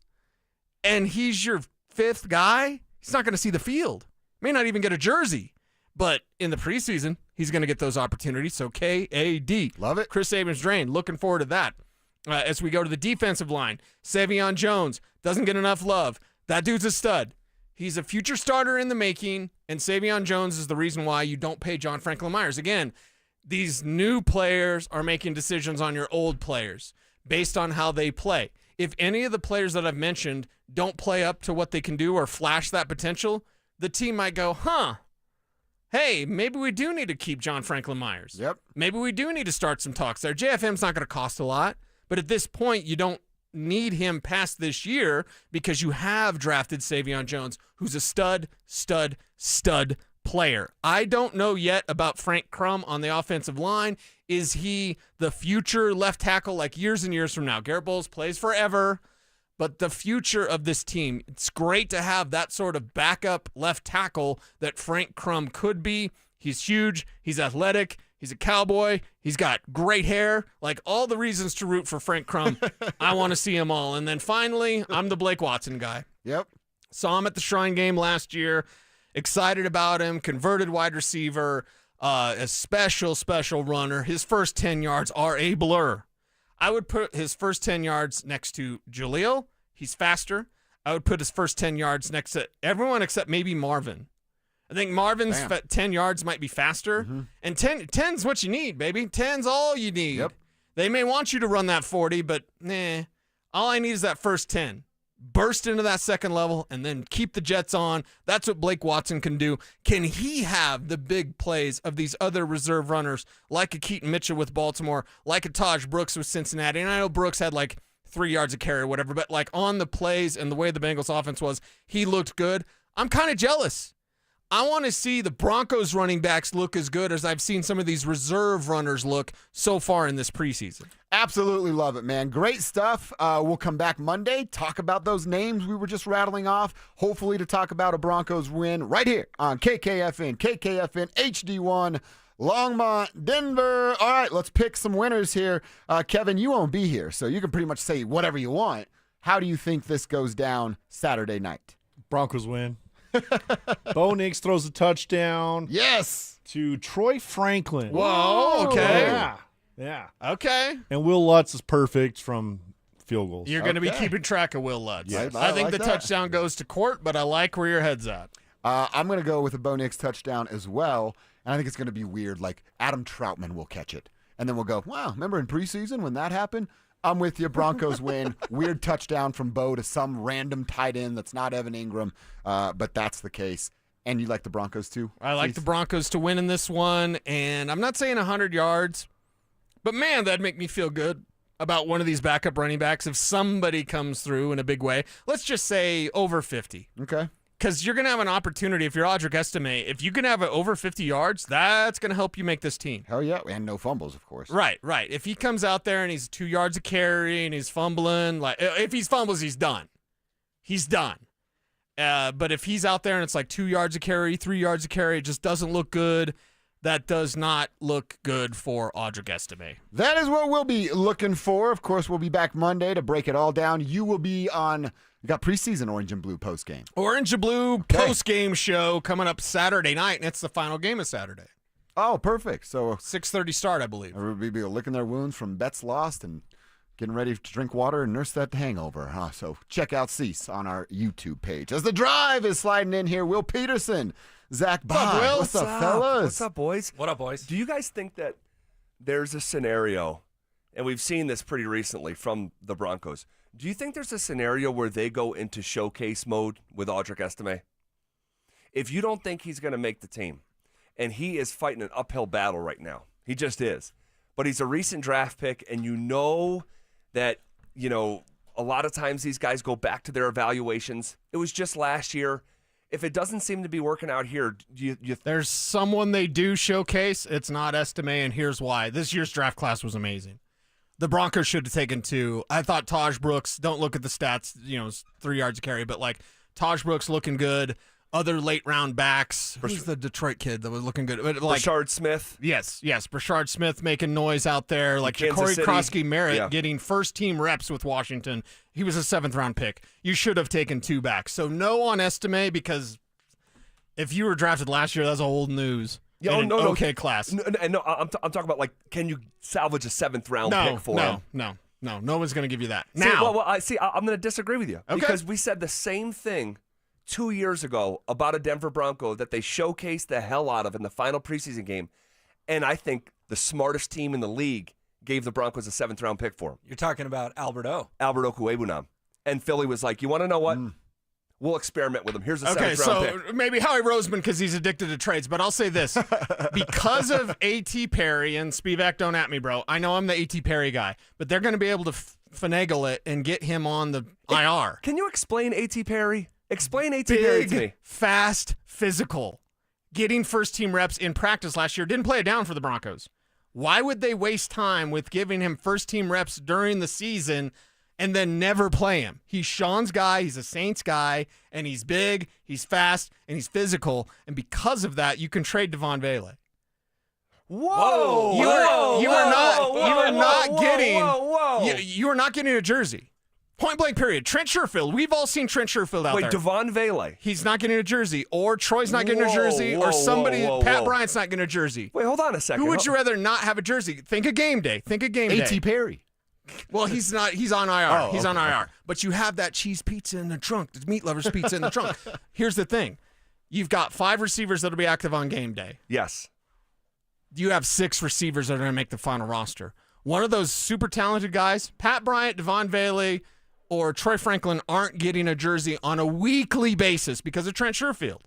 and he's your 5th guy. He's not going to see the field. May not even get a jersey. But in the preseason, he's going to get those opportunities. So KAD. Love it. Chris Abrams-Drain. Looking forward to that. As we go to the defensive line, Savion Jones doesn't get enough love. That dude's a stud. He's a future starter in the making, and Savion Jones is the reason why you don't pay John Franklin Myers. Again, these new players are making decisions on your old players based on how they play. If any of the players that I've mentioned don't play up to what they can do or flash that potential, the team might go, hey, maybe we do need to keep John Franklin Myers. Yep. Maybe we do need to start some talks there. JFM's not going to cost a lot, but at this point, you don't need him past this year because you have drafted Savion Jones, who's a stud player. I don't know yet about Frank Crum on the offensive line. Is he the future left tackle like years and years from now? Garrett Bowles plays forever, but the future of this team, it's great to have that sort of backup left tackle that Frank Crum could be. He's huge. He's athletic. He's a cowboy. He's got great hair. Like all the reasons to root for Frank Crum. I want to see them all. And then finally, I'm the Blake Watson guy. Yep. Saw him at the Shrine game last year. Excited about him. Converted wide receiver. A special runner. His first 10 yards are a blur. I would put his first 10 yards next to Jaleel. He's faster. I would put his first 10 yards next to everyone except maybe Marvin. I think Marvin's 10 yards might be faster. And 10's what you need, baby. 10's all you need. Yep. They may want you to run that 40, but all I need is that first 10. Burst into that second level and then keep the Jets on. That's what Blake Watson can do. Can he have the big plays of these other reserve runners like a Keaton Mitchell with Baltimore, like a Taj Brooks with Cincinnati? And I know Brooks had like 3 yards of carry or whatever, but like on the plays and the way the Bengals offense was, he looked good. I'm kind of jealous. I want to see the Broncos running backs look as good as I've seen some of these reserve runners look so far in this preseason. Absolutely love it, man. Great stuff. We'll come back Monday, talk about those names we were just rattling off, hopefully to talk about a Broncos win right here on KKFN HD1, Longmont, Denver. All right, let's pick some winners here. Kevin, you won't be here, so you can pretty much say whatever you want. How do you think this goes down Saturday night? Broncos win. Bo Nix throws a touchdown. Yes. To Troy Franklin. Whoa, okay. Yeah. Okay. And Will Lutz is perfect from field goals. You're going to be keeping track of Will Lutz. Yes. I think like the that. touchdown goes to Court, but I like where your head's at. I'm going to go with a Bo Nix touchdown as well, and I think it's going to be weird. Like Adam Troutman will catch it, and then we'll go, wow, remember in preseason when that happened? I'm with you. Broncos win. Weird touchdown from Bo to some random tight end that's not Evan Ingram, but that's the case. And you like the Broncos too? I like the Broncos to win in this one, and I'm not saying 100 yards, but man, that'd make me feel good about one of these backup running backs if somebody comes through in a big way. Let's just say over 50. Okay. Because you're going to have an opportunity, if you're Audric Estime, if you can have it over 50 yards, that's going to help you make this team. Hell yeah, and no fumbles, of course. Right. If he comes out there and he's 2 yards of carry and he's fumbling, like if he fumbles, he's done. He's done. But if he's out there and it's like 2 yards of carry, 3 yards of carry, it just doesn't look good. That does not look good for Audric Estime. That is what we'll be looking for. Of course, we'll be back Monday to break it all down. You will be on... We got preseason Orange and Blue postgame. Orange and Blue postgame show coming up Saturday night, and it's the final game of Saturday. Oh, perfect. So 6:30 start, I believe. Everybody will be licking their wounds from bets lost and getting ready to drink water and nurse that hangover. Huh? So check out Cease on our YouTube page. As the drive is sliding in here, Will Peterson, Zach Bye. What's up, fellas? What's up, boys? What up, boys? Do you guys think that there's a scenario, and we've seen this pretty recently from the Broncos, do you think there's a scenario where they go into showcase mode with Audric Estime? If you don't think he's going to make the team, and he is fighting an uphill battle right now, he just is, but he's a recent draft pick, and you know that, you know, a lot of times these guys go back to their evaluations. It was just last year. If it doesn't seem to be working out here, there's someone they do showcase. It's not Estime, and here's why. This year's draft class was amazing. The Broncos should have taken 2. I thought Taj Brooks, don't look at the stats, 3 yards of carry, but like Taj Brooks looking good. Other late round backs. Who's the Detroit kid that was looking good? Like, Brashard Smith. Yes. Brashard Smith making noise out there. Like Corey Krosky-Merritt getting first team reps with Washington. He was a 7th round pick. You should have taken 2 backs. So no on Estime, because if you were drafted last year, that's old news. Okay, class. No, I'm talking about, like, can you salvage a 7th round pick for him? No one's going to give you that. I'm going to disagree with you. Okay. Because we said the same thing 2 years ago about a Denver Bronco that they showcased the hell out of in the final preseason game, and I think the smartest team in the league gave the Broncos a 7th round pick for him. You're talking about Albert Okuebunam. And Philly was like, you want to know what? We'll experiment with him. Here's a 7th round pick. So maybe Howie Roseman because he's addicted to trades, but I'll say this. Because of A.T. Perry, and Spivak, don't at me, bro. I know I'm the A.T. Perry guy, but they're going to be able to finagle it and get him on the IR. Can you explain A.T. Perry? Explain A.T. Perry to me. Fast, physical. Getting first-team reps in practice last year. Didn't play it down for the Broncos. Why would they waste time with giving him first-team reps during the season and then never play him? He's Sean's guy, he's a Saints guy, and he's big, he's fast, and he's physical. And because of that, you can trade Devon Vele. Whoa! You are not getting a jersey. Point blank period. Trent Sherfield. We've all seen Trent Sherfield out there. Wait, Devon Vele. He's not getting a jersey, or Troy's not getting a jersey, or somebody, Pat Bryant's not getting a jersey. Wait, hold on a second. Who would you rather not have a jersey? Think of game day. A.T. Perry. Well, he's not. He's on IR. He's on IR. But you have that cheese pizza in the trunk. The meat lovers pizza in the trunk. Here's the thing. You've got 5 receivers that'll be active on game day. Yes. You have 6 receivers that are going to make the final roster. One of those super talented guys, Pat Bryant, Devon Vele, or Troy Franklin, aren't getting a jersey on a weekly basis because of Trent Sherfield.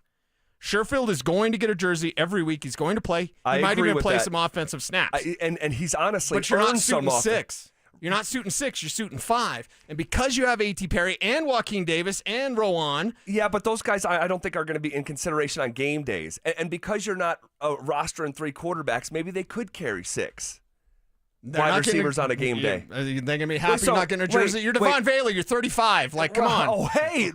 Sherfield is going to get a jersey every week. He's going to play. He might even play some offensive snaps. And he's honestly but you're not earned some shooting 6. You're not shooting 6. You're shooting 5. And because you have A.T. Perry and Joaquin Davis and Rowan. Yeah, but those guys I don't think are going to be in consideration on game days. And because you're not rostering 3 quarterbacks, maybe they could carry 6. Wide receivers on a game day. They're going to be happy not getting a jersey. You're Devon Vele. You're 35. Like, come on. Oh, hey,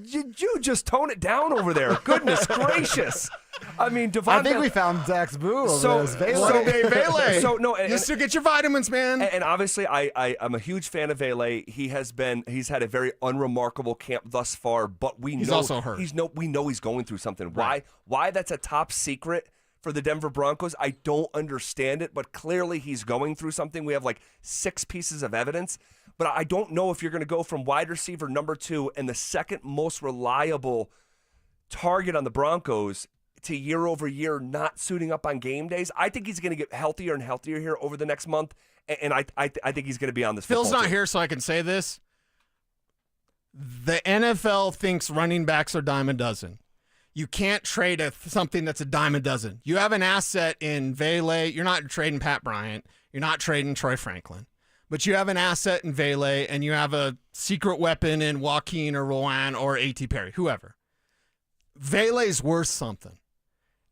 you just tone it down over there. Goodness gracious. I mean, Devon. I think we found Zach's boo over Vele. So no, you still get your vitamins, man. And obviously, I'm a huge fan of Vele. He's had a very unremarkable camp thus far, but he's also hurt. We know he's going through something. Right. Why that's a top secret for the Denver Broncos, I don't understand it, but clearly he's going through something. We have like 6 pieces of evidence, but I don't know if you're going to go from wide receiver number 2 and the second most reliable target on the Broncos to year over year not suiting up on game days. I think he's going to get healthier and healthier here over the next month, and I think he's going to be on this. Phil's not team. here, so I can say this. The NFL thinks running backs are dime a dozen. You can't trade something that's a dime a dozen. You have an asset in Vele. You're not trading Pat Bryant. You're not trading Troy Franklin. But you have an asset in Vele, and you have a secret weapon in Joaquin or Rowan or A.T. Perry, whoever. Vele's worth something.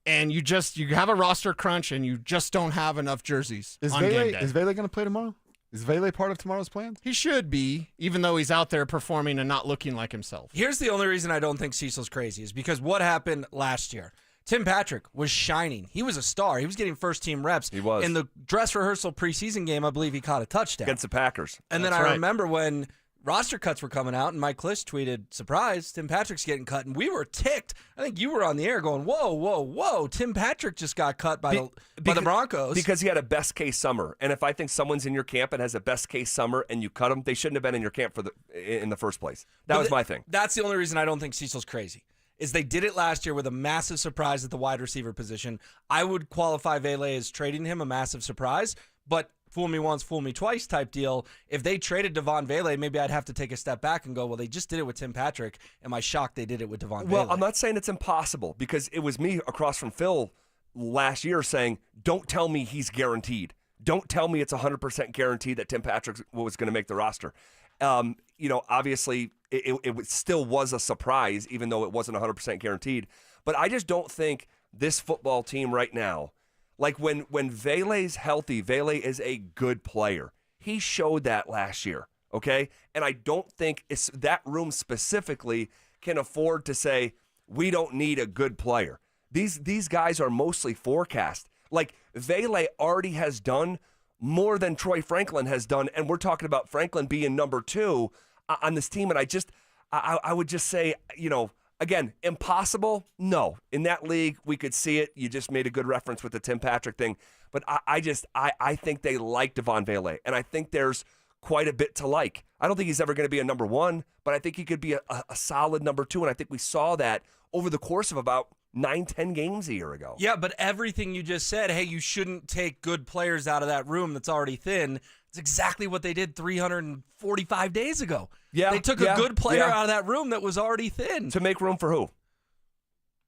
And you have a roster crunch, and you just don't have enough jerseys on game day. Is Vele going to play tomorrow? Is Vele part of tomorrow's plans? He should be, even though he's out there performing and not looking like himself. Here's the only reason I don't think Cecil's crazy is because what happened last year. Tim Patrick was shining. He was a star. He was getting first-team reps. He was. In the dress rehearsal preseason game, I believe he caught a touchdown. Against the Packers. And then I remember when roster cuts were coming out, and Mike Cliss tweeted, surprise, Tim Patrick's getting cut. And we were ticked. I think you were on the air going, whoa. Tim Patrick just got cut by the Broncos. Because he had a best-case summer. And if I think someone's in your camp and has a best-case summer and you cut him, they shouldn't have been in your camp in the first place. That was my thing. That's the only reason I don't think Cecil's crazy, is they did it last year with a massive surprise at the wide receiver position. I would qualify Vele as trading him a massive surprise, but fool me once, fool me twice type deal. If they traded Devon Vele, maybe I'd have to take a step back and go, well, they just did it with Tim Patrick. Am I shocked they did it with Devon Vele? Well, I'm not saying it's impossible because it was me across from Phil last year saying, don't tell me he's guaranteed. Don't tell me it's 100% guaranteed that Tim Patrick was going to make the roster. Obviously, it still was a surprise, even though it wasn't 100% guaranteed. But I just don't think this football team right now, like when Vele's healthy, Vele is a good player. He showed that last year, okay? And I don't think that room specifically can afford to say, we don't need a good player. These guys are mostly forecast. Like, Vele already has done more than Troy Franklin has done, and we're talking about Franklin being number 2 on this team. And I would just say, again, impossible? No. In that league, we could see it. You just made a good reference with the Tim Patrick thing. But I think they like Devon Vele, and I think there's quite a bit to like. I don't think he's ever going to be a number 1, but I think he could be a solid number 2, and I think we saw that over the course of about 9-10 games a year ago. Yeah, but everything you just said, hey, you shouldn't take good players out of that room that's already thin. It's exactly what they did 345 days ago. Yeah, they took a good player out of that room that was already thin. To make room for who?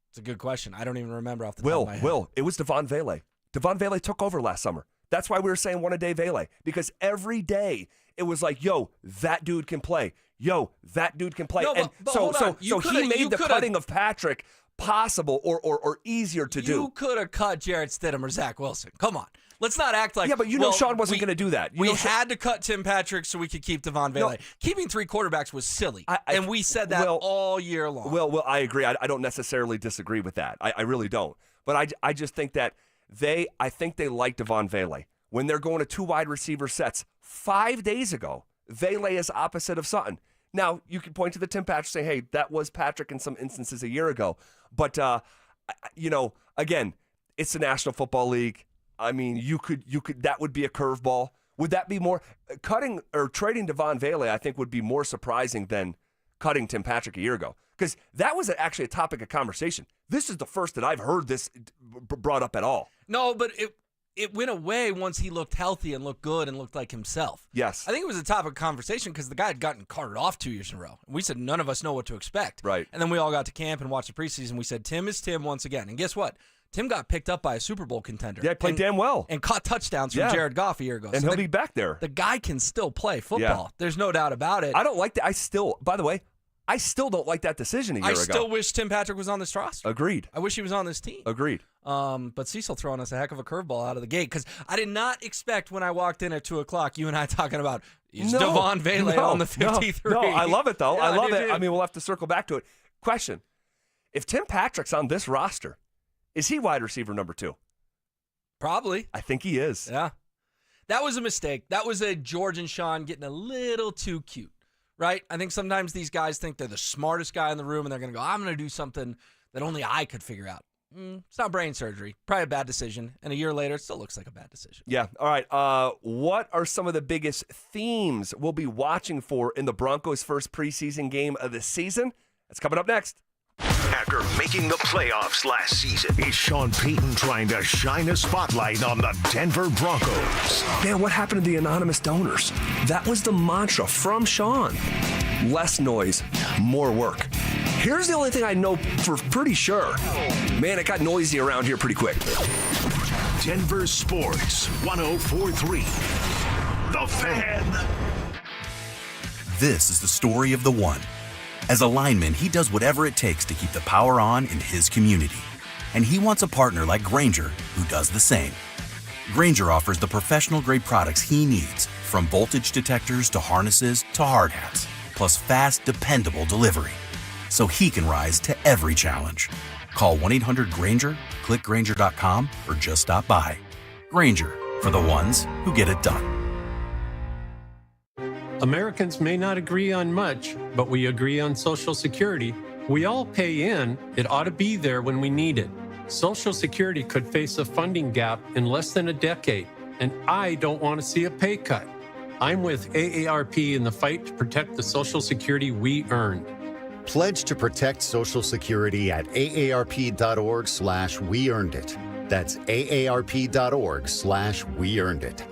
It's a good question. I don't even remember off the top of my head. It was Devon Vele. Devon Vele took over last summer. That's why we were saying one-a-day Vele, because every day it was like, yo, that dude can play. Yo, that dude can play. No, but so he made the cutting of Patrick possible or easier to do. You could have cut Jarrett Stidham or Zach Wilson. Come on. Let's not act like... Yeah, but Sean wasn't going to do that. We had to cut Tim Patrick so we could keep Devon Vele. No. Keeping 3 quarterbacks was silly, and we said that all year long. Well, I agree. I don't necessarily disagree with that. I really don't. But I just think that I think they like Devon Vele. When they're going to 2 wide receiver sets, 5 days ago, Vele is opposite of Sutton. Now, you can point to the Tim Patrick and say, hey, that was Patrick in some instances a year ago. But, again, it's the National Football League. I mean, you could that would be a curveball. Would that be more cutting or trading Devon Vele? I think would be more surprising than cutting Tim Patrick a year ago. Because that was actually a topic of conversation. This is the first that I've heard this brought up at all. No, but it went away once he looked healthy and looked good and looked like himself. Yes. I think it was a topic of conversation because the guy had gotten carted off 2 years in a row. We said none of us know what to expect. Right. And then we all got to camp and watched the preseason. We said Tim is Tim once again. And guess what? Tim got picked up by a Super Bowl contender. Yeah, he played damn well. And caught touchdowns from Jared Goff a year ago. And he'll be back there. The guy can still play football. Yeah. There's no doubt about it. I don't like that. By the way, I still don't like that decision a year ago. I still wish Tim Patrick was on this roster. Agreed. I wish he was on this team. Agreed. But Cecil throwing us a heck of a curveball out of the gate because I did not expect when I walked in at 2 o'clock, you and I talking about Devon Vele on the 53. No, I love it, though. Yeah, I love it. Too. I mean, we'll have to circle back to it. Question. If Tim Patrick's on this roster, is he wide receiver number 2? Probably. I think he is. Yeah. That was a mistake. That was a George and Sean getting a little too cute, right? I think sometimes these guys think they're the smartest guy in the room and they're going to go, I'm going to do something that only I could figure out. It's not brain surgery. Probably a bad decision. And a year later, it still looks like a bad decision. Yeah. All right. What are some of the biggest themes we'll be watching for in the Broncos' first preseason game of the season? That's coming up next. After making the playoffs last season, is Sean Payton trying to shine a spotlight on the Denver Broncos? Man, what happened to the anonymous donors? That was the mantra from Sean. Less noise, more work. Here's the only thing I know for pretty sure. Man, it got noisy around here pretty quick. Denver Sports 104.3. The Fan. This is the story of the one. As a lineman, he does whatever it takes to keep the power on in his community. And he wants a partner like Grainger who does the same. Grainger offers the professional-grade products he needs, from voltage detectors to harnesses to hard hats, plus fast, dependable delivery, so he can rise to every challenge. Call 1-800-GRAINGER, click Grainger.com, or just stop by. Grainger, for the ones who get it done. Americans may not agree on much, but we agree on Social Security. We all pay in. It ought to be there when we need it. Social Security could face a funding gap in less than a decade, and I don't want to see a pay cut. I'm with AARP in the fight to protect the Social Security we earned. Pledge to protect Social Security at aarp.org/weearnedit. That's aarp.org/weearnedit.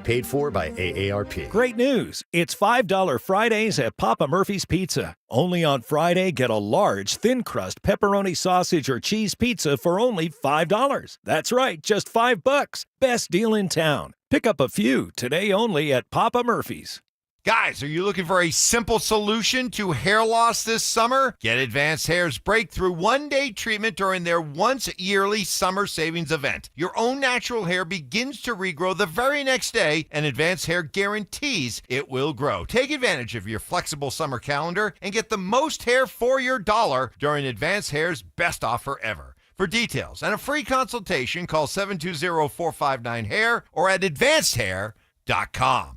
Paid for by AARP. Great news. It's $5 Fridays at Papa Murphy's Pizza. Only on Friday, get a large, thin-crust pepperoni sausage or cheese pizza for only $5. That's right, just $5. Best deal in town. Pick up a few today only at Papa Murphy's. Guys, are you looking for a simple solution to hair loss this summer? Get Advanced Hair's breakthrough one-day treatment during their once-yearly summer savings event. Your own natural hair begins to regrow the very next day, and Advanced Hair guarantees it will grow. Take advantage of your flexible summer calendar and get the most hair for your dollar during Advanced Hair's best offer ever. For details and a free consultation, call 720-459-HAIR or at advancedhair.com.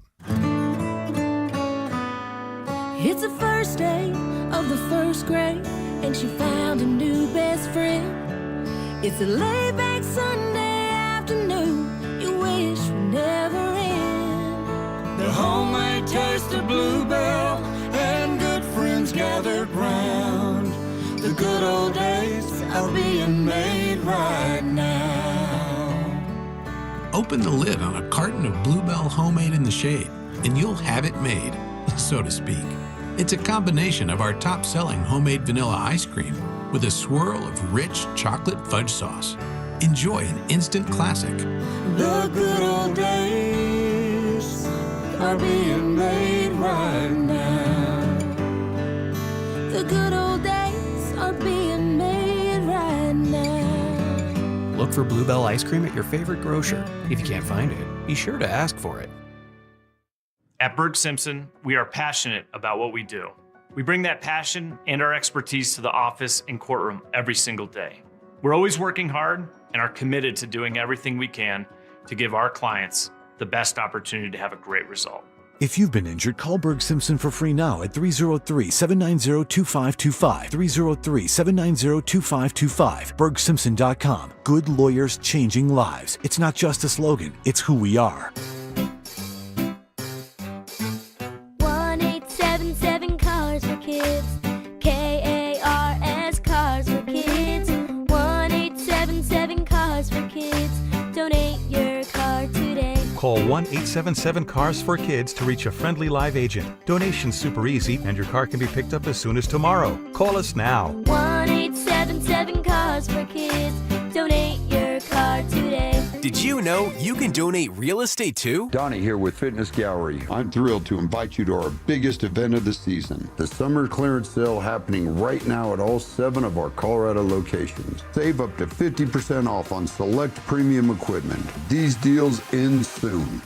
It's the first day of the first grade, and she found a new best friend. It's a laid-back Sunday afternoon you wish would never end. The homemade taste of Bluebell and good friends gathered round. The good old days are being made right now. Open the lid on a carton of Bluebell Homemade in the Shade, and you'll have it made, so to speak. It's a combination of our top-selling homemade vanilla ice cream with a swirl of rich chocolate fudge sauce. Enjoy an instant classic. The good old days are being made right now. The good old days are being made right now. Look for Bluebell ice cream at your favorite grocer. If you can't find it, be sure to ask for it. At Berg Simpson, we are passionate about what we do. We bring that passion and our expertise to the office and courtroom every single day. We're always working hard and are committed to doing everything we can to give our clients the best opportunity to have a great result. If you've been injured, call Berg Simpson for free now at 303-790-2525. 303-790-2525. BergSimpson.com. Good lawyers changing lives. It's not just a slogan, it's who we are. 1-877 Cars for Kids. KAR. Call 1-877-CARS-4-KIDS to reach a friendly live agent. Donation's super easy, and your car can be picked up as soon as tomorrow. Call us now. 1-877-CARS-4-KIDS. Donate your car today. Did you know you can donate real estate too? Donnie here with Fitness Gallery. I'm thrilled to invite you to our biggest event of the season, the summer clearance sale happening right now at all 7 of our Colorado locations. Save up to 50% off on select premium equipment. These deals end soon.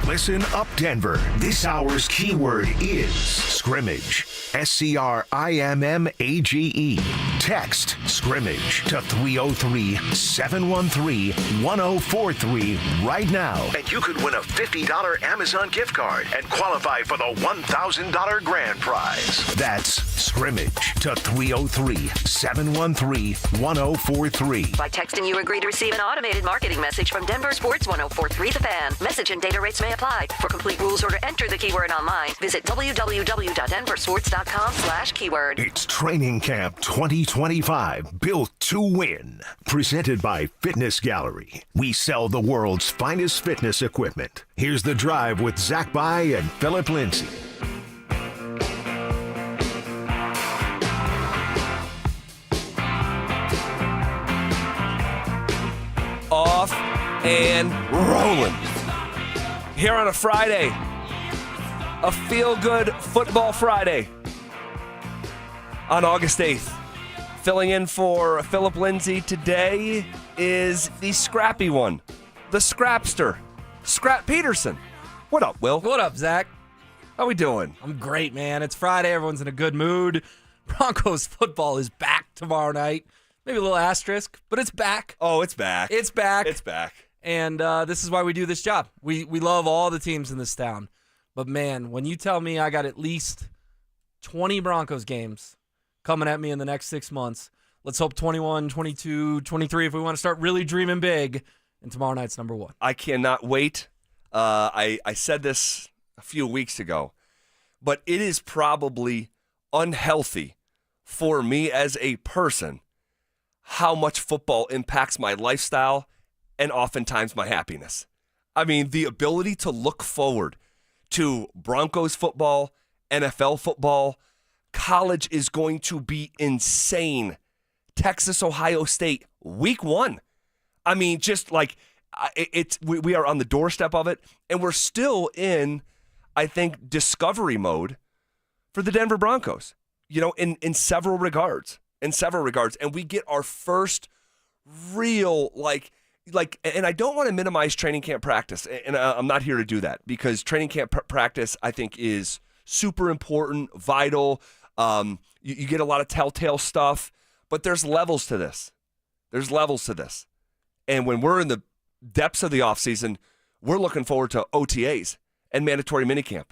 Listen up, Denver. This hour's keyword is scrimmage. SCRIMMAGE. Text scrimmage to 303-713-1043 right now. And you could win a $50 Amazon gift card and qualify for the $1,000 grand prize. That's scrimmage to 303-713-1043. By texting, you agree to receive an automated marketing message from DenverSports 1043 The Fan. Message and data rates may apply. For complete rules or to enter the keyword online, visit www.denversports.com/keyword. It's Training Camp 2025, built to win. Presented by Fitness Gallery. We sell the world's finest fitness equipment. Here's The Drive with Zach By and Phillip Lindsay. Off and rolling. Here on a Friday, a feel-good football Friday on August 8th. Filling in for Phillip Lindsay today is the scrappy one, the scrapster, Scrap Peterson. What up, Will? What up, Zach? How we doing? I'm great, man. It's Friday. Everyone's in a good mood. Broncos football is back tomorrow night. Maybe a little asterisk, but it's back. Oh, it's back. It's back. It's back. And this is why we do this job. We love all the teams in this town. But, man, when you tell me I got at least 20 Broncos games coming at me in the next 6 months, let's hope 21, 22, 23 if we want to start really dreaming big. And tomorrow night's number 1. I cannot wait. I said this a few weeks ago, but it is probably unhealthy for me as a person how much football impacts my lifestyle and oftentimes my happiness. I mean, the ability to look forward to Broncos football, NFL football, college is going to be insane. Texas, Ohio State, week 1. I mean, just like we are on the doorstep of it, and we're still in, I think, discovery mode for the Denver Broncos, in several regards. And we get our first real, and I don't want to minimize training camp practice, and I'm not here to do that, because training camp practice, I think, is super important, vital. You get a lot of telltale stuff, but there's levels to this. And when we're in the depths of the offseason, we're looking forward to OTAs and mandatory minicamp.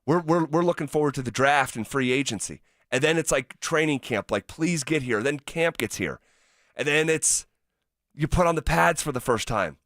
We're looking forward to the draft and free agency. And then it's like training camp, like please get here. Then camp gets here. And then it's you put on the pads for the first time.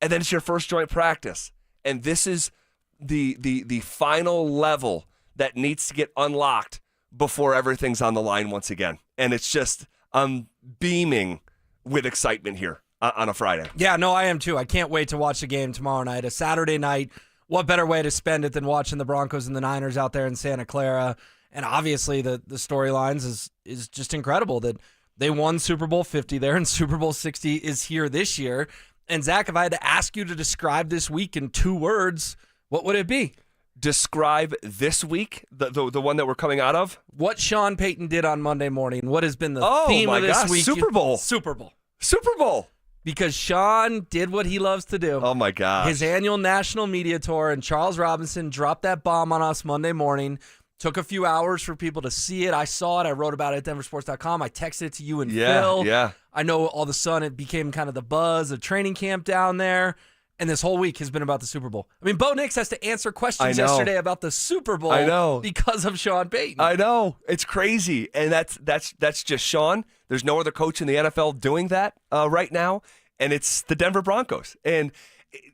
And then it's your first joint practice. And this is the final level that needs to get unlocked before everything's on the line once again. And it's just, I'm beaming with excitement here on a Friday. Yeah, no, I am too. I can't wait to watch the game tomorrow night, a Saturday night. What better way to spend it than watching the Broncos and the Niners out there in Santa Clara? And obviously the storylines is just incredible that they won Super Bowl 50 there, and Super Bowl 60 is here this year. And Zach, if I had to ask you to describe this week in 2 words, what would it be? Describe this week, the one that we're coming out of? What Sean Payton did on Monday morning. What has been the theme of this week? Super Bowl. Super Bowl. Super Bowl. Because Sean did what he loves to do. Oh, my gosh. His annual national media tour, and Charles Robinson dropped that bomb on us Monday morning. Took a few hours for people to see it. I saw it. I wrote about it at DenverSports.com. I texted it to you and Phil. Yeah. I know all of a sudden it became kind of the buzz of training camp down there. And this whole week has been about the Super Bowl. I mean, Bo Nix has to answer questions yesterday about the Super Bowl. I know. Because of Sean Payton. I know. It's crazy. And that's just Sean. There's no other coach in the NFL doing that right now. And it's the Denver Broncos. And,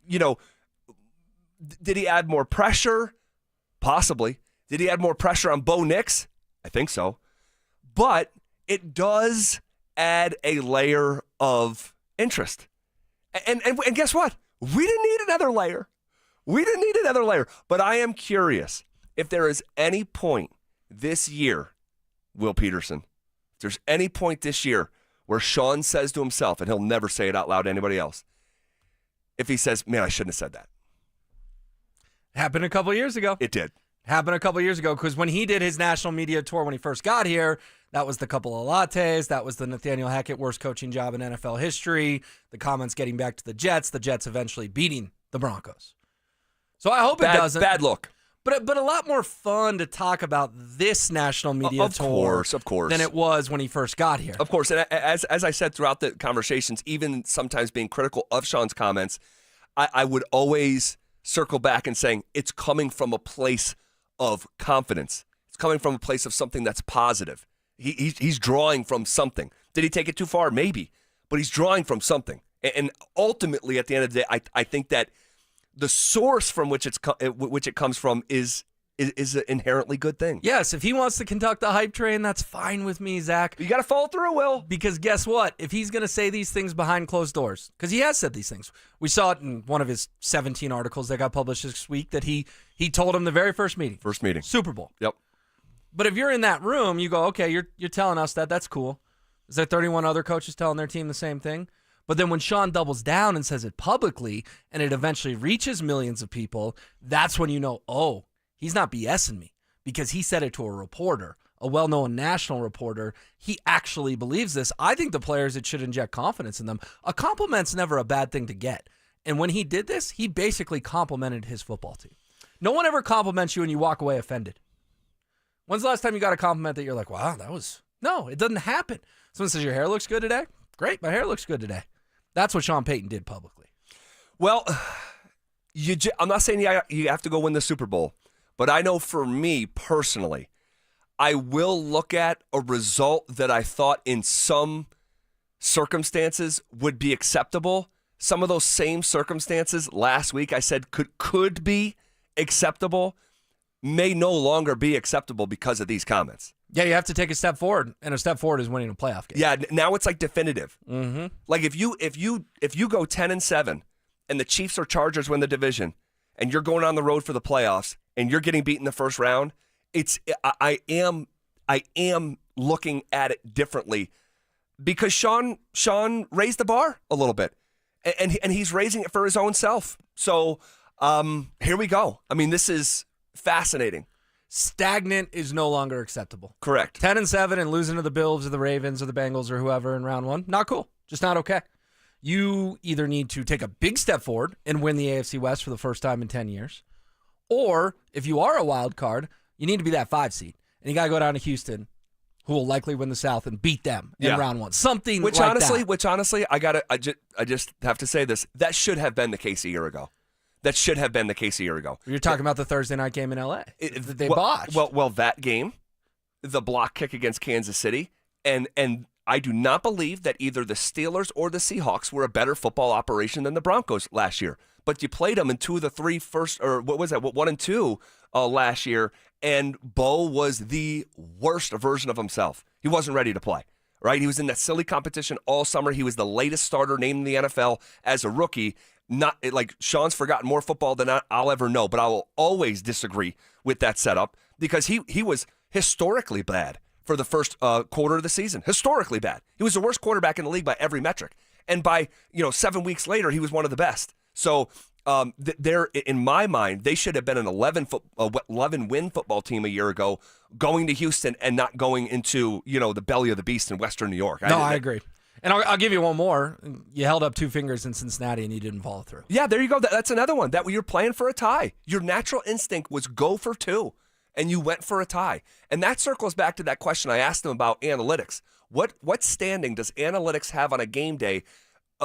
did he add more pressure? Possibly. Did he add more pressure on Bo Nix? I think so. But it does add a layer of interest. And guess what? We didn't need another layer. We didn't need another layer. But I am curious if there is any point this year, Will Peterson, if there's any point this year where Sean says to himself, and he'll never say it out loud to anybody else, if he says, man, I shouldn't have said that. Happened a couple years ago. It did. Happened a couple years ago because when he did his national media tour when he first got here, that was the couple of lattes. That was the Nathaniel Hackett worst coaching job in NFL history. The comments getting back to the Jets eventually beating the Broncos. So I hope it doesn't. Bad look. But a lot more fun to talk about this national media tour of course. than it was when he first got here. Of course. And as I said throughout the conversations, even sometimes being critical of Sean's comments, I would always circle back and saying it's coming from a place of confidence. It's coming from a place of something that's positive. He's drawing from something. Did he take it too far? Maybe. But he's drawing from something. And ultimately, at the end of the day, I think that the source from which it comes from is an inherently good thing. Yes, if he wants to conduct the hype train, that's fine with me, Zach. You got to follow through, Will. Because guess what? If he's going to say these things behind closed doors, because he has said these things. We saw it in one of his 17 articles that got published this week that he told him the very first meeting. Super Bowl. Yep. But if you're in that room, you go, okay, you're telling us that. That's cool. Is there 31 other coaches telling their team the same thing? But then when Sean doubles down and says it publicly and it eventually reaches millions of people, that's when you know, oh, he's not BSing me because he said it to a reporter, a well-known national reporter. He actually believes this. I think the players, it should inject confidence in them. A compliment's never a bad thing to get. And when he did this, he basically complimented his football team. No one ever compliments you and you walk away offended. When's the last time you got a compliment that you're like, wow, no, it doesn't happen. Someone says, your hair looks good today. Great, my hair looks good today. That's what Sean Payton did publicly. Well, I'm not saying you have to go win the Super Bowl, but I know for me personally, I will look at a result that I thought in some circumstances would be acceptable. Some of those same circumstances last week I said could be acceptable may no longer be acceptable because of these comments. Yeah, you have to take a step forward, and a step forward is winning a playoff game. Yeah, now it's like definitive. Mm-hmm. Like if you go 10-7 and the Chiefs or Chargers win the division, and you're going on the road for the playoffs, and you're getting beat in the first round, I am looking at it differently because Sean raised the bar a little bit, and he's raising it for his own self. So here we go. I mean, this is fascinating. Stagnant is no longer acceptable. Correct. 10-7 and losing to the Bills or the Ravens or the Bengals or whoever in round one, not cool. Just not okay. You either need to take a big step forward and win the AFC West for the first time in 10 years, or if you are a wild card, you need to be that 5 seed. And you got to go down to Houston, who will likely win the South, and beat them in round one. Something which like honestly, that. Which honestly, I just have to say this. That should have been the case a year ago. That should have been the case a year ago. You're talking about the Thursday night game in L.A. They botched. Well, that game, the block kick against Kansas City, and I do not believe that either the Steelers or the Seahawks were a better football operation than the Broncos last year. But you played them in 2 of the 3 first, or what was that, 1 and 2 last year, and Bo was the worst version of himself. He wasn't ready to play, right? He was in that silly competition all summer. He was the latest starter named in the NFL as a rookie. Not like Sean's forgotten more football than I'll ever know, but I will always disagree with that setup because he was historically bad for the first quarter of the season. Historically bad. He was the worst quarterback in the league by every metric. And by 7 weeks later, he was one of the best. So there, in my mind, they should have been an 11-win football team a year ago, going to Houston and not going into the belly of the beast in Western New York. I agree. And I'll give you one more. You held up 2 fingers in Cincinnati and you didn't follow through. Yeah, there you go. That's another one. That you're playing for a tie. Your natural instinct was go for 2, and you went for a tie. And that circles back to that question I asked him about analytics. What standing does analytics have on a game day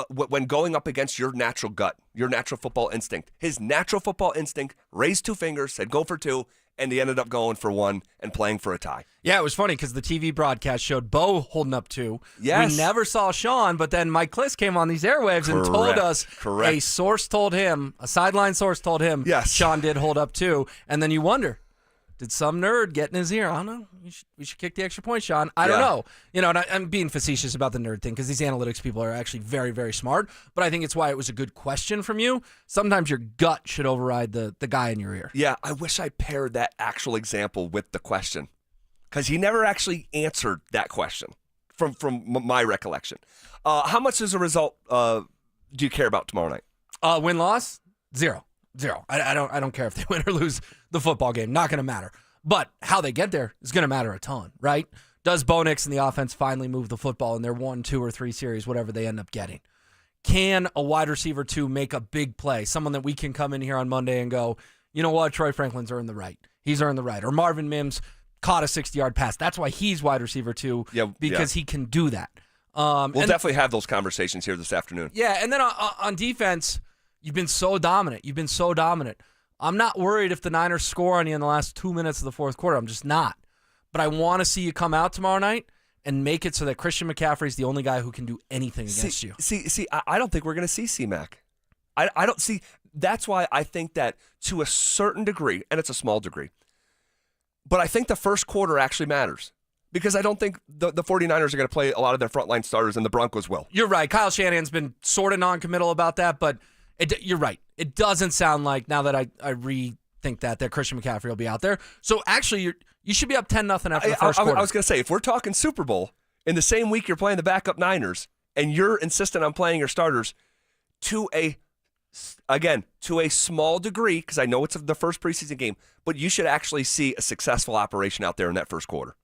when going up against your natural gut, your natural football instinct? His natural football instinct raised 2 fingers, said go for 2, and he ended up going for 1 and playing for a tie. Yeah, it was funny because the TV broadcast showed Bo holding up 2. Yes. We never saw Sean, but then Mike Cliss came on these airwaves and told us a source told him, a sideline source told him, yes, Sean did hold up 2. And then you wonder, Did some nerd get in his ear? I don't know. We should kick the extra point, Sean. I don't know. You know, and I'm being facetious about the nerd thing because these analytics people are actually very, very smart. But I think it's why it was a good question from you. Sometimes your gut should override the guy in your ear. Yeah, I wish I paired that actual example with the question because he never actually answered that question from my recollection. How much as a result do you care about tomorrow night? Win-loss? Zero. I don't care if they win or lose the football game. Not going to matter. But how they get there is going to matter a ton, right? Does Bo Nix and the offense finally move the football in their 1, 2, or 3 series, whatever they end up getting? Can a wide receiver 2 make a big play? Someone that we can come in here on Monday and go, you know what, Troy Franklin's earned the right. He's earned the right. Or Marvin Mims caught a 60-yard pass. That's why he's wide receiver 2, because he can do that. We'll definitely have those conversations here this afternoon. Yeah, and then on defense, you've been so dominant. I'm not worried if the Niners score on you in the last 2 minutes of the fourth quarter. I'm just not. But I want to see you come out tomorrow night and make it so that Christian McCaffrey's the only guy who can do anything against you. See, I don't think we're going to see C-Mac. I don't see. That's why I think that to a certain degree, and it's a small degree, but I think the first quarter actually matters. Because I don't think the 49ers are going to play a lot of their frontline starters, and the Broncos will. You're right. Kyle Shanahan's been sort of non-committal about that, but you're right. It doesn't sound like, now that I rethink that Christian McCaffrey will be out there. So actually, you should be up 10-0 after the first quarter. I was going to say, if we're talking Super Bowl, in the same week you're playing the backup Niners, and you're insistent on playing your starters to a small degree, because I know it's the first preseason game, but you should actually see a successful operation out there in that first quarter.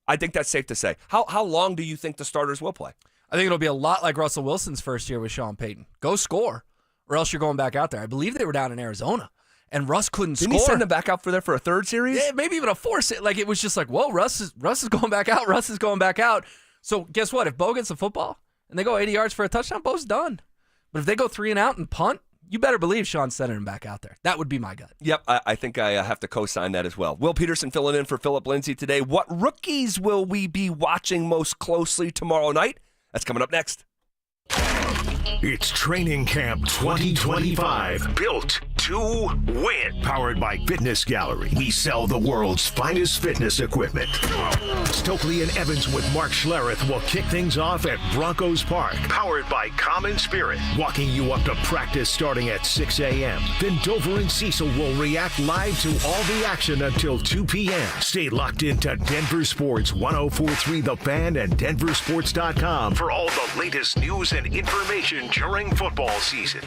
I think that's safe to say. How long do you think the starters will play? I think it'll be a lot like Russell Wilson's first year with Sean Payton. Go score, or else you're going back out there. I believe they were down in Arizona, and Russ couldn't score. Didn't he send them back out there for a third series? Yeah, maybe even a fourth. Like, it was just like, whoa, Russ is going back out. Russ is going back out. So guess what? If Bo gets the football and they go 80 yards for a touchdown, Bo's done. But if they go 3 and out and punt, you better believe Sean's sending him back out there. That would be my gut. Yep, I think I have to co-sign that as well. Will Peterson filling in for Phillip Lindsay today. What rookies will we be watching most closely tomorrow night? That's coming up next. It's Training Camp 2025. Built to win. Powered by Fitness Gallery. We sell the world's finest fitness equipment. Stokley and Evans with Mark Schlereth will kick things off at Broncos Park. Powered by Common Spirit. Walking you up to practice starting at 6 a.m. Then Dover and Cecil will react live to all the action until 2 p.m. Stay locked into Denver Sports 104.3 The Fan and DenverSports.com for all the latest news and information during football season.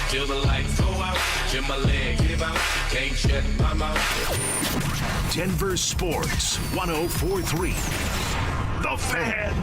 Till the lights go out, till my leg give out, can't shut my mouth. Denver Sports 104.3 The Fan.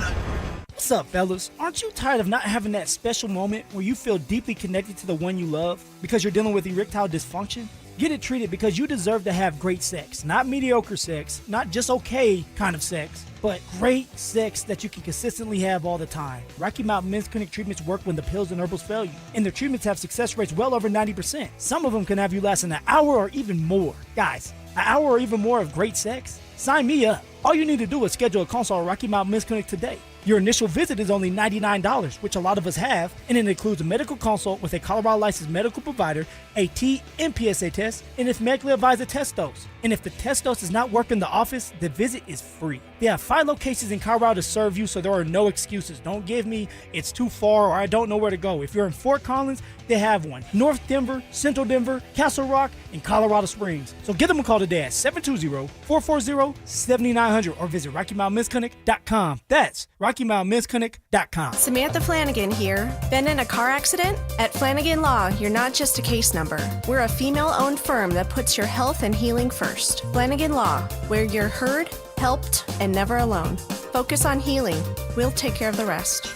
What's up, fellas? Aren't you tired of not having that special moment where you feel deeply connected to the one you love because you're dealing with erectile dysfunction? Get it treated because you deserve to have great sex. Not mediocre sex, not just okay kind of sex, but great sex that you can consistently have all the time. Rocky Mountain Men's Clinic treatments work when the pills and herbals fail you, and their treatments have success rates well over 90%. Some of them can have you last an hour or even more. Guys, an hour or even more of great sex? Sign me up. All you need to do is schedule a consult at Rocky Mountain Men's Clinic today. Your initial visit is only $99, which a lot of us have, and it includes a medical consult with a Colorado licensed medical provider, a TMPSA test, and if medically advised, a test dose. And if the test dose does not work in the office, the visit is free. They have 5 locations in Colorado to serve you, so there are no excuses. Don't give me, it's too far, or I don't know where to go. If you're in Fort Collins, they have one. North Denver, Central Denver, Castle Rock, and Colorado Springs. So give them a call today at 720-440-7900 or visit RockyMountainMen'sClinic.com. That's RockyMountainMen'sClinic.com. Samantha Flanagan here. Been in a car accident? At Flanagan Law, you're not just a case number. We're a female-owned firm that puts your health and healing first. Flanagan Law, where you're heard, helped, and never alone. Focus on healing. We'll take care of the rest.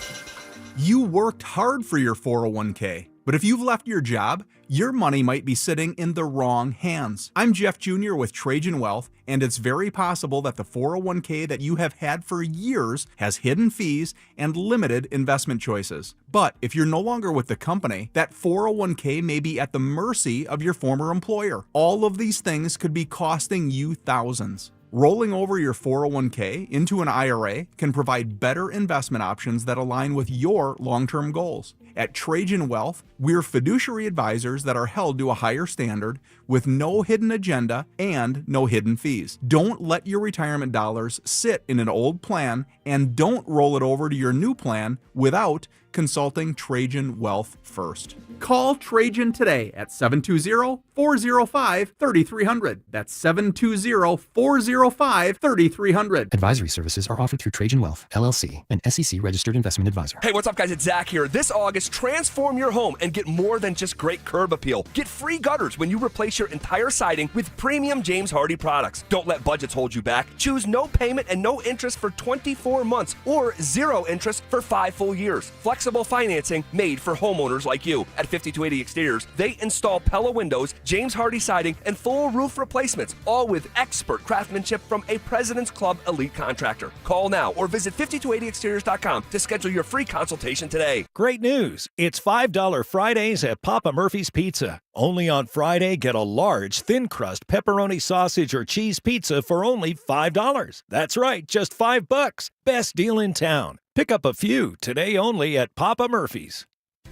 You worked hard for your 401k, but if you've left your job, your money might be sitting in the wrong hands. I'm Jeff Jr. with Trajan Wealth, and it's very possible that the 401k that you have had for years has hidden fees and limited investment choices. But if you're no longer with the company, that 401k may be at the mercy of your former employer. All of these things could be costing you thousands. Rolling over your 401k into an IRA can provide better investment options that align with your long-term goals. At Trajan Wealth, we're fiduciary advisors that are held to a higher standard with no hidden agenda and no hidden fees. Don't let your retirement dollars sit in an old plan, and don't roll it over to your new plan without consulting Trajan Wealth first. Call Trajan today at 720-405-3300. That's 720-405-3300. Advisory services are offered through Trajan Wealth, LLC, an SEC-registered investment advisor. Hey, what's up, guys? It's Zach here. This August, transform your home and get more than just great curb appeal. Get free gutters when you replace your entire siding with premium James Hardie products. Don't let budgets hold you back. Choose no payment and no interest for 24 months or 0 interest for 5 full years. Flexible financing made for homeowners like you. At 5280 Exteriors, they install Pella windows, James Hardie siding, and full roof replacements, all with expert craftsmanship from a President's Club elite contractor. Call now or visit 5280exteriors.com to schedule your free consultation today. Great news. It's $5 Fridays at Papa Murphy's Pizza. Only on Friday, get a large, thin-crust pepperoni sausage or cheese pizza for only $5. That's right, just $5. Best deal in town. Pick up a few today only at Papa Murphy's.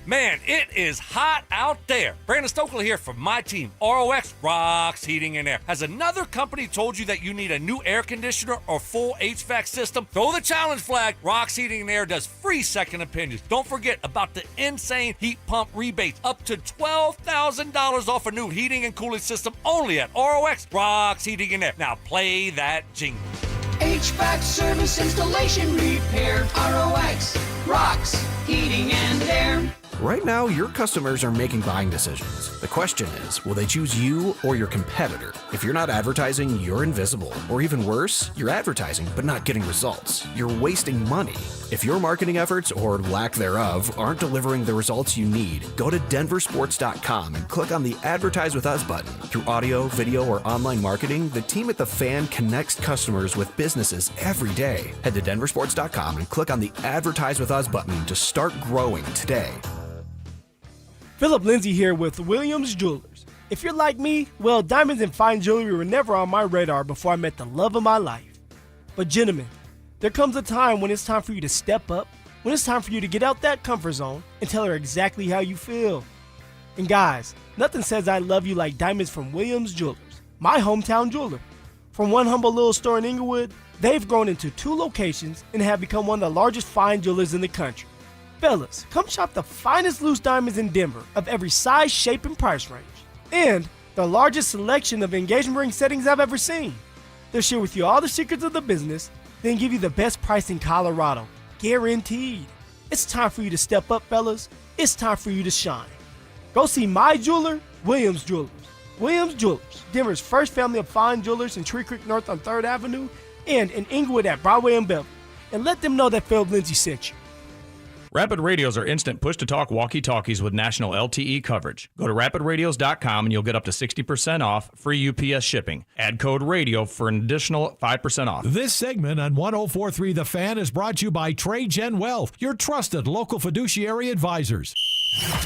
Man, it is hot out there. Brandon Stokley here from my team, ROX Rocks Heating and Air. Has another company told you that you need a new air conditioner or full HVAC system? Throw the challenge flag. Rocks Heating and Air does free second opinions. Don't forget about the insane heat pump rebates. Up to $12,000 off a new heating and cooling system only at ROX Rocks Heating and Air. Now play that jingle. HVAC service, installation, repair. ROX Rocks Heating and Air. Right now, your customers are making buying decisions. The question is, will they choose you or your competitor? If you're not advertising, you're invisible. Or even worse, you're advertising but not getting results. You're wasting money. If your marketing efforts, or lack thereof, aren't delivering the results you need, go to DenverSports.com and click on the Advertise With Us button. Through audio, video, or online marketing, the team at The Fan connects customers with businesses every day. Head to DenverSports.com and click on the Advertise With Us button to start growing today. Phillip, Lindsay here with Williams Jewelers. If you're like me, well, diamonds and fine jewelry were never on my radar before I met the love of my life. But gentlemen, there comes a time when it's time for you to step up, when it's time for you to get out that comfort zone and tell her exactly how you feel. And guys, nothing says I love you like diamonds from Williams Jewelers, my hometown jeweler. From one humble little store in Inglewood, they've grown into 2 locations and have become one of the largest fine jewelers in the country. Fellas, come shop the finest loose diamonds in Denver of every size, shape, and price range. And the largest selection of engagement ring settings I've ever seen. They'll share with you all the secrets of the business, then give you the best price in Colorado. Guaranteed. It's time for you to step up, fellas. It's time for you to shine. Go see my jeweler, Williams Jewelers. Williams Jewelers, Denver's first family of fine jewelers in Tree Creek North on 3rd Avenue and in Inglewood at Broadway and Beverly. And let them know that Phillip Lindsay sent you. Rapid Radios are instant push-to-talk walkie-talkies with national LTE coverage. Go to rapidradios.com and you'll get up to 60% off, free UPS shipping. Add code RADIO for an additional 5% off. This segment on 104.3 The Fan is brought to you by Trajan Wealth, your trusted local fiduciary advisors.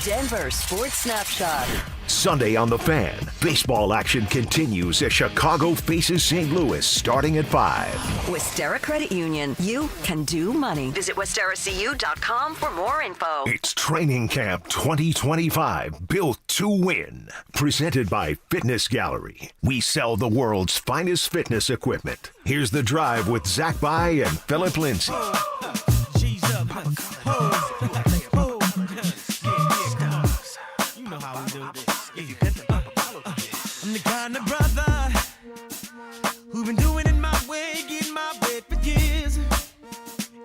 Denver Sports Snapshot. Sunday on The Fan, baseball action continues as Chicago faces St. Louis starting at 5. Westera Credit Union. You can do money. Visit WesteraCU.com for more info. It's Training Camp 2025, built to win. Presented by Fitness Gallery. We sell the world's finest fitness equipment. Here's The Drive with Zach By and Phillip Lindsay. I'm the kind of brother who've been doing it my way, getting my way for years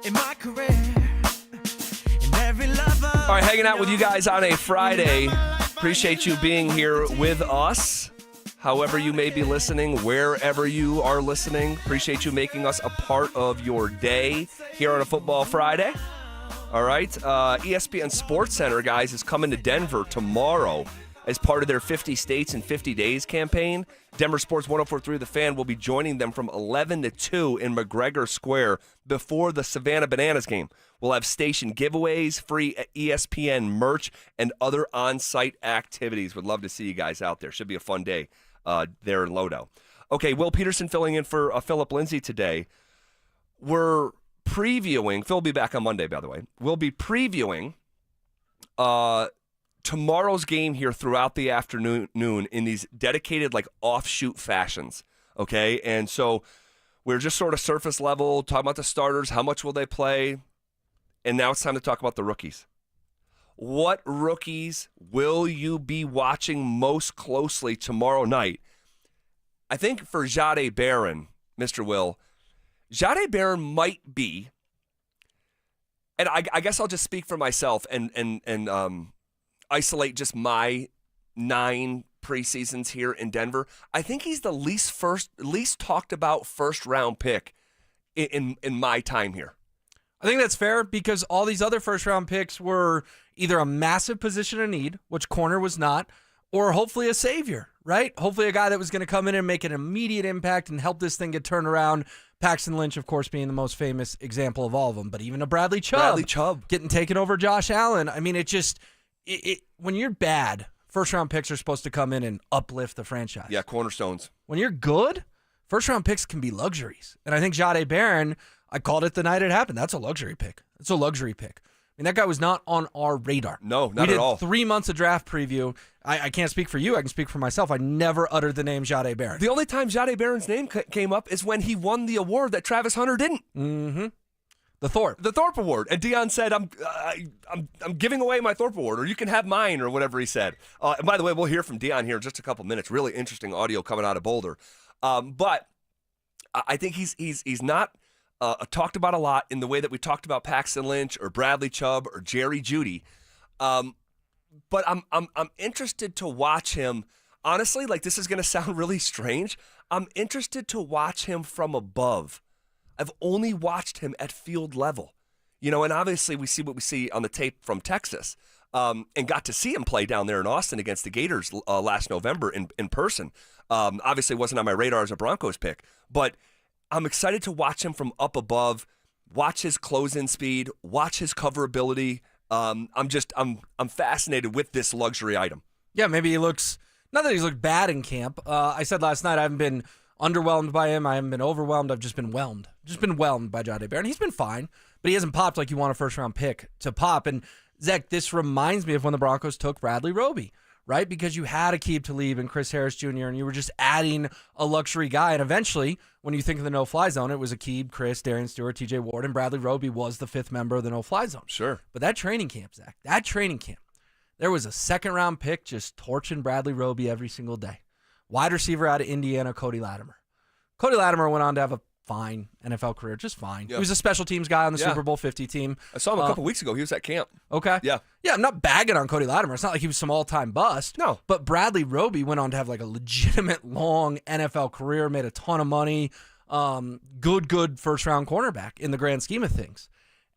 in my career. And every lover. All right, hanging out with you guys on a Friday. Appreciate you being here with us. However you may be listening, wherever you are listening, appreciate you making us a part of your day here on a Football Friday. All right, ESPN Sports Center, guys, is coming to Denver tomorrow as part of their 50 States in 50 Days campaign. Denver Sports 104.3 The Fan will be joining them from 11 to 2 in McGregor Square before the Savannah Bananas game. We'll have station giveaways, free ESPN merch, and other on-site activities. Would love to see you guys out there. Should be a fun day there in Lodo. Okay, Will Peterson filling in for Phillip Lindsay today. We're previewing, Phil will be back on Monday, by the way. We'll be previewing tomorrow's game here throughout the afternoon in these dedicated, like, offshoot fashions, okay? And so we're just sort of surface level, talking about the starters, how much will they play, and now it's time to talk about the rookies. What rookies will you be watching most closely tomorrow night? I think for Jahdae Barron, Mr. Will, Jahdae Barron might be, and I guess I'll just speak for myself and isolate just my 9 preseasons here in Denver. I think he's the least talked about first-round pick in my time here. I think that's fair because all these other first-round picks were either a massive position of need, which corner was not, or hopefully a savior, right? Hopefully a guy that was going to come in and make an immediate impact and help this thing get turned around. Paxton Lynch, of course, being the most famous example of all of them, but even a Bradley Chubb getting taken over Josh Allen. I mean, when you're bad, first-round picks are supposed to come in and uplift the franchise. Yeah, cornerstones. When you're good, first-round picks can be luxuries. And I think Jahdae Barron, I called it the night it happened. That's a luxury pick. It's a luxury pick. I mean, that guy was not on our radar. No, not at all. We did 3 months of draft preview. I can't speak for you. I can speak for myself. I never uttered the name Jahdae Barron. The only time Jahdae Barron's name came up is when he won the award that Travis Hunter didn't. Mm-hmm. The Thorpe Award. And Deion said, I'm giving away my Thorpe Award, or you can have mine, or whatever he said. And by the way, we'll hear from Deion here in just a couple minutes. Really interesting audio coming out of Boulder. But I think he's not talked about a lot in the way that we talked about Paxton Lynch or Bradley Chubb or Jerry Jeudy. But I'm interested to watch him. Honestly, like, this is going to sound really strange. I'm interested to watch him from above. I've only watched him at field level, and obviously we see what we see on the tape from Texas, and got to see him play down there in Austin against the Gators last November in person. Obviously wasn't on my radar as a Broncos pick, but I'm excited to watch him from up above, watch his close-in speed, watch his coverability. I'm fascinated with this luxury item. Yeah, maybe he looks, not that he's looked bad in camp. I said last night I haven't been underwhelmed by him. I haven't been overwhelmed. I've just been whelmed. Just been whelmed by Jahdae Barron. He's been fine, but he hasn't popped like you want a first-round pick to pop. And, Zach, this reminds me of when the Broncos took Bradley Roby, right? Because you had Aqib Talib and Chris Harris Jr., and you were just adding a luxury guy. And eventually, when you think of the no-fly zone, it was Aqib, Chris, Darian Stewart, TJ Ward, and Bradley Roby was the 5th member of the no-fly zone. Sure. But that training camp, Zach, there was a second-round pick just torching Bradley Roby every single day. Wide receiver out of Indiana, Cody Latimer. Cody Latimer went on to have a fine NFL career, just fine. Yep. He was a special teams guy on the Super Bowl 50 team. I saw him a couple weeks ago. He was at camp. Okay. Yeah. Yeah, I'm not bagging on Cody Latimer. It's not like he was some all-time bust. No. But Bradley Roby went on to have like a legitimate long NFL career, made a ton of money, good first-round cornerback in the grand scheme of things.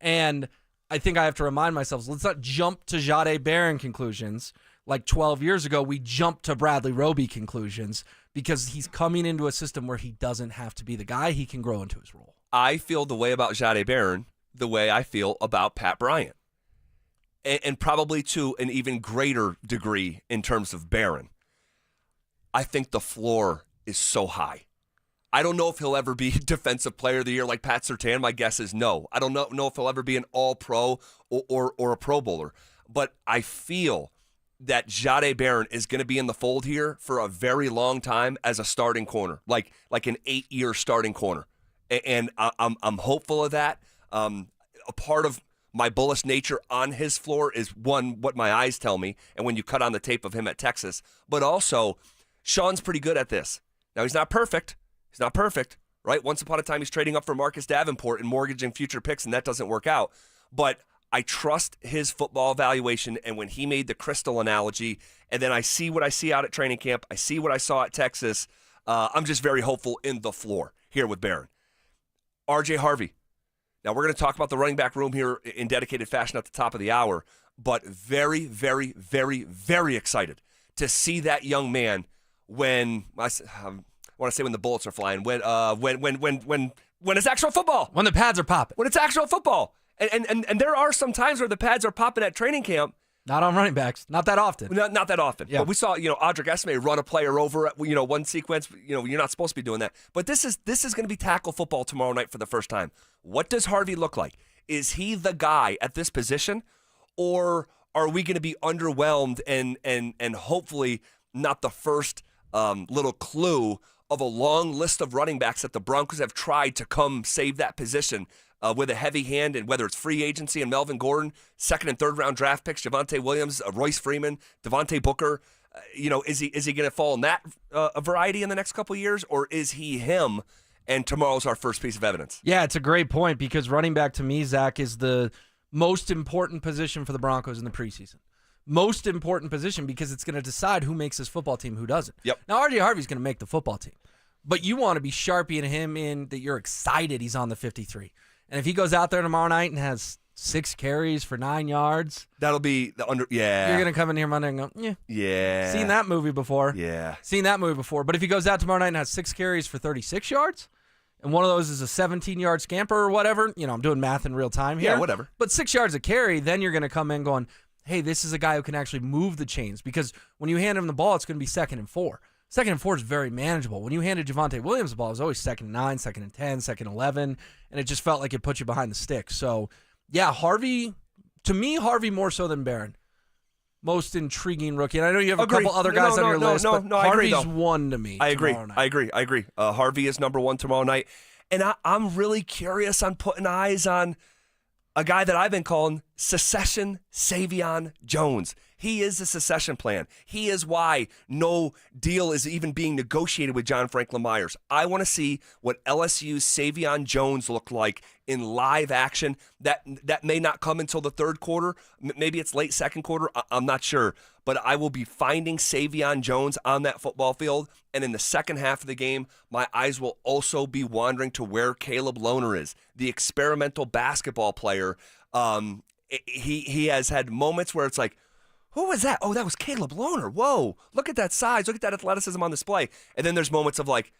And I think I have to remind myself, let's not jump to Jahdae Barron conclusions. Like 12 years ago, we jumped to Bradley Roby conclusions because he's coming into a system where he doesn't have to be the guy. He can grow into his role. I feel the way about Jahdae Barron the way I feel about Pat Bryant. And probably to an even greater degree in terms of Barron. I think the floor is so high. I don't know if he'll ever be Defensive Player of the Year like Pat Surtain. My guess is no. I don't know if he'll ever be an All-Pro or a Pro Bowler. But I feel that Jahdae Barron is going to be in the fold here for a very long time as a starting corner, like an 8-year starting corner. And I'm hopeful of that. A part of my bullish nature on his floor is, one, what my eyes tell me, and when you cut on the tape of him at Texas, but also Sean's pretty good at this. Now, he's not perfect. Right? Once upon a time, he's trading up for Marcus Davenport and mortgaging future picks, and that doesn't work out. But I trust his football evaluation, and when he made the crystal analogy, and then I see what I see out at training camp, I see what I saw at Texas, I'm just very hopeful in the floor here with Barron. R.J. Harvey. Now, we're going to talk about the running back room here in dedicated fashion at the top of the hour, but very, very, very, very excited to see that young man when I want to say when the bullets are flying, when it's actual football. When the pads are popping. When it's actual football. And there are some times where the pads are popping at training camp, Not on running backs. Not that often. Not that often. Yeah. But we saw, Audric Esme run a player over at, one sequence. You're not supposed to be doing that. But this is going to be tackle football tomorrow night for the first time. What does Harvey look like? Is he the guy at this position, or are we going to be underwhelmed and hopefully not the first little clue of a long list of running backs that the Broncos have tried to come save that position with a heavy hand, and whether it's free agency and Melvin Gordon, second and third round draft picks, Javonte Williams, Royce Freeman, Devontae Booker. Is he going to fall in that variety in the next couple of years, or is he him? And tomorrow's our first piece of evidence. Yeah, it's a great point, because running back to me, Zach, is the most important position for the Broncos in the preseason. Most important position, because it's going to decide who makes this football team, who doesn't. Yep. Now, RJ Harvey's going to make the football team, but you want to be sharpieing him in that you're excited he's on the 53. And if he goes out there tomorrow night and has 6 carries for 9 yards, that'll be the under. Yeah, you're going to come in here Monday and go, yeah. Seen that movie before. Yeah. Seen that movie before. But if he goes out tomorrow night and has 6 carries for 36 yards, and one of those is a 17-yard scamper or whatever, I'm doing math in real time here. Yeah, whatever. But 6 yards a carry, then you're going to come in going, hey, this is a guy who can actually move the chains, because when you hand him the ball, it's going to be 2nd and 4. 2nd and 4 is very manageable. When you handed Javonte Williams the ball, it was always 2nd and 9, 2nd and 10, 2nd and 11, and it just felt like it put you behind the stick. So, yeah, Harvey, to me, Harvey more so than Barron. Most intriguing rookie. And I know you have a couple other guys on your list, but Harvey's one to me. I agree. Harvey is number 1 tomorrow night. And I'm really curious on putting eyes on a guy that I've been calling Secession Savion Jones. He is the succession plan. He is why no deal is even being negotiated with John Franklin Myers. I want to see what LSU's Savion Jones looked like in live action. That may not come until the third quarter. Maybe it's late second quarter. I'm not sure. But I will be finding Savion Jones on that football field. And in the second half of the game, my eyes will also be wandering to where Caleb Lohner is, the experimental basketball player. He has had moments where it's like, who was that? Oh, that was Caleb Lohner. Whoa, look at that size. Look at that athleticism on display. And then there's moments of like,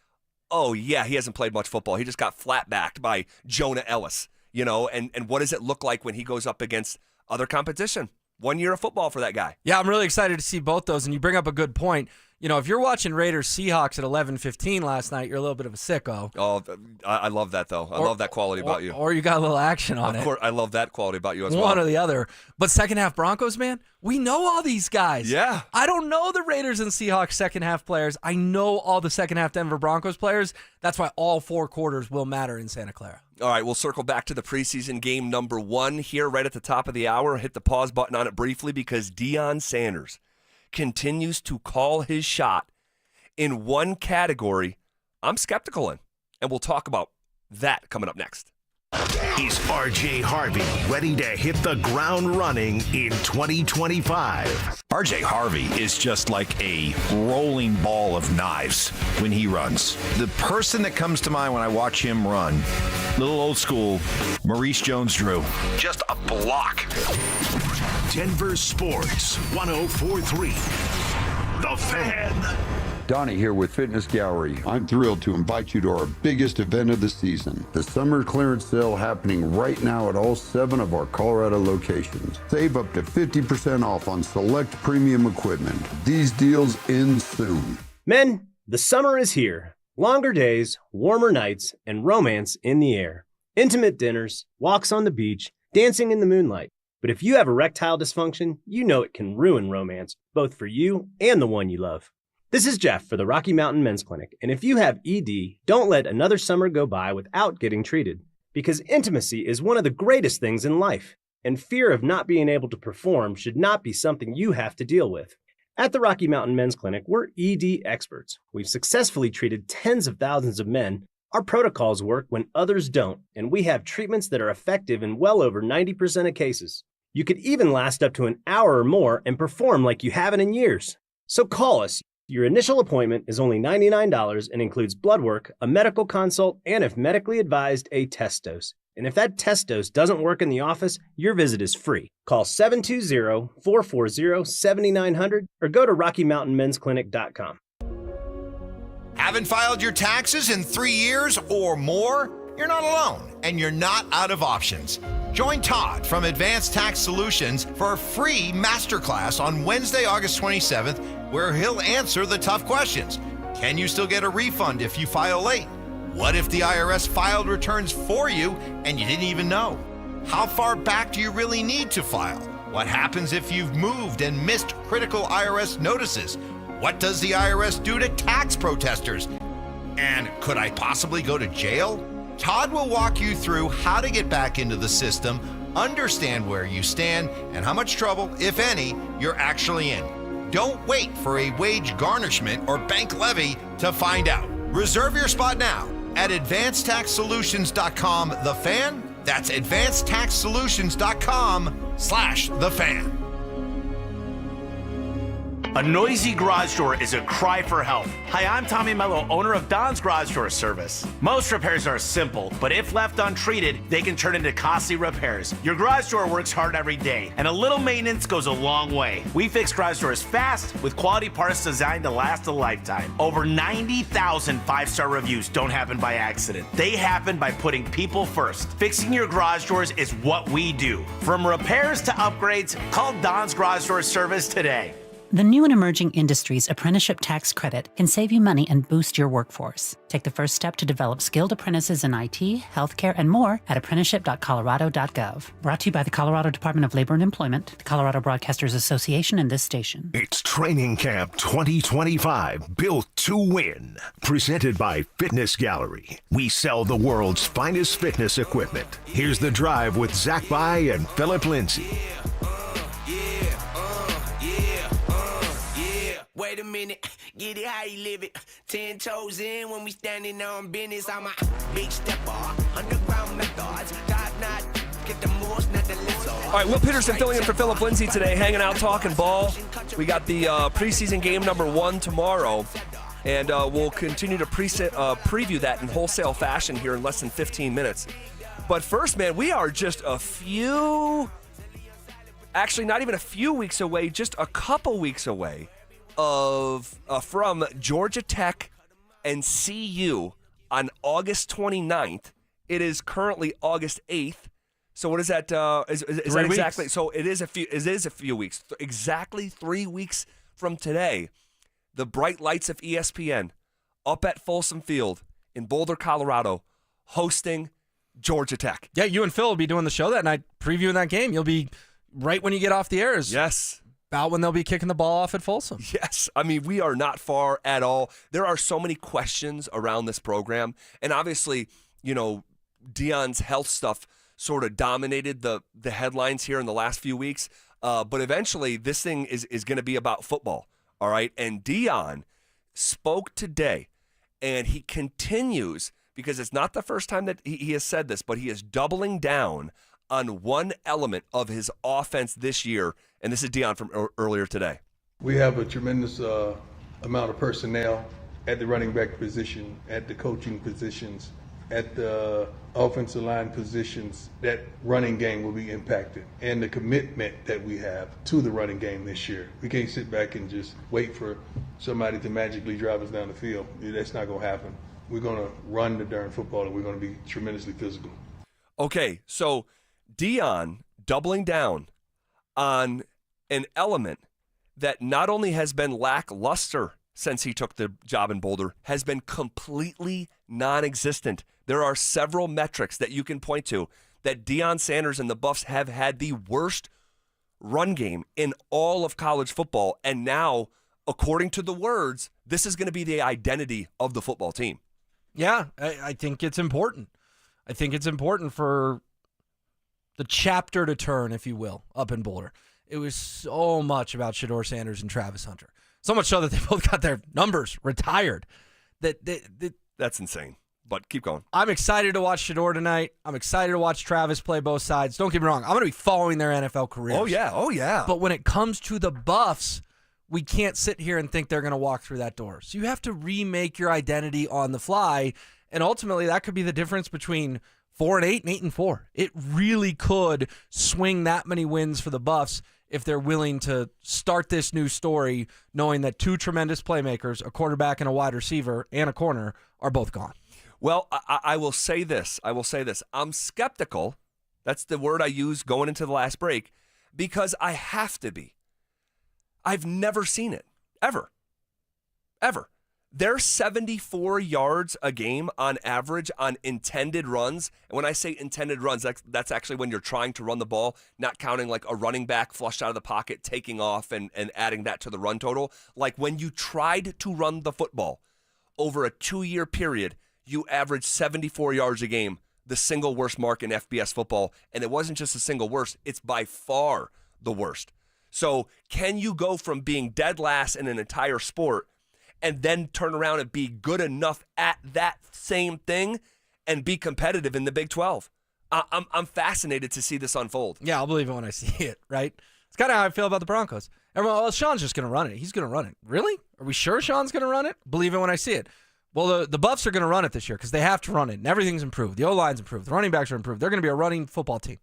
oh, yeah, he hasn't played much football. He just got flat-backed by Jonah Ellis, and what does it look like when he goes up against other competition? 1 year of football for that guy. Yeah, I'm really excited to see both those, and you bring up a good point. If you're watching Raiders Seahawks at 11:15 last night, you're a little bit of a sicko. Oh, I love that, though. I love that quality about you. Or you got a little action on it. Of course, I love that quality about you as well. One or the other. But second half Broncos, man, we know all these guys. Yeah. I don't know the Raiders and Seahawks second half players. I know all the second half Denver Broncos players. That's why all 4 quarters will matter in Santa Clara. All right, we'll circle back to the preseason game number 1 here right at the top of the hour. Hit the pause button on it briefly because Deion Sanders continues to call his shot in one category I'm skeptical in. And we'll talk about that coming up next. Is RJ Harvey ready to hit the ground running in 2025? RJ Harvey is just like a rolling ball of knives when he runs. The person that comes to mind when I watch him run, little old school, Maurice Jones-Drew. Just a block. Denver Sports 104.3. The Fan. Donnie here with Fitness Gallery. I'm thrilled to invite you to our biggest event of the season, the summer clearance sale happening right now at all 7 of our Colorado locations. Save up to 50% off on select premium equipment. These deals end soon. Men, the summer is here. Longer days, warmer nights, and romance in the air. Intimate dinners, walks on the beach, dancing in the moonlight. But if you have erectile dysfunction, you know it can ruin romance, both for you and the one you love. This is Jeff for the Rocky Mountain Men's Clinic, and if you have ED, don't let another summer go by without getting treated, because intimacy is one of the greatest things in life, and fear of not being able to perform should not be something you have to deal with. At the Rocky Mountain Men's Clinic, we're ED experts. We've successfully treated tens of thousands of men. Our protocols work when others don't, and we have treatments that are effective in well over 90% of cases. You could even last up to an hour or more and perform like you haven't in years. So call us. Your initial appointment is only $99 and includes blood work, a medical consult, and if medically advised, a test dose. And if that test dose doesn't work in the office, your visit is free. Call 720-440-7900 or go to RockyMountainMen'sClinic.com. Haven't filed your taxes in 3 years or more? You're not alone, and you're not out of options. Join Todd from Advanced Tax Solutions for a free masterclass on Wednesday, August 27th, where he'll answer the tough questions. Can you still get a refund if you file late? What if the IRS filed returns for you and you didn't even know? How far back do you really need to file? What happens if you've moved and missed critical IRS notices? What does the IRS do to tax protesters? And could I possibly go to jail? Todd will walk you through how to get back into the system, understand where you stand, and how much trouble, if any, you're actually in. Don't wait for a wage garnishment or bank levy to find out. Reserve your spot now at advancedtaxsolutions.com. The Fan. That's advancedtaxsolutions.com/The Fan. A noisy garage door is a cry for help. Hi, I'm Tommy Mello, owner of Don's Garage Door Service. Most repairs are simple, but if left untreated, they can turn into costly repairs. Your garage door works hard every day, and a little maintenance goes a long way. We fix garage doors fast with quality parts designed to last a lifetime. Over 90,000 five-star reviews don't happen by accident. They happen by putting people first. Fixing your garage doors is what we do. From repairs to upgrades, call Don's Garage Door Service today. The new and emerging industries apprenticeship tax credit can save you money and boost your workforce. Take the first step to develop skilled apprentices in IT, healthcare, and more at apprenticeship.colorado.gov. Brought to you by the Colorado Department of Labor and Employment, the Colorado Broadcasters Association, and this station. It's Training Camp 2025, built to win. Presented by Fitness Gallery. We sell the world's finest fitness equipment. Here's The Drive with Zach By and Phillip Lindsay. Wait a minute, get it how you live it. 10 toes in when we standing on business. I'm a big stepper, underground methods. Dot not, get the moves, not the list. All right, Will Peterson filling in for Phillip Lindsay today, hanging out, talking ball. We got the preseason game number 1 tomorrow, and we'll continue to preview that in wholesale fashion here in less than 15 minutes. But first, man, we are just actually not even a few weeks away, just a couple weeks away from Georgia Tech and CU on August 29th. It is currently August 8th. So what is that? Is that exactly? So it is a few weeks. Exactly 3 weeks from today, the bright lights of ESPN up at Folsom Field in Boulder, Colorado, hosting Georgia Tech. Yeah, you and Phil will be doing the show that night, previewing that game. You'll be right when you get off the air. Yes. About when they'll be kicking the ball off at Folsom. Yes. I mean, we are not far at all. There are so many questions around this program. And obviously, you know, Deion's health stuff sort of dominated the headlines here in the last few weeks. But eventually, this thing is going to be about football. All right. And Deion spoke today, and he continues, because it's not the first time that he has said this, but he is doubling down on one element of his offense this year. And this is Deion from earlier today. We have a tremendous amount of personnel at the running back position, at the coaching positions, at the offensive line positions. That running game will be impacted, and the commitment that we have to the running game this year. We can't sit back and just wait for somebody to magically drive us down the field. That's not going to happen. We're going to run the darn football, and we're going to be tremendously physical. Okay, so Deion doubling down on an element that not only has been lackluster since he took the job in Boulder, has been completely non-existent. There are several metrics that you can point to that Deion Sanders and the Buffs have had the worst run game in all of college football. And now, according to the words, this is going to be the identity of the football team. Yeah, I think it's important. I think it's important for the chapter to turn, if you will, up in Boulder. It was so much about Shador Sanders and Travis Hunter. So much so that they both got their numbers retired. That's insane. But keep going. I'm excited to watch Shador tonight. I'm excited to watch Travis play both sides. Don't get me wrong. I'm going to be following their NFL careers. Oh, yeah. Oh, yeah. But when it comes to the Buffs, we can't sit here and think they're going to walk through that door. So you have to remake your identity on the fly. And ultimately, that could be the difference between 4-8 and 8-4. It really could swing that many wins for the Buffs if they're willing to start this new story knowing that two tremendous playmakers, a quarterback and a wide receiver and a corner, are both gone. Well, I will say this. I'm skeptical That's the word I use going into the last break because I have to be. I've never seen it, ever. They're 74 yards a game on average on intended runs. And when I say intended runs, that's actually when you're trying to run the ball, not counting like a running back flushed out of the pocket, taking off and adding that to the run total. Like when you tried to run the football over a 2-year period, you averaged 74 yards a game, the single worst mark in FBS football. And it wasn't just the single worst, it's by far the worst. So can you go from being dead last in an entire sport and then turn around and be good enough at that same thing and be competitive in the Big 12? I'm fascinated to see this unfold. Yeah, I'll believe it when I see it, right? It's kind of how I feel about the Broncos. Everyone, well, Sean's just going to run it. He's going to run it. Really? Are we sure Sean's going to run it? Believe it when I see it. Well, the Buffs are going to run it this year because they have to run it, and everything's improved. The O-line's improved. The running backs are improved. They're going to be a running football team.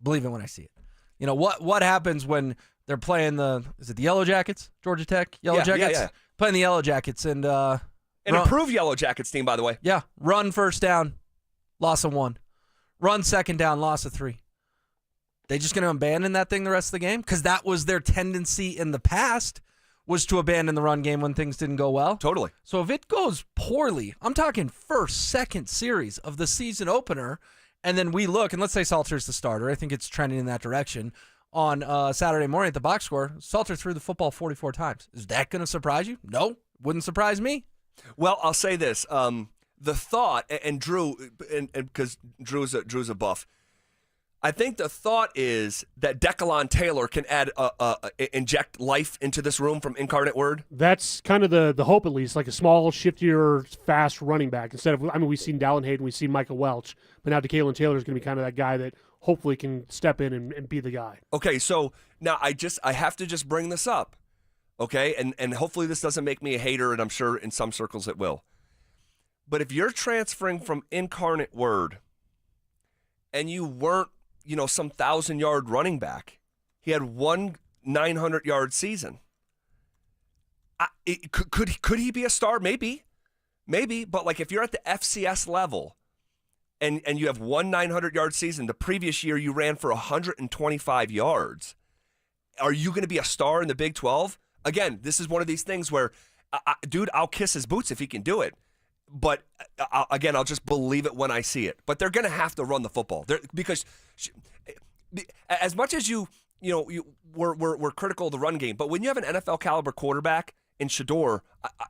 Believe it when I see it. You know, what happens when they're playing is it the Yellow Jackets? Georgia Tech? Yellow Jackets? Yeah. Playing the Yellow Jackets and an improved Yellow Jackets team, by the way. Yeah. Run first down, loss of 1. Run second down, loss of 3. They just going to abandon that thing the rest of the game? Because that was their tendency in the past, was to abandon the run game when things didn't go well. Totally. So if it goes poorly, I'm talking first, second series of the season opener, and then we look, and let's say Salter's the starter. I think it's trending in that direction. On Saturday morning at the box score, Salter threw the football 44 times. Is that going to surprise you? No, wouldn't surprise me. Well, I'll say this. The thought, and Drew, and because Drew's a buff, I think the thought is that Declan Taylor can inject life into this room from Incarnate Word. That's kind of the hope, at least, like a small, shiftier, fast running back. Instead of, we've seen Dallin Hayden, we've seen Michael Welch, but now Declan Taylor is going to be kind of that guy that hopefully can step in and be the guy. Okay, so now I have to just bring this up, okay? And hopefully this doesn't make me a hater, and I'm sure in some circles it will. But if you're transferring from Incarnate Word and you weren't, some 1,000-yard running back, he had one 900-yard season. Could he be a star? Maybe. But like if you're at the FCS level and you have one 900-yard season, the previous year you ran for 125 yards, are you going to be a star in the Big 12? Again, this is one of these things where, dude, I'll kiss his boots if he can do it. But I'll just believe it when I see it. But they're going to have to run the football because as much as we're critical of the run game, but when you have an NFL caliber quarterback in Shador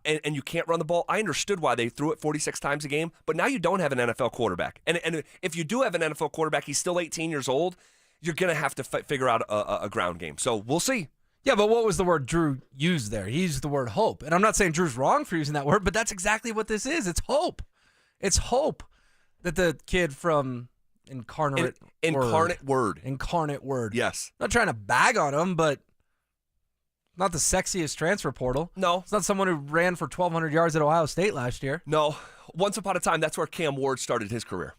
and you can't run the ball, I understood why they threw it 46 times a game. But now you don't have an NFL quarterback, and if you do have an NFL quarterback, he's still 18 years old. You're going to have to figure out a ground game. So we'll see. Yeah, but what was the word Drew used there? He used the word hope. And I'm not saying Drew's wrong for using that word, but that's exactly what this is. It's hope. It's hope that the kid from Incarnate Word. Yes. I'm not trying to bag on him, but not the sexiest transfer portal. No. It's not someone who ran for 1,200 yards at Ohio State last year. No. Once upon a time, that's where Cam Ward started his career.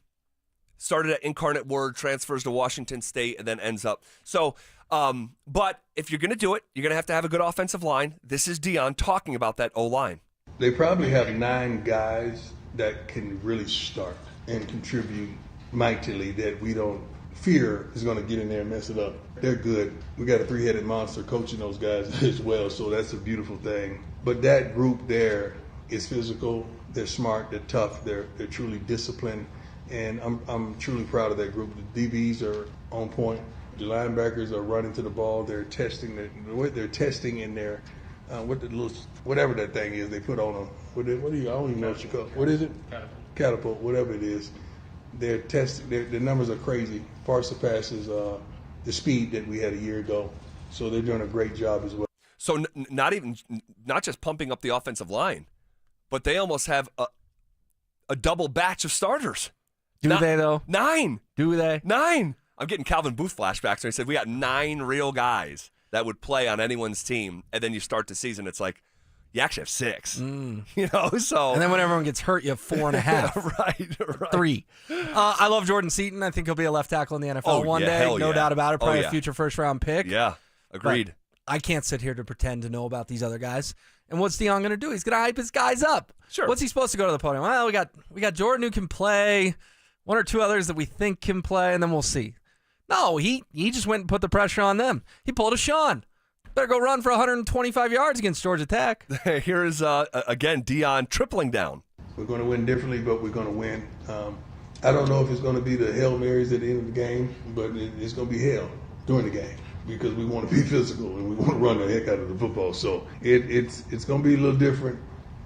Started at Incarnate Word, transfers to Washington State, and then ends up. So, but if you're going to do it, you're going to have a good offensive line. This is Deion talking about that O-line. They probably have 9 guys that can really start and contribute mightily that we don't fear is going to get in there and mess it up. They're good. We got a 3-headed monster coaching those guys as well, so that's a beautiful thing. But that group there is physical. They're smart. They're tough. They're truly disciplined. And I'm truly proud of that group. The DBs are on point. The linebackers are running to the ball. They're testing in their whatever that thing is they put on them. I don't even know what you call it. What is it? Catapult, whatever it is. They're testing. The numbers are crazy. Far surpasses the speed that we had a year ago. So they're doing a great job as well. So not just pumping up the offensive line, but they almost have a double batch of starters. Do they, though? 9. Do they? 9. I'm getting Calvin Booth flashbacks when he said we got 9 real guys that would play on anyone's team, and then you start the season, it's like you actually have 6. So and then when everyone gets hurt, you have 4.5. right. 3. I love Jordan Seaton. I think he'll be a left tackle in the NFL one day. No doubt about it. Probably a future first-round pick. Yeah, agreed. But I can't sit here to pretend to know about these other guys. And what's Deion going to do? He's going to hype his guys up. Sure. What's he supposed to go to the podium? Well, we got Jordan who can play. One or two others that we think can play, and then we'll see. No, he just went and put the pressure on them. He pulled a Sean. Better go run for 125 yards against Georgia Tech. Here is, again, Deion tripling down. We're going to win differently, but we're going to win. I don't know if it's going to be the Hail Marys at the end of the game, but it's going to be hell during the game because we want to be physical and we want to run the heck out of the football. So it's going to be a little different,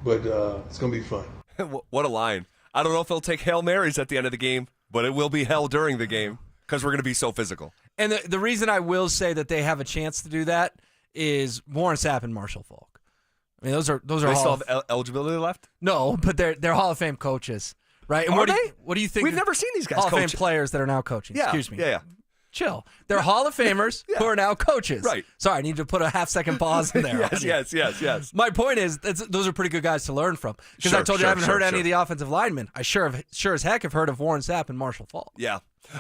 but it's going to be fun. What a line. I don't know if they'll take Hail Marys at the end of the game, but it will be hell during the game because we're going to be so physical. And the reason I will say that they have a chance to do that is Warren Sapp and Marshall Faulk. I mean, those are. They still have eligibility left? No, but they're Hall of Fame coaches, right? And Are they? What do you think? We've never seen these guys Hall of Fame coach. players that are now coaching. Yeah, Excuse me. Yeah. Chill. They're Hall of Famers who are now coaches. Right. Sorry, I need to put a half-second pause in there. Yes. My point is, those are pretty good guys to learn from. Because I told you I haven't heard any of the offensive linemen. I sure as heck have heard of Warren Sapp and Marshall Faulk. Yeah.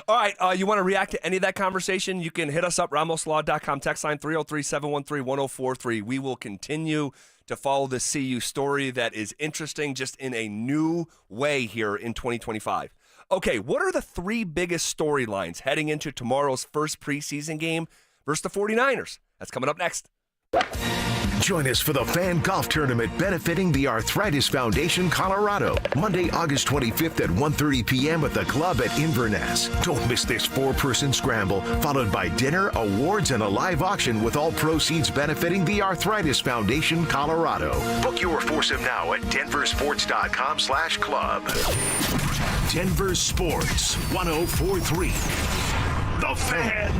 All right, you want to react to any of that conversation? You can hit us up, RamosLaw.com, text line 303-713-1043. We will continue to follow this CU story that is interesting just in a new way here in 2025. Okay, what are the three biggest storylines heading into tomorrow's first preseason game versus the 49ers? That's coming up next. Join us for the Fan Golf Tournament benefiting the Arthritis Foundation Colorado, Monday, August 25th at 1:30 p.m. at the club at Inverness. Don't miss this four-person scramble, followed by dinner, awards, and a live auction with all proceeds benefiting the Arthritis Foundation Colorado. Book your foursome now at DenverSports.com/club. Denver Sports 104.3. The Fan.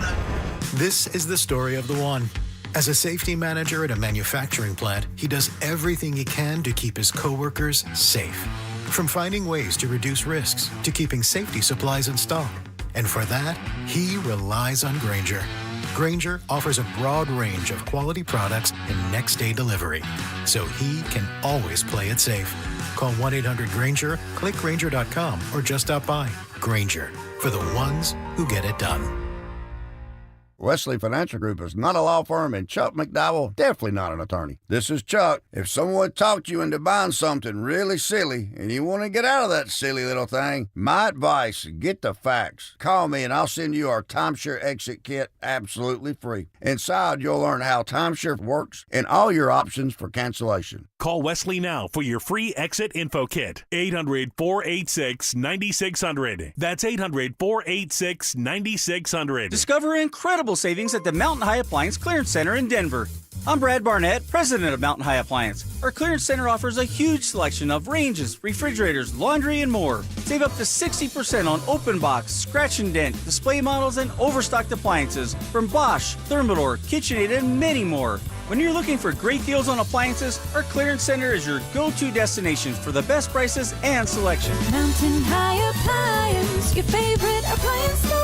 This is the story of the one. As a safety manager at a manufacturing plant, he does everything he can to keep his coworkers safe. From finding ways to reduce risks to keeping safety supplies in stock. And for that, he relies on Grainger. Grainger offers a broad range of quality products and next-day delivery, so he can always play it safe. Call 1-800-GRAINGER, click Grainger.com, or just stop by. Grainger, for the ones who get it done. Wesley Financial Group is not a law firm, and Chuck McDowell definitely not an attorney. This is Chuck. If someone talked you into buying something really silly and you want to get out of that silly little thing, my advice, get the facts. Call me and I'll send you our timeshare exit kit absolutely free. Inside, you'll learn how timeshare works and all your options for cancellation. Call Wesley now for your free exit info kit. 800-486-9600. That's 800-486-9600. Discover incredible savings at the Mountain High Appliance Clearance Center in Denver. I'm Brad Barnett, president of Mountain High Appliance. Our clearance center offers a huge selection of ranges, refrigerators, laundry, and more. Save up to 60% on open box, scratch and dent, display models, and overstocked appliances from Bosch, Thermador, KitchenAid, and many more. When you're looking for great deals on appliances, our clearance center is your go-to destination for the best prices and selection. Mountain High Appliance, your favorite appliance store.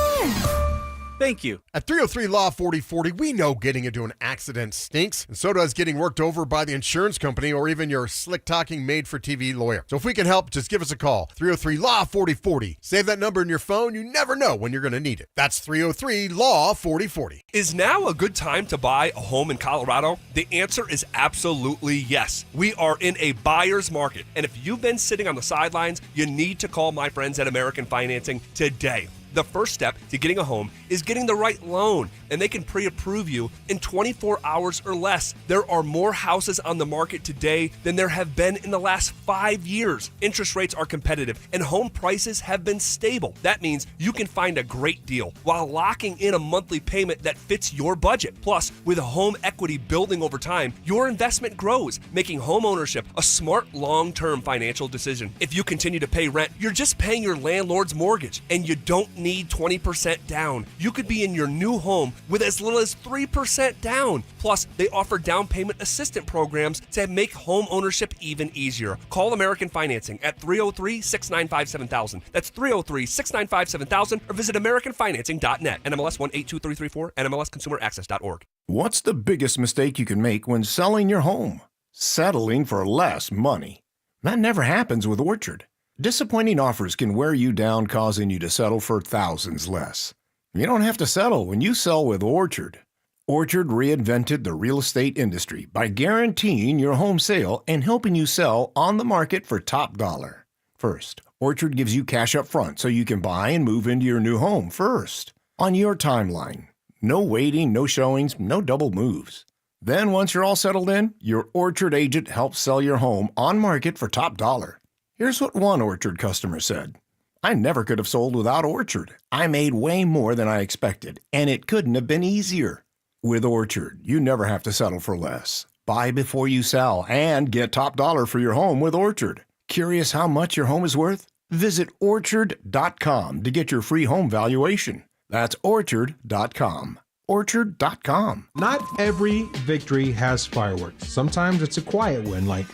Thank you. At 303 Law 4040, we know getting into an accident stinks, and so does getting worked over by the insurance company or even your slick-talking made-for-TV lawyer. So if we can help, just give us a call. 303 Law 4040. Save that number in your phone. You never know when you're going to need it. That's 303 Law 4040. Is now a good time to buy a home in Colorado? The answer is absolutely yes. We are in a buyer's market, and if you've been sitting on the sidelines, you need to call my friends at American Financing today. The first step to getting a home is getting the right loan, and they can pre-approve you in 24 hours or less. There are more houses on the market today than there have been in the last 5 years. Interest rates are competitive, and home prices have been stable. That means you can find a great deal while locking in a monthly payment that fits your budget. Plus, with home equity building over time, your investment grows, making home ownership a smart long-term financial decision. If you continue to pay rent, you're just paying your landlord's mortgage, and you don't need 20% down. You could be in your new home with as little as 3% down. Plus, they offer down payment assistance programs to make home ownership even easier. Call American Financing at 303-695-7000. That's 303-695-7000, or visit AmericanFinancing.net. NMLS 182334, NMLSConsumerAccess.org. What's the biggest mistake you can make when selling your home? Settling for less money. That never happens with Orchard. Disappointing offers can wear you down, causing you to settle for thousands less. You don't have to settle when you sell with Orchard. Orchard reinvented the real estate industry by guaranteeing your home sale and helping you sell on the market for top dollar. First, Orchard gives you cash up front so you can buy and move into your new home first, on your timeline. No waiting, no showings, no double moves. Then once you're all settled in, your Orchard agent helps sell your home on market for top dollar. Here's what one Orchard customer said. I never could have sold without Orchard. I made way more than I expected, and it couldn't have been easier. With Orchard, you never have to settle for less. Buy before you sell and get top dollar for your home with Orchard. Curious how much your home is worth? Visit Orchard.com to get your free home valuation. That's Orchard.com. Orchard.com. Not every victory has fireworks. Sometimes it's a quiet win, like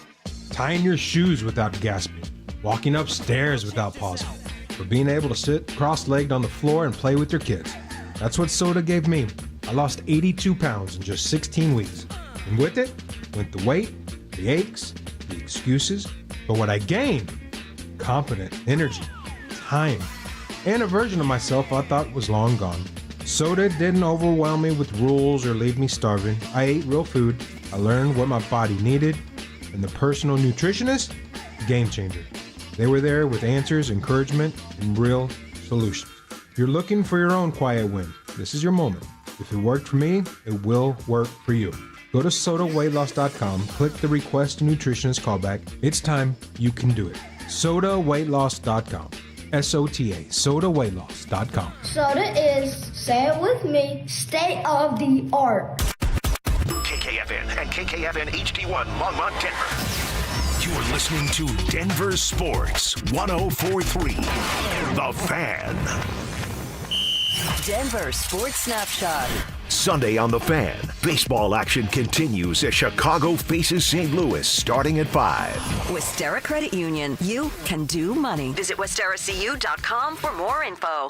tying your shoes without gasping, walking upstairs without pausing, or being able to sit cross-legged on the floor and play with your kids. That's what soda gave me. I lost 82 pounds in just 16 weeks. And with it went the weight, the aches, the excuses. But what I gained, confidence, energy, time, and a version of myself I thought was long gone. Soda didn't overwhelm me with rules or leave me starving. I ate real food. I learned what my body needed. And the personal nutritionist, game changer. They were there with answers, encouragement, and real solutions. If you're looking for your own quiet win, this is your moment. If it worked for me, it will work for you. Go to SodaWeightLoss.com, click the Request a Nutritionist callback. It's time. You can do it. SodaWeightLoss.com. SOTA, SodaWeightLoss.com. Soda is, say it with me, state of the art. KKFN and KKFN HD1 Longmont, Denver. You're listening to Denver Sports 104.3. The Fan. Denver Sports Snapshot. Sunday on The Fan, baseball action continues as Chicago faces St. Louis starting at 5. Westera Credit Union. You can do money. Visit WesteraCU.com for more info.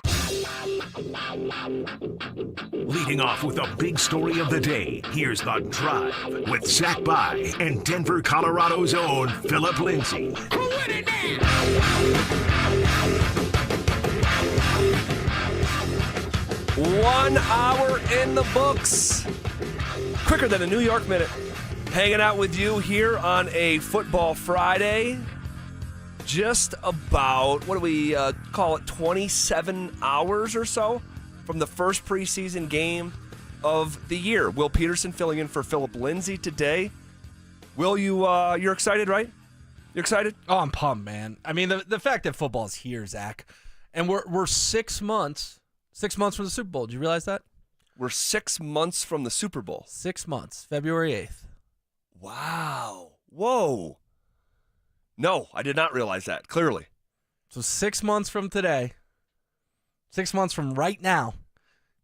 Leading off with the big story of the day, here's The Drive with Zach By and Denver, Colorado's own Phillip Lindsay. 1 hour in the books. Quicker than a New York minute. Hanging out with you here on a football Friday. Just about, what do we call it, 27 hours or so from the first preseason game of the year. Will Peterson filling in for Phillip Lindsay today. Will, you're excited, right? You're excited? Oh, I'm pumped, man. I mean, the fact that football's here, Zach, and we're 6 months. 6 months from the Super Bowl. Did you realize that? We're 6 months from the Super Bowl. 6 months. February 8th. Wow. Whoa. No, I did not realize that, clearly. So 6 months from today, 6 months from right now,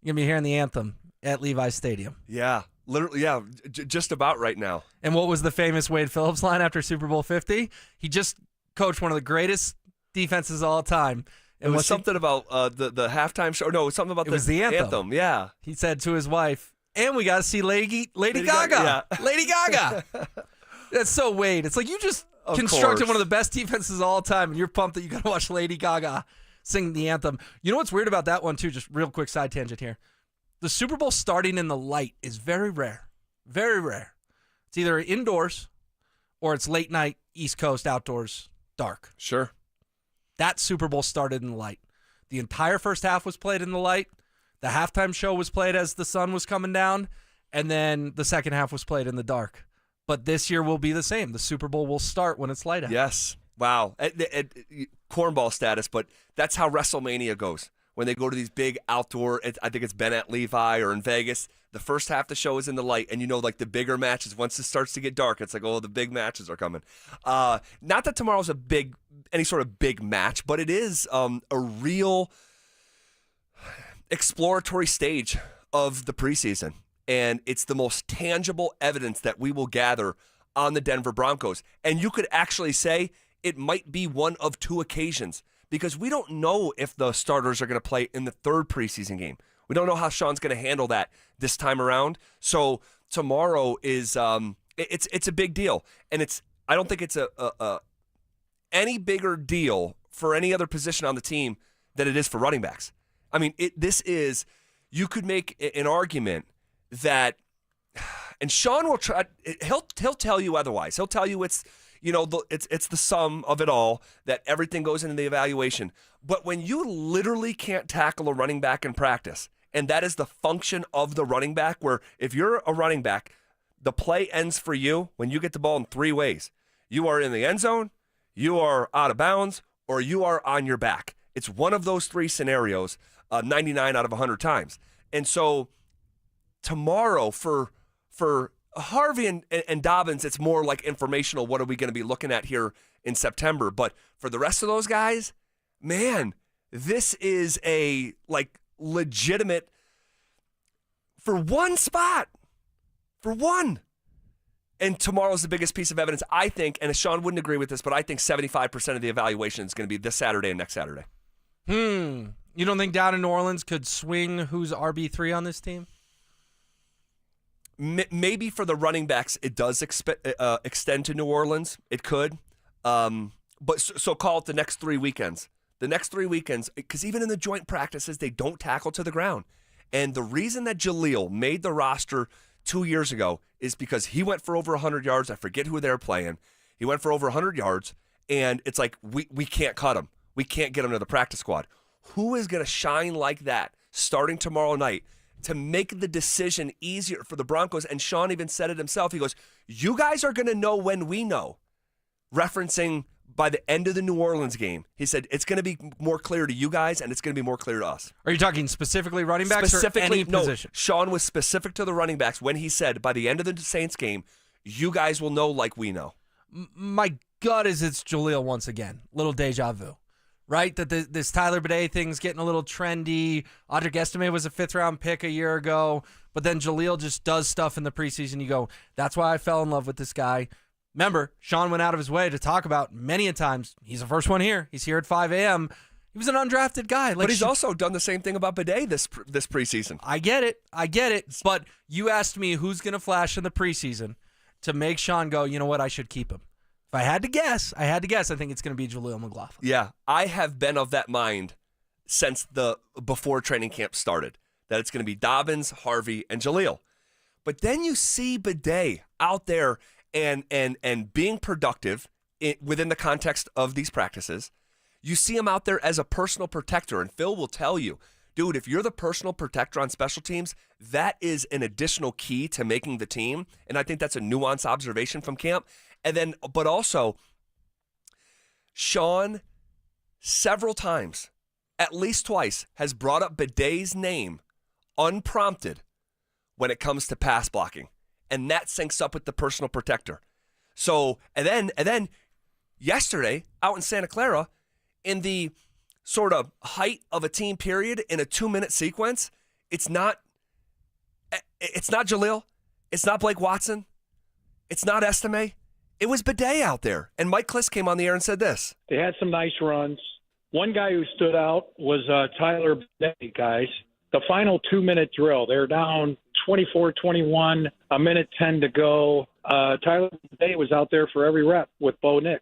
you're going to be hearing the anthem at Levi's Stadium. Yeah. Literally, yeah. Just about right now. And what was the famous Wade Phillips line after Super Bowl 50? He just coached one of the greatest defenses of all time. It was something about the halftime show. No, it was something about the anthem. Yeah. He said to his wife, and we got to see Lady Gaga. Yeah. Lady Gaga. That's so Wade. It's like you just constructed one of the best defenses of all time, and you're pumped that you got to watch Lady Gaga sing the anthem. You know what's weird about that one, too? Just real quick side tangent here. The Super Bowl starting in the light is very rare. Very rare. It's either indoors or it's late night, East Coast, outdoors, dark. Sure. That Super Bowl started in the light. The entire first half was played in the light. The halftime show was played as the sun was coming down. And then the second half was played in the dark. But this year will be the same. The Super Bowl will start when it's light out. Yes. Wow. Cornball status, but that's how WrestleMania goes. When they go to these big outdoor, I think it's been at Levi or in Vegas, the first half of the show is in the light, and you know, like the bigger matches, once it starts to get dark, it's like, oh, the big matches are coming. Not that tomorrow's any sort of big match, but it is a real exploratory stage of the preseason, and it's the most tangible evidence that we will gather on the Denver Broncos. And you could actually say it might be one of two occasions, because we don't know if the starters are going to play in the third preseason game. We don't know how Sean's going to handle that this time around. So tomorrow is it's a big deal, and I don't think it's a any bigger deal for any other position on the team than it is for running backs. I mean, you could make an argument that, and Sean will try. He'll tell you otherwise. He'll tell you it's it's the sum of it all, that everything goes into the evaluation. But when you literally can't tackle a running back in practice, and that is the function of the running back, where if you're a running back, the play ends for you when you get the ball in 3 ways. You are in the end zone, you are out of bounds, or you are on your back. It's one of those 3 scenarios 99 out of 100 times. And so tomorrow for Harvey and Dobbins, it's more like informational. What are we going to be looking at here in September? But for the rest of those guys, man, this is a legitimate for one spot. For one. And tomorrow's the biggest piece of evidence, I think, and Sean wouldn't agree with this, but I think 75% of the evaluation is going to be this Saturday and next Saturday. You don't think down in New Orleans could swing who's RB3 on this team? Maybe for the running backs, it does extend to New Orleans. It could. But so call it the next 3 weekends. The next 3 weekends, because even in the joint practices, they don't tackle to the ground. And the reason that Jaleel made the roster 2 years ago is because he went for over 100 yards. I forget who they were playing. He went for over 100 yards, and it's like we can't cut him. We can't get him to the practice squad. Who is going to shine like that starting tomorrow night to make the decision easier for the Broncos? And Sean even said it himself. He goes, you guys are going to know when we know, referencing by the end of the New Orleans game. He said, it's going to be more clear to you guys, and it's going to be more clear to us. Are you talking specifically running backs or any position? No, Sean was specific to the running backs when he said, by the end of the Saints game, you guys will know like we know. My gut is it's Jaleel once again. Little deja vu, right? That this Tyler Bidet thing's getting a little trendy. Audric Estime was a 5th-round pick a year ago, but then Jaleel just does stuff in the preseason. You go, that's why I fell in love with this guy. Remember, Sean went out of his way to talk about many a times, he's the first one here. He's here at 5 a.m. He was an undrafted guy. But he's also done the same thing about Bidet this preseason. I get it. But you asked me who's going to flash in the preseason to make Sean go, you know what, I should keep him. If I had to guess, I think it's going to be Jaleel McLaughlin. Yeah, I have been of that mind since before training camp started, that it's going to be Dobbins, Harvey, and Jaleel. But then you see Bidet out there and being productive within the context of these practices. You see him out there as a personal protector, and Phil will tell you, dude, if you're the personal protector on special teams, that is an additional key to making the team, and I think that's a nuanced observation from camp. And then, but also, Sean several times, at least twice, has brought up Bidet's name unprompted when it comes to pass blocking. And that syncs up with the personal protector. So, and then yesterday, out in Santa Clara, in the sort of height of a team period in a 2-minute sequence, it's not Jaleel, it's not Blake Watson, it's not Estime, it was Bidet out there. And Mike Cliss came on the air and said this. They had some nice runs. One guy who stood out was Tyler Bidet, guys. The final 2-minute drill, they're down 24-21, a minute 10 to go. Tyler Bidet was out there for every rep with Bo Nix.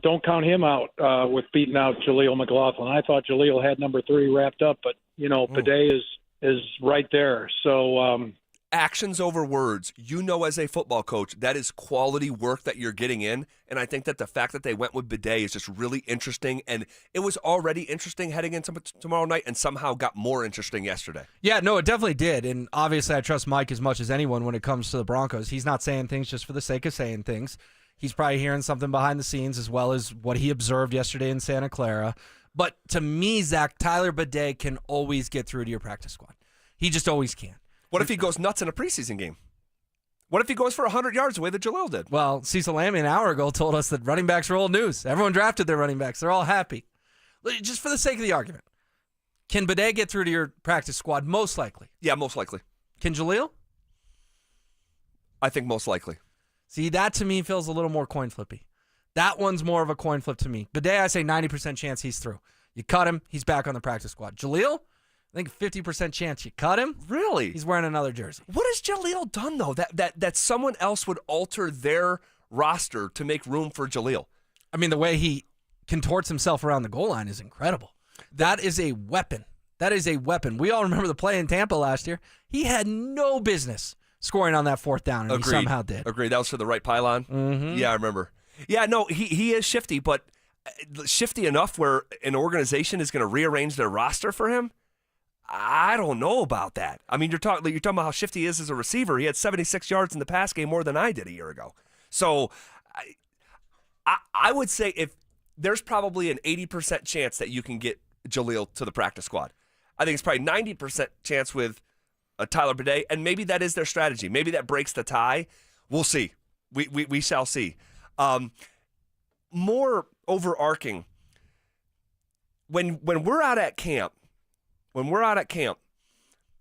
Don't count him out with beating out Jaleel McLaughlin. I thought Jaleel had number 3 wrapped up, but, Bidet is right there. So actions over words. As a football coach, that is quality work that you're getting in. And I think that the fact that they went with Bidet is just really interesting. And it was already interesting heading into tomorrow night and somehow got more interesting yesterday. Yeah, no, it definitely did. And obviously I trust Mike as much as anyone when it comes to the Broncos. He's not saying things just for the sake of saying things. He's probably hearing something behind the scenes as well as what he observed yesterday in Santa Clara. But to me, Zach, Tyler Bidet can always get through to your practice squad. He just always can. What if he goes nuts in a preseason game? What if he goes for 100 yards the way that Jaleel did? Well, Cecil Lammy an hour ago told us that running backs are old news. Everyone drafted their running backs. They're all happy. Just for the sake of the argument, can Bidet get through to your practice squad? Most likely. Yeah, most likely. Can Jaleel? I think most likely. See, that to me feels a little more coin flippy. That one's more of a coin flip to me. Bidet, I say 90% chance he's through. You cut him, he's back on the practice squad. Jaleel? I think 50% chance you cut him. Really? He's wearing another jersey. What has Jaleel done, though, that someone else would alter their roster to make room for Jaleel? I mean, the way he contorts himself around the goal line is incredible. That is a weapon. We all remember the play in Tampa last year. He had no business scoring on that 4th down, and he somehow did. Agreed. That was for the right pylon? Mm-hmm. Yeah, I remember. Yeah, no, he is shifty, but shifty enough where an organization is going to rearrange their roster for him? I don't know about that. I mean, you're talking about how shifty he is as a receiver. He had 76 yards in the pass game more than I did a year ago. So I would say if there's probably an 80% chance that you can get Jaleel to the practice squad. I think it's probably 90% chance with Tyler Bidet, and maybe that is their strategy. Maybe that breaks the tie. We'll see. We shall see. More overarching, when we're out at camp,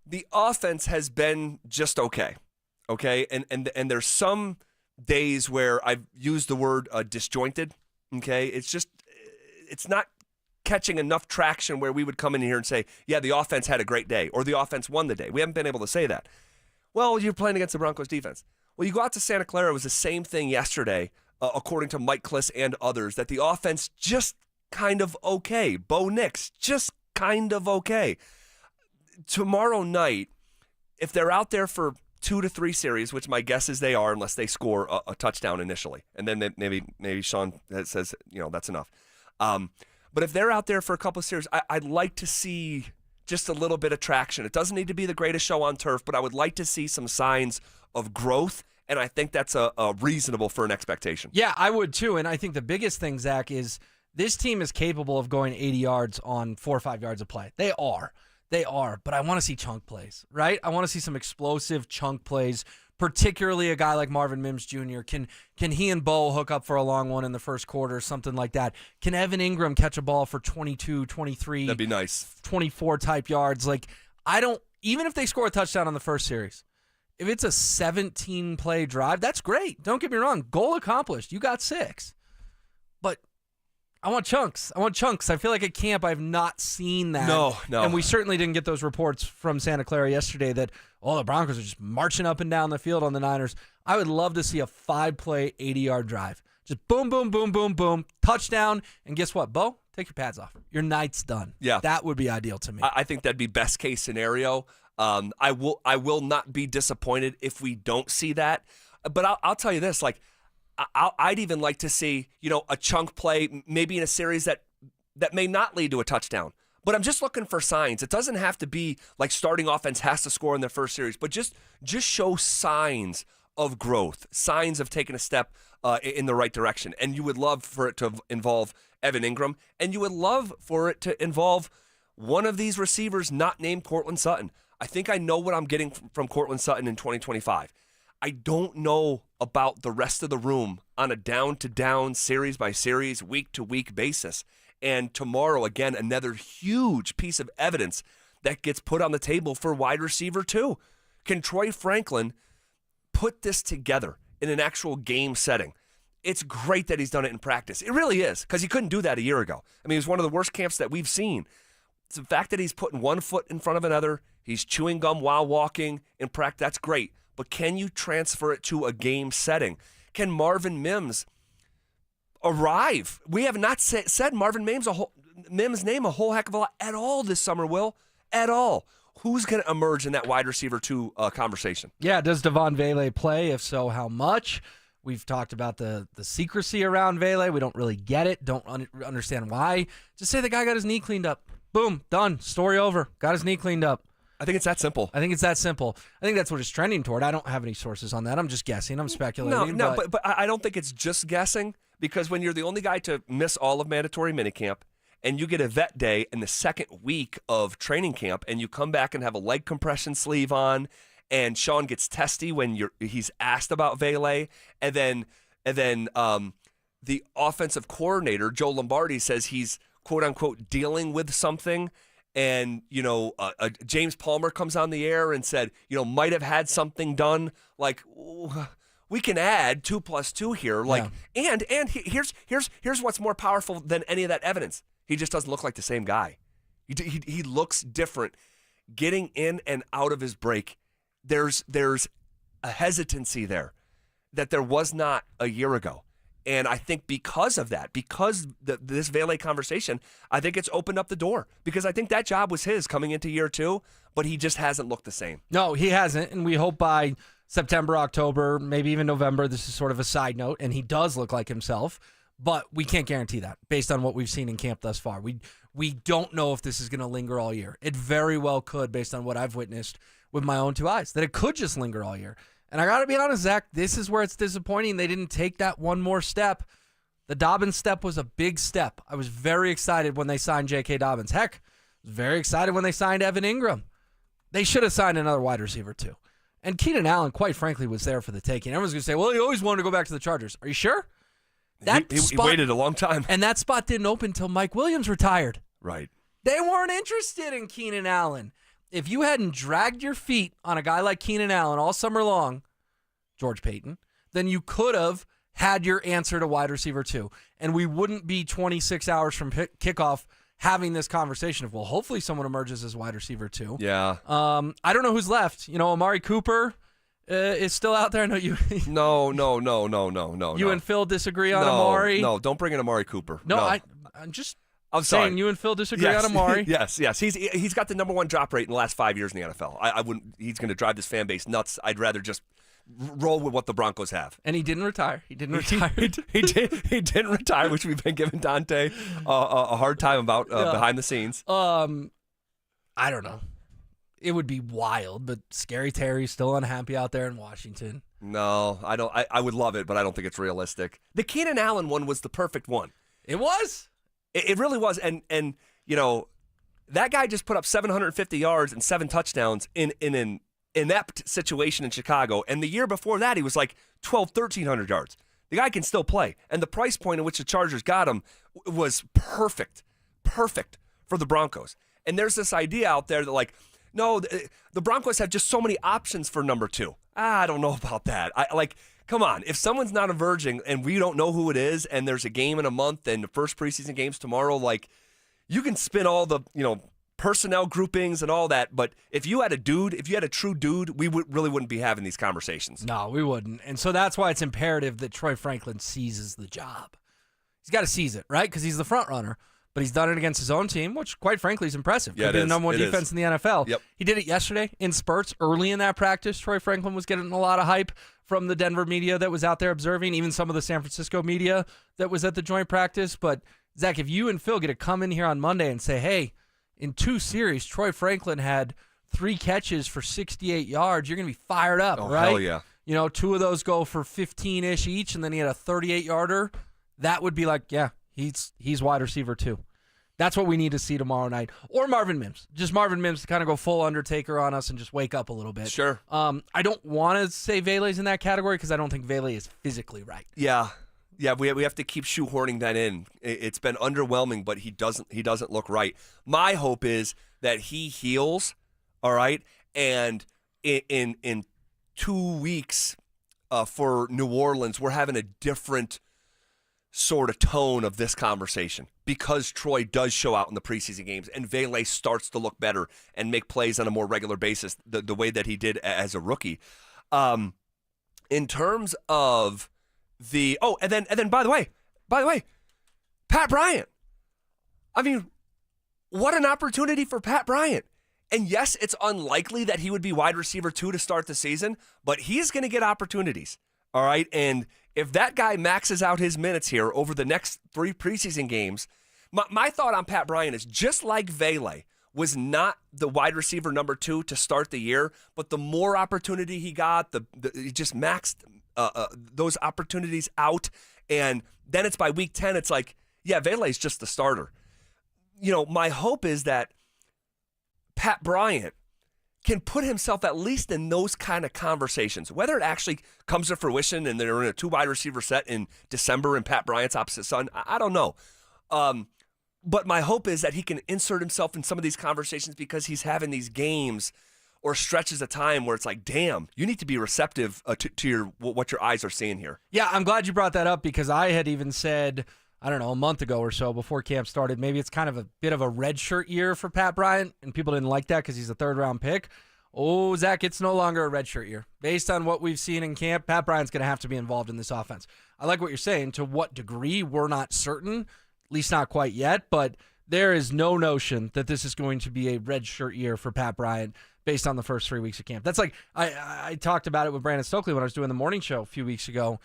the offense has been just okay, and there's some days where I've used the word disjointed. Okay, it's not catching enough traction where we would come in here and say, yeah, the offense had a great day or the offense won the day. We haven't been able to say that. Well, you're playing against the Broncos defense. Well, you go out to Santa Clara, it was the same thing yesterday, according to Mike Cliss and others, that the offense just kind of okay. Bo Nix, just kind of okay. Tomorrow night, if they're out there for 2 to 3 series, which my guess is they are, unless they score a touchdown initially, and then maybe Sean says, that's enough. But if they're out there for a couple of series, I'd like to see just a little bit of traction. It doesn't need to be the greatest show on turf, but I would like to see some signs of growth, and I think that's a reasonable for an expectation. Yeah, I would too, and I think the biggest thing, Zach, is this team is capable of going 80 yards on 4 or 5 yards of play. They are, but I want to see chunk plays, right? I want to see some explosive chunk plays, particularly a guy like Marvin Mims Jr. Can he and Bo hook up for a long one in the first quarter, something like that? Can Evan Ingram catch a ball for 22, 23? That'd be nice. 24 type yards. Even if they score a touchdown on the first series, if it's a 17-play drive, that's great. Don't get me wrong. Goal accomplished. You got 6. But I want chunks. I feel like at camp I've not seen that. No. And we certainly didn't get those reports from Santa Clara yesterday that, the Broncos are just marching up and down the field on the Niners. I would love to see a 5-play, 80-yard drive. Just boom, boom, boom, boom, boom, touchdown. And guess what, Bo? Take your pads off. Your night's done. Yeah. That would be ideal to me. I think that'd be best case scenario. I will not be disappointed if we don't see that. But I'll tell you this, I'd even like to see, a chunk play, maybe in a series that may not lead to a touchdown. But I'm just looking for signs. It doesn't have to be like starting offense has to score in their first series, but just show signs of growth, signs of taking a step in the right direction. And you would love for it to involve Evan Ingram, and you would love for it to involve one of these receivers not named Courtland Sutton. I think I know what I'm getting from Courtland Sutton in 2025. I don't know about the rest of the room on a down-to-down, series-by-series, week-to-week basis. And tomorrow, again, another huge piece of evidence that gets put on the table for wide receiver, too. Can Troy Franklin put this together in an actual game setting? It's great that he's done it in practice. It really is, because he couldn't do that a year ago. I mean, it was one of the worst camps that we've seen. It's the fact that he's putting one foot in front of another, he's chewing gum while walking in practice, that's great. But can you transfer it to a game setting? Can Marvin Mims arrive? We have not said Marvin Mims' name a whole heck of a lot at all this summer, Will. At all. Who's going to emerge in that wide receiver 2 conversation? Yeah, does Devon Vele play? If so, how much? We've talked about the secrecy around Vele. We don't really get it. Don't understand why. Just say the guy got his knee cleaned up. Boom, done. Story over. Got his knee cleaned up. I think it's that simple. I think that's what it's trending toward. I don't have any sources on that. I'm just guessing. I'm speculating. No, but I don't think it's just guessing, because when you're the only guy to miss all of mandatory minicamp and you get a vet day in the second week of training camp and you come back and have a leg compression sleeve on and Sean gets testy when he's asked about Vele, and then the offensive coordinator, Joe Lombardi, says he's quote-unquote dealing with something. And, James Palmer comes on the air and said, might have had something done. We can add 2 + 2 here. And here's what's more powerful than any of that evidence. He just doesn't look like the same guy. He looks different. Getting in and out of his break, there's a hesitancy there that there was not a year ago. And I think because of that, because this Vele conversation, I think it's opened up the door. Because I think that job was his coming into year 2, but he just hasn't looked the same. No, he hasn't. And we hope by September, October, maybe even November, this is sort of a side note, and he does look like himself. But we can't guarantee that based on what we've seen in camp thus far. We don't know if this is going to linger all year. It very well could, based on what I've witnessed with my own 2 eyes, that it could just linger all year. And I got to be honest, Zach, this is where it's disappointing. They didn't take that one more step. The Dobbins step was a big step. I was very excited when they signed J.K. Dobbins. Heck, I was very excited when they signed Evan Ingram. They should have signed another wide receiver too. And Keenan Allen, quite frankly, was there for the taking. Everyone's going to say, well, he always wanted to go back to the Chargers. Are you sure? He waited a long time. And that spot didn't open until Mike Williams retired. Right. They weren't interested in Keenan Allen. If you hadn't dragged your feet on a guy like Keenan Allen all summer long, George Payton, then you could have had your answer to wide receiver 2. And we wouldn't be 26 hours from kickoff having this conversation of, well, hopefully someone emerges as wide receiver 2. Yeah. I don't know who's left. Amari Cooper is still out there. I know you. No. You and Phil disagree on Amari? No, don't bring in Amari Cooper. No. I'm just I'm saying sorry. you and Phil disagree on Amari. Yes. He's got the number 1 drop rate in the last 5 years in the NFL. I wouldn't. He's going to drive this fan base nuts. I'd rather just roll with what the Broncos have. And he didn't retire. He didn't retire. He didn't retire, which we've been giving Dante a hard time about behind the scenes. I don't know. It would be wild, but Scary Terry's still unhappy out there in Washington. No, I don't. I would love it, but I don't think it's realistic. The Keenan Allen one was the perfect one. It was. It really was. And that guy just put up 750 yards and 7 touchdowns in that situation in Chicago. And the year before that, he was like 1,300 yards. The guy can still play. And the price point at which the Chargers got him was perfect for the Broncos. And there's this idea out there that, like, no, the Broncos have just so many options for number 2. I don't know about that. Come on. If someone's not emerging and we don't know who it is and there's a game in a month and the first preseason game's tomorrow, you can spin all the, personnel groupings and all that. But if you had a true dude, we really wouldn't be having these conversations. No, we wouldn't. And so that's why it's imperative that Troy Franklin seizes the job. He's got to seize it, right? Because he's the front runner. But he's done it against his own team, which, quite frankly, is impressive. Yeah, Could be the number 1 defense in the NFL. Yep. He did it yesterday in spurts. Early in that practice, Troy Franklin was getting a lot of hype from the Denver media that was out there observing, even some of the San Francisco media that was at the joint practice. But, Zach, if you and Phil get to come in here on Monday and say, hey, in 2 series, Troy Franklin had 3 catches for 68 yards, you're going to be fired up, right? Hell yeah. 2 of those go for 15-ish each, and then he had a 38-yarder. That would be like, yeah, he's wide receiver 2. That's what we need to see tomorrow night. Or Marvin Mims. Just Marvin Mims to kind of go full Undertaker on us and just wake up a little bit. Sure. I don't want to say Vele's in that category because I don't think Vele is physically right. Yeah, we have to keep shoehorning that in. It's been underwhelming, but he doesn't look right. My hope is that he heals, all right, and in 2 weeks for New Orleans, we're having a different sort of tone of this conversation because Troy does show out in the preseason games and Vele starts to look better and make plays on a more regular basis the way that he did as a rookie. In terms of and then by the way, Pat Bryant. I mean, what an opportunity for Pat Bryant. And yes, it's unlikely that he would be wide receiver 2 to start the season, but he's going to get opportunities. All right. And if that guy maxes out his minutes here over the next 3 preseason games, my thought on Pat Bryant is just like Vele was not the wide receiver number 2 to start the year, but the more opportunity he got, he just maxed those opportunities out. And then it's by week 10, it's like, yeah, Vele's just the starter. My hope is that Pat Bryant can put himself at least in those kind of conversations. Whether it actually comes to fruition and they're in a 2 wide receiver set in December and Pat Bryant's opposite son, I don't know. But my hope is that he can insert himself in some of these conversations because he's having these games or stretches of time where it's like, damn, you need to be receptive to what your eyes are seeing here. Yeah, I'm glad you brought that up because I had even said, I don't know, a month ago or so before camp started, maybe it's kind of a bit of a redshirt year for Pat Bryant, and people didn't like that because he's a 3rd-round pick. Oh, Zach, it's no longer a redshirt year. Based on what we've seen in camp, Pat Bryant's going to have to be involved in this offense. I like what you're saying. To what degree, we're not certain, at least not quite yet, but there is no notion that this is going to be a redshirt year for Pat Bryant based on the first 3 weeks of camp. That's like, I talked about it with Brandon Stokley when I was doing the morning show a few weeks ago.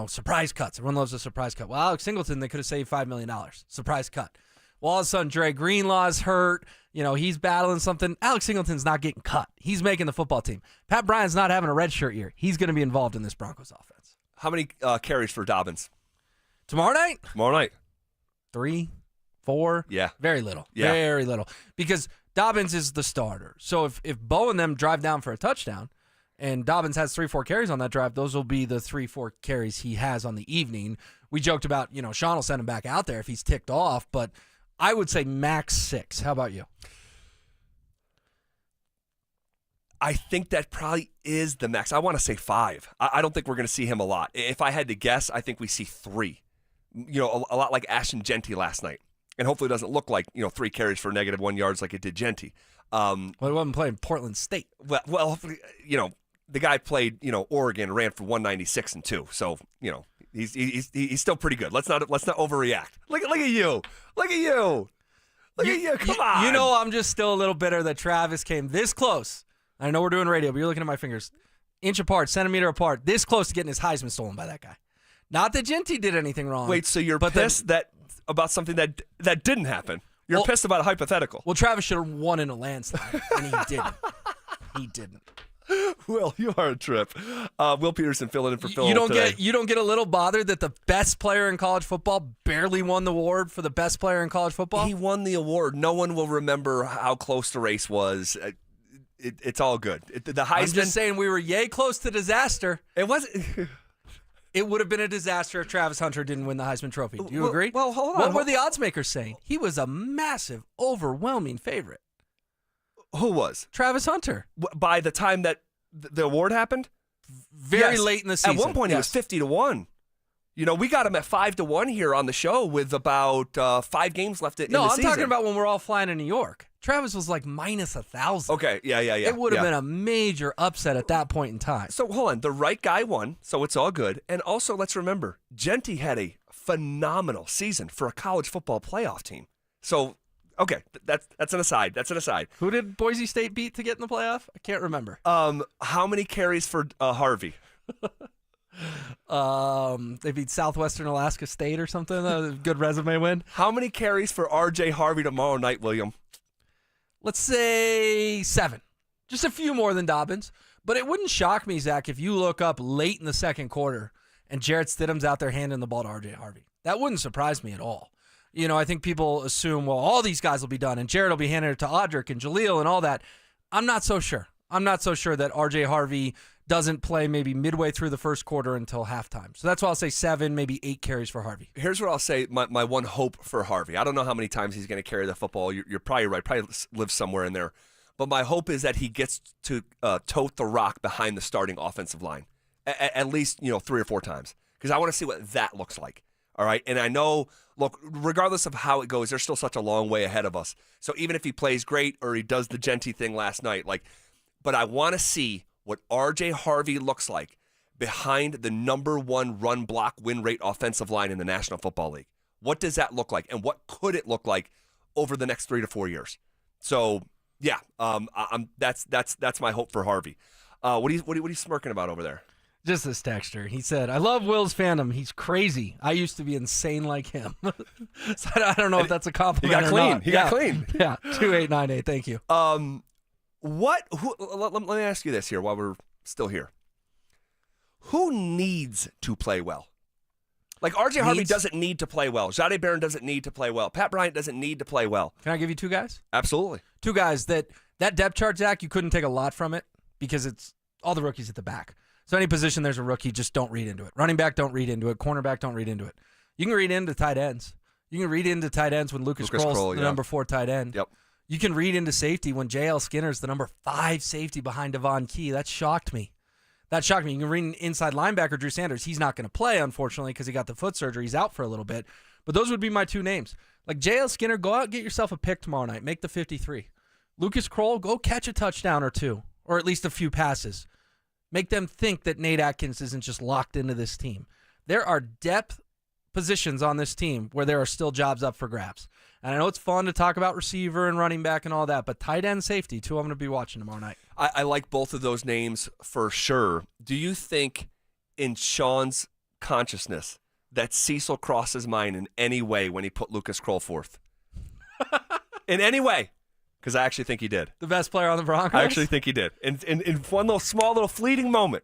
Surprise cuts. Everyone loves a surprise cut. Well, Alex Singleton, they could have saved $5 million. Surprise cut. Well, all of a sudden, Dre Greenlaw's hurt. He's battling something. Alex Singleton's not getting cut. He's making the football team. Pat Bryant's not having a redshirt year. He's going to be involved in this Broncos offense. How many carries for Dobbins? Tomorrow night? 3, 4. Yeah. Very little. Yeah. Very little. Because Dobbins is the starter. So if Bo and them drive down for a touchdown and Dobbins has 3-4 carries on that drive, those will be the 3-4 carries he has on the evening. We joked about, Sean will send him back out there if he's ticked off, but I would say max 6. How about you? I think that probably is the max. I want to say 5. I don't think we're going to see him a lot. If I had to guess, I think we see 3. A lot like Ashton Genty last night. And hopefully it doesn't look like, 3 carries for -1 yards like it did Genty. Well, he wasn't playing Portland State. Well, the guy played, Oregon, ran for 196 and 2. So, he's still pretty good. Let's not overreact. Look at you. Look at you. Come on. I'm just still a little bitter that Travis came this close. I know we're doing radio, but you're looking at my fingers. Inch apart, centimeter apart, this close to getting his Heisman stolen by that guy. Not that Genty did anything wrong. Wait, so you're pissed about something that didn't happen? You're pissed about a hypothetical. Well, Travis should have won in a landslide, and he didn't. He didn't. Will, you are a trip. Will Peterson filling in for Phillip You don't get a little bothered that the best player in college football barely won the award for the best player in college football? He won the award. No one will remember how close the race was. It's all good. The Heisman. I'm just saying we were yay close to disaster. It wasn't. It would have been a disaster if Travis Hunter didn't win the Heisman Trophy. Do you agree? Well, hold on. What were the odds makers saying? He was a massive, overwhelming favorite. Who was? Travis Hunter. By the time that the award happened? Very late in the season. At one point, he was 50-1. We got him at 5-1 here on the show with about 5 games left in the season. No, I'm talking about when we're all flying to New York. Travis was like -1,000. Okay, yeah. It would have been a major upset at that point in time. So, hold on. The right guy won, so it's all good. And also, let's remember, Genty had a phenomenal season for a college football playoff team. So, okay, that's an aside. Who did Boise State beat to get in the playoff? I can't remember. How many carries for Harvey? They beat Southwestern Alaska State or something. A good resume win. How many carries for R.J. Harvey tomorrow night, William? Let's say 7. Just a few more than Dobbins. But it wouldn't shock me, Zach, if you look up late in the second quarter and Jarrett Stidham's out there handing the ball to R.J. Harvey. That wouldn't surprise me at all. I think people assume, well, all these guys will be done and Jarrett will be handing it to Audric and Jaleel and all that. I'm not so sure. I'm not so sure that R.J. Harvey doesn't play maybe midway through the first quarter until halftime. So that's why I'll say 7, maybe 8 carries for Harvey. Here's what I'll say, my one hope for Harvey. I don't know how many times he's going to carry the football. You're probably right. Probably lives somewhere in there. But my hope is that he gets to tote the rock behind the starting offensive line at least 3 or 4 times, because I want to see what that looks like. All right, and I know, look, regardless of how it goes, there's still such a long way ahead of us. So even if he plays great or he does the Genty thing last night, but I want to see what R.J. Harvey looks like behind the number 1 run block win rate offensive line in the National Football League. What does that look like, and what could it look like over the next 3 to 4 years? So yeah, that's my hope for Harvey. What are you smirking about over there? Just this texture. He said, I love Will's fandom. He's crazy. I used to be insane like him. So I don't know if that's a compliment. He got clean. Not. He got clean. Yeah, 2898. Thank you. Let me ask you this here while we're still here. Who needs to play well? Like R.J. Harvey doesn't need to play well. Jahdae Barron doesn't need to play well. Pat Bryant doesn't need to play well. Can I give you 2 guys? Absolutely. 2 guys that depth chart, Zach, you couldn't take a lot from it because it's all the rookies at the back. So any position there's a rookie, just don't read into it. Running back, don't read into it. Cornerback, don't read into it. You can read into tight ends. You can read into tight ends when Lucas Kroll's the number 4 tight end. Yep. You can read into safety when J.L. Skinner's the number 5 safety behind Devon Key. That shocked me. You can read an inside linebacker, Drew Sanders. He's not going to play, unfortunately, because he got the foot surgery. He's out for a little bit. But those would be my 2 names. Like J.L. Skinner, go out and get yourself a pick tomorrow night. Make the 53. Lucas Kroll, go catch a touchdown or 2. or at least a few passes. Make them think that Nate Atkins isn't just locked into this team. There are depth positions on this team where there are still jobs up for grabs. And I know it's fun to talk about receiver and running back and all that, but tight end, safety, two I'm going to be watching tomorrow night. I like both of those names for sure. Do you think in Sean's consciousness that Cecil crossed his mind in any way when he put Lucas Kroll forth? In any way? Because I actually think he did. The best player on the Broncos? I actually think he did. In one little small little fleeting moment,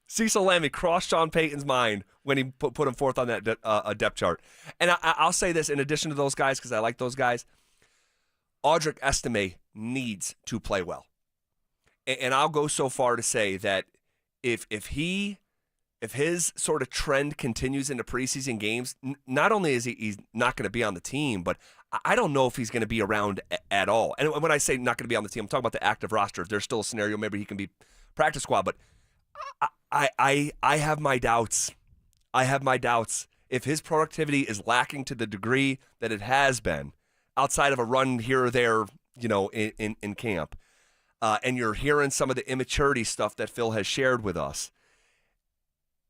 Cecil Lammey crossed Sean Payton's mind when he put him forth on that depth chart. And I'll say this in addition to those guys, because I like those guys, Audric Estime needs to play well. And I'll go so far to say that if his sort of trend continues into preseason games, not only is he's not going to be on the team, but I don't know if he's going to be around at all. And when I say not going to be on the team, I'm talking about the active roster. If there's still a scenario, maybe he can be practice squad. But I have my doubts. I have my doubts. If his productivity is lacking to the degree that it has been, outside of a run here or there, in camp, and you're hearing some of the immaturity stuff that Phil has shared with us,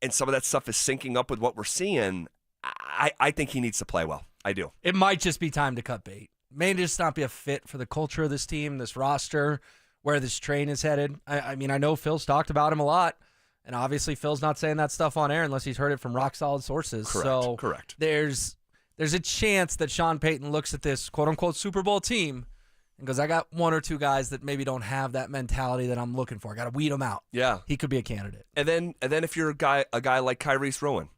and some of that stuff is syncing up with what we're seeing, I think he needs to play well. I do. It might just be time to cut bait. May just not be a fit for the culture of this team, this roster, where this train is headed. I mean, I know Phil's talked about him a lot, and obviously Phil's not saying that stuff on air unless he's heard it from rock-solid sources. Correct. There's a chance that Sean Payton looks at this quote-unquote Super Bowl team and goes, I got one or two guys that maybe don't have that mentality that I'm looking for. I got to weed them out. Yeah. He could be a candidate. And then if you're a guy like Kyrese Rowan,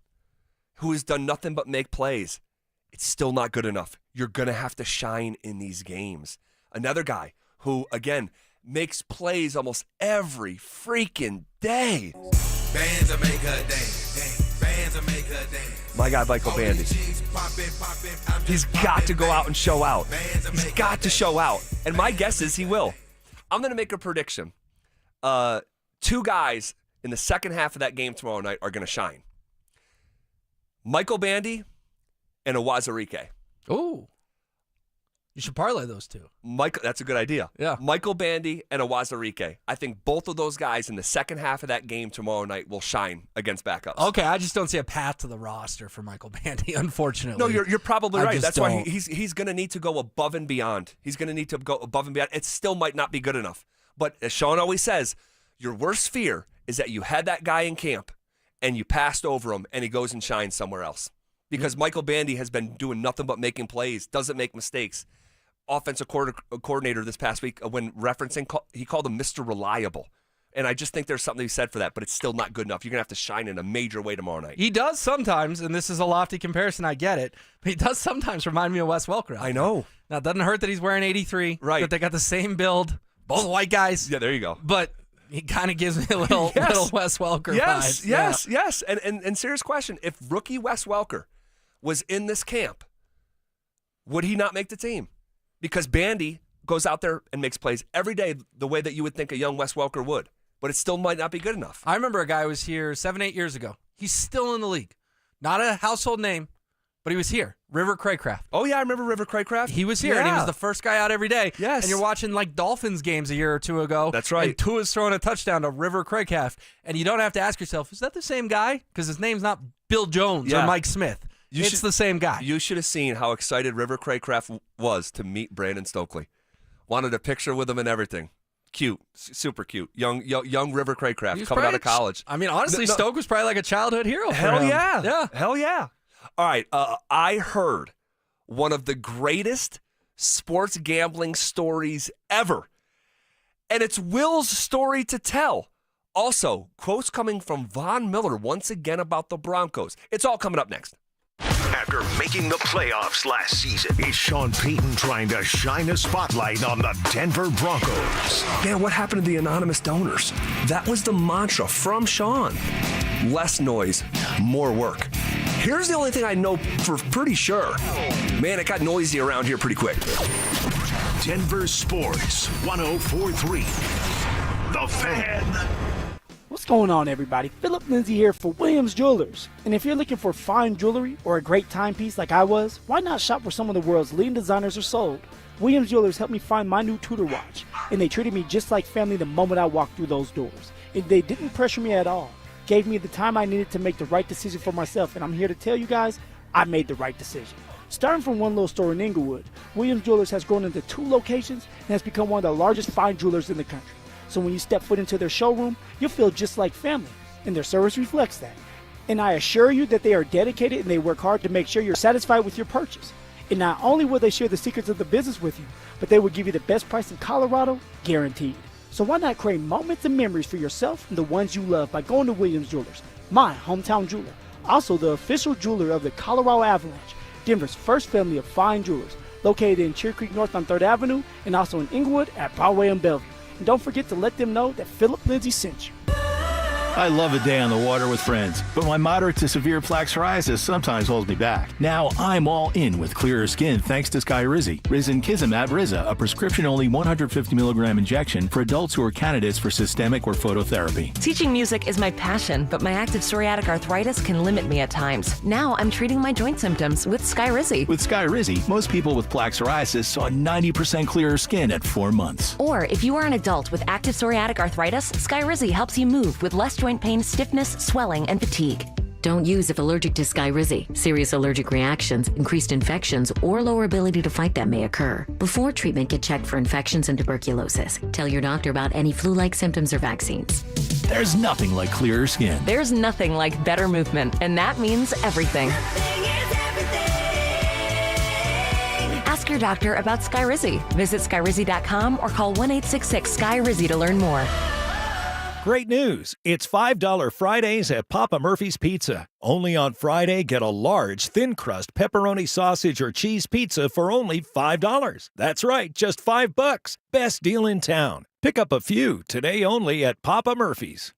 who has done nothing but make plays, it's still not good enough. You're going to have to shine in these games. Another guy who, again, makes plays almost every freaking day. Bands will make her dance. Bands will make her dance. My guy, Michael Bandy. He's got to go out and show out. He's got to show out. And my guess is he will. I'm going to make a prediction. Two guys in the second half of that game tomorrow night are going to shine. Michael Bandy and Awazarike. Ooh. You should parlay those two. That's a good idea. Yeah. Michael Bandy and Awazarike. I think both of those guys in the second half of that game tomorrow night will shine against backups. Okay, I just don't see a path to the roster for Michael Bandy, unfortunately. No, you're probably right. That's don't. why he's going to need to go above and beyond. He's going to need to go above and beyond. It still might not be good enough. But as Sean always says, your worst fear is that you had that guy in camp and you passed over him and he goes and shines somewhere else. Because Michael Bandy has been doing nothing but making plays, doesn't make mistakes. Offensive coordinator this past week, when referencing, he called him Mr. Reliable. And I just think there's something to be said for that, but it's still not good enough. You're going to have to shine in a major way tomorrow night. He does sometimes, and this is a lofty comparison, I get it, but he does sometimes remind me of Wes Welker. I know. Now, it doesn't hurt that he's wearing 83, right? That they got the same build, both white guys. Yeah, there you go. But he kind of gives me a little Wes Welker vibes. Yes. And serious question, if rookie Wes Welker was in this camp, would he not make the team? Because Bandy goes out there and makes plays every day the way that you would think a young Wes Welker would. But it still might not be good enough. I remember a guy who was here 7-8 years ago. He's still in the league. Not a household name, but he was here. River Craycraft. Oh, yeah, I remember River Craycraft. He was here, and he was the first guy out every day. Yes. And you're watching like Dolphins games a year or two ago. That's right. And Tua's throwing a touchdown to River Craycraft. And you don't have to ask yourself, is that the same guy? Because his name's not Bill Jones or Mike Smith. It's the same guy. You should have seen how excited River Craycraft was to meet Brandon Stokley. Wanted a picture with him and everything. Cute, super cute. Young River Craycraft coming out of college. I mean, honestly, Stoke was probably like a childhood hero. Hell yeah. Yeah. Hell yeah. All right. I heard one of the greatest sports gambling stories ever. And it's Will's story to tell. Also, quotes coming from Von Miller once again about the Broncos. It's all coming up next. After making the playoffs last season, is Sean Payton trying to shine a spotlight on the Denver Broncos? Man, what happened to the anonymous donors? That was the mantra from Sean. Less noise, more work. Here's the only thing I know for pretty sure. Man, it got noisy around here pretty quick. Denver Sports 104.3. The Fan. Let's going on, everybody? Phillip Lindsay here for Williams Jewelers. And if you're looking for fine jewelry or a great timepiece like I was, why not shop where some of the world's leading designers are sold? Williams Jewelers helped me find my new Tudor watch, and they treated me just like family the moment I walked through those doors. And they didn't pressure me at all. Gave me the time I needed to make the right decision for myself, and I'm here to tell you guys, I made the right decision. Starting from one little store in Inglewood, Williams Jewelers has grown into 2 locations and has become one of the largest fine jewelers in the country. So when you step foot into their showroom, you'll feel just like family, and their service reflects that. And I assure you that they are dedicated and they work hard to make sure you're satisfied with your purchase. And not only will they share the secrets of the business with you, but they will give you the best price in Colorado, guaranteed. So why not create moments and memories for yourself and the ones you love by going to Williams Jewelers, my hometown jeweler. Also the official jeweler of the Colorado Avalanche, Denver's first family of fine jewelers, located in Cherry Creek North on 3rd Avenue and also in Inglewood at Broadway and Bellevue. And don't forget to let them know that Phillip Lindsay sent you. I love a day on the water with friends, but my moderate to severe plaque psoriasis sometimes holds me back. Now I'm all in with clearer skin thanks to Skyrizi. Risankizumab Riza, a prescription-only 150 milligram injection for adults who are candidates for systemic or phototherapy. Teaching music is my passion, but my active psoriatic arthritis can limit me at times. Now I'm treating my joint symptoms with Skyrizi. With Skyrizi, most people with plaque psoriasis saw 90% clearer skin at 4 months. Or if you are an adult with active psoriatic arthritis, Skyrizi helps you move with less joint pain, stiffness, swelling, and fatigue. Don't use if allergic to Skyrizi. Serious allergic reactions, increased infections, or lower ability to fight them may occur. Before treatment, get checked for infections and tuberculosis. Tell your doctor about any flu-like symptoms or vaccines. There's nothing like clearer skin. There's nothing like better movement, and that means everything. Ask your doctor about Skyrizi. Visit Skyrizi.com or call 1-866-SKY-RIZZI to learn more. Great news! It's $5 Fridays at Papa Murphy's Pizza. Only on Friday, get a large, thin-crust pepperoni sausage or cheese pizza for only $5. That's right, just $5. Best deal in town. Pick up a few today only at Papa Murphy's.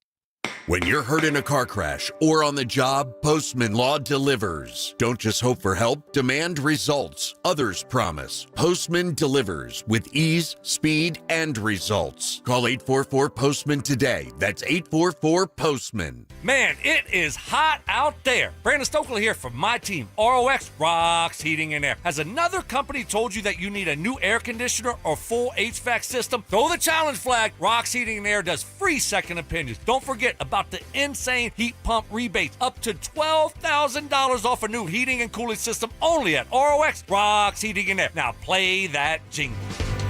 When you're hurt in a car crash or on the job, Postman Law delivers. Don't just hope for help, demand results. Others promise. Postman delivers with ease, speed, and results. Call 844-POSTMAN today. That's 844-POSTMAN. Man, it is hot out there. Brandon Stokley here from my team, ROX Rocks Heating and Air. Has another company told you that you need a new air conditioner or full HVAC system? Throw the challenge flag. Rocks Heating and Air does free second opinions. Don't forget about the insane heat pump rebates, up to $12,000 off a new heating and cooling system only at ROX Rocks Heating and Air. Now play that jingle.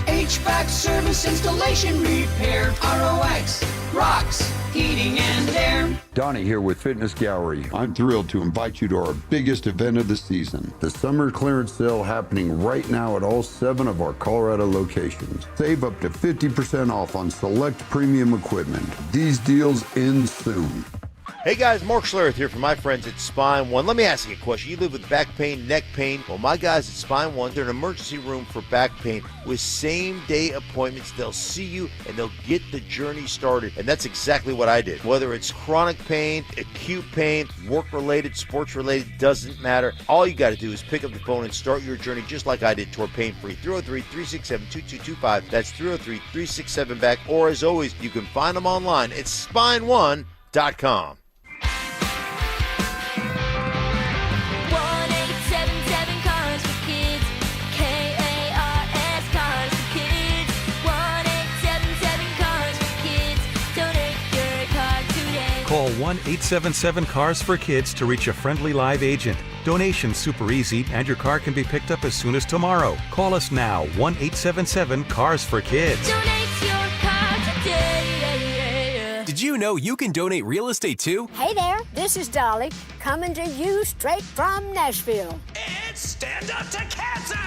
HVAC service, installation, repair. ROX Rocks Heating and Air. Donnie here with Fitness Gallery. I'm thrilled to invite you to our biggest event of the season, the summer clearance sale happening right now at all 7 of our Colorado locations. Save up to 50% off on select premium equipment. These deals end soon. Hey guys, Mark Schlereth here from my friends at Spine One. Let me ask you a question. You live with back pain, neck pain? Well, my guys at Spine One, they're an emergency room for back pain with same-day appointments. They'll see you and they'll get the journey started. And that's exactly what I did. Whether it's chronic pain, acute pain, work-related, sports-related, doesn't matter. All you got to do is pick up the phone and start your journey just like I did toward pain-free. 303-367-2225. That's 303-367-BACK. Or as always, you can find them online at spineone.com. Call 1-877-CARS-FOR-KIDS to reach a friendly live agent. Donation's super easy, and your car can be picked up as soon as tomorrow. Call us now, 1-877-CARS-FOR-KIDS. Donate your car today. Did you know you can donate real estate too? Hey there, this is Dolly, coming to you straight from Nashville. It's Stand Up to Cancer!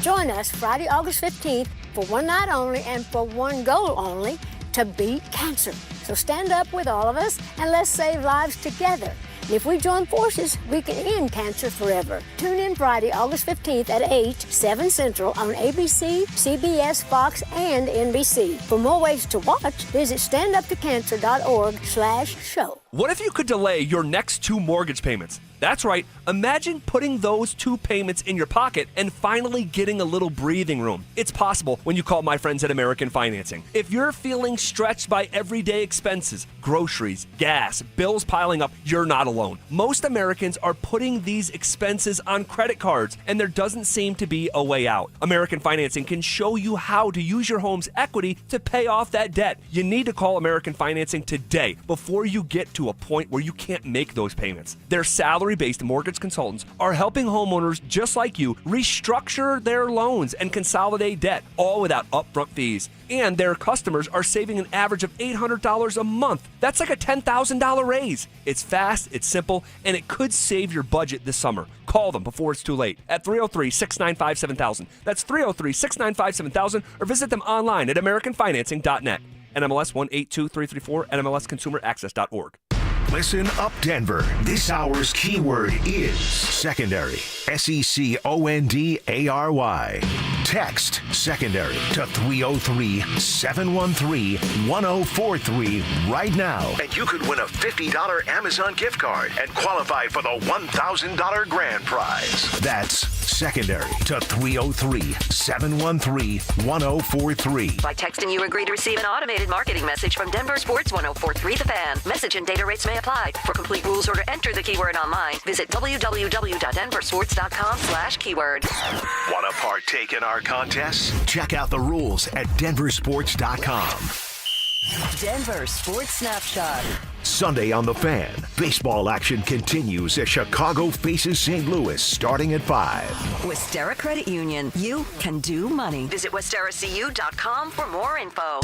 Join us Friday, August 15th for one night only and for one goal only, to beat cancer. So stand up with all of us and let's save lives together. And if we join forces, we can end cancer forever. Tune in Friday, August 15th at 8, 7 Central on ABC, CBS, Fox, and NBC. For more ways to watch, visit standuptocancer.org/show. What if you could delay your next 2 mortgage payments? That's right. Imagine putting those 2 payments in your pocket and finally getting a little breathing room. It's possible when you call my friends at American Financing. If you're feeling stretched by everyday expenses, groceries, gas, bills piling up, you're not alone. Most Americans are putting these expenses on credit cards, and there doesn't seem to be a way out. American Financing can show you how to use your home's equity to pay off that debt. You need to call American Financing today before you get to a point where you can't make those payments. Their salary-based mortgage consultants are helping homeowners just like you restructure their loans and consolidate debt, all without upfront fees. And their customers are saving an average of $800 a month. That's like a $10,000 raise. It's fast, it's simple, and it could save your budget this summer. Call them before it's too late at 303-695-7000. That's 303-695-7000, or visit them online at AmericanFinancing.net. NMLS 182334, NMLSConsumerAccess.org. Listen up, Denver. This hour's keyword is secondary. SECONDARY. Text secondary to 303-713-1043 right now, and you could win a $50 Amazon gift card and qualify for the $1,000 grand prize. That's secondary to 303-713-1043. By texting, you agree to receive an automated marketing message from DenverSports 1043 The Fan. Message and data rates may apply. For complete rules or to enter the keyword online, visit www.denversports.com/keyword. Want to partake in our contests? Check out the rules at DenverSports.com. Denver Sports Snapshot. Sunday on The Fan, baseball action continues as Chicago faces St. Louis starting at 5. Westera Credit Union. You can do money. Visit WesteraCU.com for more info.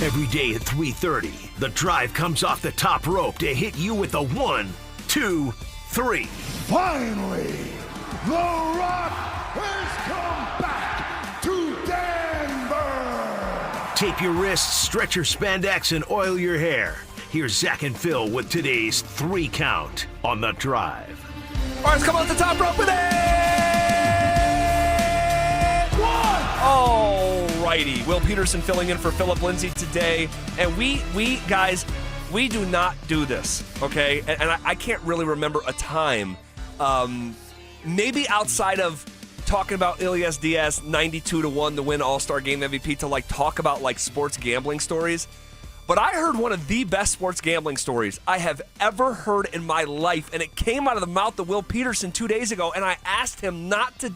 Every day at 3:30, the drive comes off the top rope to hit you with the 1, 2, 3. Finally, The Rock has come back to Denver. Tape your wrists, stretch your spandex, and oil your hair. Here's Zach and Phil with today's 3 count on the drive. All right, let's come off the top rope with it. 1. All righty. Will Peterson filling in for Phillip, Lindsay today. And we guys, we do not do this, okay? And I can't really remember a time, maybe outside of talking about Elias Diaz 92-1 to win All-Star Game MVP, to like talk about like sports gambling stories. But I heard one of the best sports gambling stories I have ever heard in my life, and it came out of the mouth of Will Peterson 2 days ago, and I asked him not to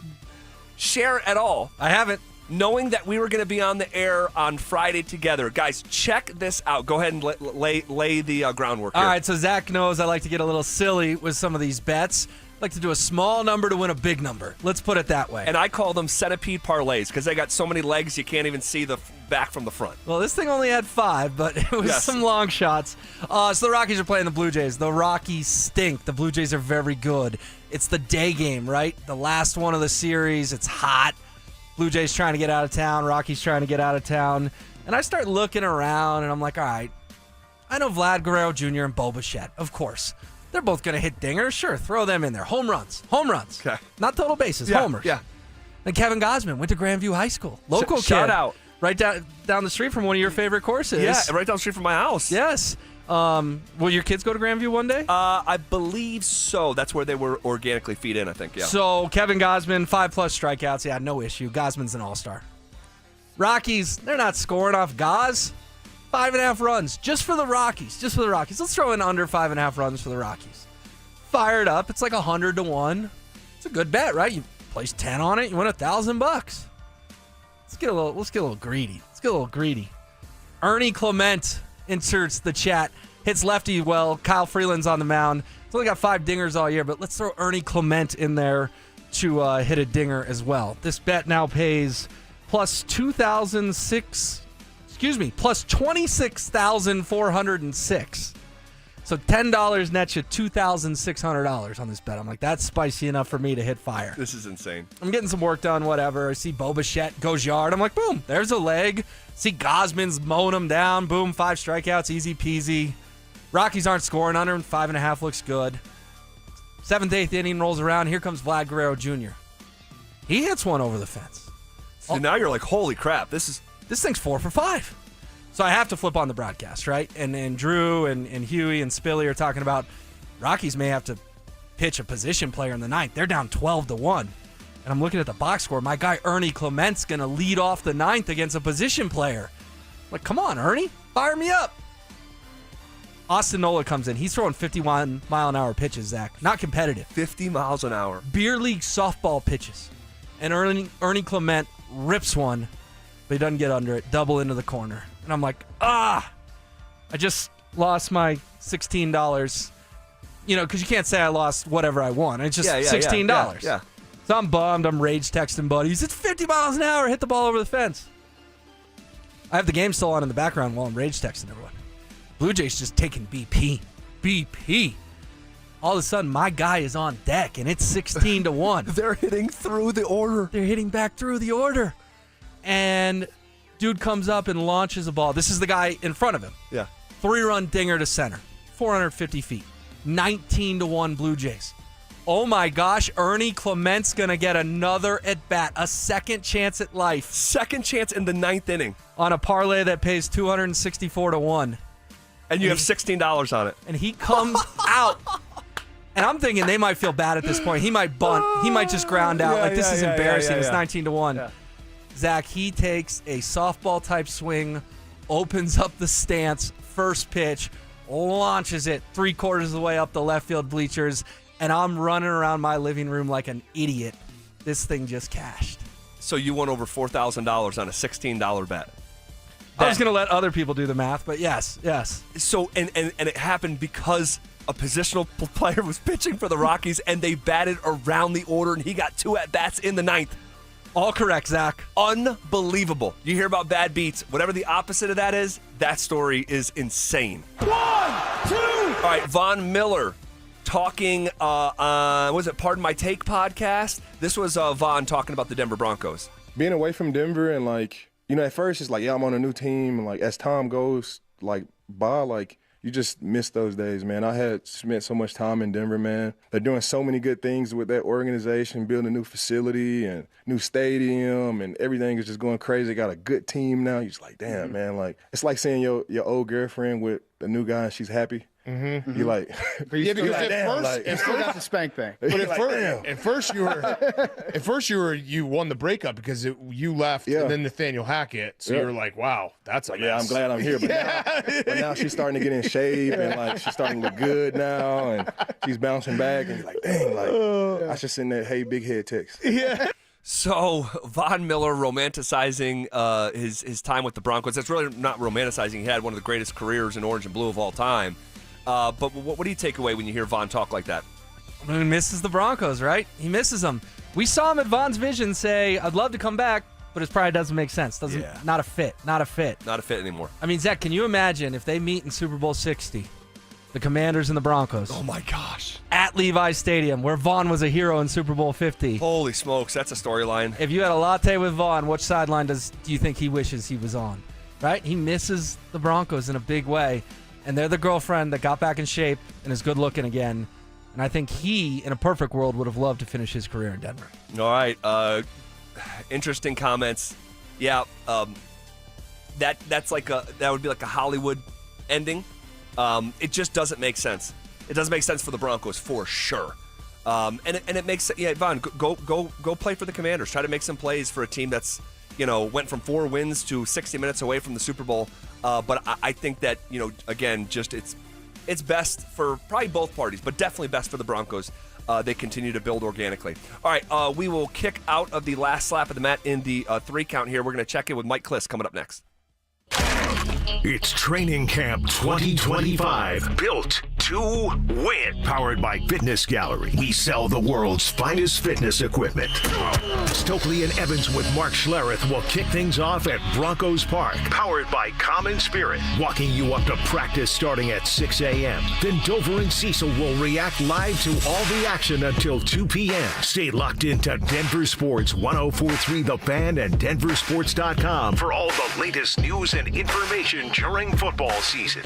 share it at all. I haven't. Knowing that we were going to be on the air on Friday together. Guys, check this out. Go ahead and lay the groundwork here. All right, so Zach knows I like to get a little silly with some of these bets. I like to do a small number to win a big number. Let's put it that way. And I call them centipede parlays because they got so many legs you can't even see the back from the front. Well, this thing only had 5, but it was some long shots. So the Rockies are playing the Blue Jays. The Rockies stink. The Blue Jays are very good. It's the day game, right? The last one of the series. It's hot. Blue Jays trying to get out of town. Rockies trying to get out of town. And I start looking around, and I'm like, all right, I know Vlad Guerrero Jr. and Bo Bichette, of course. They're both going to hit dingers. Sure, throw them in there. Home runs. Okay. Not total bases, homers. Yeah. And Kevin Gosman went to Grandview High School. Local kid. Shout out. Right down the street from one of your favorite courses. Yeah, right down the street from my house. Yes. Will your kids go to Grandview one day? I believe so. That's where they were organically feed in, I think, yeah. So Kevin Gosman, 5+ strikeouts. Yeah, no issue. Gosman's an all-star. Rockies, they're not scoring off Gos. 5.5 runs just for the Rockies. Let's throw in under 5.5 runs for the Rockies. Fired up. It's like 100-1. It's a good bet, right? You place 10 on it, you win $1,000. Let's get a little greedy. Ernie Clement inserts the chat. Hits lefty well. Kyle Freeland's on the mound. He's only got 5 dingers all year, but let's throw Ernie Clement in there to hit a dinger as well. This bet now pays plus 26,406. So $10 nets you $2,600 on this bet. I'm like, that's spicy enough for me to hit fire. This is insane. I'm getting some work done, whatever. I see Bo Bichette goes yard. I'm like, boom, there's a leg. See Gosman's mowing him down. Boom, 5 strikeouts, easy peasy. Rockies aren't scoring under him. 5.5 looks good. 7th, 8th inning rolls around. Here comes Vlad Guerrero Jr. He hits one over the fence. So now you're like, holy crap, this thing's 4 for 5. So I have to flip on the broadcast, right? And Drew and Huey and Spilly are talking about Rockies may have to pitch a position player in the ninth. They're down 12-1. And I'm looking at the box score. My guy Ernie Clement's going to lead off the ninth against a position player. Like, come on, Ernie. Fire me up. Austin Nola comes in. He's throwing 51-mile-an-hour pitches, Zach. Not competitive. 50 miles an hour. Beer league softball pitches. And Ernie Clement rips one, but he doesn't get under it. Double into the corner. And I'm like, I just lost my $16. You know, because you can't say I lost whatever I won. It's just $16. Yeah. So I'm bummed. I'm rage texting buddies. It's 50 miles an hour. Hit the ball over the fence. I have the game still on in the background while I'm rage texting everyone. Blue Jays just taking BP. BP. All of a sudden, my guy is on deck, and it's 16-1. They're hitting through the order. They're hitting back through the order. And dude comes up and launches a ball. This is the guy in front of him. Yeah. 3-run dinger to center. 450 feet. 19-1 Blue Jays. Oh my gosh, Ernie Clement's going to get another at-bat. A second chance at life. Second chance in the ninth inning. On a parlay that pays $264-1. And you have $16 on it. And he comes out. And I'm thinking they might feel bad at this point. He might bunt. He might just ground out. This is embarrassing. It's 19-1. Yeah. Zach, he takes a softball-type swing, opens up the stance, first pitch, launches it 3/4 of the way up the left field bleachers, and I'm running around my living room like an idiot. This thing just cashed. So you won over $4,000 on a $16 bet. I was going to let other people do the math, but yes. So, and it happened because a positional player was pitching for the Rockies, and they batted around the order, and he got 2 at-bats in the ninth. All correct, Zach. Unbelievable. You hear about bad beats. Whatever the opposite of that is, that story is insane. 1, 2. All right, Von Miller talking on, was it Pardon My Take podcast? This was Von talking about the Denver Broncos. Being away from Denver and, like, you know, at first it's like, yeah, I'm on a new team. And, like, as time goes, like, by, like, you just miss those days, man. I had spent so much time in Denver, man. They're doing so many good things with that organization, building a new facility and new stadium, and everything is just going crazy. They got a good team now. You're just like, damn, man. Like, it's like seeing your old girlfriend with a new guy and she's happy. Mm-hmm. You like, yeah, because like, at first, you still got the spank thing. But at first you won the breakup because you left, and then Nathaniel Hackett. So you were like, wow, that's a mess. Yeah, I'm glad I'm here. But now she's starting to get in shape, and like she's starting to look good now, and she's bouncing back, and you're like, dang, like I should send that hey big head text. Yeah. So Von Miller romanticizing his time with the Broncos. That's really not romanticizing. He had one of the greatest careers in orange and blue of all time. But what do you take away when you hear Von talk like that? He misses the Broncos, right? He misses them. We saw him at Von's Vision say, I'd love to come back, but it probably doesn't make sense. Not a fit. Not a fit anymore. I mean, Zach, can you imagine if they meet in Super Bowl 60, the Commanders and the Broncos? Oh, my gosh. At Levi's Stadium, where Von was a hero in Super Bowl 50. Holy smokes, that's a storyline. If you had a latte with Von, which sideline do you think he wishes he was on? Right? He misses the Broncos in a big way. And they're the girlfriend that got back in shape and is good looking again. And I think he, in a perfect world, would have loved to finish his career in Denver. All right. Interesting comments. Yeah. That would be like a Hollywood ending. It just doesn't make sense. It doesn't make sense for the Broncos for sure. And it makes Von, go play for the Commanders. Try to make some plays for a team that's, went from 4 wins to 60 minutes away from the Super Bowl. But I think that, again, just it's best for probably both parties, but definitely best for the Broncos. They continue to build organically. All right, we will kick out of the last slap of the mat in the 3 count here. We're going to check in with Mike Cliss coming up next. It's Training Camp 2025. Built to win. Powered by Fitness Gallery. We sell the world's finest fitness equipment. Stokley and Evans with Mark Schlereth will kick things off at Broncos Park. Powered by Common Spirit. Walking you up to practice starting at 6 a.m. Then Dover and Cecil will react live to all the action until 2 p.m. Stay locked into Denver Sports 104.3 The Fan and DenverSports.com for all the latest news and information during football season.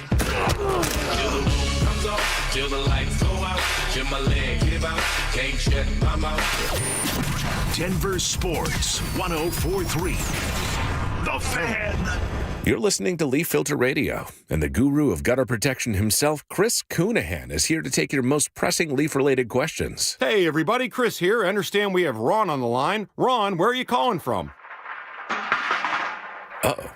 Till the lights go out, till my leg give out, can't shut my mouth. Denver Sports 104.3 The Fan. You're listening to Leaf Filter Radio, and the guru of gutter protection himself, Chris Coonahan, is here to take your most pressing leaf-related questions. Hey, everybody, Chris here. I understand we have Ron on the line. Ron, where are you calling from? Uh-oh.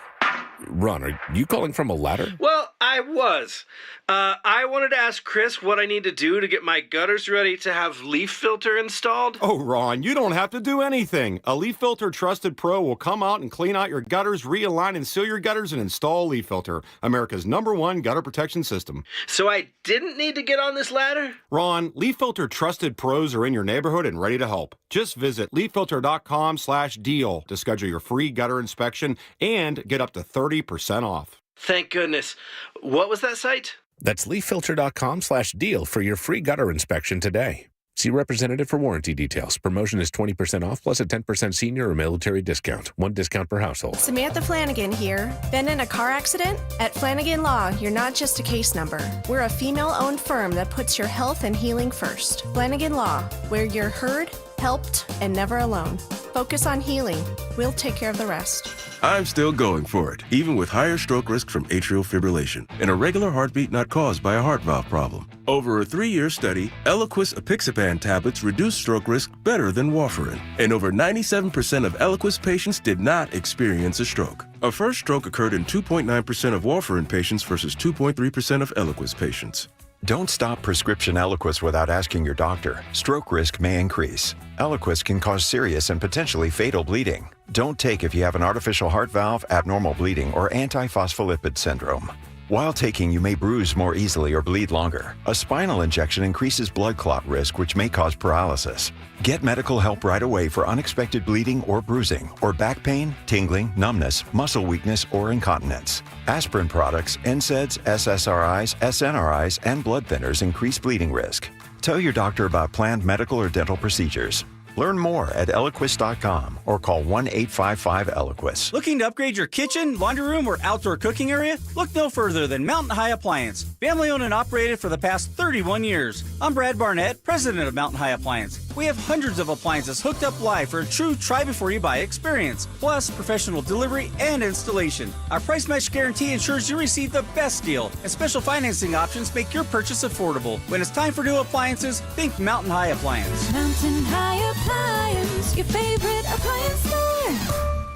Ron, are you calling from a ladder? Well, I was. I wanted to ask Chris what I need to do to get my gutters ready to have leaf filter installed. Oh, Ron, you don't have to do anything. A Leaf Filter Trusted Pro will come out and clean out your gutters, realign and seal your gutters, and install Leaf Filter, America's #1 gutter protection system. So I didn't need to get on this ladder? Ron, Leaf Filter Trusted Pros are in your neighborhood and ready to help. Just visit leaffilter.com/deal to schedule your free gutter inspection and get up to 30% off. Thank goodness. What was that site? That's leaffilter.com/deal for your free gutter inspection today. See representative for warranty details. Promotion is 20% off plus a 10% senior or military discount. One discount per household. Samantha Flanagan here. Been in a car accident? At Flanagan Law, you're not just a case number. We're a female-owned firm that puts your health and healing first. Flanagan Law, where you're heard, helped, and never alone. Focus on healing. We'll take care of the rest. I'm still going for it, even with higher stroke risk from atrial fibrillation and a regular heartbeat not caused by a heart valve problem. Over a 3-year study, Eliquis apixaban tablets reduced stroke risk better than warfarin, and over 97% of Eliquis patients did not experience a stroke. A first stroke occurred in 2.9% of warfarin patients versus 2.3% of Eliquis patients. Don't stop prescription Eliquis without asking your doctor. Stroke risk may increase. Eliquis can cause serious and potentially fatal bleeding. Don't take if you have an artificial heart valve, abnormal bleeding, or antiphospholipid syndrome. While taking, you may bruise more easily or bleed longer. A spinal injection increases blood clot risk, which may cause paralysis. Get medical help right away for unexpected bleeding or bruising, or back pain, tingling, numbness, muscle weakness, or incontinence. Aspirin products, NSAIDs, SSRIs, SNRIs, and blood thinners increase bleeding risk. Tell your doctor about planned medical or dental procedures. Learn more at Eliquis.com or call 1-855-ELIQUIS. Looking to upgrade your kitchen, laundry room, or outdoor cooking area? Look no further than Mountain High Appliance. Family owned and operated for the past 31 years. I'm Brad Barnett, president of Mountain High Appliance. We have hundreds of appliances hooked up live for a true try-before-you-buy experience, plus professional delivery and installation. Our price match guarantee ensures you receive the best deal, and special financing options make your purchase affordable. When it's time for new appliances, think Mountain High Appliance. Mountain High Appliance, your favorite appliance store.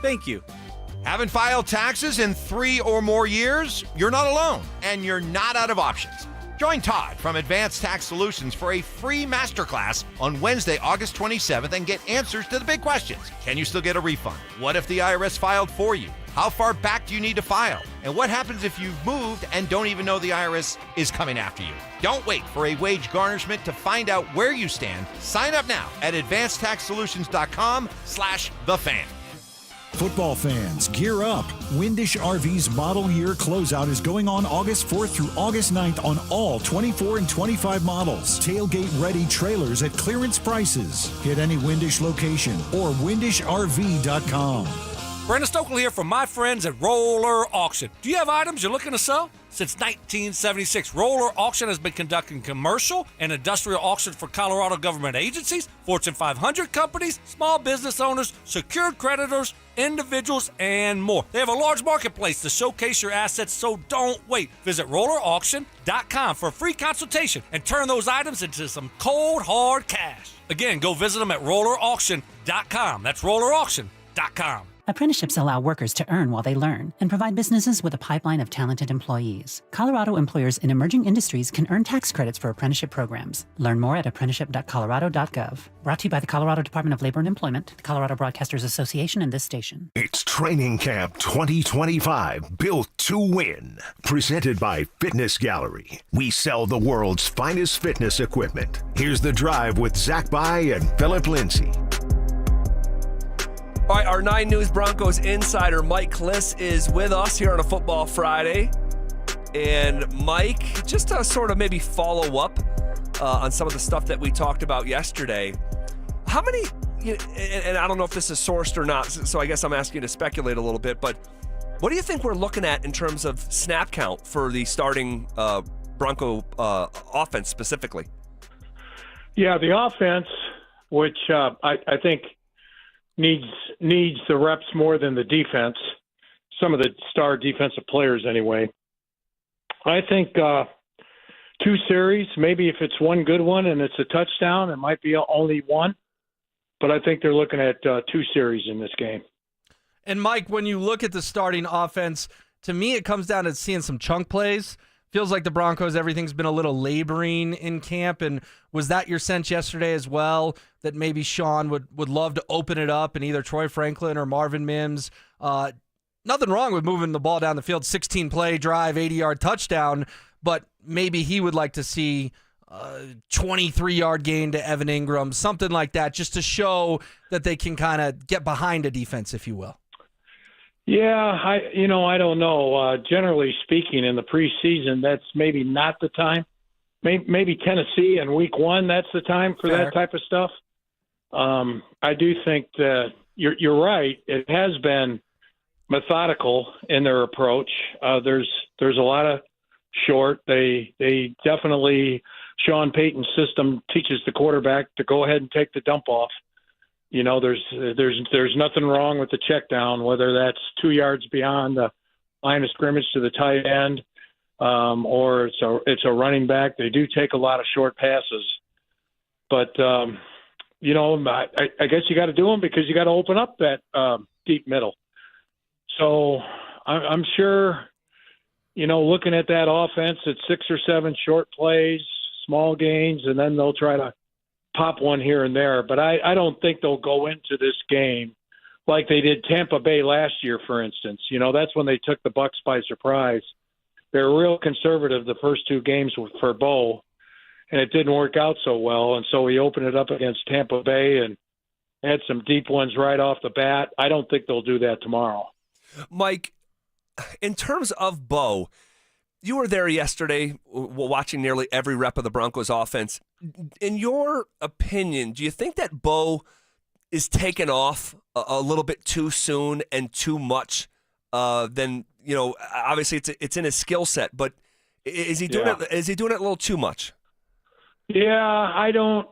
Thank you. Haven't filed taxes in 3 or more years? You're not alone, and you're not out of options. Join Todd from Advanced Tax Solutions for a free masterclass on Wednesday, August 27th, and get answers to the big questions. Can you still get a refund? What if the IRS filed for you? How far back do you need to file? And what happens if you've moved and don't even know the IRS is coming after you? Don't wait for a wage garnishment to find out where you stand. Sign up now at advancedtaxsolutions.com/thefan. Football fans, gear up. Windish RV's model year closeout is going on August 4th through August 9th on all 24 and 25 models. Tailgate-ready trailers at clearance prices. Hit any Windish location or windishrv.com. Brandon Stokley here from my friends at Roller Auction. Do you have items you're looking to sell? Since 1976, Roller Auction has been conducting commercial and industrial auctions for Colorado government agencies, Fortune 500 companies, small business owners, secured creditors, individuals, and more. They have a large marketplace to showcase your assets, so don't wait. Visit rollerauction.com for a free consultation and turn those items into some cold, hard cash. Again, go visit them at rollerauction.com. That's rollerauction.com. Apprenticeships allow workers to earn while they learn and provide businesses with a pipeline of talented employees. Colorado employers in emerging industries can earn tax credits for apprenticeship programs. Learn more at apprenticeship.colorado.gov. Brought to you by the Colorado Department of Labor and Employment, the Colorado Broadcasters Association, and this station. It's Training Camp 2025, built to win. Presented by Fitness Gallery. We sell the world's finest fitness equipment. Here's The Drive with Zach By and Phillip Lindsay. All right, our 9 News Broncos insider Mike Cliss is with us here on a Football Friday. And Mike, just to sort of maybe follow up on some of the stuff that we talked about yesterday, how many, and I don't know if this is sourced or not, so I guess I'm asking you to speculate a little bit, but what do you think we're looking at in terms of snap count for the starting Bronco offense specifically? Yeah, the offense, which I think needs the reps more than the defense. some of the star defensive players anyway. I think 2 series, maybe if it's one good one and it's a touchdown, it might be only one. But I think they're looking at 2 series in this game. And, Mike, when you look at the starting offense, to me it comes down to seeing some chunk plays. Feels like the Broncos, everything's been a little laboring in camp. And was that your sense yesterday as well, that maybe Sean would love to open it up and either Troy Franklin or Marvin Mims? Nothing wrong with moving the ball down the field, 16-play drive, 80-yard touchdown, but maybe he would like to see 23-yard gain to Evan Ingram, something like that, just to show that they can kind of get behind a defense, if you will. Yeah, I don't know. Generally speaking, in the preseason, that's maybe not the time. Maybe Tennessee in week 1, that's the time for that type of stuff. I do think that you're right. It has been methodical in their approach. There's a lot of short. They definitely, Sean Payton's system teaches the quarterback to go ahead and take the dump off. You know, there's nothing wrong with the check down, whether that's 2 yards beyond the line of scrimmage to the tight end, or it's a running back. They do take a lot of short passes, but I guess you got to do them because you got to open up that deep middle. So I'm sure, looking at that offense, it's 6 or 7 short plays, small gains, and then they'll try to pop one here and there. But I don't think they'll go into this game like they did Tampa Bay last year, for instance. That's when they took the Bucs by surprise. They're real conservative the first 2 games for Bo, and it didn't work out so well. And so he opened it up against Tampa Bay and had some deep ones right off the bat. I don't think they'll do that tomorrow. Mike, in terms of Bo, you were there yesterday watching nearly every rep of the Broncos offense. In your opinion, do you think that Bo is taken off a little bit too soon and too much? Then obviously it's in his skill set, but is he doing it? Is he doing it a little too much? Yeah, I don't.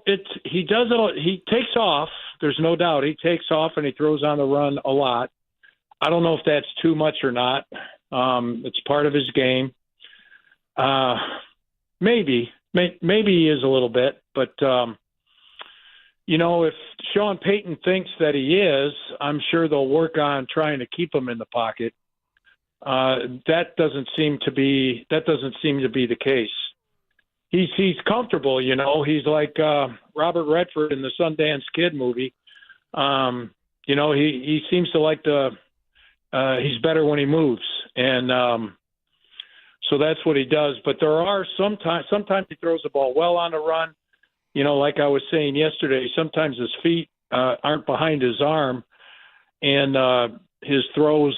He does it. He takes off. There's no doubt. He takes off and he throws on the run a lot. I don't know if that's too much or not. It's part of his game. Maybe he is a little bit, but if Sean Payton thinks that he is, I'm sure they'll work on trying to keep him in the pocket. That doesn't seem to be the case. He's comfortable, He's like Robert Redford in the Sundance Kid movie. He seems to like he's better when he moves, and so that's what he does. But there are sometimes he throws the ball well on the run. Like I was saying yesterday, sometimes his feet aren't behind his arm, and his throws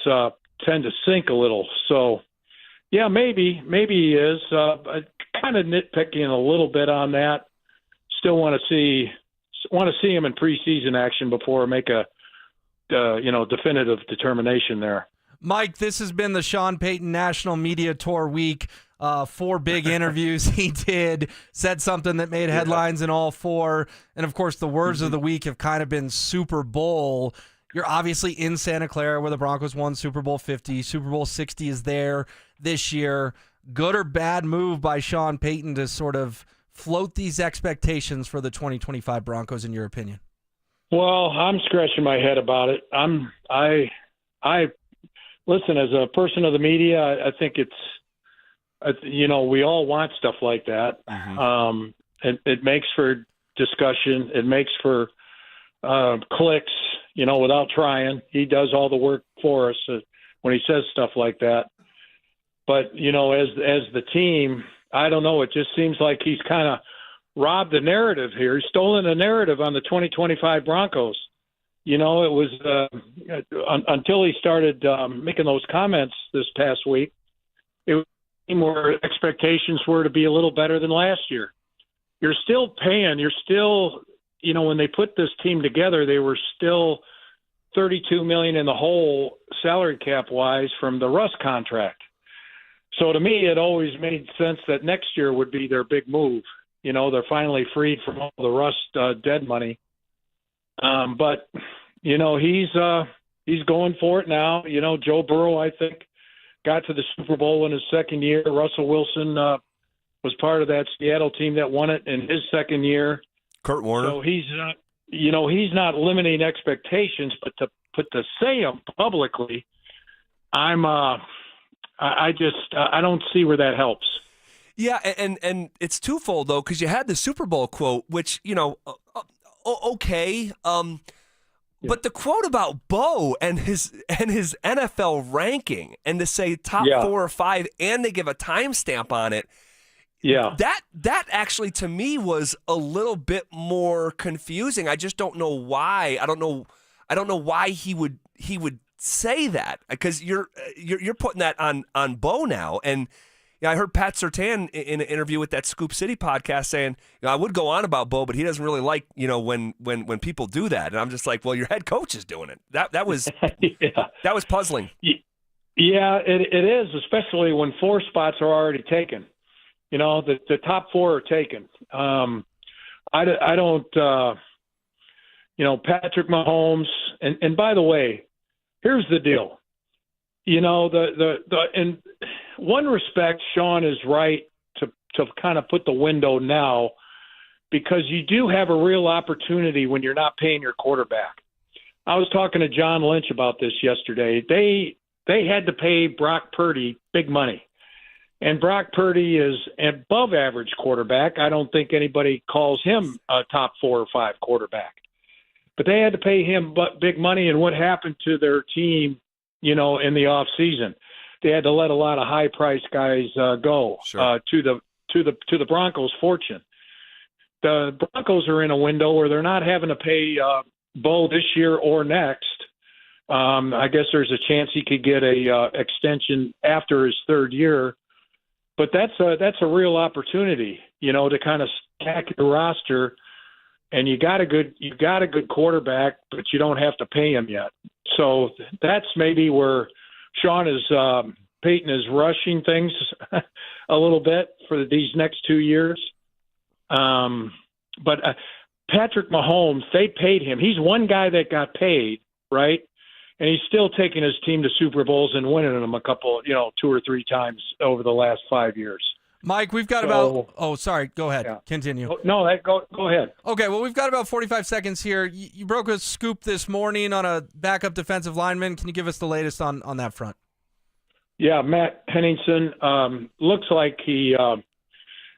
tend to sink a little. So, yeah, maybe he is. Kind of nitpicking a little bit on that. Still want to see him in preseason action before I make a definitive determination there. Mike, this has been the Sean Payton National Media Tour week. 4 big interviews he did, said something that made headlines in all 4. And, of course, the words of the week have kind of been Super Bowl. You're obviously in Santa Clara where the Broncos won Super Bowl 50. Super Bowl 60 is there this year. Good or bad move by Sean Payton to sort of float these expectations for the 2025 Broncos, in your opinion? Well, I'm scratching my head about it. I listen, as a person of the media, I think we all want stuff like that. It makes for discussion. It makes for clicks, without trying. He does all the work for us when he says stuff like that. But, as the team, I don't know. It just seems like he's kind of robbed the narrative here. He's stolen the narrative on the 2025 Broncos. It was until he started making those comments this past week, it was a team where expectations were to be a little better than last year. You're still paying. You're still, when they put this team together, they were still $32 million in the hole salary cap wise from the Russ contract. So to me, it always made sense that next year would be their big move. They're finally freed from all the Russ dead money. But he's He's going for it now. You know, Joe Burrow, I think, got to the Super Bowl in his second year. Russell Wilson was part of that Seattle team that won it in his second year. Kurt Warner. So he's not, he's not limiting expectations, but to say him publicly, I don't see where that helps. Yeah, and it's twofold though, because you had the Super Bowl quote, which okay. But the quote about Bo and his NFL ranking, and to say top 4 or 5, and they give a timestamp on it. Yeah, that actually to me was a little bit more confusing. I just don't know why. I don't know why he would say that, because you're putting that on Bo now. And I heard Pat Surtain in an interview with that Scoop City podcast saying, I would go on about Bo, but he doesn't really like when people do that. And I'm just like, well, your head coach is doing it. That was that was puzzling. Yeah, it is, especially when 4 spots are already taken. The top 4 are taken. I don't. Patrick Mahomes, and by the way, here's the deal. In one respect, Sean is right to kind of put the window now, because you do have a real opportunity when you're not paying your quarterback. I was talking to John Lynch about this yesterday. They had to pay Brock Purdy big money. And Brock Purdy is an above-average quarterback. I don't think anybody calls him a top 4 or 5 quarterback. But they had to pay him big money, and what happened to their team, in the offseason? They had to let a lot of high-priced guys go to the Broncos' fortune. The Broncos are in a window where they're not having to pay Bo this year or next. I guess there's a chance he could get a extension after his 3rd year. But that's a real opportunity, to kind of stack your roster, and you got a good quarterback, but you don't have to pay him yet. So that's maybe where Sean Payton is rushing things a little bit for these next 2 years. But Patrick Mahomes, they paid him. He's one guy that got paid, right? And he's still taking his team to Super Bowls and winning them a couple, 2 or 3 times over the last 5 years. Mike, we've got about. Oh, sorry. Go ahead. Yeah. Continue. No, go ahead. Okay. Well, we've got about 45 seconds here. You broke a scoop this morning on a backup defensive lineman. Can you give us the latest on that front? Yeah, Matt Henningsen looks like he.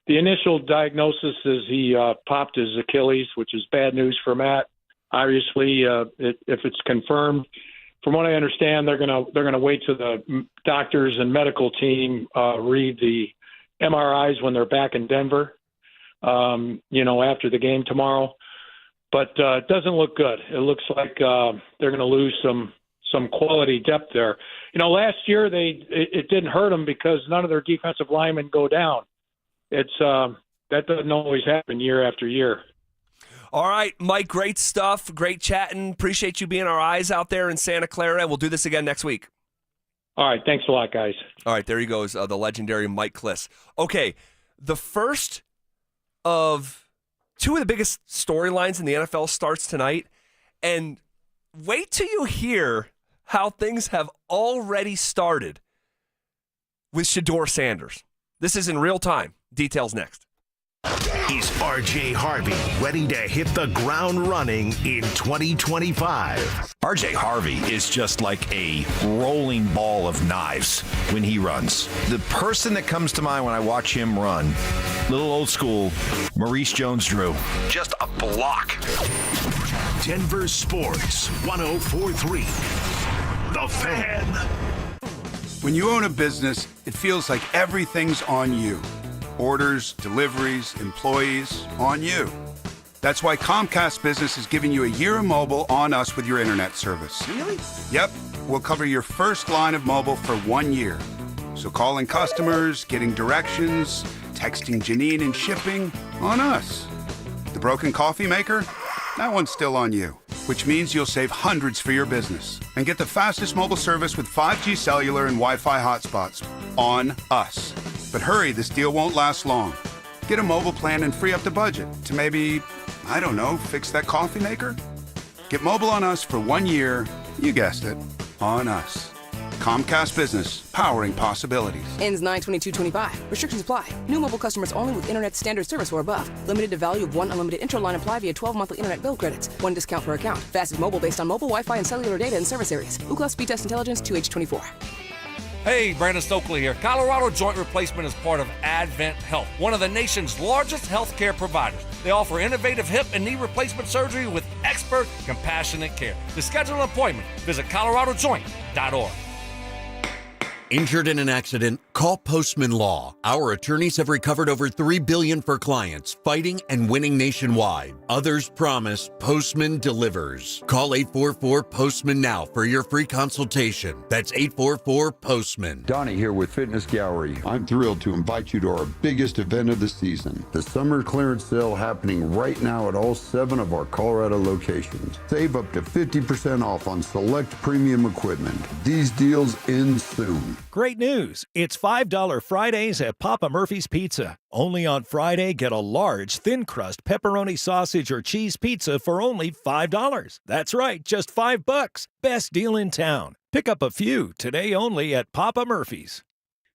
The initial diagnosis is he popped his Achilles, which is bad news for Matt. Obviously, if it's confirmed. From what I understand, they're gonna wait till the doctors and medical team read the MRIs when they're back in Denver, after the game tomorrow. But it doesn't look good. It looks like they're going to lose some quality depth there. Last year it didn't hurt them because none of their defensive linemen go down. That doesn't always happen year after year. All right, Mike, great stuff. Great chatting. Appreciate you being our eyes out there in Santa Clara. We'll do this again next week. All right, thanks a lot, guys. All right, there he goes, the legendary Mike Cliss. Okay, the first of 2 of the biggest storylines in the NFL starts tonight, and wait till you hear how things have already started with Shador Sanders. This is in real time. Details next. Is R.J. Harvey ready to hit the ground running in 2025? R.J. Harvey is just like a rolling ball of knives when he runs. The person that comes to mind when I watch him run, little old school, Maurice Jones-Drew. Just a block. Denver Sports 104.3. The Fan. When you own a business, it feels like everything's on you. Orders, deliveries, employees, on you. That's why Comcast Business is giving you a year of mobile on us with your internet service. Really? Yep. We'll cover your first line of mobile for 1 year. So calling customers, getting directions, texting Janine and shipping, on us. The broken coffee maker? That one's still on you. Which means you'll save hundreds for your business. And get the fastest mobile service with 5G cellular and Wi-Fi hotspots. On us. But hurry, this deal won't last long. Get a mobile plan and free up the budget to maybe, fix that coffee maker? Get mobile on us for 1 year, You guessed it, on us. Comcast Business, powering possibilities. Ends 9/22/25. Restrictions apply. New mobile customers only with internet standard service or above. Limited to value of one unlimited intro line apply via 12 monthly internet bill credits. One discount per account. Fastest mobile based on mobile, Wi-Fi, and cellular data in service areas. Ookla Speed Test Intelligence 2H24. Hey, Brandon Stokley here. Colorado Joint Replacement is part of Advent Health, one of the nation's largest healthcare providers. They offer innovative hip and knee replacement surgery with expert, compassionate care. To schedule an appointment, visit coloradojoint.org. Injured in an accident? Call Postman Law. Our attorneys have recovered over $3 billion for clients, fighting and winning nationwide. Others promise, Postman delivers. Call 844-POSTMAN now for your free consultation. That's 844-POSTMAN. Donnie here with Fitness Gallery. I'm thrilled to invite you to our biggest event of the season, the summer clearance sale happening right now at all 7 of our Colorado locations. Save up to 50% off on select premium equipment. These deals end soon. Great news! It's $5 Fridays at Papa Murphy's Pizza. Only on Friday, get a large, thin-crust pepperoni sausage or cheese pizza for only $5. That's right, just $5. Best deal in town. Pick up a few today only at Papa Murphy's.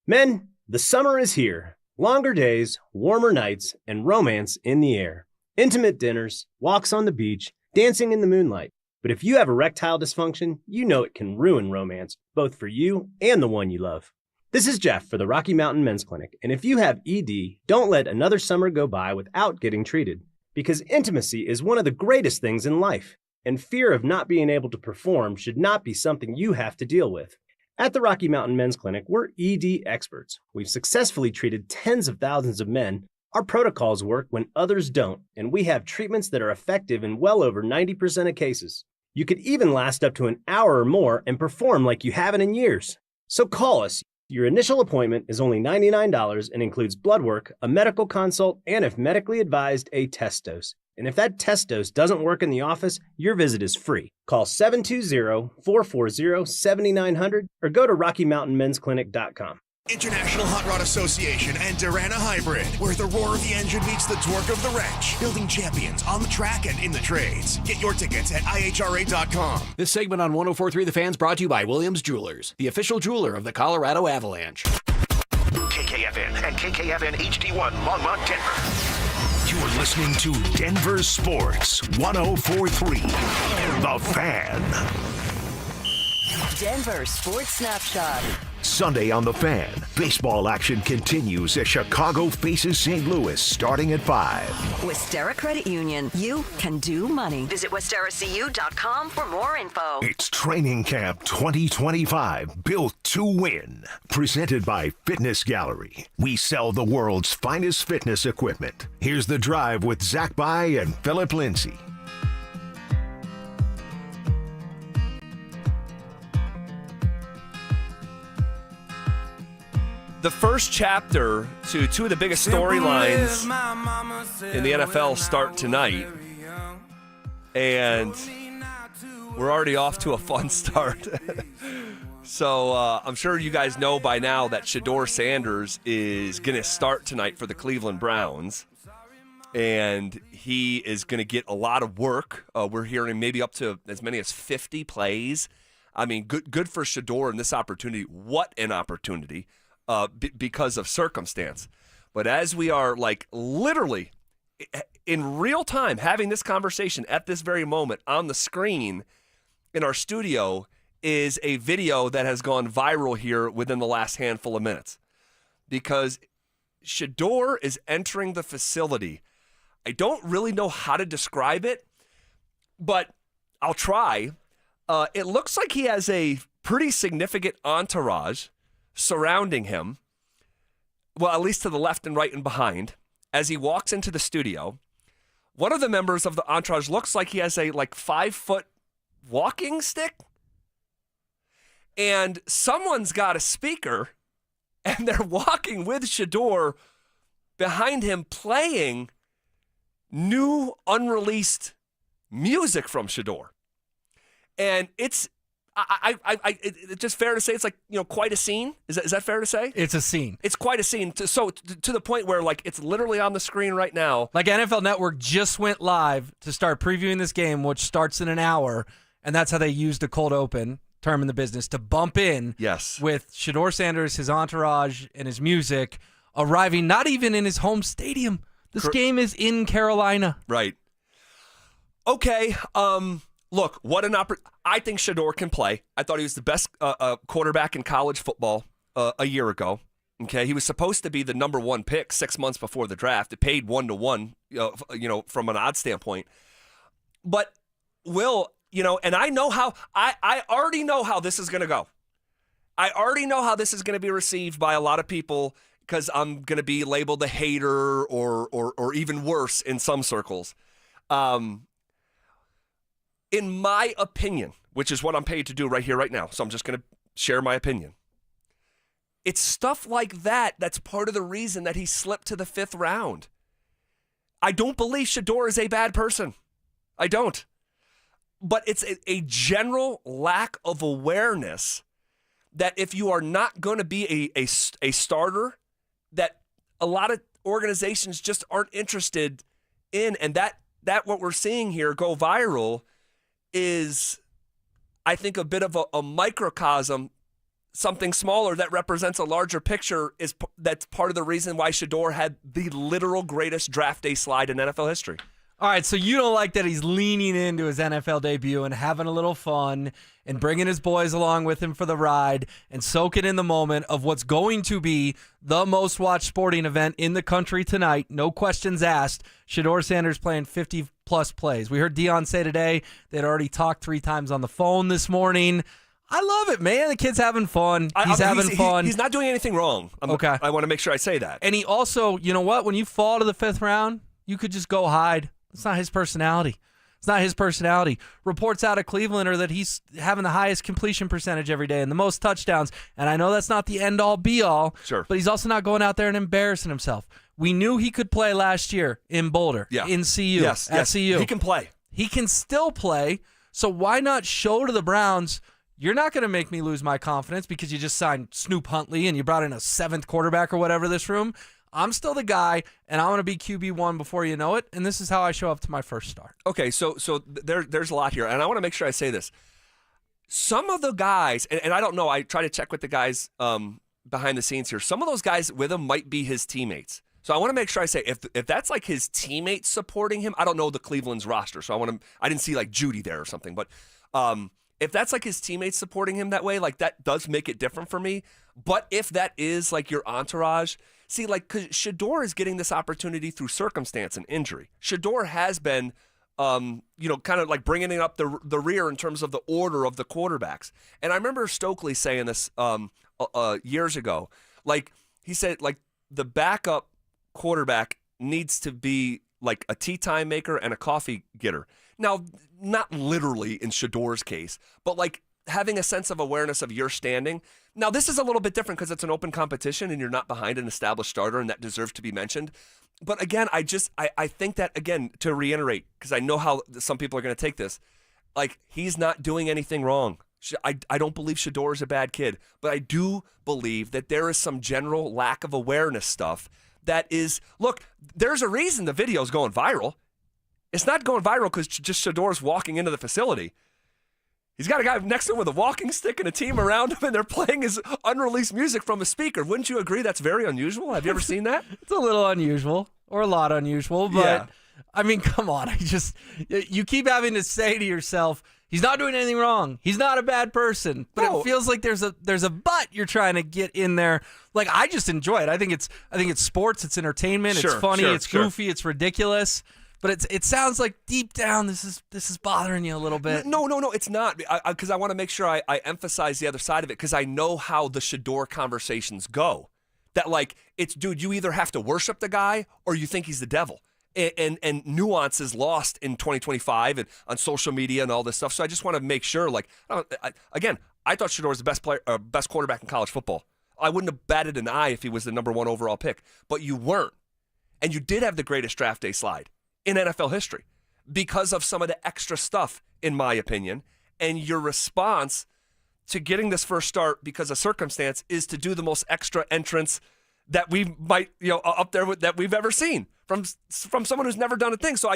Men, the summer is here. Longer days, warmer nights, and romance in the air. Intimate dinners, walks on the beach, dancing in the moonlight. But if you have erectile dysfunction, you know it can ruin romance, both for you and the one you love. This is Jeff for the Rocky Mountain Men's Clinic, and if you have ED, don't let another summer go by without getting treated, because intimacy is one of the greatest things in life, and fear of not being able to perform should not be something you have to deal with. At the Rocky Mountain Men's Clinic, we're ED experts. We've successfully treated tens of thousands of men. Our protocols work when others don't, and we have treatments that are effective in well over 90% of cases. You could even last up to an hour or more and perform like you haven't in years. So call us. Your initial appointment is only $99 and includes blood work, a medical consult, and if medically advised, a test dose. And if that test dose doesn't work in the office, your visit is free. Call 720-440-7900 or go to RockyMountainMen'sClinic.com. International Hot Rod Association and Durana Hybrid, where the roar of the engine meets the torque of the wrench. Building champions on the track and in the trades. Get your tickets at IHRA.com. This segment on 104.3 The Fans brought to you by Williams Jewelers, the official jeweler of the Colorado Avalanche. KKFN and KKFN HD1 Longmont, Denver. You're listening to Denver Sports 104.3 The Fan. Denver Sports Snapshot. Sunday on The Fan, baseball action continues as Chicago faces St. Louis starting at 5. Westera Credit Union. You can do money. Visit WesteraCU.com for more info. It's Training Camp 2025, built to win. Presented by Fitness Gallery. We sell the world's finest fitness equipment. Here's The Drive with Zach By and Phillip Lindsay. The first chapter to two of the biggest storylines in the NFL start tonight, and we're already off to a fun start. So I'm sure you guys know by now that Shador Sanders is going to start tonight for the Cleveland Browns, and he is going to get a lot of work. We're hearing maybe up to as many as 50 plays. I mean, good for Shador in this opportunity. What an opportunity. Because of circumstance. But as we are like literally in real time having this conversation at this very moment, on the screen in our studio is a video that has gone viral here within the last handful of minutes. Because Shador is entering the facility. I don't really know how to describe it, but I'll try. It looks like he has a pretty significant entourage surrounding him, well, at least to the left and right and behind, as he walks into the studio. One of the members of the entourage looks like he has a 5-foot walking stick, and someone's got a speaker, and they're walking with Shador behind him playing new unreleased music from Shador. And it's just fair to say it's quite a scene. Is that fair to say? It's a scene. It's quite a scene. To the point where it's literally on the screen right now. Like NFL Network just went live to start previewing this game, which starts in an hour, And that's how they used a cold open term in the business to bump in with Shador Sanders, his entourage, and his music arriving not even in his home stadium. This game is in Carolina. Right. Okay. Look, what an opportunity. I think Shador can play. I thought he was the best quarterback in college football a year ago. Okay, he was supposed to be the number 1 pick 6 months before the draft. It paid 1-to-1, from an odds standpoint. But Will, and I know how I already know how this is going to go. I already know how this is going to be received by a lot of people because I'm going to be labeled a hater or even worse in some circles. In my opinion, which is what I'm paid to do right here, right now, so I'm just going to share my opinion. It's stuff like that that's part of the reason that he slipped to the 5th round. I don't believe Shador is a bad person. I don't. But it's a general lack of awareness that if you are not going to be a starter, that a lot of organizations just aren't interested in. And that what we're seeing here go viral is, I think, a bit of a microcosm. Something smaller that represents a larger picture that's part of the reason why Shador had the literal greatest draft day slide in NFL history. All right, so you don't like that he's leaning into his NFL debut and having a little fun and bringing his boys along with him for the ride and soaking in the moment of what's going to be the most watched sporting event in the country tonight. No questions asked. Shador Sanders playing 50-plus plays. We heard Deion say today they'd already talked 3 times on the phone this morning. I love it, man. The kid's having fun. He's having fun. He's not doing anything wrong. Okay. I want to make sure I say that. And he also, you know what? When you fall to the 5th round, you could just go hide. It's not his personality. It's not his personality. Reports out of Cleveland are that he's having the highest completion percentage every day and the most touchdowns. And I know that's not the end-all, be-all. Sure. But he's also not going out there and embarrassing himself. We knew he could play last year in Boulder, in CU, yes. CU. He can play. He can still play. So why not show to the Browns, you're not going to make me lose my confidence because you just signed Snoop Huntley and you brought in a 7th quarterback or whatever this room. I'm still the guy, and I want to be QB1 before you know it, and this is how I show up to my first start. Okay, so there's a lot here, and I want to make sure I say this. Some of the guys, and I don't know, I try to check with the guys behind the scenes here. Some of those guys with him might be his teammates. So I want to make sure I say, if that's like his teammates supporting him, I don't know the Cleveland's roster, so I didn't see like Judy there or something, but if that's like his teammates supporting him that way, like that does make it different for me. But if that is like your entourage, see, like, because Shador is getting this opportunity through circumstance and injury. Shador has been, kind of like bringing it up the rear in terms of the order of the quarterbacks. And I remember Stokley saying this years ago. Like, he said, like, the backup quarterback needs to be like a tea time maker and a coffee getter. Now, not literally in Shador's case, but like having a sense of awareness of your standing. Now, this is a little bit different because it's an open competition and you're not behind an established starter, and that deserves to be mentioned. But again, I think that, again, to reiterate, because I know how some people are going to take this, like, he's not doing anything wrong. I don't believe Shador is a bad kid, but I do believe that there is some general lack of awareness stuff that is, look, there's a reason the video's going viral. It's not going viral because just Shador's walking into the facility. He's got a guy next to him with a walking stick and a team around him, and they're playing his unreleased music from a speaker. Wouldn't you agree that's very unusual? Have you ever seen that? It's a little unusual, or a lot unusual, but, yeah. I mean, come on. You keep having to say to yourself, he's not doing anything wrong. He's not a bad person. But It feels like there's a but you're trying to get in there. Like, I just enjoy it. I think it's sports, it's entertainment, it's funny, it's goofy, it's ridiculous. But it sounds like deep down this is bothering you a little bit. No, it's not. Because I want to make sure I emphasize the other side of it, because I know how the Shador conversations go. That, like, it's, dude, you either have to worship the guy or you think he's the devil. And nuance is lost in 2025 and on social media and all this stuff. So I just want to make sure, like, again, I thought Shador was the best quarterback in college football. I wouldn't have batted an eye if he was the number 1 overall pick. But you weren't. And you did have the greatest draft day slide in NFL history because of some of the extra stuff, in my opinion. And your response to getting this first start because of circumstance is to do the most extra entrance that we might, up there that we've ever seen from someone who's never done a thing. So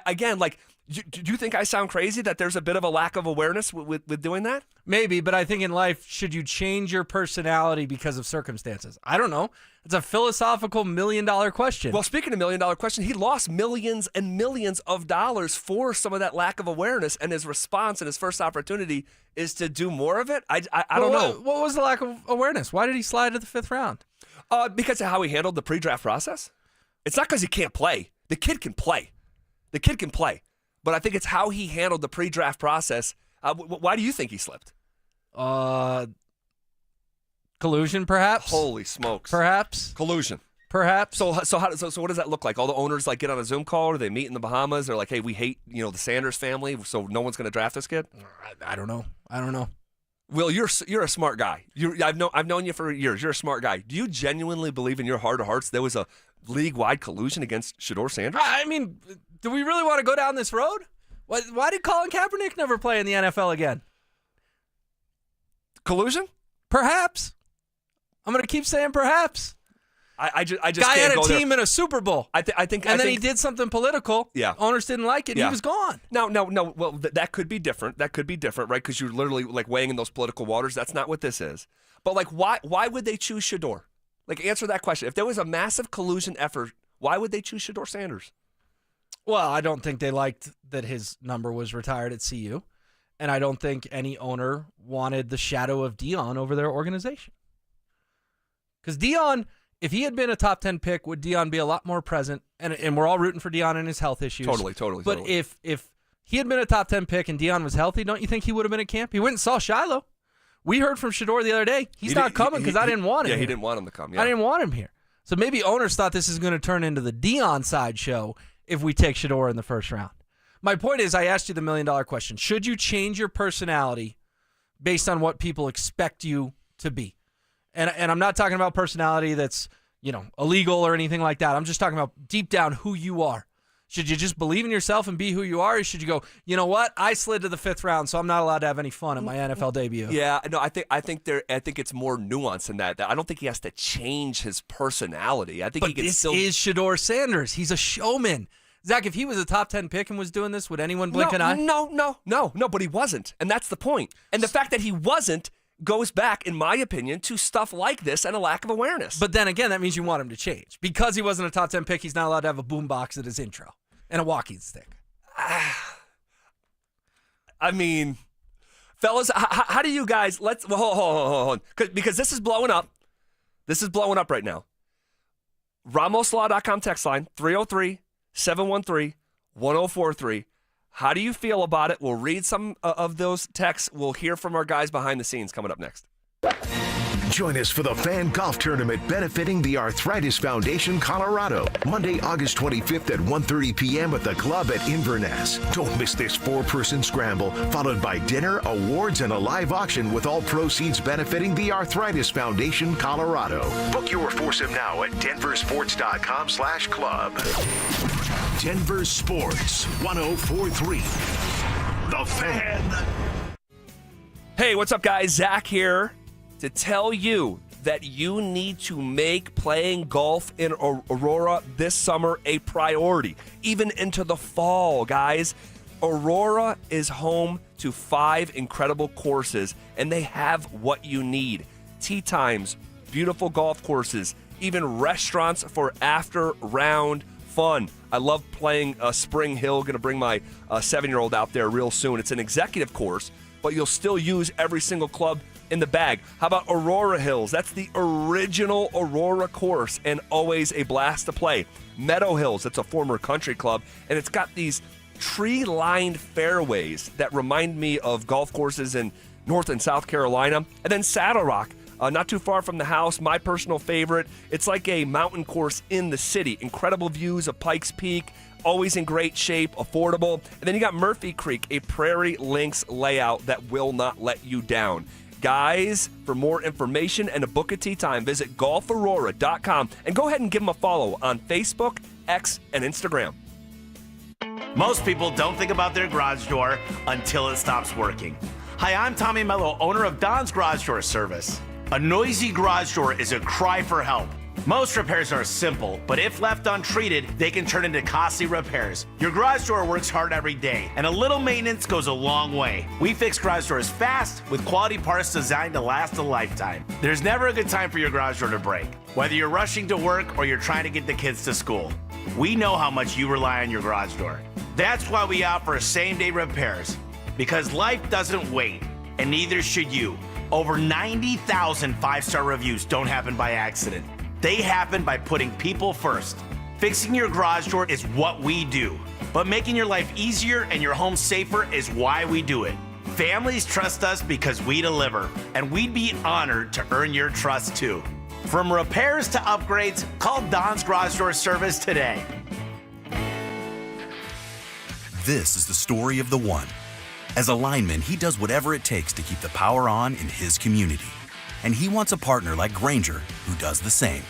again, like, do you think I sound crazy that there's a bit of a lack of awareness with doing that? Maybe, but I think in life, should you change your personality because of circumstances? I don't know. It's a philosophical $1 million question. Well, speaking of $1 million question, he lost millions and millions of dollars for some of that lack of awareness, and his response and his first opportunity is to do more of it. I don't know. What was the lack of awareness? Why did he slide to the 5th round? Because of how he handled the pre-draft process. It's not because he can't play. The kid can play. But I think it's how he handled the pre-draft process. Why do you think he slipped? Collusion, perhaps? Holy smokes. Perhaps. Collusion. Perhaps. So what does that look like? All the owners like get on a Zoom call, or they meet in the Bahamas? They're like, hey, we hate the Sanders family, so no one's going to draft this kid? I don't know. Will, you're a smart guy. I've known you for years. You're a smart guy. Do you genuinely believe in your heart of hearts there was a league-wide collusion against Shador Sanders? I mean, do we really want to go down this road? Why did Colin Kaepernick never play in the NFL again? Collusion? Perhaps. I'm going to keep saying perhaps. I just guy can't had go a team there. in a Super Bowl. I think he did something political. Yeah. Owners didn't like it. And he was gone. No. Well, that could be different. That could be different, right? Because you're literally like weighing in those political waters. That's not what this is. But like, why would they choose Shador? Like, answer that question. If there was a massive collusion effort, why would they choose Shador Sanders? Well, I don't think they liked that his number was retired at CU, and I don't think any owner wanted the shadow of Deion over their organization. Because Deion, if he had been a top 10 pick, would Deion be a lot more present? And we're all rooting for Deion and his health issues. Totally. But if he had been a top 10 pick and Deion was healthy, don't you think he would have been at camp? He went and saw Shiloh. We heard from Shador the other day. He's not coming because I didn't want him. Yeah, here. he didn't want him to come. Yeah. I didn't want him here. So maybe owners thought this is going to turn into the Deion sideshow if we take Shador in the first round. My point is, I asked you the $1 million question. Should you change your personality based on what people expect you to be? And I'm not talking about personality that's, illegal or anything like that. I'm just talking about deep down who you are. Should you just believe in yourself and be who you are? Or should you go, you know what? I slid to the 5th round, so I'm not allowed to have any fun in my NFL debut. Yeah, no, I think it's more nuanced than that. I don't think he has to change his personality. I think he can still. This is Shador Sanders. He's a showman. Zach, if he was a top 10 pick and was doing this, would anyone blink an eye? No, but he wasn't. And that's the point. And the fact that he wasn't goes back, in my opinion, to stuff like this and a lack of awareness. But then again, that means you want him to change. Because he wasn't a top 10 pick, he's not allowed to have a boombox at his intro and a walking stick. I mean, fellas, how do you guys, hold on. Because this is blowing up. This is blowing up right now. RamosLaw.com text line, 303-713-1043. How do you feel about it? We'll read some of those texts. We'll hear from our guys behind the scenes coming up next. Join us for the Fan Golf Tournament benefiting the Arthritis Foundation Colorado, Monday, August 25th at 1:30 p.m. at the club at Inverness. Don't miss this 4-person scramble, followed by dinner, awards, and a live auction with all proceeds benefiting the Arthritis Foundation Colorado. Book your foursome now at DenverSports.com/club. Denver Sports 104.3. The Fan. Hey, what's up, guys? Zach here to tell you that you need to make playing golf in Aurora this summer a priority, even into the fall, guys. Aurora is home to 5 incredible courses, and they have what you need. Tee times, beautiful golf courses, even restaurants for after-round fun. I love playing Spring Hill. Going to bring my 7-year-old out there real soon. It's an executive course, but you'll still use every single club in the bag. How about Aurora Hills? That's the original Aurora course and always a blast to play. Meadow Hills, it's a former country club, and it's got these tree-lined fairways that remind me of golf courses in North and South Carolina. And then Saddle Rock, not too far from the house, my personal favorite. It's like a mountain course in the city. Incredible views of Pikes Peak, always in great shape, affordable. And then you got Murphy Creek, a prairie links layout that will not let you down. Guys, for more information and to book a tee time, visit golfaurora.com and go ahead and give them a follow on Facebook, X, and Instagram. Most people don't think about their garage door until it stops working. Hi, I'm Tommy Mello, owner of Don's Garage Door Service. A noisy garage door is a cry for help. Most repairs are simple, but if left untreated, they can turn into costly repairs. Your garage door works hard every day, and a little maintenance goes a long way. We fix garage doors fast with quality parts designed to last a lifetime. There's never a good time for your garage door to break, whether you're rushing to work or you're trying to get the kids to school. We know how much you rely on your garage door. That's why we offer same-day repairs, because life doesn't wait, and neither should you. Over 90,000 five-star reviews don't happen by accident. They happen by putting people first. Fixing your garage door is what we do, but making your life easier and your home safer is why we do it. Families trust us because we deliver, and we'd be honored to earn your trust too. From repairs to upgrades, call Don's Garage Door Service today. This is the story of the one. As a lineman, he does whatever it takes to keep the power on in his community. And he wants a partner like Grainger who does the same.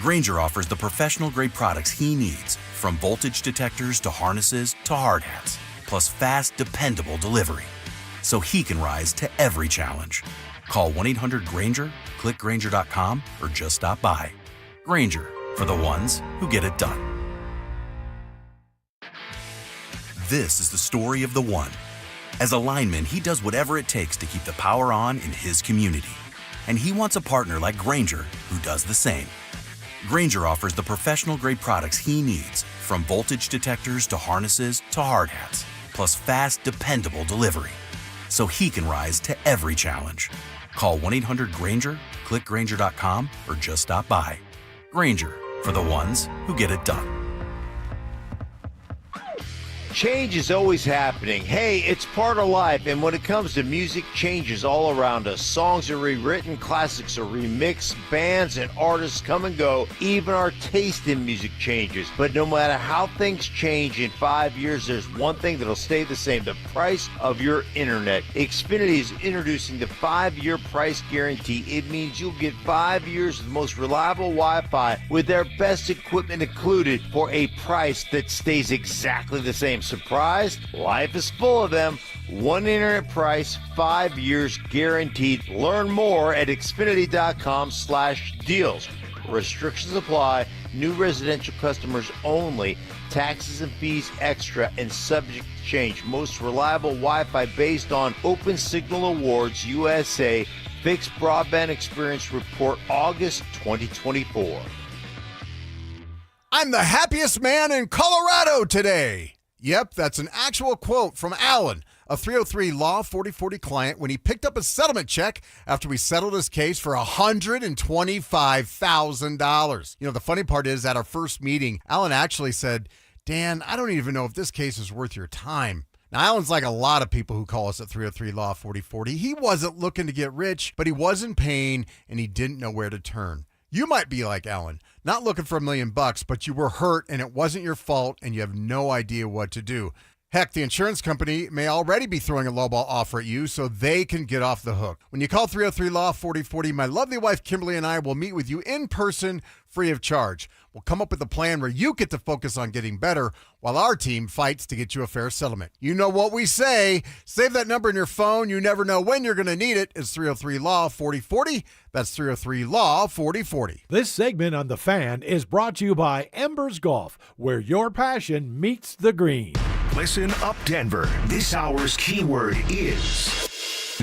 Grainger offers the professional-grade products he needs, from voltage detectors to harnesses to hard hats, plus fast, dependable delivery, so he can rise to every challenge. Call 1-800-GRAINGER, click Grainger.com, or just stop by. Grainger, for the ones who get it done. This is the story of the one. As a lineman, he does whatever it takes to keep the power on in his community. And he wants a partner like Grainger who does the same. Grainger offers the professional-grade products he needs, from voltage detectors to harnesses to hard hats, plus fast, dependable delivery, so he can rise to every challenge. Call 1-800-GRAINGER, click Grainger.com, or just stop by. Grainger, for the ones who get it done. Change is always happening. Hey, it's part of life, and when it comes to music, change is all around us. Songs are rewritten, classics are remixed, bands and artists come and go. Even our taste in music changes. But no matter how things change in 5 years, there's one thing that'll stay the same: the price of your internet. Xfinity is introducing the 5-year price guarantee. It means you'll get 5 years of the most reliable Wi-Fi with their best equipment included for a price that stays exactly the same. Surprised? Life is full of them. One internet price, 5 years guaranteed. Learn more at Xfinity.com/deals. Restrictions apply. New residential customers only. Taxes and fees extra and subject to change. Most reliable Wi-Fi based on Open Signal Awards USA. Fixed Broadband Experience Report August 2024. I'm the happiest man in Colorado today. Yep, that's an actual quote from Alan, a 303 Law 4040 client, when he picked up a settlement check after we settled his case for $125,000. You know, the funny part is, at our first meeting, Alan actually said, Dan, I don't even know if this case is worth your time. Now, Alan's like a lot of people who call us at 303 Law 4040. He wasn't looking to get rich, but he was in pain, and he didn't know where to turn. You might be like Alan, not looking for $1 million, but you were hurt and it wasn't your fault and you have no idea what to do. Heck, the insurance company may already be throwing a lowball offer at you so they can get off the hook. When you call 303 Law 4040, my lovely wife Kimberly and I will meet with you in person, free of charge. We'll come up with a plan where you get to focus on getting better while our team fights to get you a fair settlement. You know what we say. Save that number in your phone. You never know when you're going to need it. It's 303 Law 4040. That's 303 Law 4040. This segment on The Fan is brought to you by Embers Golf, where your passion meets the green. Listen up, Denver. This hour's keyword is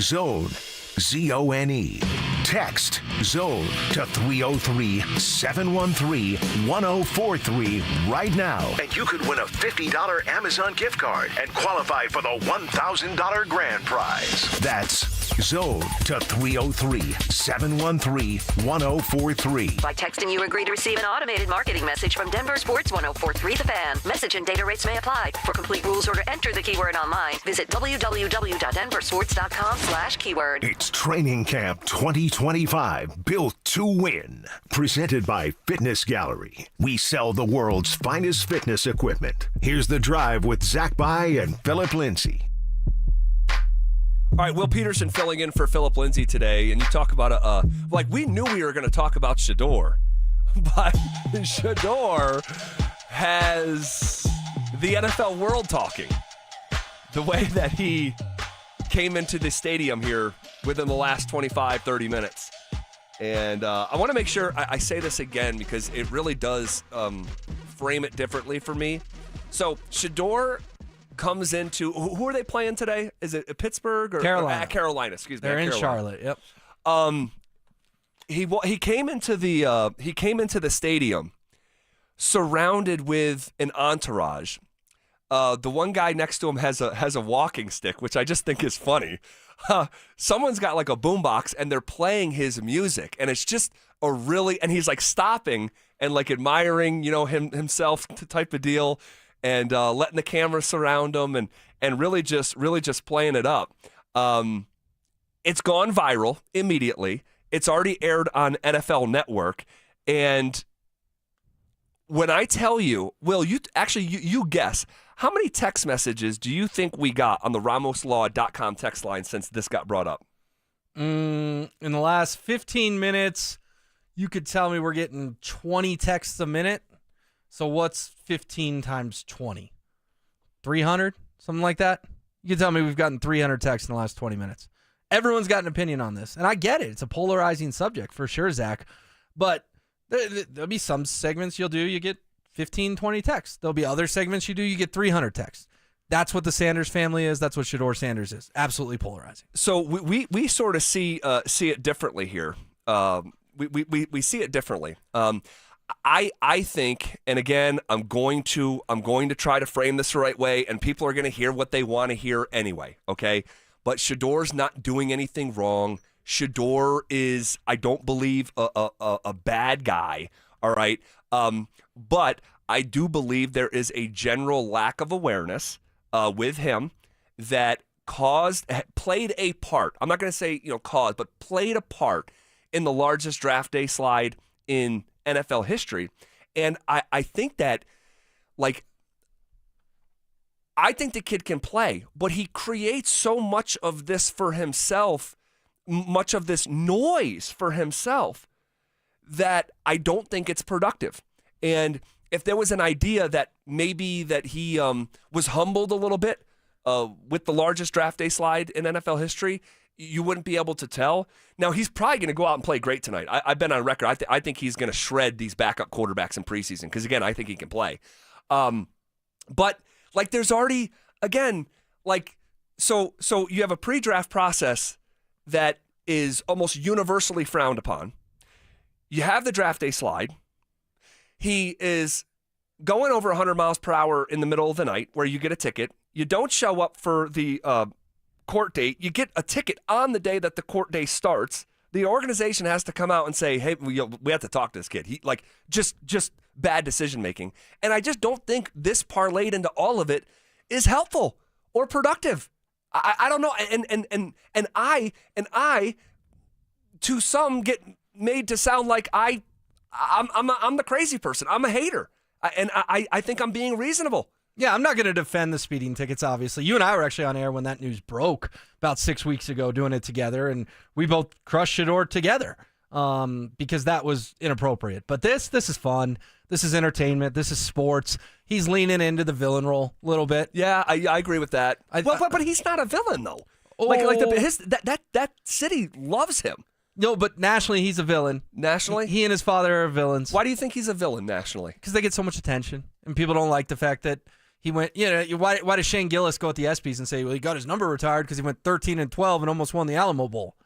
zone. Z-O-N-E. Text ZONE to 303-713-1043 right now. And you could win a $50 Amazon gift card and qualify for the $1,000 grand prize. That's ZONE to 303-713-1043. By texting, you agree to receive an automated marketing message from DenverSports 1043 The Fan. Message and data rates may apply. For complete rules or to enter the keyword online, visit www.denversports.com/keyword. It's Training Camp 2025, built to win. Presented by Fitness Gallery. We sell the world's finest fitness equipment. Here's The Drive with Zach By and Phillip Lindsay. All right, Will Peterson filling in for Phillip Lindsay today, and you talk about we knew we were going to talk about Shador, but Shador has the NFL world talking. The way that he came into the stadium here within the last 25, 30 minutes. And I want to make sure I say this again because it really does frame it differently for me. So Shador comes into, who are they playing today? Is it Pittsburgh or Carolina? Carolina, excuse me. They're in Carolina. Charlotte. Yep. He came into the stadium surrounded with an entourage. The one guy next to him has a walking stick, which I just think is funny. Someone's got like a boombox and they're playing his music, and it's just and he's like stopping and like admiring, himself type of deal, and letting the camera surround him and really just playing it up. It's gone viral immediately. It's already aired on NFL Network, and when I tell you, Will, you guess, how many text messages do you think we got on the RamosLaw.com text line since this got brought up? In the last 15 minutes, you could tell me we're getting 20 texts a minute. So what's 15 times 20? 300? Something like that? You can tell me we've gotten 300 texts in the last 20 minutes. Everyone's got an opinion on this, and I get it. It's a polarizing subject for sure, Zach. But there'll be some segments you get 15, 20 texts. There'll be other segments you get 300 texts. That's what the Sanders family is. That's what Shador Sanders is. Absolutely polarizing. So we sort of see it differently here. We see it differently. I think, and again, I'm going to try to frame this the right way, and people are going to hear what they want to hear anyway. Okay, but Shador's not doing anything wrong. Shador is, I don't believe, a bad guy. All right. But I do believe there is a general lack of awareness with him that played a part. I'm not going to say, caused, but played a part in the largest draft day slide in NFL history. And I think that, I think the kid can play, but he creates so much of this for himself, much of this noise for himself, that I don't think it's productive. And if there was an idea that maybe that he was humbled a little bit with the largest draft day slide in NFL history, you wouldn't be able to tell. Now, he's probably going to go out and play great tonight. I've been on record. I think he's going to shred these backup quarterbacks in preseason because, again, I think he can play. But, there's already, again, so you have a pre-draft process that is almost universally frowned upon. You have the draft day slide. He is going over 100 miles per hour in the middle of the night where you get a ticket. You don't show up for the court date. You get a ticket on the day that the court day starts. The organization has to come out and say, hey, we have to talk to this kid. He just bad decision making. And I just don't think this parlayed into all of it is helpful or productive. I don't know. And I to some get made to sound like I'm the crazy person. I'm a hater. I think I'm being reasonable. Yeah, I'm not going to defend the speeding tickets, obviously. You and I were actually on air when that news broke about 6 weeks ago doing it together, and we both crushed Shador together because that was inappropriate. But this is fun. This is entertainment. This is sports. He's leaning into the villain role a little bit. Yeah, I agree with that. But he's not a villain, though. That city loves him. No, but nationally, he's a villain. Nationally? He and his father are villains. Why do you think he's a villain nationally? Because they get so much attention, and people don't like the fact that he went, why does Shane Gillis go at the ESPYs and say, well, he got his number retired because he went 13-12 and almost won the Alamo Bowl?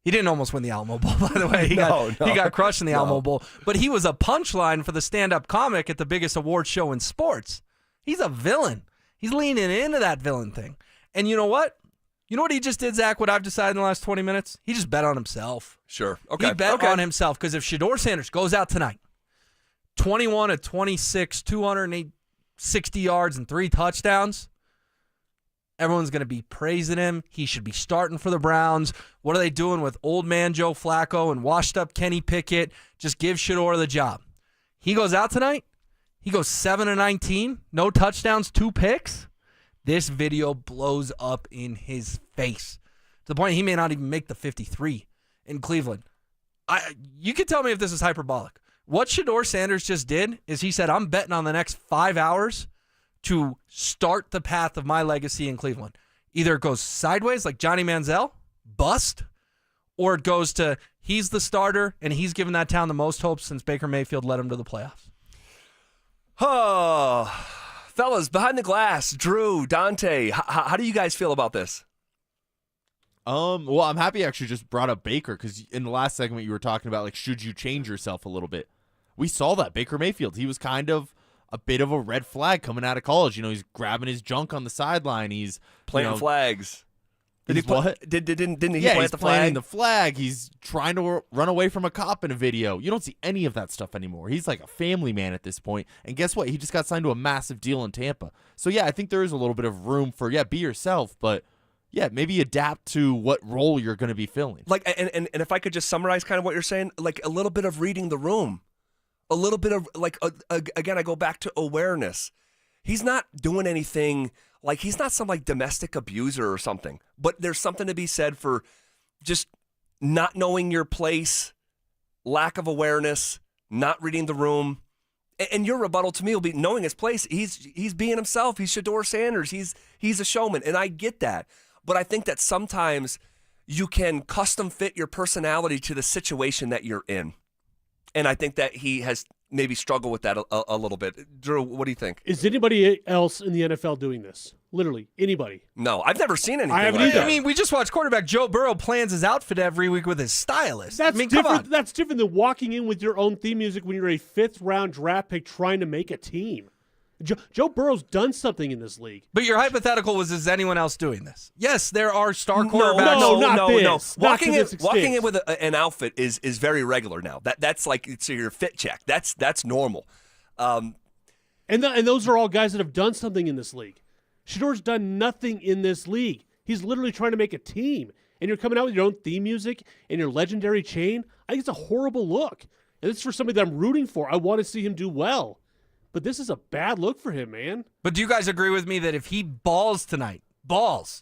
He didn't almost win the Alamo Bowl, by the way. He got crushed in the Alamo Bowl. But he was a punchline for the stand-up comic at the biggest award show in sports. He's a villain. He's leaning into that villain thing. And you know what? You know what he just did, Zach, what I've decided in the last 20 minutes? He just bet on himself. Sure. Okay. He bet on himself because if Shador Sanders goes out tonight, 21-26, 260 yards and 3 touchdowns, everyone's going to be praising him. He should be starting for the Browns. What are they doing with old man Joe Flacco and washed up Kenny Pickett? Just give Shador the job. He goes out tonight. He goes 7-19, no touchdowns, 2 picks. This video blows up in his face to the point he may not even make the 53 in Cleveland. You can tell me if this is hyperbolic. What Shador Sanders just did is he said, I'm betting on the next 5 hours to start the path of my legacy in Cleveland. Either it goes sideways like Johnny Manziel, bust, or it goes to he's the starter and he's given that town the most hope since Baker Mayfield led him to the playoffs. Oh, fellas, behind the glass, Drew, Dante, how do you guys feel about this? Well, I'm happy you actually just brought up Baker, because in the last segment you were talking about, like, should you change yourself a little bit? We saw that. Baker Mayfield, he was kind of a bit of a red flag coming out of college. You know, he's grabbing his junk on the sideline. He's planting flags. Didn't he plant the flag? Planting the flag. He's trying to run away from a cop in a video. You don't see any of that stuff anymore. He's like a family man at this point. And guess what? He just got signed to a massive deal in Tampa. So, yeah, I think there is a little bit of room for, be yourself, but, yeah, maybe adapt to what role you're going to be filling. Like, and if I could just summarize kind of what you're saying, like a little bit of reading the room. A little bit of, like, again, I go back to awareness. He's not doing anything, like, he's not some, like, domestic abuser or something. But there's something to be said for just not knowing your place, lack of awareness, not reading the room. And your rebuttal to me will be knowing his place. He's being himself. He's Shador Sanders. He's a showman, and I get that. But I think that sometimes you can custom fit your personality to the situation that you're in. And I think that he has maybe struggled with that a little bit. Drew, what do you think? Is anybody else in the NFL doing this? Literally, anybody? No, I've never seen anything I haven't like either. that. I mean, we just watched quarterback Joe Burrow plans his outfit every week with his stylist. That's come different. on. That's different than walking in with your own theme music when you're a 5th-round draft pick trying to make a team. Joe Burrow's done something in this league. But your hypothetical was, is anyone else doing this? Yes, there are star No, quarterbacks. No. Walking in with an outfit is very regular now. That's like it's your fit check. That's normal. And those are all guys that have done something in this league. Shador's done nothing in this league. He's literally trying to make a team. And you're coming out with your own theme music and your legendary chain. I think it's a horrible look. And this is for somebody that I'm rooting for. I want to see him do well. But this is a bad look for him, man. But do you guys agree with me that if he balls tonight,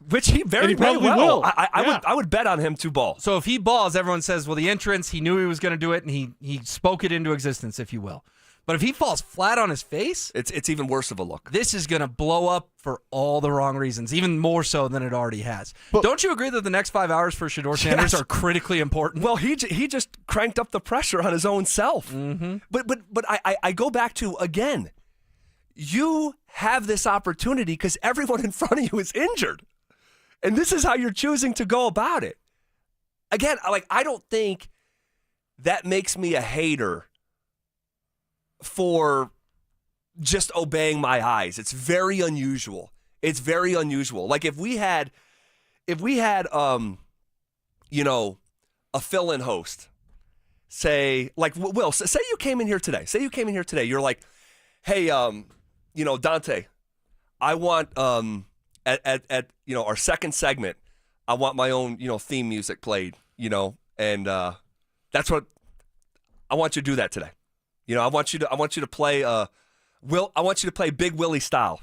which he very probably well will. I would bet on him to ball. So if he balls, everyone says, well, the entrance, he knew he was going to do it, and he spoke it into existence, if you will. But if he falls flat on his face, it's even worse of a look. This is going to blow up for all the wrong reasons, even more so than it already has. But don't you agree that the next 5 hours for Shador Sanders are critically important? Well, he just cranked up the pressure on his own self. Mm-hmm. But I go back to, again, you have this opportunity because everyone in front of you is injured. And this is how you're choosing to go about it. Again, I don't think that makes me a hater for just obeying my eyes. It's very unusual. It's very unusual. Like if we had a fill-in host, say, like, Will, say you came in here today. You're like, hey, Dante, I want at our second segment, I want my own theme music played, and that's what I want you to do that today. I want you to play Will. I want you to play Big Willie style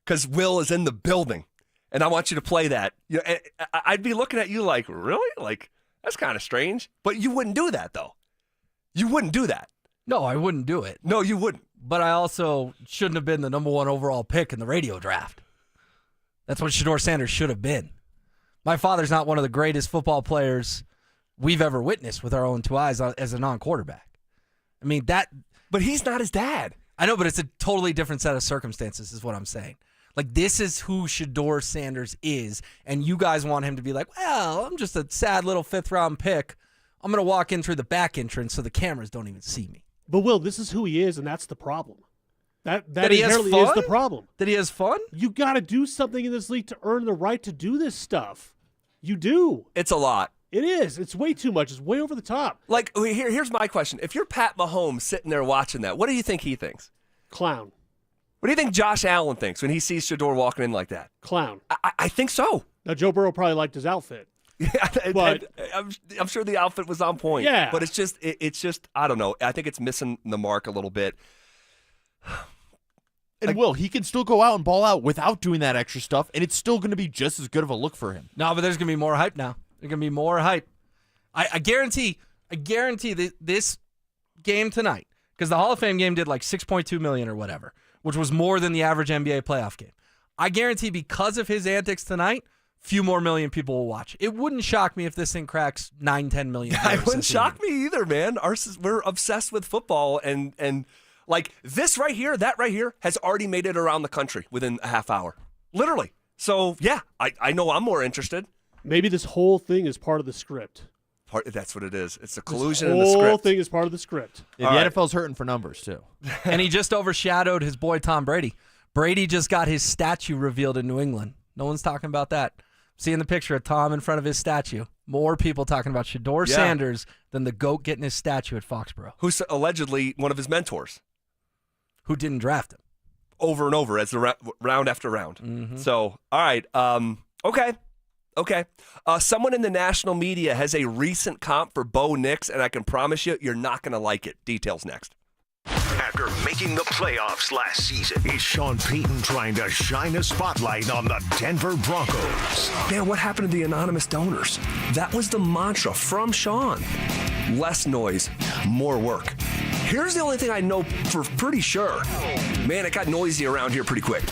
because Will is in the building, and I want you to play that. And I'd be looking at you like, really? Like that's kind of strange. But you wouldn't do that though. You wouldn't do that. No, I wouldn't do it. No, you wouldn't. But I also shouldn't have been the number 1 overall pick in the radio draft. That's what Shador Sanders should have been. My father's not one of the greatest football players we've ever witnessed with our own 2 eyes as a non-quarterback. I mean, but he's not his dad. I know, but it's a totally different set of circumstances is what I'm saying. Like, this is who Shador Sanders is, and you guys want him to be like, well, I'm just a sad little 5th-round pick. I'm going to walk in through the back entrance so the cameras don't even see me. But, Will, this is who he is, and that's the problem. That he has inherently fun? is the problem. That he has fun? You got to do something in this league to earn the right to do this stuff. You do. It's a lot. It is. It's way too much. It's way over the top. Like, here's my question. If you're Pat Mahomes sitting there watching that, what do you think he thinks? Clown. What do you think Josh Allen thinks when he sees Shador walking in like that? Clown. I think so. Now, Joe Burrow probably liked his outfit. Yeah, but I'm sure the outfit was on point. Yeah. But it's just I don't know. I think it's missing the mark a little bit. And Will, he can still go out and ball out without doing that extra stuff, and it's still going to be just as good of a look for him. No, but there's going to be more hype now. There's going to be more hype. I guarantee this game tonight, because the Hall of Fame game did like $6.2 million or whatever, which was more than the average NBA playoff game. I guarantee because of his antics tonight, few more million people will watch. It wouldn't shock me if this thing cracks 9-10 million. It wouldn't shock me either, man. We're obsessed with football, and like this right here, that right here has already made it around the country within a half hour. Literally. So, yeah, I know I'm more interested. Maybe this whole thing is part of the script. That's what it is. It's a collusion in the script. The whole script. thing is part of the script. Yeah, the NFL's hurting for numbers, too. And he just overshadowed his boy Tom Brady. Brady just got his statue revealed in New England. No one's talking about that. Seeing the picture of Tom in front of his statue. More people talking about Shador Sanders than the GOAT getting his statue at Foxborough. Who's allegedly one of his mentors. Who didn't draft him. Over and over as the round after round. Mm-hmm. So, all right. Okay. Someone in the national media has a recent comp for Bo Nix, and I can promise you're not going to like it. Details next. After making the playoffs last season, is Sean Payton trying to shine a spotlight on the Denver Broncos? Man, what happened to the anonymous donors? That was the mantra from Sean. Less noise, more work. Here's the only thing I know for pretty sure. Man, it got noisy around here pretty quick.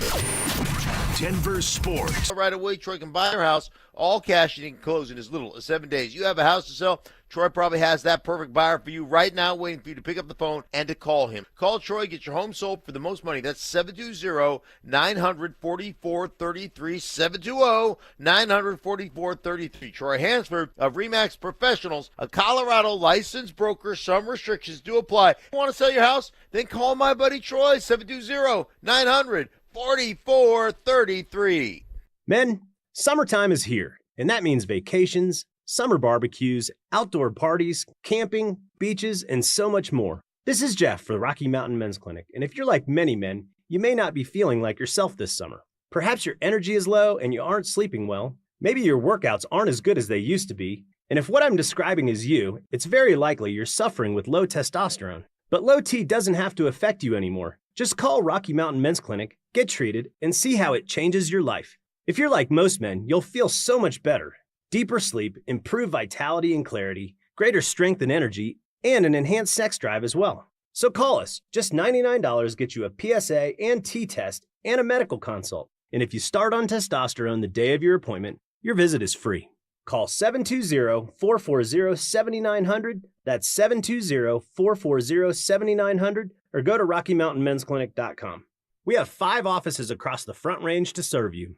Denver Sports. Right away, Troy can buy your house, all cash, and you can close in as little as 7 days. You have a house to sell, Troy probably has that perfect buyer for you right now, waiting for you to pick up the phone and to call him. Call Troy, get your home sold for the most money. That's 720-944-33, 720-944-33. Troy Hansford of RE/MAX Professionals, a Colorado licensed broker. Some restrictions do apply. Want to sell your house? Then call my buddy Troy, 720-900-4433. Men, summertime is here, and that means vacations, summer barbecues, outdoor parties, camping, beaches, and so much more. This is Jeff for the Rocky Mountain Men's Clinic, and if you're like many men, you may not be feeling like yourself this summer. Perhaps your energy is low and you aren't sleeping well. Maybe your workouts aren't as good as they used to be. And if what I'm describing is you, it's very likely you're suffering with low testosterone. But low T doesn't have to affect you anymore. Just call Rocky Mountain Men's Clinic, get treated, and see how it changes your life. If you're like most men, you'll feel so much better. Deeper sleep, improved vitality and clarity, greater strength and energy, and an enhanced sex drive as well. So call us. Just $99 gets you a PSA and T-test and a medical consult. And if you start on testosterone the day of your appointment, your visit is free. Call 720-440-7900. That's 720-440-7900. Or go to RockyMountainMen'sClinic.com. We have 5 offices across the Front Range to serve you.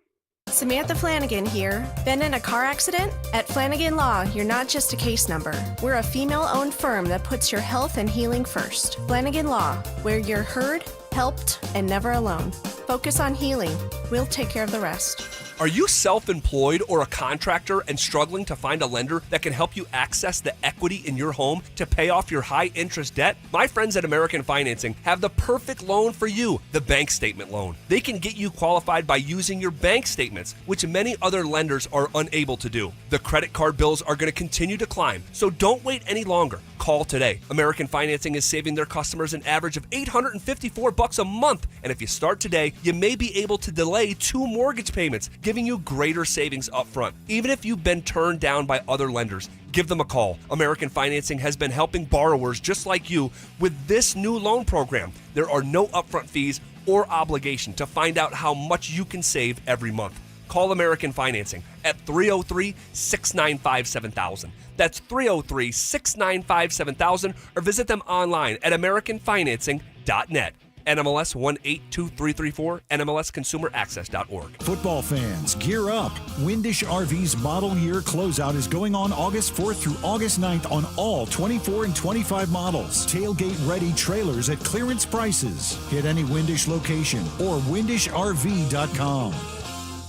Samantha Flanagan here. Been in a car accident? At Flanagan Law, you're not just a case number. We're a female-owned firm that puts your health and healing first. Flanagan Law, where you're heard, helped, and never alone. Focus on healing. We'll take care of the rest. Are you self-employed or a contractor and struggling to find a lender that can help you access the equity in your home to pay off your high-interest debt? My friends at American Financing have the perfect loan for you, the bank statement loan. They can get you qualified by using your bank statements, which many other lenders are unable to do. The credit card bills are going to continue to climb, so don't wait any longer. Call today. American Financing is saving their customers an average of $854 a month, and if you start today, you may be able to delay 2 mortgage payments, giving you greater savings up front. Even if you've been turned down by other lenders, give them a call. American Financing has been helping borrowers just like you with this new loan program. There are no upfront fees or obligation to find out how much you can save every month. Call American Financing at 303-695-7000. That's 303-695-7000, or visit them online at AmericanFinancing.net. NMLS 182334, NMLSConsumerAccess.org. Football fans, gear up. Windish RV's model year closeout is going on August 4th through August 9th on all 24 and 25 models. Tailgate-ready trailers at clearance prices. Hit any Windish location or windishrv.com.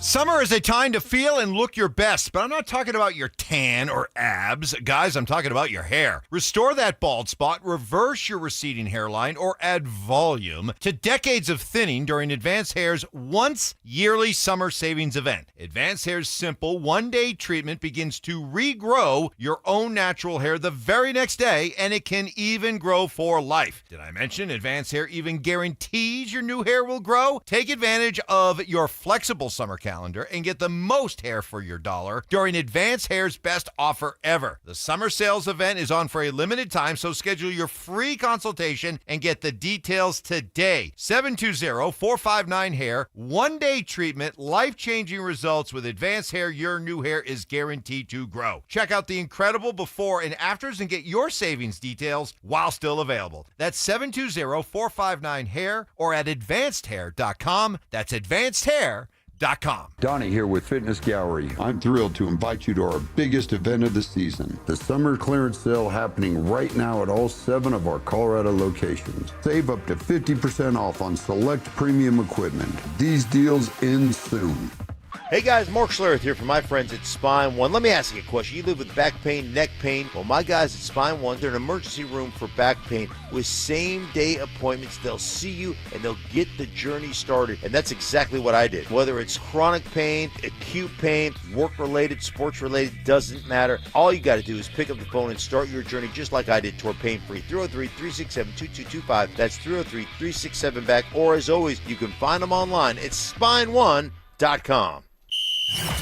Summer is a time to feel and look your best, but I'm not talking about your tan or abs. Guys, I'm talking about your hair. Restore that bald spot, reverse your receding hairline, or add volume to decades of thinning during Advanced Hair's once-yearly summer savings event. Advanced Hair's simple one-day treatment begins to regrow your own natural hair the very next day, and it can even grow for life. Did I mention Advanced Hair even guarantees your new hair will grow? Take advantage of your flexible summer cap calendar and get the most hair for your dollar during Advanced Hair's best offer ever. The summer sales event is on for a limited time, so schedule your free consultation and get the details today. 720-459-HAIR. One-day treatment, life-changing results with Advanced Hair. Your new hair is guaranteed to grow. Check out the incredible before and afters and get your savings details while still available. That's 720-459-HAIR or at advancedhair.com. That's advancedhair.com. Donnie here with Fitness Gallery. I'm thrilled to invite you to our biggest event of the season, the summer clearance sale happening right now at all 7 of our Colorado locations. Save up to 50% off on select premium equipment. These deals end soon. Hey guys, Mark Schlereth here from my friends at Spine One. Let me ask you a question. You live with back pain, neck pain. Well, my guys at Spine One, they're an emergency room for back pain with same-day appointments. They'll see you and they'll get the journey started. And that's exactly what I did. Whether it's chronic pain, acute pain, work-related, sports-related, doesn't matter. All you got to do is pick up the phone and start your journey just like I did toward pain-free. 303-367-2225. That's 303-367-BACK. Or as always, you can find them online at spineone.com.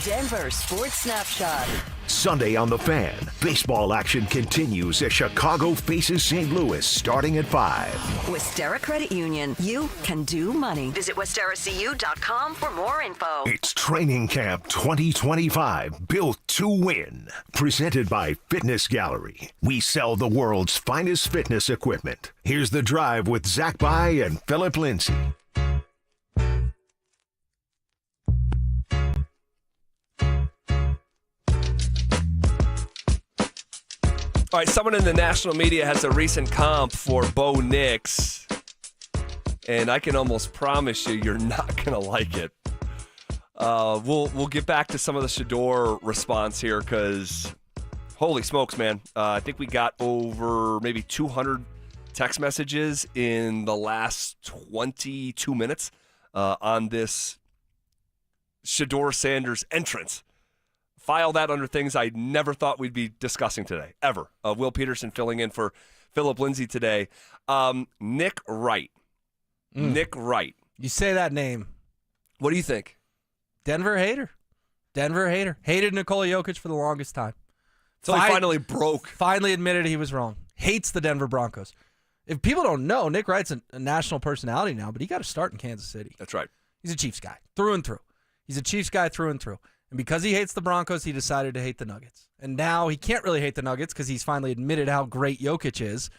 Denver Sports Snapshot. Sunday on The Fan, baseball action continues as Chicago faces St. Louis starting at 5. Westera Credit Union. You can do money. Visit WesteraCU.com for more info. It's Training Camp 2025, built to win. Presented by Fitness Gallery. We sell the world's finest fitness equipment. Here's The Drive with Zach By and Phillip Lindsay. All right, someone in the national media has a recent comp for Bo Nix, and I can almost promise you're not going to like it. We'll get back to some of the Shador response here because, holy smokes, man. I think we got over maybe 200 text messages in the last 22 minutes on this Shador Sanders entrance. File that under things I never thought we'd be discussing today, ever. Will Peterson filling in for Phillip Lindsay today. Nick Wright. Nick Wright. You say that name. What do you think? Denver hater. Denver hater. Hated Nikola Jokic for the longest time. So he finally broke. Finally admitted he was wrong. Hates the Denver Broncos. If people don't know, Nick Wright's a national personality now, but he got to start in Kansas City. That's right. He's a Chiefs guy, through and through. He's a Chiefs guy through and through. And because he hates the Broncos, he decided to hate the Nuggets. And now he can't really hate the Nuggets because he's finally admitted how great Jokic is.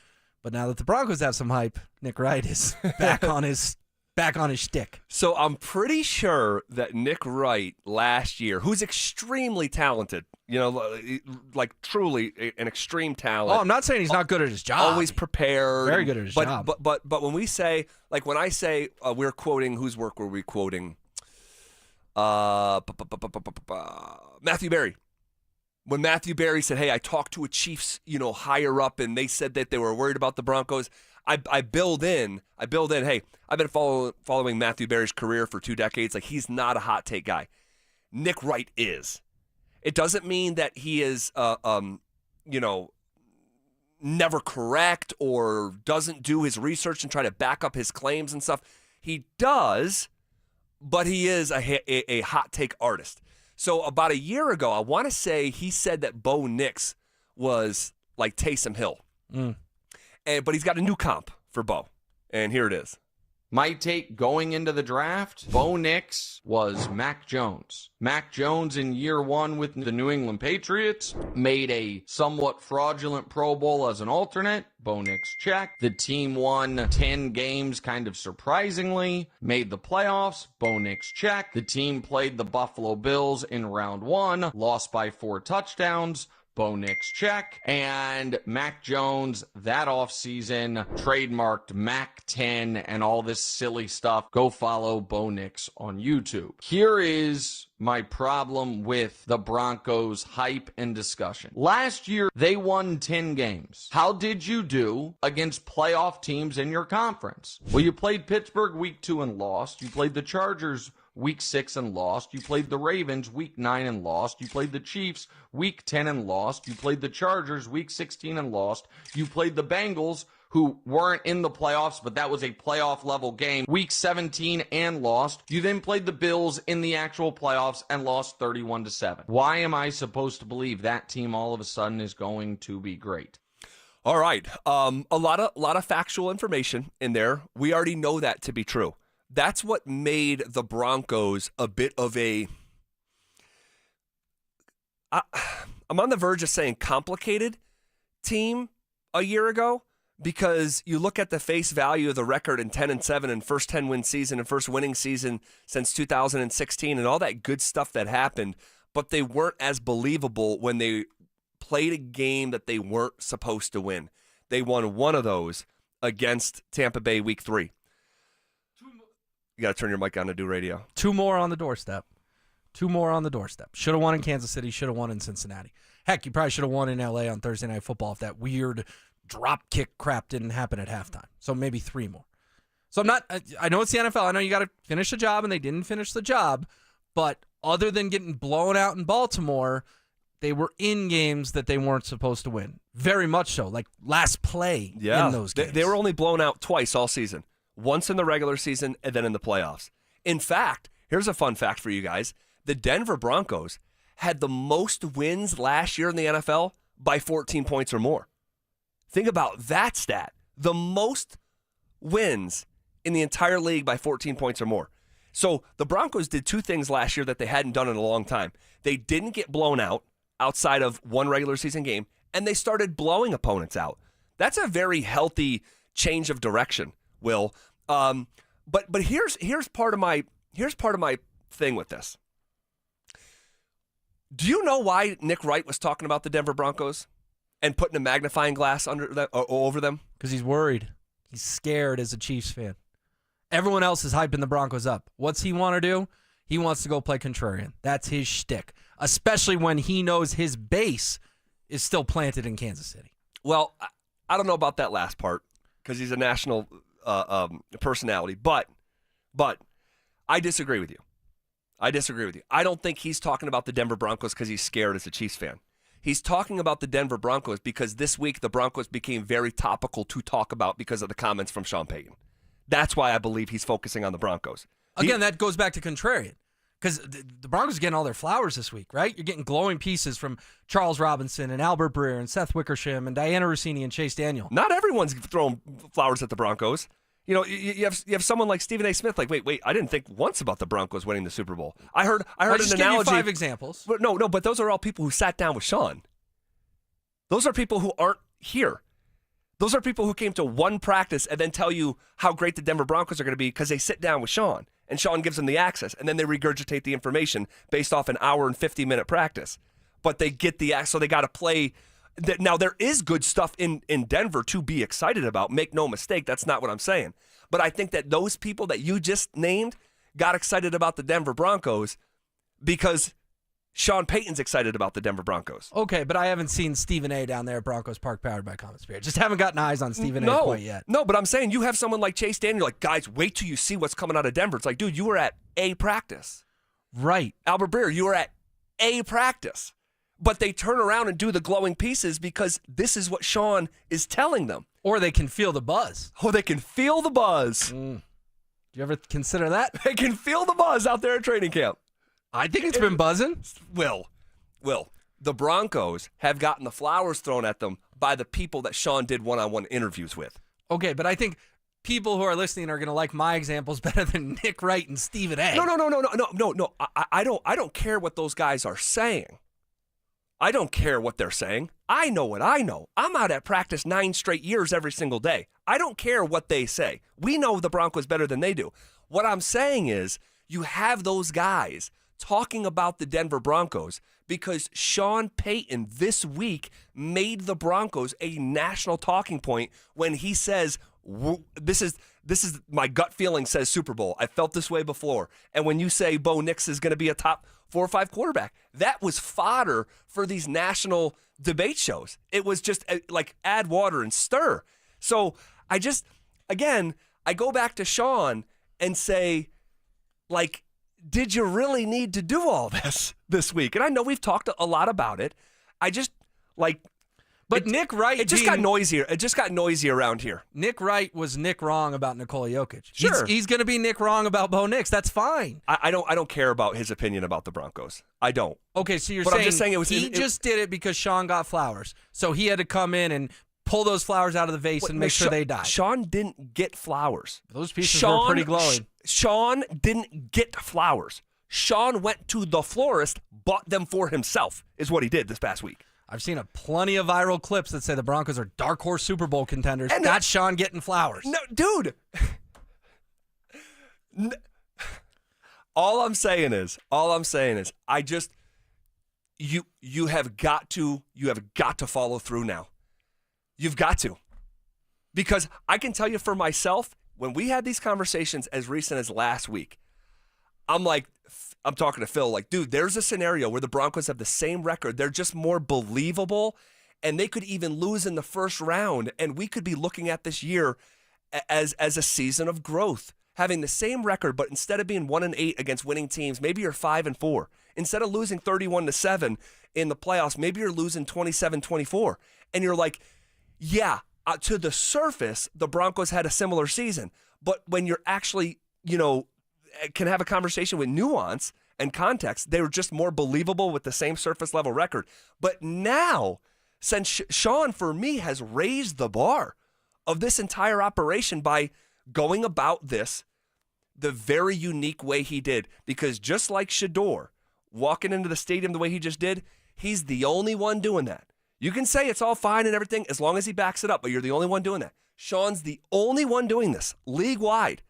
But now that the Broncos have some hype, Nick Wright is back on his shtick. So I'm pretty sure that Nick Wright last year, who's extremely talented, like truly an extreme talent. Oh, I'm not saying he's not good at his job. Always prepared. Very good at his job. But when we say, like when I say we're quoting, whose work were we quoting? Matthew Berry. When Matthew Berry said, hey, I talked to a Chiefs, higher up, and they said that they were worried about the Broncos, I build in, hey, I've been following Matthew Berry's career for 2 decades. Like, he's not a hot take guy. Nick Wright is. It doesn't mean that he is, never correct or doesn't do his research and try to back up his claims and stuff. He does, but he is a hot take artist. So about a year ago, I want to say he said that Bo Nix was like Taysom Hill. But he's got a new comp for Bo, and here it is. My take going into the draft, Bo Nix was Mac Jones. Mac Jones in year 1 with the New England Patriots made a somewhat fraudulent Pro Bowl as an alternate. Bo Nix check. The team won 10 games kind of surprisingly, made the playoffs. Bo Nix check. The team played the Buffalo Bills in round 1, lost by 4 touchdowns. Bo Nix check. And Mac Jones that offseason trademarked Mac 10 and all this silly stuff. Go follow Bo Nix on YouTube. Here is my problem with the Broncos hype and discussion. Last year, they won 10 games. How did you do against playoff teams in your conference? Well, you played Pittsburgh week 2 and lost. You played the Chargers week 6 and lost. You played the Ravens week 9 and lost. You played the Chiefs week 10 and lost. You played the Chargers week 16 and lost. You played the Bengals, who weren't in the playoffs, but that was a playoff level game, week 17 and lost. You then played the Bills in the actual playoffs and lost 31-7. Why am I supposed to believe that team all of a sudden is going to be great? All right. A lot of factual information in there. We already know that to be true. That's what made the Broncos a bit of a, I'm on the verge of saying complicated team a year ago, because you look at the face value of the record in 10-7 and first 10-win season and first winning season since 2016 and all that good stuff that happened, but they weren't as believable when they played a game that they weren't supposed to win. They won one of those against Tampa Bay week 3. You got to turn your mic on to do radio. 2 more on the doorstep. 2 more on the doorstep. Should have won in Kansas City. Should have won in Cincinnati. Heck, you probably should have won in L.A. on Thursday Night Football if that weird drop kick crap didn't happen at halftime. So maybe 3 more. So I know it's the NFL. I know you got to finish the job, and they didn't finish the job. But other than getting blown out in Baltimore, they were in games that they weren't supposed to win. Very much so. Like last play in those games. They were only blown out twice all season. Once in the regular season and then in the playoffs. In fact, here's a fun fact for you guys. The Denver Broncos had the most wins last year in the NFL by 14 points or more. Think about that stat. The most wins in the entire league by 14 points or more. So the Broncos did 2 things last year that they hadn't done in a long time. They didn't get blown out outside of one regular season game, and they started blowing opponents out. That's a very healthy change of direction, Will. But here's part of my thing with this. Do you know why Nick Wright was talking about the Denver Broncos and putting a magnifying glass over them? Because he's worried. He's scared as a Chiefs fan. Everyone else is hyping the Broncos up. What's he want to do? He wants to go play contrarian. That's his shtick, especially when he knows his base is still planted in Kansas City. Well, I don't know about that last part because he's a national personality, but I disagree with you. I don't think he's talking about the Denver Broncos because he's scared as a Chiefs fan. He's talking about the Denver Broncos because this week the Broncos became very topical to talk about because of the comments from Sean Payton. That's why I believe he's focusing on the Broncos. Again, that goes back to contrarian because the Broncos are getting all their flowers this week, right? You're getting glowing pieces from Charles Robinson and Albert Breer and Seth Wickersham and Diana Rossini and Chase Daniel. Not everyone's throwing flowers at the Broncos. You know, you have someone like Stephen A. Smith. Like, wait, I didn't think once about the Broncos winning the Super Bowl. I heard an analogy. Give you 5 examples. But no, but those are all people who sat down with Sean. Those are people who aren't here. Those are people who came to one practice and then tell you how great the Denver Broncos are going to be because they sit down with Sean and Sean gives them the access and then they regurgitate the information based off an hour and 50-minute practice. But they get the access, so they got to play. Now, there is good stuff in Denver to be excited about. Make no mistake, that's not what I'm saying. But I think that those people that you just named got excited about the Denver Broncos because Sean Payton's excited about the Denver Broncos. Okay, but I haven't seen Stephen A. down there at Broncos Park powered by Common Spirit. Just haven't gotten eyes on Stephen A. quite yet. No, but I'm saying you have someone like Chase Daniel, like, guys, wait till you see what's coming out of Denver. It's like, dude, you were at a practice. Right. Albert Breer, you were at a practice. But they turn around and do the glowing pieces because this is what Sean is telling them. Or they can feel the buzz. Do you ever consider that? They can feel the buzz out there at training camp. I think it's been buzzing. Will, the Broncos have gotten the flowers thrown at them by the people that Sean did one-on-one interviews with. Okay, but I think people who are listening are going to like my examples better than Nick Wright and Stephen A. No. I don't care what those guys are saying. I don't care what they're saying. I know what I know. I'm out at practice 9 straight years every single day. I don't care what they say. We know the Broncos better than they do. What I'm saying is you have those guys talking about the Denver Broncos because Sean Payton this week made the Broncos a national talking point when he says, this is my gut feeling says Super Bowl. I felt this way before. And when you say Bo Nix is going to be a top 4 or 5 quarterback, that was fodder for these national debate shows. It was just like add water and stir. So I go back to Sean and say, like, did you really need to do all this week? And I know we've talked a lot about it. I just, like, But Nick Wright, it just got noisier. It just got noisy around here. Nick Wright was Nick wrong about Nikola Jokic. Sure. He's going to be Nick wrong about Bo Nix. That's fine. I don't care about his opinion about the Broncos. I don't. Okay, so you're but saying, I'm just saying he just did it because Sean got flowers. So he had to come in and pull those flowers out of the vase and make sure they died. Sean didn't get flowers. Those pieces were pretty glowing. Sean didn't get flowers. Sean went to the florist, bought them for himself, is what he did this past week. I've seen plenty of viral clips that say the Broncos are dark horse Super Bowl contenders. And that's Sean getting flowers. No, dude. All I'm saying is, I just you have got to follow through now. You've got to. Because I can tell you for myself, when we had these conversations as recent as last week, I'm talking to Phil, like, dude, there's a scenario where the Broncos have the same record. They're just more believable, and they could even lose in the first round, and we could be looking at this year as a season of growth, having the same record, but instead of being 1-8 against winning teams, maybe you're 5-4. Instead of losing 31-7 in the playoffs, maybe you're losing 27-24. And you're like, yeah, to the surface, the Broncos had a similar season. But when you're actually, can have a conversation with nuance and context, they were just more believable with the same surface level record. But now, since Sean, for me, has raised the bar of this entire operation by going about this the very unique way he did, because just like Shador, walking into the stadium the way he just did, he's the only one doing that. You can say it's all fine and everything as long as he backs it up, but you're the only one doing that. Sean's the only one doing this league-wide.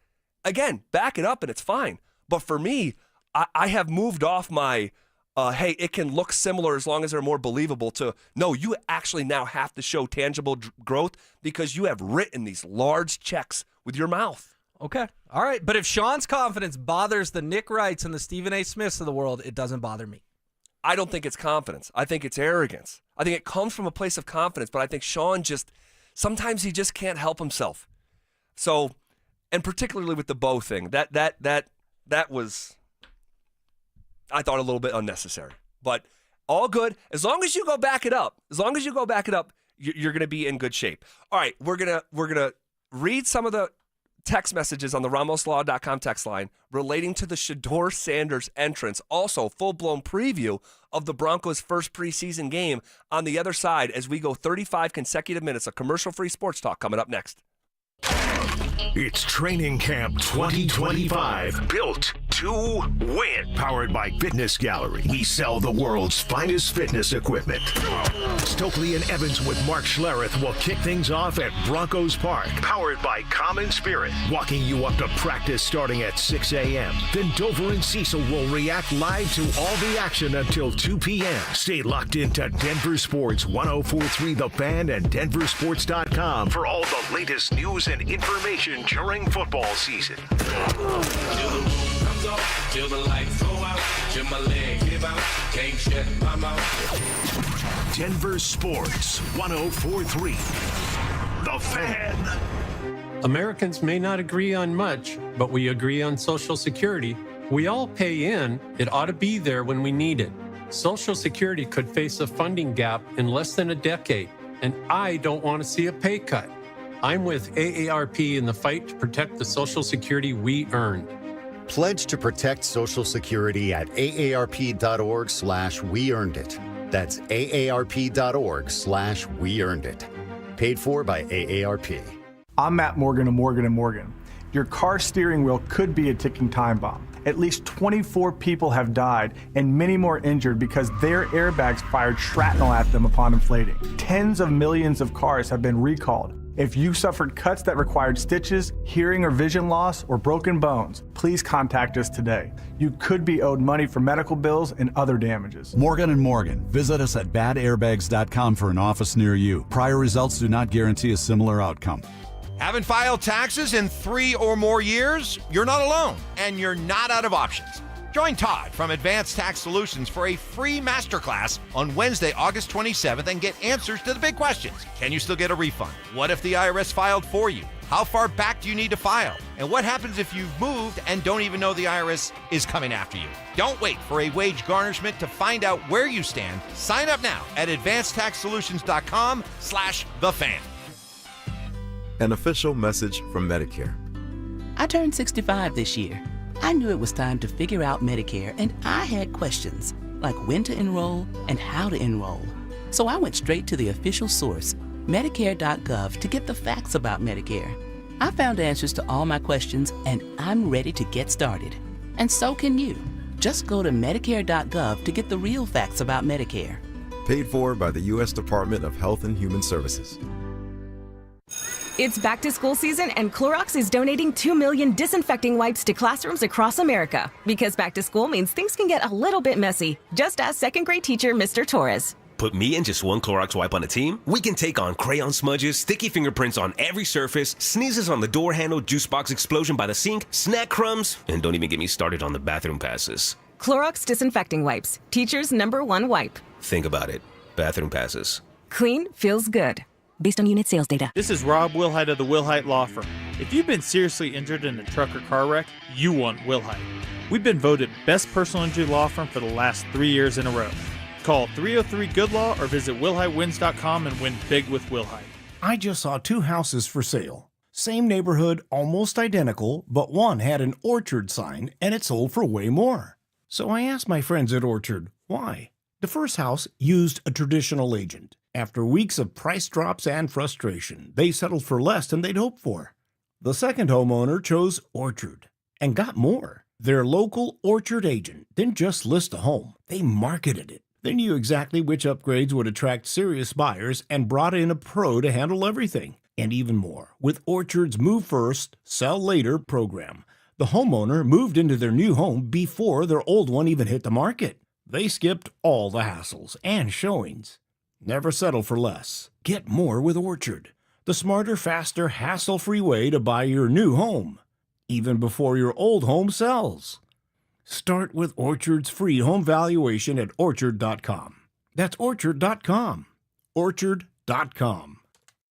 Again, back it up and it's fine. But for me, I have moved off my, hey, it can look similar as long as they're more believable, to, no, you actually now have to show tangible growth because you have written these large checks with your mouth. Okay. All right. But if Sean's confidence bothers the Nick Wrights and the Stephen A. Smiths of the world, it doesn't bother me. I don't think it's confidence. I think it's arrogance. I think it comes from a place of confidence, but I think Sean sometimes he just can't help himself. So, and particularly with the Bo thing, that was, I thought, a little bit unnecessary. But all good. As long as you go back it up, you're going to be in good shape. All right, we're gonna read some of the text messages on the RamosLaw.com text line relating to the Shador Sanders entrance. Also, full-blown preview of the Broncos' first preseason game on the other side as we go 35 consecutive minutes of commercial-free sports talk coming up next. It's Training Camp 2025, built to win. Powered by Fitness Gallery. We sell the world's finest fitness equipment. Stokley and Evans with Mark Schlereth will kick things off at Broncos Park. Powered by Common Spirit. Walking you up to practice starting at 6 a.m. Then Dover and Cecil will react live to all the action until 2 p.m. Stay locked into Denver Sports 104.3 The Fan and DenverSports.com for all the latest news and information during football season. Till the lights go out, till my legs give out, can't shut my mouth. Denver Sports 104.3 The Fan. Americans may not agree on much, but we agree on Social Security. We all pay in. It ought to be there when we need it. Social Security could face a funding gap in less than a decade, and I don't want to see a pay cut. I'm with AARP in the fight to protect the Social Security we earned. Pledge to protect Social Security at aarp.org/weearnedit. That's aarp.org/weearnedit. Paid for by AARP. I'm Matt Morgan of Morgan & Morgan. Your car steering wheel could be a ticking time bomb. At least 24 people have died and many more injured because their airbags fired shrapnel at them upon inflating. Tens of millions of cars have been recalled. If you suffered cuts that required stitches, hearing or vision loss, or broken bones, please contact us today. You could be owed money for medical bills and other damages. Morgan & Morgan. Visit us at badairbags.com for an office near you. Prior results do not guarantee a similar outcome. Haven't filed taxes in 3 or more years? You're not alone, and you're not out of options. Join Todd from Advanced Tax Solutions for a free masterclass on Wednesday, August 27th and get answers to the big questions. Can you still get a refund? What if the IRS filed for you? How far back do you need to file? And what happens if you've moved and don't even know the IRS is coming after you? Don't wait for a wage garnishment to find out where you stand. Sign up now at advancedtaxsolutions.com/thefan. An official message from Medicare. I turned 65 this year. I knew it was time to figure out Medicare, and I had questions, like when to enroll and how to enroll. So I went straight to the official source, Medicare.gov, to get the facts about Medicare. I found answers to all my questions, and I'm ready to get started. And so can you. Just go to Medicare.gov to get the real facts about Medicare. Paid for by the U.S. Department of Health and Human Services. It's back to school season, and Clorox is donating 2 million disinfecting wipes to classrooms across America. Because back to school means things can get a little bit messy. Just ask second grade teacher Mr. Torres. Put me and just one Clorox wipe on a team? We can take on crayon smudges, sticky fingerprints on every surface, sneezes on the door handle, juice box explosion by the sink, snack crumbs, and don't even get me started on the bathroom passes. Clorox disinfecting wipes, teacher's #1 wipe. Think about it. Bathroom passes. Clean feels good. Based on unit sales data. This is Rob Wilhite of the Wilhite Law Firm. If you've been seriously injured in a truck or car wreck, you want Wilhite. We've been voted best personal injury law firm for the last 3 years in a row. Call 303-GOOD-LAW or visit WilhiteWins.com and win big with Wilhite. I just saw 2 houses for sale. Same neighborhood, almost identical, but one had an Orchard sign and it sold for way more. So I asked my friends at Orchard, why? The first house used a traditional agent. After weeks of price drops and frustration, they settled for less than they'd hoped for. The second homeowner chose Orchard and got more. Their local Orchard agent didn't just list a home, they marketed it. They knew exactly which upgrades would attract serious buyers and brought in a pro to handle everything. And even more, with Orchard's Move First, Sell Later program, the homeowner moved into their new home before their old one even hit the market. They skipped all the hassles and showings. Never settle for less. Get more with Orchard, the smarter, faster, hassle-free way to buy your new home, even before your old home sells. Start with Orchard's free home valuation at Orchard.com. That's Orchard.com. Orchard.com.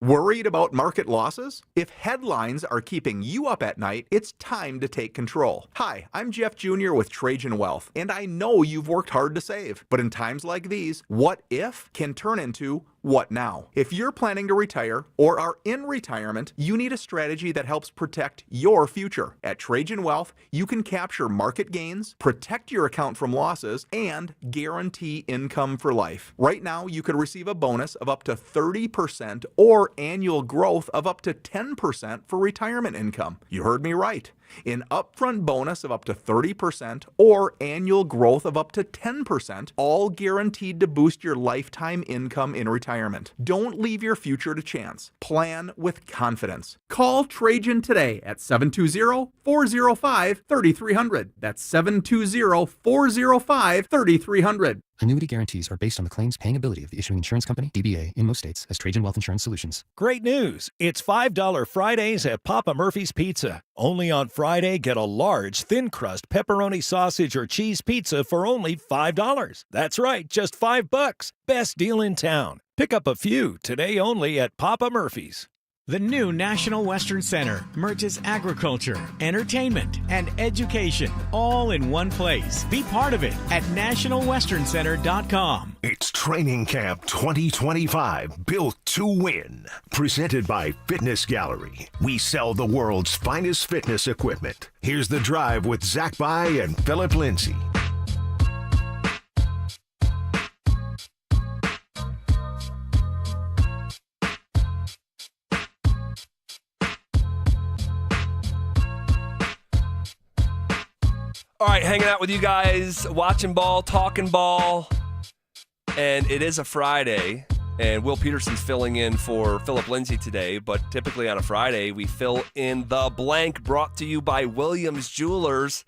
Worried about market losses? If headlines are keeping you up at night, it's time to take control. Hi, I'm Jeff Jr. with Trajan Wealth, and I know you've worked hard to save. But in times like these, what if can turn into what now? If you're planning to retire or are in retirement, you need a strategy that helps protect your future. At Trajan Wealth, you can capture market gains, protect your account from losses, and guarantee income for life. Right now, you could receive a bonus of up to 30% or annual growth of up to 10% for retirement income. You heard me right. An upfront bonus of up to 30% or annual growth of up to 10%, all guaranteed to boost your lifetime income in retirement. Don't leave your future to chance. Plan with confidence. Call Trajan today at 720-405-3300. That's 720-405-3300. Annuity guarantees are based on the claims paying ability of the issuing insurance company, DBA, in most states as Trajan Wealth Insurance Solutions. Great news! It's $5 Fridays at Papa Murphy's Pizza. Only on Friday, get a large, thin-crust pepperoni sausage or cheese pizza for only $5. That's right, just $5. Best deal in town. Pick up a few today only at Papa Murphy's. The new National Western Center merges agriculture, entertainment, and education all in one place. Be part of it at nationalwesterncenter.com. It's Training Camp 2025, built to win. Presented by Fitness Gallery. We sell the world's finest fitness equipment. Here's The Drive with Zach By and Phillip Lindsay. All right, hanging out with you guys, watching ball, talking ball, and it is a Friday, and Will Peterson's filling in for Phillip Lindsay today, but typically on a Friday, we fill in the blank, brought to you by Williams Jewelers.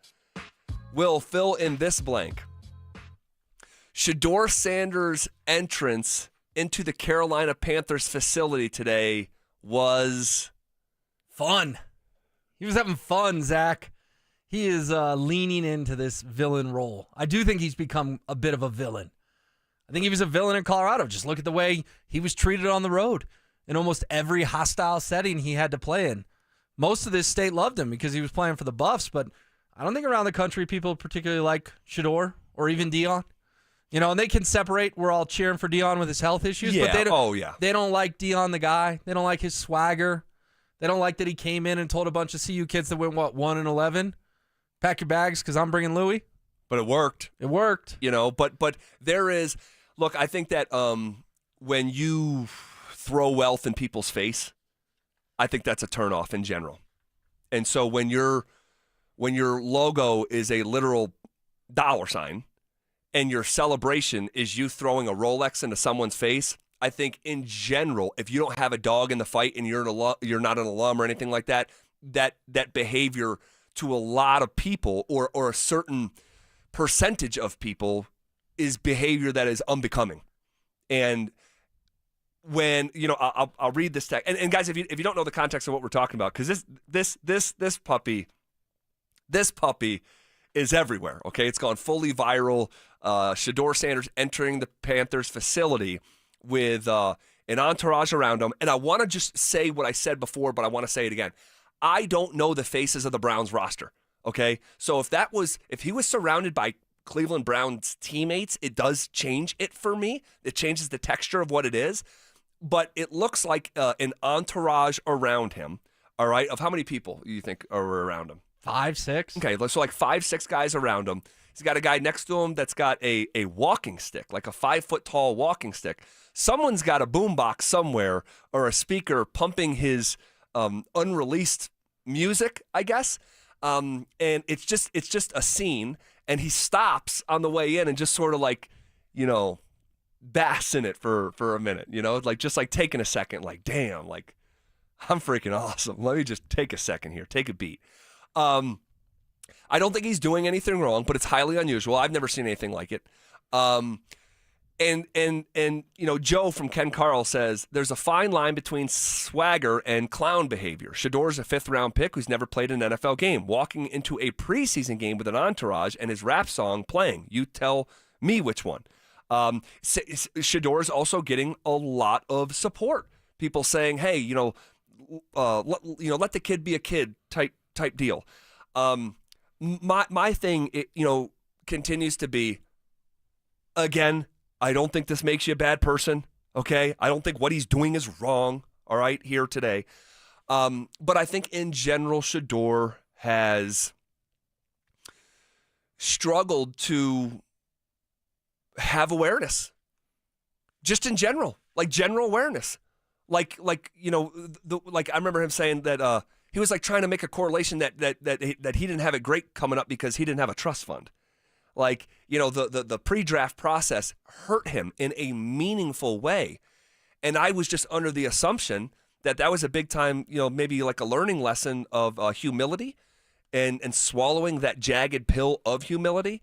Will, fill in this blank. Shador Sanders' entrance into the Carolina Panthers facility today was fun. He was having fun, Zach. he is leaning into this villain role. I do think he's become a bit of a villain. I think he was a villain in Colorado. Just look at the way he was treated on the road in almost every hostile setting he had to play in. Most of this state loved him because he was playing for the Buffs, but I don't think around the country people particularly like Shador or even Deion. You know, and they can separate. We're all cheering for Deion with his health issues, but they don't, they don't like Deion the guy. They don't like his swagger. They don't like that he came in and told a bunch of CU kids that went, 1-11? Pack your bags because I'm bringing Louis. But it worked. It worked. You know, but there is, look, I think that when you throw wealth in people's face, I think that's a turnoff in general. And so when your logo is a literal dollar sign and your celebration is you throwing a Rolex into someone's face, I think in general, if you don't have a dog in the fight and you're not an alum or anything like that, that behavior to a lot of people or a certain percentage of people is behavior that is unbecoming. And when, you know, I'll read this text. And guys, if you don't know the context of what we're talking about, because this puppy is everywhere. Okay, it's gone fully viral. Shador Sanders entering the Panthers facility with an entourage around him. And I want to just say what I said before, but I want to say it again. I don't know the faces of the Browns roster. Okay, so if he was surrounded by Cleveland Browns teammates, it does change it for me. It changes the texture of what it is. But it looks like an entourage around him, all right, of how many people you think are around him? 5, 6. Okay, so like 5, 6 guys around him. He's got a guy next to him that's got a walking stick, like a 5-foot-tall walking stick. Someone's got a boombox somewhere or a speaker pumping his unreleased music, I guess. And it's just a scene, and he stops on the way in and just sort of like, you know, bask in it for a minute, you know, like just like taking a second, like, damn, like I'm freaking awesome. Let me just take a second here, take a beat. I don't think he's doing anything wrong, but it's highly unusual. I've never seen anything like it. And you know, Joe from Ken Carl says there's a fine line between swagger and clown behavior. Shador's a 5th-round pick who's never played an NFL game, walking into a preseason game with an entourage and his rap song playing. You tell me which one. Shador's also getting a lot of support. People saying, "Hey, let the kid be a kid," type deal. My thing, continues to be, again, I don't think this makes you a bad person. Okay, I don't think what he's doing is wrong. All right, here today, but I think in general, Shador has struggled to have awareness, just in general, like general awareness, like I remember him saying that he was like trying to make a correlation that he didn't have it great coming up because he didn't have a trust fund, like, you know, the pre-draft process hurt him in a meaningful way, and I was just under the assumption that was a big time, you know, maybe like a learning lesson of humility and swallowing that jagged pill of humility.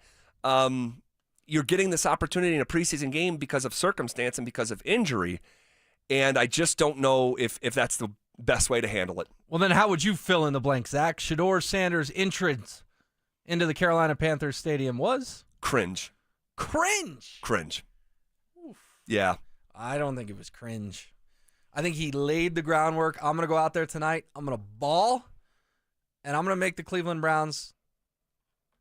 You're getting this opportunity in a preseason game because of circumstance and because of injury, and I just don't know if that's the best way to handle it. Well, then how would you fill in the blank, Zach? Shador Sanders' entrance into the Carolina Panthers stadium was? Cringe. Cringe? Oof. Yeah. I don't think it was cringe. I think he laid the groundwork. I'm going to go out there tonight. I'm going to ball, and I'm going to make the Cleveland Browns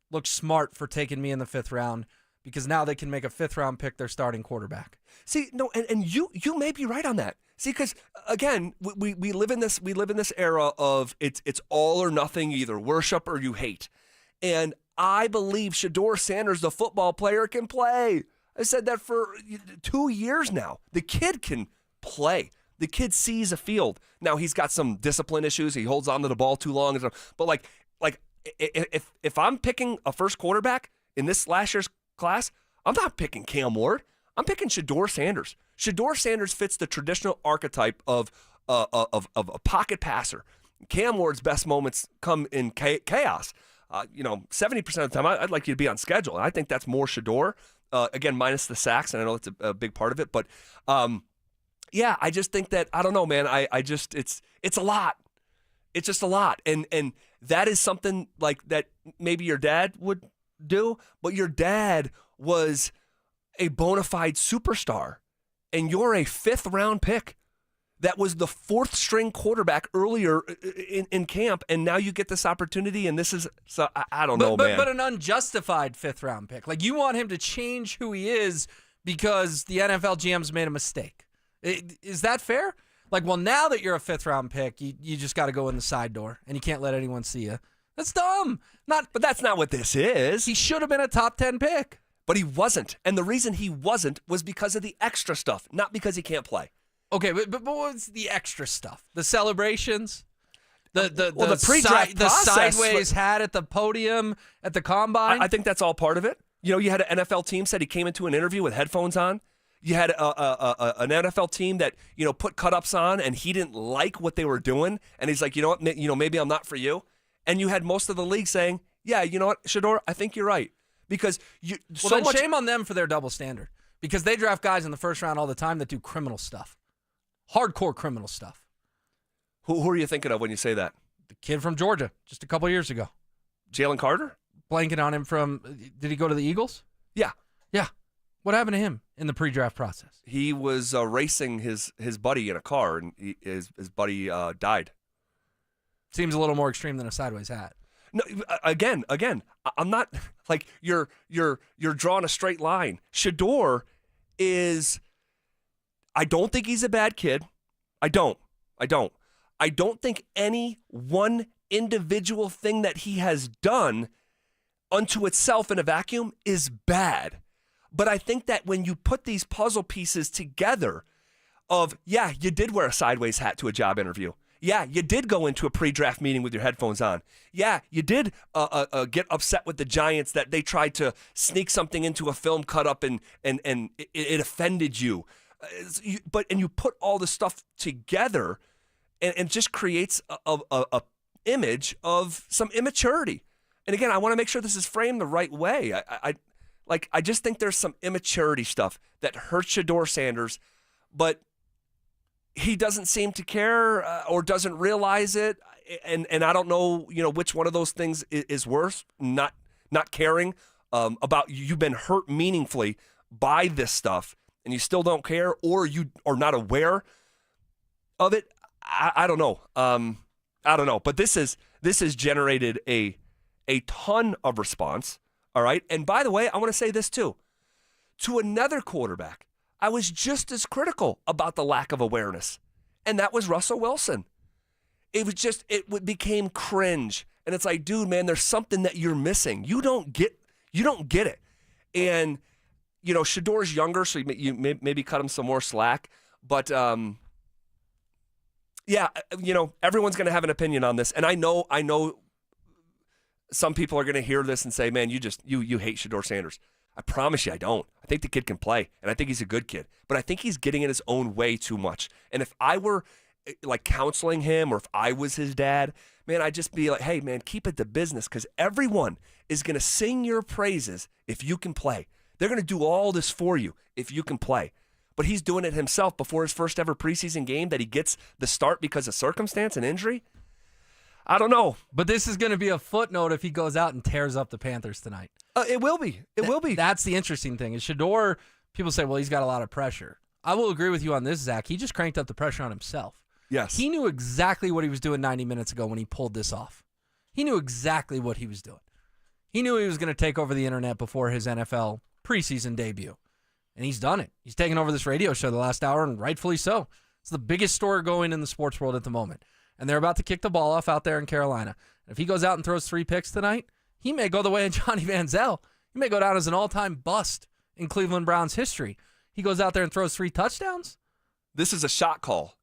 look smart for taking me in the 5th round, because now they can make a 5th-round pick their starting quarterback. See, no, and you may be right on that. See, because again, we live in this era of it's all or nothing, you either worship or you hate. And I believe Shador Sanders, the football player, can play. I said that for 2 years now. The kid can play. The kid sees a field. Now he's got some discipline issues. He holds on to the ball too long, but like if I'm picking a first quarterback in this last year's class, I'm not picking Cam Ward. I'm picking Shador Sanders. Shador Sanders fits the traditional archetype of a pocket passer. Cam Ward's best moments come in chaos. 70% of the time, I'd like you to be on schedule, and I think that's more Shador. Again, minus the sacks, and I know it's a big part of it, but yeah, I just think that, I don't know, man. It's a lot. It's just a lot, and that is something like that maybe your dad would do, but your dad was a bona fide superstar, and you're a 5th-round pick that was the 4th-string quarterback earlier in camp, and now you get this opportunity, and this is, so I don't know, man. But an unjustified 5th-round pick. Like, you want him to change who he is because the NFL GM's made a mistake. Is that fair? Like, well, now that you're a 5th-round pick, you just got to go in the side door, and you can't let anyone see you. That's dumb. But that's not what this is. He should have been a top 10 pick. But he wasn't. And the reason he wasn't was because of the extra stuff, not because he can't play. Okay, but what was the extra stuff? The celebrations? The pre-draft process, sideways hat at the podium, at the combine? I think that's all part of it. You know, you had an NFL team said he came into an interview with headphones on. You had an NFL team that, you know, put cut-ups on, and he didn't like what they were doing. And he's like, you know what, maybe I'm not for you. And you had most of the league saying, yeah, you know what, Shador, I think you're right. Because shame on them for their double standard. Because they draft guys in the first round all the time that do criminal stuff. Hardcore criminal stuff. Who are you thinking of when you say that? The kid from Georgia, just a couple years ago. Jalen Carter? Blanking on him from, did he go to the Eagles? Yeah. Yeah. What happened to him in the pre-draft process? He was racing his buddy in a car, and his buddy died. Seems a little more extreme than a sideways hat. No, again, I'm not like you're drawing a straight line. Shador is. I don't think he's a bad kid. I don't think any one individual thing that he has done unto itself in a vacuum is bad. But I think that when you put these puzzle pieces together of, yeah, you did wear a sideways hat to a job interview. Yeah, you did go into a pre-draft meeting with your headphones on. Yeah, you did get upset with the Giants that they tried to sneak something into a film cut up and it offended you. But you put all this stuff together and just creates a image of some immaturity. And again, I want to make sure this is framed the right way. I just think there's some immaturity stuff that hurts Shador Sanders, but he doesn't seem to care or doesn't realize it, and I don't know, which one of those things is worse. Not caring about you've been hurt meaningfully by this stuff, and you still don't care, or you are not aware of it. I don't know. I don't know. But this has generated a ton of response. All right. And by the way, I want to say this too. To another quarterback, I was just as critical about the lack of awareness, and that was Russell Wilson. It became cringe, and it's like, dude, man, there's something that you're missing. You don't get it. And Shador's younger, so you maybe cut him some more slack. But yeah, everyone's going to have an opinion on this, and I know. Some people are going to hear this and say, man, you hate Shador Sanders. I promise you I don't. I think the kid can play, and I think he's a good kid. But I think he's getting in his own way too much. And if I were like counseling him, or if I was his dad, man, I'd just be like, hey, man, keep it to business, because everyone is going to sing your praises if you can play. They're going to do all this for you if you can play. But he's doing it himself before his first ever preseason game that he gets the start because of circumstance and injury. I don't know. But this is going to be a footnote if he goes out and tears up the Panthers tonight. It will be. It will be. That's the interesting thing. Is Shador, people say, well, he's got a lot of pressure. I will agree with you on this, Zach. He just cranked up the pressure on himself. Yes. He knew exactly what he was doing 90 minutes ago when he pulled this off. He knew exactly what he was doing. He knew he was going to take over the internet before his NFL preseason debut. And he's done it. He's taken over this radio show the last hour, and rightfully so. It's the biggest story going in the sports world at the moment. And they're about to kick the ball off out there in Carolina. If he goes out and throws 3 picks tonight, he may go the way of Johnny Manziel. He may go down as an all-time bust in Cleveland Browns history. He goes out there and throws 3 touchdowns. This is a shot call.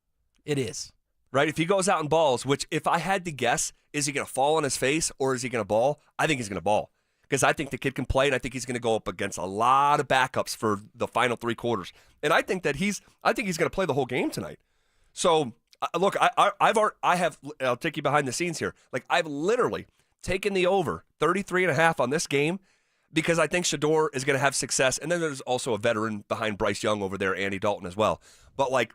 It is. Right? If he goes out and balls, which if I had to guess, is he going to fall on his face or is he going to ball? I think he's going to ball, because I think the kid can play, and I think he's going to go up against a lot of backups for the final 3 quarters. And I think he's going to play the whole game tonight. So, look, I'll take you behind the scenes here. Like, I've literally taken the over 33.5 on this game because I think Shador is going to have success. And then there's also a veteran behind Bryce Young over there, Andy Dalton as well. But like,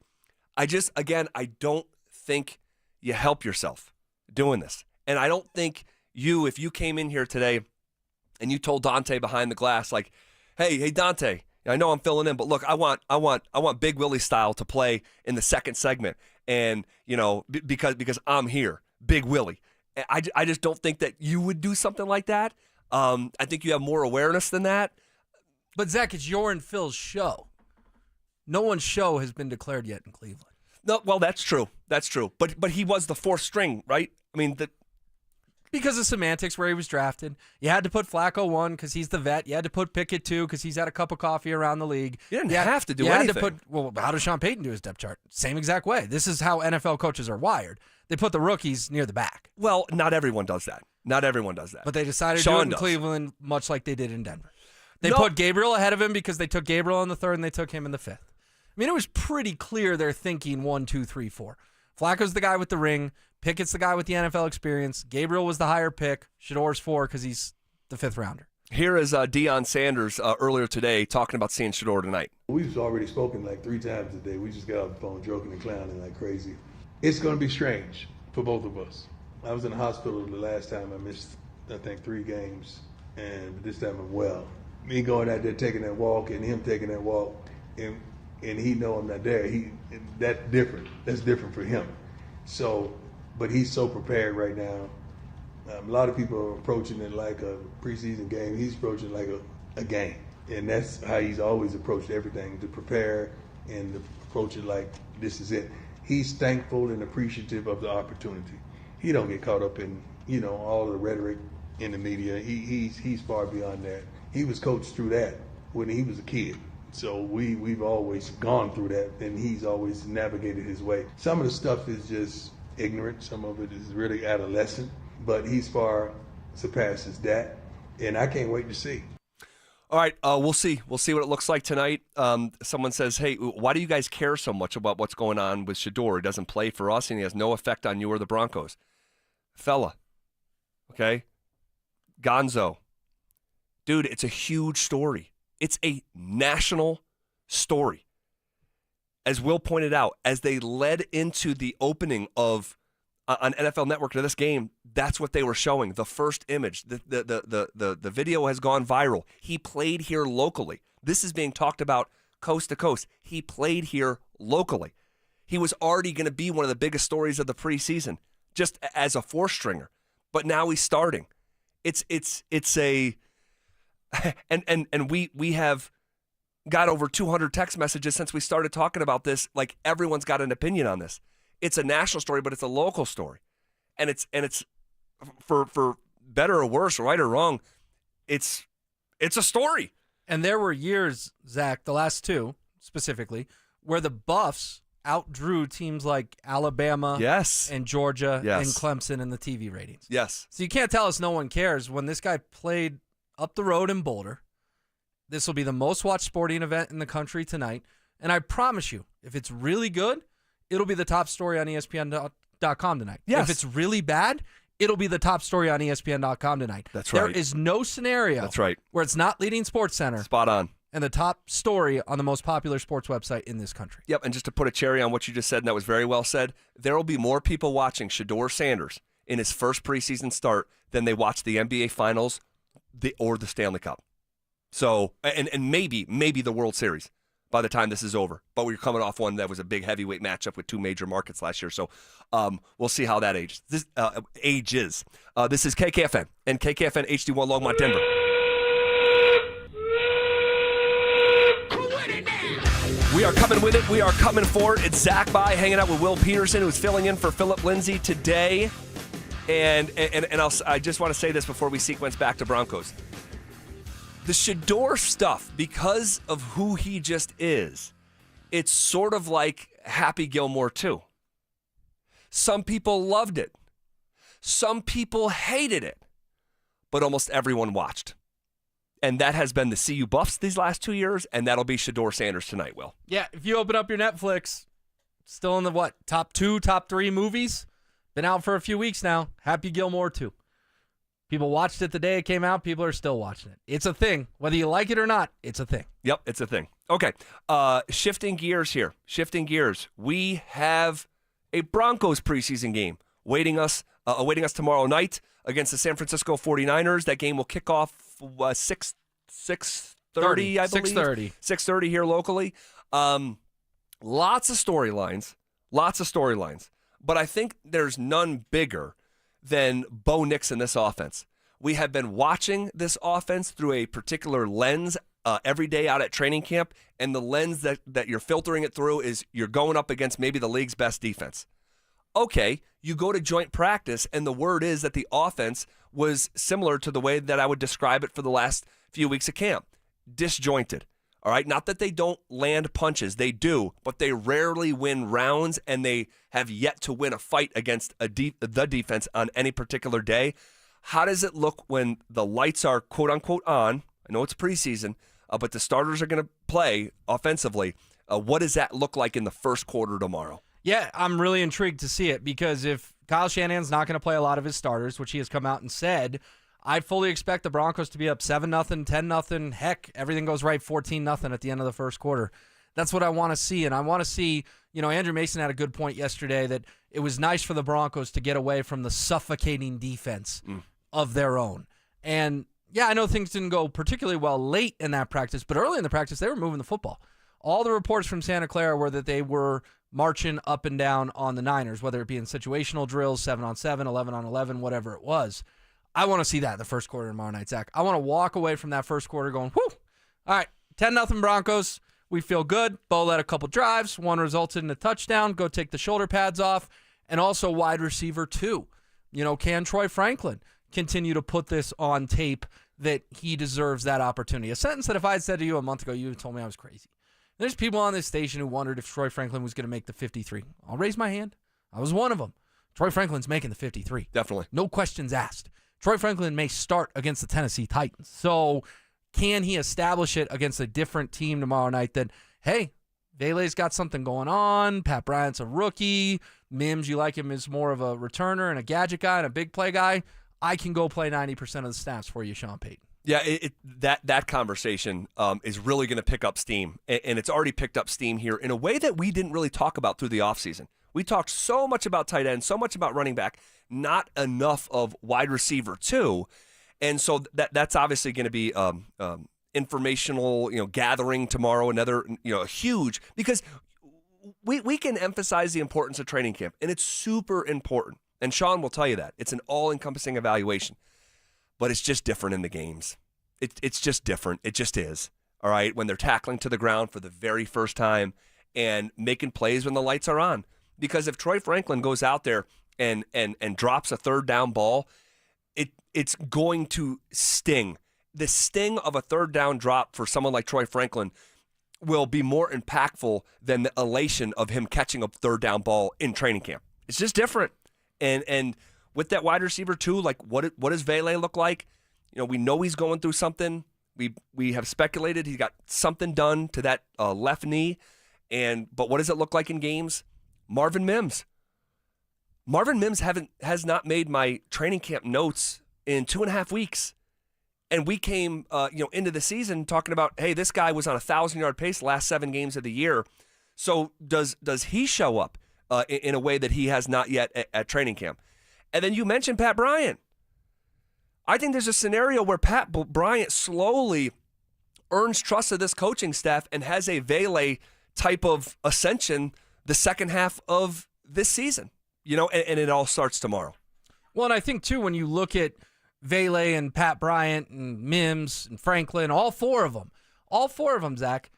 I don't think you help yourself doing this. And I don't think if you came in here today and you told Dante behind the glass, like, hey, Dante, I know I'm filling in, but look, I want Big Willie style to play in the second segment, and because I'm here, Big Willie. I just don't think that you would do something like that. I think you have more awareness than that. But Zach, it's your and Phil's show. No one's show has been declared yet in Cleveland. No, well, that's true. That's true. But he was the fourth string, right? I mean, because of semantics where he was drafted. You had to put Flacco 1 because he's the vet. You had to put Pickett 2 because he's had a cup of coffee around the league. You didn't have to do anything. How does Sean Payton do his depth chart? Same exact way. This is how NFL coaches are wired. They put the rookies near the back. Well, not everyone does that. But they decided to do it in Cleveland, much like they did in Denver. They put Gabriel ahead of him because they took Gabriel in the third and they took him in the fifth. I mean, it was pretty clear they're thinking 1, 2, 3, 4. Flacco's the guy with the ring. Pickett's the guy with the NFL experience. Gabriel was the higher pick. Shador's 4 because he's the fifth rounder. Here is Deion Sanders earlier today talking about seeing Shador tonight. We've already spoken like 3 times today. We just got off the phone joking and clowning like crazy. It's going to be strange for both of us. I was in the hospital the last time. I missed, I think, 3 games, and this time I'm well. Me going out there taking that walk and him taking that walk, and he know I'm not there. That's different. That's different for him. So, but he's so prepared right now. A lot of people are approaching it like a preseason game. He's approaching it like a game, and that's how he's always approached everything, to prepare and to approach it like this is it. He's thankful and appreciative of the opportunity. He don't get caught up in all the rhetoric in the media. He's far beyond that. He was coached through that when he was a kid. So we've always gone through that, and he's always navigated his way. Some of the stuff is just ignorant. Some of it is really adolescent, but he's far surpasses that, and I can't wait to see. All right, we'll see. We'll see what it looks like tonight. Someone says, hey, why do you guys care so much about what's going on with Shador? He doesn't play for us, and he has no effect on you or the Broncos. Fella, okay? Gonzo. Dude, it's a huge story. It's a national story. As Will pointed out, as they led into the opening of on NFL Network to this game, that's what they were showing. The first image, the video has gone viral. He played here locally. This is being talked about coast to coast. He played here locally. He was already going to be one of the biggest stories of the preseason, just as a 4-stringer. But now he's starting. It's a and we have got over 200 text messages since we started talking about this. Like, everyone's got an opinion on this. It's a national story, but it's a local story, and it's for better or worse, right or wrong, it's a story. And there were years, Zach, the last 2 specifically, where the Buffs outdrew teams like Alabama, and Georgia, and Clemson in the TV ratings. Yes. So you can't tell us no one cares when this guy played up the road in Boulder. This will be the most watched sporting event in the country tonight. And I promise you, if it's really good, it'll be the top story on ESPN.com tonight. Yes. If it's really bad, it'll be the top story on ESPN.com tonight. That's right. There is no scenario That's right. where it's not leading Sports Center. Spot on. And the top story on the most popular sports website in this country. Yep, and just to put a cherry on what you just said, and that was very well said, there will be more people watching Shador Sanders in his first preseason start than they watch the NBA Finals or the Stanley Cup. So, and maybe the World Series by the time this is over. But we're coming off one that was a big heavyweight matchup with 2 major markets last year. So we'll see how that ages. This is KKFN and KKFN HD1 Longmont, Denver. We are coming with it. We are coming for it. It's Zach By hanging out with Will Peterson, who's filling in for Phillip Lindsay today. And I just want to say this before we sequence back to Broncos. The Shador stuff, because of who he just is, it's sort of like Happy Gilmore 2. Some people loved it. Some people hated it. But almost everyone watched. And that has been the CU Buffs these last 2 years, and that'll be Shador Sanders tonight, Will. Yeah, if you open up your Netflix, still in the, top 2, top 3 movies? Been out for a few weeks now. Happy Gilmore 2. People watched it the day it came out. People are still watching it. It's a thing. Whether you like it or not, it's a thing. Yep, it's a thing. Okay, shifting gears here. We have a Broncos preseason game awaiting us tomorrow night. against the San Francisco 49ers. That game will kick off 6:30, I believe. 6:30 here locally. Lots of storylines. But I think there's none bigger than Bo Nix in this offense. We have been watching this offense through a particular lens every day out at training camp, and the lens that you're filtering it through is you're going up against maybe the league's best defense. Okay, you go to joint practice, and the word is that the offense was similar to the way that I would describe it for the last few weeks of camp. Disjointed. All right, not that they don't land punches. They do, but they rarely win rounds, and they have yet to win a fight against the defense on any particular day. How does it look when the lights are quote-unquote on? I know it's preseason, but the starters are going to play offensively. What does that look like in the first quarter tomorrow? Yeah, I'm really intrigued to see it because if Kyle Shanahan's not going to play a lot of his starters, which he has come out and said, I fully expect the Broncos to be up 7-0, 10-0. Heck, everything goes right, 14-0 at the end of the first quarter. That's what I want to see, and I want to see, Andrew Mason had a good point yesterday that it was nice for the Broncos to get away from the suffocating defense of their own. And, yeah, I know things didn't go particularly well late in that practice, but early in the practice, they were moving the football. All the reports from Santa Clara were that they were marching up and down on the Niners, whether it be in situational drills, 7-on-7, 11-on-11, whatever it was. I want to see that in the first quarter tomorrow night, Zach. I want to walk away from that first quarter going, whew, all right, 10-0 Broncos. We feel good. Bo led a couple drives. One resulted in a touchdown. Go take the shoulder pads off. And also wide receiver 2. Can Troy Franklin continue to put this on tape that he deserves that opportunity? A sentence that if I had said to you a month ago, you would have told me I was crazy. There's people on this station who wondered if Troy Franklin was going to make the 53. I'll raise my hand. I was one of them. Troy Franklin's making the 53. Definitely. No questions asked. Troy Franklin may start against the Tennessee Titans. So can he establish it against a different team tomorrow night that, hey, Vele's got something going on. Pat Bryant's a rookie. Mims, you like him as more of a returner and a gadget guy and a big play guy. I can go play 90% of the snaps for you, Sean Payton. Yeah, that conversation is really going to pick up steam, and it's already picked up steam here in a way that we didn't really talk about through the offseason. We talked so much about tight end, so much about running back, not enough of wide receiver too, and so that's obviously going to be informational, gathering tomorrow. Another, huge, because we can emphasize the importance of training camp, and it's super important. And Sean will tell you that it's an all-encompassing evaluation, but it's just different in the games. It's just different. It just is. All right, when they're tackling to the ground for the very first time and making plays when the lights are on. Because if Troy Franklin goes out there and drops a third down ball, it's going to sting. The sting of a third down drop for someone like Troy Franklin will be more impactful than the elation of him catching a third down ball in training camp. It's just different. And with that wide receiver too, like what does Vele look like? We know he's going through something. We have speculated he got something done to that left knee. But what does it look like in games? Marvin Mims has not made my training camp notes in 2.5 weeks. And we came into the season talking about, hey, this guy was on a 1,000-yard pace the last 7 games of the year. So does he show up in a way that he has not yet at training camp? And then you mentioned Pat Bryant. I think there's a scenario where Pat Bryant slowly earns trust of this coaching staff and has a Vele type of ascension the second half of this season, and it all starts tomorrow. Well, and I think, too, when you look at Vele and Pat Bryant and Mims and Franklin, all four of them, Zach,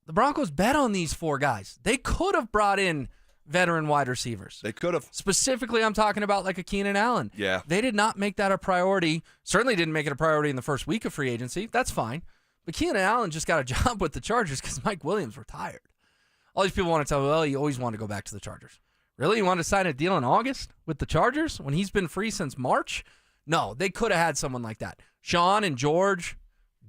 the Broncos bet on these 4 guys. They could have brought in veteran wide receivers. They could have. Specifically, I'm talking about like a Keenan Allen. Yeah. They did not make that a priority. Certainly didn't make it a priority in the first week of free agency. That's fine. But Keenan Allen just got a job with the Chargers because Mike Williams retired. All these people want to tell me, well, you always want to go back to the Chargers. Really? You want to sign a deal in August with the Chargers when he's been free since March? No, they could have had someone like that. Sean and George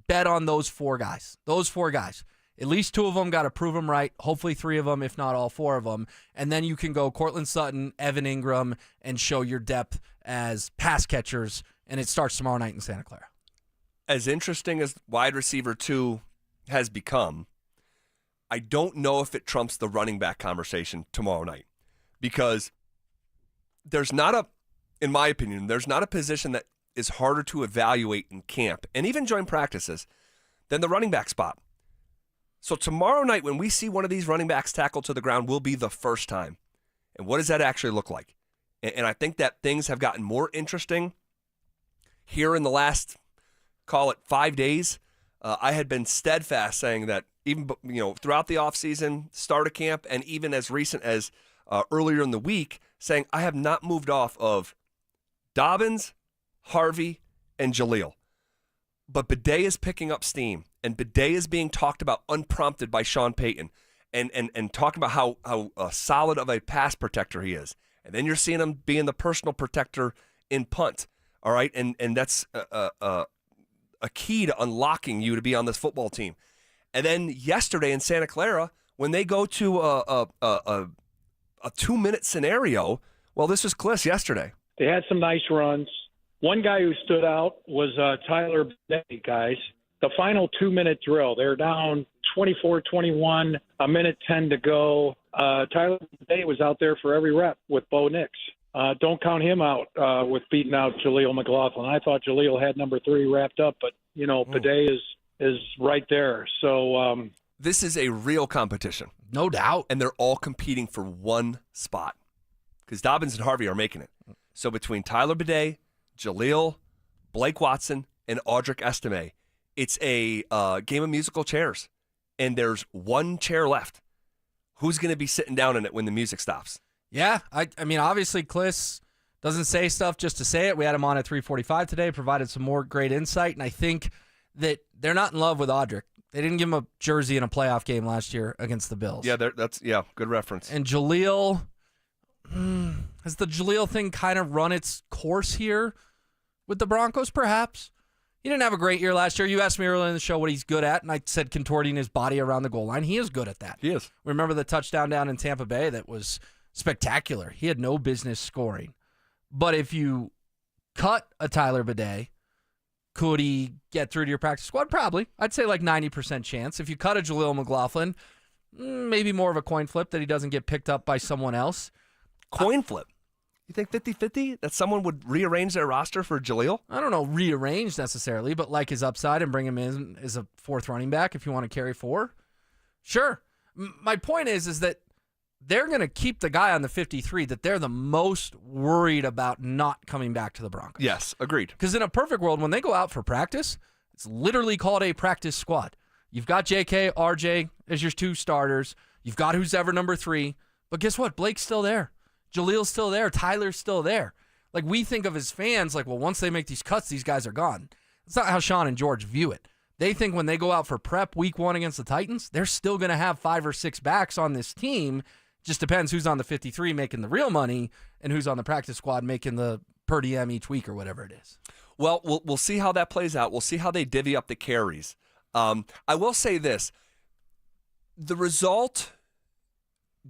bet on those 4 guys. Those 4 guys. At least 2 of them got to prove them right. Hopefully 3 of them, if not all 4 of them. And then you can go Cortland Sutton, Evan Ingram, and show your depth as pass catchers. And it starts tomorrow night in Santa Clara. As interesting as wide receiver 2 has become, I don't know if it trumps the running back conversation tomorrow night, because there's not in my opinion, there's not a position that is harder to evaluate in camp and even joint practices than the running back spot. So tomorrow night when we see one of these running backs tackled to the ground will be the first time. And what does that actually look like? And I think that things have gotten more interesting here in the last, call it 5 days. I had been steadfast saying that even throughout the offseason, start of camp, and even as recent as earlier in the week, saying I have not moved off of Dobbins, Harvey, and Jaleel. But Bidet is picking up steam, and Bidet is being talked about unprompted by Sean Payton, and talking about how solid of a pass protector he is. And then you're seeing him being the personal protector in punt, all right? And that's a key to unlocking you to be on this football team. And then yesterday in Santa Clara, when they go to a 2-minute scenario, well, this was Cliss yesterday. They had some nice runs. One guy who stood out was Tyler Bidet, guys. The final 2-minute drill, they're down 24-21, a minute 10 to go. Tyler Bidet was out there for every rep with Bo Nix. Don't count him out with beating out Jaleel McLaughlin. I thought Jaleel had number 3 wrapped up, but, Bidet is right there. So this is a real competition. No doubt. And they're all competing for one spot because Dobbins and Harvey are making it. So between Tyler Bidet, Jaleel, Blake Watson, and Audric Estime, it's a game of musical chairs. And there's one chair left. Who's going to be sitting down in it when the music stops? Yeah, I mean, obviously, Cliss doesn't say stuff just to say it. We had him on at 3:45 today, provided some more great insight, and I think that they're not in love with Audric. They didn't give him a jersey in a playoff game last year against the Bills. Yeah, that's good reference. And Jaleel, has the Jaleel thing kind of run its course here with the Broncos, perhaps? He didn't have a great year last year. You asked me earlier in the show what he's good at, and I said contorting his body around the goal line. He is good at that. He is. Remember the touchdown down in Tampa Bay that was spectacular. He had no business scoring. But if you cut a Tyler Bidet, could he get through to your practice squad? Probably. I'd say like 90% chance. If you cut a Jaleel McLaughlin, maybe more of a coin flip that he doesn't get picked up by someone else. Coin flip? You think 50-50 that someone would rearrange their roster for Jaleel? I don't know, rearrange necessarily, but like his upside and bring him in as a 4th running back if you want to carry 4. Sure. My point is that they're going to keep the guy on the 53 that they're the most worried about not coming back to the Broncos. Yes, agreed. Because in a perfect world, when they go out for practice, it's literally called a practice squad. You've got JK, RJ as your 2 starters. You've got who's ever number 3. But guess what? Blake's still there. Jaleel's still there. Tyler's still there. Like, we think of as fans, like, well, once they make these cuts, these guys are gone. That's not how Sean and George view it. They think when they go out for prep week 1 against the Titans, they're still going to have 5 or 6 backs on this team. Just depends who's on the 53 making the real money and who's on the practice squad making the per diem each week or whatever it is. Well, we'll see how that plays out. We'll see how they divvy up the carries. I will say this. The result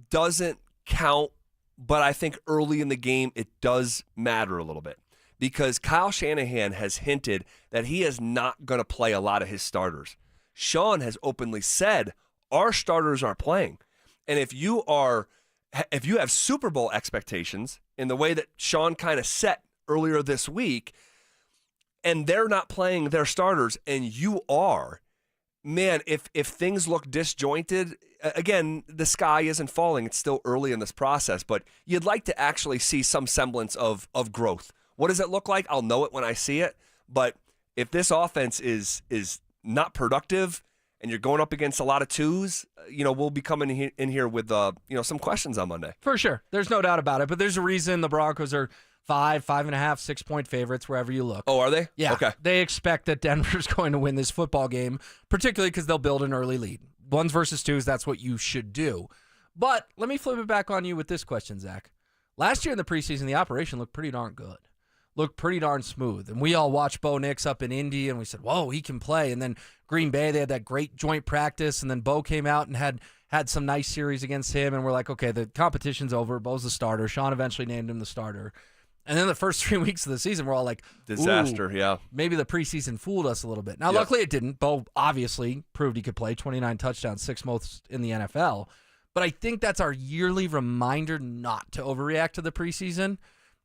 doesn't count, but I think early in the game it does matter a little bit because Kyle Shanahan has hinted that he is not going to play a lot of his starters. Sean has openly said our starters are playing. And if you have Super Bowl expectations in the way that Sean kind of set earlier this week, and they're not playing their starters, and you are, man, if things look disjointed, again, the sky isn't falling. It's still early in this process, but you'd like to actually see some semblance of growth. What does it look like? I'll know it when I see it. But if this offense is not productive, and you're going up against a lot of 2s, we'll be coming in here with, some questions on Monday. For sure. There's no doubt about it. But there's a reason the Broncos are 5, 5.5, 6-point favorites wherever you look. Oh, are they? Yeah. Okay. They expect that Denver's going to win this football game, particularly because they'll build an early lead. 1s versus 2s, that's what you should do. But let me flip it back on you with this question, Zach. Last year in the preseason, the operation looked pretty darn good. Looked pretty darn smooth. And we all watched Bo Nix up in Indy, and we said, whoa, he can play. And then Green Bay, they had that great joint practice, and then Bo came out and had some nice series against him, and we're like, okay, the competition's over. Bo's the starter. Sean eventually named him the starter. And then the first 3 weeks of the season, we're all like, disaster, yeah. Maybe the preseason fooled us a little bit. Now, luckily it didn't. Bo obviously proved he could play, 29 touchdowns, 6 most in the NFL. But I think that's our yearly reminder not to overreact to the preseason.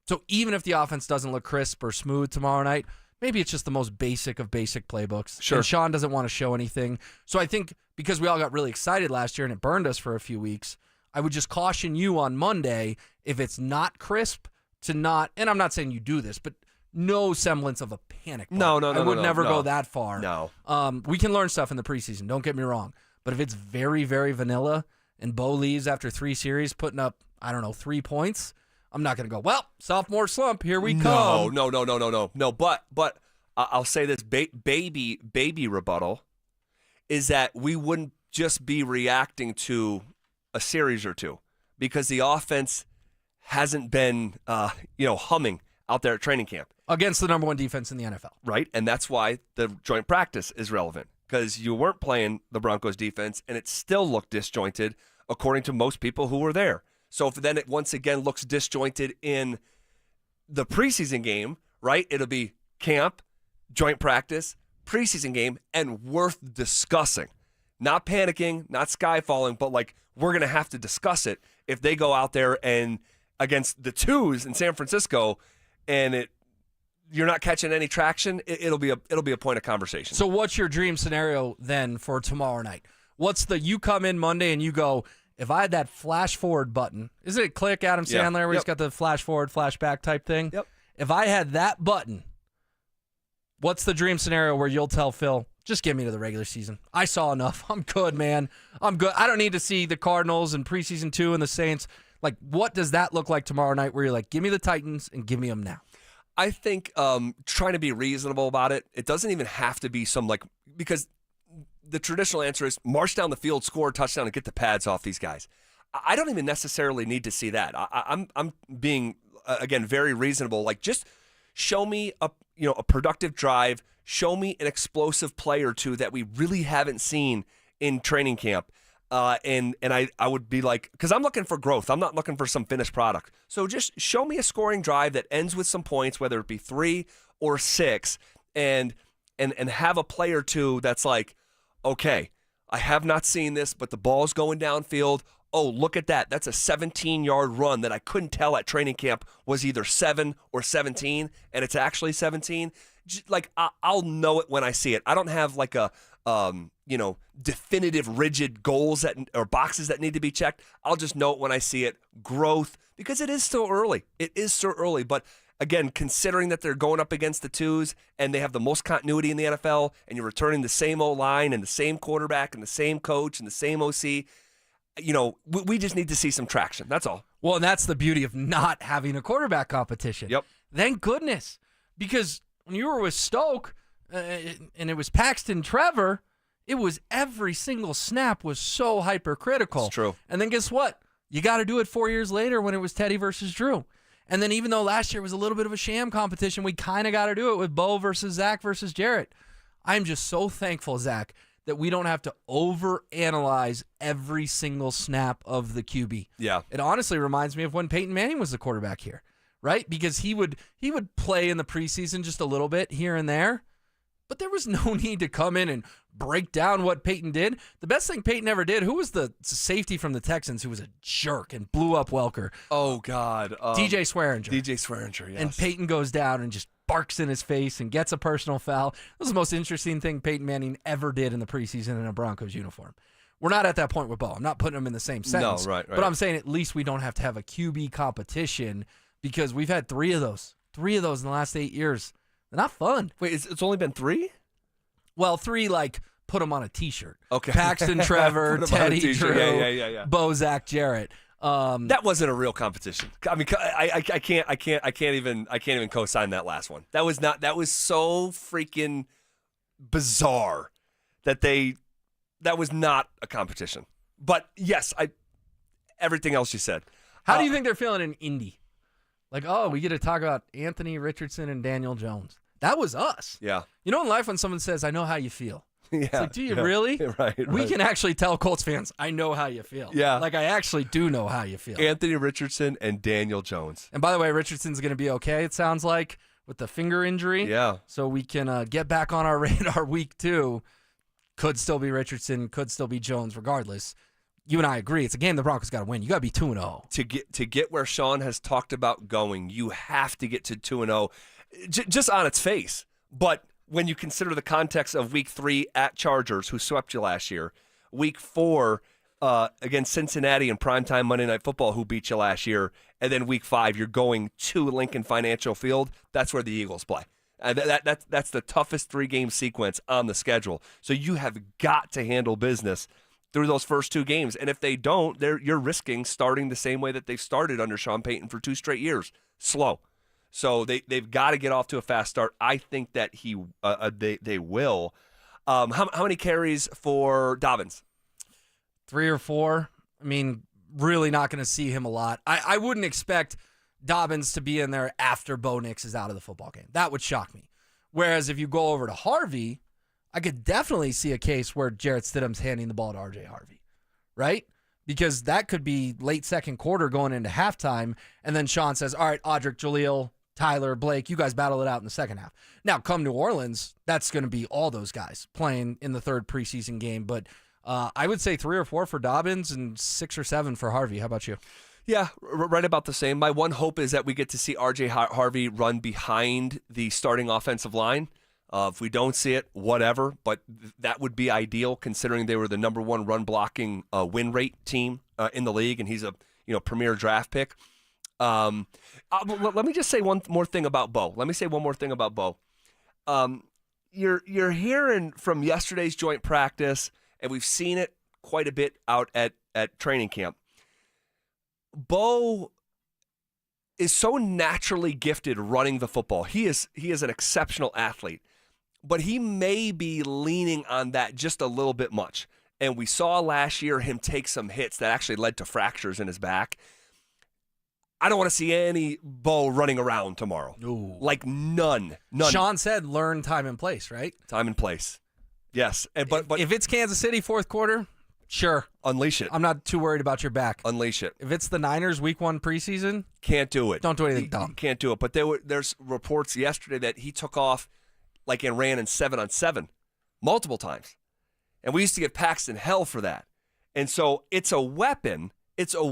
So even if the offense doesn't look crisp or smooth tomorrow night, maybe it's just the most basic of basic playbooks. Sure. And Sean doesn't want to show anything. So I think because we all got really excited last year and it burned us for a few weeks, I would just caution you on Monday, if it's not crisp, to not, and I'm not saying you do this, but no semblance of a panic button. No. I would never go that far. No. We can learn stuff in the preseason, don't get me wrong. But if it's very, very vanilla and Bo leaves after 3 series putting up, 3 points, I'm not going to go, well, sophomore slump, here we come. No. But I'll say this baby rebuttal is that we wouldn't just be reacting to a series or two because the offense hasn't been, humming out there at training camp. Against the number 1 defense in the NFL. Right, and that's why the joint practice is relevant because you weren't playing the Broncos defense and it still looked disjointed according to most people who were there. So if then it once again looks disjointed in the preseason game, right, it'll be camp, joint practice, preseason game, and worth discussing. Not panicking, not sky falling, but we're going to have to discuss it if they go out there and against the twos in San Francisco and you're not catching any traction, it'll be a point of conversation. So what's your dream scenario then for tomorrow night? You come in Monday and you go, if I had that flash forward button, isn't it click Adam Sandler where he's got the flash forward, flash back type thing? Yep. If I had that button, what's the dream scenario where you'll tell Phil, just get me to the regular season. I saw enough. I'm good, man. I'm good. I don't need to see the Cardinals and preseason 2 and the Saints. What does that look like tomorrow night where you're like, give me the Titans and give me them now? I think trying to be reasonable about it, it doesn't even have to be because the traditional answer is march down the field, score a touchdown, and get the pads off these guys. I don't even necessarily need to see that. I'm being, again, very reasonable. Just show me a productive drive, show me an explosive play or two that we really haven't seen in training camp. And I would be because I'm looking for growth. I'm not looking for some finished product. So just show me a scoring drive that ends with some points, whether it be 3 or 6, and have a play or two that's okay, I have not seen this, but the ball's going downfield. Oh, look at that. That's a 17-yard run that I couldn't tell at training camp was either 7 or 17, and it's actually 17. I'll know it when I see it. I don't have definitive rigid goals or boxes that need to be checked. I'll just know it when I see it. Growth, because it is still early. It is so early, but again, considering that they're going up against the twos and they have the most continuity in the NFL and you're returning the same O-line and the same quarterback and the same coach and the same OC, we just need to see some traction. That's all. Well, and that's the beauty of not having a quarterback competition. Yep. Thank goodness. Because when you were with Stoke and it was Paxton Trevor, it was every single snap was so hypercritical. It's true. And then guess what? You got to do it 4 years later when it was Teddy versus Drew. And then even though last year was a little bit of a sham competition, we kind of got to do it with Bo versus Zach versus Jarrett. I'm just so thankful, Zach, that we don't have to overanalyze every single snap of the QB. Yeah. It honestly reminds me of when Peyton Manning was the quarterback here, right? Because he would play in the preseason just a little bit here and there, but there was no need to come in and break down what Peyton did. The best thing Peyton ever did, who was the safety from the Texans who was a jerk and blew up Welker? Oh, God. DJ Swearinger. DJ Swearinger, yes. And Peyton goes down and just barks in his face and gets a personal foul. That was the most interesting thing Peyton Manning ever did in the preseason in a Broncos uniform. We're not at that point with Bo. I'm not putting them in the same sentence. No, right. But I'm saying at least we don't have to have a QB competition because we've had 3 of those. 3 of those in the last 8 years. They're not fun. Wait, it's only been 3? Well, 3 put them on a T-shirt. Okay. Paxton Trevor, Teddy Drew, yeah. Bo, Zach, Jarrett. That wasn't a real competition. I mean, I can't even co-sign that last one. That was so freaking bizarre that was not a competition. But yes, everything else you said. How do you think they're feeling in Indy? We get to talk about Anthony Richardson and Daniel Jones. That was us. Yeah. You know in life when someone says, I know how you feel. Yeah. It's like, do you really? Right. We can actually tell Colts fans, I know how you feel. Yeah. I actually do know how you feel. Anthony Richardson and Daniel Jones. And by the way, Richardson's going to be okay, it sounds like, with the finger injury. Yeah. So we can get back on our radar week 2. Could still be Richardson, could still be Jones, regardless. you and I agree, it's a game the Broncos got to win. You got to be 2-0. To get where Sean has talked about going, you have to get to 2-0 just on its face. But when you consider the context of week 3 at Chargers, who swept you last year, week 4 against Cincinnati in primetime Monday Night Football, who beat you last year, and then week 5, you're going to Lincoln Financial Field. That's where the Eagles play. That's the toughest 3-game sequence on the schedule. So you have got to handle business through those first 2 games. And if they don't, you're risking starting the same way that they've started under Sean Payton for 2 straight years, slow. So they've got to get off to a fast start. I think that they will. How many carries for Dobbins? 3 or 4. I mean, really not going to see him a lot. I wouldn't expect Dobbins to be in there after Bo Nix is out of the football game. That would shock me. Whereas if you go over to Harvey, I could definitely see a case where Jarrett Stidham's handing the ball to R.J. Harvey, right? Because that could be late second quarter going into halftime, and then Sean says, all right, Audric, Jaleel, Tyler, Blake, you guys battle it out in the second half. Now, come New Orleans, that's going to be all those guys playing in the 3rd preseason game. But I would say 3 or 4 for Dobbins and 6 or 7 for Harvey. How about you? Yeah, right about the same. My one hope is that we get to see R.J. Harvey run behind the starting offensive line. If we don't see it, whatever, but that would be ideal considering they were the number 1 run blocking win rate team in the league, and he's a premier draft pick. Let me just say one more thing about Bo. You're hearing from yesterday's joint practice, and we've seen it quite a bit out at training camp. Bo is so naturally gifted running the football. He is an exceptional athlete. But he may be leaning on that just a little bit much. And we saw last year him take some hits that actually led to fractures in his back. I don't want to see any Bo running around tomorrow. Ooh. Like none. Sean said learn time and place, right? Time and place. Yes. But if it's Kansas City 4th quarter, sure. Unleash it. I'm not too worried about your back. Unleash it. If it's the Niners week 1 preseason, can't do it. Don't do anything dumb. Can't do it. But there's reports yesterday that he took off and ran in 7-on-7 multiple times. And we used to give Paxton hell for that. And so it's a weapon. It's a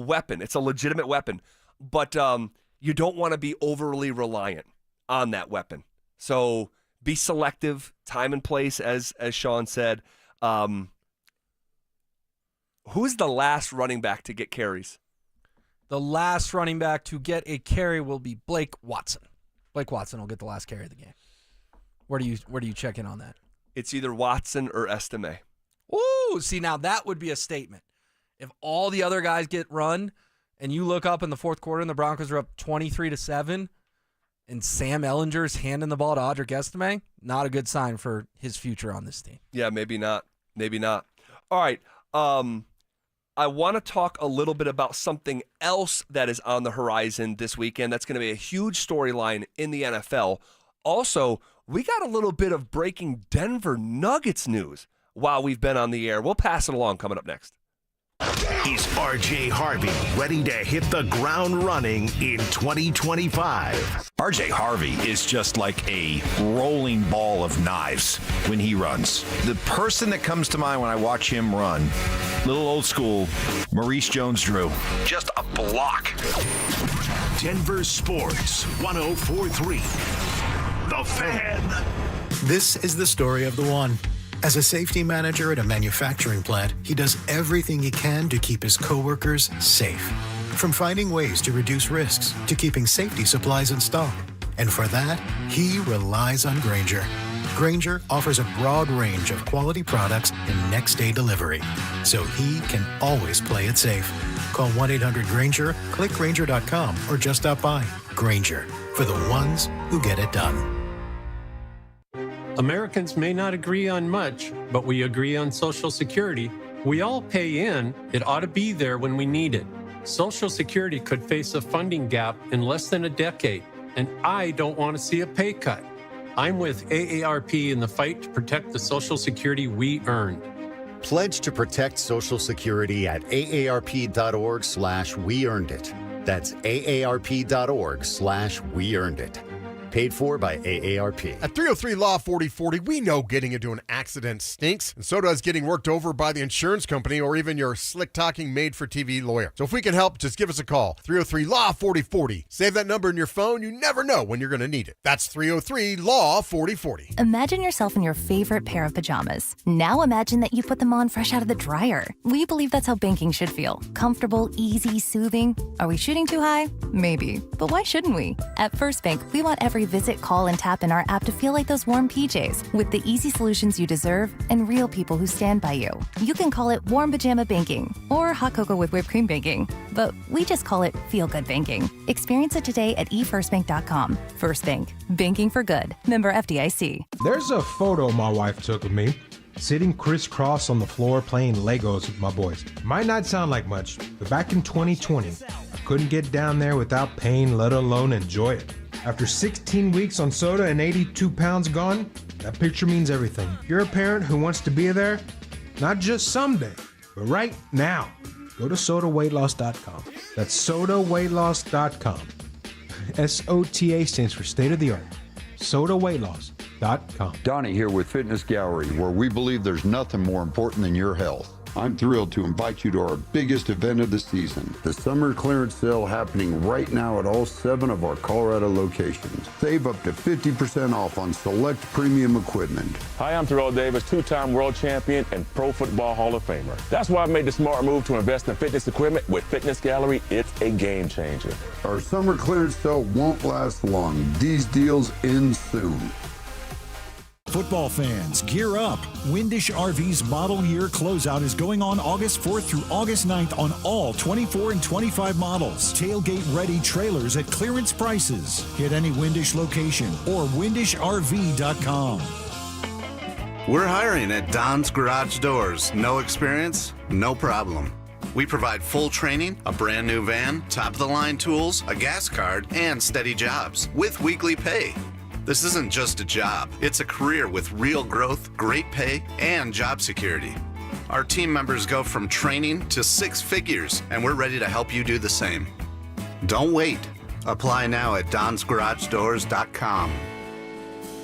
legitimate weapon. But you don't want to be overly reliant on that weapon. So be selective, time and place, as Sean said. Who's the last running back to get carries? The last running back to get a carry will be Blake Watson. Blake Watson will get the last carry of the game. Where do you check in on that? It's either Watson or Estime. Ooh, see, now that would be a statement. If all the other guys get run and you look up in the 4th quarter and the Broncos are up 23-7 and Sam Ellinger's handing the ball to Audric Estime, not a good sign for his future on this team. Yeah, maybe not. All right. I want to talk a little bit about something else that is on the horizon this weekend. That's going to be a huge storyline in the NFL. Also, we got a little bit of breaking Denver Nuggets news while we've been on the air. We'll pass it along coming up next. Is R.J. Harvey ready to hit the ground running in 2025? R.J. Harvey is just like a rolling ball of knives when he runs. The person that comes to mind when I watch him run, little old school, Maurice Jones-Drew. Just a block. Denver Sports 104.3. The Fan. This is the story of the one. As a safety manager at a manufacturing plant, he does everything he can to keep his coworkers safe. From finding ways to reduce risks to keeping safety supplies in stock. And for that, he relies on Grainger. Grainger offers a broad range of quality products and next-day delivery, so he can always play it safe. Call 1-800-GRAINGER, click Grainger.com, or just stop by. Grainger, for the ones who get it done. Americans may not agree on much, but we agree on Social Security. We all pay in. It ought to be there when we need it. Social Security could face a funding gap in less than a decade, and I don't want to see a pay cut. I'm with AARP in the fight to protect the Social Security we earned. Pledge to protect Social Security at aarp.org/weearnedit. That's aarp.org/weearnedit. Paid for by AARP. At 303 Law 4040, we know getting into an accident stinks, and so does getting worked over by the insurance company or even your slick-talking made-for-TV lawyer. So if we can help, just give us a call. 303 Law 4040. Save that number in your phone. You never know when you're going to need it. That's 303 Law 4040. Imagine yourself in your favorite pair of pajamas. Now imagine that you put them on fresh out of the dryer. We believe that's how banking should feel. Comfortable, easy, soothing. Are we shooting too high? Maybe. But why shouldn't we? At First Bank, we want every visit, call, and tap in our app to feel like those warm PJs with the easy solutions you deserve and real people who stand by you. You can call it warm pajama banking or hot cocoa with whipped cream banking, but we just call it feel-good banking. Experience it today at efirstbank.com. First Bank. Banking for good. Member FDIC. There's a photo my wife took of me sitting crisscross on the floor playing Legos with my boys. Might not sound like much, but back in 2020, I couldn't get down there without pain, let alone enjoy it. After 16 weeks on soda and 82 pounds gone, that picture means everything. If you're a parent who wants to be there, not just someday, but right now, go to sodaweightloss.com. That's sodaweightloss.com. SOTA stands for state of the art. sodaweightloss.com. Donnie here with Fitness Gallery, where we believe there's nothing more important than your health. I'm thrilled to invite you to our biggest event of the season, the summer clearance sale happening right now at all 7 of our Colorado locations. Save up to 50% off on select premium equipment. Hi, I'm Terrell Davis, 2-time world champion and Pro Football Hall of Famer. That's why I made the smart move to invest in fitness equipment with Fitness Gallery. It's a game changer. Our summer clearance sale won't last long. These deals end soon. Football fans, gear up. Windish RV's model year closeout is going on August 4th through August 9th on all 24 and 25 models. Tailgate-ready trailers at clearance prices. Hit any Windish location or windishrv.com. We're hiring at Don's Garage Doors. No experience? No problem. We provide full training, a brand new van, top-of-the-line tools, a gas card, and steady jobs with weekly pay. This isn't just a job, it's a career with real growth, great pay, and job security. Our team members go from training to 6 figures, and we're ready to help you do the same. Don't wait. Apply now at donsgaragedoors.com.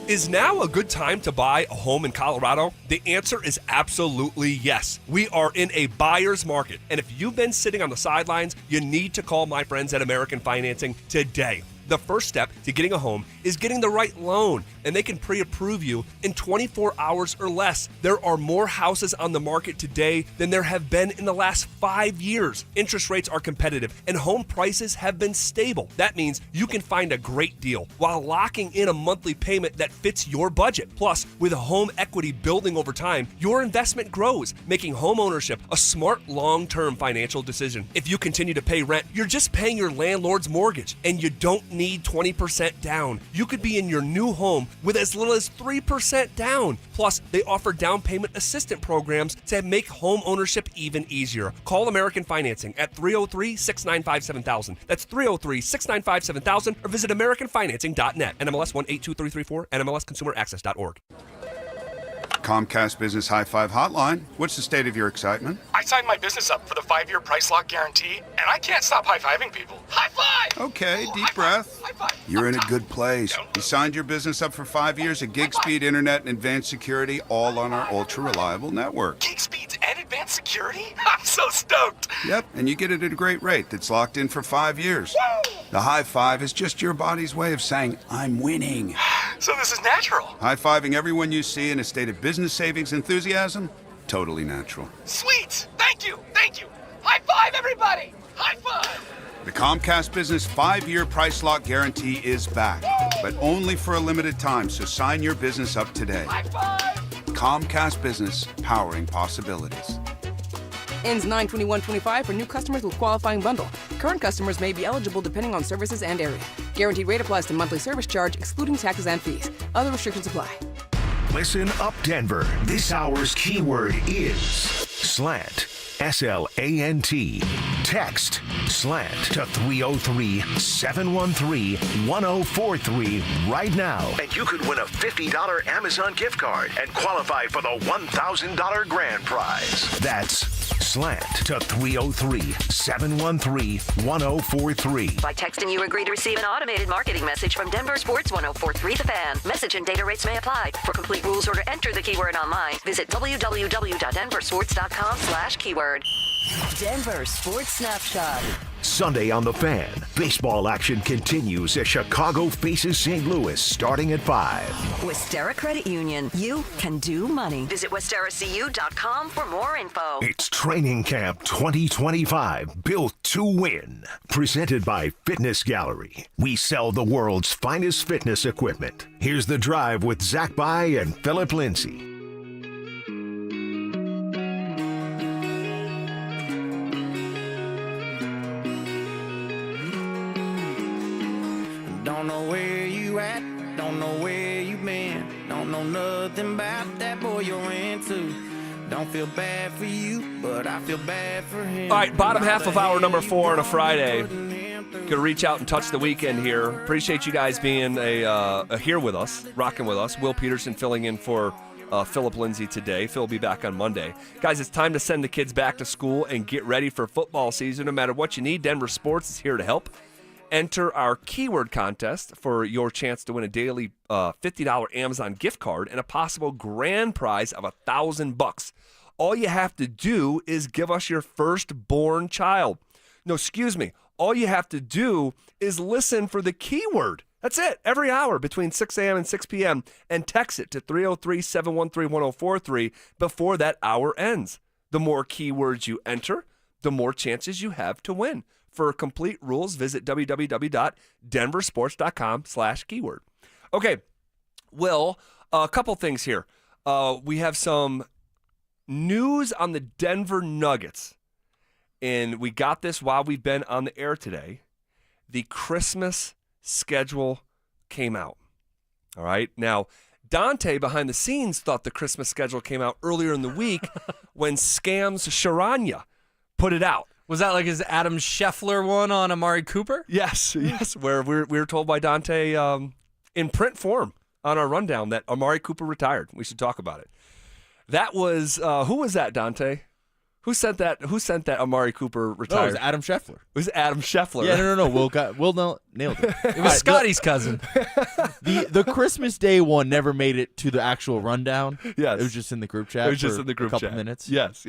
Is now a good time to buy a home in Colorado? The answer is absolutely yes. We are in a buyer's market, and if you've been sitting on the sidelines, you need to call my friends at American Financing today. The first step to getting a home is getting the right loan, and they can pre-approve you in 24 hours or less. There are more houses on the market today than there have been in the last 5 years. Interest rates are competitive, and home prices have been stable. That means you can find a great deal while locking in a monthly payment that fits your budget. Plus, with a home equity building over time, your investment grows, making home ownership a smart long-term financial decision. If you continue to pay rent, you're just paying your landlord's mortgage, and you don't need 20% down. You could be in your new home with as little as 3% down. Plus, they offer down payment assistance programs to make home ownership even easier. Call American Financing at 303-695-7000. That's 303-695-7000 or visit AmericanFinancing.net. NMLS 182334, NMLSConsumerAccess.org. Comcast Business High Five Hotline. What's the state of your excitement? I signed my business up for the 5-year price lock guarantee, and I can't stop high-fiving people. High five! Okay, deep breath. You're in a good place. You signed your business up for 5 years of gig speed internet and advanced security, all on our ultra-reliable network. Gig speeds and advanced security? I'm so stoked! Yep, and you get it at a great rate that's locked in for 5 years. Woo! The high five is just your body's way of saying, I'm winning. So this is natural. High-fiving everyone you see in a state of business savings enthusiasm, totally natural. Sweet! Thank you! Thank you! High five, everybody! High five! The Comcast Business 5-year price lock guarantee is back, but only for a limited time, so sign your business up today. High five! Comcast Business, powering possibilities. Ends 9/21/25 for new customers with qualifying bundle. Current customers may be eligible depending on services and area. Guaranteed rate applies to monthly service charge, excluding taxes and fees. Other restrictions apply. Listen up, Denver. This hour's keyword is slant. SLANT. Text SLANT to 303-713-1043 right now. And you could win a $50 Amazon gift card and qualify for the $1,000 grand prize. That's Slant to 303-713-1043. By texting, you agree to receive an automated marketing message from Denver Sports 1043 The Fan. Message and data rates may apply. For complete rules or to enter the keyword online, visit www.denversports.com/keyword. Denver Sports Snapshot. Sunday on The Fan, baseball action continues as Chicago faces St. Louis starting at 5. Westera Credit Union. You can do money. Visit WesteraCU.com for more info. It's Training Camp 2025, built to win. Presented by Fitness Gallery. We sell the world's finest fitness equipment. Here's The Drive with Zach By and Phillip Lindsay. Don't know where you at, don't know where you been, don't know nothing about that boy you're into. Don't feel bad for you, but I feel bad for him. All right, bottom half of hour number 4 on a Friday. Gonna reach out and touch the weekend here. Appreciate you guys being here with us, rocking with us. Will Peterson filling in for Phillip Lindsay today. Phil will be back on Monday. Guys, it's time to send the kids back to school and get ready for football season. No matter what you need, Denver Sports is here to help. Enter our keyword contest for your chance to win a daily $50 Amazon gift card and a possible grand prize of $1,000. All you have to do is give us your firstborn child. No, excuse me. All you have to do is listen for the keyword. That's it. Every hour between 6 a.m. and 6 p.m. and text it to 303-713-1043 before that hour ends. The more keywords you enter, the more chances you have to win. For complete rules, visit www.denversports.com/keyword. Okay, Will, a couple things here. We have some news on the Denver Nuggets, and we got this while we've been on the air today. The Christmas schedule came out. All right, now Dante behind the scenes thought the Christmas schedule came out earlier in the week when Scams Sharanya put it out. Was that like his Adam Scheffler one on Amari Cooper? Yes, where we were told by Dante in print form on our rundown that Amari Cooper retired. We should talk about it. That was, who was that, Dante? Who sent that Amari Cooper retired? Oh, it was Adam Scheffler. It was Adam Scheffler. Yeah, no. Will nailed it. It was Scotty's cousin. The Christmas Day one never made it to the actual rundown. Yes. It was just in the group chat. It was just in the group chat. A couple minutes. Yes.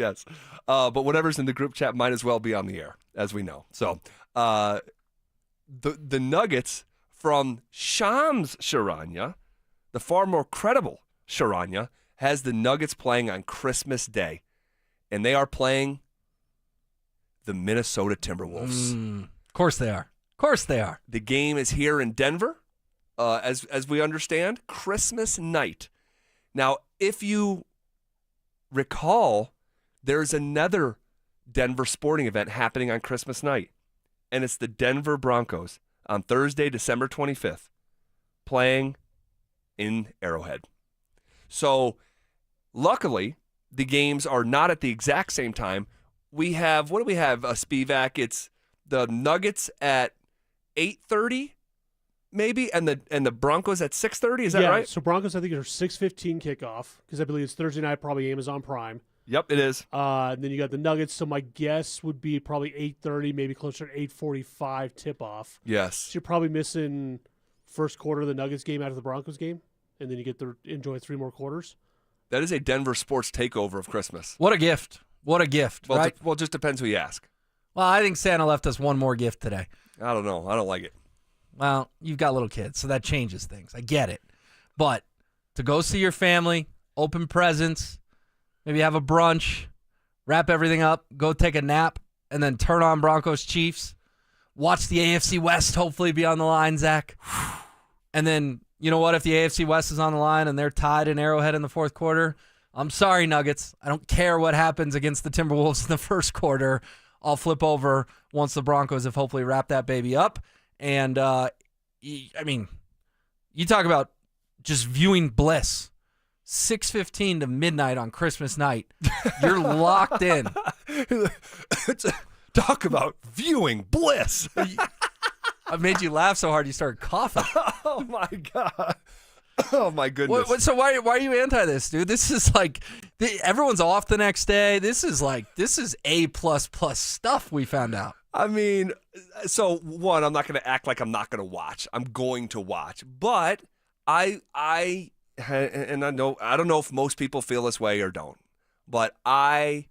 But whatever's in the group chat might as well be on the air, as we know. So the Nuggets from Shams Sharanya, the far more credible Sharanya, has the Nuggets playing on Christmas Day. And they are playing the Minnesota Timberwolves. Of course they are. The game is here in Denver, as we understand, Christmas night. Now, if you recall, there's another Denver sporting event happening on Christmas night, and it's the Denver Broncos on Thursday, December 25th, playing in Arrowhead. So, luckily, the games are not at the exact same time. We have, what do we have, Spivak? It's the Nuggets at 8:30, maybe, and the Broncos at 6:30. Is that right? So Broncos, I think, are 6:15 kickoff because I believe it's Thursday night, probably Amazon Prime. Yep, it is. And then you got the Nuggets. So my guess would be probably 8:30, maybe closer to 8:45 tip off. Yes. So you're probably missing first quarter of the Nuggets game out of the Broncos game, and then you get to enjoy 3 more quarters. That is a Denver sports takeover of Christmas. What a gift. Well, right? It just depends who you ask. Well, I think Santa left us one more gift today. I don't know. I don't like it. Well, you've got little kids, so that changes things. I get it. But to go see your family, open presents, maybe have a brunch, wrap everything up, go take a nap, and then turn on Broncos Chiefs, watch the AFC West hopefully be on the line, Zach. And then, you know what, if the AFC West is on the line and they're tied in Arrowhead in the fourth quarter, I'm sorry, Nuggets. I don't care what happens against the Timberwolves in the first quarter. I'll flip over once the Broncos have hopefully wrapped that baby up. And, I mean, you talk about just viewing bliss. 6:15 to midnight on Christmas night. You're locked in. Talk about viewing bliss. I made you laugh so hard you started coughing. Oh, my God. Oh my goodness. So why are you anti this, dude? This is like everyone's off the next day. This is A++ stuff we found out. I mean, so one, I'm not going to act like I'm not going to watch. I'm going to watch, but I don't know if most people feel this way or don't, but I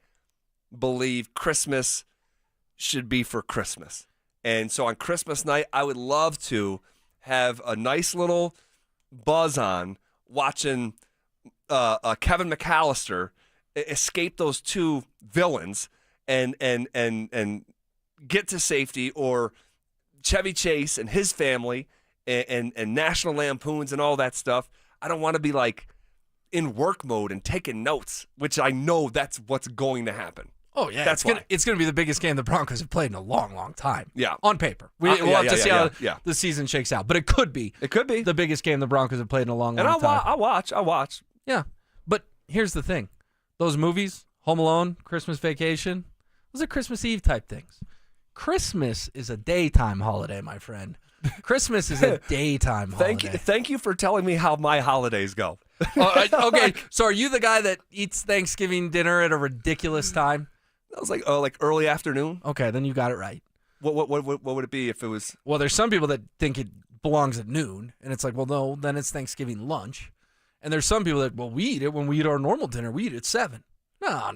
believe Christmas should be for Christmas. And so on Christmas night, I would love to have a nice little buzz on watching Kevin McAllister escape those two villains and get to safety, or Chevy Chase and his family and National Lampoons and all that stuff. I don't want to be like in work mode and taking notes, which I know that's what's going to happen. Oh, yeah. It's gonna be the biggest game the Broncos have played in a long, long time. Yeah. On paper. We'll have to see how the season shakes out. But it could be. It could be. The biggest game the Broncos have played in a long, and long time. I'll watch. Yeah. But here's the thing. Those movies, Home Alone, Christmas Vacation, those are Christmas Eve type things. Christmas is a daytime holiday, my friend. Christmas is a daytime holiday. Thank you for telling me how my holidays go. Okay, so are you the guy that eats Thanksgiving dinner at a ridiculous time? That was like early afternoon. Okay, then you got it right. What would it be if it was? Well, there's some people that think it belongs at noon, and it's like, well, no, then it's Thanksgiving lunch. And there's some people that, well, we eat it when we eat our normal dinner. We eat it at 7. No.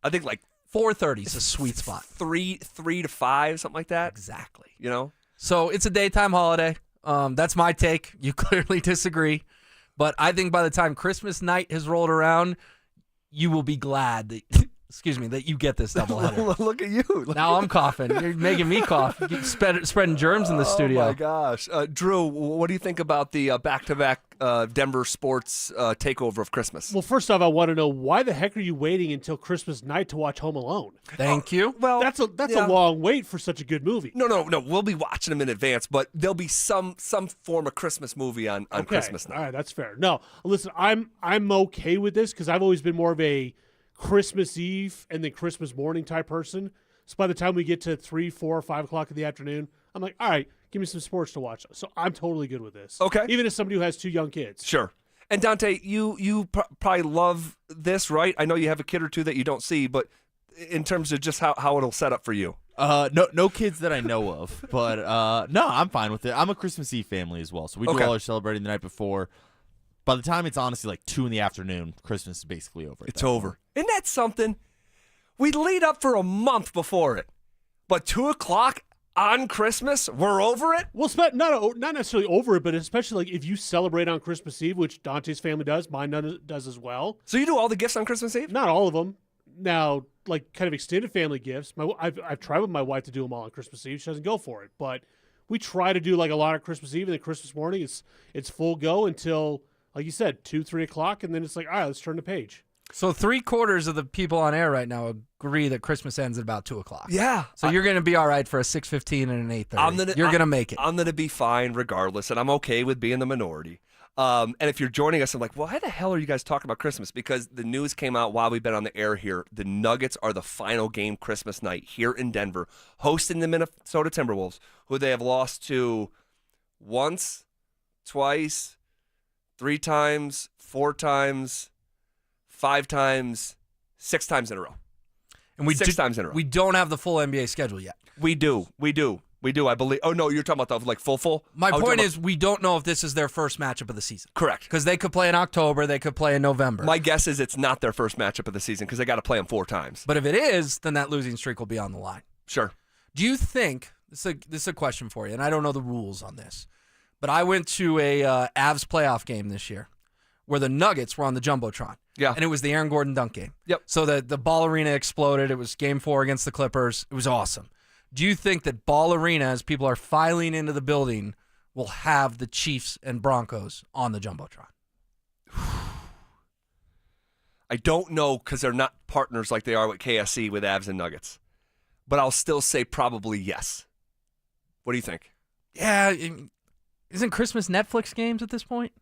I think like 4:30 is a sweet spot. 3 to 5, something like that. Exactly. You know? So it's a daytime holiday. That's my take. You clearly disagree. But I think by the time Christmas night has rolled around, you will be glad that, that you get this doubleheader. Look at you. Now I'm coughing. You're making me cough. You're spreading germs in the studio. Oh, my gosh. Drew, what do you think about the back-to-back Denver sports takeover of Christmas? Well, first off, I want to know, why the heck are you waiting until Christmas night to watch Home Alone? Thank you. Well, that's a long wait for such a good movie. No. We'll be watching them in advance, but there'll be some form of Christmas movie on Christmas night. All right, that's fair. No, listen, I'm okay with this because I've always been more of a Christmas Eve and then Christmas morning type person. So by the time we get to 3, 4, 5 o'clock in the afternoon, I'm like, all right, give me some sports to watch. So I'm totally good with this. Okay. Even as somebody who has 2 young kids. Sure. And Dante, you probably love this, right? I know you have a kid or two that you don't see, but in terms of just how it'll set up for you. No kids that I know of, but no, I'm fine with it. I'm a Christmas Eve family as well, so we do all our celebrating the night before. By the time it's honestly like 2 in the afternoon, Christmas is basically over. It's over. Isn't that something? We lead up for a month before it, but 2 o'clock on Christmas, we're over it? Well, not necessarily over it, but especially like if you celebrate on Christmas Eve, which Dante's family does, mine does as well. So you do all the gifts on Christmas Eve? Not all of them. Now, like kind of extended family gifts, I've tried with my wife to do them all on Christmas Eve. She doesn't go for it, but we try to do like a lot of Christmas Eve, and then Christmas morning it's full go until, like you said, 2, 3 o'clock, and then it's like, all right, let's turn the page. So 3/4 of the people on air right now agree that Christmas ends at about 2 o'clock. Yeah. So you're going to be all right for a 6:15 and an 8:30. You're going to make it. I'm going to be fine regardless, and I'm okay with being the minority. And if you're joining us, I'm like, well, how the hell are you guys talking about Christmas? Because the news came out while we've been on the air here. The Nuggets are the final game Christmas night here in Denver, hosting the Minnesota Timberwolves, who they have lost to once, twice, 3 times, 4 times, 5 times, 6 times in a row. And 6 times in a row. We don't have the full NBA schedule yet. We do, I believe. Oh, no, you're talking about the like full? My point is we don't know if this is their first matchup of the season. Correct. Because they could play in October, they could play in November. My guess is it's not their first matchup of the season because they got to play them 4 times. But if it is, then that losing streak will be on the line. Sure. Do you think, this is a question for you, and I don't know the rules on this, but I went to a Avs playoff game this year where the Nuggets were on the Jumbotron. Yeah. And it was the Aaron Gordon dunk game. Yep. So the Ball Arena exploded. It was game 4 against the Clippers. It was awesome. Do you think that Ball Arena, as people are filing into the building, will have the Chiefs and Broncos on the Jumbotron? I don't know because they're not partners like they are with KSC with Avs and Nuggets. But I'll still say probably yes. What do you think? Yeah. Isn't Christmas Netflix games at this point?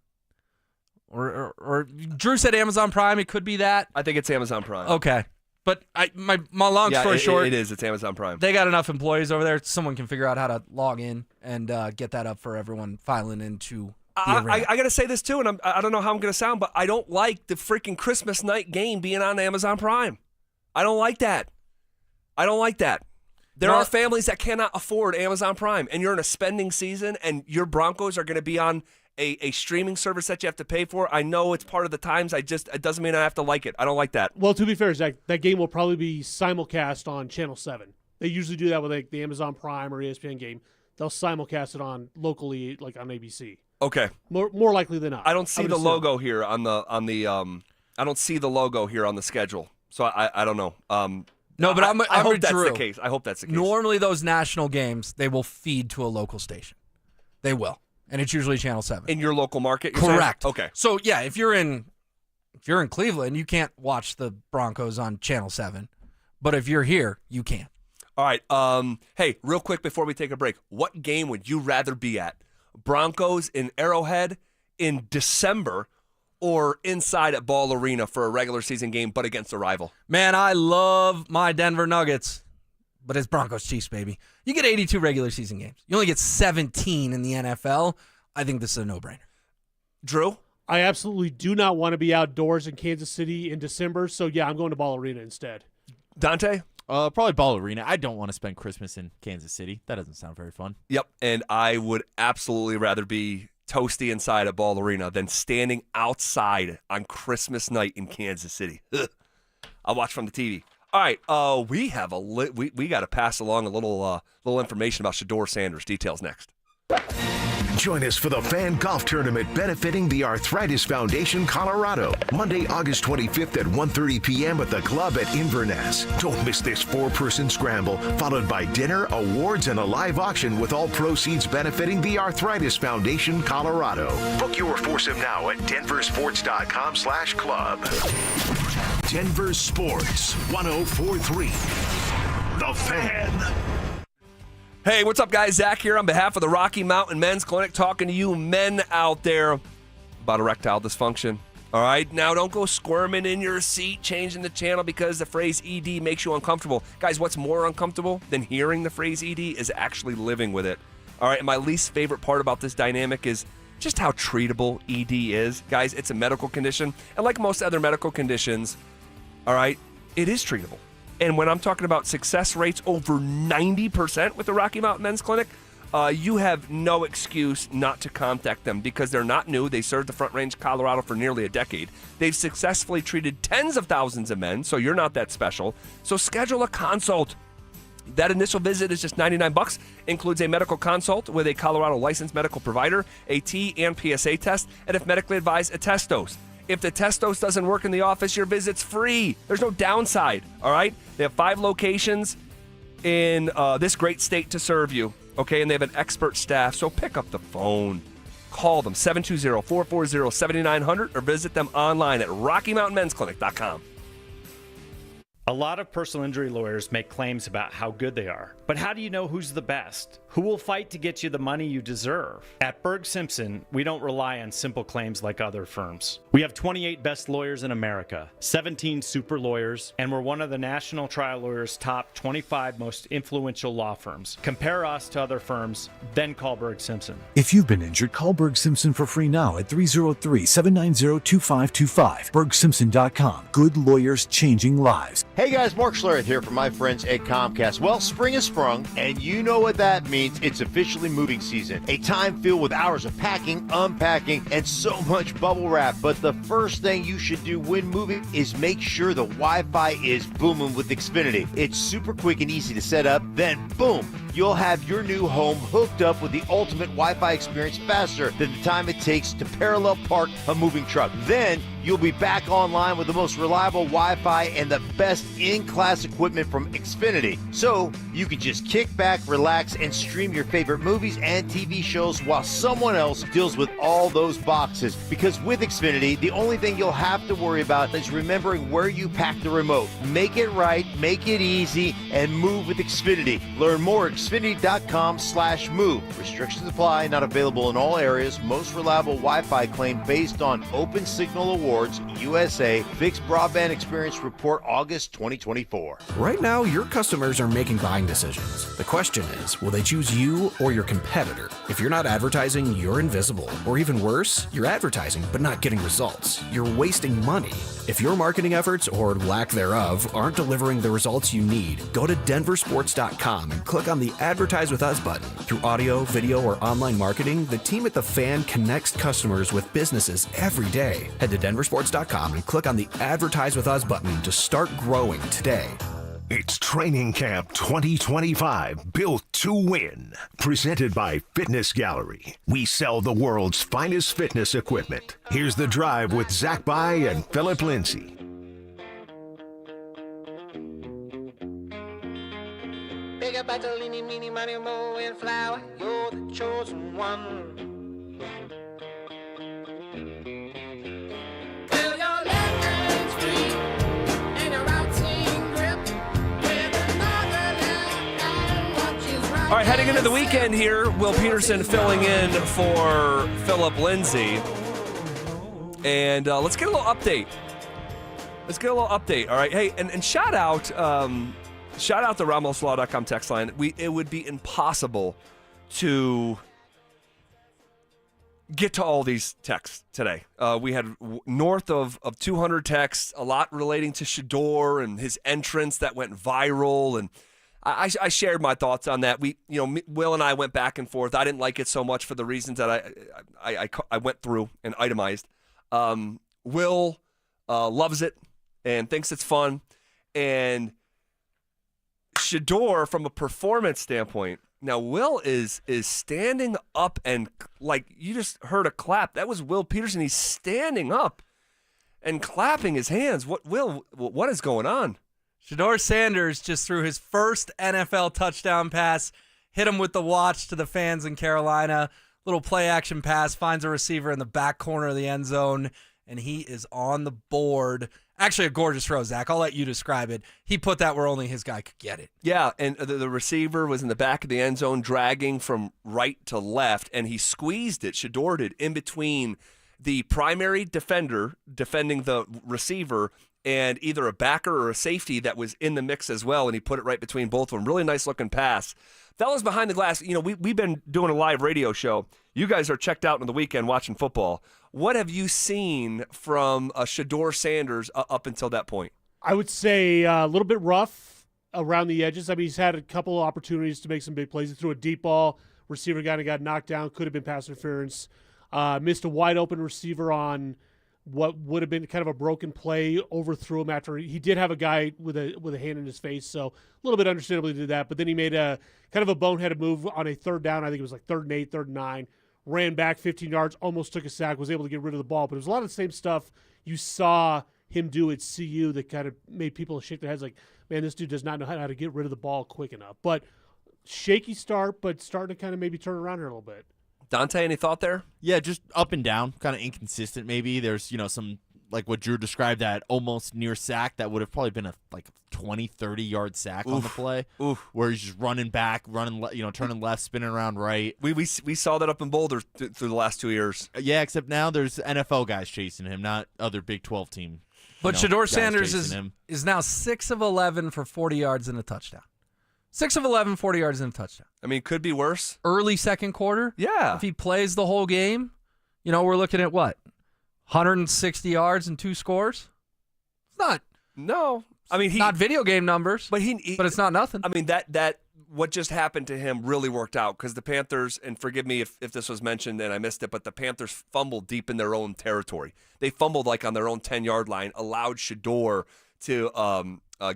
Or Drew said Amazon Prime. It could be that. I think it's Amazon Prime. Okay. But my long story short, it is. It's Amazon Prime. They got enough employees over there. Someone can figure out how to log in and get that up for everyone filing into I got to say this too, and I don't know how I'm going to sound, but I don't like the freaking Christmas night game being on Amazon Prime. I don't like that. There are families that cannot afford Amazon Prime, and you're in a spending season, and your Broncos are going to be on a streaming service that you have to pay for. I know it's part of the times. It doesn't mean I have to like it. I don't like that. Well, to be fair, Zach, that game will probably be simulcast on Channel 7. They usually do that with like the Amazon Prime or ESPN game. They'll simulcast it on locally, like on ABC. Okay. More likely than not. I don't see the logo here on the I don't see the logo here on the schedule, so I don't know. No, but I hope that's Drew. the case. I hope that's the case. Normally, those national games, they will feed to a local station. They will, and it's usually Channel 7 in your local market. Correct. Saying? Okay. So yeah, if you're in Cleveland, you can't watch the Broncos on Channel 7, but if you're here, you can. All right. Hey, real quick before we take a break, what game would you rather be at? Broncos in Arrowhead in December, or inside at Ball Arena for a regular season game, but against a rival? Man, I love my Denver Nuggets, but it's Broncos Chiefs, baby. You get 82 regular season games. You only get 17 in the NFL. I think this is a no-brainer. Drew? I absolutely do not want to be outdoors in Kansas City in December, so yeah, I'm going to Ball Arena instead. Dante? Probably Ball Arena. I don't want to spend Christmas in Kansas City. That doesn't sound very fun. Yep, and I would absolutely rather be toasty inside at Ball Arena than standing outside on Christmas night in Kansas City. Ugh. I'll watch from the TV. All right, we have we got to pass along a little information about Shador Sanders. Details next. Join us for the Fan Golf Tournament benefiting the Arthritis Foundation Colorado, Monday, August 25th at 1:30 p.m. at the club at Inverness. Don't miss this 4-person scramble, followed by dinner, awards, and a live auction with all proceeds benefiting the Arthritis Foundation Colorado. Book your foursome now at DenverSports.com/club. Denver Sports 104.3. The Fan. Hey, what's up, guys? Zach here on behalf of the Rocky Mountain Men's Clinic, talking to you men out there about erectile dysfunction. All right? Now, don't go squirming in your seat, changing the channel because the phrase ED makes you uncomfortable. Guys, what's more uncomfortable than hearing the phrase ED is actually living with it. All right? And my least favorite part about this dynamic is just how treatable ED is. Guys, it's a medical condition. And like most other medical conditions, all right, it is treatable. And when I'm talking about success rates over 90% with the Rocky Mountain Men's Clinic, you have no excuse not to contact them because they're not new. They served the Front Range, Colorado for nearly a decade. They've successfully treated tens of thousands of men, so you're not that special. So schedule a consult. That initial visit is just $99, includes a medical consult with a Colorado licensed medical provider, a T and PSA test, and if medically advised, a test dose. If the test dose doesn't work in the office, your visit's free. There's no downside, all right? They have 5 locations in this great state to serve you, okay? And they have an expert staff, so pick up the phone. Call them, 720-440-7900, or visit them online at RockyMountainMen'sClinic.com. A lot of personal injury lawyers make claims about how good they are. But how do you know who's the best? Who will fight to get you the money you deserve? At Berg Simpson, we don't rely on simple claims like other firms. We have 28 best lawyers in America, 17 super lawyers, and we're one of the National Trial Lawyers' top 25 most influential law firms. Compare us to other firms, then call Berg Simpson. If you've been injured, call Berg Simpson for free now at 303-790-2525. BergSimpson.com. Good lawyers changing lives. Hey guys, Mark Schlereth here from my friends at Comcast. Well, spring has sprung, and you know what that means. It's officially moving season. A time filled with hours of packing, unpacking, and so much bubble wrap. But the first thing you should do when moving is make sure the Wi-Fi is booming with Xfinity. It's super quick and easy to set up. Then, boom, you'll have your new home hooked up with the ultimate Wi-Fi experience faster than the time it takes to parallel park a moving truck. Then, you'll be back online with the most reliable Wi-Fi and the best in-class equipment from Xfinity. So, you can just kick back, relax, and stream your favorite movies and TV shows while someone else deals with all those boxes. Because with Xfinity, the only thing you'll have to worry about is remembering where you pack the remote. Make it right, make it easy, and move with Xfinity. Learn more at Xfinity.com/move. Restrictions apply. Not available in all areas. Most reliable Wi-Fi claim based on Open Signal Awards USA. Fixed Broadband Experience Report August 2024. Right now, your customers are making buying decisions. The question is, will they choose you or your competitor? If you're not advertising, you're invisible. Or even worse, you're advertising but not getting results. You're wasting money. If your marketing efforts, or lack thereof, aren't delivering the results you need, go to DenverSports.com and click on the Advertise with Us button. Through audio, video, or online marketing, the team at The Fan connects customers with businesses every day. Head to DenverSports.com and click on the Advertise with Us button to start growing today. It's Training Camp 2025, built to win. Presented by Fitness Gallery. We sell the world's finest fitness equipment. Here's The Drive with Zach By and Phillip Lindsay. Big up Bartolini, Mini, Money, Mo, and Flower. You're the chosen one. Will your left hand free and your right hand grip with another left hand watches right. All right, heading into the weekend here, Will Peterson filling in for Phillip Lindsay. And let's get a little update. All right, hey, and shout out the RamosLaw.com text line. It would be impossible to get to all these texts today. We had north of 200 texts, a lot relating to Shador and his entrance that went viral, and I shared my thoughts on that. Will and I went back and forth. I didn't like it so much for the reasons that I went through and itemized. Will loves it and thinks it's fun, and Shador, from a performance standpoint, now Will is standing up, and like you just heard a clap. That was Will Peterson. He's standing up and clapping his hands. What is going on? Shador Sanders just threw his first NFL touchdown pass, hit him with the watch to the fans in Carolina. Little play action pass, finds a receiver in the back corner of the end zone, and he is on the board. Actually, a gorgeous throw, Zach. I'll let you describe it. He put that where only his guy could get it. Yeah, and the receiver was in the back of the end zone, dragging from right to left, and he squeezed it, Shador did, in between the primary defender defending the receiver and either a backer or a safety that was in the mix as well, and he put it right between both of them. Really nice-looking pass. Fellas behind the glass, we've been doing a live radio show. You guys are checked out on the weekend watching football. What have you seen from Shador Sanders up until that point? I would say a little bit rough around the edges. I mean, he's had a couple of opportunities to make some big plays. He threw a deep ball. Receiver kind of got knocked down. Could have been pass interference. Missed a wide-open receiver on what would have been kind of a broken play, overthrew him after he did have a guy with a hand in his face, so a little bit understandably did that. But then he made a kind of a boneheaded move on a third down. I think it was like 3rd and 8, 3rd and 9. Ran back 15 yards, almost took a sack, was able to get rid of the ball. But it was a lot of the same stuff you saw him do at CU that kind of made people shake their heads like, man, this dude does not know how to get rid of the ball quick enough. But shaky start, but starting to kind of maybe turn around here a little bit. Dante, any thought there? Yeah, just up and down, kind of inconsistent maybe. There's, some, like what Drew described, that almost near sack that would have probably been a 20, 30-yard sack on the play. Where he's just running back, turning left, spinning around right. We saw that up in Boulder through the last 2 years. Yeah, except now there's NFL guys chasing him, not other Big 12 team. But Shador Sanders is now 6 of 11 for 40 yards and a touchdown. 6 of 11, 40 yards and a touchdown. I mean, could be worse. Early second quarter. Yeah. If he plays the whole game, we're looking at what? 160 yards and 2 scores? It's not. No. I mean, not video game numbers, but it's not nothing. I mean, that what just happened to him really worked out because the Panthers, and forgive me if this was mentioned and I missed it, but the Panthers fumbled deep in their own territory. They fumbled like on their own 10-yard line, allowed Shador to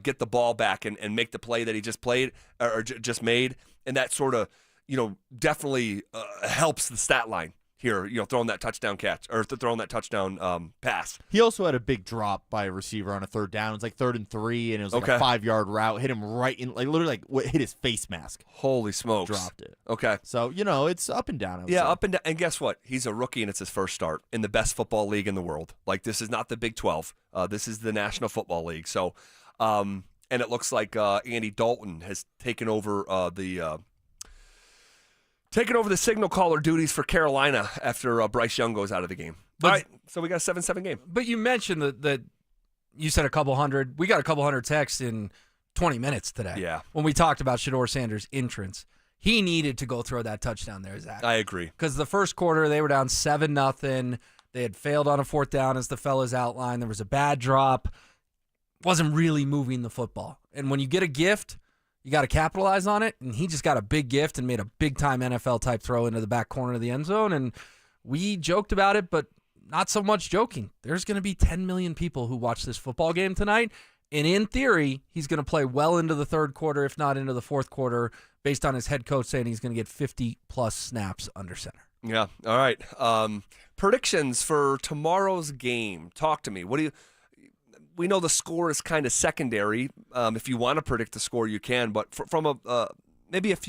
get the ball back and make the play that he just played or just made, and that sort of definitely helps the stat line here. Throwing that touchdown catch or throwing that touchdown pass. He also had a big drop by a receiver on a 3rd down. It was like 3rd and 3, and it was like a 5-yard route. Hit him right in, literally hit his face mask. Holy smokes! Dropped it. Okay, so it's up and down. Yeah, up and down. And guess what? He's a rookie, and it's his first start in the best football league in the world. Like, this is not the Big 12. This is the National Football League. So, and it looks like Andy Dalton has taken over the taking over the signal caller duties for Carolina after Bryce Young goes out of the game. All right, so we got a 7-7 game. But you mentioned that you said a couple hundred. We got a couple hundred texts in 20 minutes today. Yeah. When we talked about Shador Sanders' entrance. He needed to go throw that touchdown there, Zach. I agree. Because the first quarter, they were down 7-0. They had failed on a 4th down, as the fellas outlined. There was a bad drop. Wasn't really moving the football. And when you get a gift, you got to capitalize on it. And he just got a big gift and made a big-time NFL-type throw into the back corner of the end zone. And we joked about it, but not so much joking. There's going to be 10 million people who watch this football game tonight. And in theory, he's going to play well into the 3rd quarter, if not into the 4th quarter, based on his head coach saying he's going to get 50-plus snaps under center. Yeah. All right. Predictions for tomorrow's game. Talk to me. What do you? We know the score is kind of secondary. If you want to predict the score, you can. But from maybe a few